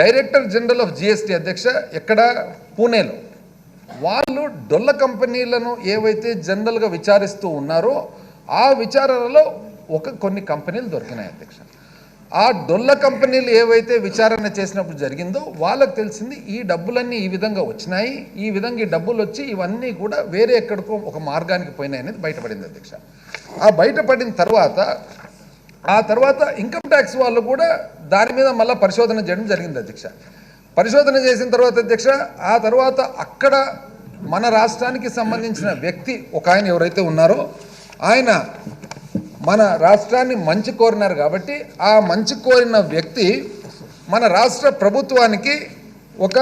డైరెక్టర్ జనరల్ ఆఫ్ GST అధ్యక్ష ఎక్కడ పూణేలో వాళ్ళు డొల్ల కంపెనీలను ఏవైతే జనరల్గా విచారిస్తూ ఉన్నారో ఆ విచారణలో కొన్ని కంపెనీలు దొరికినాయి అధ్యక్ష. ఆ డొల్ల కంపెనీలు ఏవైతే విచారణ చేసినప్పుడు జరిగిందో వాళ్ళకు తెలిసింది ఈ డబ్బులన్నీ ఈ విధంగా వచ్చినాయి, ఈ విధంగా ఈ డబ్బులు వచ్చి ఇవన్నీ కూడా వేరే ఎక్కడికో ఒక మార్గానికి పోయినాయి అనేది బయటపడింది అధ్యక్ష. ఆ బయటపడిన తర్వాత ఇన్కమ్ ట్యాక్స్ వాళ్ళు కూడా దాని మీద మళ్ళీ పరిశోధన చేయడం జరిగింది అధ్యక్ష. పరిశోధన చేసిన తర్వాత అధ్యక్ష ఆ తర్వాత అక్కడ మన రాష్ట్రానికి సంబంధించిన వ్యక్తి ఒక ఆయన ఎవరైతే ఉన్నారో ఆయన మన రాష్ట్రాన్ని మంచి కోరినారు కాబట్టి ఆ మంచి కోరిన వ్యక్తి మన రాష్ట్ర ప్రభుత్వానికి ఒక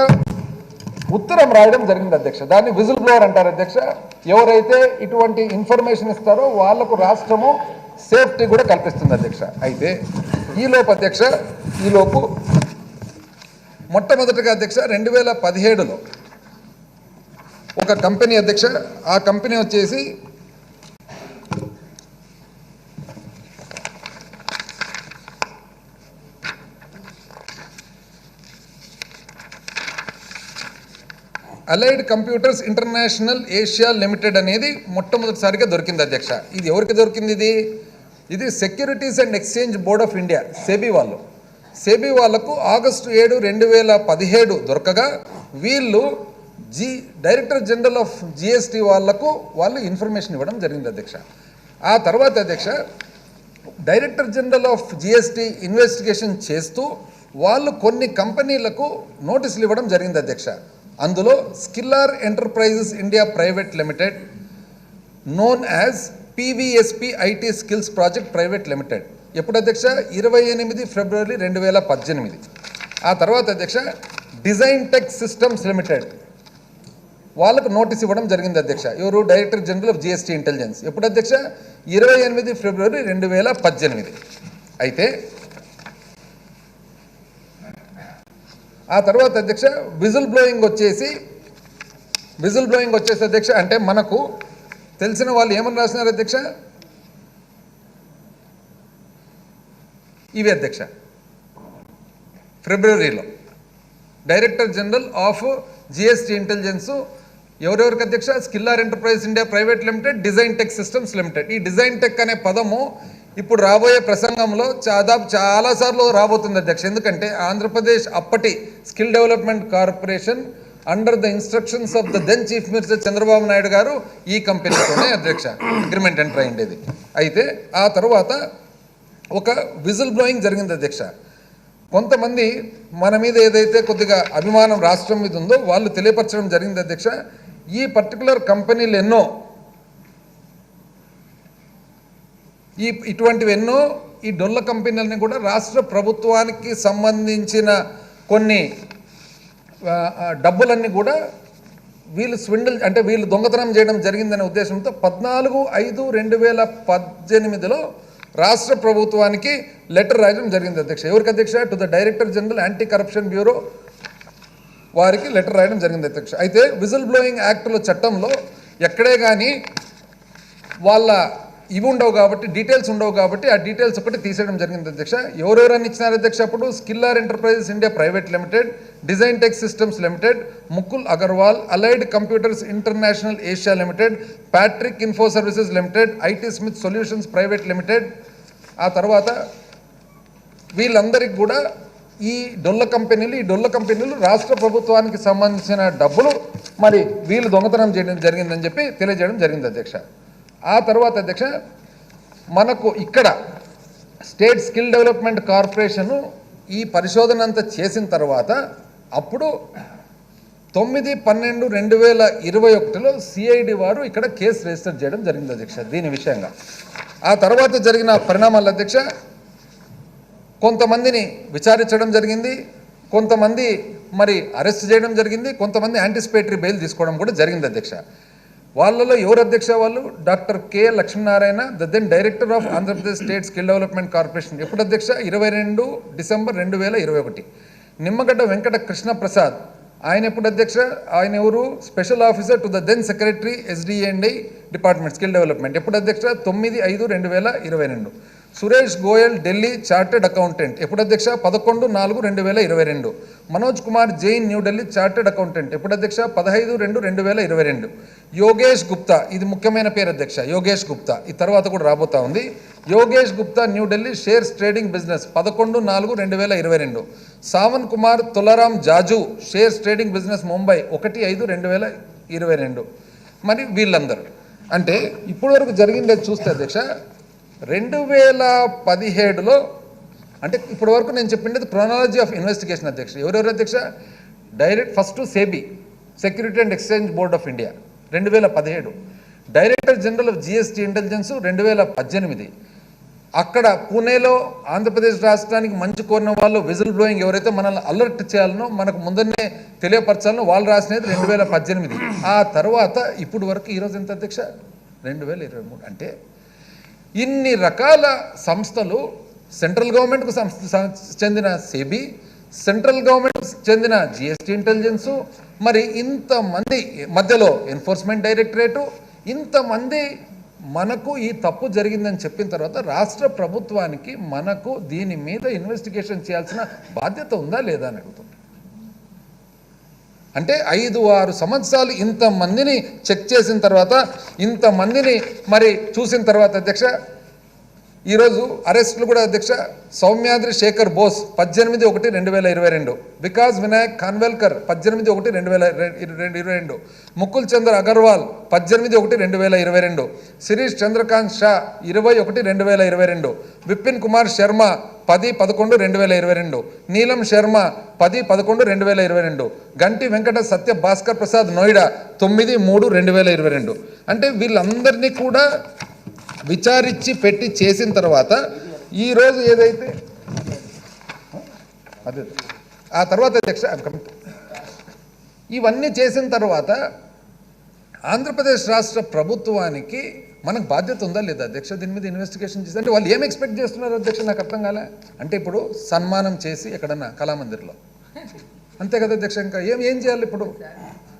ఉత్తరం రాయడం జరిగింది అధ్యక్ష. దాన్ని విజిల్ బ్లోవర్ అంటారు అధ్యక్ష. ఎవరైతే ఇటువంటి ఇన్ఫర్మేషన్ ఇస్తారో వాళ్లకు రాష్ట్రము సేఫ్టీ కూడా కల్పిస్తుంది అధ్యక్ష. అయితే ఈలోపు మొట్టమొదటిగా అధ్యక్ష 2017లో ఒక కంపెనీ అధ్యక్ష, ఆ కంపెనీ వచ్చేసి allied computers international Asia limited అనేది మొట్టమొదటిసారిగా దొరికింది అధ్యక్ష. ఇది ఎవరికి దొరికింది? ఇది ఇది securities and exchange board of India SEBI వాళ్ళు. సెబీ వాళ్లకు ఆగస్టు 7, 2017 దొరకగా వీళ్ళు డైరెక్టర్ జనరల్ ఆఫ్ జిఎస్టీ వాళ్ళు ఇన్ఫర్మేషన్ ఇవ్వడం జరిగింది అధ్యక్ష. ఆ తర్వాత అధ్యక్ష director general of GST investigation చేస్తూ వాళ్ళు కొన్ని కంపెనీలకు నోటీసులు ఇవ్వడం జరిగింది అధ్యక్ష. అందులో skillar enterprises India private limited, known as PVSP IT skills project private limited. ఎప్పుడు అధ్యక్ష? 28 ఫిబ్రవరి 2018. ఆ తర్వాత అధ్యక్ష డిజైన్ టెక్ సిస్టమ్స్ లిమిటెడ్ వాళ్ళకు నోటీస్ ఇవ్వడం జరిగింది అధ్యక్ష. ఎవరు? Director general of GST intelligence. ఎప్పుడు అధ్యక్ష? 28 ఫిబ్రవరి 2018. అయితే ఆ తర్వాత అధ్యక్ష విజిల్ బ్లోయింగ్ వచ్చేసి అధ్యక్ష అంటే మనకు తెలిసిన వాళ్ళు ఏమని రాసినారు అధ్యక్ష? ఇవి అధ్యక్ష ఫిబ్రవరిలో director general of GST intelligence ఎవరెవరికి అధ్యక్ష? Skillar enterprise India private limited, design tech systems limited. ఈ డిజైన్ టెక్ అనే పదము ఇప్పుడు రాబోయే ప్రసంగంలో చాలాసార్లు రాబోతుంది అధ్యక్ష. ఎందుకంటే ఆంధ్రప్రదేశ్ అప్పటి skill development corporation under the instructions of the then chief minister Chandrababu Naidu garu ఈ కంపెనీతోనే అధ్యక్ష అగ్రిమెంట్ ఎంటర్ అయ్యిండేది. అయితే ఆ తర్వాత ఒక విజిల్ బ్లోయింగ్ జరిగింది అధ్యక్ష. కొంతమంది మన మీద ఏదైతే కొద్దిగా అభిమానం రాష్ట్రం మీద ఉందో వాళ్ళు తెలియపరచడం జరిగింది అధ్యక్ష. ఈ పర్టికులర్ కంపెనీలు ఇటువంటివి ఎన్నో ఈ డొల్ల కంపెనీలని కూడా రాష్ట్ర ప్రభుత్వానికి సంబంధించిన కొన్ని డబ్బులన్నీ కూడా వీళ్ళు అంటే వీళ్ళు దొంగతనం చేయడం జరిగిందనే ఉద్దేశంతో 14/5/2018లో రాష్ట్ర ప్రభుత్వానికి లెటర్ రాయడం జరిగింది అధ్యక్ష. ఎవరికి అధ్యక్ష? To the director general anti corruption bureau వారికి లెటర్ రాయడం జరిగింది అధ్యక్ష. అయితే విజిల్ బ్లోయింగ్ యాక్ట్లో చట్టంలో ఎక్కడే కానీ వాళ్ళ ఇవి ఉండవు కాబట్టి, డీటెయిల్స్ ఉండవు కాబట్టి ఆ డీటెయిల్స్ ఒకటి తీసేయడం జరిగింది అధ్యక్ష. ఎవరెవరని ఇచ్చినారు అధ్యక్ష? అప్పుడు skillar enterprises India private limited, design tech systems limited, Mukul Agarwal, allied computers international Asia limited, Patrick info services limited, IT Smith solutions private limited. ఆ తర్వాత వీళ్ళందరికీ కూడా ఈ డొల్ల కంపెనీలు రాష్ట్ర ప్రభుత్వానికి సంబంధించిన డబ్బులు మరి వీళ్ళు దొంగతనం చేయడం జరిగిందని చెప్పి తెలియజేయడం జరిగింది అధ్యక్ష. ఆ తర్వాత అధ్యక్ష మనకు ఇక్కడ స్టేట్ స్కిల్ డెవలప్మెంట్ కార్పొరేషను ఈ పరిశోధన అంతా చేసిన తర్వాత అప్పుడు 9/12/2021లో సిఐడి వారు ఇక్కడ కేసు రిజిస్టర్ చేయడం జరిగింది అధ్యక్ష దీని విషయంగా. ఆ తర్వాత జరిగిన పరిణామాల అధ్యక్ష కొంతమందిని విచారించడం జరిగింది, కొంతమంది మరి అరెస్ట్ చేయడం జరిగింది, కొంతమంది యాంటిసిపేటరీ బెయిల్ తీసుకోవడం కూడా జరిగింది అధ్యక్ష. వాళ్ళలో ఎవరు అధ్యక్ష? వాళ్ళు doctor K Lakshminarayana, the then director of Andhra Pradesh state skill development corporation. ఎప్పుడు అధ్యక్ష? 22 డిసెంబర్ 2021. నిమ్మగడ్డ వెంకట కృష్ణ ప్రసాద్, ఆయన ఎప్పుడు అధ్యక్ష? ఆయన ఎవరు? Special officer to the then secretary SDA&I department skill development. ఎప్పుడు అధ్యక్ష? 9/5/2022. Suresh Goyal, Delhi chartered accountant. ఎప్పుడు అధ్యక్ష? 11/4/2022. Manoj Kumar Jain, New Delhi chartered accountant. ఎప్పుడు అధ్యక్ష? 15/2/2022. యోగేష్ గుప్తా, ఇది ముఖ్యమైన పేరు అధ్యక్ష, యోగేష్ గుప్తా, ఈ తర్వాత కూడా రాబోతా ఉంది. Yogesh Gupta, New Delhi shares trading business 11/4/2022. Sawan Kumar Tularam Jaju, shares trading business Mumbai 1/5/2022. మరి వీళ్ళందరూ అంటే ఇప్పటి వరకు జరిగింది చూస్తే అధ్యక్ష 2017లో అంటే ఇప్పటి వరకు నేను చెప్పింది క్రోనాలజీ ఆఫ్ ఇన్వెస్టిగేషన్ అధ్యక్ష. ఎవరెవరు అధ్యక్ష? First SEBI, security and exchange board of India 2017, director general of GST intelligence 2018. అక్కడ పూణేలో ఆంధ్రప్రదేశ్ రాష్ట్రానికి మంచి కోరిన వాళ్ళు విజిల్ బ్లోయింగ్ ఎవరైతే మనల్ని అలర్ట్ చేయాలనో మనకు ముందరనే తెలియపరచాలనో వాళ్ళు రాసినది 2018. ఆ తర్వాత ఇప్పుడు వరకు ఈరోజు ఎంత అధ్యక్ష? 2023. అంటే ఇన్ని రకాల సంస్థలు, సెంట్రల్ గవర్నమెంట్కు చెందిన సెబీ, సెంట్రల్ గవర్నమెంట్కు చెందిన జిఎస్టీ ఇంటెలిజెన్సు, మరి ఇంతమంది మధ్యలో ఎన్ఫోర్స్మెంట్ డైరెక్టరేటు, ఇంతమంది మనకు ఈ తప్పు జరిగిందని చెప్పిన తర్వాత రాష్ట్ర ప్రభుత్వానికి మనకు దీని మీద ఇన్వెస్టిగేషన్ చేయాల్సిన బాధ్యత ఉందా లేదా అని అడుగుతుంది. అంటే 5-6 సంవత్సరాలు ఇంతమందిని చెక్ చేసిన తర్వాత, ఇంతమందిని మరి చూసిన తర్వాత అధ్యక్ష ఈరోజు అరెస్టులు కూడా అధ్యక్ష సౌమ్యాద్రి శేఖర్ బోస్ 18/1/2022, వికాస్ వినాయక్ ఖాన్వెల్కర్ 18/1/2022, ముకుల్ చంద్ర అగర్వాల్ 18/1/2022, శిరీష్ చంద్రకాంత్ షా 21/2022, విపిన్ కుమార్ శర్మ 10/11/2022, నీలం శర్మ 10/11/2022, గంటి వెంకట సత్య భాస్కర్ ప్రసాద్ నోయిడా 9/3/2022. అంటే వీళ్ళందరినీ కూడా విచారించి పెట్టి చేసిన తర్వాత ఈరోజు ఏదైతే అదే ఆ తర్వాత అధ్యక్ష ఇవన్నీ చేసిన తర్వాత ఆంధ్రప్రదేశ్ రాష్ట్ర ప్రభుత్వానికి మనకు బాధ్యత ఉందా లేదా అధ్యక్ష? దీని మీద ఇన్వెస్టిగేషన్ చేసి అంటే వాళ్ళు ఏం ఎక్స్పెక్ట్ చేస్తున్నారు అధ్యక్ష? నాకు అర్థం కాలే. అంటే ఇప్పుడు సన్మానం చేసి ఎక్కడన్నా కళామందిర్లో అంతే కదా అధ్యక్ష? ఇంకా ఏం చేయాలి ఇప్పుడు?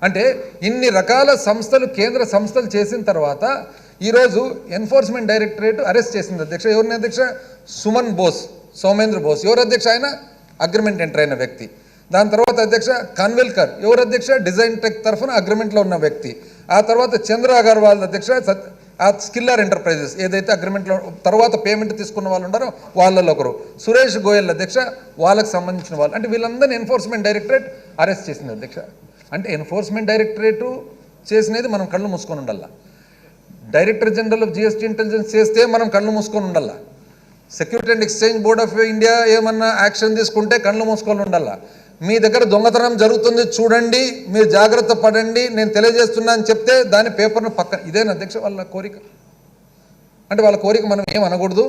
అంటే ఇన్ని రకాల సంస్థలు కేంద్ర సంస్థలు చేసిన తర్వాత ఈరోజు ఎన్ఫోర్స్మెంట్ డైరెక్టరేట్ అరెస్ట్ చేసింది అధ్యక్ష. ఎవరిని అధ్యక్ష? సుమన్ బోస్, సౌమేంద్ర బోస్. ఎవరు అధ్యక్ష? ఆయన అగ్రిమెంట్ ఎంటర్ అయిన వ్యక్తి. దాని తర్వాత అధ్యక్ష ఖాన్విల్కర్. ఎవరు అధ్యక్ష? డిజైన్ టెక్ తరఫున అగ్రిమెంట్లో ఉన్న వ్యక్తి. ఆ తర్వాత చంద్ర అగర్వాల్ అధ్యక్ష ఆ స్కిల్లర్ ఎంటర్ప్రైజెస్ ఏదైతే అగ్రిమెంట్లో తర్వాత పేమెంట్ తీసుకున్న వాళ్ళు ఉన్నారో వాళ్ళలో ఒకరు. సురేష్ గోయల్ అధ్యక్ష వాళ్ళకి సంబంధించిన వాళ్ళు. అంటే వీళ్ళందరినీ ఎన్ఫోర్స్మెంట్ డైరెక్టరేట్ అరెస్ట్ చేసింది అధ్యక్ష. అంటే ఎన్ఫోర్స్మెంట్ డైరెక్టరేటు చేసినది మనం కళ్ళు మూసుకొని ఉండాలా. Director general of GST intelligence చేస్తే మనం కళ్ళు మూసుకొని ఉండాలా. Security and exchange board of India ఏమన్నా యాక్షన్ తీసుకుంటే కళ్ళు మూసుకొని ఉండాలా. మీ దగ్గర దొంగతనం జరుగుతుంది చూడండి, మీరు జాగ్రత్త పడండి, నేను తెలియజేస్తున్నా అని చెప్తే దాని పేపర్ను పక్కన. ఇదేనా అధ్యక్ష వాళ్ళ కోరిక? అంటే వాళ్ళ కోరిక మనం ఏం అనకూడదు,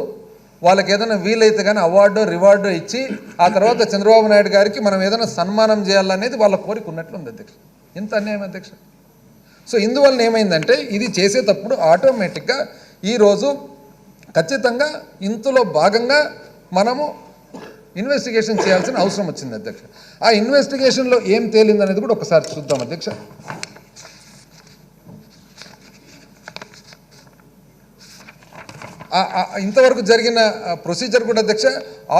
వాళ్ళకి ఏదైనా వీలైతే కానీ అవార్డు రివార్డు ఇచ్చి ఆ తర్వాత చంద్రబాబు నాయుడు గారికి మనం ఏదైనా సన్మానం చేయాలనేది వాళ్ళ కోరిక ఉన్నట్లుంది అధ్యక్ష. ఇంత అన్యాయం అధ్యక్ష. సో ఇందువలన ఏమైందంటే ఇది చేసేటప్పుడు ఆటోమేటిక్గా ఈరోజు ఖచ్చితంగా ఇందులో భాగంగా మనము ఇన్వెస్టిగేషన్ చేయాల్సిన అవసరం వచ్చింది అధ్యక్ష. ఆ ఇన్వెస్టిగేషన్లో ఏం తేలిందనేది కూడా ఒకసారి చూద్దాం అధ్యక్ష. ఇంతవరకు జరిగిన ప్రొసీజర్ కూడా అధ్యక్ష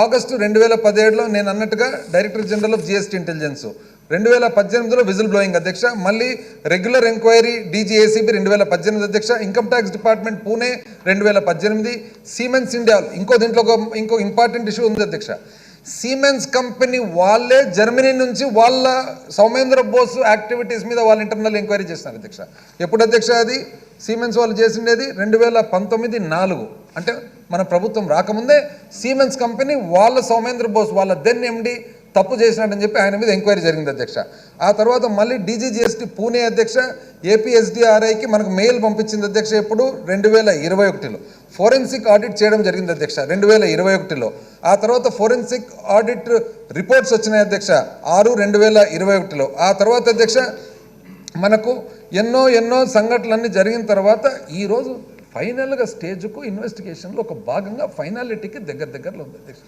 ఆగస్టు 2017లో నేను అన్నట్టుగా director general of GST intelligence, 2018లో విజిల్ బ్లోయింగ్ అధ్యక్ష, మళ్ళీ రెగ్యులర్ ఎంక్వైరీ డీజీఏసీబీ 2018 అధ్యక్ష, income tax department Pune 2018, Siemens India. దీంట్లో ఇంకో ఇంపార్టెంట్ ఇష్యూ ఉంది అధ్యక్ష. సీమెన్స్ కంపెనీ వాళ్ళే జర్మనీ నుంచి వాళ్ళ సౌమేంద్ర బోస్ యాక్టివిటీస్ మీద వాళ్ళు ఇంటర్నల్ ఎంక్వైరీ చేస్తున్నారు అధ్యక్ష. ఎప్పుడు అధ్యక్ష అది సీమెన్స్ వాళ్ళు చేసిండేది? 2019 అంటే మన ప్రభుత్వం రాకముందే సీమెన్స్ కంపెనీ వాళ్ళ సౌమేంద్ర బోస్ వాళ్ళ దెన్ ఎండి తప్పు చేసినట్టని చెప్పి ఆయన మీద ఎంక్వైరీ జరిగింది అధ్యక్ష. ఆ తర్వాత మళ్ళీ డీజీజీఎస్టీ పూణే అధ్యక్ష ఏపీఎస్డిఆర్ఐకి మనకు మెయిల్ పంపించింది అధ్యక్ష. ఎప్పుడు? 2021లో ఫోరెన్సిక్ ఆడిట్ చేయడం జరిగింది అధ్యక్ష 2021లో. ఆ తర్వాత ఫోరెన్సిక్ ఆడిట్ రిపోర్ట్స్ వచ్చినాయి అధ్యక్ష 6/2021లో. ఆ తర్వాత అధ్యక్ష మనకు ఎన్నో సంఘటనలన్నీ జరిగిన తర్వాత ఈరోజు ఫైనల్గా స్టేజ్కు ఇన్వెస్టిగేషన్లో ఒక భాగంగా ఫైనాలిటీకి దగ్గరలో ఉంది అధ్యక్ష.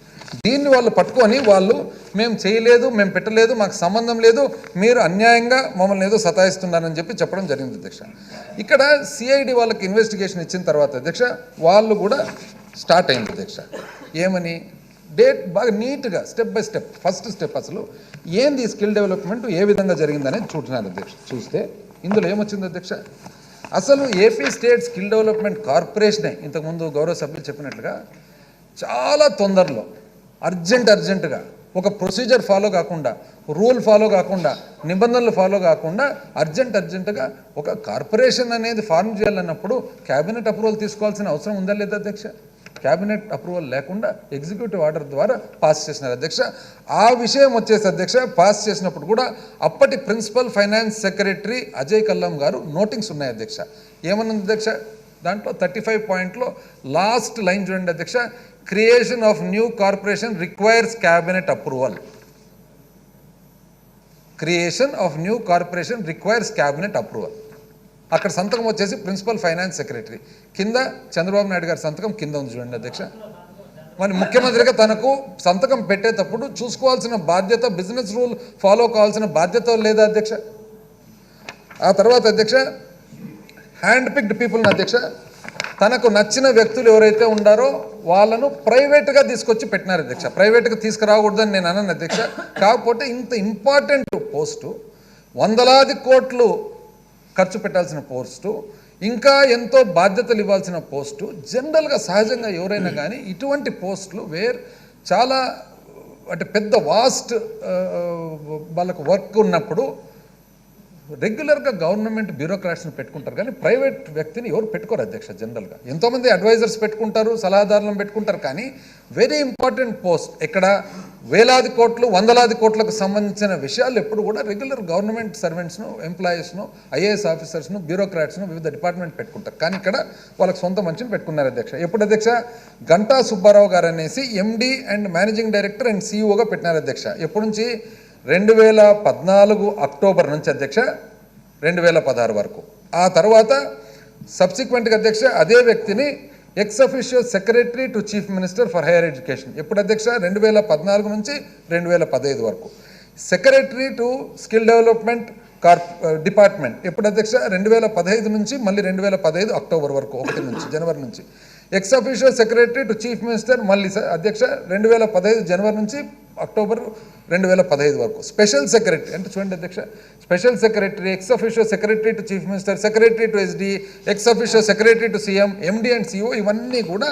దీన్ని వాళ్ళు పట్టుకొని వాళ్ళు మేము చేయలేదు, మేము పెట్టలేదు, మాకు సంబంధం లేదు, మీరు అన్యాయంగా మమ్మల్ని ఏదో సతాయిస్తున్నారని చెప్పడం జరిగింది అధ్యక్ష. ఇక్కడ సిఐడి వాళ్ళకి ఇన్వెస్టిగేషన్ ఇచ్చిన తర్వాత అధ్యక్ష వాళ్ళు కూడా స్టార్ట్ అయింది అధ్యక్ష. ఏమని డేట్ బాగా నీట్గా step by step first step అసలు ఏంది స్కిల్ డెవలప్మెంట్ ఏ విధంగా జరిగిందనేది చూస్తున్నారు అధ్యక్ష. చూస్తే ఇందులో ఏమొచ్చింది అధ్యక్ష? అసలు ఏపీ స్టేట్ స్కిల్ డెవలప్మెంట్ కార్పొరేషనే ఇంతకుముందు గౌరవ సభ్యులు చెప్పినట్లుగా చాలా తొందరలో అర్జెంటుగా ఒక ప్రొసీజర్ ఫాలో కాకుండా, రూల్ ఫాలో కాకుండా, నిబంధనలు ఫాలో కాకుండా అర్జెంటుగా ఒక కార్పొరేషన్ అనేది ఫార్మ్ చేయాలన్నప్పుడు క్యాబినెట్ అప్రూవల్ తీసుకోవాల్సిన అవసరం ఉందా లేదా అధ్యక్ష? క్యాబినెట్ అప్రూవల్ లేకుండా ఎగ్జిక్యూటివ్ ఆర్డర్ ద్వారా పాస్ చేసినారు అధ్యక్ష. ఆ విషయం వచ్చేసి అధ్యక్ష పాస్ చేసినప్పుడు కూడా అప్పటి ప్రిన్సిపల్ ఫైనాన్స్ సెక్రటరీ అజయ్ కల్లం గారు నోటింగ్స్ ఉన్నాయి అధ్యక్ష. ఏమన్నది అధ్యక్ష? దాంట్లో 35 పాయింట్లో లాస్ట్ లైన్ చూడండి అధ్యక్ష. Creation of new corporation requires cabinet approval. Creation of new corporation requires cabinet approval. అక్కడ సంతకం వచ్చేసి ప్రిన్సిపల్ ఫైనాన్స్ సెక్రటరీ, కింద చంద్రబాబు నాయుడు గారి సంతకం కింద ఉంది చూడండి అధ్యక్ష. మరి ముఖ్యమంత్రిగా తనకు సంతకం పెట్టేటప్పుడు చూసుకోవాల్సిన బాధ్యత, బిజినెస్ రూల్ ఫాలో కావాల్సిన బాధ్యత లేదా అధ్యక్ష? ఆ తర్వాత అధ్యక్ష హ్యాండ్ పిక్డ్ పీపుల్ని అధ్యక్ష తనకు నచ్చిన వ్యక్తులు ఎవరైతే ఉండారో వాళ్ళను ప్రైవేట్గా తీసుకొచ్చి పెట్టినారు అధ్యక్ష. ప్రైవేట్గా తీసుకురాకూడదని నేను అన్నాను అధ్యక్ష. కాకపోతే ఇంత ఇంపార్టెంట్ పోస్టు, వందలాది కోట్లు ఖర్చు పెట్టాల్సిన పోస్టు ఇంకా ఎంతో బాధ్యతలు ఇవ్వాల్సిన పోస్టు జనరల్గా సహజంగా ఎవరైనా కానీ ఇటువంటి పోస్టులు చాలా అంటే పెద్ద వాస్ట్ వాళ్ళకు వర్క్ ఉన్నప్పుడు రెగ్యులర్గా గవర్నమెంట్ బ్యూరోక్రాట్స్ని పెట్టుకుంటారు కానీ ప్రైవేట్ వ్యక్తిని ఎవరు పెట్టుకోరు అధ్యక్ష. జనరల్గా ఎంతోమంది అడ్వైజర్స్ పెట్టుకుంటారు, సలహాదారులను పెట్టుకుంటారు, కానీ వెరీ ఇంపార్టెంట్ పోస్ట్ ఇక్కడ వేలాది కోట్లు వందలాది కోట్లకు సంబంధించిన విషయాలు ఎప్పుడు కూడా రెగ్యులర్ గవర్నమెంట్ సర్వెంట్స్ను, ఎంప్లాయీస్ను, ఐఏఎస్ ఆఫీసర్స్ను, బ్యూరోక్రాట్స్ను వివిధ డిపార్ట్మెంట్ పెట్టుకుంటారు. కానీ ఇక్కడ వాళ్ళకి సొంత మనిషిని పెట్టుకున్నారు అధ్యక్ష. ఎప్పుడు అధ్యక్ష? గంటా సుబ్బారావు గారు అనేసి MD and managing director and సిఇఓగా పెట్టినారు అధ్యక్ష. ఎప్పటి నుంచి? 2014 అక్టోబర్ నుంచి అధ్యక్ష 2016 వరకు. ఆ తర్వాత సబ్సిక్వెంట్గా అధ్యక్ష అదే వ్యక్తిని ex officio secretary to chief minister for higher education. ఎప్పుడు అధ్యక్ష? 2014 నుంచి 2015 వరకు. Secretary to skill development department ఎప్పుడు అధ్యక్ష? 2015 నుంచి మళ్ళీ 2015 అక్టోబర్ వరకు, 1 నుంచి జనవరి నుంచి. Ex officio secretary to chief minister మళ్ళీ అధ్యక్ష 2015 జనవరి నుంచి అక్టోబర్ 2015 వరకు. స్పెషల్ సెక్రటరీ అంటే చూడండి అధ్యక్ష, special secretary, ex officio secretary to chief minister, secretary to SD, ex officio secretary to CM, MD and CEO ఇవన్నీ కూడా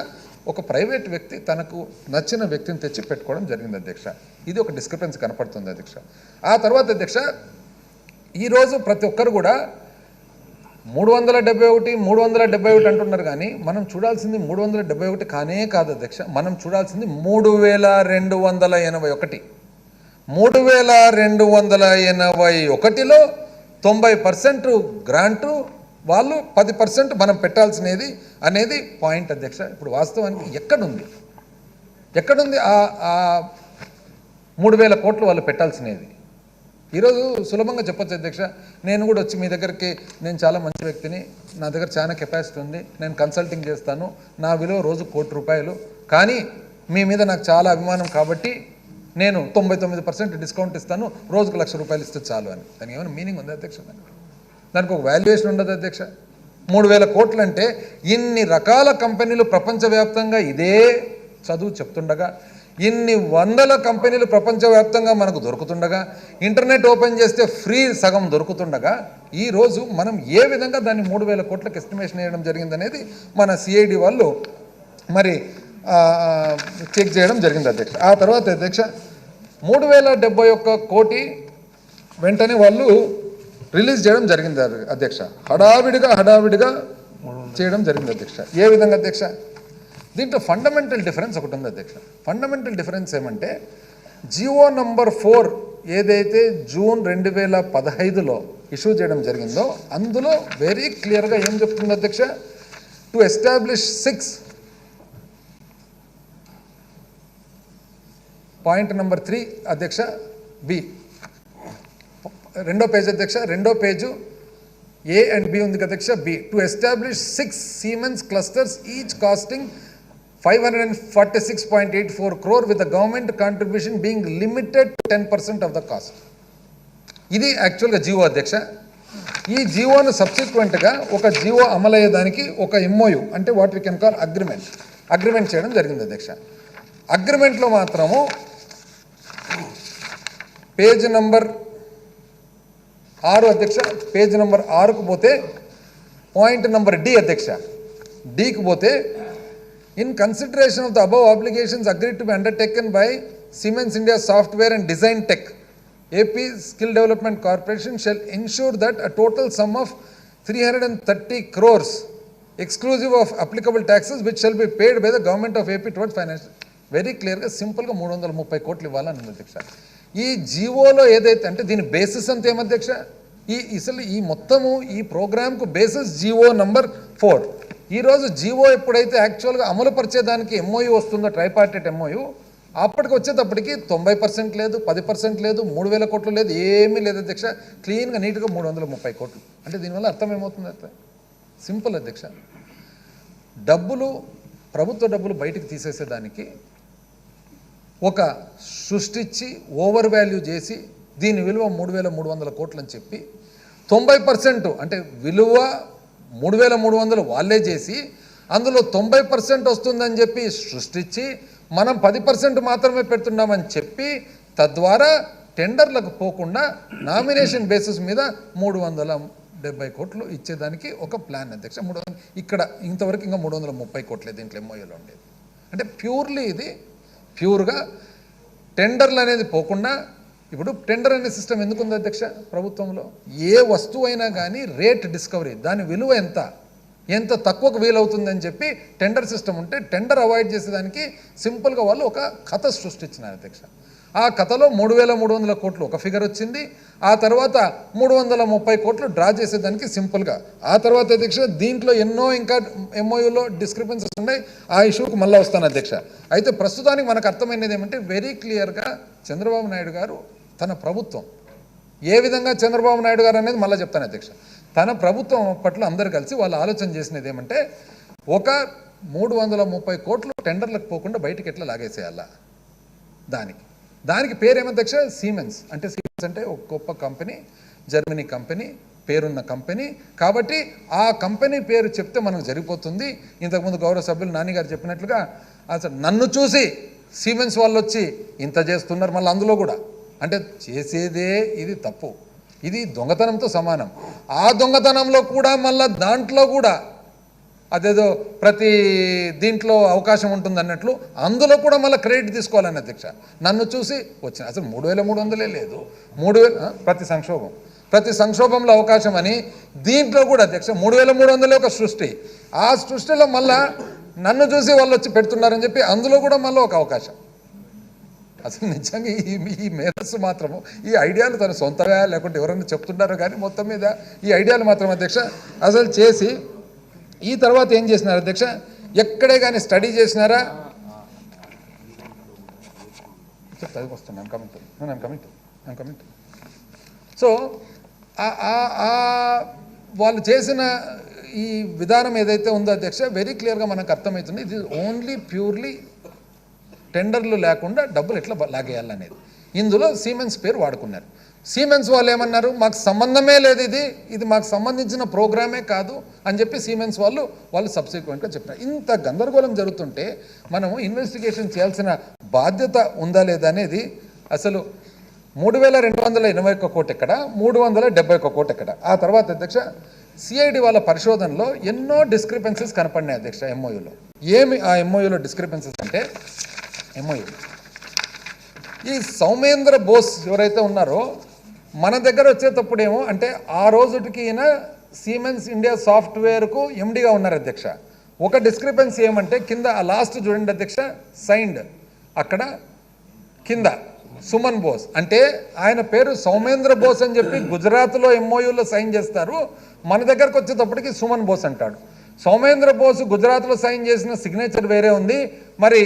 ఒక ప్రైవేట్ వ్యక్తి తనకు నచ్చిన వ్యక్తిని తెచ్చి పెట్టుకోవడం జరిగింది అధ్యక్ష. ఇది ఒక డిస్క్రిపెన్సీ కనపడుతుంది అధ్యక్ష. ఆ తర్వాత అధ్యక్ష ఈరోజు ప్రతి ఒక్కరు కూడా 371 అంటున్నారు, కానీ మనం చూడాల్సింది 371 కానే కాదు అధ్యక్ష. మనం చూడాల్సింది 3281. 3281లో 90% గ్రాంటు, వాళ్ళు 10% మనం పెట్టాల్సినది అనేది పాయింట్ అధ్యక్ష. ఇప్పుడు వాస్తవానికి ఎక్కడుంది ఆ 3000 కోట్లు వాళ్ళు పెట్టాల్సినది? ఈరోజు సులభంగా చెప్పొచ్చు అధ్యక్ష, నేను కూడా వచ్చి మీ దగ్గరికి, నేను చాలా మంచి వ్యక్తిని, నా దగ్గర చాలా కెపాసిటీ ఉంది, నేను కన్సల్టింగ్ చేస్తాను, నా విలువ రోజు ₹1,00,00,000, కానీ మీ మీద నాకు చాలా అభిమానం కాబట్టి నేను 99% డిస్కౌంట్ ఇస్తాను, రోజుకు ₹1,00,000 ఇస్తే చాలు అని. దానికి ఏమైనా మీనింగ్ ఉంది అధ్యక్ష? దానికి ఒక వాల్యుయేషన్ ఉండదు అధ్యక్ష. 3000 కోట్లు అంటే ఇన్ని రకాల కంపెనీలు ప్రపంచవ్యాప్తంగా ఇదే చదువు చెప్తుండగా, ఇన్ని వందల కంపెనీలు ప్రపంచవ్యాప్తంగా మనకు దొరుకుతుండగా, ఇంటర్నెట్ ఓపెన్ చేస్తే ఫ్రీ సగం దొరుకుతుండగా, ఈరోజు మనం ఏ విధంగా దాన్ని 3000 కోట్లకు ఎస్టిమేషన్ వేయడం జరిగిందనేది మన సిఐడి వాళ్ళు మరి చెక్ చేయడం జరిగింది అధ్యక్ష. ఆ తర్వాత అధ్యక్ష 3071 కోటి వెంటనే వాళ్ళు రిలీజ్ చేయడం జరిగింది అధ్యక్ష. హడావిడిగా చేయడం జరిగింది అధ్యక్ష. ఏ విధంగా అధ్యక్ష? దీంట్లో ఫండమెంటల్ డిఫరెన్స్ ఒకటి ఉంది అధ్యక్ష. ఫండమెంటల్ డిఫరెన్స్ ఏమంటే, జియో నంబర్ 4 ఏదైతే జూన్ 2015లో ఇష్యూ చేయడం జరిగిందో అందులో వెరీ క్లియర్గా ఏం చెప్తుంది అధ్యక్ష? టు ఎస్టాబ్లిష్ 6 పాయింట్ నెంబర్ 3 అధ్యక్ష బి, రెండో పేజ్ అధ్యక్ష, రెండో పేజు ఏ అండ్ బి ఉంది అధ్యక్ష. B, to establish 6 Siemens clusters each costing 546.84 crore with the government contribution being limited to 10% of the cost. ఇది యాక్చువల్గా జియో అధ్యక్ష. ఈ జియోను సబ్సిక్వెంట్గా ఒక జియో అమలయ్యేదానికి ఒక ఎంఓయు అంటే what we can call agreement చేయడం జరిగింది అధ్యక్ష. అగ్రిమెంట్లో మాత్రము పేజ్ నంబర్ 6 అధ్యక్ష, పేజ్ నంబర్ 6కు పోతే పాయింట్ నంబర్ డి అధ్యక్ష, డికి పోతే, in consideration of the above obligations agreed to be undertaken by Siemens India Software and Design Tech, AP Skill Development Corporation shall ensure that a total sum of 330 crores exclusive of applicable taxes which shall be paid by the government of AP towards financial. Very క్లియర్గా సింపుల్గా 330 కోట్లు ఇవ్వాలని అధ్యక్ష. ఈ జీవోలో ఏదైతే అంటే దీని బేసిస్ అంత ఏమధ్యక్ష? ఈ మొత్తము ఈ ప్రోగ్రామ్కు బేసిస్ జియో నంబర్ 4. ఈరోజు జియో ఎప్పుడైతే యాక్చువల్గా అమలు పరిచేదానికి ఎంఓయూ వస్తుందో, ట్రైపార్టెట్ ఎంఓయూ, అప్పటికి వచ్చేటప్పటికి 90% లేదు, 10% లేదు, 3000 కోట్లు లేదు, ఏమీ లేదు అధ్యక్ష. క్లీన్గా నీట్గా 330 కోట్లు. అంటే దీనివల్ల అర్థం ఏమవుతుంది అర్థం? సింపుల్ అధ్యక్ష, ప్రభుత్వ డబ్బులు బయటికి తీసేసేదానికి ఒక సృష్టించి ఓవర్ వాల్యూ చేసి దీని విలువ 3300 కోట్లు అని చెప్పి 90% అంటే విలువ 3300 వాళ్ళే చేసి అందులో 90% వస్తుందని చెప్పి సృష్టించి మనం 10% మాత్రమే పెడుతున్నామని చెప్పి తద్వారా టెండర్లకు పోకుండా నామినేషన్ బేసిస్ మీద 370 కోట్లు ఇచ్చేదానికి ఒక ప్లాన్ అధ్యక్ష. ఇక్కడ ఇంతవరకు ఇంకా 330 కోట్లే దీంట్లో ఎంఓయూలో ఉండేది. అంటే ప్యూర్లీ ఇది ప్యూర్గా టెండర్లు అనేది పోకుండా, ఇప్పుడు టెండర్ అనే సిస్టమ్ ఎందుకు ఉంది అధ్యక్ష ప్రభుత్వంలో? ఏ వస్తువు అయినా కానీ రేట్ డిస్కవరీ, దాని విలువ ఎంత తక్కువకు వీలవుతుందని చెప్పి టెండర్ సిస్టమ్ ఉంటే, టెండర్ అవాయిడ్ చేసేదానికి సింపుల్గా వాళ్ళు ఒక కథ సృష్టించినారు అధ్యక్ష. ఆ కథలో 3300 కోట్లు ఒక ఫిగర్ వచ్చింది. ఆ తర్వాత 330 కోట్లు డ్రా చేసేదానికి సింపుల్గా. ఆ తర్వాత అధ్యక్ష దీంట్లో ఎన్నో ఇంకా ఎంఓయూలో డిస్క్రిపెన్సీస్ ఉన్నాయి. ఆ ఇష్యూకి మళ్ళీ వస్తాను అధ్యక్ష. అయితే ప్రస్తుతానికి మనకు అర్థమైనది ఏమంటే, వెరీ క్లియర్గా చంద్రబాబు నాయుడు గారు తన ప్రభుత్వం ఏ విధంగా, చంద్రబాబు నాయుడు గారు అనేది మళ్ళీ చెప్తాను అధ్యక్ష, తన ప్రభుత్వం పట్ల అందరు కలిసి వాళ్ళు ఆలోచన చేసినది ఏమంటే, ఒక 330 కోట్లు టెండర్లకు పోకుండా బయటికి ఎట్లా లాగేసేయాలా, దానికి పేరు ఏమధ్యక్ష, సీమెన్స్. అంటే సీమెన్స్ అంటే ఒక గొప్ప కంపెనీ, జర్మనీ కంపెనీ, పేరున్న కంపెనీ. కాబట్టి ఆ కంపెనీ పేరు చెప్తే మనకు జరిగిపోతుంది. ఇంతకుముందు గౌరవ సభ్యులు నానిగారు చెప్పినట్లుగా అసలు నన్ను చూసి సీమెన్స్ వాళ్ళు వచ్చి ఇంత చేస్తున్నారు, మళ్ళీ అందులో కూడా అంటే చేసేదే ఇది తప్పు, ఇది దొంగతనంతో సమానం. ఆ దొంగతనంలో కూడా మళ్ళీ దాంట్లో కూడా అదేదో ప్రతి దీంట్లో అవకాశం ఉంటుంది అన్నట్లు అందులో కూడా మళ్ళీ క్రెడిట్ తీసుకోవాలని అధ్యక్ష. నన్ను చూసి వచ్చిన అసలు 3300 లేదు, 3000 ప్రతి సంక్షోభంలో అవకాశం అని దీంట్లో కూడా అధ్యక్ష 3300 ఒక సృష్టి. ఆ సృష్టిలో మళ్ళా నన్ను చూసి వాళ్ళు వచ్చి పెడుతున్నారని చెప్పి అందులో కూడా మళ్ళీ ఒక అవకాశం. అసలు నిజంగా ఈ మేధస్సు మాత్రము, ఈ ఐడియాలు తన సొంతగా లేకుంటే ఎవరైనా చెప్తున్నారో కానీ మొత్తం మీద ఈ ఐడియాలు మాత్రం అధ్యక్ష అసలు చేసి ఈ తర్వాత ఏం చేసినారు అధ్యక్ష, ఎక్కడే కానీ స్టడీ చేసినారా? వస్తున్నాను కమింగ్. సో వాళ్ళు చేసిన ఈ విధానం ఏదైతే ఉందో అధ్యక్ష, వెరీ క్లియర్గా మనకు అర్థమవుతుంది. ఇది ఓన్లీ ప్యూర్లీ టెండర్లు లేకుండా డబ్బులు ఎట్లా లాగేయాలనేది. ఇందులో సీమెన్స్ పేరు వాడుకున్నారు. సీమెన్స్ వాళ్ళు ఏమన్నారు, మాకు సంబంధమే లేదు, ఇది మాకు సంబంధించిన ప్రోగ్రామే కాదు అని చెప్పి సీమెన్స్ వాళ్ళు సబ్సిక్వెంట్గా చెప్పారు. ఇంత గందరగోళం జరుగుతుంటే మనము ఇన్వెస్టిగేషన్ చేయాల్సిన బాధ్యత ఉందా లేదా అనేది. అసలు 3221 కోటి ఎక్కడ, 371 కోటి ఎక్కడ? ఆ తర్వాత అధ్యక్ష సిఐడి వాళ్ళ పరిశోధనలో ఎన్నో డిస్క్రిపెన్సీస్ కనపడినాయి అధ్యక్ష ఎంఓయూలో. ఏమి ఆ ఎంఓయూలో డిస్క్రిపెన్సీస్ అంటే, ఎంఓయూ ఈ సౌమేంద్ర బోస్ ఎవరైతే ఉన్నారో మన దగ్గర వచ్చేటప్పుడేమో అంటే ఆ రోజుకి ఈయన సీమెన్స్ ఇండియా సాఫ్ట్వేర్కు ఎండిగా ఉన్నారు అధ్యక్ష. ఒక డిస్క్రిపెన్సీ ఏమంటే కింద ఆ లాస్ట్ చూడండి అధ్యక్ష, సైన్డ్ అక్కడ కింద సుమన్ బోస్, అంటే ఆయన పేరు సౌమేంద్ర బోస్ అని చెప్పి గుజరాత్లో ఎంఓయూలో సైన్ చేస్తారు. మన దగ్గరకు వచ్చేటప్పటికి సుమన్ బోస్ అంటాడు. సౌమేంద్ర బోస్ గుజరాత్లో సైన్ చేసిన సిగ్నేచర్ వేరే ఉంది, మరి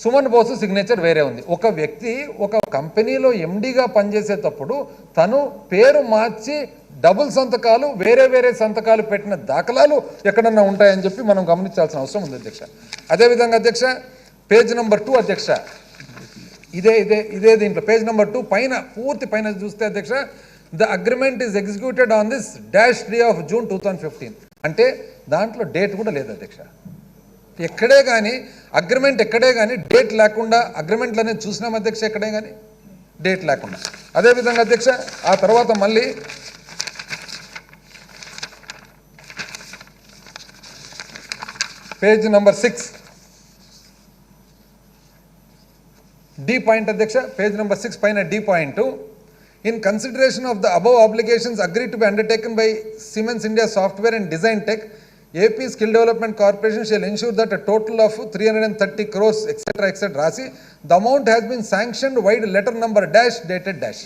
సుమన్ బోసు సిగ్నేచర్ వేరే ఉంది. ఒక వ్యక్తి ఒక కంపెనీలో ఎండీగా పనిచేసేటప్పుడు తను పేరు మార్చి డబుల్ సంతకాలు వేరే సంతకాలు పెట్టిన దాఖలాలు ఎక్కడన్నా ఉంటాయని చెప్పి మనం గమనించాల్సిన అవసరం ఉంది అధ్యక్ష. అదేవిధంగా అధ్యక్ష పేజ్ నెంబర్ 2 అధ్యక్ష, ఇదే దీంట్లో పేజ్ నెంబర్ 2 పైన పూర్తి పైన చూస్తే అధ్యక్ష, the agreement is executed on this -3 of June 2015. అంటే దాంట్లో డేట్ కూడా లేదు అధ్యక్ష. ఎక్కడే కానీ అగ్రిమెంట్ ఎక్కడే కానీ డేట్ లేకుండా అగ్రిమెంట్లు అనేది చూసినాం అధ్యక్ష, ఎక్కడే కానీ డేట్ లేకుండా. అదేవిధంగా అధ్యక్ష ఆ తర్వాత మళ్ళీ పేజ్ నెంబర్ 6 డి పాయింట్ అధ్యక్ష, పేజ్ నెంబర్ 6 పైన D point, in consideration of the above obligations agree to be undertaken by Siemens India software and design tech, AP Skill Development Corporation shall ensure that a total of 330 crores etc. రాసి the amount has been sanctioned wide letter number dash dated dash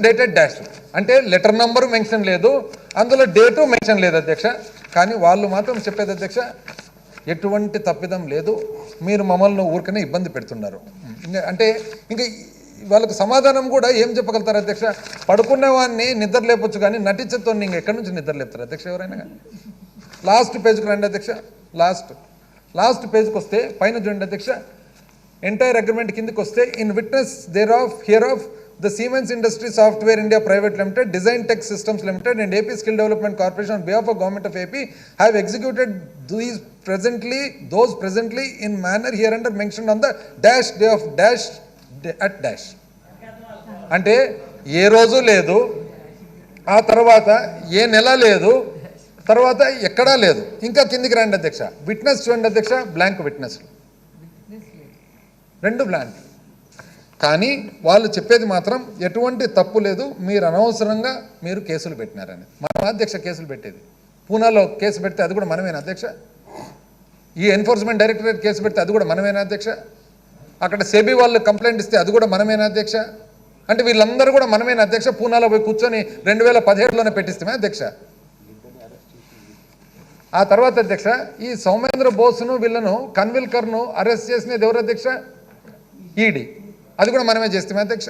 dated dash అంటే letter number mention లేదు, అందులో date mention లేదు అధ్యక్ష. కానీ వాళ్ళు మాత్రం చెప్పేది అధ్యక్ష, ఎటువంటి తప్పిదం లేదు, మీరు మమ్మల్ని ఊరికనే ఇబ్బంది పెడుతున్నారు. అంటే ఇంకా వాళ్ళకు సమాధానం కూడా ఏం చెప్పగలుగుతారు అధ్యక్ష? పడుకునే వాడిని నిద్ర లేపొచ్చు కానీ నటించతో ఇంక ఎక్కడి నుంచి నిద్ర లేపుతారు అధ్యక్ష ఎవరైనా కానీ? లాస్ట్ పేజ్కి రండి అధ్యక్ష. లాస్ట్ పేజ్కి వస్తే పైన చూడండి అధ్యక్ష, ఎంటైర్ అగ్రిమెంట్ కిందకి వస్తే in witness there of here of the Siemens industry software India private limited, design tech systems limited and AP Skill Development Corporation on behalf of Government of AP have executed those presently in manner hereunder mentioned on the dash day of dash at dash. అంటే ఏ రోజు లేదు, ఆ తర్వాత ఏ నెల లేదు, తర్వాత ఎక్కడా లేదు. ఇంకా కిందికి రండి అధ్యక్ష, విట్నెస్ చూడండి అధ్యక్ష, బ్లాంక్ విట్నెస్లు, 2 బ్లాంక్. కానీ వాళ్ళు చెప్పేది మాత్రం ఎటువంటి తప్పు లేదు, మీరు అనవసరంగా మీరు కేసులు పెట్టినారని. మన అధ్యక్ష కేసులు పెట్టేది, పూనాలో కేసు పెడితే అది కూడా మనమేనా అధ్యక్ష? ఈ ఎన్ఫోర్స్మెంట్ డైరెక్టరేట్ కేసు పెడితే అది కూడా మనమేనా అధ్యక్ష? అక్కడ సెబీ వాళ్ళు కంప్లైంట్ ఇస్తే అది కూడా మనమేనా అధ్యక్ష? అంటే వీళ్ళందరూ కూడా మనమేనా అధ్యక్ష? పూనాలో పోయి కూర్చొని 2017లోనే పెట్టిస్తామే అధ్యక్ష. ఆ తర్వాత అధ్యక్ష ఈ సౌమేంద్ర బోస్ను వీళ్ళను కన్విల్కర్ను అరెస్ట్ చేసినది ఎవరు అధ్యక్ష? ఈడీ. అది కూడా మనమే చేస్తామే అధ్యక్ష.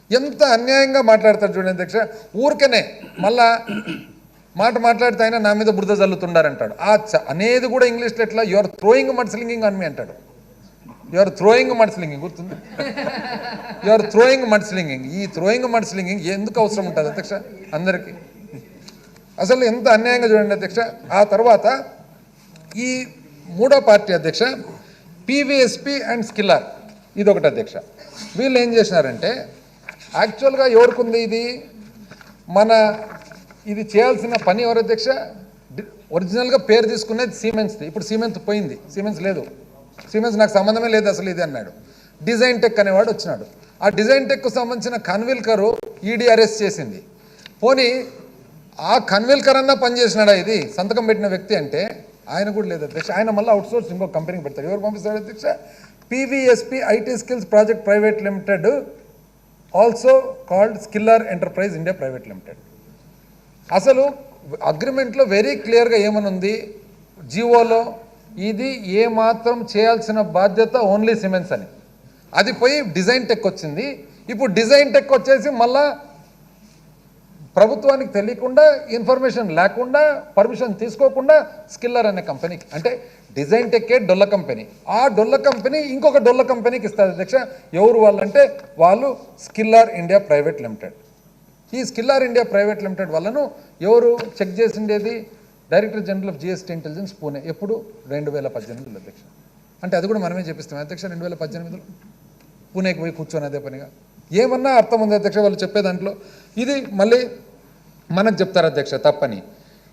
ఎంత అన్యాయంగా మాట్లాడతారు చూడండి అధ్యక్ష. ఊరికనే మళ్ళా మాట్లాడితే ఆయన నా మీద బురద జల్లుతుండారంటాడు. అనేది కూడా ఇంగ్లీష్లో ఎట్లా, you are throwing mud slinging అని మీ అంటాడు. You are throwing mud slinging, గుర్తుంది? You are throwing mud slinging. ఈ థ్రోయింగ్ మడ్ స్లింగింగ్ ఎందుకు అవసరం ఉంటుంది అధ్యక్ష అందరికీ? అసలు ఎంత అన్యాయంగా చూడండి అధ్యక్ష. ఆ తర్వాత ఈ 3వ పార్టీ అధ్యక్ష పీవీఎస్పీ అండ్ స్కిల్లర్, ఇదొకటి అధ్యక్ష. వీళ్ళు ఏం చేసినారంటే యాక్చువల్గా ఎవరికి ఇది ఇది చేయాల్సిన పని ఎవరు అధ్యక్ష? ఒరిజినల్గా పేరు తీసుకునేది సిమెంట్స్ది. ఇప్పుడు సిమెంట్ పోయింది, సిమెంట్స్ లేదు, సిమెంట్స్ నాకు సంబంధమే లేదు అసలు ఇది అన్నాడు. డిజైన్ టెక్ అనేవాడు వచ్చినాడు. ఆ డిజైన్ టెక్కు సంబంధించిన కన్విల్కరు ఈడీ అరెస్ట్ చేసింది. పోనీ ఆ కన్విల్కర్ అన్నా పనిచేసినాడా ఇది సంతకం పెట్టిన వ్యక్తి అంటే? ఆయన కూడా లేదు అధ్యక్ష. ఆయన మళ్ళీ అవుట్సోర్స్ ఇంకో కంపెనీకి పెడతాడు. ఎవరు పంపిస్తాడు అధ్యక్ష? PVSP IT skills project private limited, also called skiller enterprise India private limited. అసలు అగ్రిమెంట్లో వెరీ క్లియర్గా ఏమనుంది జీవోలో, ఇది ఏ మాత్రం చేయాల్సిన బాధ్యత ఓన్లీ సిమెంట్స్ అని. అది పోయి డిజైన్ టెక్ వచ్చింది. ఇప్పుడు డిజైన్ టెక్ వచ్చేసి మళ్ళా ప్రభుత్వానికి తెలియకుండా, ఇన్ఫర్మేషన్ లేకుండా, పర్మిషన్ తీసుకోకుండా స్కిల్లర్ అనే కంపెనీకి, అంటే డిజైన్ టెక్కే డొల్ల కంపెనీ, ఆ డొల్ల కంపెనీ ఇంకొక డొల్ల కంపెనీకి ఇస్తారు అధ్యక్ష. ఎవరు వాళ్ళంటే వాళ్ళు స్కిల్లర్ ఇండియా ప్రైవేట్ లిమిటెడ్. ఈ స్కిల్లర్ ఇండియా ప్రైవేట్ లిమిటెడ్ వాళ్ళను ఎవరు చెక్ చేసిండేది? Director general of GST intelligence Pune. ఎప్పుడు? 2018లో అధ్యక్ష. అంటే అది కూడా మనమే చెప్పిస్తాం అధ్యక్ష. 2018లో పూణేకి పోయి కూర్చొని అదే పనిగా ఏమన్నా అర్థం ఉంది అధ్యక్ష వాళ్ళు చెప్పే దాంట్లో? ఇది మళ్ళీ మనకు చెప్తారు అధ్యక్ష తప్పని.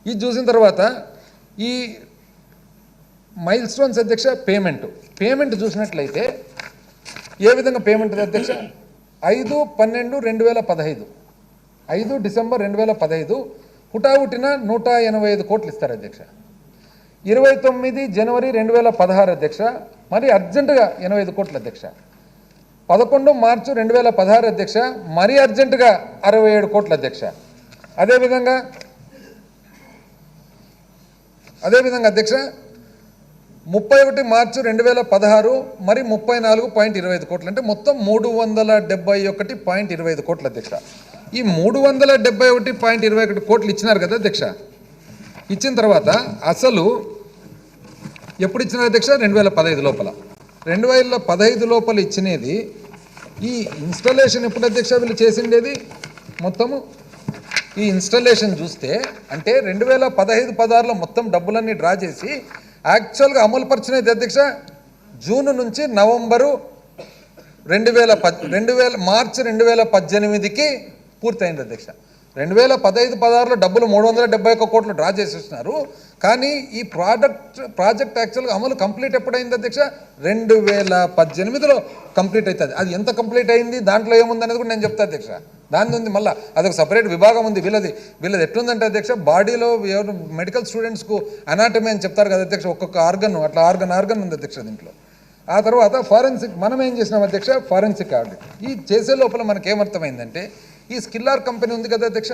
ఇది చూసిన తర్వాత ఈ మైల్ స్టోన్స్ అధ్యక్ష పేమెంట్ చూసినట్లయితే ఏ విధంగా పేమెంట్ అధ్యక్ష? 5/12/2015, 5 డిసెంబర్ 2015 హుటాహుటిన 185 కోట్లు ఇస్తారు అధ్యక్ష. 29 జనవరి 2016 అధ్యక్ష మరి అర్జెంటుగా 85 కోట్లు అధ్యక్ష. 11 మార్చి 2016 అధ్యక్ష మరీ అర్జెంటుగా 67 కోట్లు అధ్యక్ష. అదేవిధంగా అధ్యక్ష 31 మార్చి 2016 మరి 34.25 కోట్లు, అంటే మొత్తం 371.25 కోట్లు అధ్యక్ష. ఈ 371.21 కోట్లు ఇచ్చినారు కదా అధ్యక్ష. ఇచ్చిన తర్వాత అసలు ఎప్పుడు ఇచ్చినారు అధ్యక్ష? 2015 లోపల. 2015 లోపల ఇచ్చినది ఈ ఇన్స్టాలేషన్ ఎప్పుడు అధ్యక్ష వీళ్ళు చేసిండేది? మొత్తము ఈ ఇన్స్టాలేషన్ చూస్తే అంటే 2015-16లో మొత్తం డబ్బులన్నీ డ్రా చేసి యాక్చువల్గా అమలుపరిచినది అధ్యక్ష జూన్ నుంచి నవంబరు 2018 2018కి పూర్తయింది అధ్యక్ష. 2015-16లో డబ్బులు 371 కోట్లు డ్రా చేసేస్తున్నారు. కానీ ఈ ప్రాజెక్ట్ యాక్చువల్గా అమలు కంప్లీట్ ఎప్పుడైంది అధ్యక్ష? 2018లో కంప్లీట్ అవుతుంది. అది ఎంత కంప్లీట్ అయింది, దాంట్లో ఏముంది అనేది కూడా నేను చెప్తా అధ్యక్ష. దాని ఉంది మళ్ళీ అదొక సపరేట్ విభాగం ఉంది. వీళ్ళది ఎట్లుందంటే అధ్యక్ష బాడీలో ఎవరు మెడికల్ స్టూడెంట్స్కు అనాటమీ అని చెప్తారు కదా అధ్యక్ష, ఒక్కొక్క ఆర్గన్ అట్లా ఆర్గన్ ఉంది అధ్యక్ష దీంట్లో. ఆ తర్వాత ఫారెన్సిక్ మనం ఏం చేసినాం అధ్యక్ష? Forensic audit. ఈ చేసే లోపల మనకేమర్థమైందంటే ఈ స్కిల్లర్ కంపెనీ ఉంది కదా అధ్యక్ష,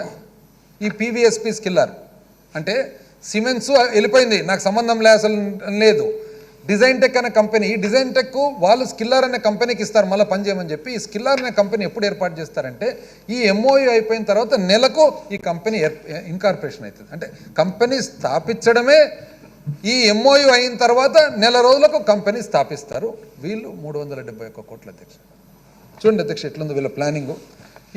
ఈ పీవీఎస్పీ స్కిల్లర్ అంటే సిమెంట్స్ వెళ్ళిపోయింది, నాకు సంబంధం అసలు లేదు. డిజైన్ టెక్ అనే కంపెనీ, ఈ డిజైన్ టెక్ వాళ్ళు స్కిల్లర్ అనే కంపెనీకి ఇస్తారు మళ్ళీ పని చేయమని చెప్పి. ఈ స్కిల్లర్ అనే కంపెనీ ఎప్పుడు ఏర్పాటు చేస్తారంటే ఈ ఎంఓయూ అయిపోయిన తర్వాత నెలకు ఈ కంపెనీ ఇన్కార్పొరేషన్ అవుతుంది. అంటే కంపెనీ స్థాపించడమే ఈ ఎంఓయూ అయిన తర్వాత నెల రోజులకు కంపెనీ స్థాపిస్తారు. వీళ్ళు 371 కోట్ల అధ్యక్ష. చూడండి అధ్యక్ష ఎట్లుంది వీళ్ళ ప్లానింగు.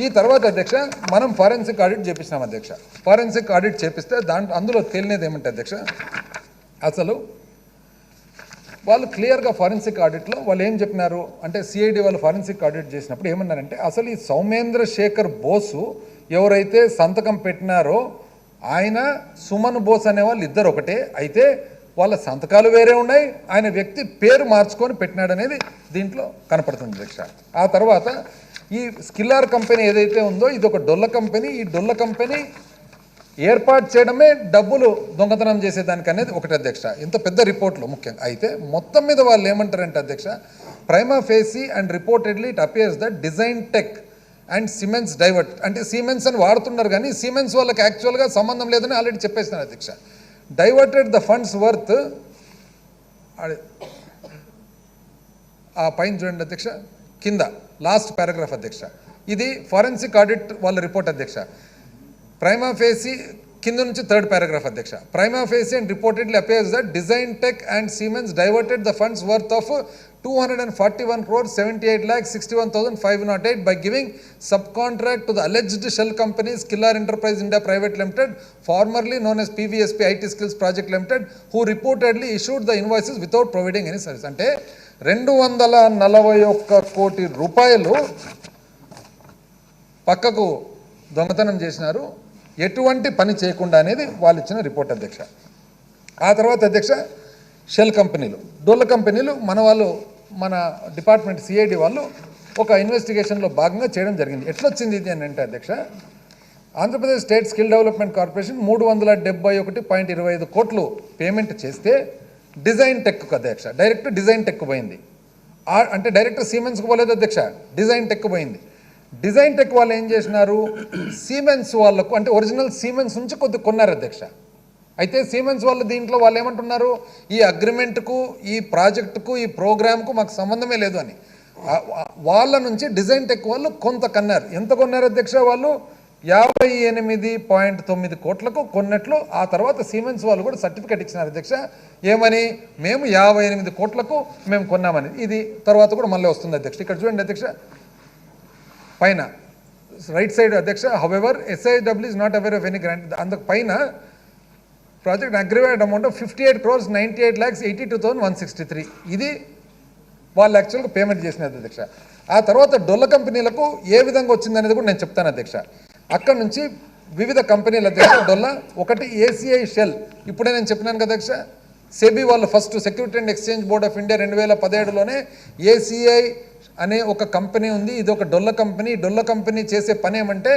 ఈ తర్వాత అధ్యక్ష మనం ఫారెన్సిక్ ఆడిట్ చేపిస్తాం అధ్యక్ష. ఫారెన్సిక్ ఆడిట్ చేపిస్తే అందులో తేలినది ఏమంటే అధ్యక్ష అసలు వాళ్ళు క్లియర్గా ఫారెన్సిక్ ఆడిట్లో వాళ్ళు ఏం చెప్పినారు అంటే సిఐడి వాళ్ళు ఫారెన్సిక్ ఆడిట్ చేసినప్పుడు ఏమన్నారంటే అసలు ఈ సౌమేంద్ర శేఖర్ బోసు ఎవరైతే సంతకం పెట్టినారో ఆయన సుమన్ బోస్ అనే వాళ్ళు ఇద్దరు ఒకటే, అయితే వాళ్ళ సంతకాలు వేరే ఉన్నాయి, ఆయన వ్యక్తి పేరు మార్చుకొని పెట్టినాడనేది దీంట్లో కనపడుతుంది అధ్యక్ష. ఆ తర్వాత ఈ స్కిల్లార్ కంపెనీ ఏదైతే ఉందో ఇది ఒక డొల్ల కంపెనీ. ఈ డొల్ల కంపెనీ ఏర్పాటు చేయడమే డబ్బులు దొంగతనం చేసేదానికి అనేది ఒకటి అధ్యక్ష. ఇంత పెద్ద రిపోర్ట్లో ముఖ్యంగా అయితే మొత్తం మీద వాళ్ళు ఏమంటారంటే అధ్యక్ష, prima facie and reportedly it appears the design tech and siemens divert, అంటే సిమెన్స్ అని వాడుతున్నారు కానీ సిమెన్స్ వాళ్ళకి యాక్చువల్గా సంబంధం లేదని ఆల్రెడీ చెప్పేస్తున్నారు అధ్యక్ష. డైవర్టెడ్ ద ఫండ్స్ వర్త్, ఆ పైన చూడండి అధ్యక్ష, కింద లాస్ట్ పారాగ్రాఫ్ అధ్యక్ష, ఇది ఫారెన్సిక్ ఆడిట్ వాళ్ళ రిపోర్ట్ అధ్యక్ష. ప్రైమా ఫేసీ కింద నుంచి థర్డ్ పారాగ్రాఫ్ అధ్యక్ష. Prima facie and reportedly appears that design tech and siemens diverted the funds worth of 241 crores 78,61,508 by giving subcontract to the alleged shell company Skillar Enterprise India Private Limited, formerly known as PVSP IT Skills Project Limited, who reportedly issued the invoices without providing any service. అంటే 241 కోటి రూపాయలు పక్కకు దొంగతనం చేసినారు, ఎటువంటి పని చేయకుండా అనేది వాళ్ళు ఇచ్చిన రిపోర్ట్ అధ్యక్ష. ఆ తర్వాత అధ్యక్ష షెల్ కంపెనీలు, డొల్ల కంపెనీలు మన డిపార్ట్మెంట్ సిఐడి వాళ్ళు ఒక ఇన్వెస్టిగేషన్లో భాగంగా చేయడం జరిగింది. ఎట్లొచ్చింది ఇది అని అంటే అధ్యక్ష, Andhra Pradesh state skill development corporation 371.25 కోట్లు పేమెంట్ చేస్తే డిజైన్ టెక్ అధ్యక్ష డైరెక్ట్ డిజైన్ టెక్ పోయింది. అంటే డైరెక్ట్ సిమెన్స్కి పోలేదు అధ్యక్ష, డిజైన్ టెక్ పోయింది. డిజైన్ టెక్ వాళ్ళు ఏం చేసినారు, సిమెన్స్ వాళ్ళకు అంటే ఒరిజినల్ సిమెన్స్ నుంచి కొద్ది కొన్నారు అధ్యక్ష. అయితే సిమెన్స్ వాళ్ళు దీంట్లో వాళ్ళు ఏమంటున్నారు, ఈ అగ్రిమెంట్కు ఈ ప్రాజెక్టుకు ఈ ప్రోగ్రామ్కు మాకు సంబంధమే లేదు అని. వాళ్ళ నుంచి డిజైన్ టెక్ వాళ్ళు కొంత కన్నారు. ఎంత కొన్నారు అధ్యక్ష, వాళ్ళు 58.9 కోట్లకు కొన్నట్లు. ఆ తర్వాత సిమెన్స్ వాళ్ళు కూడా సర్టిఫికేట్ ఇచ్చినారు అధ్యక్ష, ఏమని, మేము 58 కోట్లకు మేము కొన్నామని. ఇది తర్వాత కూడా మళ్ళీ వస్తుంది అధ్యక్ష. ఇక్కడ చూడండి అధ్యక్ష పైన రైట్ సైడ్ అధ్యక్ష, however SIW is not aware of any grant. అందుకు పైన project aggravate amount of 58 crores 98,82,163 ఇది వాళ్ళు యాక్చువల్గా పేమెంట్ చేసినది అధ్యక్ష. ఆ తర్వాత డొల్ల కంపెనీలకు ఏ విధంగా వచ్చిందనేది కూడా నేను చెప్తాను అధ్యక్ష. అక్కడ నుంచి వివిధ కంపెనీల అధ్యక్ష డొల్ల, ఒకటి ACI షెల్, ఇప్పుడే నేను చెప్పినాను కదా అధ్యక్ష, సెబీ వాళ్ళు first security and exchange board of India 2017లోనే ACI అనే ఒక కంపెనీ ఉంది, ఇది ఒక డొల్ల కంపెనీ. డొల్ల కంపెనీ చేసే పని ఏమంటే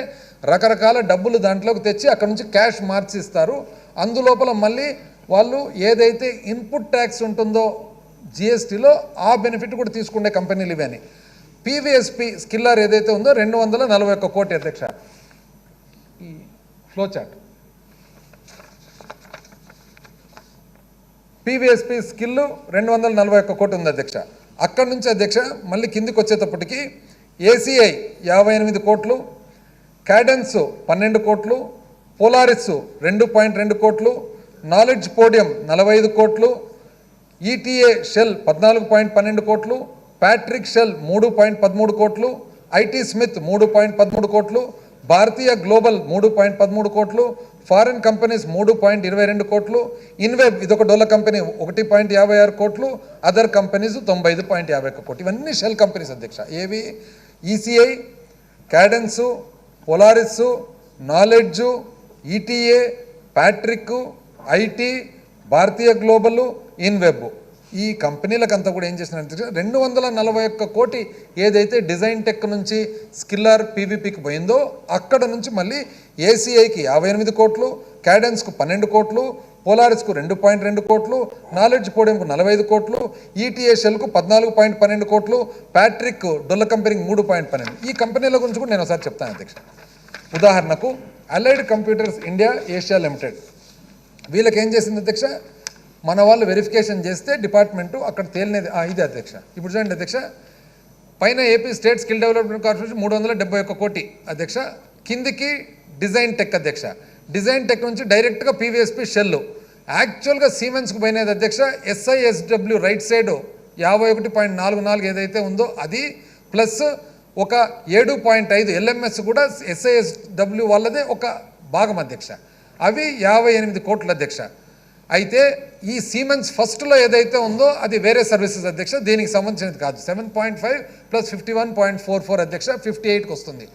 రకరకాల డబ్బులు దాంట్లోకి తెచ్చి అక్కడ నుంచి క్యాష్ మార్చి ఇస్తారు. అందులోపల మళ్ళీ వాళ్ళు ఏదైతే ఇన్పుట్ ట్యాక్స్ ఉంటుందో GSTలో ఆ బెనిఫిట్ కూడా తీసుకునే కంపెనీలు ఇవని. PVSP స్కిల్లర్ ఏదైతే ఉందో 241 కోటి అధ్యక్ష. ఈ ఫ్లో చార్ట్ PVSP స్కిల్ 241 కోటి ఉంది అధ్యక్ష. అక్కడి నుంచి అధ్యక్ష మళ్ళీ కిందికి వచ్చేటప్పటికి ACI 58 కోట్లు, క్యాడెన్స్ 12 కోట్లు, పోలారిస్ 2.2 కోట్లు, నాలెడ్జ్ పోడియం 45 కోట్లు, ETA షెల్ 14.12 కోట్లు, ప్యాట్రిక్ షెల్ 3.13 కోట్లు, IT స్మిత్ 3.13 కోట్లు, భారతీయ గ్లోబల్ 3.13 కోట్లు, ఫారిన్ కంపెనీస్ 3.22 కోట్లు, ఇన్వెబ్ ఇదొక డొల్ల కంపెనీ 1.56 కోట్లు, అదర్ కంపెనీస్ 95.51 కోట్లు. ఇవన్నీ షెల్ కంపెనీస్ అధ్యక్ష. ఏవి, ECI, Cadence, Polaris, knowledge, ETA, Patrick, IT, Bharatiya global, Inweb, ఈ కంపెనీలకంతా కూడా ఏం చేసినారంటే 241 కోటి ఏదైతే డిజైన్ టెక్ నుంచి స్కిల్లర్ PVPకి పోయిందో అక్కడ నుంచి మళ్ళీ ACIకి 58 కోట్లు, క్యాడెన్స్కు 12 కోట్లు, పోలారిస్కు 2.2 కోట్లు, నాలెడ్జ్ పోడియంకు 45 కోట్లు, ETA షెల్కు 14.12 కోట్లు, ప్యాట్రిక్ డొల్ల కంపెనీకి 3.12. ఈ కంపెనీల గురించి కూడా నేను ఒకసారి చెప్తాను అధ్యక్ష. ఉదాహరణకు allied computers India Asia limited, వీళ్ళకి ఏం చేసింది అధ్యక్ష, మన వాళ్ళు వెరిఫికేషన్ చేస్తే డిపార్ట్మెంటు అక్కడ తేలినది ఇది అధ్యక్ష. ఇప్పుడు చూడండి అధ్యక్ష, పైన AP state skill development corporation 371 కోటి అధ్యక్ష, కిందికి డిజైన్ టెక్ అధ్యక్ష. డిజైన్ టెక్ నుంచి డైరెక్ట్గా PVSP షెల్, యాక్చువల్గా సిమెన్స్కి పోయినది అధ్యక్ష SISW రైట్ సైడ్ 51.44 ఏదైతే ఉందో అది, ప్లస్ ఒక 7.5 LMS కూడా SISW వాళ్ళదే ఒక భాగం అధ్యక్ష. అవి 58 కోట్ల అధ్యక్ష. అయితే ఈ సీమెన్స్ ఫస్ట్లో ఏదైతే ఉందో అది వేరే సర్వీసెస్ అధ్యక్ష, దీనికి సంబంధించినది కాదు. 7.5 + 51.44 అధ్యక్ష 58కి వస్తుంది.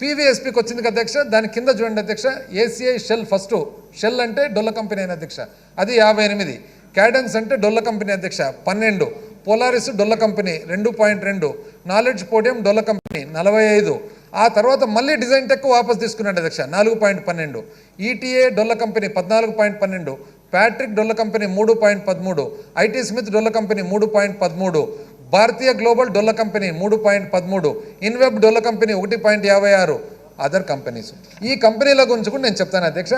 పీవీఎస్పీకి వచ్చింది అధ్యక్ష, దాని కింద చూడండి అధ్యక్ష, ఏసీఐ షెల్ ఫస్ట్, షెల్ అంటే డొల్ల కంపెనీ అయిన అధ్యక్ష, అది 58, క్యాడెన్స్ అంటే డొల్ల కంపెనీ అధ్యక్ష 12, పోలారిస్ డొల్ల కంపెనీ 2.2, నాలెడ్జ్ పోడియం డొల్ల కంపెనీ 45, ఆ తర్వాత మళ్ళీ డిజైన్ టెక్ వాపస్ తీసుకున్నాడు అధ్యక్ష 4.12, ఈటీఏ డొల్ల కంపెనీ 14.12, ప్యాట్రిక్ డొల్ల కంపెనీ 3.13, ఐటీ స్మిత్ డొల్ల కంపెనీ 3.13, భారతీయ గ్లోబల్ డొల్ల కంపెనీ 3.13, ఇన్వెబ్ డొల్ల కంపెనీ 1.56, అదర్ కంపెనీస్. ఈ కంపెనీల గురించి కూడా నేను చెప్తాను అధ్యక్ష.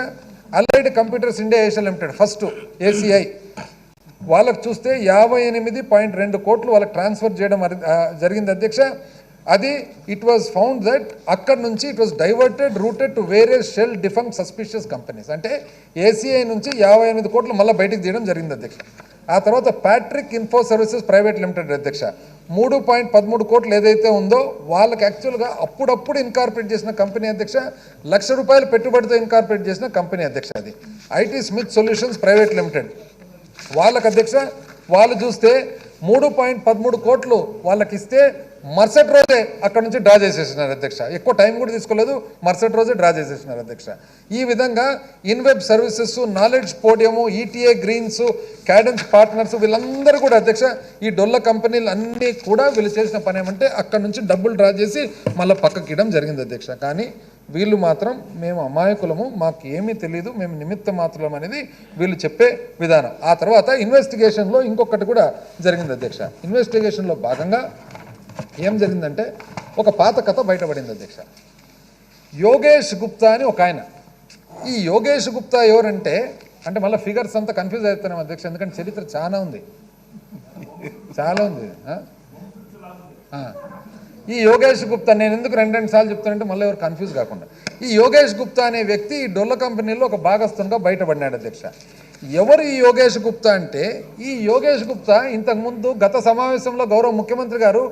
Allied computers India Asia limited first ACI, వాళ్ళకు చూస్తే 58.2 కోట్లు వాళ్ళకి ట్రాన్స్ఫర్ చేయడం జరిగింది అధ్యక్ష. అది ఇట్ వాజ్ ఫౌండ్ దట్ అక్కడ నుంచి it was diverted routed to various shell defunct suspicious companies. అంటే ఏసీఐ నుంచి 58 కోట్లు మళ్ళీ బయటకు తీయడం జరిగింది అధ్యక్ష. ఆ తర్వాత Patrick info services private limited అధ్యక్ష 3.13 కోట్లు ఏదైతే ఉందో వాళ్ళకి యాక్చువల్గా అప్పుడప్పుడు ఇన్కార్పొరేట్ చేసిన కంపెనీ అధ్యక్ష, ₹1,00,000 పెట్టుబడితో ఇన్కార్పొరేట్ చేసిన కంపెనీ అధ్యక్ష. అది IT Smith solutions private limited, వాళ్ళకి అధ్యక్ష వాళ్ళు చూస్తే 3.13 కోట్లు వాళ్ళకి ఇస్తే మరుసటి రోజే అక్కడ నుంచి డ్రా చేసేసినారు అధ్యక్ష. ఎక్కువ టైం కూడా తీసుకోలేదు, మరుసటి రోజే డ్రా చేసేసినారు అధ్యక్ష. ఈ విధంగా Inweb services, knowledge podium, ETA greens, Cadence partners వీళ్ళందరూ కూడా అధ్యక్ష ఈ డొల్ల కంపెనీలు అన్నీ కూడా వీళ్ళు చేసిన పని ఏమంటే అక్కడ నుంచి డబ్బులు డ్రా చేసి మళ్ళీ పక్కకి ఇవ్వడం జరిగింది అధ్యక్ష. కానీ వీళ్ళు మాత్రం మేము అమాయకులము, మాకు ఏమీ తెలియదు, మేము నిమిత్త మాత్రం అనేది వీళ్ళు చెప్పే విధానం. ఆ తర్వాత ఇన్వెస్టిగేషన్లో ఇంకొకటి కూడా జరిగింది అధ్యక్ష. ఇన్వెస్టిగేషన్లో భాగంగా ఏం జరిగిందంటే ఒక పాత కథ బయటపడింది అధ్యక్ష. యోగేష్ గుప్తా అని ఒక ఆయన. ఈ యోగేష్ గుప్తా ఎవరంటే అంటే మళ్ళీ ఫిగర్స్ అంతా కన్ఫ్యూజ్ అవుతున్నాం అధ్యక్ష, ఎందుకంటే చరిత్ర చాలా ఉంది. ఈ యోగేష్ గుప్తా నేను ఎందుకు రెండు సార్లు చెప్తానంటే మళ్ళీ ఎవరు కన్ఫ్యూజ్ కాకుండా, ఈ యోగేష్ గుప్తా అనే వ్యక్తి ఈ డొల్ల కంపెనీలో ఒక భాగస్థునిగా బయటపడినాడు అధ్యక్ష. ఎవరు ఈ యోగేష్ గుప్తా అంటే, ఈ యోగేష్ గుప్తా ఇంతకుముందు గత సమావేశంలో గౌరవ ముఖ్యమంత్రి గారు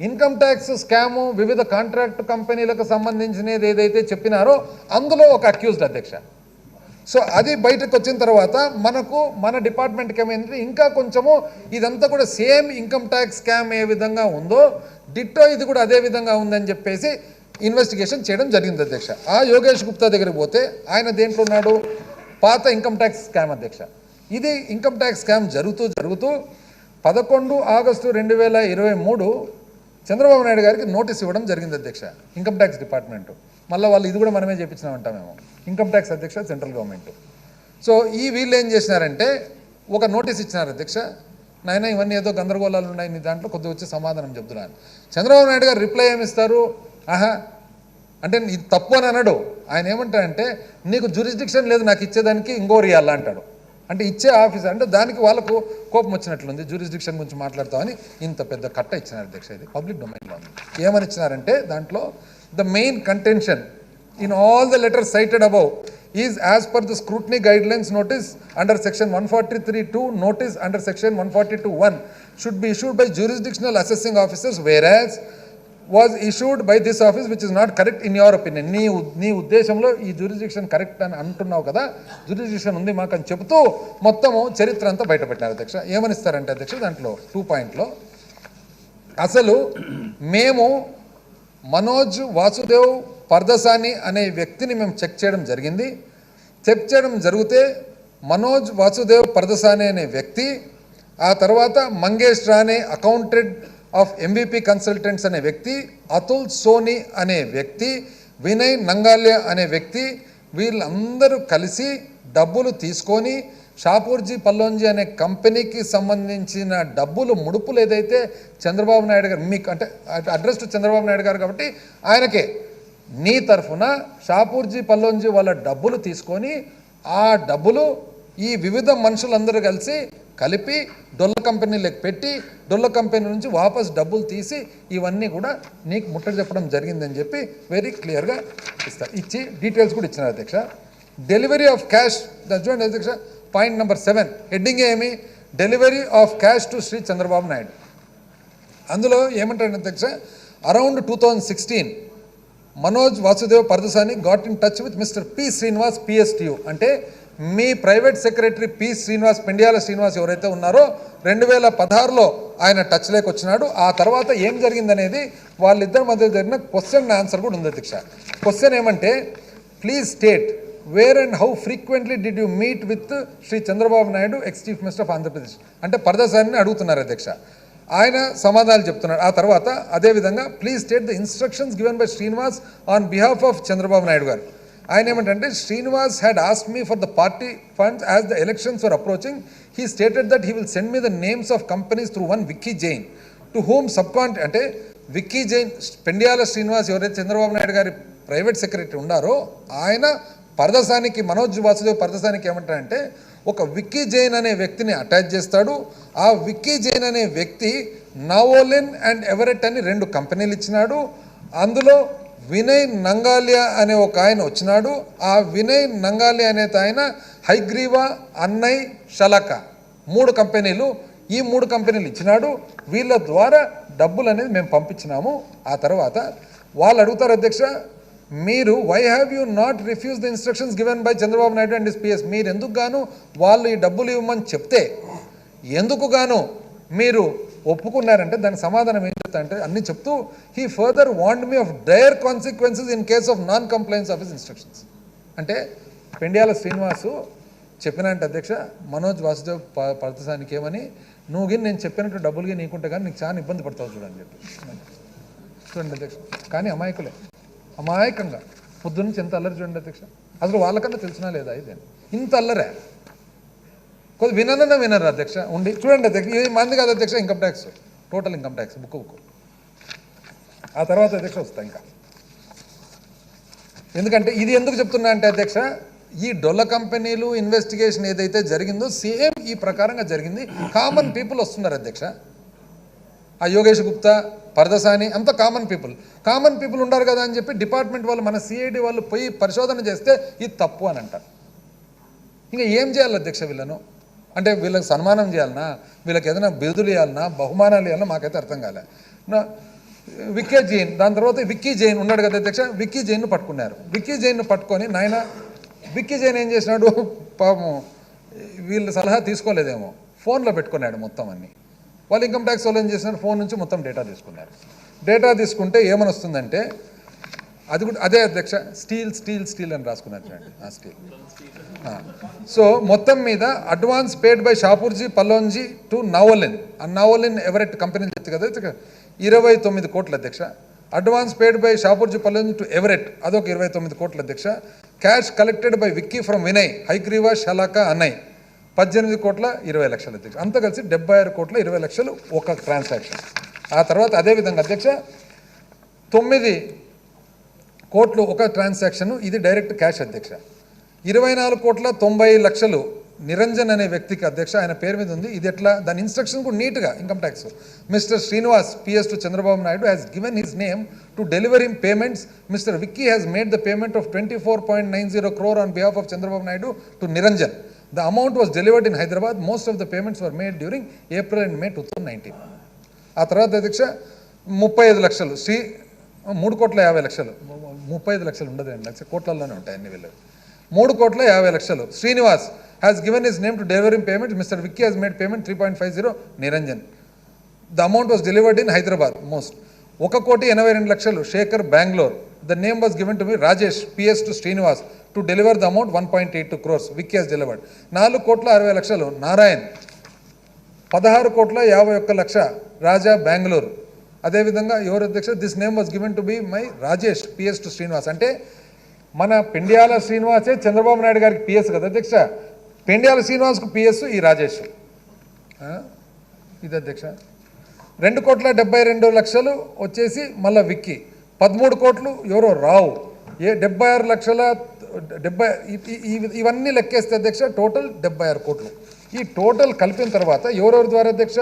ఇన్కమ్ ట్యాక్స్ స్కాము, వివిధ కాంట్రాక్ట్ కంపెనీలకు సంబంధించినది ఏదైతే చెప్పినారో అందులో ఒక అక్యూజ్డ్ అధ్యక్ష. సో అది బయటకు వచ్చిన తర్వాత మన డిపార్ట్మెంట్కి ఏమైంది, ఇంకా కొంచెము ఇదంతా కూడా సేమ్ ఇన్కమ్ ట్యాక్స్ స్కామ్ ఏ విధంగా ఉందో డిట్టో ఇది కూడా అదే విధంగా ఉందని చెప్పేసి ఇన్వెస్టిగేషన్ చేయడం జరిగింది అధ్యక్ష. ఆ యోగేష్ గుప్తా దగ్గరికి పోతే ఆయన దేంట్లో ఉన్నాడు, పాత ఇన్కమ్ ట్యాక్స్ స్కామ్ అధ్యక్ష. ఇది ఇన్కమ్ ట్యాక్స్ స్కామ్ జరుగుతూ 11 ఆగస్టు 2023 చంద్రబాబు నాయుడు గారికి నోటీస్ ఇవ్వడం జరిగింది అధ్యక్ష ఇన్కమ్ ట్యాక్స్ డిపార్ట్మెంటు. మళ్ళీ వాళ్ళు ఇది కూడా మనమే చేయించినామంటాం మేము, ఇన్కమ్ ట్యాక్స్ అధ్యక్ష సెంట్రల్ గవర్నమెంట్. సో ఈ వీళ్ళు ఏం చేసినారంటే ఒక నోటీస్ ఇచ్చినారు అధ్యక్ష, నాయన ఇవన్నీ ఏదో గందరగోళాలు ఉన్నాయి నీ దాంట్లో కొద్దిగా వచ్చి సమాధానం చెప్తున్నాను. చంద్రబాబు నాయుడు గారు రిప్లై ఏమిస్తారు, అంటే ఇది తప్పు అని అనడు. ఆయన ఏమంటాడంటే నీకు జ్యూరిస్డిక్షన్ లేదు నాకు ఇచ్చేదానికి ఇంకోరు ఇవ్వాలా అంటాడు. అంటే ఇచ్చే ఆఫీసర్ అంటే దానికి వాళ్ళకు కోపం వచ్చినట్లుంది, జ్యూరిస్డిక్షన్ గురించి మాట్లాడతామని ఇంత పెద్ద కట్ట ఇచ్చినారు అధ్యక్ష. ఇది పబ్లిక్ డొమైన్లో ఉంది. ఏమని ఇచ్చినారంటే దాంట్లో the main contention in all the letters cited above is as per the scrutiny guidelines notice under section 143(2) notice under section 142(1) should be issued by jurisdictional assessing officers, whereas was issued by this office which is not correct in your opinion. నీ ఉద్దేశంలో ఈ jurisdiction correct అని అంటున్నావు కదా, jurisdiction ఉంది మాకు అని చెబుతూ మొత్తము చరిత్ర అంతా బయటపెట్టినారు అధ్యక్ష. ఏమనిస్తారంటే అధ్యక్ష దాంట్లో 2 పాయింట్లో అసలు మేము మనోజ్ వాసుదేవ్ పర్దసాని అనే వ్యక్తిని మేము చెక్ చేయడం జరిగింది. చెక్ చేయడం జరిగితే మనోజ్ వాసుదేవ్ పర్దసాని అనే వ్యక్తి, ఆ తర్వాత Mangesh Rane accountant of MBP consultants అనే వ్యక్తి, అతుల్ సోని అనే వ్యక్తి, వినయ్ నంగాల్య అనే వ్యక్తి, వీళ్ళందరూ కలిసి డబ్బులు తీసుకొని షాపూర్జీ పల్లోంజీ అనే కంపెనీకి సంబంధించిన డబ్బులు ముడుపులు ఏదైతే చంద్రబాబు నాయుడు గారు మీకు అంటే అడ్రస్ టు చంద్రబాబు నాయుడు గారు కాబట్టి ఆయనకే నీ తరఫున షాపూర్జీ పల్లోంజీ వాళ్ళ డబ్బులు తీసుకొని ఆ డబ్బులు ఈ వివిధ మనుషులందరూ కలిపి డొల్ల కంపెనీలకు పెట్టి డొల్ల కంపెనీ నుంచి వాపస్ డబ్బులు తీసి ఇవన్నీ కూడా నీకు ముట్ట చెప్పడం జరిగిందని చెప్పి వెరీ క్లియర్గా ఇస్తారు. ఇచ్చి డీటెయిల్స్ కూడా ఇచ్చినారు అధ్యక్ష. డెలివరీ ఆఫ్ క్యాష్ చూడండి అధ్యక్ష, పాయింట్ నెంబర్ 7 హెడ్డింగ్ ఏమి, delivery of cash to Shri Chandrababu Naidu. అందులో ఏమంటాడు అధ్యక్ష, around 2016 Manoj Vasudev Pardasani got in touch with mister P Srinivas PSTU, అంటే మీ private secretary P Srinivas, Pendyala Srinivas ఎవరైతే ఉన్నారో 2016లో ఆయన టచ్ లేక వచ్చినాడు. ఆ తర్వాత ఏం జరిగిందనేది వాళ్ళిద్దరి మధ్య జరిగిన క్వశ్చన్ ఆన్సర్ కూడా ఉంది అధ్యక్ష. క్వశ్చన్ ఏమంటే, please state where and how frequently did you meet with Shri Chandrababu Naidu, ex chief minister of Andhra Pradesh అంటే పరదసారిని అడుగుతున్నారు అధ్యక్ష. ఆయన సమాధానాలు చెప్తున్నాడు. ఆ తర్వాత అదేవిధంగా please state the instructions given by Srinivas on behalf of Chandrababu Naidu గారు. ఆయన ఏమంటే, Srinivas had asked me for the party funds as the elections were approaching. He stated that he will send me the names of companies through one Vicky Jain to home అంటే విక్కీ జైన్, పెండియాల శ్రీనివాస్ ఎవరైతే చంద్రబాబు నాయుడు గారి private secretary ఉన్నారో ఆయన పరదసానికి, మనోజ్ వాసుదేవ్ పరదసానికి ఏమంటారంటే ఒక విక్కీ జైన్ అనే వ్యక్తిని అటాచ్ చేస్తాడు. ఆ విక్కీ జైన్ అనే వ్యక్తి నవోలిన్ అండ్ ఎవరెట్ అని 2 కంపెనీలు ఇచ్చినాడు. అందులో వినయ్ నంగాలియా అనే ఒక ఆయన వచ్చినాడు. ఆ వినయ్ నంగాలియా అనే ఆయన హైగ్రీవా, అన్నయ్, షలకా 3 కంపెనీలు, ఈ 3 కంపెనీలు ఇచ్చినాడు. వీళ్ళ ద్వారా డబ్బులు అనేది మేము పంపించినాము. ఆ తర్వాత వాళ్ళు అడుగుతారు అధ్యక్ష, మీరు why have you not refuse the instructions given by Chandrababu Naidu and his PS, మీరు ఎందుకు గాను వాళ్ళు ఈ డబ్బులు ఇవ్వమని చెప్తే ఎందుకు గాను మీరు ఒప్పుకున్నారంటే దానికి సమాధానం ఏం చెప్తా అంటే అన్ని చెప్తూ he further want me of dire consequences in case of non compliance of his instructions. అంటే పెండియాల శ్రీనివాసు చెప్పినంటే అధ్యక్ష, మనోజ్ వాసుదేవ్ పరదసానికి ఏమని, నువ్వు గిని నేను చెప్పినట్టు డబ్బులుగా నీకుంటే కానీ నీకు చాలా ఇబ్బంది పడతావు చూడని చెప్పి చూడండి అధ్యక్ష. కానీ అమాయకంగా పొద్దున్న నుంచి ఎంత అల్లరి చూడండి అధ్యక్ష. అసలు వాళ్ళకన్నా తెలిసినా లేదా ఇదే ఇంత అల్లరే, కొద్ది వినరు అధ్యక్ష. ఉండి చూడండి అధ్యక్ష, ఇది మంది కాదు అధ్యక్ష, income tax, total income tax book. ఆ తర్వాత అధ్యక్ష వస్తాయి ఇంకా. ఎందుకంటే ఇది ఎందుకు చెప్తున్నా అంటే అధ్యక్ష, ఈ డొల్ల కంపెనీలు ఇన్వెస్టిగేషన్ ఏదైతే జరిగిందో సేమ్ ఈ ప్రకారంగా జరిగింది. కామన్ పీపుల్ వస్తున్నారు అధ్యక్ష. ఆ యోగేష్ గుప్తా, పరదసాని అంత కామన్ పీపుల్ ఉన్నారు కదా అని చెప్పి డిపార్ట్మెంట్ వాళ్ళు, మన సిఐడి వాళ్ళు పోయి పరిశోధన చేస్తే ఇది తప్పు అని అంటారు. ఇంకా ఏం చేయాలి అధ్యక్ష వీళ్ళను? అంటే వీళ్ళకి సన్మానం చేయాలన్నా, వీళ్ళకి ఏదైనా బిరుదులు ఇవ్వాలన్నా, బహుమానాలు ఇవ్వాలన్నా మాకైతే అర్థం కాలే. విక్కీ జైన్, దాని తర్వాత విక్కీ జైన్ ఉన్నాడు కదా అధ్యక్ష, విక్కీ జైన్ను పట్టుకున్నారు. విక్కీ జైన్ను పట్టుకొని నాయన విక్కీ జైన్ ఏం చేసినాడు, పాపం వీళ్ళ సలహా తీసుకోలేదేమో, ఫోన్లో పెట్టుకున్నాడు మొత్తం అన్ని. వాళ్ళు ఇన్కమ్ ట్యాక్స్ వాళ్ళు ఏం చేసినారు, ఫోన్ నుంచి మొత్తం డేటా తీసుకున్నారు. డేటా తీసుకుంటే ఏమని వస్తుందంటే అది కూడా అదే అధ్యక్ష, స్టీల్ అని రాసుకున్నారు చూడండి, ఆ స్టీల్. సో మొత్తం మీద advance paid by Shapoorji Pallonji to Navolin, ఆ నవోలిన్ ఎవరెట్ కంపెనీ చెప్తుంది కదా 29 కోట్ల అధ్యక్ష. Advance paid by Shapoorji Pallonji to Everett అదొక 29 కోట్ల అధ్యక్ష. Cash collected by Vicky from Vinay, Hayagriva, Shalaka, Anay 18 కోట్ల 20 లక్షలు అధ్యక్ష. అంతా కలిసి 76 కోట్ల 20 లక్షలు ఒక ట్రాన్సాక్షన్. ఆ తర్వాత అదేవిధంగా అధ్యక్ష 9 కోట్లు ఒక ట్రాన్సాక్షన్, ఇది డైరెక్ట్ క్యాష్ అధ్యక్ష. 24 కోట్ల 90 లక్షలు నిరంజన్ అనే వ్యక్తికి అధ్యక్ష, ఆయన పేరు మీద ఉంది. ఇది ఎట్లా, దాని ఇన్స్ట్రక్షన్ కూడా నీట్గా income tax. Mister Srinivas PS to Chandrababu Naidu has given his name to deliver him payments. Mister Vicky has made the payment of 24.90 crore on behalf of Chandrababu Naidu to Niranjan. The amount was delivered in Hyderabad. Most of the payments were made during April and May 2019. ఆ తర్వాత అధ్యక్ష 35 లక్షలు 3 కోట్ల 50 లక్షలు, 35 లక్షలు ఉండదు, 2 లక్షల కోట్లలోనే ఉంటాయి అన్ని వీళ్ళు. 3 కోట్ల 50 లక్షలు Srinivas has given his name to delivering payments. Mr. Vicky has made payment 3.50 Niranjan. The amount was delivered in Hyderabad most. 1,82 లక్షలు Shekhar Bengaluru. The name was given to me Rajesh PS to Srinivas to deliver the amount 1.82 crores. Vicky has delivered. 4 కోట్ల 60 లక్షలు నారాయణ్. 16 కోట్ల 51 లక్ష రాజా బెంగళూరు. అదేవిధంగా ఎవరు అధ్యక్ష, this name was given to be my Rajesh PS to Srinivas. అంటే మన పెండియాల శ్రీనివాసే చంద్రబాబు నాయుడు గారికి పిఎస్ కదా అధ్యక్ష, పెండియాల శ్రీనివాస్కు పిఎస్ ఈ రాజేష్. ఇది అధ్యక్ష 2 కోట్ల 72 లక్షలు వచ్చేసి మళ్ళీ విక్కీ. 13 కోట్లు ఎవరో రావు. 76 లక్షల 70 ఇవన్నీ లెక్కేస్తే అధ్యక్ష టోటల్ 76 కోట్లు. ఈ టోటల్ కలిపిన తర్వాత ఎవరెవరి ద్వారా అధ్యక్ష,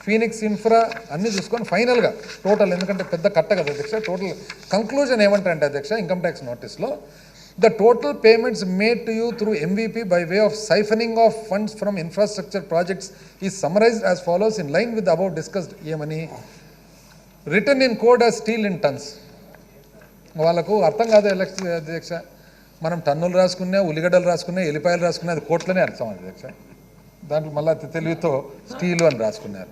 ఫీనిక్స్ ఇన్ఫ్రా అన్నీ చూసుకొని ఫైనల్గా టోటల్, ఎందుకంటే పెద్ద కట్ట కదా అధ్యక్ష, టోటల్ కంక్లూజన్ ఏమంటారంటే అధ్యక్ష ఇన్కమ్ ట్యాక్స్ నోటీస్లో, the total payments made to you through MVP by way of siphoning of funds from infrastructure projects is summarized as follows in line with the above discussed ఏమని written in code as steel in tons. వాళ్ళకు అర్థం కాదు అధ్యక్ష, మనం టన్నులు రాసుకున్నా, ఉల్లిగడ్డలు రాసుకున్నా, ఎల్లిపాయలు రాసుకున్నా అది కోట్లనే అర్థం అధ్యక్ష. దాంట్లో మళ్ళీ అతి తెలివితో స్టీలు అని రాసుకున్నారు.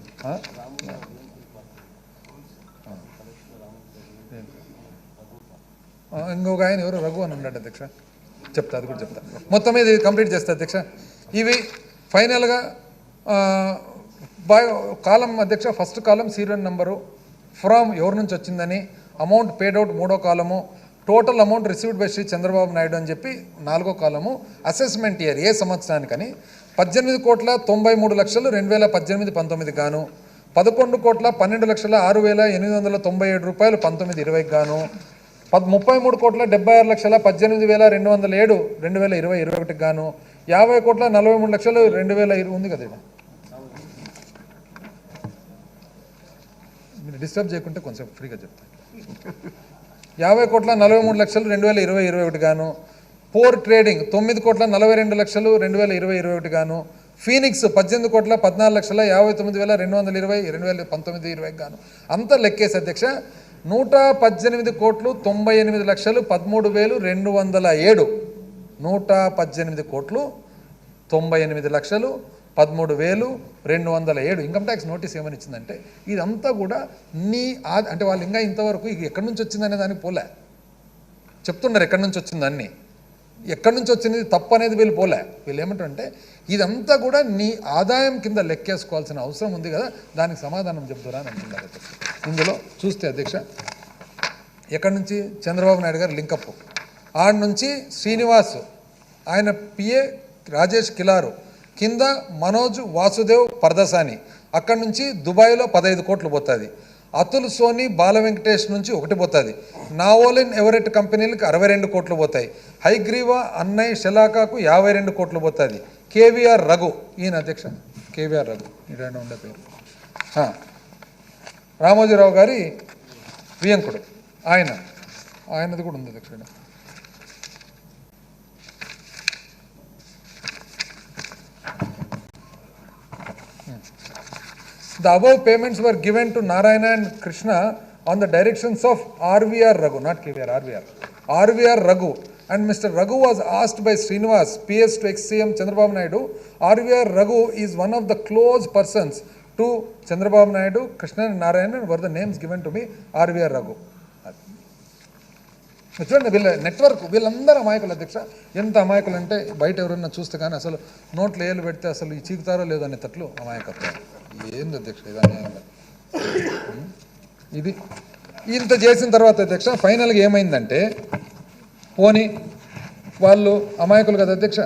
ఇంకొక ఆయన ఎవరు రఘు అని ఉన్నాడు అధ్యక్ష, చెప్తా, అది కూడా చెప్తా. మొత్తం మీద ఇది కంప్లీట్ చేస్తా అధ్యక్ష. ఇవి ఫైనల్గా కాలం అధ్యక్ష. First column serial number, from ఎవరి నుంచి వచ్చిందని, అమౌంట్ పేడ్ అవుట్ మూడో కాలము, total amount received by Shri Chandrababu Naidu అని చెప్పి నాలుగో కాలము, అసెస్మెంట్ ఇయర్ ఏ సంవత్సరానికని 18,93,00,000 2018-19 గాను, 11,12,06,897 రూపాయలు 19-20 గాను, 33,76,18,207 2020-21 గాను, 50,43,00,000 2020 ఉంది కదా. మీరు డిస్టర్బ్ చేయకుంటే కొంచెం ఫ్రీగా చెప్తాను. 50,43,00,000 2020-21 గాను, పోర్ ట్రేడింగ్ 9,42,00,000 2020-21 గాను, ఫీనిక్స్ 18,14,59,220 2019-20 గాను. అంతా లెక్కేసి అధ్యక్ష 118,98,98,13,207 118,98,13,207 ఇన్కమ్ ట్యాక్స్ నోటీస్ ఏమని ఇచ్చిందంటే ఇదంతా కూడా నీ అంటే వాళ్ళు ఇంకా ఇంతవరకు ఇది ఎక్కడి నుంచి వచ్చిందనే దానికి పోలే చెప్తున్నారు. ఎక్కడి నుంచి వచ్చిందని, ఎక్కడి నుంచి వచ్చింది తప్పు అనేది వీళ్ళు పోలే. వీళ్ళు ఏమంటారంటే ఇదంతా కూడా నీ ఆదాయం కింద లెక్కేసుకోవాల్సిన అవసరం ఉంది కదా, దానికి సమాధానం చెప్తురా అని అంటున్నారు. ఇందులో చూస్తే అధ్యక్ష ఎక్కడి నుంచి చంద్రబాబు నాయుడు గారు లింకప్, ఆడ నుంచి శ్రీనివాస్ ఆయన పిఏ రాజేష్ కిలారు, కింద మనోజ్ వాసుదేవ్ పర్దసాని, అక్కడి నుంచి దుబాయ్లో 15 కోట్లు పోతుంది, అతుల్ సోని బాల వెంకటేష్ నుంచి 1 పోతుంది, నావోలిన్ ఎవరెట్ కంపెనీలకు 62 కోట్లు పోతాయి, హైగ్రీవా అన్నయ్య షెలాకాకు 52 కోట్లు పోతుంది, కేవీఆర్ రఘు ఈయన అధ్యక్ష కేవీఆర్ రఘు ఇలాంటి ఉండే పేరు, రామోజీరావు గారి వియంకుడు ఆయనది కూడా ఉంది అధ్యక్ష. The above payments were given to Narayana and Krishna on the directions of RVR Raghu, not KVR, RVR Raghu. And Mr. Raghu was asked by Srinivas, PS to ex-CM Chandrababu Naidu. RVR Raghu is one of the close persons to Chandrababu Naidu, Krishna and Narayana were the names given to me, RVR Raghu. చూడండి వీళ్ళ network, వీళ్ళందరూ అమాయకులు అధ్యక్ష. ఎంత అమాయకులు అంటే బయట ఎవరన్నా చూస్తే కానీ అసలు నోట్లు ఏళ్ళు పెడితే అసలు ఈ చీకుతారో లేదో అనేటట్లు అమాయకత్వం. ఏంది అధ్యక్ష ఇది ఇంత చేసిన తర్వాత అధ్యక్ష ఫైనల్గా ఏమైందంటే పోనీ వాళ్ళు అమాయకులు కదా అధ్యక్ష.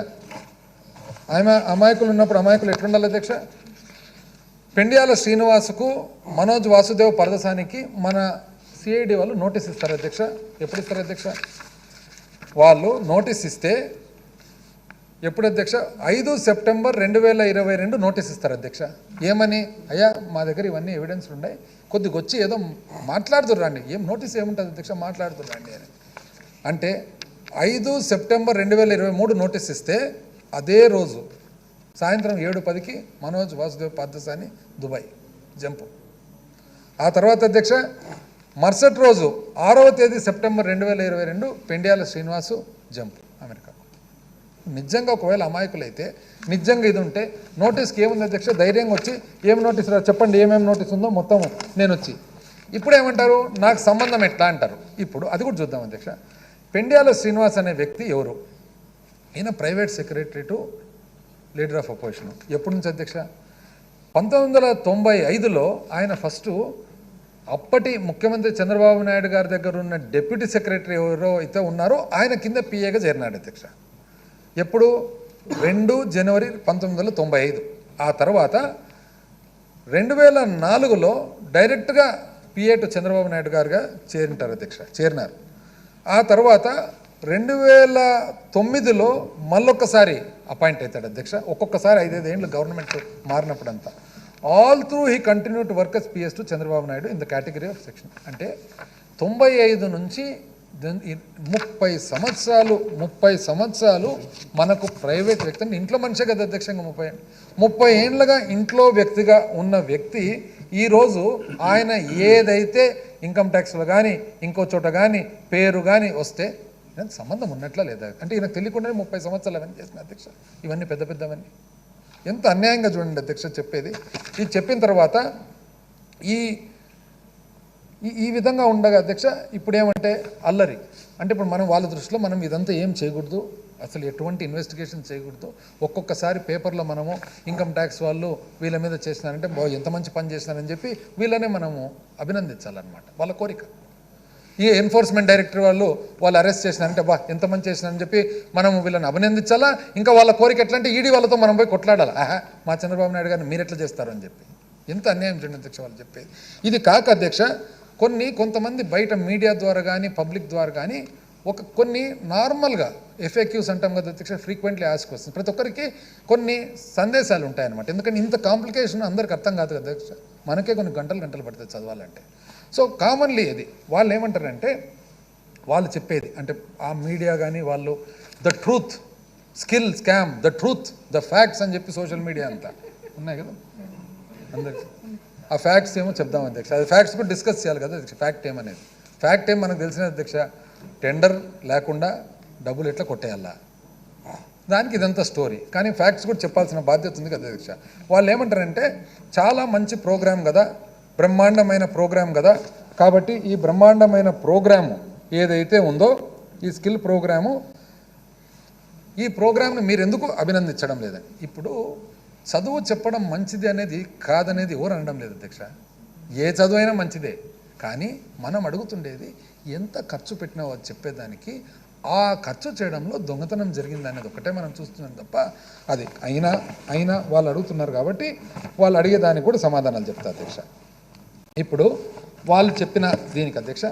అమాయకులు ఉన్నప్పుడు అమాయకులు ఎట్లుండాలి అధ్యక్ష? పెండియాల శ్రీనివాసుకు మనోజ్ వాసుదేవ్ పరదసానికి మన సిఐడి వాళ్ళు నోటీస్ ఇస్తారు అధ్యక్ష. ఎప్పుడు ఇస్తారు అధ్యక్ష? వాళ్ళు నోటీస్ ఇస్తే ఎప్పుడు అధ్యక్ష? 5 సెప్టెంబర్ 2022 నోటీస్ ఇస్తారు అధ్యక్ష. ఏమని? అయ్యా మా దగ్గర ఇవన్నీ ఎవిడెన్స్ ఉన్నాయి, కొద్దిగా వచ్చి ఏదో మాట్లాడుతుర్రండి. ఏం నోటీస్ ఏముంటుంది అధ్యక్ష? మాట్లాడుతుర్రండి అని అంటే 5 సెప్టెంబర్ 2023 నోటీస్ ఇస్తే అదే రోజు సాయంత్రం 7:10కి మనోజ్ వాసుదేవ్ పార్థసాని దుబాయ్ జంపు. ఆ తర్వాత అధ్యక్ష మరుసటి రోజు 6వ తేదీ September 2022 Pendiyala Srinivasu jump America. నిజంగా ఒకవేళ అమాయకులైతే నిజంగా ఇది ఉంటే నోటీస్కి ఏముంది అధ్యక్ష? ధైర్యంగా వచ్చి ఏం నోటీస్ రా చెప్పండి, ఏమేమి నోటీస్ ఉందో మొత్తం నేను వచ్చి. ఇప్పుడు ఏమంటారు? నాకు సంబంధం ఎట్లా అంటారు. ఇప్పుడు అది కూడా చూద్దాం అధ్యక్ష. పెండియాల శ్రీనివాస్ అనే వ్యక్తి ఎవరు? ఈయన private secretary to leader of opposition. ఎప్పటి నుంచి అధ్యక్ష? 1995లో ఆయన ఫస్ట్ అప్పటి ముఖ్యమంత్రి చంద్రబాబు నాయుడు గారి దగ్గర ఉన్న డిప్యూటీ సెక్రటరీ ఎవరో అయితే ఉన్నారో ఆయన కింద పిఏగా చేరినాడు అధ్యక్ష. ఎప్పుడు? 2 జనవరి 1995. ఆ తర్వాత 2004లో డైరెక్ట్గా పిఏ టు చంద్రబాబు నాయుడు గారుగా చేరింటారు అధ్యక్ష, చేరినారు. ఆ తర్వాత 2009లో మళ్ళొక్కసారి అపాయింట్ అవుతాడు అధ్యక్ష. ఒక్కొక్కసారి 5-5 ఏళ్ళు గవర్నమెంట్ మారినప్పుడంతా. All through he continue to work as PS to Chandrababu Naidu in the category of section. అంటే 95 నుంచి 30 సంవత్సరాలు మనకు ప్రైవేట్ వ్యక్తిని ఇంట్లో మనిషే కదా అధ్యక్షంగా 30 ఏళ్ళగా ఇంట్లో వ్యక్తిగా ఉన్న వ్యక్తి ఈరోజు ఆయన ఏదైతే ఇన్కమ్ ట్యాక్స్లో కానీ ఇంకో చోట కానీ పేరు కానీ వస్తే సంబంధం ఉన్నట్లా లేదా అంటే ఈయనకు తెలియకుండానే 30 సంవత్సరాలు అవన్నీ చేసిన అధ్యక్ష, ఇవన్నీ పెద్ద పెద్దవన్నీ ఎంత అన్యాయంగా చూడండి అధ్యక్ష చెప్పేది. ఇది చెప్పిన తర్వాత ఈ విధంగా ఉండగా అధ్యక్ష ఇప్పుడు ఏమంటే అల్లరి అంటే ఇప్పుడు మనం వాళ్ళ దృష్టిలో మనం ఇదంతా ఏం చేయకూడదు, అసలు ఎటువంటి ఇన్వెస్టిగేషన్ చేయకూడదు. ఒక్కొక్కసారి పేపర్లో మనము ఇన్కమ్ ట్యాక్స్ వాళ్ళు వీళ్ళ మీద చేసినారంటే ఎంత మంచి పని చేసినారని చెప్పి వీళ్ళనే మనము అభినందించాలన్నమాట, వాళ్ళ కోరిక. ఈ ఎన్ఫోర్స్మెంట్ డైరెక్టర్ వాళ్ళు అరెస్ట్ చేసినారంటే ఎంత మంది చేసినారని చెప్పి మనం వీళ్ళని అభినందించాలా. ఇంకా వాళ్ళ కోరిక ఎట్లా అంటే ఈడీ వాళ్ళతో మనం పోయి కొట్లాడాలి, మా చంద్రబాబు నాయుడు గారిని మీరు ఎట్లా చేస్తారు అని చెప్పి. ఎంత అన్యాయం చూడండి అధ్యక్ష వాళ్ళు చెప్పేది. ఇది కాక అధ్యక్ష కొంతమంది బయట మీడియా ద్వారా కానీ పబ్లిక్ ద్వారా కానీ కొన్ని నార్మల్గా ఎఫ్ఏక్యూస్ అంటాం కదా అధ్యక్ష, ఫ్రీక్వెంట్లీ ఆస్క్ క్వశ్చన్స్, ప్రతి ఒక్కరికి కొన్ని సందేశాలు ఉంటాయన్నమాట. ఎందుకంటే ఇంత కాంప్లికేషన్ అందరికి అర్థం కాదు కదా అధ్యక్ష, మనకే కొన్ని గంటలు పడుతుంది చదవాలంటే. సో కామన్లీ ఇది వాళ్ళు ఏమంటారంటే వాళ్ళు చెప్పేది అంటే ఆ మీడియా కానీ వాళ్ళు the truth skill scam the truth the facts అని చెప్పి సోషల్ మీడియా అంతా ఉన్నాయి కదా అందరికి. ఆ ఫ్యాక్ట్స్ ఏమో చెప్దాం అధ్యక్ష, అది ఫ్యాక్ట్స్ కూడా డిస్కస్ చేయాలి కదా అధ్యక్ష. ఫ్యాక్ట్ ఏం మనకు తెలిసిన అధ్యక్ష, టెండర్ లేకుండా డబ్బులు ఎట్లా కొట్టేయాలా దానికి ఇదంతా స్టోరీ. కానీ ఫ్యాక్ట్స్ కూడా చెప్పాల్సిన బాధ్యత ఉంది కదా అధ్యక్ష. వాళ్ళు ఏమంటారంటే చాలా మంచి ప్రోగ్రామ్ కదా, బ్రహ్మాండమైన ప్రోగ్రామ్ కదా, కాబట్టి ఈ బ్రహ్మాండమైన ప్రోగ్రాము ఏదైతే ఉందో ఈ స్కిల్ ప్రోగ్రాము ఈ ప్రోగ్రామ్ని మీరు ఎందుకు అభినందించడం లేదని. ఇప్పుడు చదువు చెప్పడం మంచిది అనేది కాదనేది ఎవరు అనడం లేదు అధ్యక్ష, ఏ చదువు అయినా మంచిదే. కానీ మనం అడుగుతుండేది ఎంత ఖర్చు పెట్టినా చెప్పేదానికి ఆ ఖర్చు చేయడంలో దొంగతనం జరిగింది అనేది ఒకటే మనం చూస్తున్నాం తప్ప అది అయినా వాళ్ళు అడుగుతున్నారు కాబట్టి వాళ్ళు అడిగేదానికి కూడా సమాధానాలు చెప్తా అధ్యక్ష. ఇప్పుడు వాళ్ళు చెప్పిన దీనికి అధ్యక్ష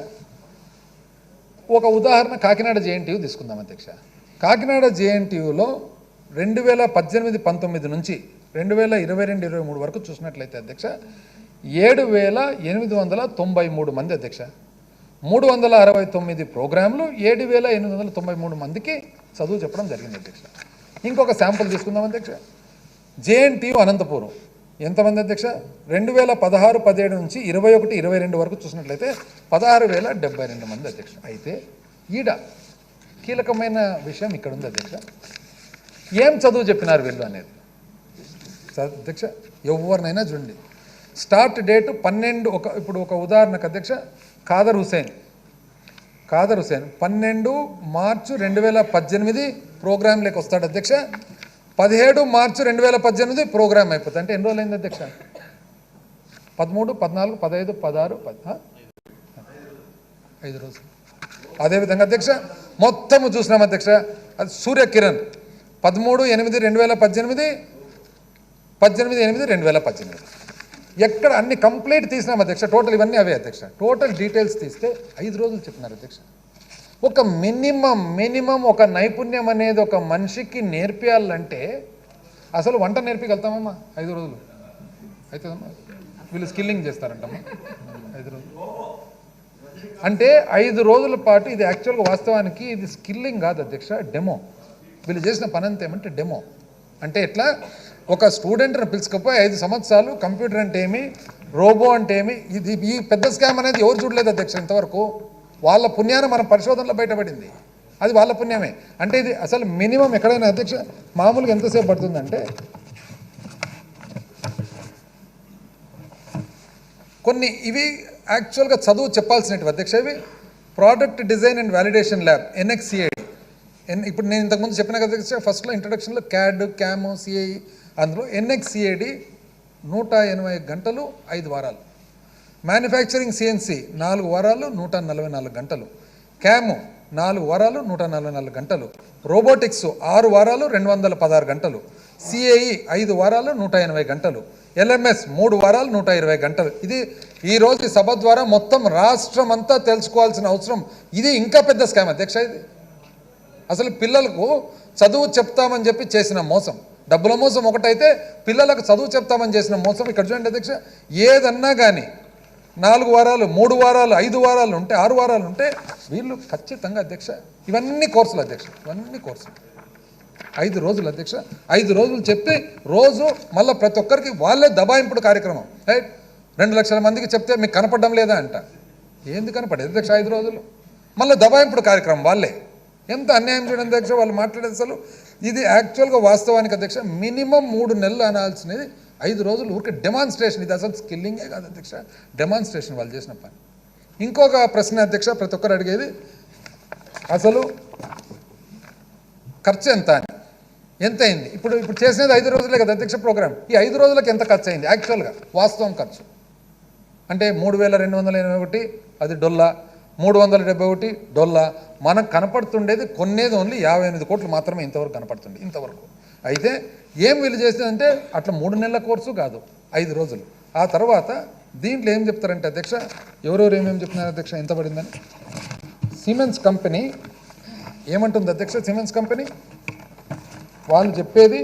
ఒక ఉదాహరణ కాకినాడ జేఎన్టీయూ తీసుకుందాం అధ్యక్ష. కాకినాడ జేఎన్టీయూలో 2018-19 నుంచి 2022-23 వరకు చూసినట్లయితే అధ్యక్ష 7,893 మంది అధ్యక్ష, 369 ప్రోగ్రాంలు 7,893 మందికి చదువు చెప్పడం జరిగింది అధ్యక్ష. ఇంకొక శాంపుల్ తీసుకుందాం అధ్యక్ష. జేఎన్టీయూ అనంతపురం ఎంతమంది అధ్యక్ష 2016-17 నుంచి 21-22 వరకు చూసినట్లయితే 16,072 మంది అధ్యక్ష. అయితే ఈడ కీలకమైన విషయం ఇక్కడ ఉంది అధ్యక్ష, ఏం చదువు చెప్పినారు వీళ్ళు అనేది అధ్యక్ష. ఎవరినైనా చూడండి స్టార్ట్ డేట్ 12 ఇప్పుడు ఒక ఉదాహరణకు అధ్యక్ష ఖాదర్ హుసేన్ 12 మార్చి 2018 ప్రోగ్రాంలోకి వస్తాడు అధ్యక్ష. 17 మార్చి 2018 ప్రోగ్రామ్ అయిపోతుంది. అంటే ఎన్ని రోజులు అయింది అధ్యక్ష? 13, 14, 15, 16, 5 రోజులు. అదేవిధంగా అధ్యక్ష మొత్తము చూసినాం అధ్యక్ష, అది సూర్యకిరణ్ 13/8/2018, 18/8/2018 ఎక్కడ అన్ని కంప్లీట్ తీసినాం అధ్యక్ష. టోటల్ ఇవన్నీ అవే అధ్యక్ష. టోటల్ డీటెయిల్స్ తీస్తే 5 రోజులు చెప్పినారు అధ్యక్ష. ఒక మినిమం ఒక నైపుణ్యం అనేది ఒక మనిషికి నేర్పియాలంటే అసలు వంట నేర్పిగలుగుతామమ్మా 5 రోజులు అవుతుందమ్మా. వీళ్ళు స్కిల్లింగ్ చేస్తారంటమ్మా 5 రోజులు అంటే 5 రోజుల పాటు. ఇది యాక్చువల్గా వాస్తవానికి ఇది స్కిల్లింగ్ కాదు అధ్యక్ష, డెమో. వీళ్ళు చేసిన పని అంతా ఏమంటే డెమో. అంటే ఎట్లా ఒక స్టూడెంట్ని పిలుచుకపోయి 5 సంవత్సరాలు కంప్యూటర్ అంటే ఏమి, రోబో అంటే ఏమి, ఇది ఈ పెద్ద స్కామ్ అనేది ఎవరు చూడలేదు అధ్యక్ష ఇంతవరకు. వాళ్ళ పుణ్యాన మన పరిశోధనలో బయటపడింది, అది వాళ్ళ పుణ్యమే. అంటే ఇది అసలు మినిమం ఎక్కడైనా అధ్యక్ష మామూలుగా ఎంతసేపు పడుతుందంటే కొన్ని ఇవి యాక్చువల్గా చదువు చెప్పాల్సినవి అధ్యక్ష. ఇవి product design and validation lab NXCAD. ఇప్పుడు నేను ఇంతకుముందు చెప్పిన కదా అధ్యక్ష ఫస్ట్లో ఇంట్రడక్షన్లో CAD, CAM, CAE, అందులో NXCAD 180 గంటలు 5 వారాలు, మ్యానుఫ్యాక్చరింగ్ CNC 4 వారాలు 144 గంటలు, CAM 4 వారాలు 144 గంటలు, రోబోటిక్స్ 6 వారాలు 216 గంటలు, CAE 5 వారాలు 180 గంటలు, LMS 3 వారాలు 120 గంటలు. ఇది ఈరోజు ఈ సభ ద్వారా మొత్తం రాష్ట్రం అంతా తెలుసుకోవాల్సిన అవసరం. ఇది ఇంకా పెద్ద స్కామ్ అధ్యక్ష. ఇది అసలు పిల్లలకు చదువు చెప్తామని చెప్పి చేసిన మోసం, డబ్బుల మోసం ఒకటైతే పిల్లలకు చదువు చెప్తామని చేసిన మోసం ఇక్కడ చూడండి అధ్యక్ష. ఏదన్నా కానీ 4 వారాలు 3 వారాలు 5 వారాలు ఉంటే 6 వారాలు ఉంటే వీళ్ళు ఖచ్చితంగా అధ్యక్ష ఇవన్నీ కోర్సులు అధ్యక్ష, ఇవన్నీ కోర్సులు 5 రోజులు అధ్యక్ష. 5 రోజులు చెప్తే రోజు మళ్ళీ ప్రతి ఒక్కరికి వాళ్ళే దబాయింపుడు కార్యక్రమం. 2 లక్షల మందికి చెప్తే మీకు కనపడడం లేదా అంట. ఏంది కనపడేది అధ్యక్ష 5 రోజులు? మళ్ళీ దబాయింపుడు కార్యక్రమం వాళ్ళే. ఎంత అన్యాయం చూడండి అధ్యక్ష వాళ్ళు మాట్లాడేది. అసలు ఇది యాక్చువల్గా వాస్తవానికి అధ్యక్ష మినిమం 3 నెలలు అనాల్సినది 5 రోజులు ఊరికే డెమాన్స్ట్రేషన్. ఇది అసలు స్కిల్లింగే కాదు అధ్యక్ష, డెమాన్స్ట్రేషన్ వాళ్ళు చేసిన పని. ఇంకొక ప్రశ్న అధ్యక్ష ప్రతి ఒక్కరు అడిగేది అసలు ఖర్చు ఎంత అని, ఎంత అయింది? ఇప్పుడు చేసినది 5 రోజులే కదా అధ్యక్ష ప్రోగ్రామ్. ఈ 5 రోజులకు ఎంత ఖర్చు అయింది యాక్చువల్గా వాస్తవం ఖర్చు అంటే 3281 అది డొల్లా, 371 డొల్లా. మనకు కనపడుతుండేది కొన్నేది ఓన్లీ 58 కోట్లు మాత్రమే ఇంతవరకు కనపడుతుంది ఇంతవరకు. అయితే ఏం వీళ్ళు చేసేదంటే అట్లా 3 నెలల కోర్సు కాదు 5 రోజులు. ఆ తర్వాత దీంట్లో ఏం చెప్తారంటే అధ్యక్ష ఎవరెవరు ఏమేమి చెప్తున్నారు అధ్యక్ష ఎంత పడిందని. సిమెన్స్ కంపెనీ ఏమంటుంది అధ్యక్ష, సిమెన్స్ కంపెనీ వాళ్ళు చెప్పేది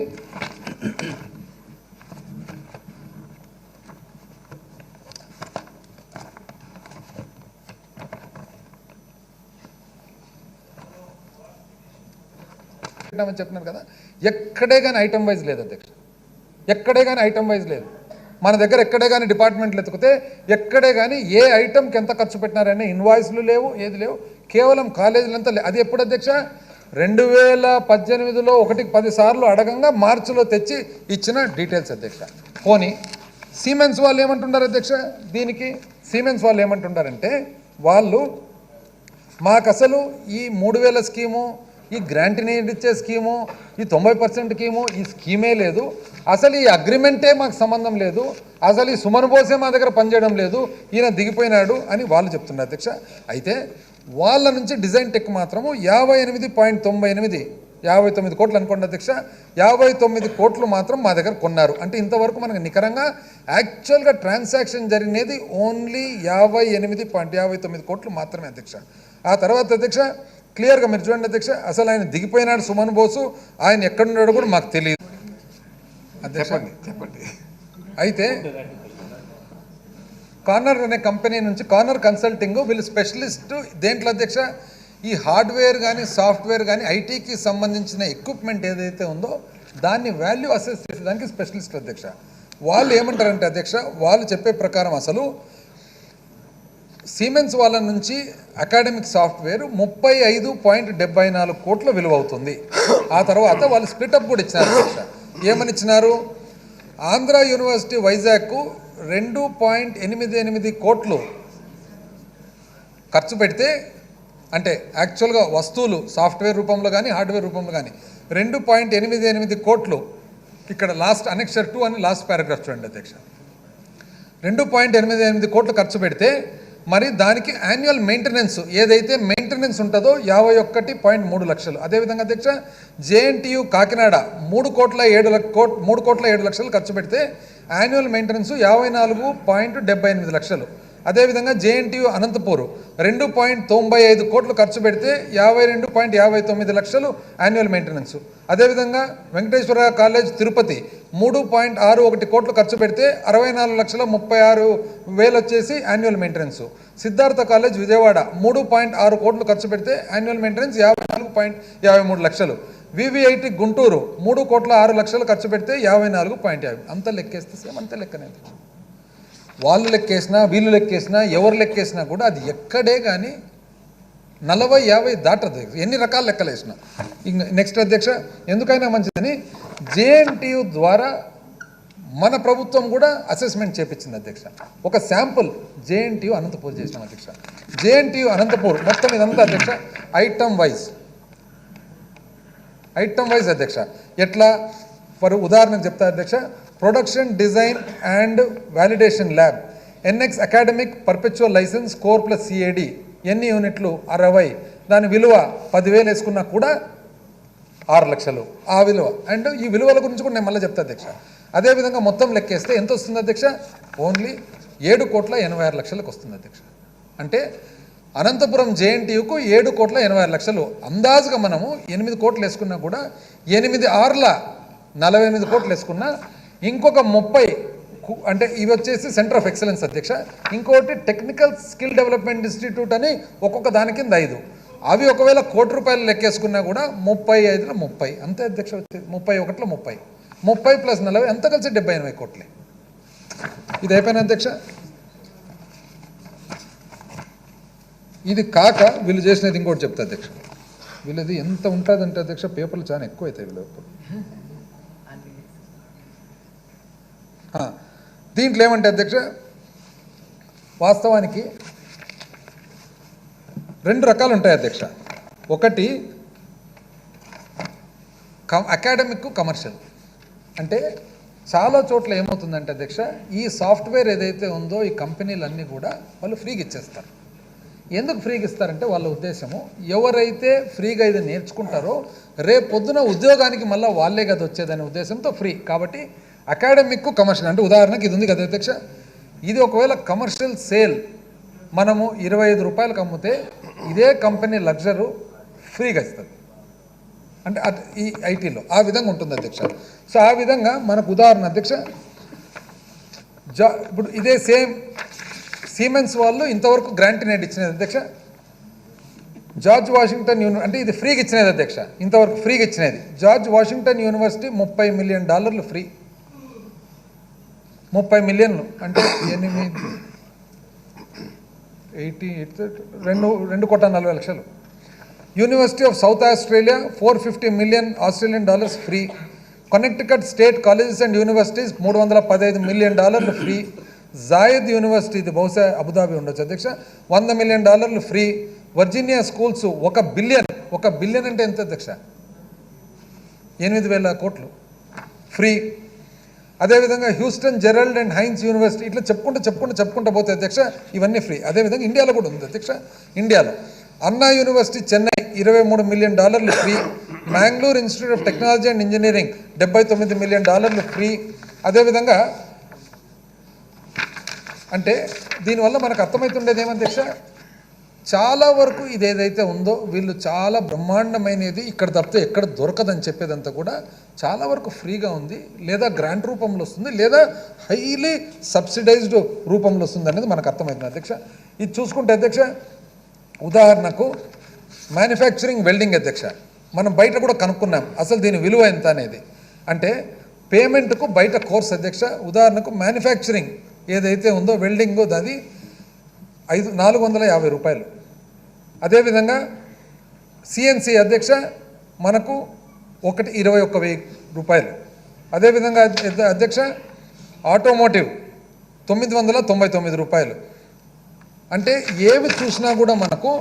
చెప్పినారు కదా, ఎక్కడే కానీ ఐటమ్ వైజ్ లేదు అధ్యక్ష, ఎక్కడే కానీ ఐటమ్ వైజ్ లేదు. మన దగ్గర ఎక్కడే కానీ డిపార్ట్మెంట్లు ఎత్తుకుతే ఎక్కడే కానీ ఏ ఐటమ్కి ఎంత ఖర్చు పెట్టినారనే ఇన్వాయిస్లు లేవు, ఏది లేవు. కేవలం కాలేజీలంతా అది ఎప్పుడు అధ్యక్ష 2018లో 1కి 10 సార్లు అడగంగా మార్చిలో తెచ్చి ఇచ్చిన డీటెయిల్స్ అధ్యక్ష. పోనీ సిమెన్స్ వాళ్ళు ఏమంటున్నారు అధ్యక్ష, దీనికి సిమెన్స్ వాళ్ళు ఏమంటున్నారంటే వాళ్ళు మాకు అసలు ఈ 3000 స్కీము, ఈ గ్రాంట్ని ఇచ్చే స్కీము, ఈ 90% స్కీము, ఈ స్కీమే లేదు, అసలు ఈ అగ్రిమెంటే మాకు సంబంధం లేదు, అసలు ఈ సుమన్ బోసే మా దగ్గర పనిచేయడం లేదు, ఈయన దిగిపోయినాడు అని వాళ్ళు చెప్తున్నారు అధ్యక్ష. అయితే వాళ్ళ నుంచి డిజైన్ టెక్ మాత్రము 58.98 59 కోట్లు అనుకోండి అధ్యక్ష, 59 కోట్లు మాత్రం మా దగ్గర కొన్నారు. అంటే ఇంతవరకు మనకు నికరంగా యాక్చువల్గా ట్రాన్సాక్షన్ జరిగినది ఓన్లీ 58.59 కోట్లు మాత్రమే అధ్యక్ష. ఆ తర్వాత అధ్యక్ష క్లియర్గా మీరు చూడండి అధ్యక్ష, అసలు ఆయన దిగిపోయినాడు సుమన్ బోసు, ఆయన ఎక్కడున్నాడో కూడా మాకు తెలియదు అధ్యక్ష. చెప్పండి. అయితే కార్నర్ అనే కంపెనీ నుంచి కార్నర్ కన్సల్టింగ్ వీళ్ళు స్పెషలిస్ట్ దేంట్లో అధ్యక్ష ఈ హార్డ్వేర్ కానీ సాఫ్ట్వేర్ కానీ ఐటీకి సంబంధించిన ఎక్విప్మెంట్ ఏదైతే ఉందో దాన్ని వాల్యూ అసెస్ చేసేదానికి స్పెషలిస్ట్ అధ్యక్ష. వాళ్ళు ఏమంటారంటే అధ్యక్ష వాళ్ళు చెప్పే ప్రకారం అసలు సిమెన్స్ వాళ్ళ నుంచి అకాడమిక్ సాఫ్ట్వేర్ 35.74 కోట్ల విలువ అవుతుంది. ఆ తర్వాత వాళ్ళు స్ప్లిటప్ కూడా ఇచ్చినారు అధ్యక్ష. ఏమని ఇచ్చినారు, ఆంధ్ర యూనివర్సిటీ వైజాగ్కు 2.88 కోట్లు ఖర్చు పెడితే, అంటే యాక్చువల్గా వస్తువులు సాఫ్ట్వేర్ రూపంలో కానీ హార్డ్వేర్ రూపంలో కానీ 2.88 కోట్లు. ఇక్కడ లాస్ట్ అనెక్సర్ 2 అని లాస్ట్ పారాగ్రాఫ్ చూడండి అధ్యక్ష. 2.88 కోట్లు ఖర్చు పెడితే మరి దానికి యాన్యువల్ మెయింటెనెన్స్ ఏదైతే మెయింటెనెన్స్ ఉంటుందో 51.3 లక్షలు. అదేవిధంగా అధ్యక్ష జేఎన్టీయు కాకినాడ 3 కోట్ల 7 లక్షలు ఖర్చు పెడితే యాన్యువల్ మెయింటెనెన్స్ 54.78 లక్షలు. అదేవిధంగా జేఎన్టీయు అనంతపూర్ 2.95 కోట్లు ఖర్చు పెడితే 52.59 లక్షలు యాన్యువల్ మెయింటెనెన్స్. అదేవిధంగా వెంకటేశ్వర కాలేజ్ తిరుపతి 3.61 కోట్లు ఖర్చు పెడితే 64,36,000 వచ్చేసి annual maintenance. Siddhartha college Vijayawada 3.6 కోట్లు ఖర్చు పెడితే యాన్యువల్ మెయింటెనెన్స్ 54.53 లక్షలు. వివిఐటి గుంటూరు 3.6 కోట్ల ఖర్చు పెడితే 54.50. అంత లెక్కేస్తే సేమ్ అంతే లెక్కనే. వాళ్ళు లెక్కేసినా వీళ్ళు లెక్కేసినా ఎవరు లెక్కేసినా కూడా అది ఎక్కడే కానీ 40-50 దాటదు, ఎన్ని రకాల లెక్కలు వేసినా. నెక్స్ట్ అధ్యక్ష ఎందుకైనా మంచిదని జేఎన్టీయు ద్వారా మన ప్రభుత్వం కూడా అసెస్మెంట్ చేపించింది అధ్యక్ష. ఒక శాంపుల్ జేఎన్టీయు అనంతపూర్ చేసినాం అధ్యక్ష. జేఎన్టీయు అనంతపూర్ మొత్తం ఇదంతా అధ్యక్ష ఐటమ్ వైజ్ అధ్యక్ష. ఎట్లా ఫర్ ఉదాహరణకు చెప్తా అధ్యక్ష, production design and validation lab, NX academic perpetual licence core plus CAD ఎన్ని యూనిట్లు 60, దాని విలువ 10,000 వేసుకున్నా కూడా 6 లక్షలు ఆ విలువ. అండ్ ఈ విలువల గురించి కూడా నేను మళ్ళీ చెప్తా అధ్యక్ష. అదేవిధంగా మొత్తం లెక్కేస్తే ఎంత వస్తుంది అధ్యక్ష, ఓన్లీ 7.86 కోట్లకు వస్తుంది అధ్యక్ష. అంటే అనంతపురం జేఎన్టీయుకు 7.86 కోట్లు, అందాజుగా మనము 8 కోట్లు వేసుకున్నా కూడా 8/6 కోట్లు వేసుకున్నా ఇంకొక 30 అంటే ఇవి వచ్చేసి సెంటర్ ఆఫ్ ఎక్సలెన్స్ అధ్యక్ష. ఇంకోటి టెక్నికల్ స్కిల్ డెవలప్మెంట్ ఇన్స్టిట్యూట్ అని ఒక్కొక్క దాని కింద 5, అవి ఒకవేళ ₹1 లెక్కేసుకున్నా కూడా 35లో 30 అంతే అధ్యక్ష వచ్చేది. 31లో 30 ప్లస్ 40 అంతా కలిసి 70-80 కోట్లే. ఇది అయిపోయిన అధ్యక్ష. ఇది కాక వీళ్ళు చేసినది ఇంకోటి చెప్తా అధ్యక్ష. వీళ్ళది ఎంత ఉంటుందంటే అధ్యక్ష, పేపర్లు చాలా ఎక్కువ అవుతాయి వీళ్ళు. దీంట్లో ఏమంటే అధ్యక్ష, వాస్తవానికి 2 రకాలు ఉంటాయి అధ్యక్ష. ఒకటి అకాడమిక్, కమర్షియల్. అంటే చాలా చోట్ల ఏమవుతుందంటే అధ్యక్ష, ఈ సాఫ్ట్వేర్ ఏదైతే ఉందో ఈ కంపెనీలన్నీ కూడా వాళ్ళు ఫ్రీగా ఇచ్చేస్తారు. ఎందుకు ఫ్రీగా ఇస్తారంటే వాళ్ళ ఉద్దేశము, ఎవరైతే ఫ్రీగా ఇది నేర్చుకుంటారో రేపు పొద్దున ఉద్యోగానికి మళ్ళీ వాళ్ళే కదా వచ్చేదనే ఉద్దేశంతో ఫ్రీ. కాబట్టి అకాడమిక్, కమర్షియల్. అంటే ఉదాహరణకి ఇది ఉంది కదా అధ్యక్ష, ఇది ఒకవేళ కమర్షియల్ సేల్ మనము 25 రూపాయలకు అమ్మితే ఇదే కంపెనీ లగ్జరు ఫ్రీగా ఇస్తుంది. అంటే ఈ ఐటీలో ఆ విధంగా ఉంటుంది అధ్యక్ష. సో ఆ విధంగా మనకు ఉదాహరణ అధ్యక్ష, ఇప్పుడు ఇదే సేమ్ సీమెన్స్ వాళ్ళు ఇంతవరకు గ్రాంటీనేట్ ఇచ్చినది అధ్యక్ష. జార్జ్ వాషింగ్టన్ అంటే ఇది ఫ్రీగా ఇచ్చినది అధ్యక్ష, ఇంతవరకు ఫ్రీగా ఇచ్చినది. George Washington university $30 million free. 30 మిలియన్లు అంటే 2,40,00,000. University of south Australia $450 million free. Connecticut state colleges and universities $315 million free. Zayed university, ఇది బహుశా అబుదాబి ఉండొచ్చు అధ్యక్ష, $100 million free. Virginia schools $1 billion. $1 billion అంటే ఎంత అధ్యక్ష? 8,000 కోట్లు ఫ్రీ. అదేవిధంగా Houston Gerald and Heinz university, ఇట్లా చెప్పుకుంటూ పోతే అధ్యక్ష ఇవన్నీ ఫ్రీ. అదేవిధంగా ఇండియాలో కూడా ఉంది అధ్యక్ష. ఇండియాలో అన్నా university Chennai $23 million free. Mangalore institute of technology and engineering $79 million free. అదేవిధంగా అంటే దీనివల్ల మనకు అర్థమవుతుండేది ఏమధ్యక్ష, చాలా వరకు ఇది ఏదైతే ఉందో వీళ్ళు చాలా బ్రహ్మాండమైనది, ఇక్కడ తప్పితే ఎక్కడ దొరకదని చెప్పేదంతా కూడా చాలా వరకు ఫ్రీగా ఉంది, లేదా గ్రాంట్ రూపంలో వస్తుంది, లేదా హైలీ సబ్సిడైజ్డ్ రూపంలో వస్తుంది అనేది మనకు అర్థమవుతుంది అధ్యక్ష. ఇది చూసుకుంటే అధ్యక్ష, ఉదాహరణకు మ్యానుఫ్యాక్చరింగ్, వెల్డింగ్ అధ్యక్ష, మనం బయట కూడా కనుక్కున్నాం అసలు దీని విలువ ఎంత అనేది. అంటే పేమెంట్కు బయట కోర్స్ అధ్యక్ష. ఉదాహరణకు మ్యానుఫ్యాక్చరింగ్ ఏదైతే ఉందో వెల్డింగ్, అది 450 రూపాయలు. అదేవిధంగా సిఎన్సి అధ్యక్ష మనకు 21,000 రూపాయలు. అదేవిధంగా అధ్యక్ష ఆటోమోటివ్ 999 రూపాయలు. అంటే ఏవి చూసినా కూడా మనకు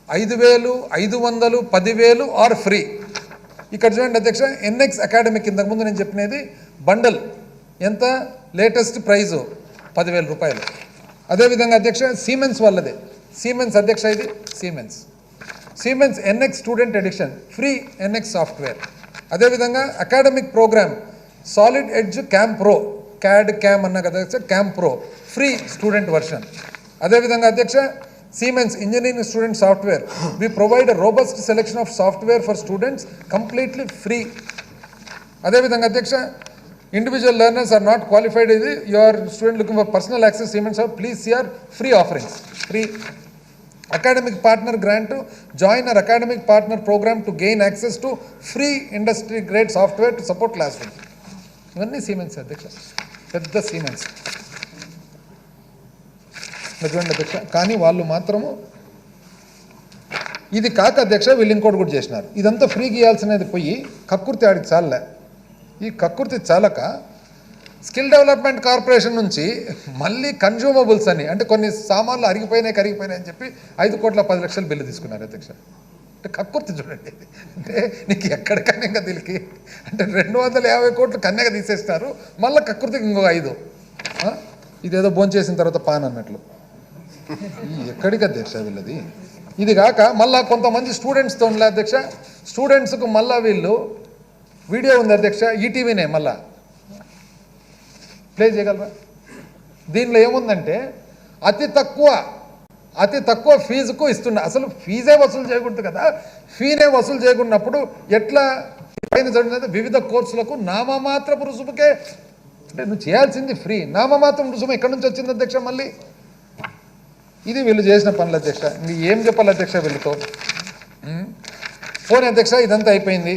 5,000, 500, 10,000 ఆర్ ఫ్రీ. ఇక్కడ చూడండి అధ్యక్ష, ఎన్ఎక్స్ అకాడమిక్ ఇంతకుముందు నేను చెప్పినది బండల్ ఎంత, లేటెస్ట్ ప్రైజు 10,000 రూపాయలు. అదేవిధంగా అధ్యక్ష సీమెన్స్ వాళ్ళదే, సీమెన్స్ అధ్యక్ష, ఇది Siemens NX student edition free, NX software. అదేవిధంగా academic program solid edge CAM pro, CAD CAM అన్నా కదా అధ్యక్ష, CAM pro free student version. అదేవిధంగా అధ్యక్ష Siemens engineering student software, we provide a robust selection of software for students completely free. అదేవిధంగా అధ్యక్ష individual learners are not qualified, ఇది your student looking for personal access Siemens or please see our free offerings free. Academic partner grant, join our academic partner programme to gain access to free industry grade software to support classroom. ఇవన్నీ Siemens అధ్యక్ష, పెద్ద Siemens చూడండి అధ్యక్ష. కానీ వాళ్ళు మాత్రము ఇది కాక అధ్యక్ష వీళ్ళు ఇంకోటి కూడా చేసినారు. ఇదంతా ఫ్రీకి ఇవ్వాల్సినది పోయి కక్కుర్తి ఆడికి చాలే. ఈ కక్కుర్తి చాలక స్కిల్ డెవలప్మెంట్ కార్పొరేషన్ నుంచి మళ్ళీ కన్జ్యూమబుల్స్ అని, అంటే కొన్ని సామాన్లు కరిగిపోయినాయి అని చెప్పి 5,10,00,000 బిల్లు తీసుకున్నారు అధ్యక్ష. అంటే కక్కుర్తి చూడండి. అంటే నీకు ఎక్కడ కన్యగా దీనికి అంటే 250 కోట్లు కన్యగా తీసేస్తారు, మళ్ళీ కక్కుర్తికి ఇంకో 5. ఇదేదో భోంచేసిన తర్వాత పాన్ అన్నట్లు. ఎక్కడికి అధ్యక్ష వీళ్ళది. ఇది కాక మళ్ళీ కొంతమంది స్టూడెంట్స్తో ఉండలే అధ్యక్ష, స్టూడెంట్స్కు మళ్ళీ వీళ్ళు వీడియో ఉంది అధ్యక్ష, ఈటీవీనే మళ్ళా ప్లే చేయగలరా. దీనిలో ఏముందంటే అతి తక్కువ ఫీజుకు ఇస్తున్నా. అసలు ఫీజే వసూలు చేయకూడదు కదా, ఫీనే వసూలు చేయకున్నప్పుడు ఎట్లా పైన చదివినది వివిధ కోర్సులకు నామమాత్రపు రుసుముకే, అంటే నువ్వు చేయాల్సింది ఫ్రీ, నామమాత్రం రుసుము ఎక్కడి నుంచి వచ్చింది అధ్యక్ష. మళ్ళీ ఇది వీళ్ళు చేసిన పనులు అధ్యక్ష. ఏం చెప్పాలి అధ్యక్ష వీళ్ళతో. పోనీ అధ్యక్ష ఇదంతా అయిపోయింది,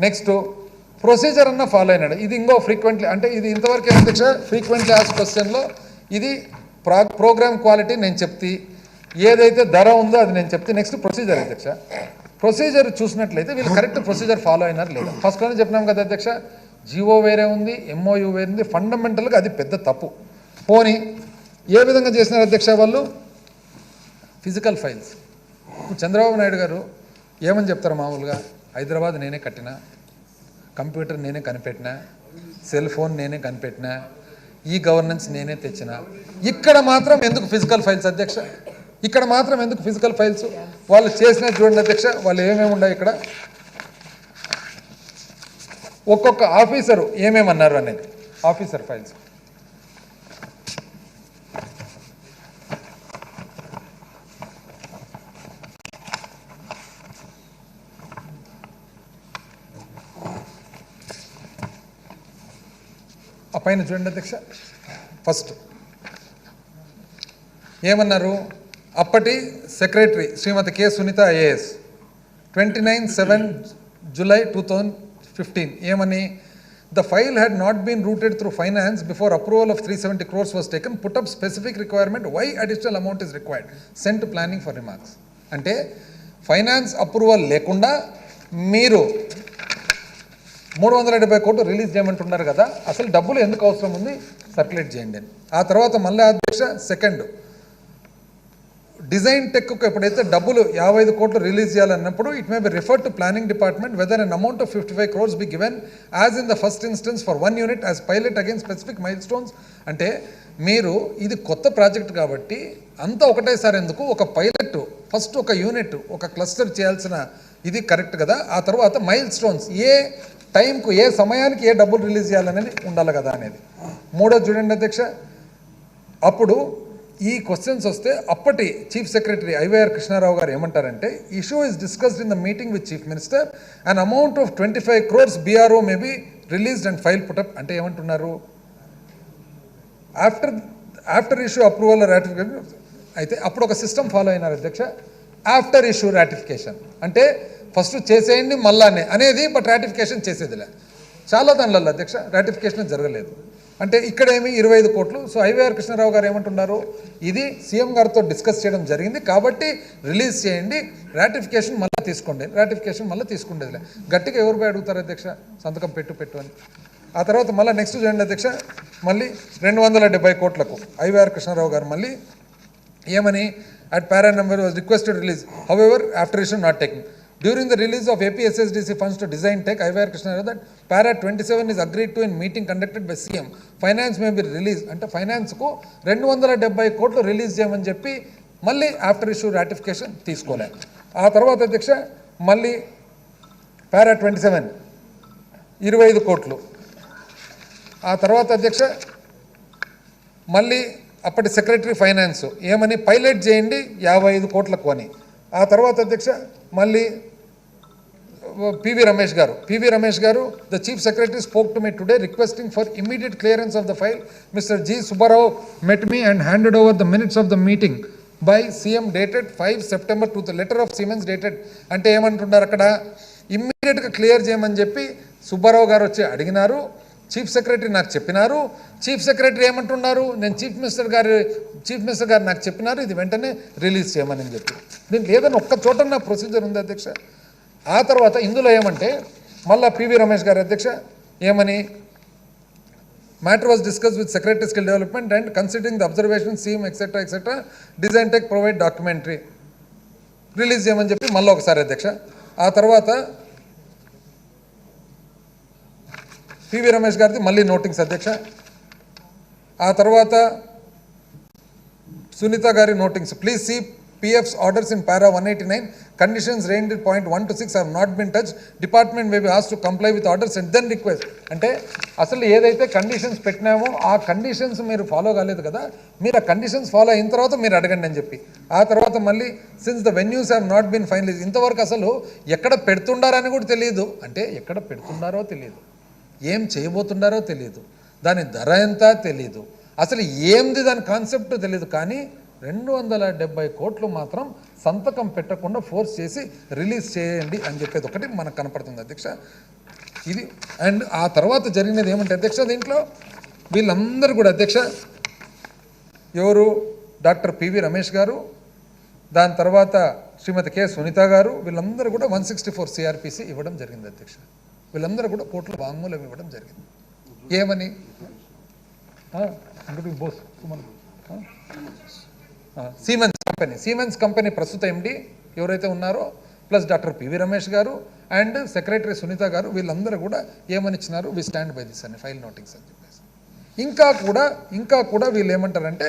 నెక్స్ట్ ప్రొసీజర్ అన్న ఫాలో అయినాడు. ఇది ఇంకో ఫ్రీక్వెంట్లీ, అంటే ఇది ఇంతవరకు అధ్యక్ష ఫ్రీక్వెంట్లీ ఆస్క్డ్ క్వశ్చన్లో ఇది ప్రోగ్రామ్ క్వాలిటీ నేను చెప్తే, ఏదైతే ధర ఉందో అది నేను చెప్తే, నెక్స్ట్ ప్రొసీజర్ అధ్యక్ష. ప్రొసీజర్ చూసినట్లయితే వీళ్ళు కరెక్ట్ ప్రొసీజర్ ఫాలో అయినారు లేదా. ఫస్ట్లోనే చెప్పినాం కదా అధ్యక్ష, జీవో వేరే ఉంది, ఎంఓయూ వేరే ఉంది. ఫండమెంటల్గా అది పెద్ద తప్పు. పోనీ ఏ విధంగా చేసినారు అధ్యక్ష వాళ్ళు? Physical files. చంద్రబాబు నాయుడు గారు ఏమని చెప్తారు మామూలుగా? హైదరాబాద్ నేనే కట్టినా, కంప్యూటర్ నేనే కనిపెట్టినా, సెల్ ఫోన్ నేనే కనిపెట్టినా, ఈ గవర్నెన్స్ నేనే తెచ్చినా. ఇక్కడ మాత్రం ఎందుకు ఫిజికల్ ఫైల్స్ అధ్యక్ష? ఇక్కడ మాత్రం ఎందుకు ఫిజికల్ ఫైల్స్? వాళ్ళు చేసినది చూడండి అధ్యక్ష, వాళ్ళు ఏమేమి ఉన్నాయి ఇక్కడ, ఒక్కొక్క ఆఫీసరు ఏమేమన్నారు అనేది ఆఫీసర్ ఫైల్స్. ఆ పైన చూడండి అధ్యక్ష. ఫస్ట్ ఏమన్నారు? అప్పటి సెక్రటరీ శ్రీమతి కె సునీత ఐఏఎస్ 29/7/2015 ఏమని? The file had not been routed through finance before approval of 370 crores was taken. Put up specific requirement why additional amount is required. Sent to planning for remarks. అంటే finance approval లేకుండా మీరు 370 కోట్లు release చేయమంటున్నారు కదా, అసలు డబ్బులు ఎందుకు అవసరం ఉంది, సర్క్యులేట్ చేయండి అని. ఆ తర్వాత మళ్ళీ అధ్యక్ష సెకండ్ డిజైన్ టెక్కు ఎప్పుడైతే డబ్బులు 55 కోట్లు రిలీజ్ చేయాలన్నప్పుడు it may be refer to planning department whether an amount of 55 crores be given as in the first instance for 1 unit as pilot again specific milestones. అంటే మీరు ఇది కొత్త ప్రాజెక్ట్ కాబట్టి అంతా ఒకటేసారి ఎందుకు, ఒక పైలట్ ఫస్ట్ ఒక యూనిట్ ఒక క్లస్టర్ చేయాల్సిన ఇది కరెక్ట్ కదా. ఆ తర్వాత మైల్ స్టోన్స్ ఏ టైంకు ఏ సమయానికి ఏ డబ్బులు రిలీజ్ చేయాలనేది ఉండాలి కదా అనేది. మూడోది చూడండి అధ్యక్ష, అప్పుడు ఈ క్వశ్చన్స్ వస్తే అప్పటి chief secretary IYR Krishna Rao garu ఏమంటారంటే, issue is discussed in the meeting with chief minister an amount of 25 crores BRO may be released and file put up. అంటే ఏమంటున్నారు? After issue approval ratification. అయితే అప్పుడు ఒక సిస్టమ్ ఫాలో అయినారు అధ్యక్ష, ఆఫ్టర్ ఇష్యూ రాటిఫికేషన్. అంటే first చేసేయండి మళ్ళానే అనేది, బట్ రాటిఫికేషన్ చేసేదిలే. చాలా దానిలో అధ్యక్ష రాటిఫికేషన్ జరగలేదు. అంటే ఇక్కడేమి 25 కోట్లు. సో ఐవైఆర్ కృష్ణారావు గారు ఏమంటున్నారు, ఇది సీఎం గారితో డిస్కస్ చేయడం జరిగింది కాబట్టి రిలీజ్ చేయండి, రాటిఫికేషన్ మళ్ళీ తీసుకోండి. రాటిఫికేషన్ మళ్ళీ తీసుకుండేదిలే. గట్టిగా ఎవరు అడుగుతారు అధ్యక్ష, సంతకం పెట్టు అని. ఆ తర్వాత మళ్ళీ నెక్స్ట్ చూడండి అధ్యక్ష, మళ్ళీ 270 కోట్లకు ఐవైఆర్ కృష్ణారావు గారు మళ్ళీ ఏమని, at para number was requested release however after issue not taking. During the release of APSSDC funds to design tech, IVR Krishna that para 27 is agreed to in meeting conducted by CM. Finance may be released. అంటే finance కు 270 కోట్లు release చేయమని చెప్పి మళ్ళీ after issue ratification తీసుకోలే. ఆ తర్వాత అధ్యక్ష మళ్ళీ పారా 27 25 కోట్లు. ఆ తర్వాత అధ్యక్ష మళ్ళీ అప్పటి సెక్రటరీ ఫైనాన్స్ ఏమని, పైలట్ చేయండి 55 కోట్లకు అని. ఆ తర్వాత అధ్యక్ష మళ్ళీ పివి రమేష్ గారు the chief secretary spoke to me today requesting for immediate clearance of the file. Mister G Subbarao met me and handed over the minutes of the meeting by CM dated 5 September to the letter of siemens dated. అంటే ఏమంటున్నారు అక్కడ, ఇమ్మీడియట్గా clear చేయమని చెప్పి సుబ్బారావు గారు వచ్చి అడిగినారు, chief secretary నాకు చెప్పినారు. చీఫ్ సెక్రటరీ ఏమంటున్నారు, నేను చీఫ్ మినిస్టర్ గారు నాకు చెప్పినారు ఇది వెంటనే రిలీజ్ చేయమని చెప్పి. దీంట్లో ఏదైనా ఒక్క చోట నా ప్రొసీజర్ ఉంది అధ్యక్ష. ఆ తర్వాత ఇందులో ఏమంటే మళ్ళీ పివి రమేష్ గారు అధ్యక్ష ఏమని, matter was discuss with secretary skill development and considering the observation CM etcetera design tech provide documentary release చేయమని చెప్పి మళ్ళీ ఒకసారి అధ్యక్ష. ఆ తర్వాత పివి రమేష్ గారిది మళ్ళీ నోటింగ్స్ అధ్యక్ష. ఆ తర్వాత సునీత గారి notings, please see PF's orders in para 189 conditions ranged at point 1 to 6 have not been touched. Department may be asked to comply with orders and then request. అంటే అసలు ఏదైతే కండిషన్స్ పెట్టినామో ఆ కండిషన్స్ మీరు ఫాలో కాలేదు కదా, మీరు ఆ కండిషన్స్ ఫాలో అయిన తర్వాత మీరు అడగండి అని చెప్పి. ఆ తర్వాత మళ్ళీ since the venues have not been finalize. ఇంతవరకు అసలు ఎక్కడ పెడుతుండారని కూడా తెలియదు. అంటే ఎక్కడ పెడుతున్నారో తెలియదు, ఏం చేయబోతున్నారో తెలియదు, దాని ధర ఎంత తెలియదు, అసలు ఏంది దాని కాన్సెప్ట్ తెలియదు. కానీ 270 కోట్లు మాత్రం సంతకం పెట్టకుండా ఫోర్స్ చేసి రిలీజ్ చేయండి అని చెప్పేది ఒకటి మనకు కనపడుతుంది అధ్యక్ష. ఇది అండ్ ఆ తర్వాత జరిగినది ఏమంటే అధ్యక్ష, దీంట్లో వీళ్ళందరూ కూడా అధ్యక్ష ఎవరు, డాక్టర్ పివి రమేష్ గారు, దాని తర్వాత శ్రీమతి కె సునీత గారు వీళ్ళందరూ కూడా 164 సిఆర్పిసి ఇవ్వడం జరిగింది అధ్యక్ష. వీళ్ళందరూ కూడా కోర్టులో వాంగ్మూలం ఇవ్వడం జరిగింది. ఏమని సీమెన్స్ కంపెనీ ప్రస్తుత ఎండి ఎవరైతే ఉన్నారో ప్లస్ డాక్టర్ పివి రమేష్ గారు అండ్ సెక్రటరీ సునీత గారు వీళ్ళందరూ కూడా ఏమని ఇచ్చినారు, వి స్టాండ్ బై దిస్ అని ఫైల్ నోటింగ్స్ అని చెప్పేసి. ఇంకా కూడా వీళ్ళు ఏమంటారంటే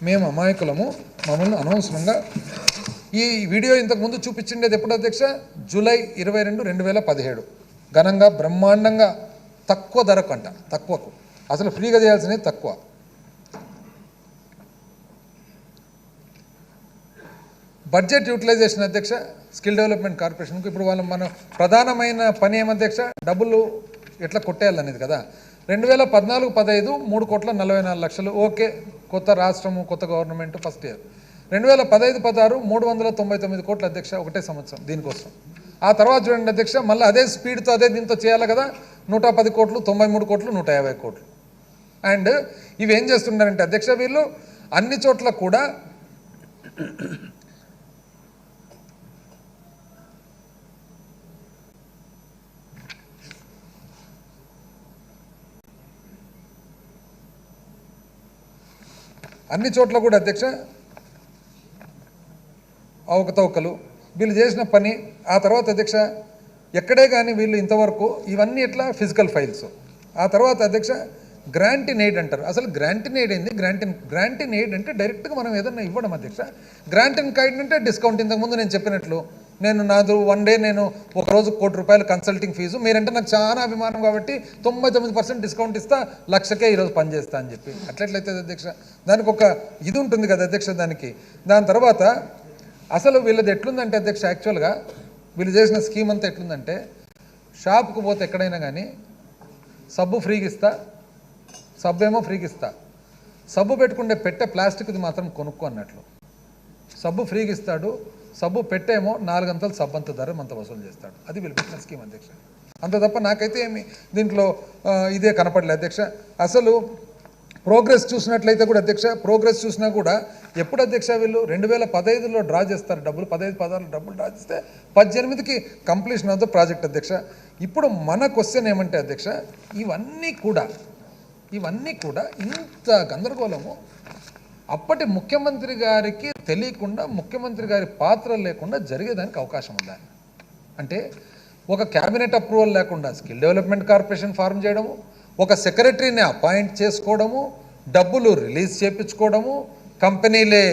మేము అమాయకులము, మమ్మల్ని అనవసరంగా ఈ వీడియో ఇంతకుముందు చూపించిండేది ఎప్పుడు అధ్యక్ష, జూలై 22, 2017 ఘనంగా బ్రహ్మాండంగా తక్కువ ధరకు అంట, తక్కువకు అసలు ఫ్రీగా చేయాల్సినవి తక్కువ. బడ్జెట్ యూటిలైజేషన్ అధ్యక్ష స్కిల్ డెవలప్మెంట్ కార్పొరేషన్కు ఇప్పుడు మన ప్రధానమైన పని ఏమధ్యక్ష, డబ్బులు ఎట్లా కొట్టేయాలనేది కదా. 2014-15 3,44,00,000 ఓకే, కొత్త రాష్ట్రము కొత్త గవర్నమెంట్ ఫస్ట్ ఇయర్. 2015-16 399 కోట్ల అధ్యక్ష ఒకటే సంవత్సరం దీనికోసం. ఆ తర్వాత చూడండి అధ్యక్ష మళ్ళీ అదే స్పీడ్తో అదే దీంతో చేయాలి కదా, 110 కోట్లు, 93 కోట్లు, 150 కోట్లు. అండ్ ఇవి ఏం చేస్తున్నారంటే అధ్యక్ష వీళ్ళు అన్ని చోట్ల కూడా అధ్యక్ష అవకతవకలు వీళ్ళు చేసిన పని. ఆ తర్వాత అధ్యక్ష ఎక్కడే కానీ వీళ్ళు ఇంతవరకు ఇవన్నీ ఎట్లా ఫిజికల్ ఫైల్స్. ఆ తర్వాత అధ్యక్ష గ్రాంట్ ఇన్ ఎయిడ్ అంటారు. అసలు గ్రాంట్ ఇన్ ఎయిడ్ ఏంది? గ్రాంట్ ఇన్ ఎయిడ్ అంటే డైరెక్ట్గా మనం ఏదన్నా ఇవ్వడం అధ్యక్ష. గ్రాంట్ ఇన్ కైడ్ అంటే డిస్కౌంట్. ఇంతకుముందు నేను చెప్పినట్లు నాది వన్ డే నేను ఒకరోజు ₹1,00,00,000 కన్సల్టింగ్ ఫీజు, మీరంటే నాకు చాలా అభిమానం కాబట్టి 99% డిస్కౌంట్ ఇస్తా, 1,00,000కే ఈరోజు పనిచేస్తా అని చెప్పి అట్లెట్లయితే అధ్యక్ష దానికి ఒక ఇది ఉంటుంది కదా అధ్యక్ష దానికి. దాని తర్వాత అసలు వీళ్ళది ఎట్లుందంటే అధ్యక్ష యాక్చువల్గా వీళ్ళు చేసిన స్కీమ్ అంతా ఎట్లుందంటే, షాప్కి పోతే ఎక్కడైనా కానీ సబ్బు ఫ్రీగా ఇస్తా, సబ్బు ఏమో ఫ్రీగా ఇస్తా, సబ్బు పెట్టుకుంటే పెట్టే ప్లాస్టిక్ది మాత్రం కొనుక్కో అన్నట్లు. సబ్బు ఫ్రీగా ఇస్తాడు, సబ్బు పెట్టేమో 4 గంటలు సబ్బు అంత ధర అంత వసూలు చేస్తాడు. అది వీళ్ళు పెట్టిన స్కీమ్ అధ్యక్ష. అంత తప్ప నాకైతే ఏమి దీంట్లో ఇదే కనపడలేదు అధ్యక్ష. అసలు ప్రోగ్రెస్ చూసినట్లయితే కూడా అధ్యక్ష, ప్రోగ్రెస్ చూసినా కూడా ఎప్పుడు అధ్యక్ష వీళ్ళు 2015లో డ్రా చేస్తారు డబ్బులు, 15-16 డబ్బులు డ్రా చేస్తే 18కి కంప్లీషన్ ఆఫ్ ద ప్రాజెక్ట్ అధ్యక్ష. ఇప్పుడు మన క్వశ్చన్ ఏమంటే అధ్యక్ష ఇవన్నీ కూడా ఇంత గందరగోళము అప్పటి ముఖ్యమంత్రి గారికి తెలియకుండా, ముఖ్యమంత్రి గారి పాత్ర లేకుండా జరిగేదానికి అవకాశం ఉందా అంటే, ఒక క్యాబినెట్ అప్రూవల్ లేకుండా స్కిల్ డెవలప్మెంట్ కార్పొరేషన్ ఫార్మ్ చేయడము, ఒక సెక్రటరీని అపాయింట్ చేసుకోవడము, డబ్బులు రిలీజ్ చేయించుకోవడము, కంపెనీలే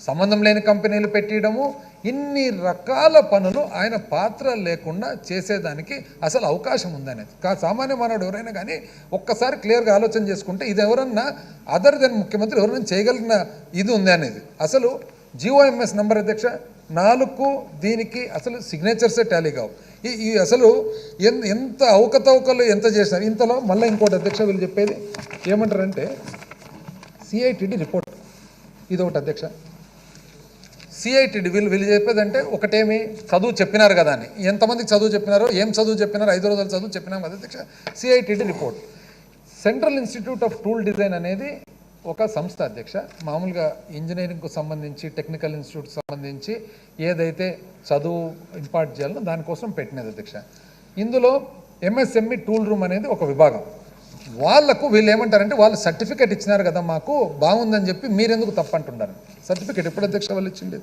సంబంధం లేని కంపెనీలు పెట్టియడము, ఇన్ని రకాల పనులు ఆయన పాత్ర లేకుండా చేసేదానికి అసలు అవకాశం ఉందనేది సామాన్య మానవుడు ఎవరైనా కానీ ఒక్కసారి క్లియర్గా ఆలోచన చేసుకుంటే ఇది ఎవరన్నా అదర్ దెన్ ముఖ్యమంత్రి ఎవరైనా చేయగలిగిన ఇది ఉంది అనేది. అసలు GOMS నంబర్ అధ్యక్ష 4 దీనికి అసలు సిగ్నేచర్సే టాలీ కావు. ఈ అసలు ఎంత అవకతవకలు ఎంత చేశారు. ఇంతలో మళ్ళీ ఇంకోటి అధ్యక్ష వీళ్ళు చెప్పేది ఏమంటారంటే CITD రిపోర్ట్ ఇది ఒకటి అధ్యక్ష. CITD వీళ్ళు చెప్పేదంటే ఒకటేమి చదువు చెప్పినారు కదా అని, ఎంతమందికి చదువు చెప్పినారో, ఏం చదువు చెప్పినారో 5 రోజులు చదువు చెప్పినాం కదా అధ్యక్ష. CITD report central institute of tool design అనేది ఒక సంస్థ అధ్యక్ష. మామూలుగా ఇంజనీరింగ్కు సంబంధించి టెక్నికల్ ఇన్స్టిట్యూట్కి సంబంధించి ఏదైతే చదువు ఇంపార్ట్ చేయాలో దానికోసం పెట్టినది అధ్యక్ష. ఇందులో MSME టూల్ రూమ్ అనేది ఒక విభాగం. వాళ్లకు వీళ్ళు ఏమంటారంటే వాళ్ళు సర్టిఫికేట్ ఇచ్చినారు కదా మాకు బాగుందని చెప్పి మీరెందుకు తప్పంటున్నారు. సర్టిఫికేట్ ఎప్పుడు అధ్యక్ష వాళ్ళు ఇచ్చింది?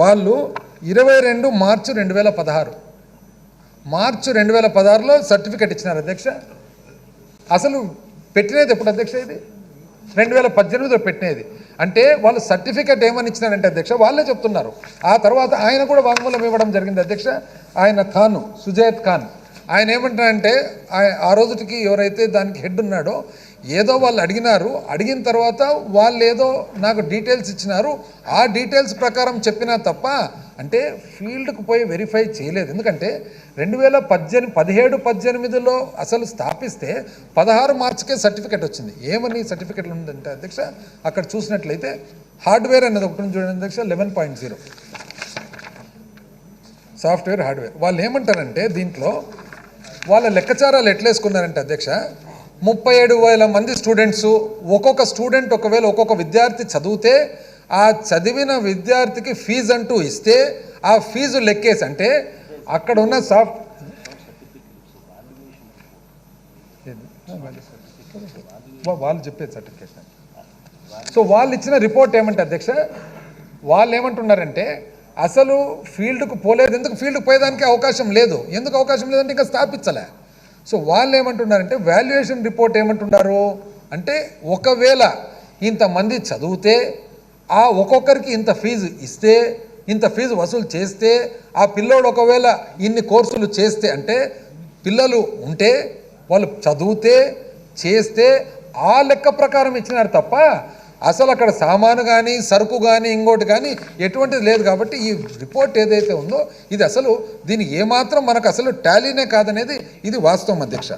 వాళ్ళు 22 మార్చి 2016 2016లో సర్టిఫికేట్ ఇచ్చినారు అధ్యక్ష. అసలు పెట్టినది ఎప్పుడు అధ్యక్ష? ఇది 2018లో పెట్టినది. అంటే వాళ్ళు సర్టిఫికేట్ ఏమని ఇచ్చినారంటే అధ్యక్ష వాళ్ళే చెప్తున్నారు. ఆ తర్వాత ఆయన కూడా వాంగ్మూలం ఇవ్వడం జరిగింది అధ్యక్ష. ఆయన సుజాత్ ఖాన్ ఆయన ఏమంటారంటే ఆ రోజుకి ఎవరైతే దానికి హెడ్ ఉన్నాడో ఏదో వాళ్ళు అడిగినారు, అడిగిన తర్వాత వాళ్ళు ఏదో నాకు డీటెయిల్స్ ఇచ్చినారు, ఆ డీటెయిల్స్ ప్రకారం చెప్పినా తప్ప అంటే ఫీల్డ్కు పోయి వెరిఫై చేయలేదు. ఎందుకంటే 2017-18లో అసలు స్థాపిస్తే 16 మార్చికే సర్టిఫికేట్ వచ్చింది. ఏమని సర్టిఫికేట్లు ఉందంటే అధ్యక్ష అక్కడ చూసినట్లయితే హార్డ్వేర్ అనేది ఒకటి చూడండి అధ్యక్ష 11.0 సాఫ్ట్వేర్ హార్డ్వేర్. వాళ్ళు ఏమంటారంటే దీంట్లో వాళ్ళ లెక్కచారాలు ఎట్లేసుకున్నారంటే అధ్యక్ష 37,000 మంది స్టూడెంట్స్, ఒక్కొక్క స్టూడెంట్ ఒకవేళ ఒక్కొక్క విద్యార్థి చదివితే ఆ చదివిన విద్యార్థికి ఫీజు అంటూ ఇస్తే ఆ ఫీజు లెక్కేసి అంటే అక్కడ ఉన్న వాళ్ళు చెప్పే సర్టిఫికేట్. సో వాళ్ళు ఇచ్చిన రిపోర్ట్ ఏమంటే అధ్యక్ష, వాళ్ళు ఏమంటున్నారంటే అసలు ఫీల్డ్కు పోలేదు. ఎందుకు ఫీల్డ్కి పోయేదానికి అవకాశం లేదు? ఎందుకు అవకాశం లేదంటే ఇంకా స్థాపించలే. సో వాళ్ళు ఏమంటున్నారంటే వాల్యుయేషన్ రిపోర్ట్ ఏమంటున్నారు అంటే ఒకవేళ ఇంతమంది చదివితే ఆ ఒక్కొక్కరికి ఇంత ఫీజు ఇస్తే, ఇంత ఫీజు వసూలు చేస్తే, ఆ పిల్లోడు ఒకవేళ ఇన్ని కోర్సులు చేస్తే అంటే పిల్లలు ఉంటే వాళ్ళు చదివితే చేస్తే ఆ లెక్క ప్రకారం ఇచ్చినారు తప్ప అసలు అక్కడ సామాను కానీ సరుకు కానీ ఇంకోటి కానీ ఎటువంటిది లేదు. కాబట్టి ఈ రిపోర్ట్ ఏదైతే ఉందో ఇది అసలు దీని ఏమాత్రం మనకు అసలు టాలీనే కాదనేది ఇది వాస్తవం అధ్యక్ష.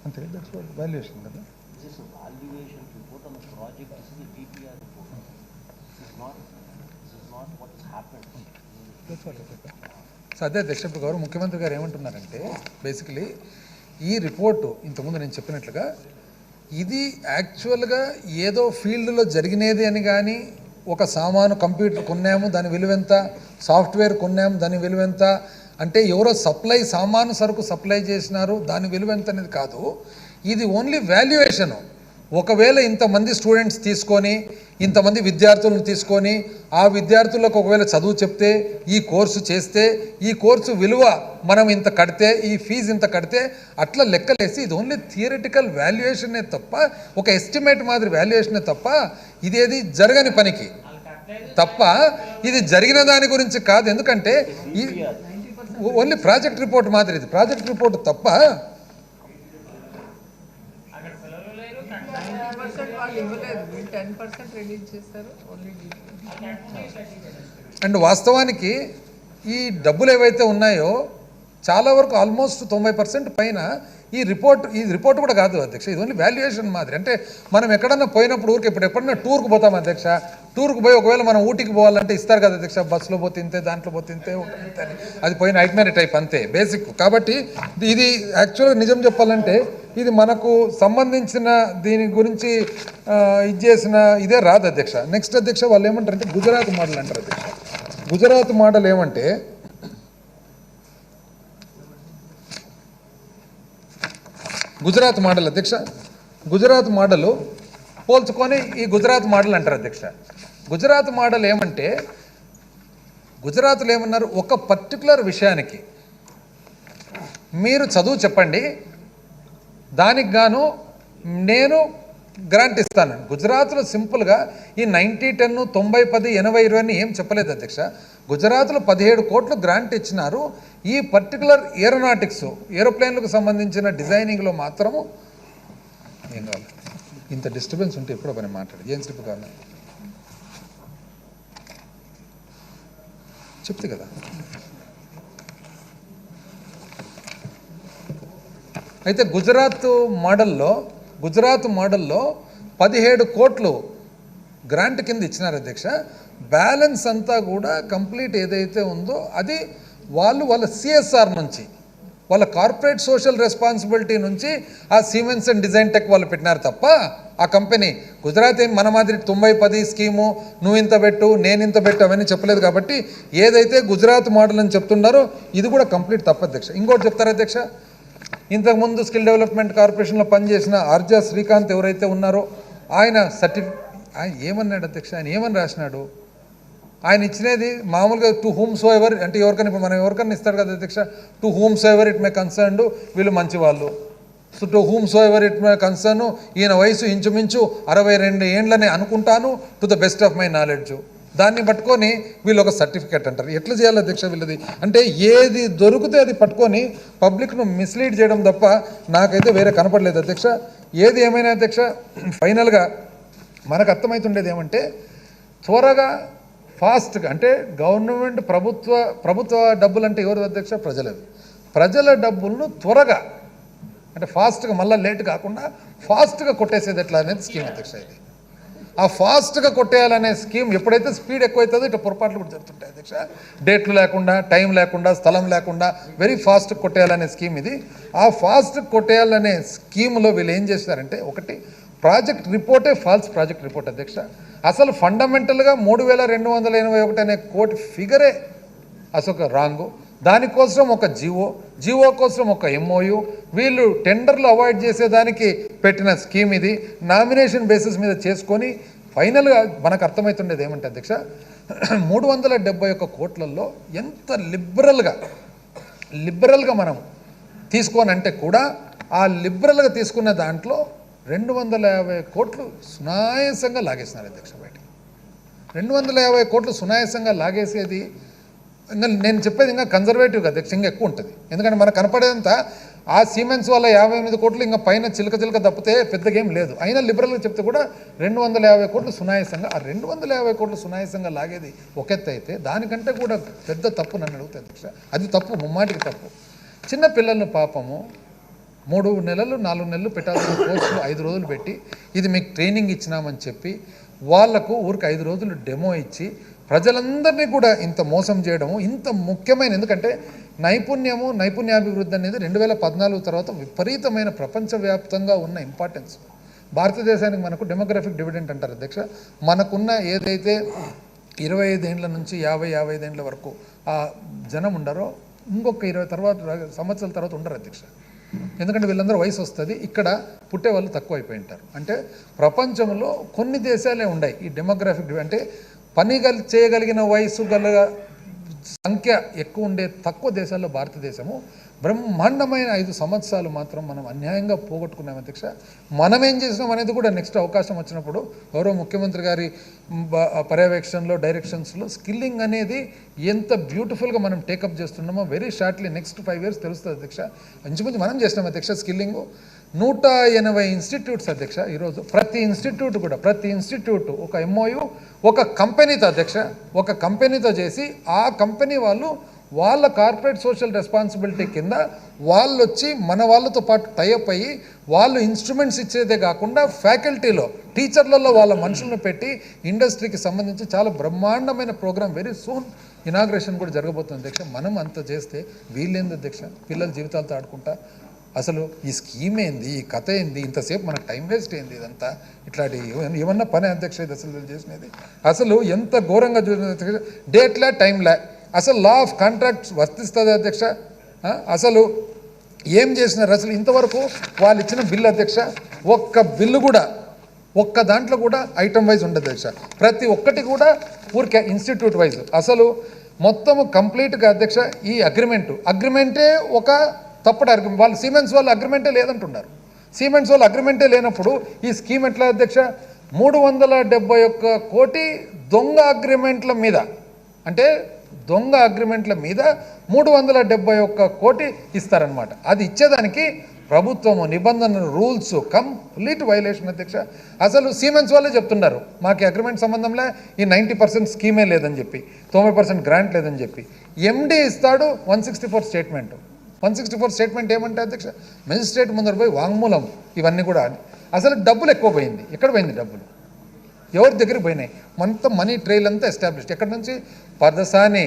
అంతే, దట్స్ వాట్ వాల్యుయేషన్ కదా. సో అదే అధ్యక్ష, ఇప్పుడు గౌరవ ముఖ్యమంత్రి గారు ఏమంటున్నారంటే బేసికలీ ఈ రిపోర్టు ఇంతకుముందు నేను చెప్పినట్లుగా ఇది యాక్చువల్గా ఏదో ఫీల్డ్లో జరిగినది అని కానీ ఒక సామాను కంప్యూటర్ కొన్నాము దాని విలువెంత, సాఫ్ట్వేర్ కొన్నాము దాని విలువెంత అంటే ఎవరో సామాను సరుకు సప్లై చేసినారు దాని విలువెంత అనేది కాదు. ఇది ఓన్లీ వాల్యుయేషను. ఒకవేళ ఇంతమంది స్టూడెంట్స్ తీసుకొని ఇంతమంది విద్యార్థులను తీసుకొని ఆ విద్యార్థులకు ఒకవేళ చదువు చెప్తే ఈ కోర్సు చేస్తే ఈ కోర్సు విలువ మనం ఇంత కడితే ఈ ఫీజు ఇంత కడితే అట్లా లెక్కలేసి ఇది ఓన్లీ థియరిటికల్ వాల్యుయేషనే తప్ప ఒక ఎస్టిమేట్ మాదిరి వాల్యుయేషనే తప్ప ఇదేది జరగని పనికి తప్ప ఇది జరిగిన దాని గురించి కాదు. ఎందుకంటే ఈ ఓన్లీ ప్రాజెక్ట్ రిపోర్ట్ మాదిరి, ఇది ప్రాజెక్ట్ రిపోర్ట్ తప్ప అండ్ వాస్తవానికి ఈ డబ్బులు ఏవైతే ఉన్నాయో చాలా వరకు ఆల్మోస్ట్ 90% పైన ఈ రిపోర్ట్ కూడా కాదు అధ్యక్ష, ఇది ఓన్లీ వాల్యుయేషన్ మాదిరి. అంటే మనం ఎక్కడన్నా పోయినప్పుడు ఊరికి ఇప్పుడు ఎప్పుడన్నా టూర్కి పోతాం అధ్యక్ష, టూర్కి పోయి ఒకవేళ మనం ఊటీకి పోవాలంటే ఇస్తారు కదా అధ్యక్ష, బస్సులో పోతే ఇంతే దాంట్లో పోతే ఇంతే ఉంటుంది, అది పోయిన ఐట్నరీ టైప్ అంతే బేసిక్. కాబట్టి ఇది యాక్చువల్గా నిజం చెప్పాలంటే ఇది మనకు సంబంధించిన దీని గురించి ఇది చేసిన ఇదే రాదు అధ్యక్ష. నెక్స్ట్ అధ్యక్ష వాళ్ళు ఏమంటారంటే గుజరాత్ మోడల్ అంటారు అధ్యక్ష. గుజరాత్ మోడల్ ఏమంటే గుజరాత్ మోడల్ అధ్యక్ష, గుజరాత్ మోడల్ పోల్చుకొని ఈ గుజరాత్ మోడల్ అంటారు అధ్యక్ష. గుజరాత్ మోడల్ ఏమంటే గుజరాత్లో ఏమన్నారు, ఒక పర్టికులర్ విషయానికి మీరు చదువు చెప్పండి దానికి గాను నేను గ్రాంట్ ఇస్తాను. గుజరాత్లో సింపుల్గా ఈ 90-10, 90-10, 80-20 ఏం చెప్పలేదు అధ్యక్ష. గుజరాత్లో 17 కోట్లు గ్రాంట్ ఇచ్చినారు. ఈ పర్టికులర్ ఏరోనాటిక్స్ ఏరోప్లేన్లకు సంబంధించిన డిజైనింగ్లో మాత్రము ఏం కావాలి, ఇంత డిస్టర్బెన్స్ ఉంటే ఎప్పుడో పని మాట్లాడు, ఏం స్లిప్ కావాలి చెప్తే కదా. అయితే గుజరాత్ మోడల్లో 17 కోట్లు గ్రాంట్ కింద ఇచ్చినారు అధ్యక్ష. బ్యాలెన్స్ అంతా కూడా కంప్లీట్ ఏదైతే ఉందో అది వాళ్ళ సిఎస్ఆర్ నుంచి వాళ్ళ కార్పొరేట్ సోషల్ రెస్పాన్సిబిలిటీ నుంచి ఆ సిమెన్స్ అండ్ డిజైన్ టెక్ వాళ్ళు పెట్టినారు తప్ప ఆ కంపెనీ గుజరాత్ ఏం మన మాదిరి 90-10 స్కీము నువ్వు ఇంత పెట్టు నేను ఇంత పెట్టు అవన్నీ చెప్పలేదు. కాబట్టి ఏదైతే గుజరాత్ మోడల్ అని చెప్తున్నారో ఇది కూడా కంప్లీట్ తప్ప అధ్యక్ష. ఇంకోటి చెప్తారు అధ్యక్ష, ఇంతకుముందు స్కిల్ డెవలప్మెంట్ కార్పొరేషన్లో పనిచేసిన ఆర్జా శ్రీకాంత్ ఎవరైతే ఉన్నారో ఆయన ఆయన ఏమన్నాడు అధ్యక్ష, ఆయన ఏమని రాసినాడు, ఆయన ఇచ్చినది మామూలుగా టు హూమ్ సో ఎవర్ అంటే ఎవరికైనా ఇప్పుడు మనం ఎవరికైనా ఇస్తాడు కదా అధ్యక్ష, to whom so ever it may concerned వీళ్ళు మంచివాళ్ళు. So to whom so ever it may concern ఈయన వయసు ఇంచుమించు 62 ఏండ్లని అనుకుంటాను to the best of my knowledge. దాన్ని పట్టుకొని వీళ్ళు ఒక సర్టిఫికేట్ అంటారు. ఎట్లా చేయాలి అధ్యక్ష వీళ్ళది? అంటే ఏది దొరికితే అది పట్టుకొని పబ్లిక్ను మిస్లీడ్ చేయడం తప్ప నాకైతే వేరే కనపడలేదు అధ్యక్ష. ఏది ఏమైనా అధ్యక్ష, ఫైనల్గా మనకు అర్థమవుతుండేది ఏమంటే త్వరగా ఫాస్ట్గా, అంటే గవర్నమెంట్ ప్రభుత్వ డబ్బులు అంటే ఎవరు అధ్యక్ష? ప్రజలవి. ప్రజల డబ్బులను త్వరగా అంటే ఫాస్ట్గా, మళ్ళీ లేట్ కాకుండా ఫాస్ట్గా కొట్టేసేది ఎట్లా అనేది స్కీమ్ అధ్యక్ష. ఇది ఆ ఫాస్ట్గా కొట్టేయాలనే స్కీమ్ ఎప్పుడైతే స్పీడ్ ఎక్కువైతుందో ఇట్లా పొరపాట్లు కూడా జరుగుతుంటాయి అధ్యక్ష. డేట్లు లేకుండా, టైం లేకుండా, స్థలం లేకుండా వెరీ ఫాస్ట్ కొట్టేయాలనే స్కీమ్ ఇది. ఆ ఫాస్ట్ కొట్టేయాలనే స్కీమ్లో వీళ్ళు ఏం చేస్తారంటే, ఒకటి ప్రాజెక్ట్ రిపోర్టే ఫాల్స్ ప్రాజెక్ట్ రిపోర్ట్ అధ్యక్ష. అసలు ఫండమెంటల్గా 3281 అనే కోటి ఫిగరే అసలు రాంగు. దానికోసం ఒక జివో కోసం ఒక MOU, వీళ్ళు టెండర్లు అవాయిడ్ చేసేదానికి పెట్టిన స్కీమ్ ఇది. నామినేషన్ బేసిస్ మీద చేసుకొని ఫైనల్గా మనకు అర్థమవుతుండేది ఏమంటే అధ్యక్ష, 371 కోట్లలో ఎంత లిబరల్గా మనం తీసుకోనంటే కూడా ఆ లిబరల్గా తీసుకున్న దాంట్లో 250 కోట్లు సునాయాసంగా లాగేస్తున్నారు అధ్యక్ష బయటికి. 250 కోట్లు సునాయాసంగా లాగేసేది ఇంకా నేను చెప్పేది ఇంకా కన్జర్వేటివ్గా అధ్యక్ష, ఇంకా ఎక్కువ ఉంటుంది. ఎందుకంటే మనకు కనపడేదంతా ఆ సిమెంట్స్ వల్ల 58 కోట్లు, ఇంకా పైన చిలక తప్పితే పెద్దగా ఏం లేదు. అయినా లిబరల్గా చెప్తే కూడా 250 కోట్లు సునాయాసంగా, ఆ 250 కోట్లు సునాయాసంగా లాగేది ఒక ఎత్తు అయితే, దానికంటే కూడా పెద్ద తప్పు నన్ను అడుగుతాయి అధ్యక్ష. అది తప్పు, ముమ్మాటికి తప్పు. చిన్న పిల్లలను పాపము 3 నెలలు 4 నెలలు పెట్టాల్సిన కోర్సులు 5 రోజులు పెట్టి ఇది మీకు ట్రైనింగ్ ఇచ్చినామని చెప్పి వాళ్లకు ఊరికి 5 రోజులు డెమో ఇచ్చి ప్రజలందరినీ కూడా ఇంత మోసం చేయడము ఇంత ముఖ్యమైన, ఎందుకంటే నైపుణ్యాభివృద్ధి అనేది 2014 తర్వాత విపరీతమైన ప్రపంచవ్యాప్తంగా ఉన్న ఇంపార్టెన్స్. భారతదేశానికి మనకు డెమోగ్రఫిక్ డివిడెంట్ అంటారు అధ్యక్ష. మనకున్న ఏదైతే 25 ఏండ్ల నుంచి 55 ఏండ్ల వరకు ఆ జనం ఉండరో ఇంకొక 20 సంవత్సరాల తర్వాత ఉండరు అధ్యక్ష. ఎందుకంటే వీళ్ళందరూ వయసు వస్తుంది, ఇక్కడ పుట్టే వాళ్ళు తక్కువ అయిపోయి ఉంటారు. అంటే ప్రపంచంలో కొన్ని దేశాలే ఉన్నాయి ఈ డెమోగ్రాఫిక్, అంటే పని చేయగలిగిన వయసు గల సంఖ్య ఎక్కువ ఉండే తక్కువ దేశాల్లో భారతదేశము బ్రహ్మాండమైన 5 సంవత్సరాలు మాత్రం మనం అన్యాయంగా పోగొట్టుకున్నాం అధ్యక్ష. మనం ఏం చేసినాం అనేది కూడా నెక్స్ట్ అవకాశం వచ్చినప్పుడు గౌరవ ముఖ్యమంత్రి గారి పర్యవేక్షణలో డైరెక్షన్స్లో స్కిల్లింగ్ అనేది ఎంత బ్యూటిఫుల్గా మనం టేకప్ చేస్తున్నామో వెరీ షార్ట్లీ నెక్స్ట్ 5 years తెలుస్తుంది అధ్యక్ష. ఇంచుమించు మనం చేసినాం అధ్యక్ష స్కిల్లింగ్. 180 ఇన్స్టిట్యూట్స్ అధ్యక్ష. ఈరోజు ప్రతి ఇన్స్టిట్యూట్ ఒక MOU ఒక కంపెనీతో అధ్యక్ష, ఒక కంపెనీతో చేసి ఆ కంపెనీ వాళ్ళ కార్పొరేట్ సోషల్ రెస్పాన్సిబిలిటీ కింద వాళ్ళు వచ్చి మన వాళ్ళతో పాటు టైఅప్ అయ్యి వాళ్ళు ఇన్స్ట్రుమెంట్స్ ఇచ్చేదే కాకుండా ఫ్యాకల్టీలో టీచర్లలో వాళ్ళ మనుషులను పెట్టి ఇండస్ట్రీకి సంబంధించి చాలా బ్రహ్మాండమైన ప్రోగ్రామ్ వెరీ సూన్ ఇనాగ్రేషన్ కూడా జరగబోతుంది అధ్యక్ష. మనం అంత చేస్తే వీళ్ళేంది అధ్యక్ష, పిల్లల జీవితాలతో ఆడుకుంటా అసలు ఈ స్కీమ్ ఏంది, ఈ కథ ఏంది, ఇంతసేపు మనకు టైం వేస్ట్ ఏంది, ఇదంతా ఇట్లాంటి ఏమన్నా పని అధ్యక్ష ఇది అసలు చేసినది. అసలు ఎంత ఘోరంగా చూసిన డేట్లా టైంలా అసలు లా ఆఫ్ కాంట్రాక్ట్స్ వర్తిస్తుంది అధ్యక్ష. అసలు ఏం చేసినారు అసలు ఇంతవరకు వాళ్ళు ఇచ్చిన బిల్లు అధ్యక్ష, ఒక్క బిల్లు కూడా ఒక్క దాంట్లో కూడా ఐటమ్ వైజ్ ఉండదు అధ్యక్ష. ప్రతి ఒక్కటి కూడా ఊరికే ఇన్స్టిట్యూట్ వైజ్ అసలు మొత్తము కంప్లీట్గా అధ్యక్ష. ఈ అగ్రిమెంటే ఒక తప్పటి అగ్రిమెంట్. వాళ్ళు సిమెంట్స్ వాళ్ళు అగ్రిమెంటే లేదంటున్నారు. సిమెంట్స్ వాళ్ళు అగ్రిమెంటే లేనప్పుడు ఈ స్కీమ్ ఎట్లా అధ్యక్ష? 371 కోటి దొంగ అగ్రిమెంట్ల మీద, అంటే దొంగ అగ్రిమెంట్ల మీద 371 కోటి ఇస్తారనమాట. అది ఇచ్చేదానికి ప్రభుత్వము నిబంధనలు రూల్స్ కంప్లీట్ వైలేషన్ అధ్యక్ష. అసలు సిమెంట్స్ వాళ్ళే చెప్తున్నారు మాకు అగ్రిమెంట్ సంబంధంలో ఈ 90% స్కీమే లేదని చెప్పి, 90% గ్రాంట్ లేదని చెప్పి. MD ఇస్తాడు 164 స్టేట్మెంట్. 164 స్టేట్మెంట్ ఏమంటే అధ్యక్ష, మెజిస్ట్రేట్ ముందర పోయి వాంగ్మూలం ఇవన్నీ కూడా. అసలు డబ్బులు ఎక్కువ పోయింది. ఎక్కడ పోయింది డబ్బులు? ఎవరి దగ్గరికి పోయినాయి? మొత్తం మనీ ట్రైల్ అంతా ఎస్టాబ్లిష్డ్. ఎక్కడి నుంచి? పర్దసాని,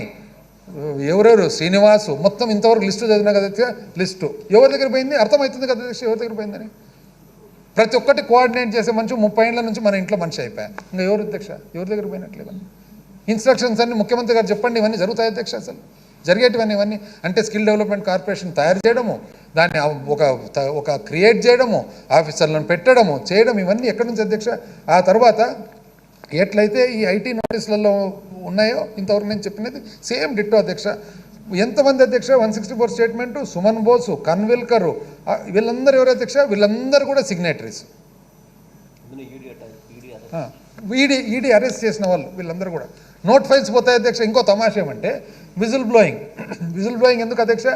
ఎవరెవరు, శ్రీనివాసు, మొత్తం ఇంతవరకు లిస్టు చదివినా కదా లిస్టు ఎవరి దగ్గర పోయింది అర్థమవుతుంది కదా అధ్యక్ష ఎవరి దగ్గర పోయిందని. ప్రతి ఒక్కటి కోఆర్డినేట్ చేసే మనిషి 30 ఏళ్ల నుంచి మన ఇంట్లో మనిషి అయిపోయా. ఇంకా ఎవరు అధ్యక్ష ఎవరి దగ్గర పోయినట్లు ఇవన్నీ ఇన్స్ట్రక్షన్స్ అన్ని ముఖ్యమంత్రి గారు చెప్పండి ఇవన్నీ జరుగుతాయి అధ్యక్ష. అసలు జరిగేటివన్నీ ఇవన్నీ అంటే స్కిల్ డెవలప్మెంట్ కార్పొరేషన్ తయారు చేయడము, దాన్ని ఒక క్రియేట్ చేయడము, ఆఫీసర్లను పెట్టడము చేయడం, ఇవన్నీ ఎక్కడి నుంచి అధ్యక్ష? ఆ తర్వాత ఎట్లయితే ఈ IT నోటీసులలో ఉన్నాయో ఇంతవరకు నేను చెప్పినది సేమ్ డిట్టో అధ్యక్ష. ఎంతమంది అధ్యక్ష? 164 స్టేట్మెంటు, సుమన్ బోసు, కన్విల్కరు, వీళ్ళందరూ ఎవరు అధ్యక్ష? వీళ్ళందరూ కూడా సిగ్నేటరీస్. ఈడీ అరెస్ట్ చేసిన వాళ్ళు వీళ్ళందరూ కూడా నోట్ ఫైల్స్ పోతాయి అధ్యక్ష. ఇంకో తమాషా ఏమంటే విజిల్ బ్లోయింగ్ ఎందుకు అధ్యక్ష?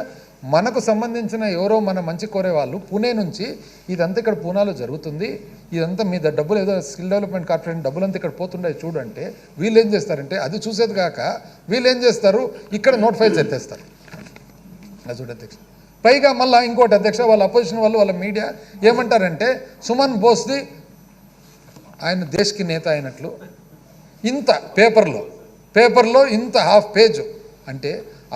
మనకు సంబంధించిన ఎవరో మన మంచి కోరే వాళ్ళు పూణే నుంచి ఇదంతా ఇక్కడ పూనాలో జరుగుతుంది, ఇదంతా మీ డబ్బులు ఏదో స్కిల్ డెవలప్మెంట్ కార్పొరేషన్ డబ్బులంతా ఇక్కడ పోతుండే చూడంటే వీళ్ళు ఏం చేస్తారంటే అది చూసేది కాక వీళ్ళు ఏం చేస్తారు, ఇక్కడ నోట్ ఫైల్స్ ఎత్తేస్తారు. అది చూడు అధ్యక్ష. పైగా మళ్ళీ ఇంకోటి అధ్యక్ష, వాళ్ళ అపోజిషన్ వాళ్ళు వాళ్ళ మీడియా ఏమంటారంటే సుమన్ బోస్ది ఆయన దేశ్కి నేత అయినట్లు ఇంత పేపర్లో ఇంత హాఫ్ పేజ్ అంటే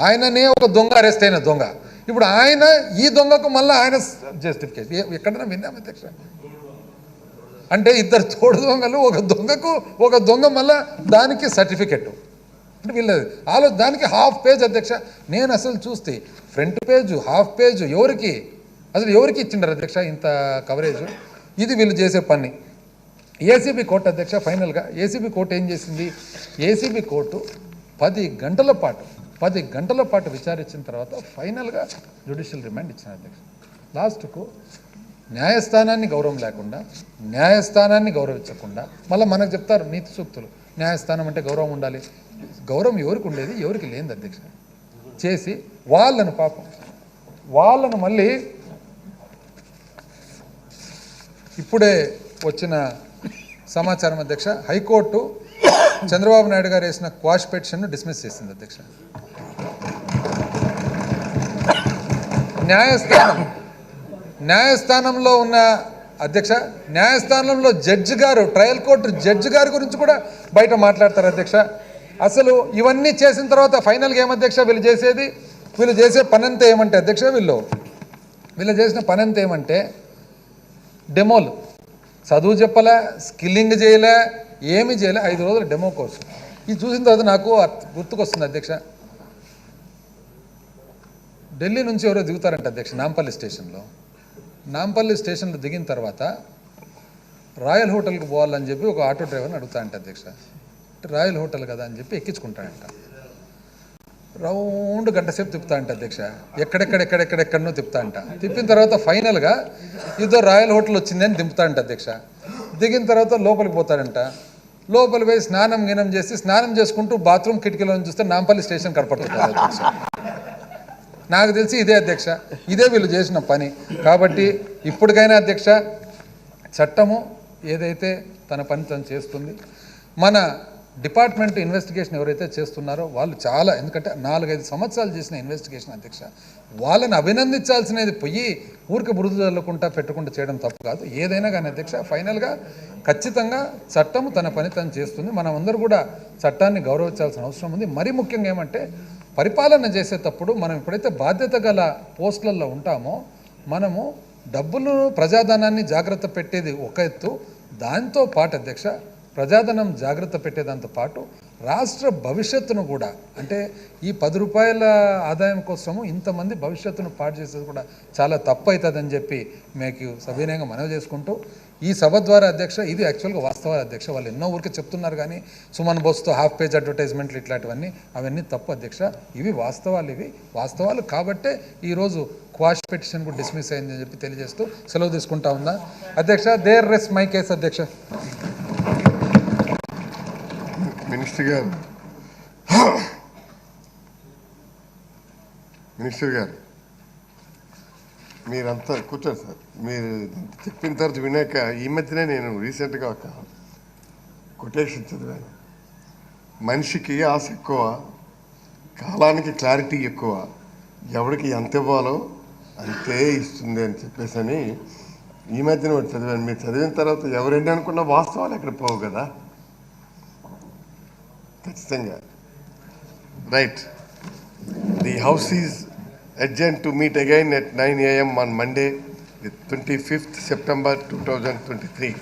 ఆయననే ఒక దొంగ అరెస్ట్ అయిన దొంగ. ఇప్పుడు ఆయన ఈ దొంగకు మళ్ళీ ఆయన జస్టిఫికేషన్ ఎక్కడైనా విన్నాం అధ్యక్ష. అంటే ఇద్దరు తోడు దొంగలు, ఒక దొంగ మళ్ళా దానికి సర్టిఫికెట్ అంటే వీళ్ళది దానికి హాఫ్ పేజ్ అధ్యక్ష. నేను అసలు చూస్తే ఫ్రంట్ పేజ్ హాఫ్ పేజ్ ఎవరికి ఇచ్చిండారు అధ్యక్ష ఇంత కవరేజ్? ఇది వీళ్ళు చేసే పని. ఏసీబీ కోర్టు అధ్యక్ష ఫైనల్గా ఏసీబీ కోర్టు ఏం చేసింది? ఏసీబీ కోర్టు 10 గంటల పాటు విచారించిన తర్వాత ఫైనల్గా జ్యుడిషియల్ రిమాండ్ ఇచ్చిన అధ్యక్ష. లాస్ట్కు న్యాయస్థానాన్ని గౌరవం లేకుండా, న్యాయస్థానాన్ని గౌరవించకుండా మళ్ళీ మనకు చెప్తారు నీతి సూక్తులు, న్యాయస్థానం అంటే గౌరవం ఉండాలి. గౌరవం ఎవరికి ఉండేది, ఎవరికి లేనిది అధ్యక్ష. చేసి వాళ్ళను మళ్ళీ ఇప్పుడే వచ్చిన సమాచారం అధ్యక్ష, హైకోర్టు చంద్రబాబు నాయుడు గారు వేసిన క్వాష్ పిటిషన్ను డిస్మిస్ చేసింది అధ్యక్ష. న్యాయస్థానంలో ఉన్న అధ్యక్ష, న్యాయస్థానంలో జడ్జి గారు, ట్రయల్ కోర్టు జడ్జి గారి గురించి కూడా బయట మాట్లాడతారు అధ్యక్ష. అసలు ఇవన్నీ చేసిన తర్వాత ఫైనల్గా ఏమధ్యక్ష వీళ్ళు చేసే పనంతా ఏమంటే అధ్యక్ష, వీళ్ళు చేసిన పనంతా ఏమంటే డెమోలు, చదువు చెప్పలే, స్కిల్లింగ్ చేయలే, ఏమి చేయలే, 5 రోజుల డెమో కోర్సు. ఇది చూసిన తర్వాత నాకు గుర్తుకొస్తుంది అధ్యక్ష, ఢిల్లీ నుంచి ఎవరో దిగుతారంట అధ్యక్ష నాంపల్లి స్టేషన్లో దిగిన తర్వాత రాయల్ హోటల్కి పోవాలని చెప్పి ఒక ఆటో డ్రైవర్ని అడుగుతాడంట అధ్యక్ష. రాయల్ హోటల్ కదా అని చెప్పి ఎక్కించుకుంటాడంట. రౌండ్ గంట సేపు తిప్పుతాడంట అధ్యక్ష, ఎక్కడెక్కడెక్కడెక్కడెక్కడనో తిప్పుతాడంట. తిప్పిన తర్వాత ఫైనల్గా ఇదో రాయల్ హోటల్ వచ్చిందని దింపుతాడంట అధ్యక్ష. దిగిన తర్వాత లోపలికి పోతాడంట. లోపలికి పోయి స్నానం చేసుకుంటూ బాత్రూమ్ కిటికీలో చూస్తే నాంపల్లి స్టేషన్ కనపడుతుంది అధ్యక్ష. నాకు తెలిసి ఇదే అధ్యక్ష, ఇదే వీళ్ళు చేసిన పని. కాబట్టి ఇప్పటికైనా అధ్యక్ష చట్టము ఏదైతే తన పని తను చేస్తుంది. మన డిపార్ట్మెంట్ ఇన్వెస్టిగేషన్ ఎవరైతే చేస్తున్నారో వాళ్ళు చాలా, ఎందుకంటే 4-5 సంవత్సరాలు చేసిన ఇన్వెస్టిగేషన్ అధ్యక్ష, వాళ్ళని అభినందించాల్సినది పోయి ఊరికి బురద చల్లుకుంటా పెట్టుకుంటూ చేయడం తప్పు కాదు. ఏదైనా కానీ అధ్యక్ష ఫైనల్గా ఖచ్చితంగా చట్టము తన పని తను చేస్తుంది. మనం అందరూ కూడా చట్టాన్ని గౌరవించాల్సిన అవసరం ఉంది. మరీ ముఖ్యంగా ఏమంటే పరిపాలన చేసేటప్పుడు మనం ఎప్పుడైతే బాధ్యత గల పోస్టులలో ఉంటామో మనము డబ్బులు ప్రజాధనాన్ని జాగ్రత్త పెట్టేది ఒక ఎత్తు, దాంతో పాటు అధ్యక్ష ప్రజాధనం జాగ్రత్త పెట్టేదాంతో పాటు రాష్ట్ర భవిష్యత్తును కూడా, అంటే ఈ 10 రూపాయల ఆదాయం కోసము ఇంతమంది భవిష్యత్తును పాడు చేసేది కూడా చాలా తప్పు అవుతుందని చెప్పి మీకు సవినయంగా మనవి చేసుకుంటూ ఈ సభ ద్వారా అధ్యక్ష ఇది యాక్చువల్గా వాస్తవాలు అధ్యక్ష. వాళ్ళు ఎన్నో ఊరికి చెప్తున్నారు కానీ సుమన్ బోస్తో హాఫ్ పేజ్ అడ్వర్టైజ్మెంట్లు అవన్నీ తప్పు అధ్యక్ష. ఇవి వాస్తవాలు కాబట్టే ఈరోజు క్వాష్ పిటిషన్ కూడా డిస్మిస్ అయిందని చెప్పి తెలియజేస్తూ సెలవు తీసుకుంటా ఉందా అధ్యక్ష. దేర్ రెస్ట్ మై కేసు అధ్యక్ష. మినిస్టర్ గారు మీరంతా కూర్చోండి సార్. మీరు చెప్పిన తర్వాత వినాక ఈ మధ్యనే నేను రీసెంట్గా ఒక కొటేషన్ చదివాను. మనిషికి ఆశ ఎక్కువ, కాలానికి క్లారిటీ ఎక్కువ, ఎవరికి ఎంత ఇవ్వాలో అంతే ఇస్తుంది అని చెప్పేసి ఈ మధ్యన ఒకటి చదివాను. మీరు చదివిన తర్వాత ఎవరెన్ని అనుకున్న వాస్తవాలు ఎక్కడ పోవు కదా ఖచ్చితంగా. Right. The House is adjourned to meet again at 9 a.m. on Monday, the 25th September 2023.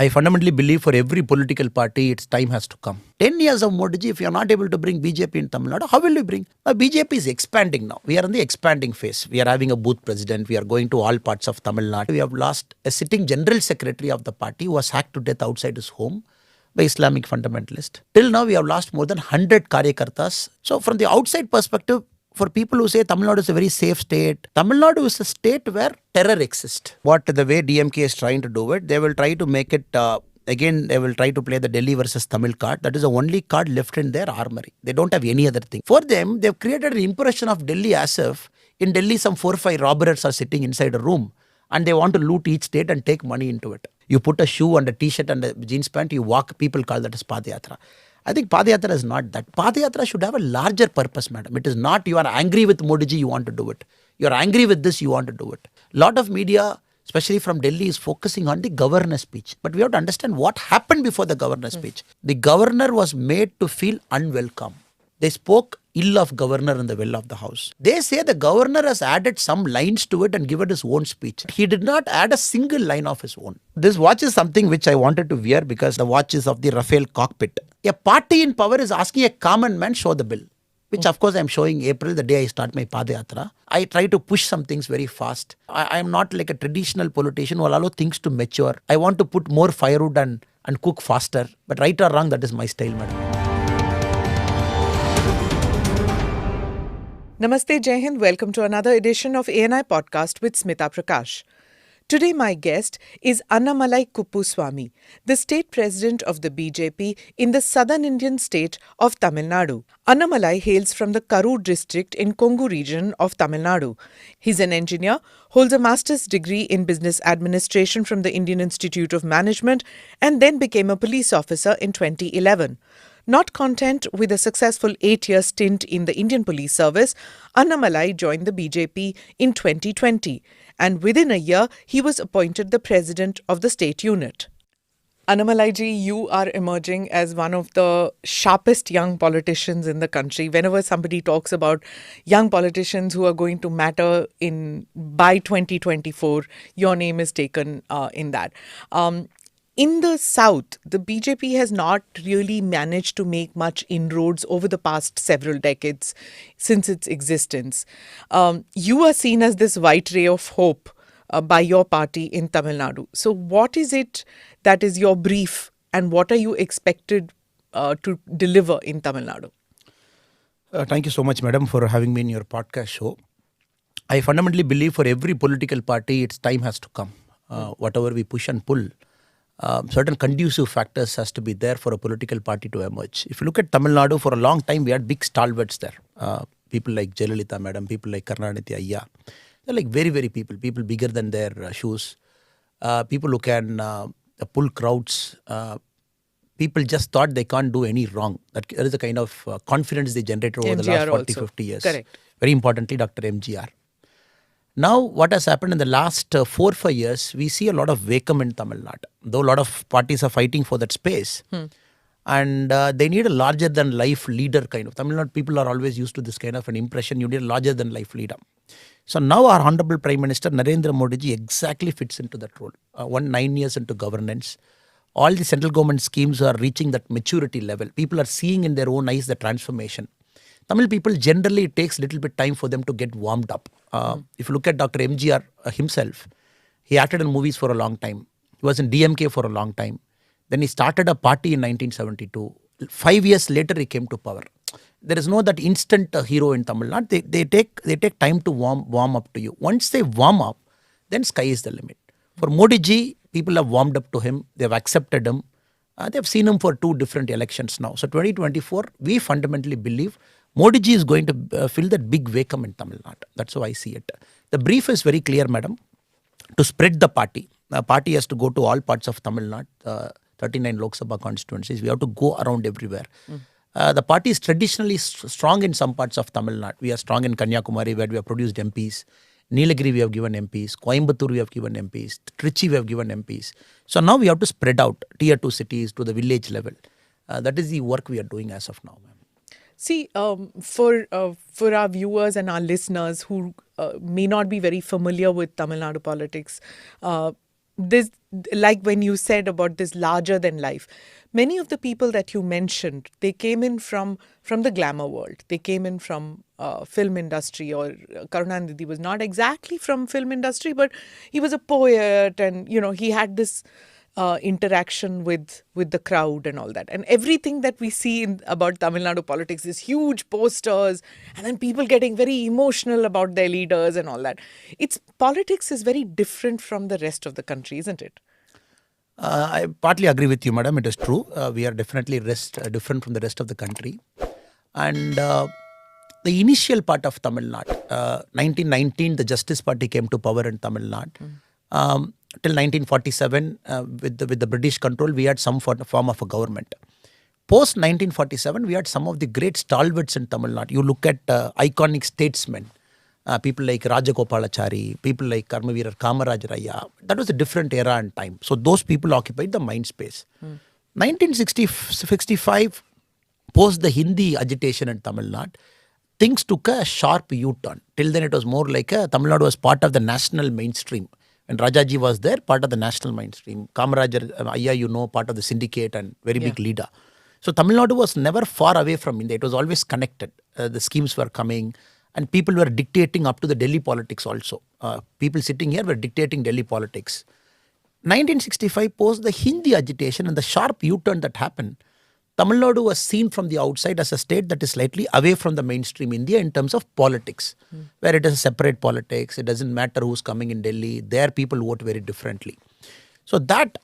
I fundamentally believe for every political party, its time has to come. 10 years of Modi ji, if you are not able to bring BJP in Tamil Nadu, how will you bring? Now, BJP is expanding now. We are in the expanding phase. We are having a booth president. We are going to all parts of Tamil Nadu. We have lost a sitting general secretary of the party who was hacked to death outside his home by Islamic fundamentalist. Till now, we have lost more than 100 karyakartas. So from the outside perspective, for people who say Tamil Nadu is a very safe state, Tamil Nadu is a state where terror exists. What the way DMK is trying to do it, they will try to make it, again, they will try to play the Delhi versus Tamil card. That is the only card left in their armory. They don't have any other thing. For them, they've created an impression of Delhi as if in Delhi some 4 or 5 robbers are sitting inside a room and they want to loot each state and take money into it. You put a shoe and a t-shirt and a jeans pant, you walk, people call that as Padayatra. I think Padayatra is not that. Padayatra should have a larger purpose, madam. It is not you are angry with Modi ji, you want to do it. You are angry with this, you want to do it. Lot of media, especially from Delhi, is focusing on the governor's speech. But we have to understand what happened before the governor's speech. The governor was made to feel unwelcome. They spoke ill of governor in the well of the house. They say the governor has added some lines to it and given his own speech. He did not add a single line of his own. This watch is something which I wanted to wear because the watch is of the Rafael cockpit. A party in power is asking a common man show the bill, which of course I am showing April, the day I start my Padayatra. I try to push some things very fast. I am not like a traditional politician who will allow things to mature. I want to put more firewood and cook faster. But right or wrong, that is my style, madam. Namaste, Jai Hind. Welcome to another edition of ANI Podcast with Smita Prakash. Today my guest is Annamalai Kuppuswamy, the state president of the BJP in the southern Indian state of Tamil Nadu. Annamalai hails from the Karur district in Kongu region of Tamil Nadu. He's an engineer, holds a master's degree in business administration from the Indian Institute of Management, and then became a police officer in 2011. Not content with a successful 8-year stint in the Indian Police Service, Annamalai joined the BJP in 2020, and within a year, he was appointed the president of the state unit. Annamalai ji, you are emerging as one of the sharpest young politicians in the country. Whenever somebody talks about young politicians who are going to matter by 2024, your name is taken in that. In the South, the BJP has not really managed to make much inroads over the past several decades since its existence. You are seen as this white ray of hope by your party in Tamil Nadu. So what is it that is your brief and what are you expected to deliver in Tamil Nadu? Thank you so much, madam, for having me in your podcast show. I fundamentally believe for every political party, its time has to come. Whatever we push and pull, certain conducive factors has to be there for a political party to emerge. If you look at Tamil Nadu, for a long time we had big stalwarts there. People like Jayalalitha madam, people like Karunanidhi Ayya. They're like very, very people bigger than their shoes. People who can pull crowds. People just thought they can't do any wrong. That there is a kind of confidence they generated over the last 40, 50 years. Correct. Very importantly, Dr. MGR. Now, what has happened in the last 4 or 5 years, we see a lot of vacuum in Tamil Nadu. Though a lot of parties are fighting for that space. And they need a larger-than-life leader kind of. Tamil Nadu people are always used to this kind of an impression. You need a larger-than-life leader. So now our Honorable Prime Minister Narendra Modi ji exactly fits into that role. 9 years into governance. All the central government schemes are reaching that maturity level. People are seeing in their own eyes the transformation. Tamil people generally, it takes a little bit time for them to get warmed up. If you look at Dr. MGR himself, he acted in movies for a long time. He was in DMK for a long time. Then he started a party in 1972. 5 years later, he came to power. There is no that instant hero in Tamil Nadu. They take time to warm up to you. Once they warm up, then sky is the limit. For Modi ji, people have warmed up to him. They have accepted him. They have seen him for 2 different elections now. So 2024, we fundamentally believe Modi ji is going to fill that big vacuum in Tamil Nadu. That's how I see it. The brief is very clear, madam. To spread the party. The party has to go to all parts of Tamil Nadu, 39 Lok Sabha constituencies. We have to go around everywhere. The party is traditionally strong in some parts of Tamil Nadu. We are strong in Kanyakumari, where we have produced MPs. Nilagiri we have given MPs. Coimbatore we have given MPs. Trichy we have given MPs. So now we have to spread out tier 2 cities to the village level. That is the work we are doing as of now. See, for our viewers and our listeners who may not be very familiar with Tamil Nadu politics, there's like when you said about this larger than life, many of the people that you mentioned, they came in from the glamour world. They came in from film industry, or Karunanidhi was not exactly from film industry, but he was a poet, and he had this interaction with the crowd and all that. And everything that we see about Tamil Nadu politics is huge posters, and then people getting very emotional about their leaders and all that. Politics is very different from the rest of the country, isn't it? I partly agree with you, madam. It is true. We are definitely different from the rest of the country. And the initial part of Tamil Nadu, 1919, the Justice Party came to power in Tamil Nadu. Till 1947, with the British control, we had some form of a government. Post 1947, we had some of the great stalwarts in Tamil Nadu. You look at iconic statesmen, people like Rajagopalachari, people like Karmaveerar Kamaraj Raya. That was a different era and time. So those people occupied the mind space. 1965, post the Hindi agitation in Tamil Nadu, things took a sharp U-turn. Till then it was more like Tamil Nadu was part of the national mainstream. When Rajaji was there, part of the national mainstream. Kamarajar, Ayya, part of the syndicate and very big leader. So Tamil Nadu was never far away from India. It was always connected. The schemes were coming and people were dictating up to the Delhi politics also. People sitting here were dictating Delhi politics. 1965, post the Hindi agitation and the sharp U-turn that happened, Tamil Nadu was seen from the outside as a state that is slightly away from the mainstream India in terms of politics, where it is a separate politics. It doesn't matter who's coming in Delhi. There people vote very differently. So that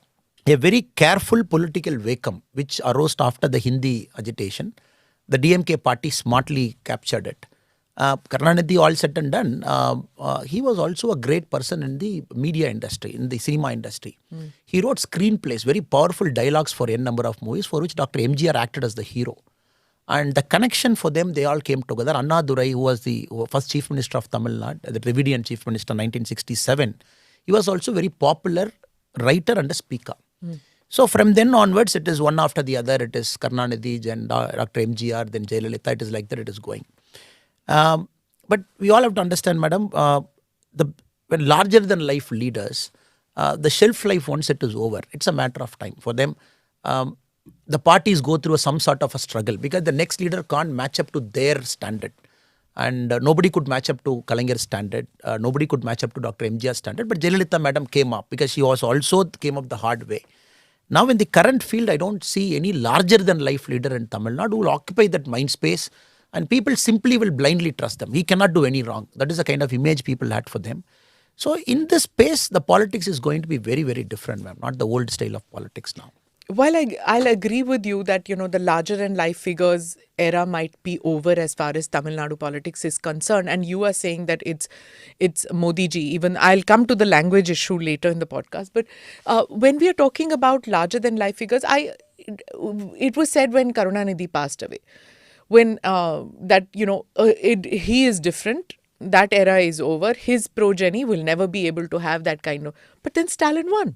a very careful political vacuum which arose after the Hindi agitation, the DMK party smartly captured it. Karunanidhi, all said and done, he was also a great person in the media industry, in the cinema industry. He wrote screenplays, very powerful dialogues for n number of movies, for which Dr. MGR acted as the hero. And the connection for them, they all came together. Annadurai, who was the first Chief Minister of Tamil Nadu, the Dravidian Chief Minister in 1967, he was also very popular writer and a speaker. So from then onwards, it is one after the other. It is Karunanidhi, then Dr. MGR, then Jayalalitha. It is like that, it is going. But we all have to understand, madam, when larger than life leaders, the shelf life, once it is over, it's a matter of time. For them, the parties go through some sort of a struggle because the next leader can't match up to their standard. And nobody could match up to Kalangar's standard. Nobody could match up to Dr. MGR's standard. But Jayalalitha madam came up because she was also came up the hard way. Now in the current field, I don't see any larger than life leader in Tamil Nadu who will occupy that mind space. And people simply will blindly trust them. He cannot do any wrong. That is the kind of image people had for them. So in this space, the politics is going to be very, very different, ma'am. Not the old style of politics now. While I'll agree with you that, the larger than life figures era might be over as far as Tamil Nadu politics is concerned. And you are saying that it's Modi ji. Even I'll come to the language issue later in the podcast. But when we are talking about larger than life figures, it was said when Karunanidhi passed away, when he is different, that era is over, his progeny will never be able to have that kind of, but then Stalin won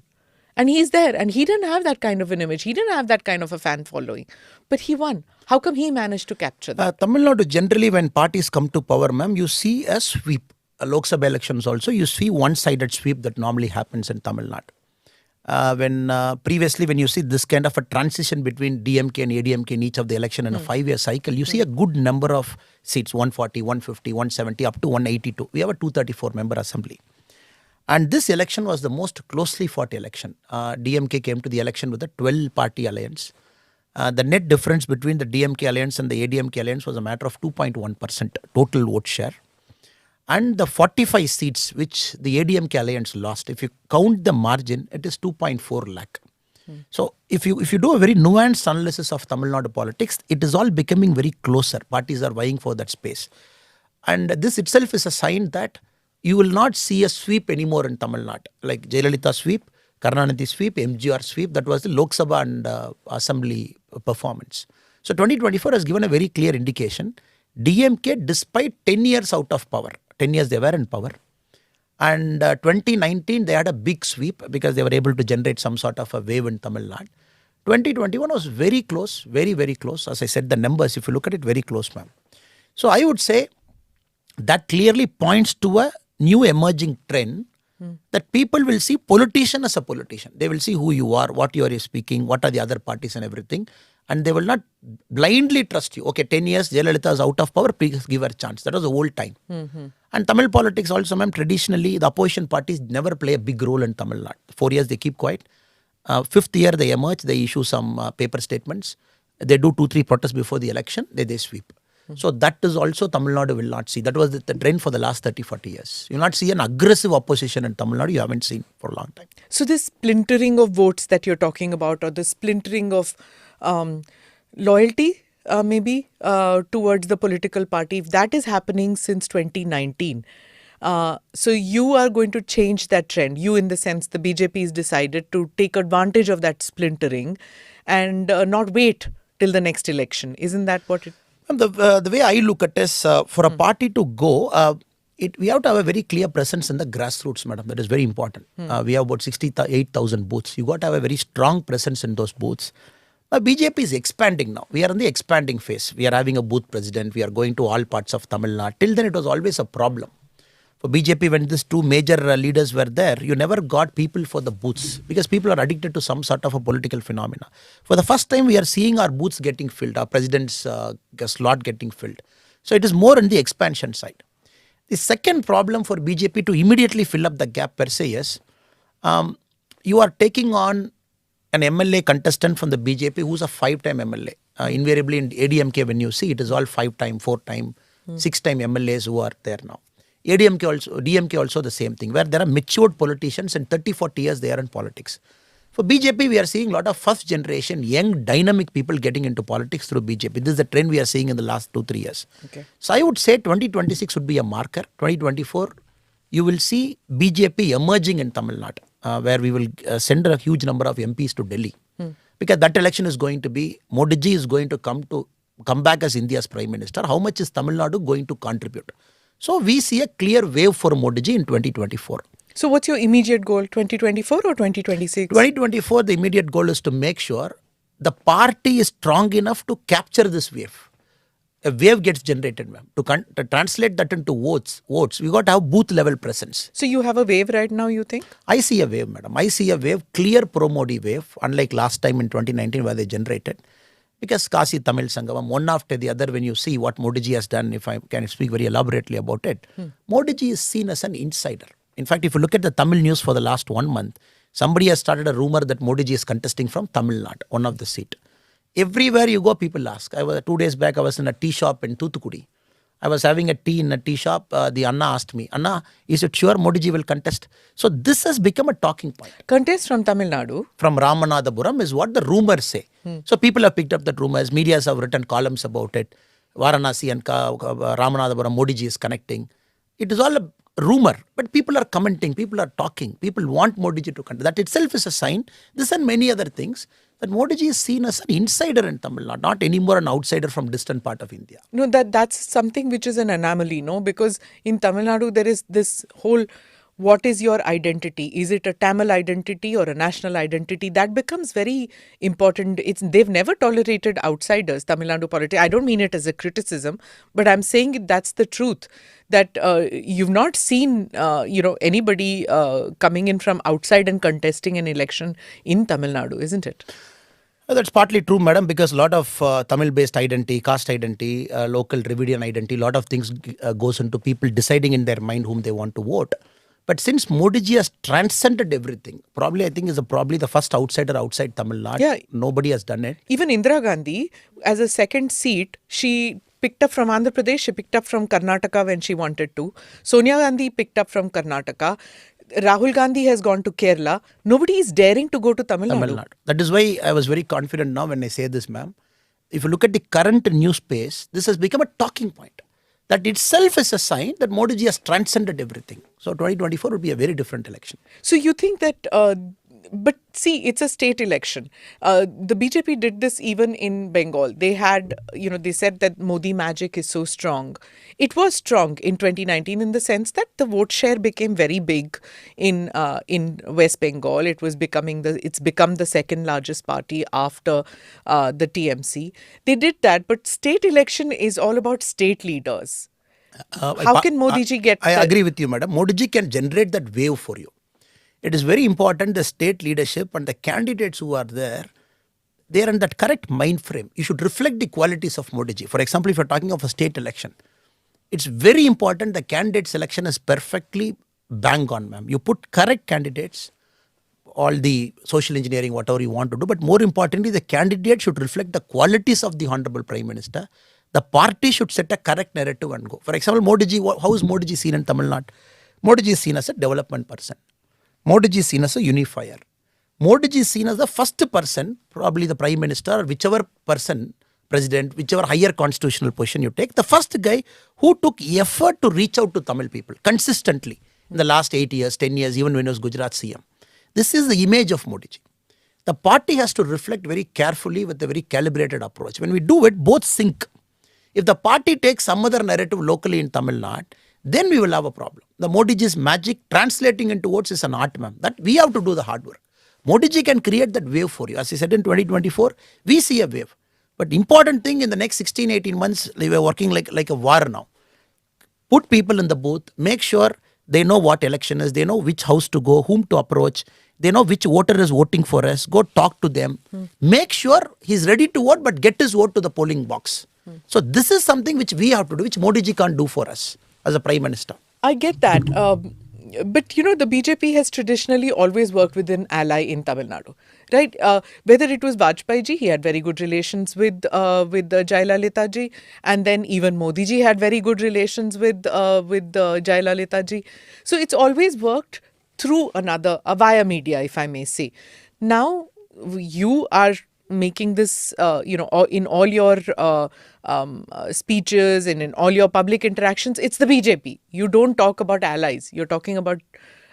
and he's there and he didn't have that kind of an image, he didn't have that kind of a fan following, but he won. How come he managed to capture that? Tamil Nadu, generally when parties come to power, ma'am, you see a sweep. Lok Sabha elections also, you see one-sided sweep that normally happens in Tamil Nadu. Previously, when you see this kind of a transition between DMK and ADMK in each of the election in a 5-year cycle, you see a good number of seats, 140, 150, 170, up to 182. We have a 234-member assembly. And this election was the most closely fought election. DMK came to the election with a 12-party alliance. The net difference between the DMK alliance and the ADMK alliance was a matter of 2.1% total vote share. And the 45 seats which the ADMK alliance lost, if you count the margin, it is 2.4 lakh. So if you do a very nuanced analysis of Tamil Nadu politics, it is all becoming very closer. Parties are vying for that space. And this itself is a sign that you will not see a sweep anymore in Tamil Nadu. Like Jayalalitha sweep, Karunanidhi sweep, MGR sweep, that was the Lok Sabha and Assembly performance. So 2024 has given a very clear indication. DMK, despite 10 years out of power, 10 years they were in power, and 2019 they had a big sweep because they were able to generate some sort of a wave in Tamil Nadu. 2021 was very close, very, very close. As I said, the numbers, if you look at it, very close, ma'am. So I would say that clearly points to a new emerging trend that people will see politician as a politician. They will see who you are, what you are speaking, what are the other parties and everything. And they will not blindly trust you. Okay, 10 years, Jayalalitha is out of power, please give her a chance. That was the old time. And Tamil politics also, ma'am, traditionally, the opposition parties never play a big role in Tamil Nadu. 4 years, they keep quiet. Fifth year, they emerge, they issue some paper statements. They do 2-3 protests before the election, they sweep. So that is also Tamil Nadu will not see. That was the trend for the last 30-40 years. You will not see an aggressive opposition in Tamil Nadu. You haven't seen for a long time. So this splintering of votes that you're talking about, or the splintering of loyalty, maybe, towards the political party, if that is happening since 2019, so you are going to change that trend. You, in the sense, the BJP has decided to take advantage of that splintering and not wait till the next election. Isn't that what it? The way I look at is, for a party to go, we have to have a very clear presence in the grassroots, madam. That is very important. We have about 68,000 booths. You got to have a very strong presence in those booths. BJP is expanding now. We are in the expanding phase. We are having a booth president. We are going to all parts of Tamil Nadu. Till then, it was always a problem. For BJP, when these two major leaders were there, you never got people for the booths because people are addicted to some sort of a political phenomena. For the first time, we are seeing our booths getting filled, our president's slot getting filled. So it is more on the expansion side. The second problem for BJP to immediately fill up the gap per se is, you are taking on an MLA contestant from the BJP who's a 5-time MLA. Invariably in ADMK, when you see, it is all 5-time, 4-time, 6-time MLAs who are there now. DMK also the same thing, where there are matured politicians and 30-40 years they are in politics. For BJP, we are seeing a lot of first generation, young, dynamic people getting into politics through BJP. This is the trend we are seeing in the last 2-3 years. Okay. So I would say 2026 would be a marker. 2024, you will see BJP emerging in Tamil Nadu, where we will send a huge number of MPs to Delhi. Because that election is going to be, Modi ji is going to come back as India's Prime Minister. How much is Tamil Nadu going to contribute? So we see a clear wave for Modi ji in 2024. So what's your immediate goal, 2024 or 2026? 2024, the immediate goal is to make sure the party is strong enough to capture this wave. A wave gets generated, ma'am. To translate that into votes, we got to have booth level presence. So you have a wave right now, you think? I see a wave, madam. I see a wave, clear pro-Modi wave, unlike last time in 2019 where they generated. Because Kasi Tamil Sangamam, one after the other, when you see what Modi ji has done, if I can speak very elaborately about it, Modi ji is seen as an insider. In fact, if you look at the Tamil news for the last 1 month, somebody has started a rumor that Modi ji is contesting from Tamil Nadu, one of the seat. Everywhere you go, people ask. 2 days back, I was in a tea shop in Thoothukudi. I was having a tea in a tea shop. The Anna asked me, Anna, is it sure Modi ji will contest? So this has become a talking point. Contest from Tamil Nadu? From Ramanathapuram is what the rumors say. So people have picked up that rumors. Medias have written columns about it. Varanasi and Ramanathapuram, Modi ji is connecting. It is all a rumor, but people are commenting, people are talking, people want Modi ji to contest. That itself is a sign. This and many other things, that Modi ji is seen as an insider in Tamil Nadu, not anymore an outsider from distant part of India. No, that's something which is an anomaly, no? Because in Tamil Nadu, there is this whole, what is your identity? Is it a Tamil identity or a national identity? That becomes very important. They've never tolerated outsiders, Tamil Nadu politics. I don't mean it as a criticism, but I'm saying that's the truth. That you've not seen, anybody coming in from outside and contesting an election in Tamil Nadu, isn't it? That's partly true, madam, because a lot of Tamil-based identity, caste identity, local Dravidian identity, a lot of things goes into people deciding in their mind whom they want to vote. But since Modi ji has transcended everything, probably I think is probably the first outsider outside Tamil Nadu. Yeah. Nobody has done it. Even Indira Gandhi, as a second seat, she picked up from Andhra Pradesh, she picked up from Karnataka when she wanted to. Sonia Gandhi picked up from Karnataka. Rahul Gandhi has gone to Kerala. Nobody is daring to go to Tamil Nadu. That is why I was very confident now when I say this, ma'am. If you look at the current news space, this has become a talking point. That itself is a sign that Modi ji has transcended everything. So 2024 will be a very different election. So you think that, but see, it's a state election. The BJP did this even in Bengal. They had, they said that Modi magic is so strong. It was strong in 2019 in the sense that the vote share became very big in West Bengal. It's become the second largest party after the TMC. They did that, but state election is all about state leaders. How can Modi ji get I that? agree with you, madam. Modi ji can generate that wave for you. It is very important the state leadership and the candidates who are there, they are in that correct mind frame. You should reflect the qualities of Modi ji. For example, if you're talking of a state election, it's very important the candidate selection is perfectly bang on, ma'am. You put correct candidates, all the social engineering, whatever you want to do, but more importantly, the candidate should reflect the qualities of the Honorable Prime Minister. The party should set a correct narrative and go. For example, Modi ji, how is Modi ji seen in Tamil Nadu? Modi ji is seen as a development person. Modi ji is seen as a unifier. Modi ji is seen as the first person, probably the Prime Minister or whichever person, President, whichever higher constitutional position you take, the first guy who took effort to reach out to Tamil people consistently in the last 8 years, 10 years, even when he was Gujarat CM. This is the image of Modi ji. The party has to reflect very carefully with a very calibrated approach. When we do it, both sync. If the party takes some other narrative locally in Tamil Nadu, then we will have a problem. The Modi ji's magic translating into votes is an art, ma'am. That we have to do the hard work. Modi ji can create that wave for you. As he said in 2024, we see a wave. But important thing in the next 16, 18 months, we are working like a war now. Put people in the booth, make sure they know what election is, they know which house to go, whom to approach, they know which voter is voting for us, go talk to them. Make sure he's ready to vote, but get his vote to the polling box. So this is something which we have to do, which Modi ji can't do for us as a Prime Minister. I get that. But you know, the BJP has traditionally always worked with an ally in Tamil Nadu, right? Whether it was Vajpayee ji, he had very good relations with Jayalalitha ji, and then even Modi ji had very good relations with Jayalalitha ji. So it's always worked through another, via media, if I may say. Now you are making this, in all your speeches and in all your public interactions, it's the BJP. You don't talk about allies. You're talking about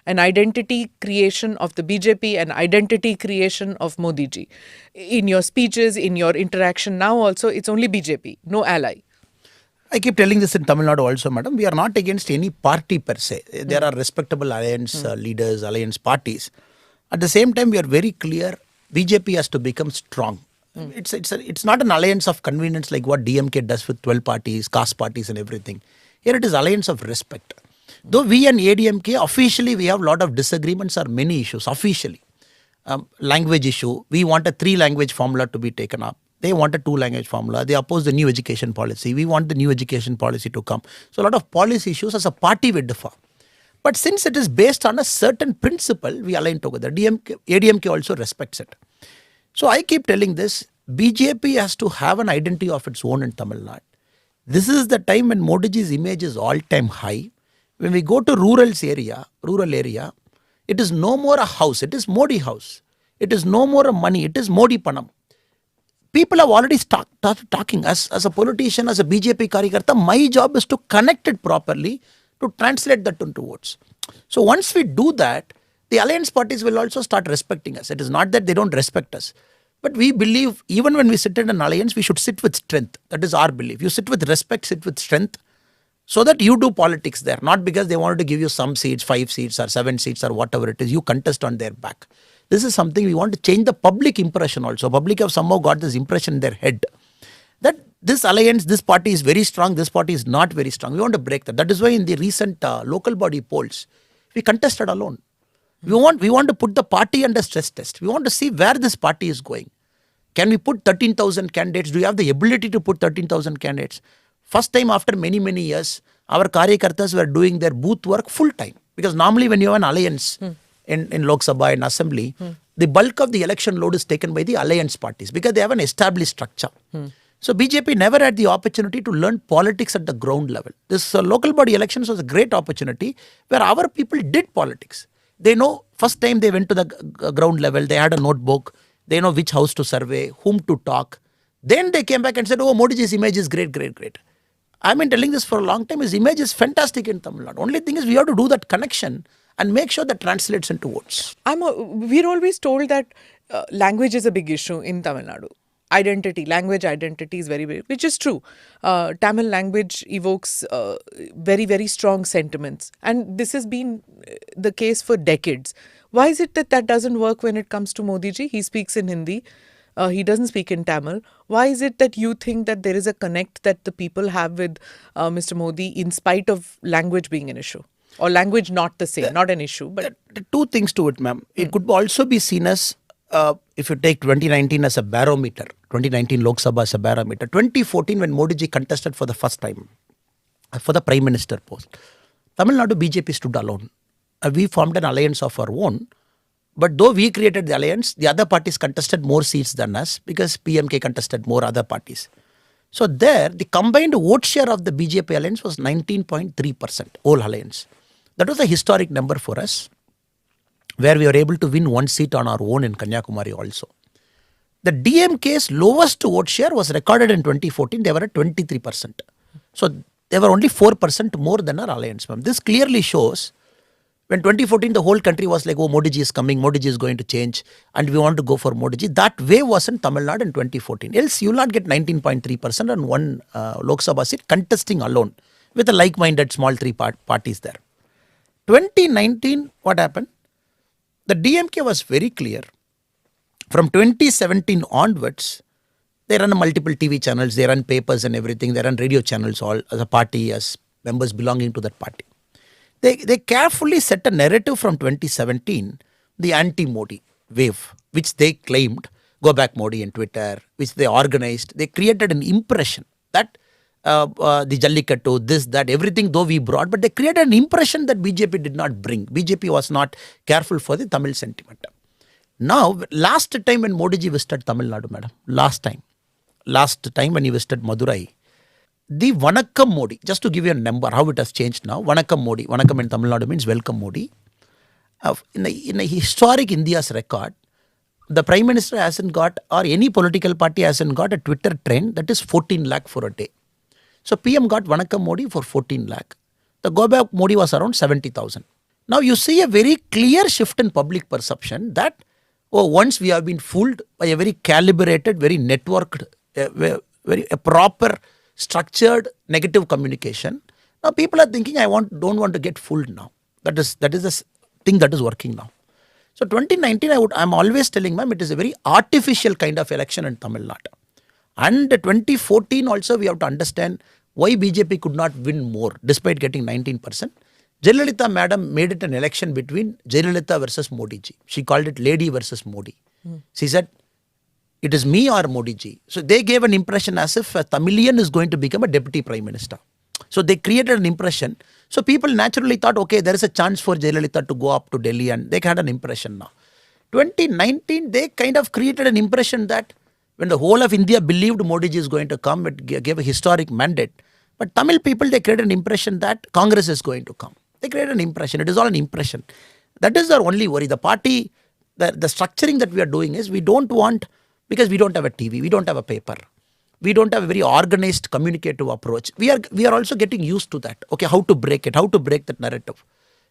an identity creation of the BJP, an identity creation of Modi ji. In your speeches, in your interaction now also, it's only BJP, no ally. I keep telling this in Tamil Nadu also, madam. We are not against any party per se. There are respectable alliance leaders, alliance parties. At the same time, we are very clear, BJP has to become strong. It's not an alliance of convenience like what DMK does with 12 parties, caste parties and everything. Here it is alliance of respect. Though we and ADMK, officially we have a lot of disagreements on many issues, officially. Language issue, we want a 3-language formula to be taken up. They want a 2-language formula. They oppose the new education policy. We want the new education policy to come. So a lot of policy issues as a party we differ. But since it is based on a certain principle, we align together. ADMK also respects it. So I keep telling this, BJP has to have an identity of its own in Tamil Nadu. This is the time when Modi ji's image is all-time high. When we go to rural area, it is no more a house, it is Modi house. It is no more a money, it is Modi Panam. People have already started talking. As a politician, as a BJP Karyakarta, my job is to connect it properly, to translate that into votes. So once we do that, the alliance parties will also start respecting us. It is not that they don't respect us. But we believe even when we sit in an alliance, we should sit with strength. That is our belief. You sit with respect, sit with strength, so that you do politics there. Not because they wanted to give you some seats, 5 seats or 7 seats or whatever it is. You contest on their back. This is something we want to change the public impression also. Public have somehow got this impression in their head that this alliance, this party is very strong, this party is not very strong. We want to break that. That is why in the recent local body polls, we contested alone. We want to put the party under stress test. We want to see where this party is going. Can we put 13,000 candidates? Do you have the ability to put 13,000 candidates? First time after many, many years, our Karyakartas were doing their booth work full time. Because normally when you have an alliance in Lok Sabha and Assembly, the bulk of the election load is taken by the alliance parties because they have an established structure. So BJP never had the opportunity to learn politics at the ground level. This local body elections was a great opportunity where our people did politics. They know, first time they went to the ground level, they had a notebook, they know which house to survey, whom to talk. Then they came back and said, oh, Modi ji's image is great, great, great. I've been telling this for a long time, his image is fantastic in Tamil Nadu. Only thing is we have to do that connection and make sure that translates into votes. We're always told that language is a big issue in Tamil Nadu. Language identity is very big, which is true. Tamil language evokes very, very strong sentiments. And this has been the case for decades. Why is it that doesn't work when it comes to Modi ji? He speaks in Hindi. he doesn't speak in Tamil. Why is it that you think that there is a connect that the people have with Mr. Modi in spite of language being an issue? Or language not the same, not an issue, but... The two things to it, ma'am. It could also be seen as, if you take 2019 as a barometer, 2019 Lok Sabha as a barometer, 2014 when Modi ji contested for the first time for the Prime Minister post, Tamil Nadu BJP stood alone. We formed an alliance of our own. But though we created the alliance, the other parties contested more seats than us because PMK contested more other parties. So there, the combined vote share of the BJP alliance was 19.3%, whole alliance. That was a historic number for us, where we were able to win one seat on our own in Kanyakumari also. The DMK's lowest vote share was recorded in 2014. They were at 23%. So they were only 4% more than our alliance. Ma'am. This clearly shows when 2014 the whole country was like, oh, Modi ji is coming, Modi ji is going to change, and we want to go for Modi ji. That wave was in Tamil Nadu in 2014. Else you will not get 19.3% on one Lok Sabha seat contesting alone with the like-minded small three parties there. 2019, what happened? The DMK was very clear. From 2017 onwards, they run multiple TV channels, they run papers and everything, they run radio channels all as a party, as members belonging to that party. They carefully set a narrative from 2017, the anti-Modi wave, which they claimed, go back Modi in Twitter, which they organized. They created an impression that the Jallikattu, this, that, everything though we brought, but they created an impression that BJP did not bring. BJP was not careful for the Tamil sentiment. Now, last time when Modi ji visited Tamil Nadu, madam, last time when he visited Madurai, the Vanakkam Modi, just to give you a number, how it has changed now, Vanakkam Modi, Vanakkam in Tamil Nadu means welcome Modi. In a historic India's record, the Prime Minister hasn't got, or any political party hasn't got a Twitter trend that is 14 lakh for a day. So PM got Vanakkam Modi for 14 lakh. The Go Back Modi was around 70,000. Now you see a very clear shift in public perception that, oh, once we have been fooled by a very calibrated, very networked, a proper, structured negative communication. Now people are thinking, don't want to get fooled now. That is the thing that is working now. So 2019, I'm always telling ma'am, it is a very artificial kind of election in Tamil Nadu. And 2014 also we have to understand why BJP could not win more despite getting 19%. Jayalalitha madam made it an election between Jayalalitha versus Modi ji. She called it lady versus Modi. She said, it is me or Modi ji. So they gave an impression as if a Tamilian is going to become a deputy prime minister. So they created an impression. So people naturally thought, okay, there is a chance for Jayalalitha to go up to Delhi, and they had an impression now. 2019, they kind of created an impression that when the whole of India believed Modi ji is going to come, it gave a historic mandate. But Tamil people, they created an impression that Congress is going to come. They created an impression. It is all an impression. That is our only worry. The party, the structuring that we are doing is we don't want, because we don't have a TV, we don't have a paper, we don't have a very organized communicative approach. We are also getting used to that. Okay, how to break it, how to break that narrative.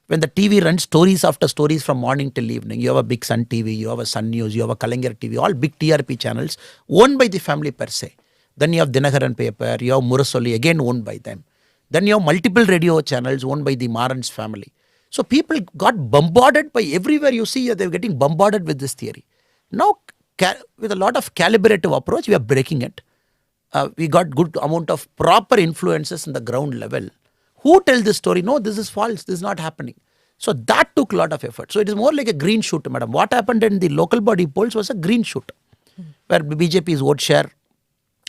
When the TV runs stories after stories from morning till evening, you have a big Sun TV, you have a Sun News, you have a Kalanger TV, all big TRP channels owned by the family per se. Then you have Dinakaran paper, you have Murasoli, again owned by them. Then you have multiple radio channels owned by the Maran's family. So people got bombarded by everywhere you see, they're getting bombarded with this theory. Now, with a lot of calibrative approach, we are breaking it. We got good amount of proper influences in the ground level. Who tell this story? No, this is false. This is not happening. So that took a lot of effort. So it is more like a green shoot, madam. What happened in the local body polls was a green shoot, where BJP's vote share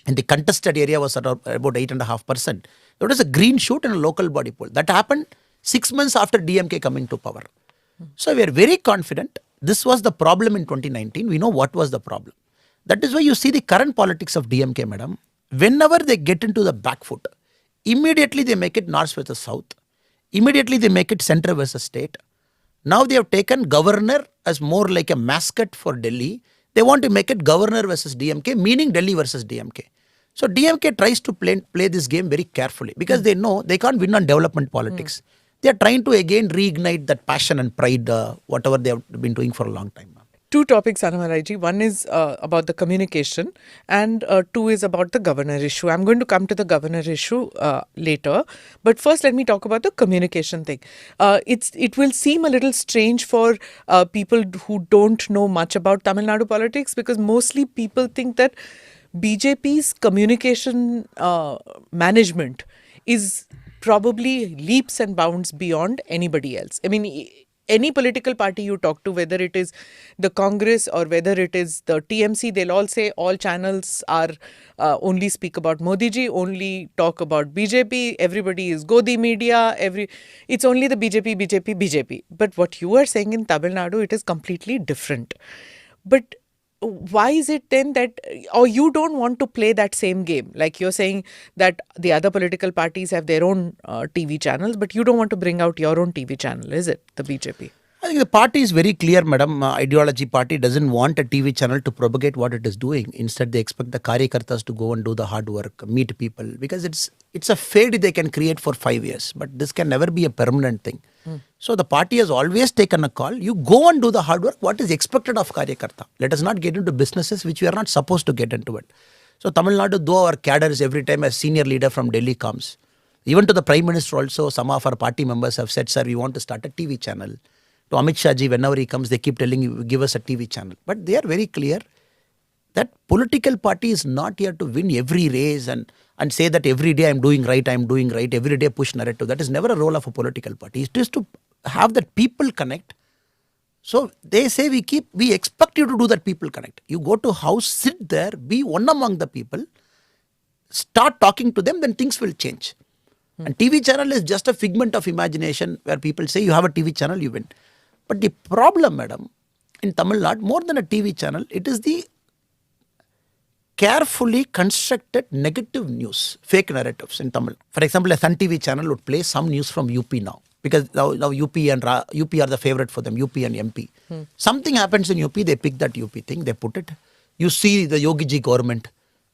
in the contested area was about 8.5%. That was a green shoot in a local body poll. That happened 6 months after DMK coming to power. So we are very confident. This was the problem in 2019. We know what was the problem. That is why you see the current politics of DMK, madam. Whenever they get into the back foot, immediately they make it north versus south. Immediately they make it center versus state. Now they have taken governor as more like a mascot for Delhi. They want to make it governor versus DMK, meaning Delhi versus DMK. So DMK tries to play this game very carefully because they know they can't win on development politics. They are trying to again reignite that passion and pride, whatever they have been doing for a long time. Two topics, Annamalai. One is about the communication, and two is about the governor issue. I'm going to come to the governor issue later, but first let me talk about the communication thing. It will seem a little strange for people who don't know much about Tamil Nadu politics, because mostly people think that BJP's communication management is probably leaps and bounds beyond anybody else. I mean, any political party you talk to, whether it is the Congress or whether it is the TMC, they'll all say all channels are only speak about Modi ji, only talk about BJP, everybody is Godi media, it's only the BJP. But what you are saying in Tamil Nadu, it is completely different. But why is it then that, or you don't want to play that same game? Like you're saying that the other political parties have their own TV channels, but you don't want to bring out your own TV channel, is it, the BJP? I think the party is very clear, madam. Ideology party doesn't want a TV channel to propagate what it is doing. Instead, they expect the Karyakartas to go and do the hard work, meet people, because it's a fade they can create for 5 years, but this can never be a permanent thing. So the party has always taken a call. You go and do the hard work. What is expected of Karyakarta? Let us not get into businesses which we are not supposed to get into it. So Tamil Nadu, though our cadres every time a senior leader from Delhi comes, even to the Prime Minister also, some of our party members have said, sir, we want to start a TV channel. To Amit Shah ji, whenever he comes, they keep telling you, give us a TV channel. But they are very clear that political party is not here to win every race and say that every day I'm doing right, every day push narrative. That is never a role of a political party. It is to have that people connect. So they say we expect you to do that people connect. You go to house, sit there, be one among the people, start talking to them, then things will change. And TV channel is just a figment of imagination where people say you have a TV channel, you win. But the problem, madam, in Tamil Nadu, more than a TV channel, it is the carefully constructed negative news, fake narratives in Tamil. For example, a Sun TV channel would play some news from UP now, because now UP are the favorite for them, UP and MP. Something happens in UP, they pick that UP thing, they put it. You see the Yogi ji government,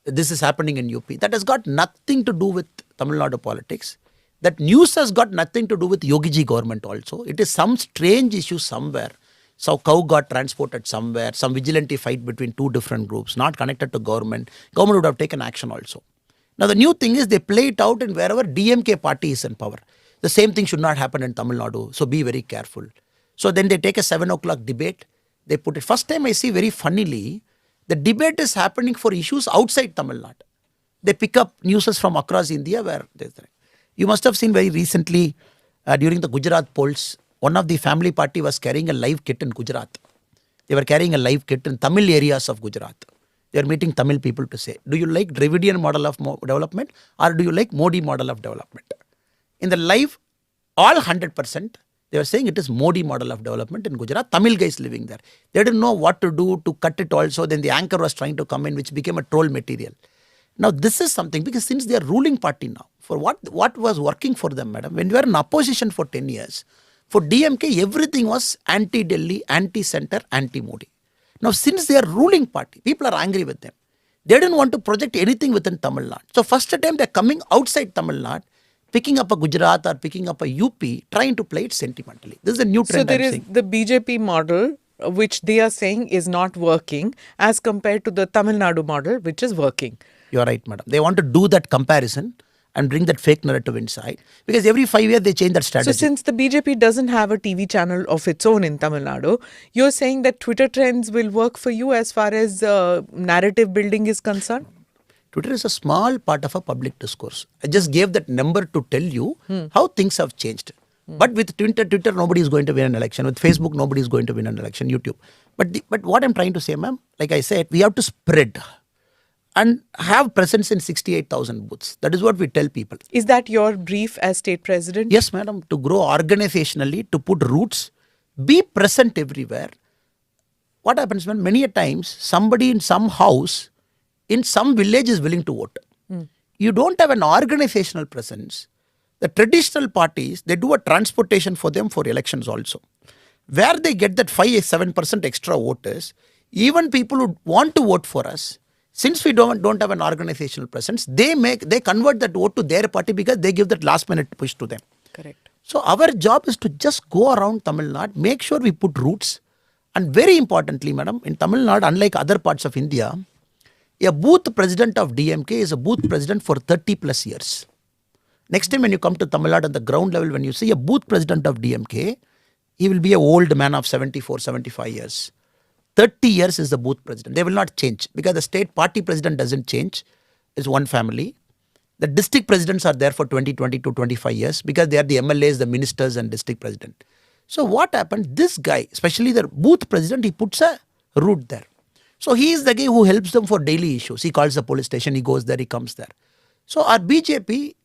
this is happening in UP. That has got nothing to do with Tamil Nadu politics. That news has got nothing to do with Yogi ji government also. It is some strange issue somewhere. So cow got transported somewhere, some vigilante fight between two different groups, not connected to government. Government would have taken action also. Now the new thing is they play it out in wherever DMK party is in power. The same thing should not happen in Tamil Nadu. So be very careful. So then they take a 7 o'clock debate. They put it. First time I see very funnily, the debate is happening for issues outside Tamil Nadu. They pick up news from across India where there's. You must have seen very recently during the Gujarat polls, one of the family party was carrying a live kit in Gujarat. They were carrying a live kit in Tamil areas of Gujarat. They were meeting Tamil people to say, do you like Dravidian model of development or do you like Modi model of development? In the live, all 100%, they were saying it is Modi model of development in Gujarat. Tamil guys living there. They didn't know what to do to cut it also. Then the anchor was trying to come in, which became a troll material. Now this is something, because since they are ruling party now, for what was working for them, madam, when we were in opposition for 10 years, for DMK, everything was anti-Delhi, anti-center, anti-Modi. Now, since they are ruling party, people are angry with them. They didn't want to project anything within Tamil Nadu. So, first time they're coming outside Tamil Nadu, picking up a Gujarat or picking up a UP, trying to play it sentimentally. This is a new trend. So, there is the BJP model, which they are saying is not working as compared to the Tamil Nadu model, which is working. You are right, madam. They want to do that comparison and bring that fake narrative inside, because every 5 years they change that strategy. So since the BJP doesn't have a TV channel of its own in Tamil Nadu, you're saying that Twitter trends will work for you as far as narrative building is concerned? Twitter is a small part of a public discourse. I just gave that number to tell you how things have changed. But with Twitter, nobody is going to win an election. With Facebook, nobody is going to win an election. YouTube. But what I'm trying to say, ma'am, like I said, we have to spread and have presence in 68,000 booths. That is what we tell people. Is that your brief as state president? Yes, madam. To grow organizationally, to put roots, be present everywhere. What happens when many a times somebody in some house, in some village is willing to vote. You don't have an organizational presence. The traditional parties, they do a transportation for them for elections also. Where they get that 5-7% extra voters, even people who want to vote for us, since we don't have an organizational presence, they convert that vote to their party because they give that last minute push to them. Correct. So our job is to just go around Tamil Nadu, make sure we put roots And very importantly, madam, in Tamil Nadu, unlike other parts of India, a booth president of DMK is a booth president for 30 plus years. Next time when you come to Tamil Nadu at the ground level, when you see a booth president of DMK, he will be an old man of 74, 75 years. 30 years is the booth president. They will not change because the state party president doesn't change. It's one family. The district presidents are there for 20 to 25 years because they are the MLAs, the ministers and district president. So what happened? This guy, especially the booth president, he puts a route there. So he is the guy who helps them for daily issues. He calls the police station, he goes there, he comes there. So our BJP,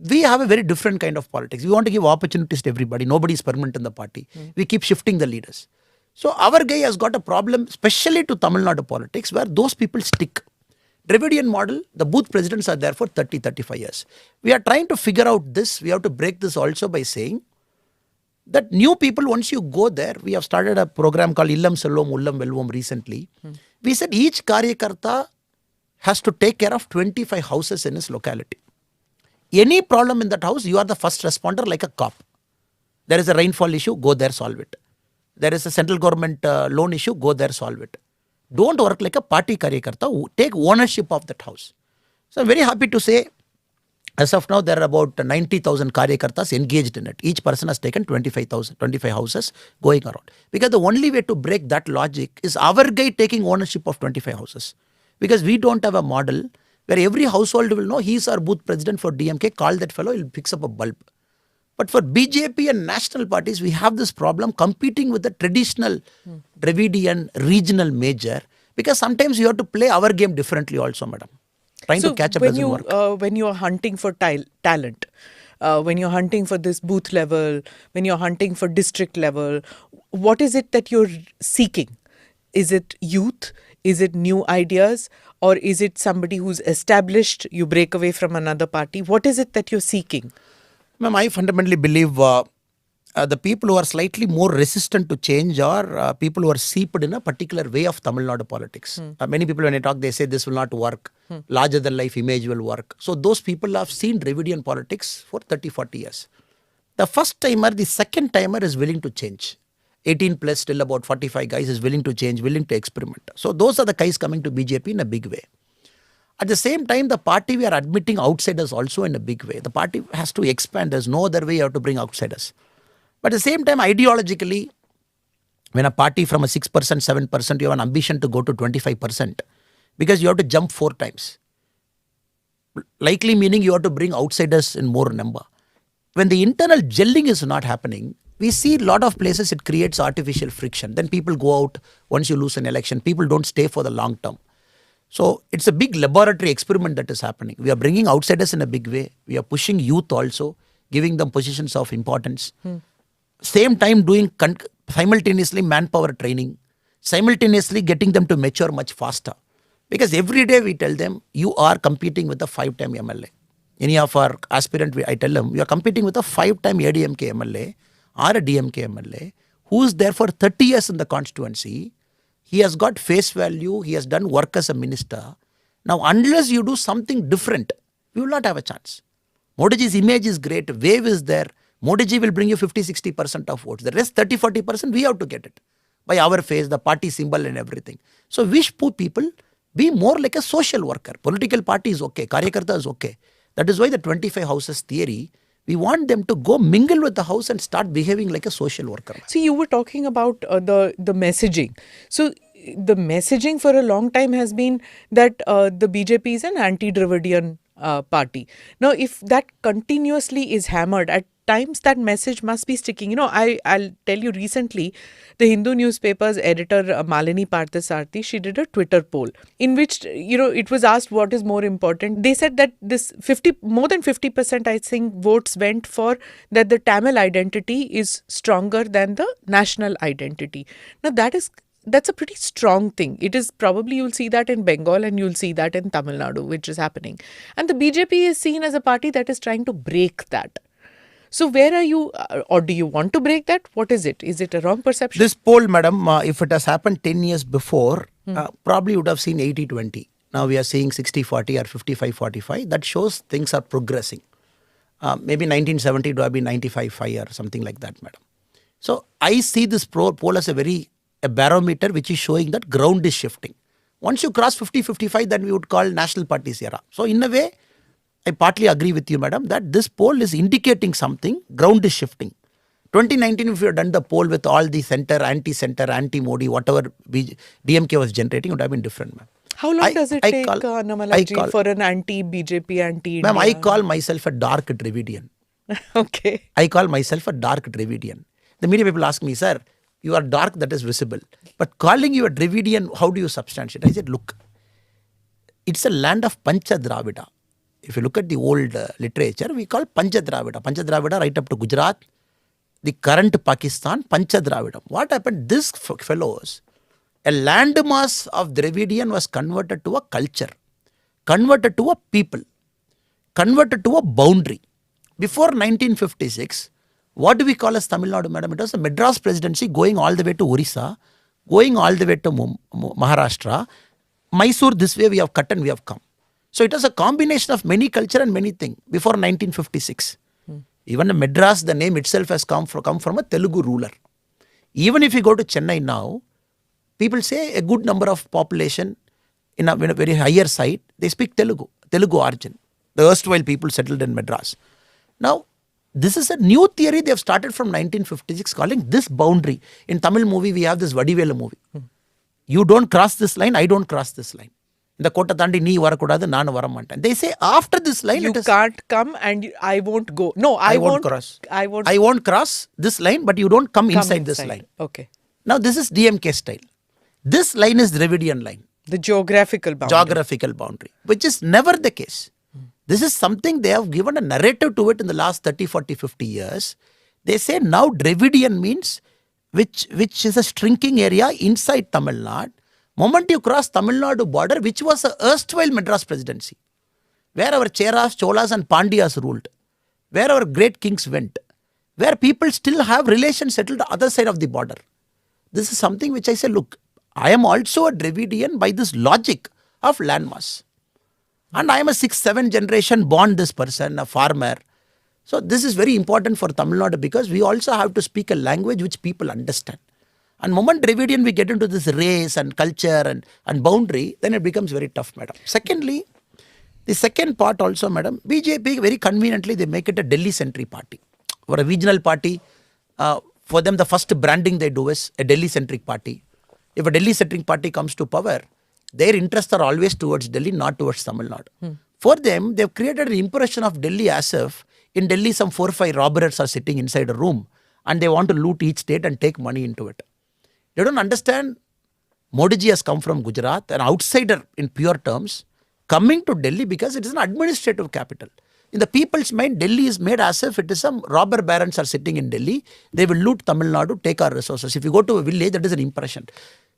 we have a very different kind of politics. We want to give opportunities to everybody. Nobody is permanent in the party. We keep shifting the leaders. So our guy has got a problem, especially to Tamil Nadu politics, where those people stick. Dravidian model, the booth presidents are there for 30, 35 years. We are trying to figure out this. We have to break this also by saying that new people, once you go there, we have started a program called Illam Selvom, Ullam Velvom recently. We said each Karyakarta has to take care of 25 houses in his locality. Any problem in that house, you are the first responder like a cop. There is a rainfall issue, go there, solve it. There is a central government loan issue, go there, solve it. Don't work like a party Karyakarta, take ownership of that house. So I'm very happy to say, as of now, there are about 90,000 Karyakartas engaged in it. Each person has taken 25 houses going around. Because the only way to break that logic is our guy taking ownership of 25 houses. Because we don't have a model where every household will know he is our booth president for DMK, call that fellow, he'll fix up a bulb. But for BJP and national parties, we have this problem competing with the traditional Dravidian regional major, because sometimes you have to play our game differently also, madam. Trying to catch up doesn't work. When you are hunting for talent, when you're hunting for this booth level, when you're hunting for district level, what is it that you're seeking? Is it youth? Is it new ideas? Or is it somebody who's established, you break away from another party? What is it that you're seeking? Ma'am, I fundamentally believe the people who are slightly more resistant to change are people who are seeped in a particular way of Tamil Nadu politics. Many people when I talk, they say this will not work. Larger than life image will work. So those people have seen Dravidian politics for 30, 40 years. The first timer, the second timer is willing to change. 18 plus, still about 45 guys is willing to change, willing to experiment. So those are the guys coming to BJP in a big way. At the same time, the party, we are admitting outsiders also in a big way. The party has to expand. There's no other way you have to bring outsiders. But at the same time, ideologically, when a party from a 6%, 7%, you have an ambition to go to 25%, because you have to jump 4 times. Likely meaning you have to bring outsiders in more number. When the internal gelling is not happening, we see a lot of places it creates artificial friction. Then people go out once you lose an election. People don't stay for the long term. So it's a big laboratory experiment that is happening. We are bringing outsiders in a big way. We are pushing youth also, giving them positions of importance. Same time doing simultaneously manpower training, simultaneously getting them to mature much faster. Because every day we tell them, you are competing with a 5-time MLA. Any of our aspirant, I tell them, you are competing with a 5-time ADMK MLA or a DMK MLA who is there for 30 years in the constituency. He has got face value. He has done work as a minister. Now, unless you do something different, you will not have a chance. Modiji's image is great. Wave is there. Modiji will bring you 50-60% of votes. The rest 30-40%, we have to get it. By our face, the party symbol and everything. So, wish people be more like a social worker. Political party is okay. Karyakarta is okay. That is why the 25 houses theory, we want them to go mingle with the house and start behaving like a social worker. See, you were talking about the messaging. So the messaging for a long time has been that the BJP is an anti-Dravidian party. Now, if that continuously is hammered, at times that message must be sticking. You know, I'll tell you recently, the Hindu newspaper's editor Malini Parthasarthi, she did a Twitter poll in which, you know, it was asked what is more important. They said that this more than 50%, I think, votes went for that the Tamil identity is stronger than the national identity. Now, that's a pretty strong thing. It is probably, you'll see that in Bengal and you'll see that in Tamil Nadu, which is happening. And the BJP is seen as a party that is trying to break that. So where are you, or do you want to break that? What is it? Is it a wrong perception? This poll, madam, if it has happened 10 years before, probably would have seen 80-20. Now we are seeing 60-40 or 55-45. That shows things are progressing. Maybe 1970 would have been 95-5 or something like that, madam. So I see this poll as a very a barometer which is showing that ground is shifting. Once you cross 50-55, then we would call national parties era. So in a way, I partly agree with you, madam, that this poll is indicating something. Ground is shifting. 2019, if you had done the poll with all the center, anti-Modi, whatever DMK was generating, it would have been different, ma'am. How long does it take, Annamalai, for an anti-BJP, anti-India? Ma'am, I call myself a dark Dravidian. Okay. I call myself a dark Dravidian. The media people ask me, sir, you are dark, that is visible. But calling you a Dravidian, how do you substantiate? I said, look, it's a land of Pancha Dravida. If you look at the old literature, we call Pancha Dravida. Pancha Dravida right up to Gujarat, the current Pakistan, Pancha Dravida. What happened? This fellows, a landmass of Dravidian was converted to a culture, converted to a people, converted to a boundary. Before 1956, what do we call as Tamil Nadu, madam? It was the Madras presidency going all the way to Orissa, going all the way to Maharashtra. Mysore, this way we have cut and we have come. So it was a combination of many culture and many things before 1956. Even the Madras, the name itself has come from a Telugu ruler. Even if you go to Chennai now, people say a good number of population in a very higher side, they speak Telugu origin. The erstwhile people settled in Madras. Now, this is a new theory they have started from 1956 calling this boundary. In Tamil movie, we have this Vadivela movie. You don't cross this line, I don't cross this line. In the Kota Tandi, nee varakudadu, nanu varamantan. They say after this line, you can't come and I won't go. No, I won't cross. I won't cross this line, but you don't come inside this line. Okay. Now, this is DMK style. This line is Dravidian line. The geographical boundary. Which is never the case. This is something they have given a narrative to it in the last 30, 40, 50 years. They say now Dravidian means which is a shrinking area inside Tamil Nadu. Moment you cross Tamil Nadu border, which was a erstwhile Madras presidency, where our Cheras, Cholas and Pandyas ruled, where our great kings went, where people still have relations settled the other side of the border. This is something which I say, look, I am also a Dravidian by this logic of landmass. And I am a 6th, 7th generation born this person, a farmer. So this is very important for Tamil Nadu because we also have to speak a language which people understand. And moment Dravidian we get into this race and culture and boundary, then it becomes very tough, madam. Secondly, the second part also, madam, BJP very conveniently they make it a Delhi-centric party. For a regional party, for them the first branding they do is a Delhi-centric party. If a Delhi-centric party comes to power, their interests are always towards Delhi, not towards Tamil Nadu. For them, they've created an impression of Delhi as if in Delhi some 4 or 5 robbers are sitting inside a room and they want to loot each state and take money into it. They don't understand Modi ji has come from Gujarat, an outsider in pure terms, coming to Delhi because it is an administrative capital. In the people's mind, Delhi is made as if it is some robber barons are sitting in Delhi. They will loot Tamil Nadu, take our resources. If you go to a village, that is an impression.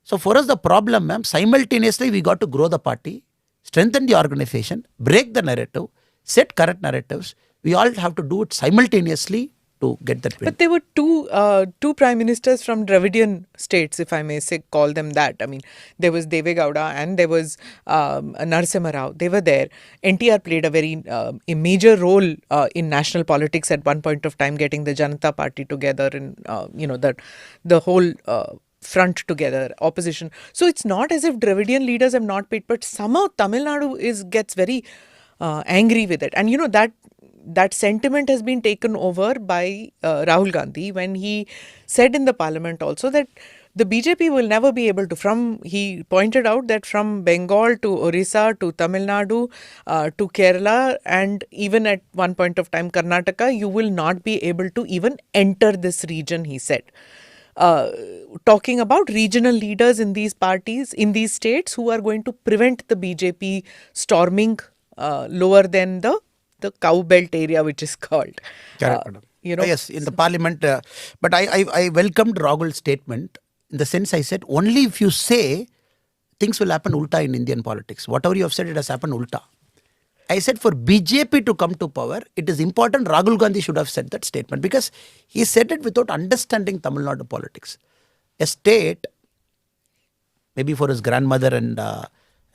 So for us, the problem, ma'am, simultaneously we got to grow the party, strengthen the organization, break the narrative, set correct narratives. We all have to do it simultaneously to get that win. But there were two prime ministers from Dravidian states, if I may say, call them that. I mean, there was Deve Gowda and there was Narasimha Rao. They were there. NTR played a major role in national politics at one point of time, getting the Janata Party together and the whole front together, opposition. So it's not as if Dravidian leaders have not paid, but somehow Tamil Nadu gets very angry with it. And that sentiment has been taken over by Rahul Gandhi when he said in the parliament also that the BJP will never be able to, he pointed out that from Bengal to Orissa to Tamil Nadu to Kerala and even at one point of time Karnataka, you will not be able to even enter this region, he said. Talking about regional leaders in these parties, in these states who are going to prevent the BJP storming lower than the cow belt area, which is called. Yes, in the parliament. But I welcomed Rahul's statement in the sense I said, only if you say things will happen ulta in Indian politics. Whatever you have said, it has happened ulta. I said for BJP to come to power, it is important Rahul Gandhi should have said that statement because he said it without understanding Tamil Nadu politics. A state, maybe for his grandmother and a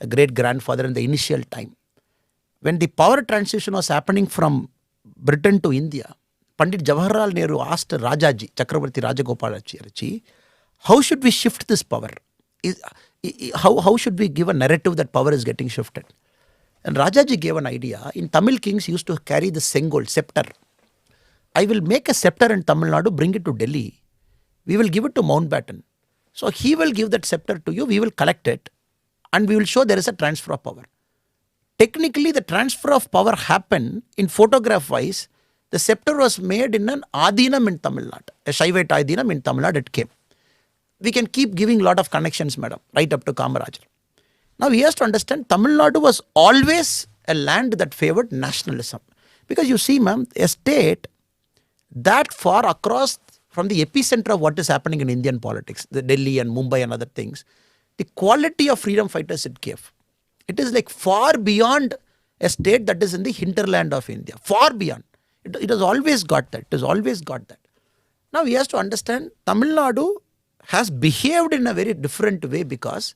great-grandfather in the initial time, when the power transition was happening from Britain to India, Pandit Jawaharlal Nehru asked Rajaji, Chakravarti Rajagopalacharyji, How should we shift this power? How should we give a narrative that power is getting shifted? And Rajaji gave an idea. In Tamil kings used to carry the sengol, scepter. I will make a scepter in Tamil Nadu, bring it to Delhi. We will give it to Mountbatten. So he will give that scepter to you, we will collect it, and we will show there is a transfer of power. Technically, the transfer of power happened in photograph wise. The scepter was made in an Adinam in Tamil Nadu, a Shaivite Adinam in Tamil Nadu it came. We can keep giving lot of connections, madam, right up to Kamarajar. Now he has to understand Tamil Nadu was always a land that favored nationalism. Because you see, ma'am, a state that far across from the epicenter of what is happening in Indian politics, the Delhi and Mumbai and other things, the quality of freedom fighters it gave. It is like far beyond a state that is in the hinterland of India. Far beyond. It has always got that. It has always got that. Now he has to understand Tamil Nadu has behaved in a very different way because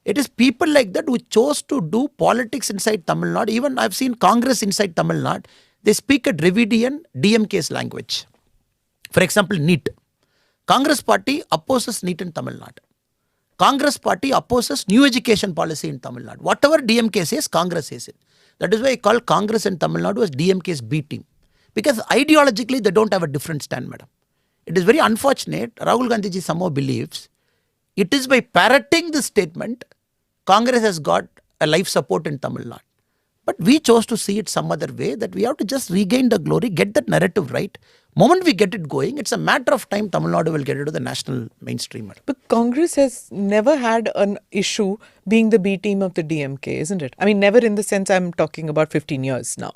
it is people like that who chose to do politics inside Tamil Nadu. Even I've seen Congress inside Tamil Nadu. They speak a Dravidian DMK's language. For example, NEET. Congress party opposes NEET in Tamil Nadu. Congress party opposes new education policy in Tamil Nadu. Whatever DMK says, Congress says it. That is why I call Congress in Tamil Nadu as DMK's B team. Because ideologically they don't have a different stand, madam. It is very unfortunate. Rahul Gandhi ji somehow believes it is by parroting this statement, Congress has got a life support in Tamil Nadu. But we chose to see it some other way, that we have to just regain the glory, get that narrative right. Moment we get it going, it's a matter of time Tamil Nadu will get into the national mainstream. But Congress has never had an issue being the B team of the DMK, isn't it? I mean, never in the sense I'm talking about 15 years now.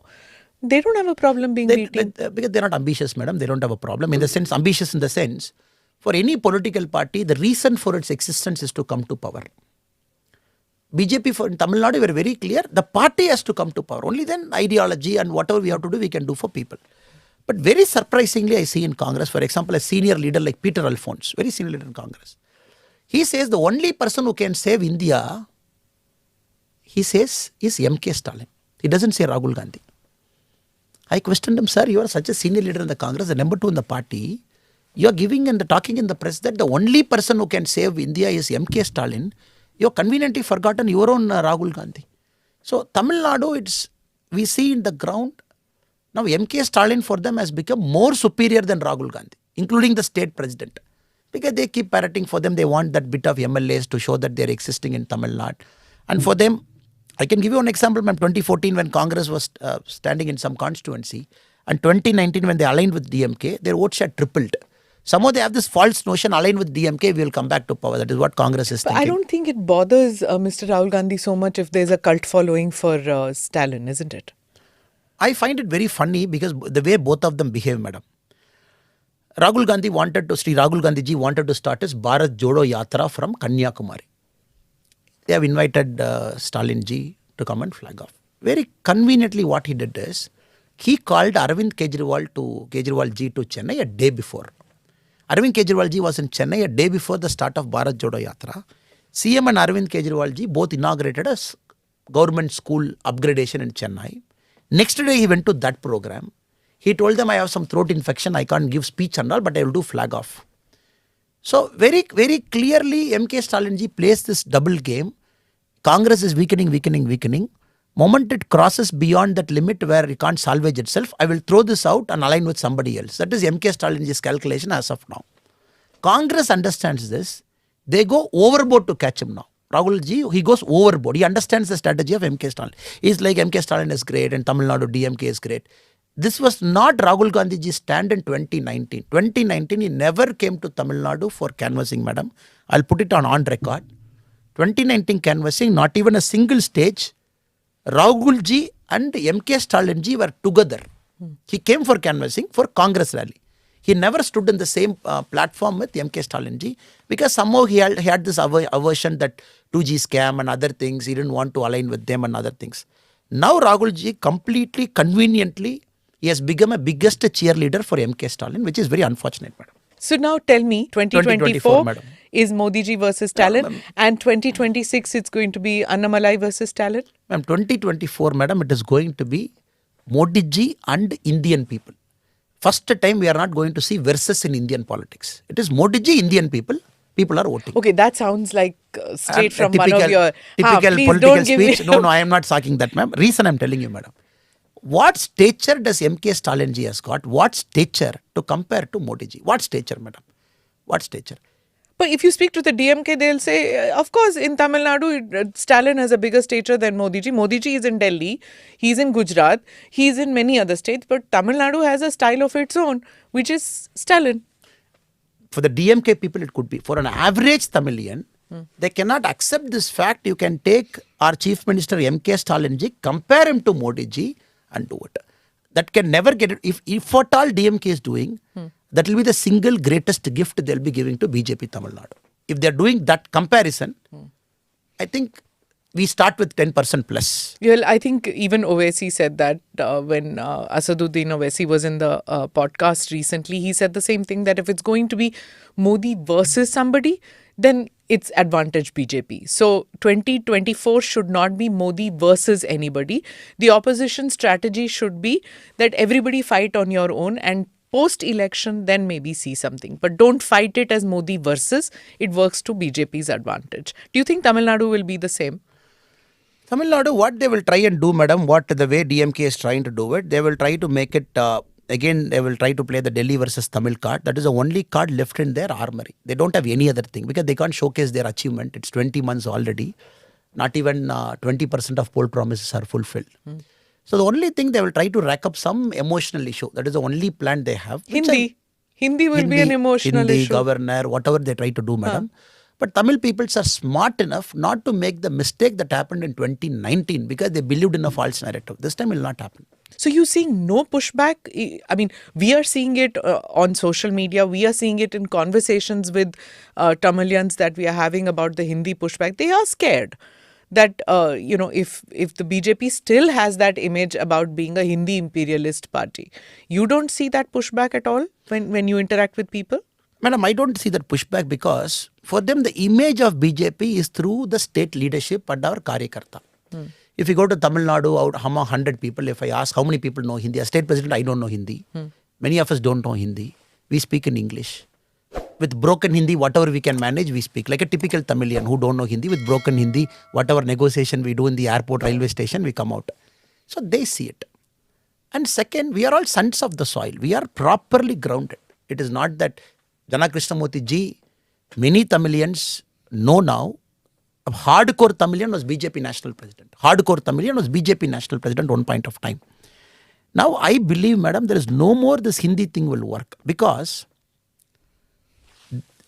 They don't have a problem being B team. Because they're not ambitious, madam. They don't have a problem. In the sense, ambitious in the sense, for any political party, the reason for its existence is to come to power. BJP for in Tamil Nadu, we are very clear. The party has to come to power. Only then ideology and whatever we have to do, we can do for people. But very surprisingly, I see in Congress, for example, a senior leader like Peter Alphonse, very senior leader in Congress. He says the only person who can save India, he says, is MK Stalin. He doesn't say Rahul Gandhi. I questioned him, sir, you are such a senior leader in the Congress, the number 2 in the party. You are giving and talking in the press that the only person who can save India is MK Stalin. You have conveniently forgotten your own Rahul Gandhi. So Tamil Nadu, we see in the ground, now MK Stalin for them has become more superior than Rahul Gandhi, including the state president. Because they keep parroting for them, they want that bit of MLAs to show that they are existing in Tamil Nadu. And for them, I can give you an example, ma'am. 2014 when Congress was standing in some constituency, and 2019 when they aligned with DMK, their vote share tripled. Somehow they have this false notion, aligned with DMK, we will come back to power. That is what Congress is thinking. I don't think it bothers Mr. Rahul Gandhi so much if there's a cult following for Stalin, isn't it? I find it very funny because the way both of them behave, madam. Sri Rahul Gandhi ji wanted to start his Bharat Jodo Yatra from Kanyakumari. They have invited Stalin ji to come and flag off. Very conveniently what he did is, he called Arvind Kejriwal ji to Chennai a day before. Arvind Kejriwal ji was in Chennai a day before the start of Bharat Jodo Yatra. CM and Arvind Kejriwal ji both inaugurated a government school upgradation in Chennai. Next day he went to that program. He told them, I have some throat infection, I can't give speech and all, but I will do flag off. So very, very clearly MK Stalin ji plays this double game. Congress is weakening. Moment it crosses beyond that limit where it can't salvage itself, I will throw this out and align with somebody else. That is MK Stalin ji's calculation as of now. Congress understands this. They go overboard to catch him now. Rahul ji, he goes overboard. He understands the strategy of MK Stalin. He's like MK Stalin is great and Tamil Nadu DMK is great. This was not Rahul Gandhi ji's stand in 2019. 2019, he never came to Tamil Nadu for canvassing, madam. I'll put it on record. 2019 canvassing, not even a single stage. Rahul ji and MK Stalin ji were together. He came for canvassing for Congress rally. He never stood in the same platform with MK Stalin ji because somehow he had this aversion that 2G scam and other things. He didn't want to align with them and other things. Now Rahul ji completely, conveniently, he has become a biggest cheerleader for MK Stalin, which is very unfortunate, madam. So now tell me, 2024 madam. Is Modi ji versus Stalin, and 2026 it's going to be Annamalai versus Stalin? Ma'am, 2024, madam, it is going to be Modi ji and Indian people. First time we are not going to see versus in Indian politics. It is Modi ji, Indian people, People are voting. Okay, that sounds like straight from one of your... typical please political don't give me... speech. No, I am not talking that, ma'am. Reason I'm telling you, madam. What stature does MK Stalin ji has got? What stature to compare to Modi ji? What stature, madam? What stature? But if you speak to the DMK, they'll say, of course, in Tamil Nadu, Stalin has a bigger stature than Modi ji. Modi ji is in Delhi, he's in Gujarat, he's in many other states, but Tamil Nadu has a style of its own, which is Stalin. For the DMK people, it could be. For an average Tamilian, they cannot accept this fact. You can take our Chief Minister MK Stalin ji, compare him to Modi ji and do it. That can never get it. If at all DMK is doing, that will be the single greatest gift they'll be giving to BJP Tamil Nadu. If they're doing that comparison, I think we start with 10% plus. Well, I think even Owaisi said that when Asaduddin Owaisi was in the podcast recently, he said the same thing, that if it's going to be Modi versus somebody, then it's advantage BJP. So 2024 should not be Modi versus anybody. The opposition strategy should be that everybody fight on your own, and post-election then maybe see something. But don't fight it as Modi versus. It works to BJP's advantage. Do you think Tamil Nadu will be the same? Tamil Nadu, what they will try and do, madam, what the way DMK is trying to do it, they will try to make it, again, they will try to play the Delhi versus Tamil card. That is the only card left in their armory. They don't have any other thing because they can't showcase their achievement. It's 20 months already. Not even 20% of poll promises are fulfilled. So the only thing they will try to rack up some emotional issue. That is the only plan they have. Hindi will be an emotional Hindi, issue. governor, whatever they try to do, madam. But Tamil peoples are smart enough not to make the mistake that happened in 2019 because they believed in a false narrative. This time will not happen. So you're seeing no pushback? I mean, we are seeing it on social media. We are seeing it in conversations with Tamilians that we are having about the Hindi pushback. They are scared that, if the BJP still has that image about being a Hindi imperialist party, you don't see that pushback at all when you interact with people? Madam, I don't see that pushback because for them the image of BJP is through the state leadership and our Karyakarta. If you go to Tamil Nadu, out among 100 people, if I ask how many people know Hindi, as state president, I don't know Hindi. Many of us don't know Hindi. We speak in English. With broken Hindi, whatever we can manage, we speak. Like a typical Tamilian who don't know Hindi, with broken Hindi, whatever negotiation we do in the airport, railway station, we come out. So they see it. And second, we are all sons of the soil. We are properly grounded. It is not that Jana Krishnamurthy ji, many Tamilians know now, a hardcore Tamilian was BJP national president. Hardcore Tamilian was BJP national president at one point of time. Now I believe, madam, there is no more this Hindi thing will work because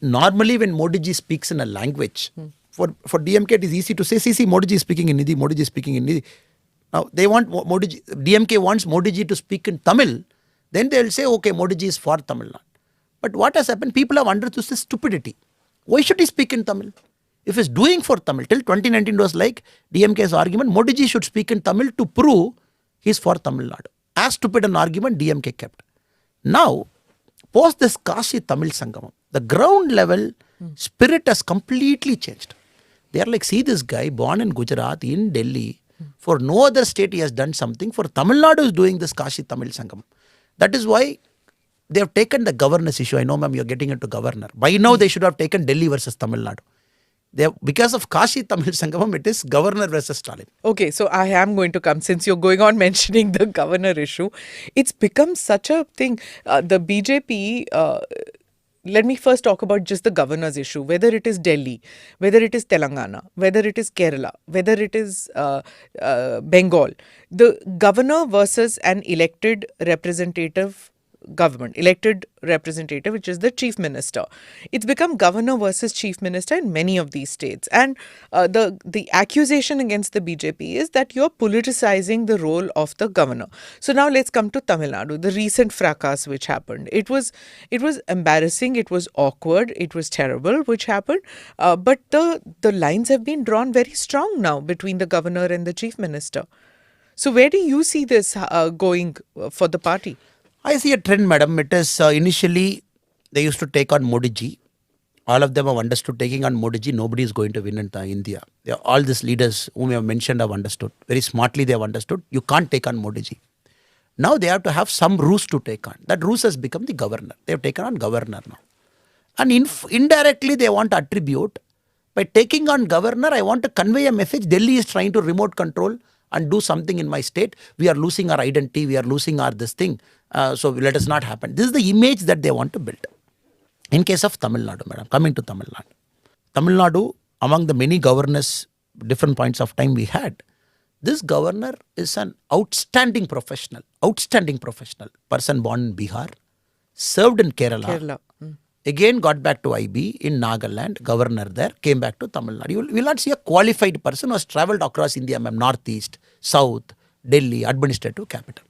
normally when Modi ji speaks in a language, for DMK it is easy to say, see, Modi ji is speaking in Hindi, Modi ji is speaking in Hindi. Now they want Modi ji, DMK wants Modi ji to speak in Tamil, then they will say, okay, Modi ji is for Tamil Nadu. But what has happened, people have understood this stupidity. Why should he speak in Tamil? If he's doing for Tamil, till 2019 was like DMK's argument, Modi ji should speak in Tamil to prove he's for Tamil Nadu. As stupid an argument DMK kept. Now, post this Kashi Tamil Sangamam, the ground level spirit has completely changed. They are like, see this guy born in Gujarat, in Delhi, for no other state he has done something. For Tamil Nadu is doing this Kashi Tamil Sangamam. That is why they have taken the governor's issue. I know, ma'am, you're getting into governor. By now, they should have taken Delhi versus Tamil Nadu. Because of Kashi Tamil Sangamam, it is governor versus Stalin. Okay, so I am going to come, since you're going on mentioning the governor issue. It's become such a thing. The BJP, let me first talk about just the governor's issue, whether it is Delhi, whether it is Telangana, whether it is Kerala, whether it is Bengal. The governor versus an elected representative government, elected representative, which is the chief minister. It's become governor versus chief minister in many of these states. And the accusation against the BJP is that you're politicizing the role of the governor. So now let's come to Tamil Nadu, the recent fracas which happened. It was embarrassing, it was awkward, it was terrible which happened. But the lines have been drawn very strong now between the governor and the chief minister. So where do you see this going for the party? I see a trend, madam. It is initially they used to take on Modi ji. All of them have understood taking on Modi ji, nobody is going to win in India. All these leaders whom you have mentioned have understood. Very smartly they have understood. You can't take on Modi ji. Now they have to have some ruse to take on. That ruse has become the governor. They have taken on governor now. And indirectly they want to attribute, by taking on governor, I want to convey a message. Delhi is trying to remote control and do something in my state. We are losing our identity. We are losing our this thing. So let us not happen. This is the image that they want to build. In case of Tamil Nadu, madam, coming to Tamil Nadu. Tamil Nadu, among the many governors, different points of time we had, this governor is an outstanding professional, person born in Bihar, served in Kerala. Again got back to IB in Nagaland, governor there, came back to Tamil Nadu. You will not see a qualified person who has travelled across India, ma'am, northeast, south, Delhi, administrative capital.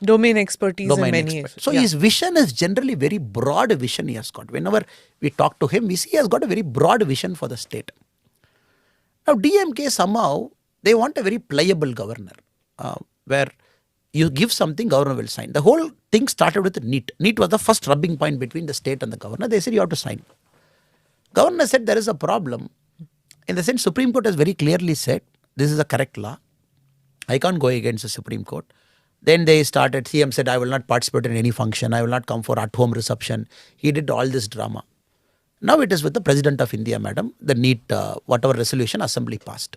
Domain expertise in many. So his vision is generally very broad vision he has got. Whenever we talk to him, we see he has got a very broad vision for the state. Now DMK somehow, they want a very pliable governor, where you give something, governor will sign. The whole thing started with NEET. NEET was the first rubbing point between the state and the governor. They said you have to sign. Governor said there is a problem. In the sense, Supreme Court has very clearly said this is a correct law. I can't go against the Supreme Court. Then they started, CM said, I will not participate in any function. I will not come for at-home reception. He did all this drama. Now it is with the President of India, madam, the NEET, whatever resolution assembly passed.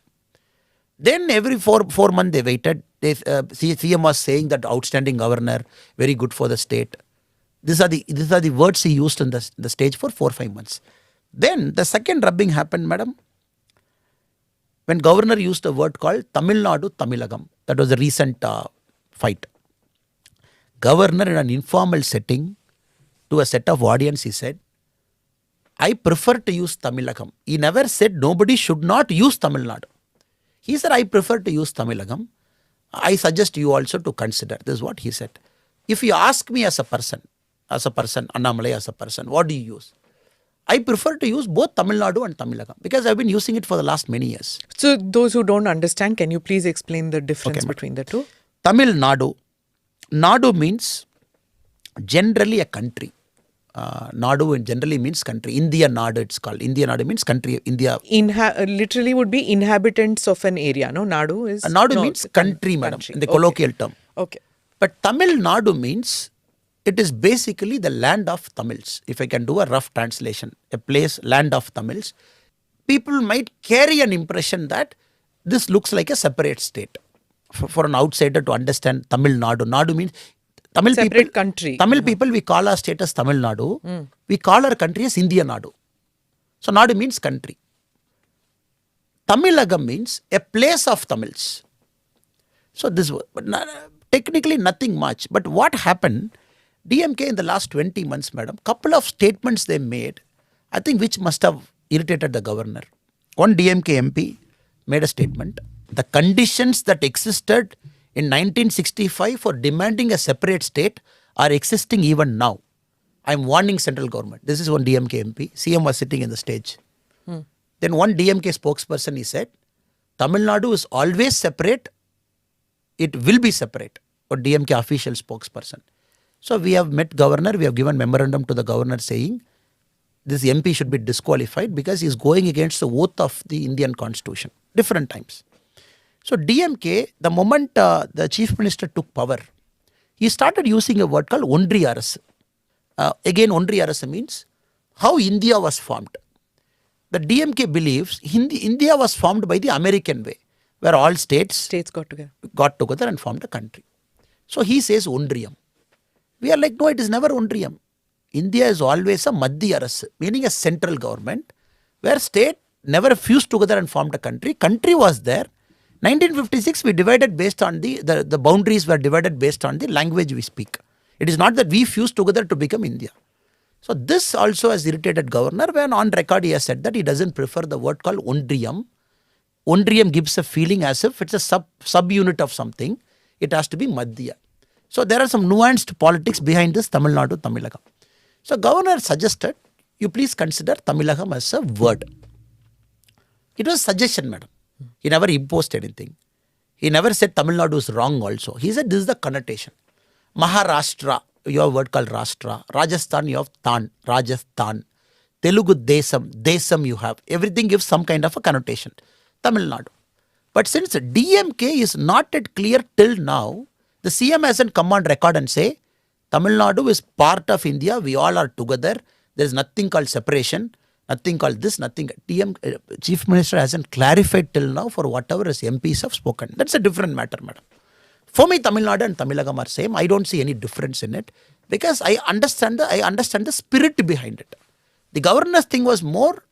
Then every four months they waited. CM was saying that outstanding governor, very good for the state. These are the words he used in the stage for 4-5 months. Then the second rubbing happened, madam, when governor used a word called Tamil Nadu Tamilagam. That was a recent fight. Governor in an informal setting to a set of audience, he said, I prefer to use Tamilagam. He never said nobody should not use Tamil Nadu. He said, I prefer to use Tamilagam. I suggest you also to consider. This is what he said. If you ask me as a person, Annamalai as a person, what do you use? I prefer to use both Tamil Nadu and Tamilagam because I've been using it for the last many years. So those who don't understand, can you please explain the difference between the two? Tamil Nadu. Nadu means generally a country. Nadu generally means country. India Nadu it's called. India Nadu means country. India. Literally would be inhabitants of an area. No, Nadu is. Nadu means country, madam, in the colloquial term. Okay. But Tamil Nadu means it is basically the land of Tamils. If I can do a rough translation, a place, land of Tamils. People might carry an impression that this looks like a separate state. For an outsider to understand Tamil Nadu. Nadu means Tamil separate people, country. Tamil people, we call our state as Tamil Nadu. We call our country as India Nadu. So Nadu means country. Tamilagam means a place of Tamils. So this was technically nothing much. But what happened, DMK in the last 20 months, madam, couple of statements they made, I think which must have irritated the governor. One DMK MP made a statement. The conditions that existed in 1965 for demanding a separate state are existing even now. I am warning central government. This is one DMK MP. CM was sitting in the stage. Then one DMK spokesperson, he said, Tamil Nadu is always separate. It will be separate. Or DMK official spokesperson. So we have met governor. We have given memorandum to the governor saying this MP should be disqualified because he is going against the oath of the Indian constitution. Different times. So DMK, the moment the chief minister took power, he started using a word called Ondri Arasu. Again, Ondri Arasu means how India was formed. The DMK believes India was formed by the American way, where all states got together and formed a country. So he says Ondriyam. We are like, no, it is never Ondriyam. India is always a Madhya Arasu, meaning a central government, where state never fused together and formed a country. Country was there. 1956, we divided based on the boundaries were divided based on the language we speak. It is not that we fused together to become India. So this also has irritated governor when on record he has said that he doesn't prefer the word called Ondriyam. Ondriyam gives a feeling as if it's a subunit of something. It has to be Madhya. So there are some nuanced politics behind this Tamil Nadu Tamilagam. So governor suggested you please consider Tamilagam as a word. It was a suggestion, madam. He never imposed anything. He never said Tamil Nadu is wrong also. He said this is the connotation. Maharashtra, you have a word called Rashtra. Rajasthan, you have Tan, Rajasthan. Telugu, Desam, Desam you have. Everything gives some kind of a connotation. Tamil Nadu. But since DMK is not yet clear till now, the CM hasn't come on record and say, Tamil Nadu is part of India, we all are together. There is nothing called separation, nothing called this, nothing. Chief Minister hasn't clarified till now for whatever his MPs have spoken. That's a different matter, madam. For me, Tamil Nadu and Tamilagam are same. I don't see any difference in it because I understand the spirit behind it. The governor's thing was more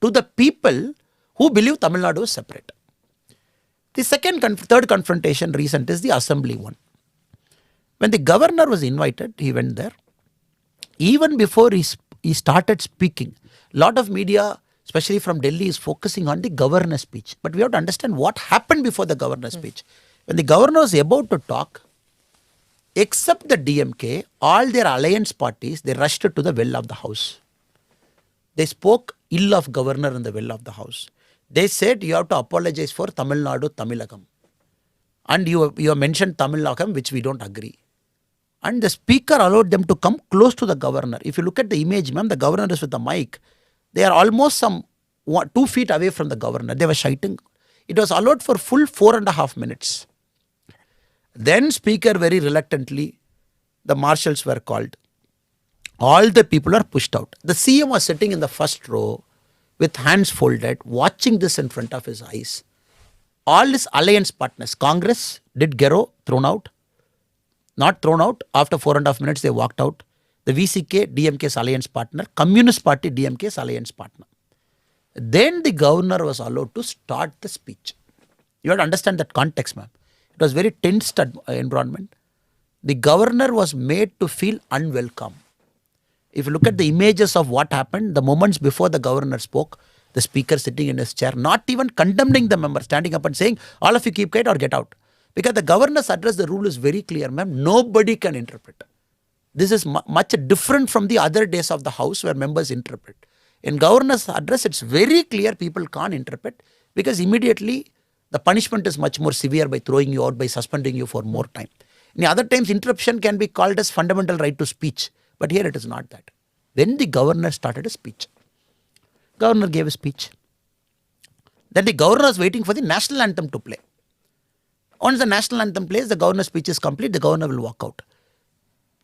to the people who believe Tamil Nadu is separate. The third confrontation recent is the assembly one. When the governor was invited, he went there. Even before he started speaking, a lot of media, especially from Delhi, is focusing on the governor's speech. But we have to understand what happened before the governor's speech. When the governor was about to talk, except the DMK, all their alliance parties, they rushed to the well of the house. They spoke ill of governor in the well of the house. They said you have to apologize for Tamil Nadu, Tamilagam. And you have mentioned Tamilagam, which we don't agree. And the speaker allowed them to come close to the governor. If you look at the image, ma'am, the governor is with the mic. They are almost 2 feet away from the governor. They were shouting. It was allowed for full 4.5 minutes. Then speaker very reluctantly, the marshals were called. All the people are pushed out. The CM was sitting in the first row with hands folded, watching this in front of his eyes. All his alliance partners, Congress did Gero, thrown out. Not thrown out. After 4.5 minutes, they walked out. The VCK, DMK's alliance partner. Communist Party, DMK's alliance partner. Then the governor was allowed to start the speech. You have to understand that context, ma'am. It was very tense environment. The governor was made to feel unwelcome. If you look at the images of what happened, the moments before the governor spoke, the speaker sitting in his chair, not even condemning the member, standing up and saying, all of you keep quiet or get out. Because the governor's address, the rule is very clear, ma'am. Nobody can interpret. This is much different from the other days of the house where members interpret. In governor's address, it's very clear people can't interpret because immediately the punishment is much more severe by throwing you out, by suspending you for more time. In other times, interruption can be called as fundamental right to speech. But here it is not that. Then the governor started a speech. Governor gave a speech. Then the governor was waiting for the national anthem to play. Once the national anthem plays, the governor's speech is complete, the governor will walk out.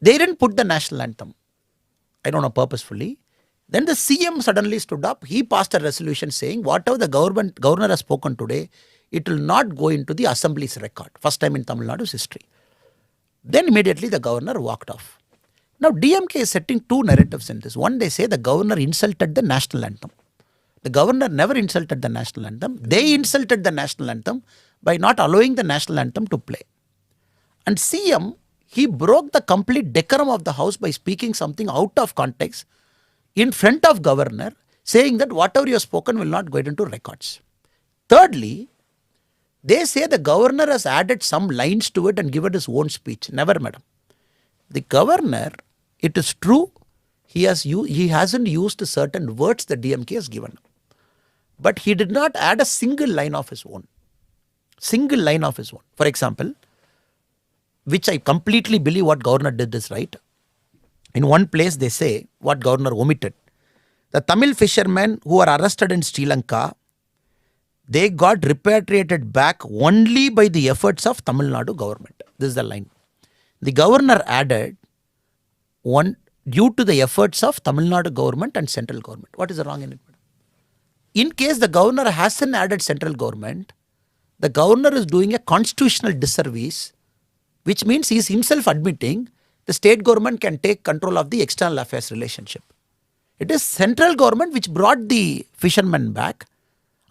They didn't put the national anthem. I don't know, purposefully. Then the CM suddenly stood up. He passed a resolution saying, whatever the governor has spoken today, it will not go into the assembly's record. First time in Tamil Nadu's history. Then immediately the governor walked off. Now DMK is setting two narratives in this. One, they say the governor insulted the national anthem. The governor never insulted the national anthem. They insulted the national anthem by not allowing the national anthem to play. And CM, he broke the complete decorum of the house by speaking something out of context in front of governor, saying that whatever you have spoken will not go into records. Thirdly, they say the governor has added some lines to it and given his own speech. Never, madam. The governor, it is true, he hasn't used certain words the DMK has given. But he did not add a single line of his own. Single line of his own. For example, which I completely believe what governor did is right. In one place they say, what governor omitted. The Tamil fishermen who are arrested in Sri Lanka, they got repatriated back only by the efforts of Tamil Nadu government. This is the line. The governor added, due to the efforts of Tamil Nadu government and central government. What is the wrong in it? In case the governor hasn't added central government, the governor is doing a constitutional disservice, which means he is himself admitting the state government can take control of the external affairs relationship. It is central government which brought the fishermen back.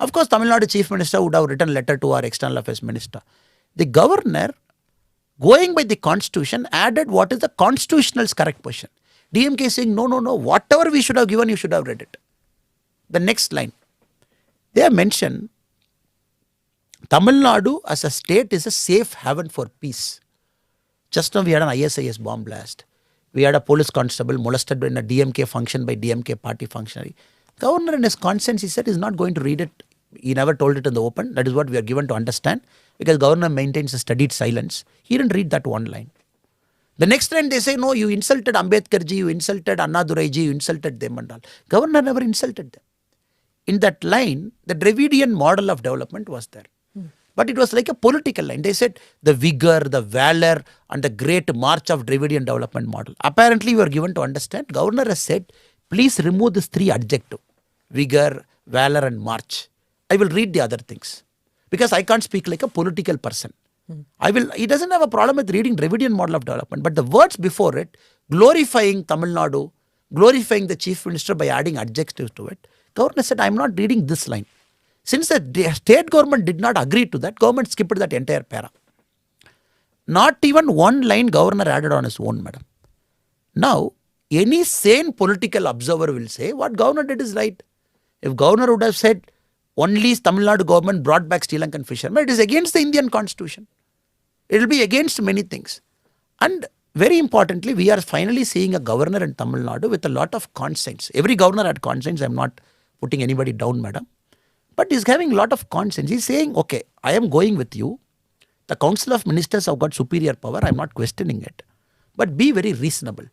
Of course, Tamil Nadu Chief Minister would have written a letter to our external affairs minister. The governor, going by the constitution, added what is the constitutional's correct position. DMK is saying, no, whatever we should have given, you should have read it. The next line. They have mentioned Tamil Nadu as a state is a safe haven for peace. Just now we had an ISIS bomb blast. We had a police constable molested in a DMK function by DMK party functionary. Governor in his conscience, he said, is not going to read it. He never told it in the open. That is what we are given to understand. Because governor maintains a studied silence. He didn't read that one line. The next line they say, no, you insulted Ambedkar ji, you insulted Annadurai ji, you insulted them and all. Governor never insulted them. In that line, the Dravidian model of development was there. But it was like a political line. They said the vigor, the valor and the great march of Dravidian development model. Apparently we were given to understand, governor has said, please remove this 3 adjective, vigor, valor and march. I will read the other things because I can't speak like a political person. He doesn't have a problem with reading Dravidian model of development, but the words before it, glorifying Tamil Nadu, glorifying the chief minister by adding adjectives to it, governor said, I'm not reading this line. Since the state government did not agree to that, government skipped that entire para. Not even one line governor added on his own, madam. Now, any sane political observer will say what governor did is right. If governor would have said only Tamil Nadu government brought back Sri Lankan fishermen, it is against the Indian constitution. It will be against many things. And very importantly, we are finally seeing a governor in Tamil Nadu with a lot of conscience. Every governor had conscience. I am not putting anybody down, madam. But he's having a lot of conscience. He's saying, okay, I am going with you. The Council of Ministers have got superior power. I'm not questioning it. But be very reasonable.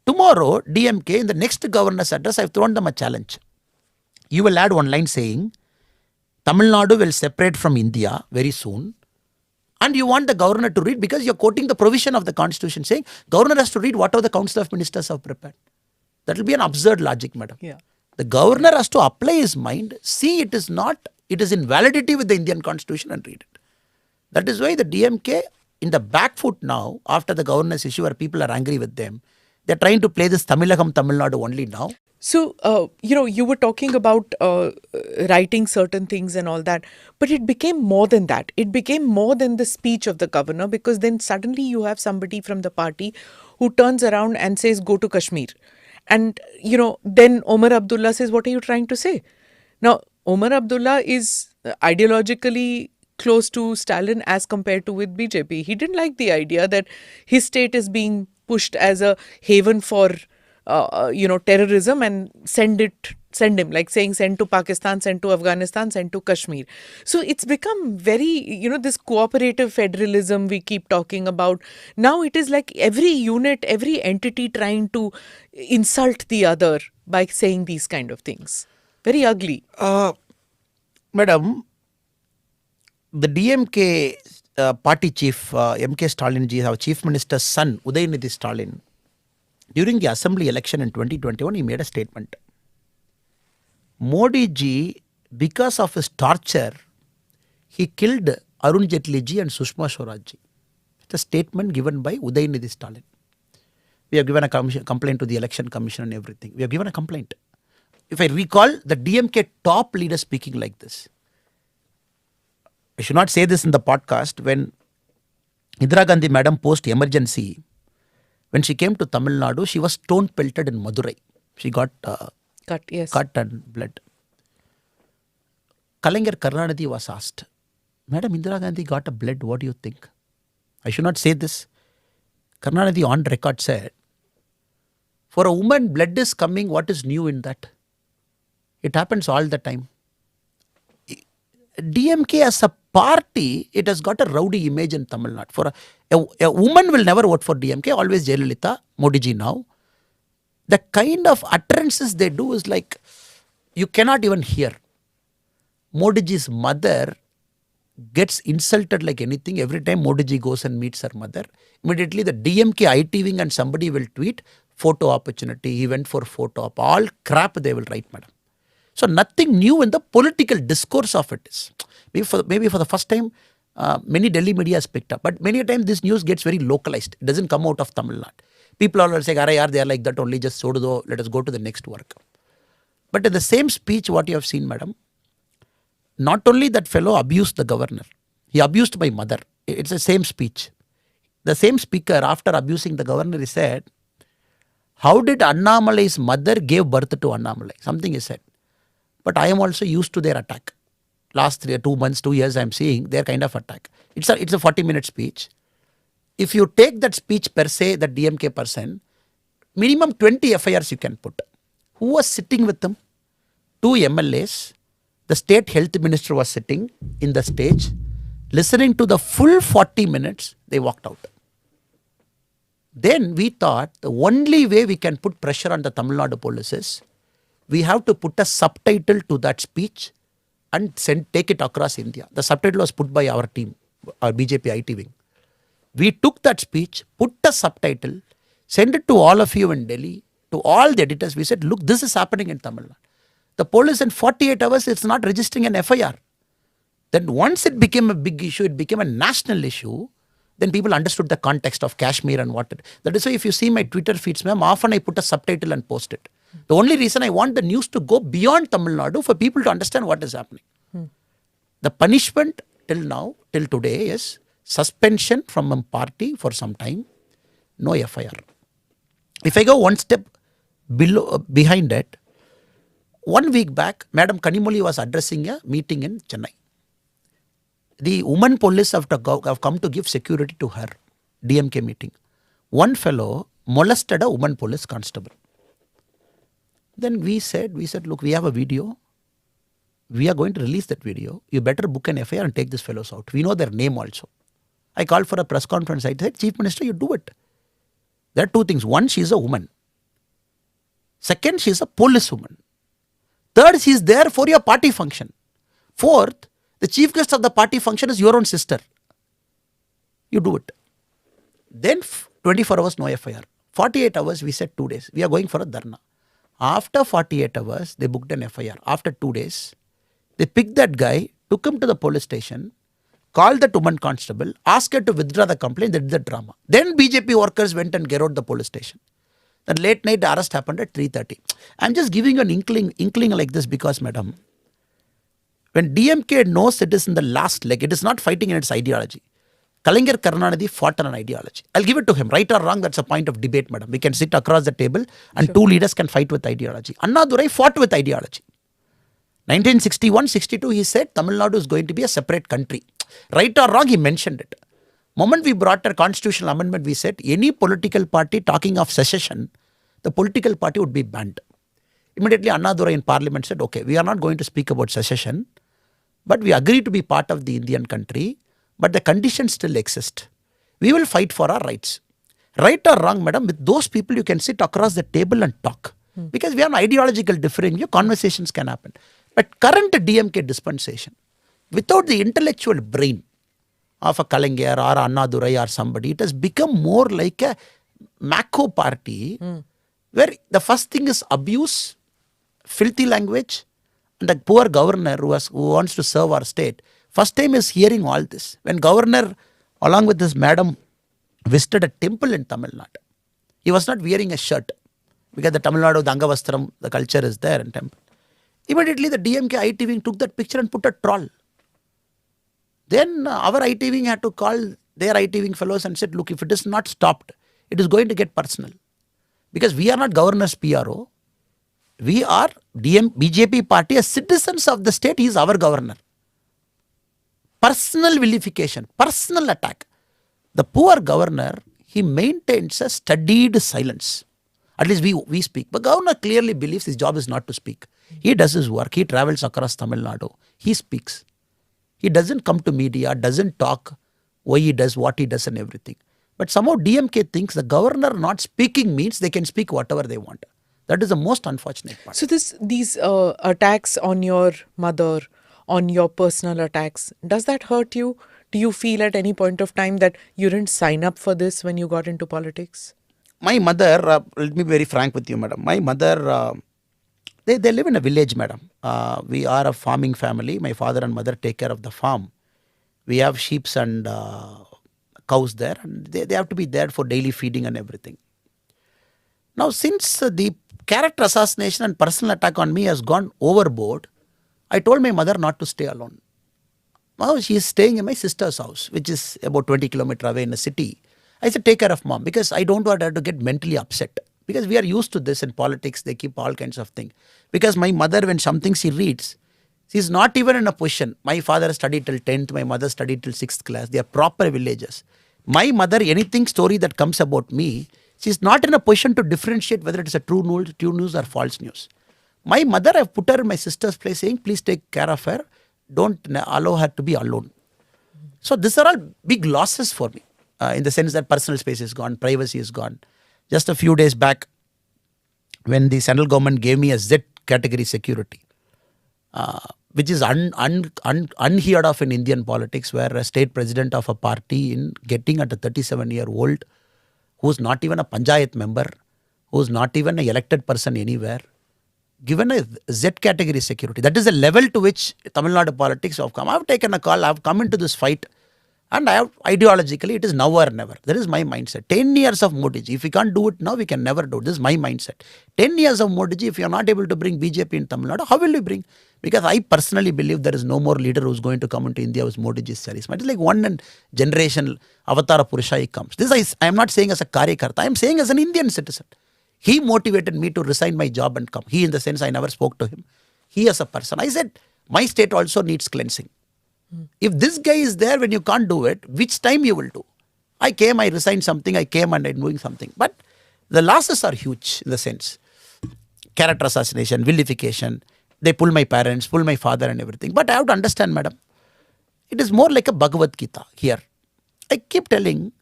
Tomorrow, DMK, in the next governor's address, I've thrown them a challenge. You will add one line saying, Tamil Nadu will separate from India very soon. And you want the governor to read, because you're quoting the provision of the constitution saying, governor has to read whatever the Council of Ministers have prepared. That will be an absurd logic, madam. Yeah. The governor has to apply his mind, see it is in validity with the Indian constitution and read it. That is why the DMK in the back foot now, after the governor's issue where people are angry with them, they're trying to play this Tamilagam Tamil Nadu only now. So, you were talking about writing certain things and all that, but it became more than that. It became more than the speech of the governor, because then suddenly you have somebody from the party who turns around and says, go to Kashmir. And, then Omar Abdullah says, what are you trying to say? Now, Omar Abdullah is ideologically close to Stalin as compared to with BJP. He didn't like the idea that his state is being pushed as a haven for terrorism, and send him, like saying send to Pakistan, send to Afghanistan, send to Kashmir. So it's become very, this cooperative federalism we keep talking about. Now it is like every unit, every entity trying to insult the other by saying these kind of things. Very ugly. Madam, the DMK party chief, MK Stalin ji, our chief minister's son, Udayanidhi Stalin, during the assembly election in 2021, he made a statement. Modi ji, because of his torture, he killed Arun Jaitley ji and Sushma Swaraj ji. It's a statement given by Udayanidhi Stalin. We have given a complaint to the election commission and everything. We have given a complaint. If I recall, the DMK top leader speaking like this. I should not say this in the podcast. When Indira Gandhi madam post emergency, when she came to Tamil Nadu, she was stone pelted in Madurai. She got cut and bled. Kalaignar Karunanidhi was asked, Madam, Indira Gandhi got a blood, what do you think? I should not say this. Karunanidhi on record said, for a woman, blood is coming, what is new in that? It happens all the time. DMK as a party, it has got a rowdy image in Tamil Nadu. For a woman will never vote for DMK, always Jayalalitha, Modi ji now. The kind of utterances they do is like, you cannot even hear. Modi ji's mother gets insulted like anything. Every time Modi ji goes and meets her mother, immediately the DMK IT wing and somebody will tweet, photo opportunity, he went for photo op. All crap they will write, madam. So nothing new in the political discourse of it is. Maybe for the first time, many Delhi media has picked up. But many a time this news gets very localized. It doesn't come out of Tamil Nadu. People always say, they are like that only, just so do, let us go to the next work. But in the same speech, what you have seen, madam, not only that fellow abused the governor, he abused my mother. It's the same speech. The same speaker, after abusing the governor, he said, how did Annamalai's mother gave birth to Annamalai? Something he said. But I am also used to their attack. Last 2 months, 2 years, I am seeing their kind of attack. It's a 40-minute speech. If you take that speech per se, that DMK person, minimum 20 FIRs you can put. Who was sitting with them? 2 MLAs. The state health minister was sitting in the stage, listening to the full 40 minutes, they walked out. Then we thought the only way we can put pressure on the Tamil Nadu police is, we have to put a subtitle to that speech and take it across India. The subtitle was put by our team, our BJP IT wing. We took that speech, put a subtitle, send it to all of you in Delhi, to all the editors, we said, look, this is happening in Tamil Nadu. The police in 48 hours, it's not registering an FIR. Then once it became a big issue, it became a national issue, then people understood the context of Kashmir and what it. That is why if you see my Twitter feeds, ma'am, often I put a subtitle and post it. The only reason I want the news to go beyond Tamil Nadu for people to understand what is happening. The punishment till now, till today, is suspension from a party for some time, no FIR. If I go one step behind it, 1 week back, Madam Kanimoli was addressing a meeting in Chennai. The women police have come to give security to her DMK meeting. One fellow molested a woman police constable. Then we said, look, we have a video. We are going to release that video. You better book an FIR and take these fellows out. We know their name also. I called for a press conference. I said, Chief Minister, you do it. There are two things. One, she is a woman. Second, she is a police woman. Third, she is there for your party function. Fourth, the chief guest of the party function is your own sister. You do it. Then 24 hours, no FIR. 48 hours, we said 2 days. We are going for a dharna. After 48 hours, they booked an FIR. After 2 days, they picked that guy, took him to the police station, called the woman constable, asked her to withdraw the complaint. They did the drama. Then BJP workers went and garrotted the police station. Then late night, the arrest happened at 3:30. I'm just giving you an inkling like this because, madam, when DMK knows it is in the last leg, it is not fighting in its ideology. Kalaignar Karunanidhi fought on an ideology. I'll give it to him. Right or wrong, that's a point of debate, madam. We can sit across the table and two leaders can fight with ideology. Annadurai fought with ideology. 1961-62, he said Tamil Nadu is going to be a separate country. Right or wrong, he mentioned it. Moment we brought a constitutional amendment, we said any political party talking of secession, the political party would be banned. Immediately Annadurai in parliament said, okay, we are not going to speak about secession, but we agree to be part of the Indian country, but the conditions still exist. We will fight for our rights. Right or wrong, madam, with those people you can sit across the table and talk. Because we are an ideological differing, your conversations can happen. But current DMK dispensation, without the intellectual brain of a Kalaignar or Annadurai or somebody, it has become more like a Mako party where the first thing is abuse, filthy language, and the poor governor who wants to serve our state, first time is hearing all this. When governor, along with this madam, visited a temple in Tamil Nadu, he was not wearing a shirt because the Tamil Nadu, the Angavastram, the culture is there in temple. Immediately the DMK ITV took that picture and put a troll. Then our ITV had to call their ITV fellows and said, look, if it is not stopped, it is going to get personal. Because we are not governor's PRO. We are BJP party as citizens of the state. He is our governor. Personal vilification, personal attack. The poor governor, he maintains a studied silence. At least we speak. But governor clearly believes his job is not to speak. He does his work. He travels across Tamil Nadu. He speaks. He doesn't come to media, doesn't talk why he does, what he does and everything. But somehow DMK thinks the governor not speaking means they can speak whatever they want. That is the most unfortunate part. So these attacks on your mother, on your personal attacks, does that hurt you? Do you feel at any point of time that you didn't sign up for this when you got into politics? My mother, let me be very frank with you, madam. My mother, they live in a village, madam. We are a farming family. My father and mother take care of the farm. We have sheep and cows there, and they have to be there for daily feeding and everything. Now, since the character assassination and personal attack on me has gone overboard, I told my mother not to stay alone. Now, she is staying in my sister's house, which is about 20 kilometers away in the city. I said, take care of mom, because I don't want her to get mentally upset. Because we are used to this in politics, they keep all kinds of things. Because my mother, when something she reads, she's not even in a position. My father studied till 10th, my mother studied till 6th class. They are proper villagers. My mother, anything story that comes about me, she's not in a position to differentiate whether it is a true news or false news. My mother, I've put her in my sister's place saying, please take care of her. Don't allow her to be alone. So these are all big losses for me. In the sense that personal space is gone, privacy is gone. Just a few days back, when the central government gave me a Z category security, which is unheard of in Indian politics, where a state president of a party in getting at a 37-year-old who's not even a panchayat member, who's not even an elected person anywhere, given a Z category security. That is the level to which Tamil Nadu politics have come. I've taken a call, I've come into this fight, and I have ideologically, it is now or never. That is my mindset. 10 years of Modi ji, if we can't do it now, we can never do it. This is my mindset. 10 years of Modi ji, if you're not able to bring BJP in Tamil Nadu, how will you bring? Because I personally believe there is no more leader who's going to come into India with Modi ji's charisma. It is like one generation avatar Purusha he comes. This I am not saying as a Karyakarta, I am saying as an Indian citizen. He motivated me to resign my job and come. He, in the sense, I never spoke to him. He as a person. I said, my state also needs cleansing. If this guy is there when you can't do it, which time you will do? I came, I resigned something, I came and I'm doing something. But the losses are huge in the sense. Character assassination, vilification. They pull my parents, pull my father and everything. But I have to understand, madam, it is more like a Bhagavad Gita here. I keep telling,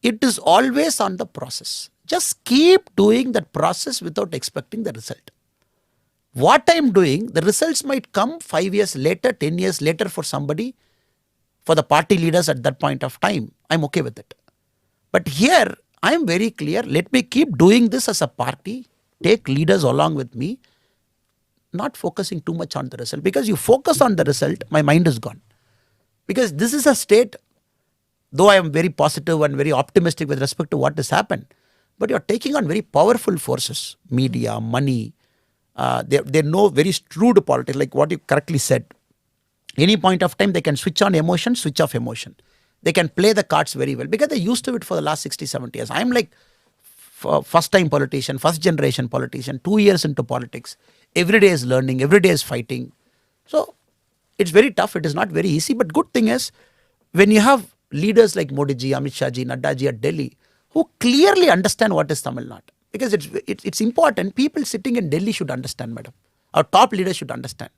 it is always on the process. Just keep doing that process without expecting the result. What I am doing, the results might come 5 years later, 10 years later for somebody, for the party leaders at that point of time. I'm okay with it. But here, I am very clear. Let me keep doing this as a party. Take leaders along with me. Not focusing too much on the result. Because you focus on the result, my mind is gone. Because this is a state, though I am very positive and very optimistic with respect to what has happened, but you're taking on very powerful forces, media, money. They know very shrewd politics, like what you correctly said. Any point of time, they can switch on emotion, switch off emotion. They can play the cards very well because they used to it for the last 60, 70 years. I'm like first time politician, first generation politician, 2 years into politics. Every day is learning, every day is fighting. So it's very tough. It is not very easy. But good thing is, when you have leaders like Modi ji, Amit Shah ji, Nadda ji at Delhi, who clearly understand what is Tamil Nadu. Because it's important. People sitting in Delhi should understand, madam. Our top leaders should understand.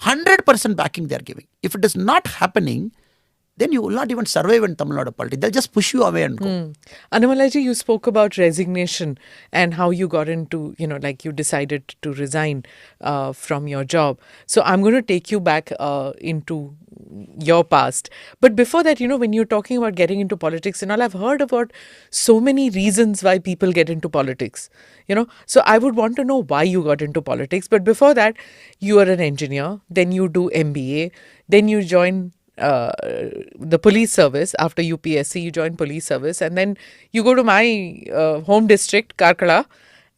100% backing they are giving. If it is not happening, then you will not even survive in Tamil Nadu politics. They'll just push you away and go. Annamalai, you spoke about resignation and how you got into, like you decided to resign from your job. So I'm going to take you back into your past. But before that, when you're talking about getting into politics and all, I've heard about so many reasons why people get into politics, So I would want to know why you got into politics. But before that, you are an engineer, then you do MBA, then you join the police service. After UPSC, you join police service, and then you go to my home district, Karkala.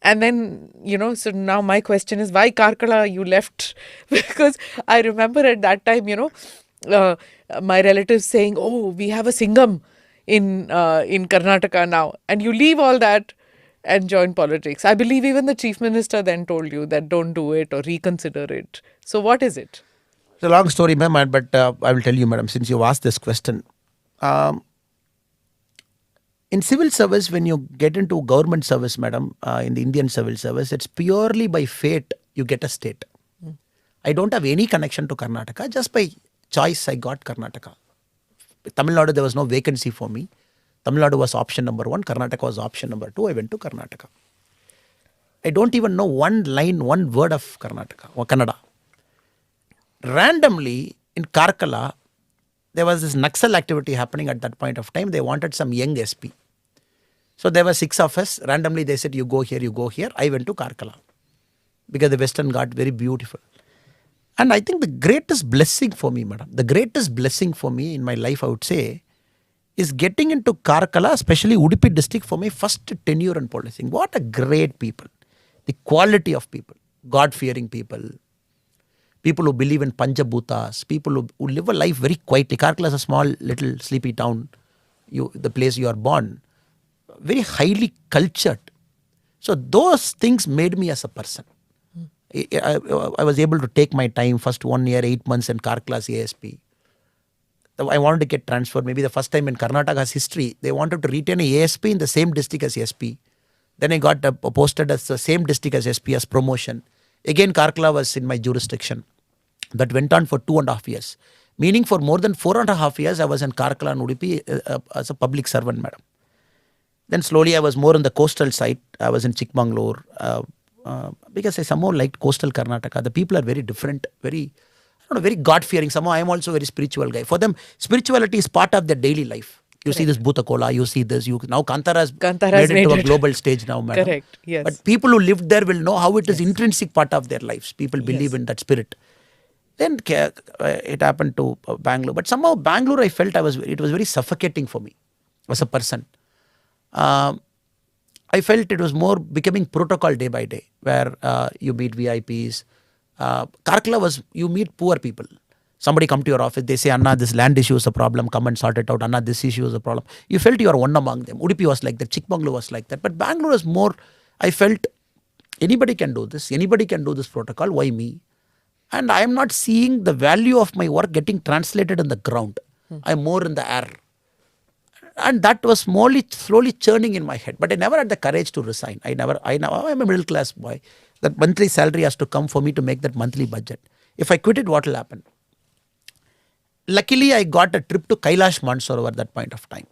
And then, so now my question is, why Karkala you left? Because I remember at that time, my relatives saying, oh, we have a Singham in Karnataka now. And you leave all that and join politics. I believe even the chief minister then told you that don't do it or reconsider it. So what is it? It's a long story, ma'am, but I will tell you, madam, since you asked this question. In civil service, when you get into government service, madam, in the Indian civil service, it's purely by fate you get a state. I don't have any connection to Karnataka. Just by choice, I got Karnataka. Tamil Nadu, there was no vacancy for me. Tamil Nadu was option number 1. Karnataka was option number 2. I went to Karnataka. I don't even know one line, one word of Karnataka or Kannada. Randomly, in Karkala, there was this Naxal activity happening at that point of time. They wanted some young SP. So there were 6 of us. Randomly, they said, you go here, you go here. I went to Karkala because the Western Ghat, very beautiful. And I think the greatest blessing for me, madam, the greatest blessing for me in my life, I would say, is getting into Karkala, especially Udupi district, for my first tenure in policing. What a great people. The quality of people, God-fearing people, people who believe in Panchabhutas, people who live a life very quietly. Karkala is a small, little, sleepy town, the place you are born. Very highly cultured. So those things made me as a person. I was able to take my time, first 1 year, 8 months in Karkala's ASP. I wanted to get transferred. Maybe the first time in Karnataka's history, they wanted to retain an ASP in the same district as SP. Then I got posted as the same district as SP as promotion. Again, Karkala was in my jurisdiction. That went on for 2.5 years. Meaning for more than 4.5 years, I was in Karkala and Udupi as a public servant, madam. Then slowly I was more on the coastal side. I was in Chikmagalur because I somehow liked coastal Karnataka. The people are very different, very God-fearing. Somehow I am also a very spiritual guy. For them, spirituality is part of their daily life. You see this Bhutakola, you see this. Now Kantara has Kantara made it to a global stage now, madam. Correct, yes. But people who lived there will know how it is intrinsic part of their lives. People believe in that spirit. Then it happened to Bangalore. But somehow Bangalore, I felt it was very suffocating for me as a person. I felt it was more becoming protocol day by day, where you meet VIPs. Karkala was, you meet poor people. Somebody come to your office, they say, Anna, this land issue is a problem, come and sort it out. Anna, this issue is a problem. You felt you are one among them. Udupi was like that, Chikmagalur was like that. But Bangalore was more, I felt anybody can do this. Anybody can do this protocol. Why me? And I am not seeing the value of my work getting translated in the ground. I'm more in the air. And that was slowly churning in my head. But I never had the courage to resign. I'm a middle class boy. That monthly salary has to come for me to make that monthly budget. If I quit it, what will happen? Luckily, I got a trip to Kailash Mansarovar at that point of time.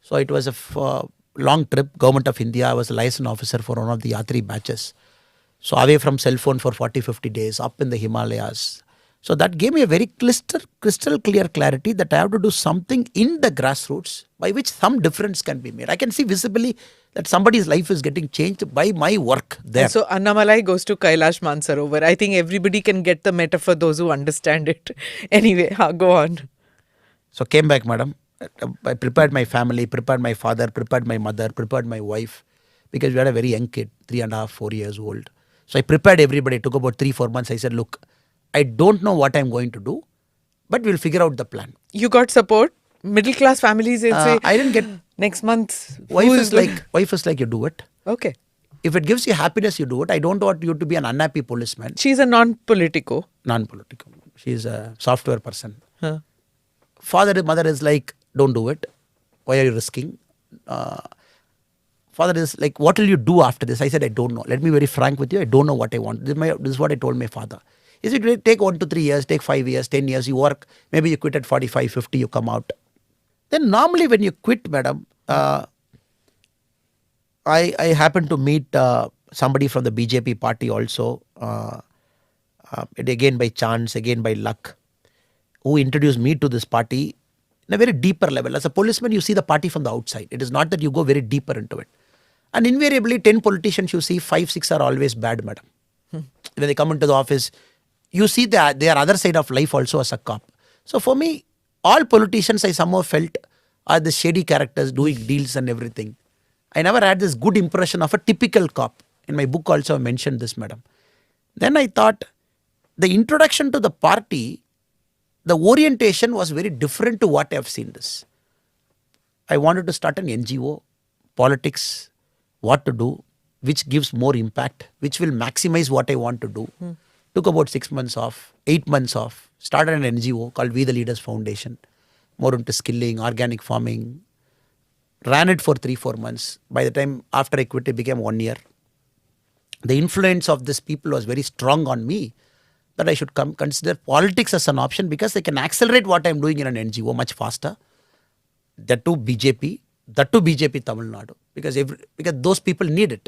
So it was a long trip. Government of India, I was a liaison officer for one of the Yatri batches. So away from cell phone for 40-50 days, up in the Himalayas. So that gave me a very crystal clear clarity that I have to do something in the grassroots by which some difference can be made. I can see visibly that somebody's life is getting changed by my work there. And so Annamalai goes to Kailash Mansarovar. I think everybody can get the metaphor, those who understand it. Anyway, go on. So came back, madam. I prepared my family, prepared my father, prepared my mother, prepared my wife, because we had a very young kid, 3.5, 4 years old. So I prepared everybody. It took about 3-4 months. I said, look, I don't know what I'm going to do, but we'll figure out the plan. You got support? Middle class families will say, I didn't get next month. Wife is like, you do it. Okay. If it gives you happiness, you do it. I don't want you to be an unhappy policeman. She's a non-politico. Non-political. She's a software person. Huh. Mother is like, don't do it. Why are you risking? Father is like, what will you do after this? I said, I don't know. Let me be very frank with you. I don't know what I want. This is what I told my father. He said, take 1 to 3 years, take 5 years, 10 years, you work. Maybe you quit at 45, 50, you come out. Then normally when you quit, madam, I happened to meet somebody from the BJP party also. Again by chance, again by luck, who introduced me to this party in a very deeper level. As a policeman, you see the party from the outside. It is not that you go very deeper into it. And invariably, 10 politicians you see, 5, 6 are always bad, madam. When they come into the office, you see their other side of life also as a cop. So for me, all politicians I somehow felt are the shady characters doing deals and everything. I never had this good impression of a typical cop. In my book also I mentioned this, madam. Then I thought the introduction to the party, the orientation was very different to what I have seen this. I wanted to start an NGO, politics, what to do, which gives more impact, which will maximize what I want to do. Took about 6 months off, 8 months off, started an NGO called We the Leaders Foundation, more into skilling, organic farming, ran it for 3-4 months. By the time after I quit, it became 1 year. The influence of these people was very strong on me that I should consider politics as an option because they can accelerate what I'm doing in an NGO much faster. That too BJP Tamil Nadu, because those people need it.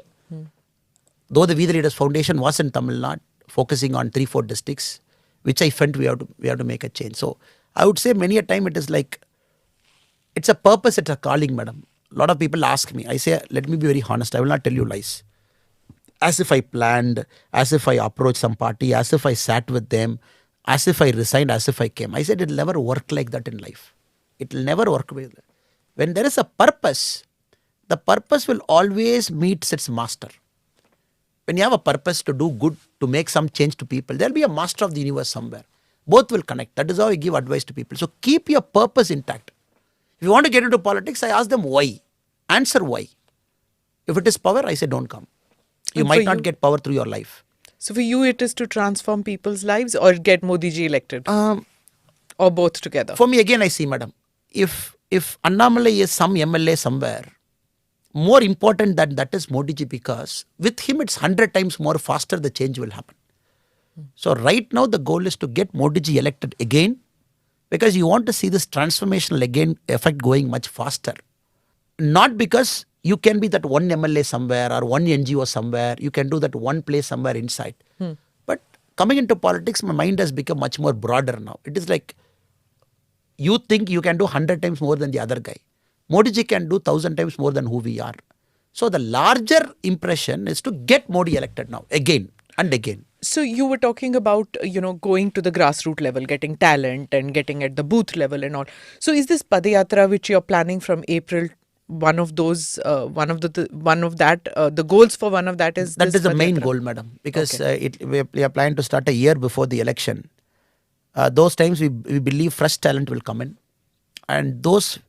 Though the We the Leaders Foundation was in Tamil Nadu, focusing on 3-4 districts, which I felt we have to make a change. So I would say many a time it is like, it's a purpose, it's a calling, madam. A lot of people ask me, I say, let me be very honest, I will not tell you lies. As if I planned, as if I approached some party, as if I sat with them, as if I resigned, as if I came. I said it will never work like that in life. It will never work with that. When there is a purpose, the purpose will always meet its master. When you have a purpose to do good, to make some change to people, there will be a master of the universe somewhere. Both will connect. That is how I give advice to people. So keep your purpose intact. If you want to get into politics, I ask them why. Answer why. If it is power, I say don't come. You might not get power through your life. So for you, it is to transform people's lives or get Modi ji elected? Or both together? For me, again, I see, madam, if Annamalai is some MLA somewhere, more important than that is Modi ji, because with him it's 100 times more faster the change will happen. So right now the goal is to get Modi ji elected again, because you want to see this transformational effect going much faster. Not because you can be that one MLA somewhere or one NGO somewhere, you can do that one place somewhere inside. But coming into politics, my mind has become much more broader now. It is like, you think you can do 100 times more than the other guy. Modi ji can do 1,000 times more than who we are. So the larger impression is to get Modi elected now, again and again. So you were talking about, going to the grassroots level, getting talent and getting at the booth level and all. So is this Padayatra which you're planning from April one of those, the goals for one of that is That this is the main Padayatra? goal, madam, because we are planning to start a year before the election. Those times we believe fresh talent will come in, and those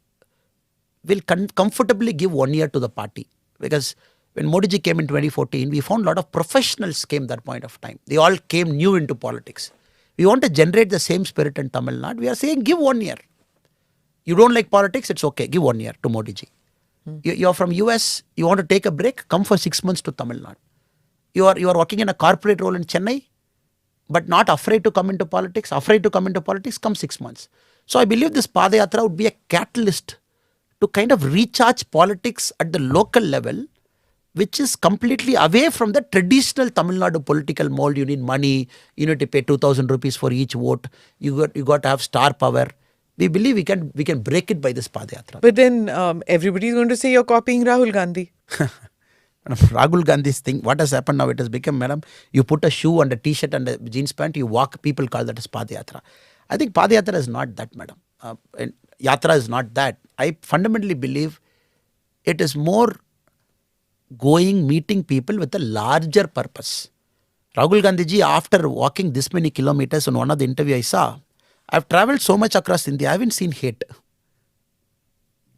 will comfortably give 1 year to the party. Because when Modi ji came in 2014, we found a lot of professionals came that point of time. They all came new into politics. We want to generate the same spirit in Tamil Nadu. We are saying give 1 year. You don't like politics, it's okay. Give 1 year to Modi ji. You're from US, you want to take a break, come for 6 months to Tamil Nadu. You are working in a corporate role in Chennai, but not afraid to come into politics, come 6 months. So I believe this Padayatra would be a catalyst to kind of recharge politics at the local level, which is completely away from the traditional Tamil Nadu political mold. You need money, you need to pay 2,000 rupees for each vote, you got to have star power. We believe we can break it by this Padayatra. But then everybody is going to say you're copying Rahul Gandhi. Rahul Gandhi's thing, what has happened now, it has become, madam, you put a shoe and a t-shirt and a jeans pant, you walk, people call that as Padayatra. I think Padayatra is not that, madam. And Yatra is not that. I fundamentally believe it is more going, meeting people with a larger purpose. Rahul Gandhi ji, after walking this many kilometers, on one of the interview I saw, I've traveled so much across India, I haven't seen hate.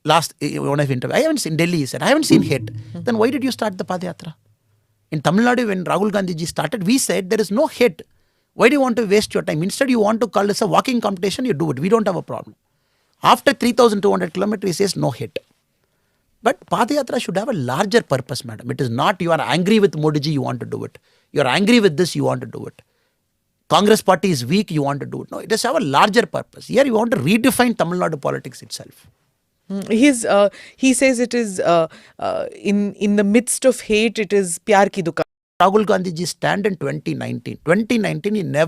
Last one of interview, I haven't seen Delhi, he said, I haven't seen hate. Then why did you start the Padayatra? In Tamil Nadu, when Rahul Gandhi ji started, we said there is no hate. Why do you want to waste your time? Instead, you want to call this a walking competition, you do it. We don't have a problem. After 3,200 kilometers, he says no hate. But Padayatra should have a larger purpose, madam. It is not you are angry with Modi ji, you want to do it. You are angry with this, you want to do it. Congress party is weak, you want to do it. No, it does have a larger purpose. Here you want to redefine Tamil Nadu politics itself. He says it is in the midst of hate, it is pyar ki dukaan. Rahul Gandhi ji stand in 2019. 2019, he never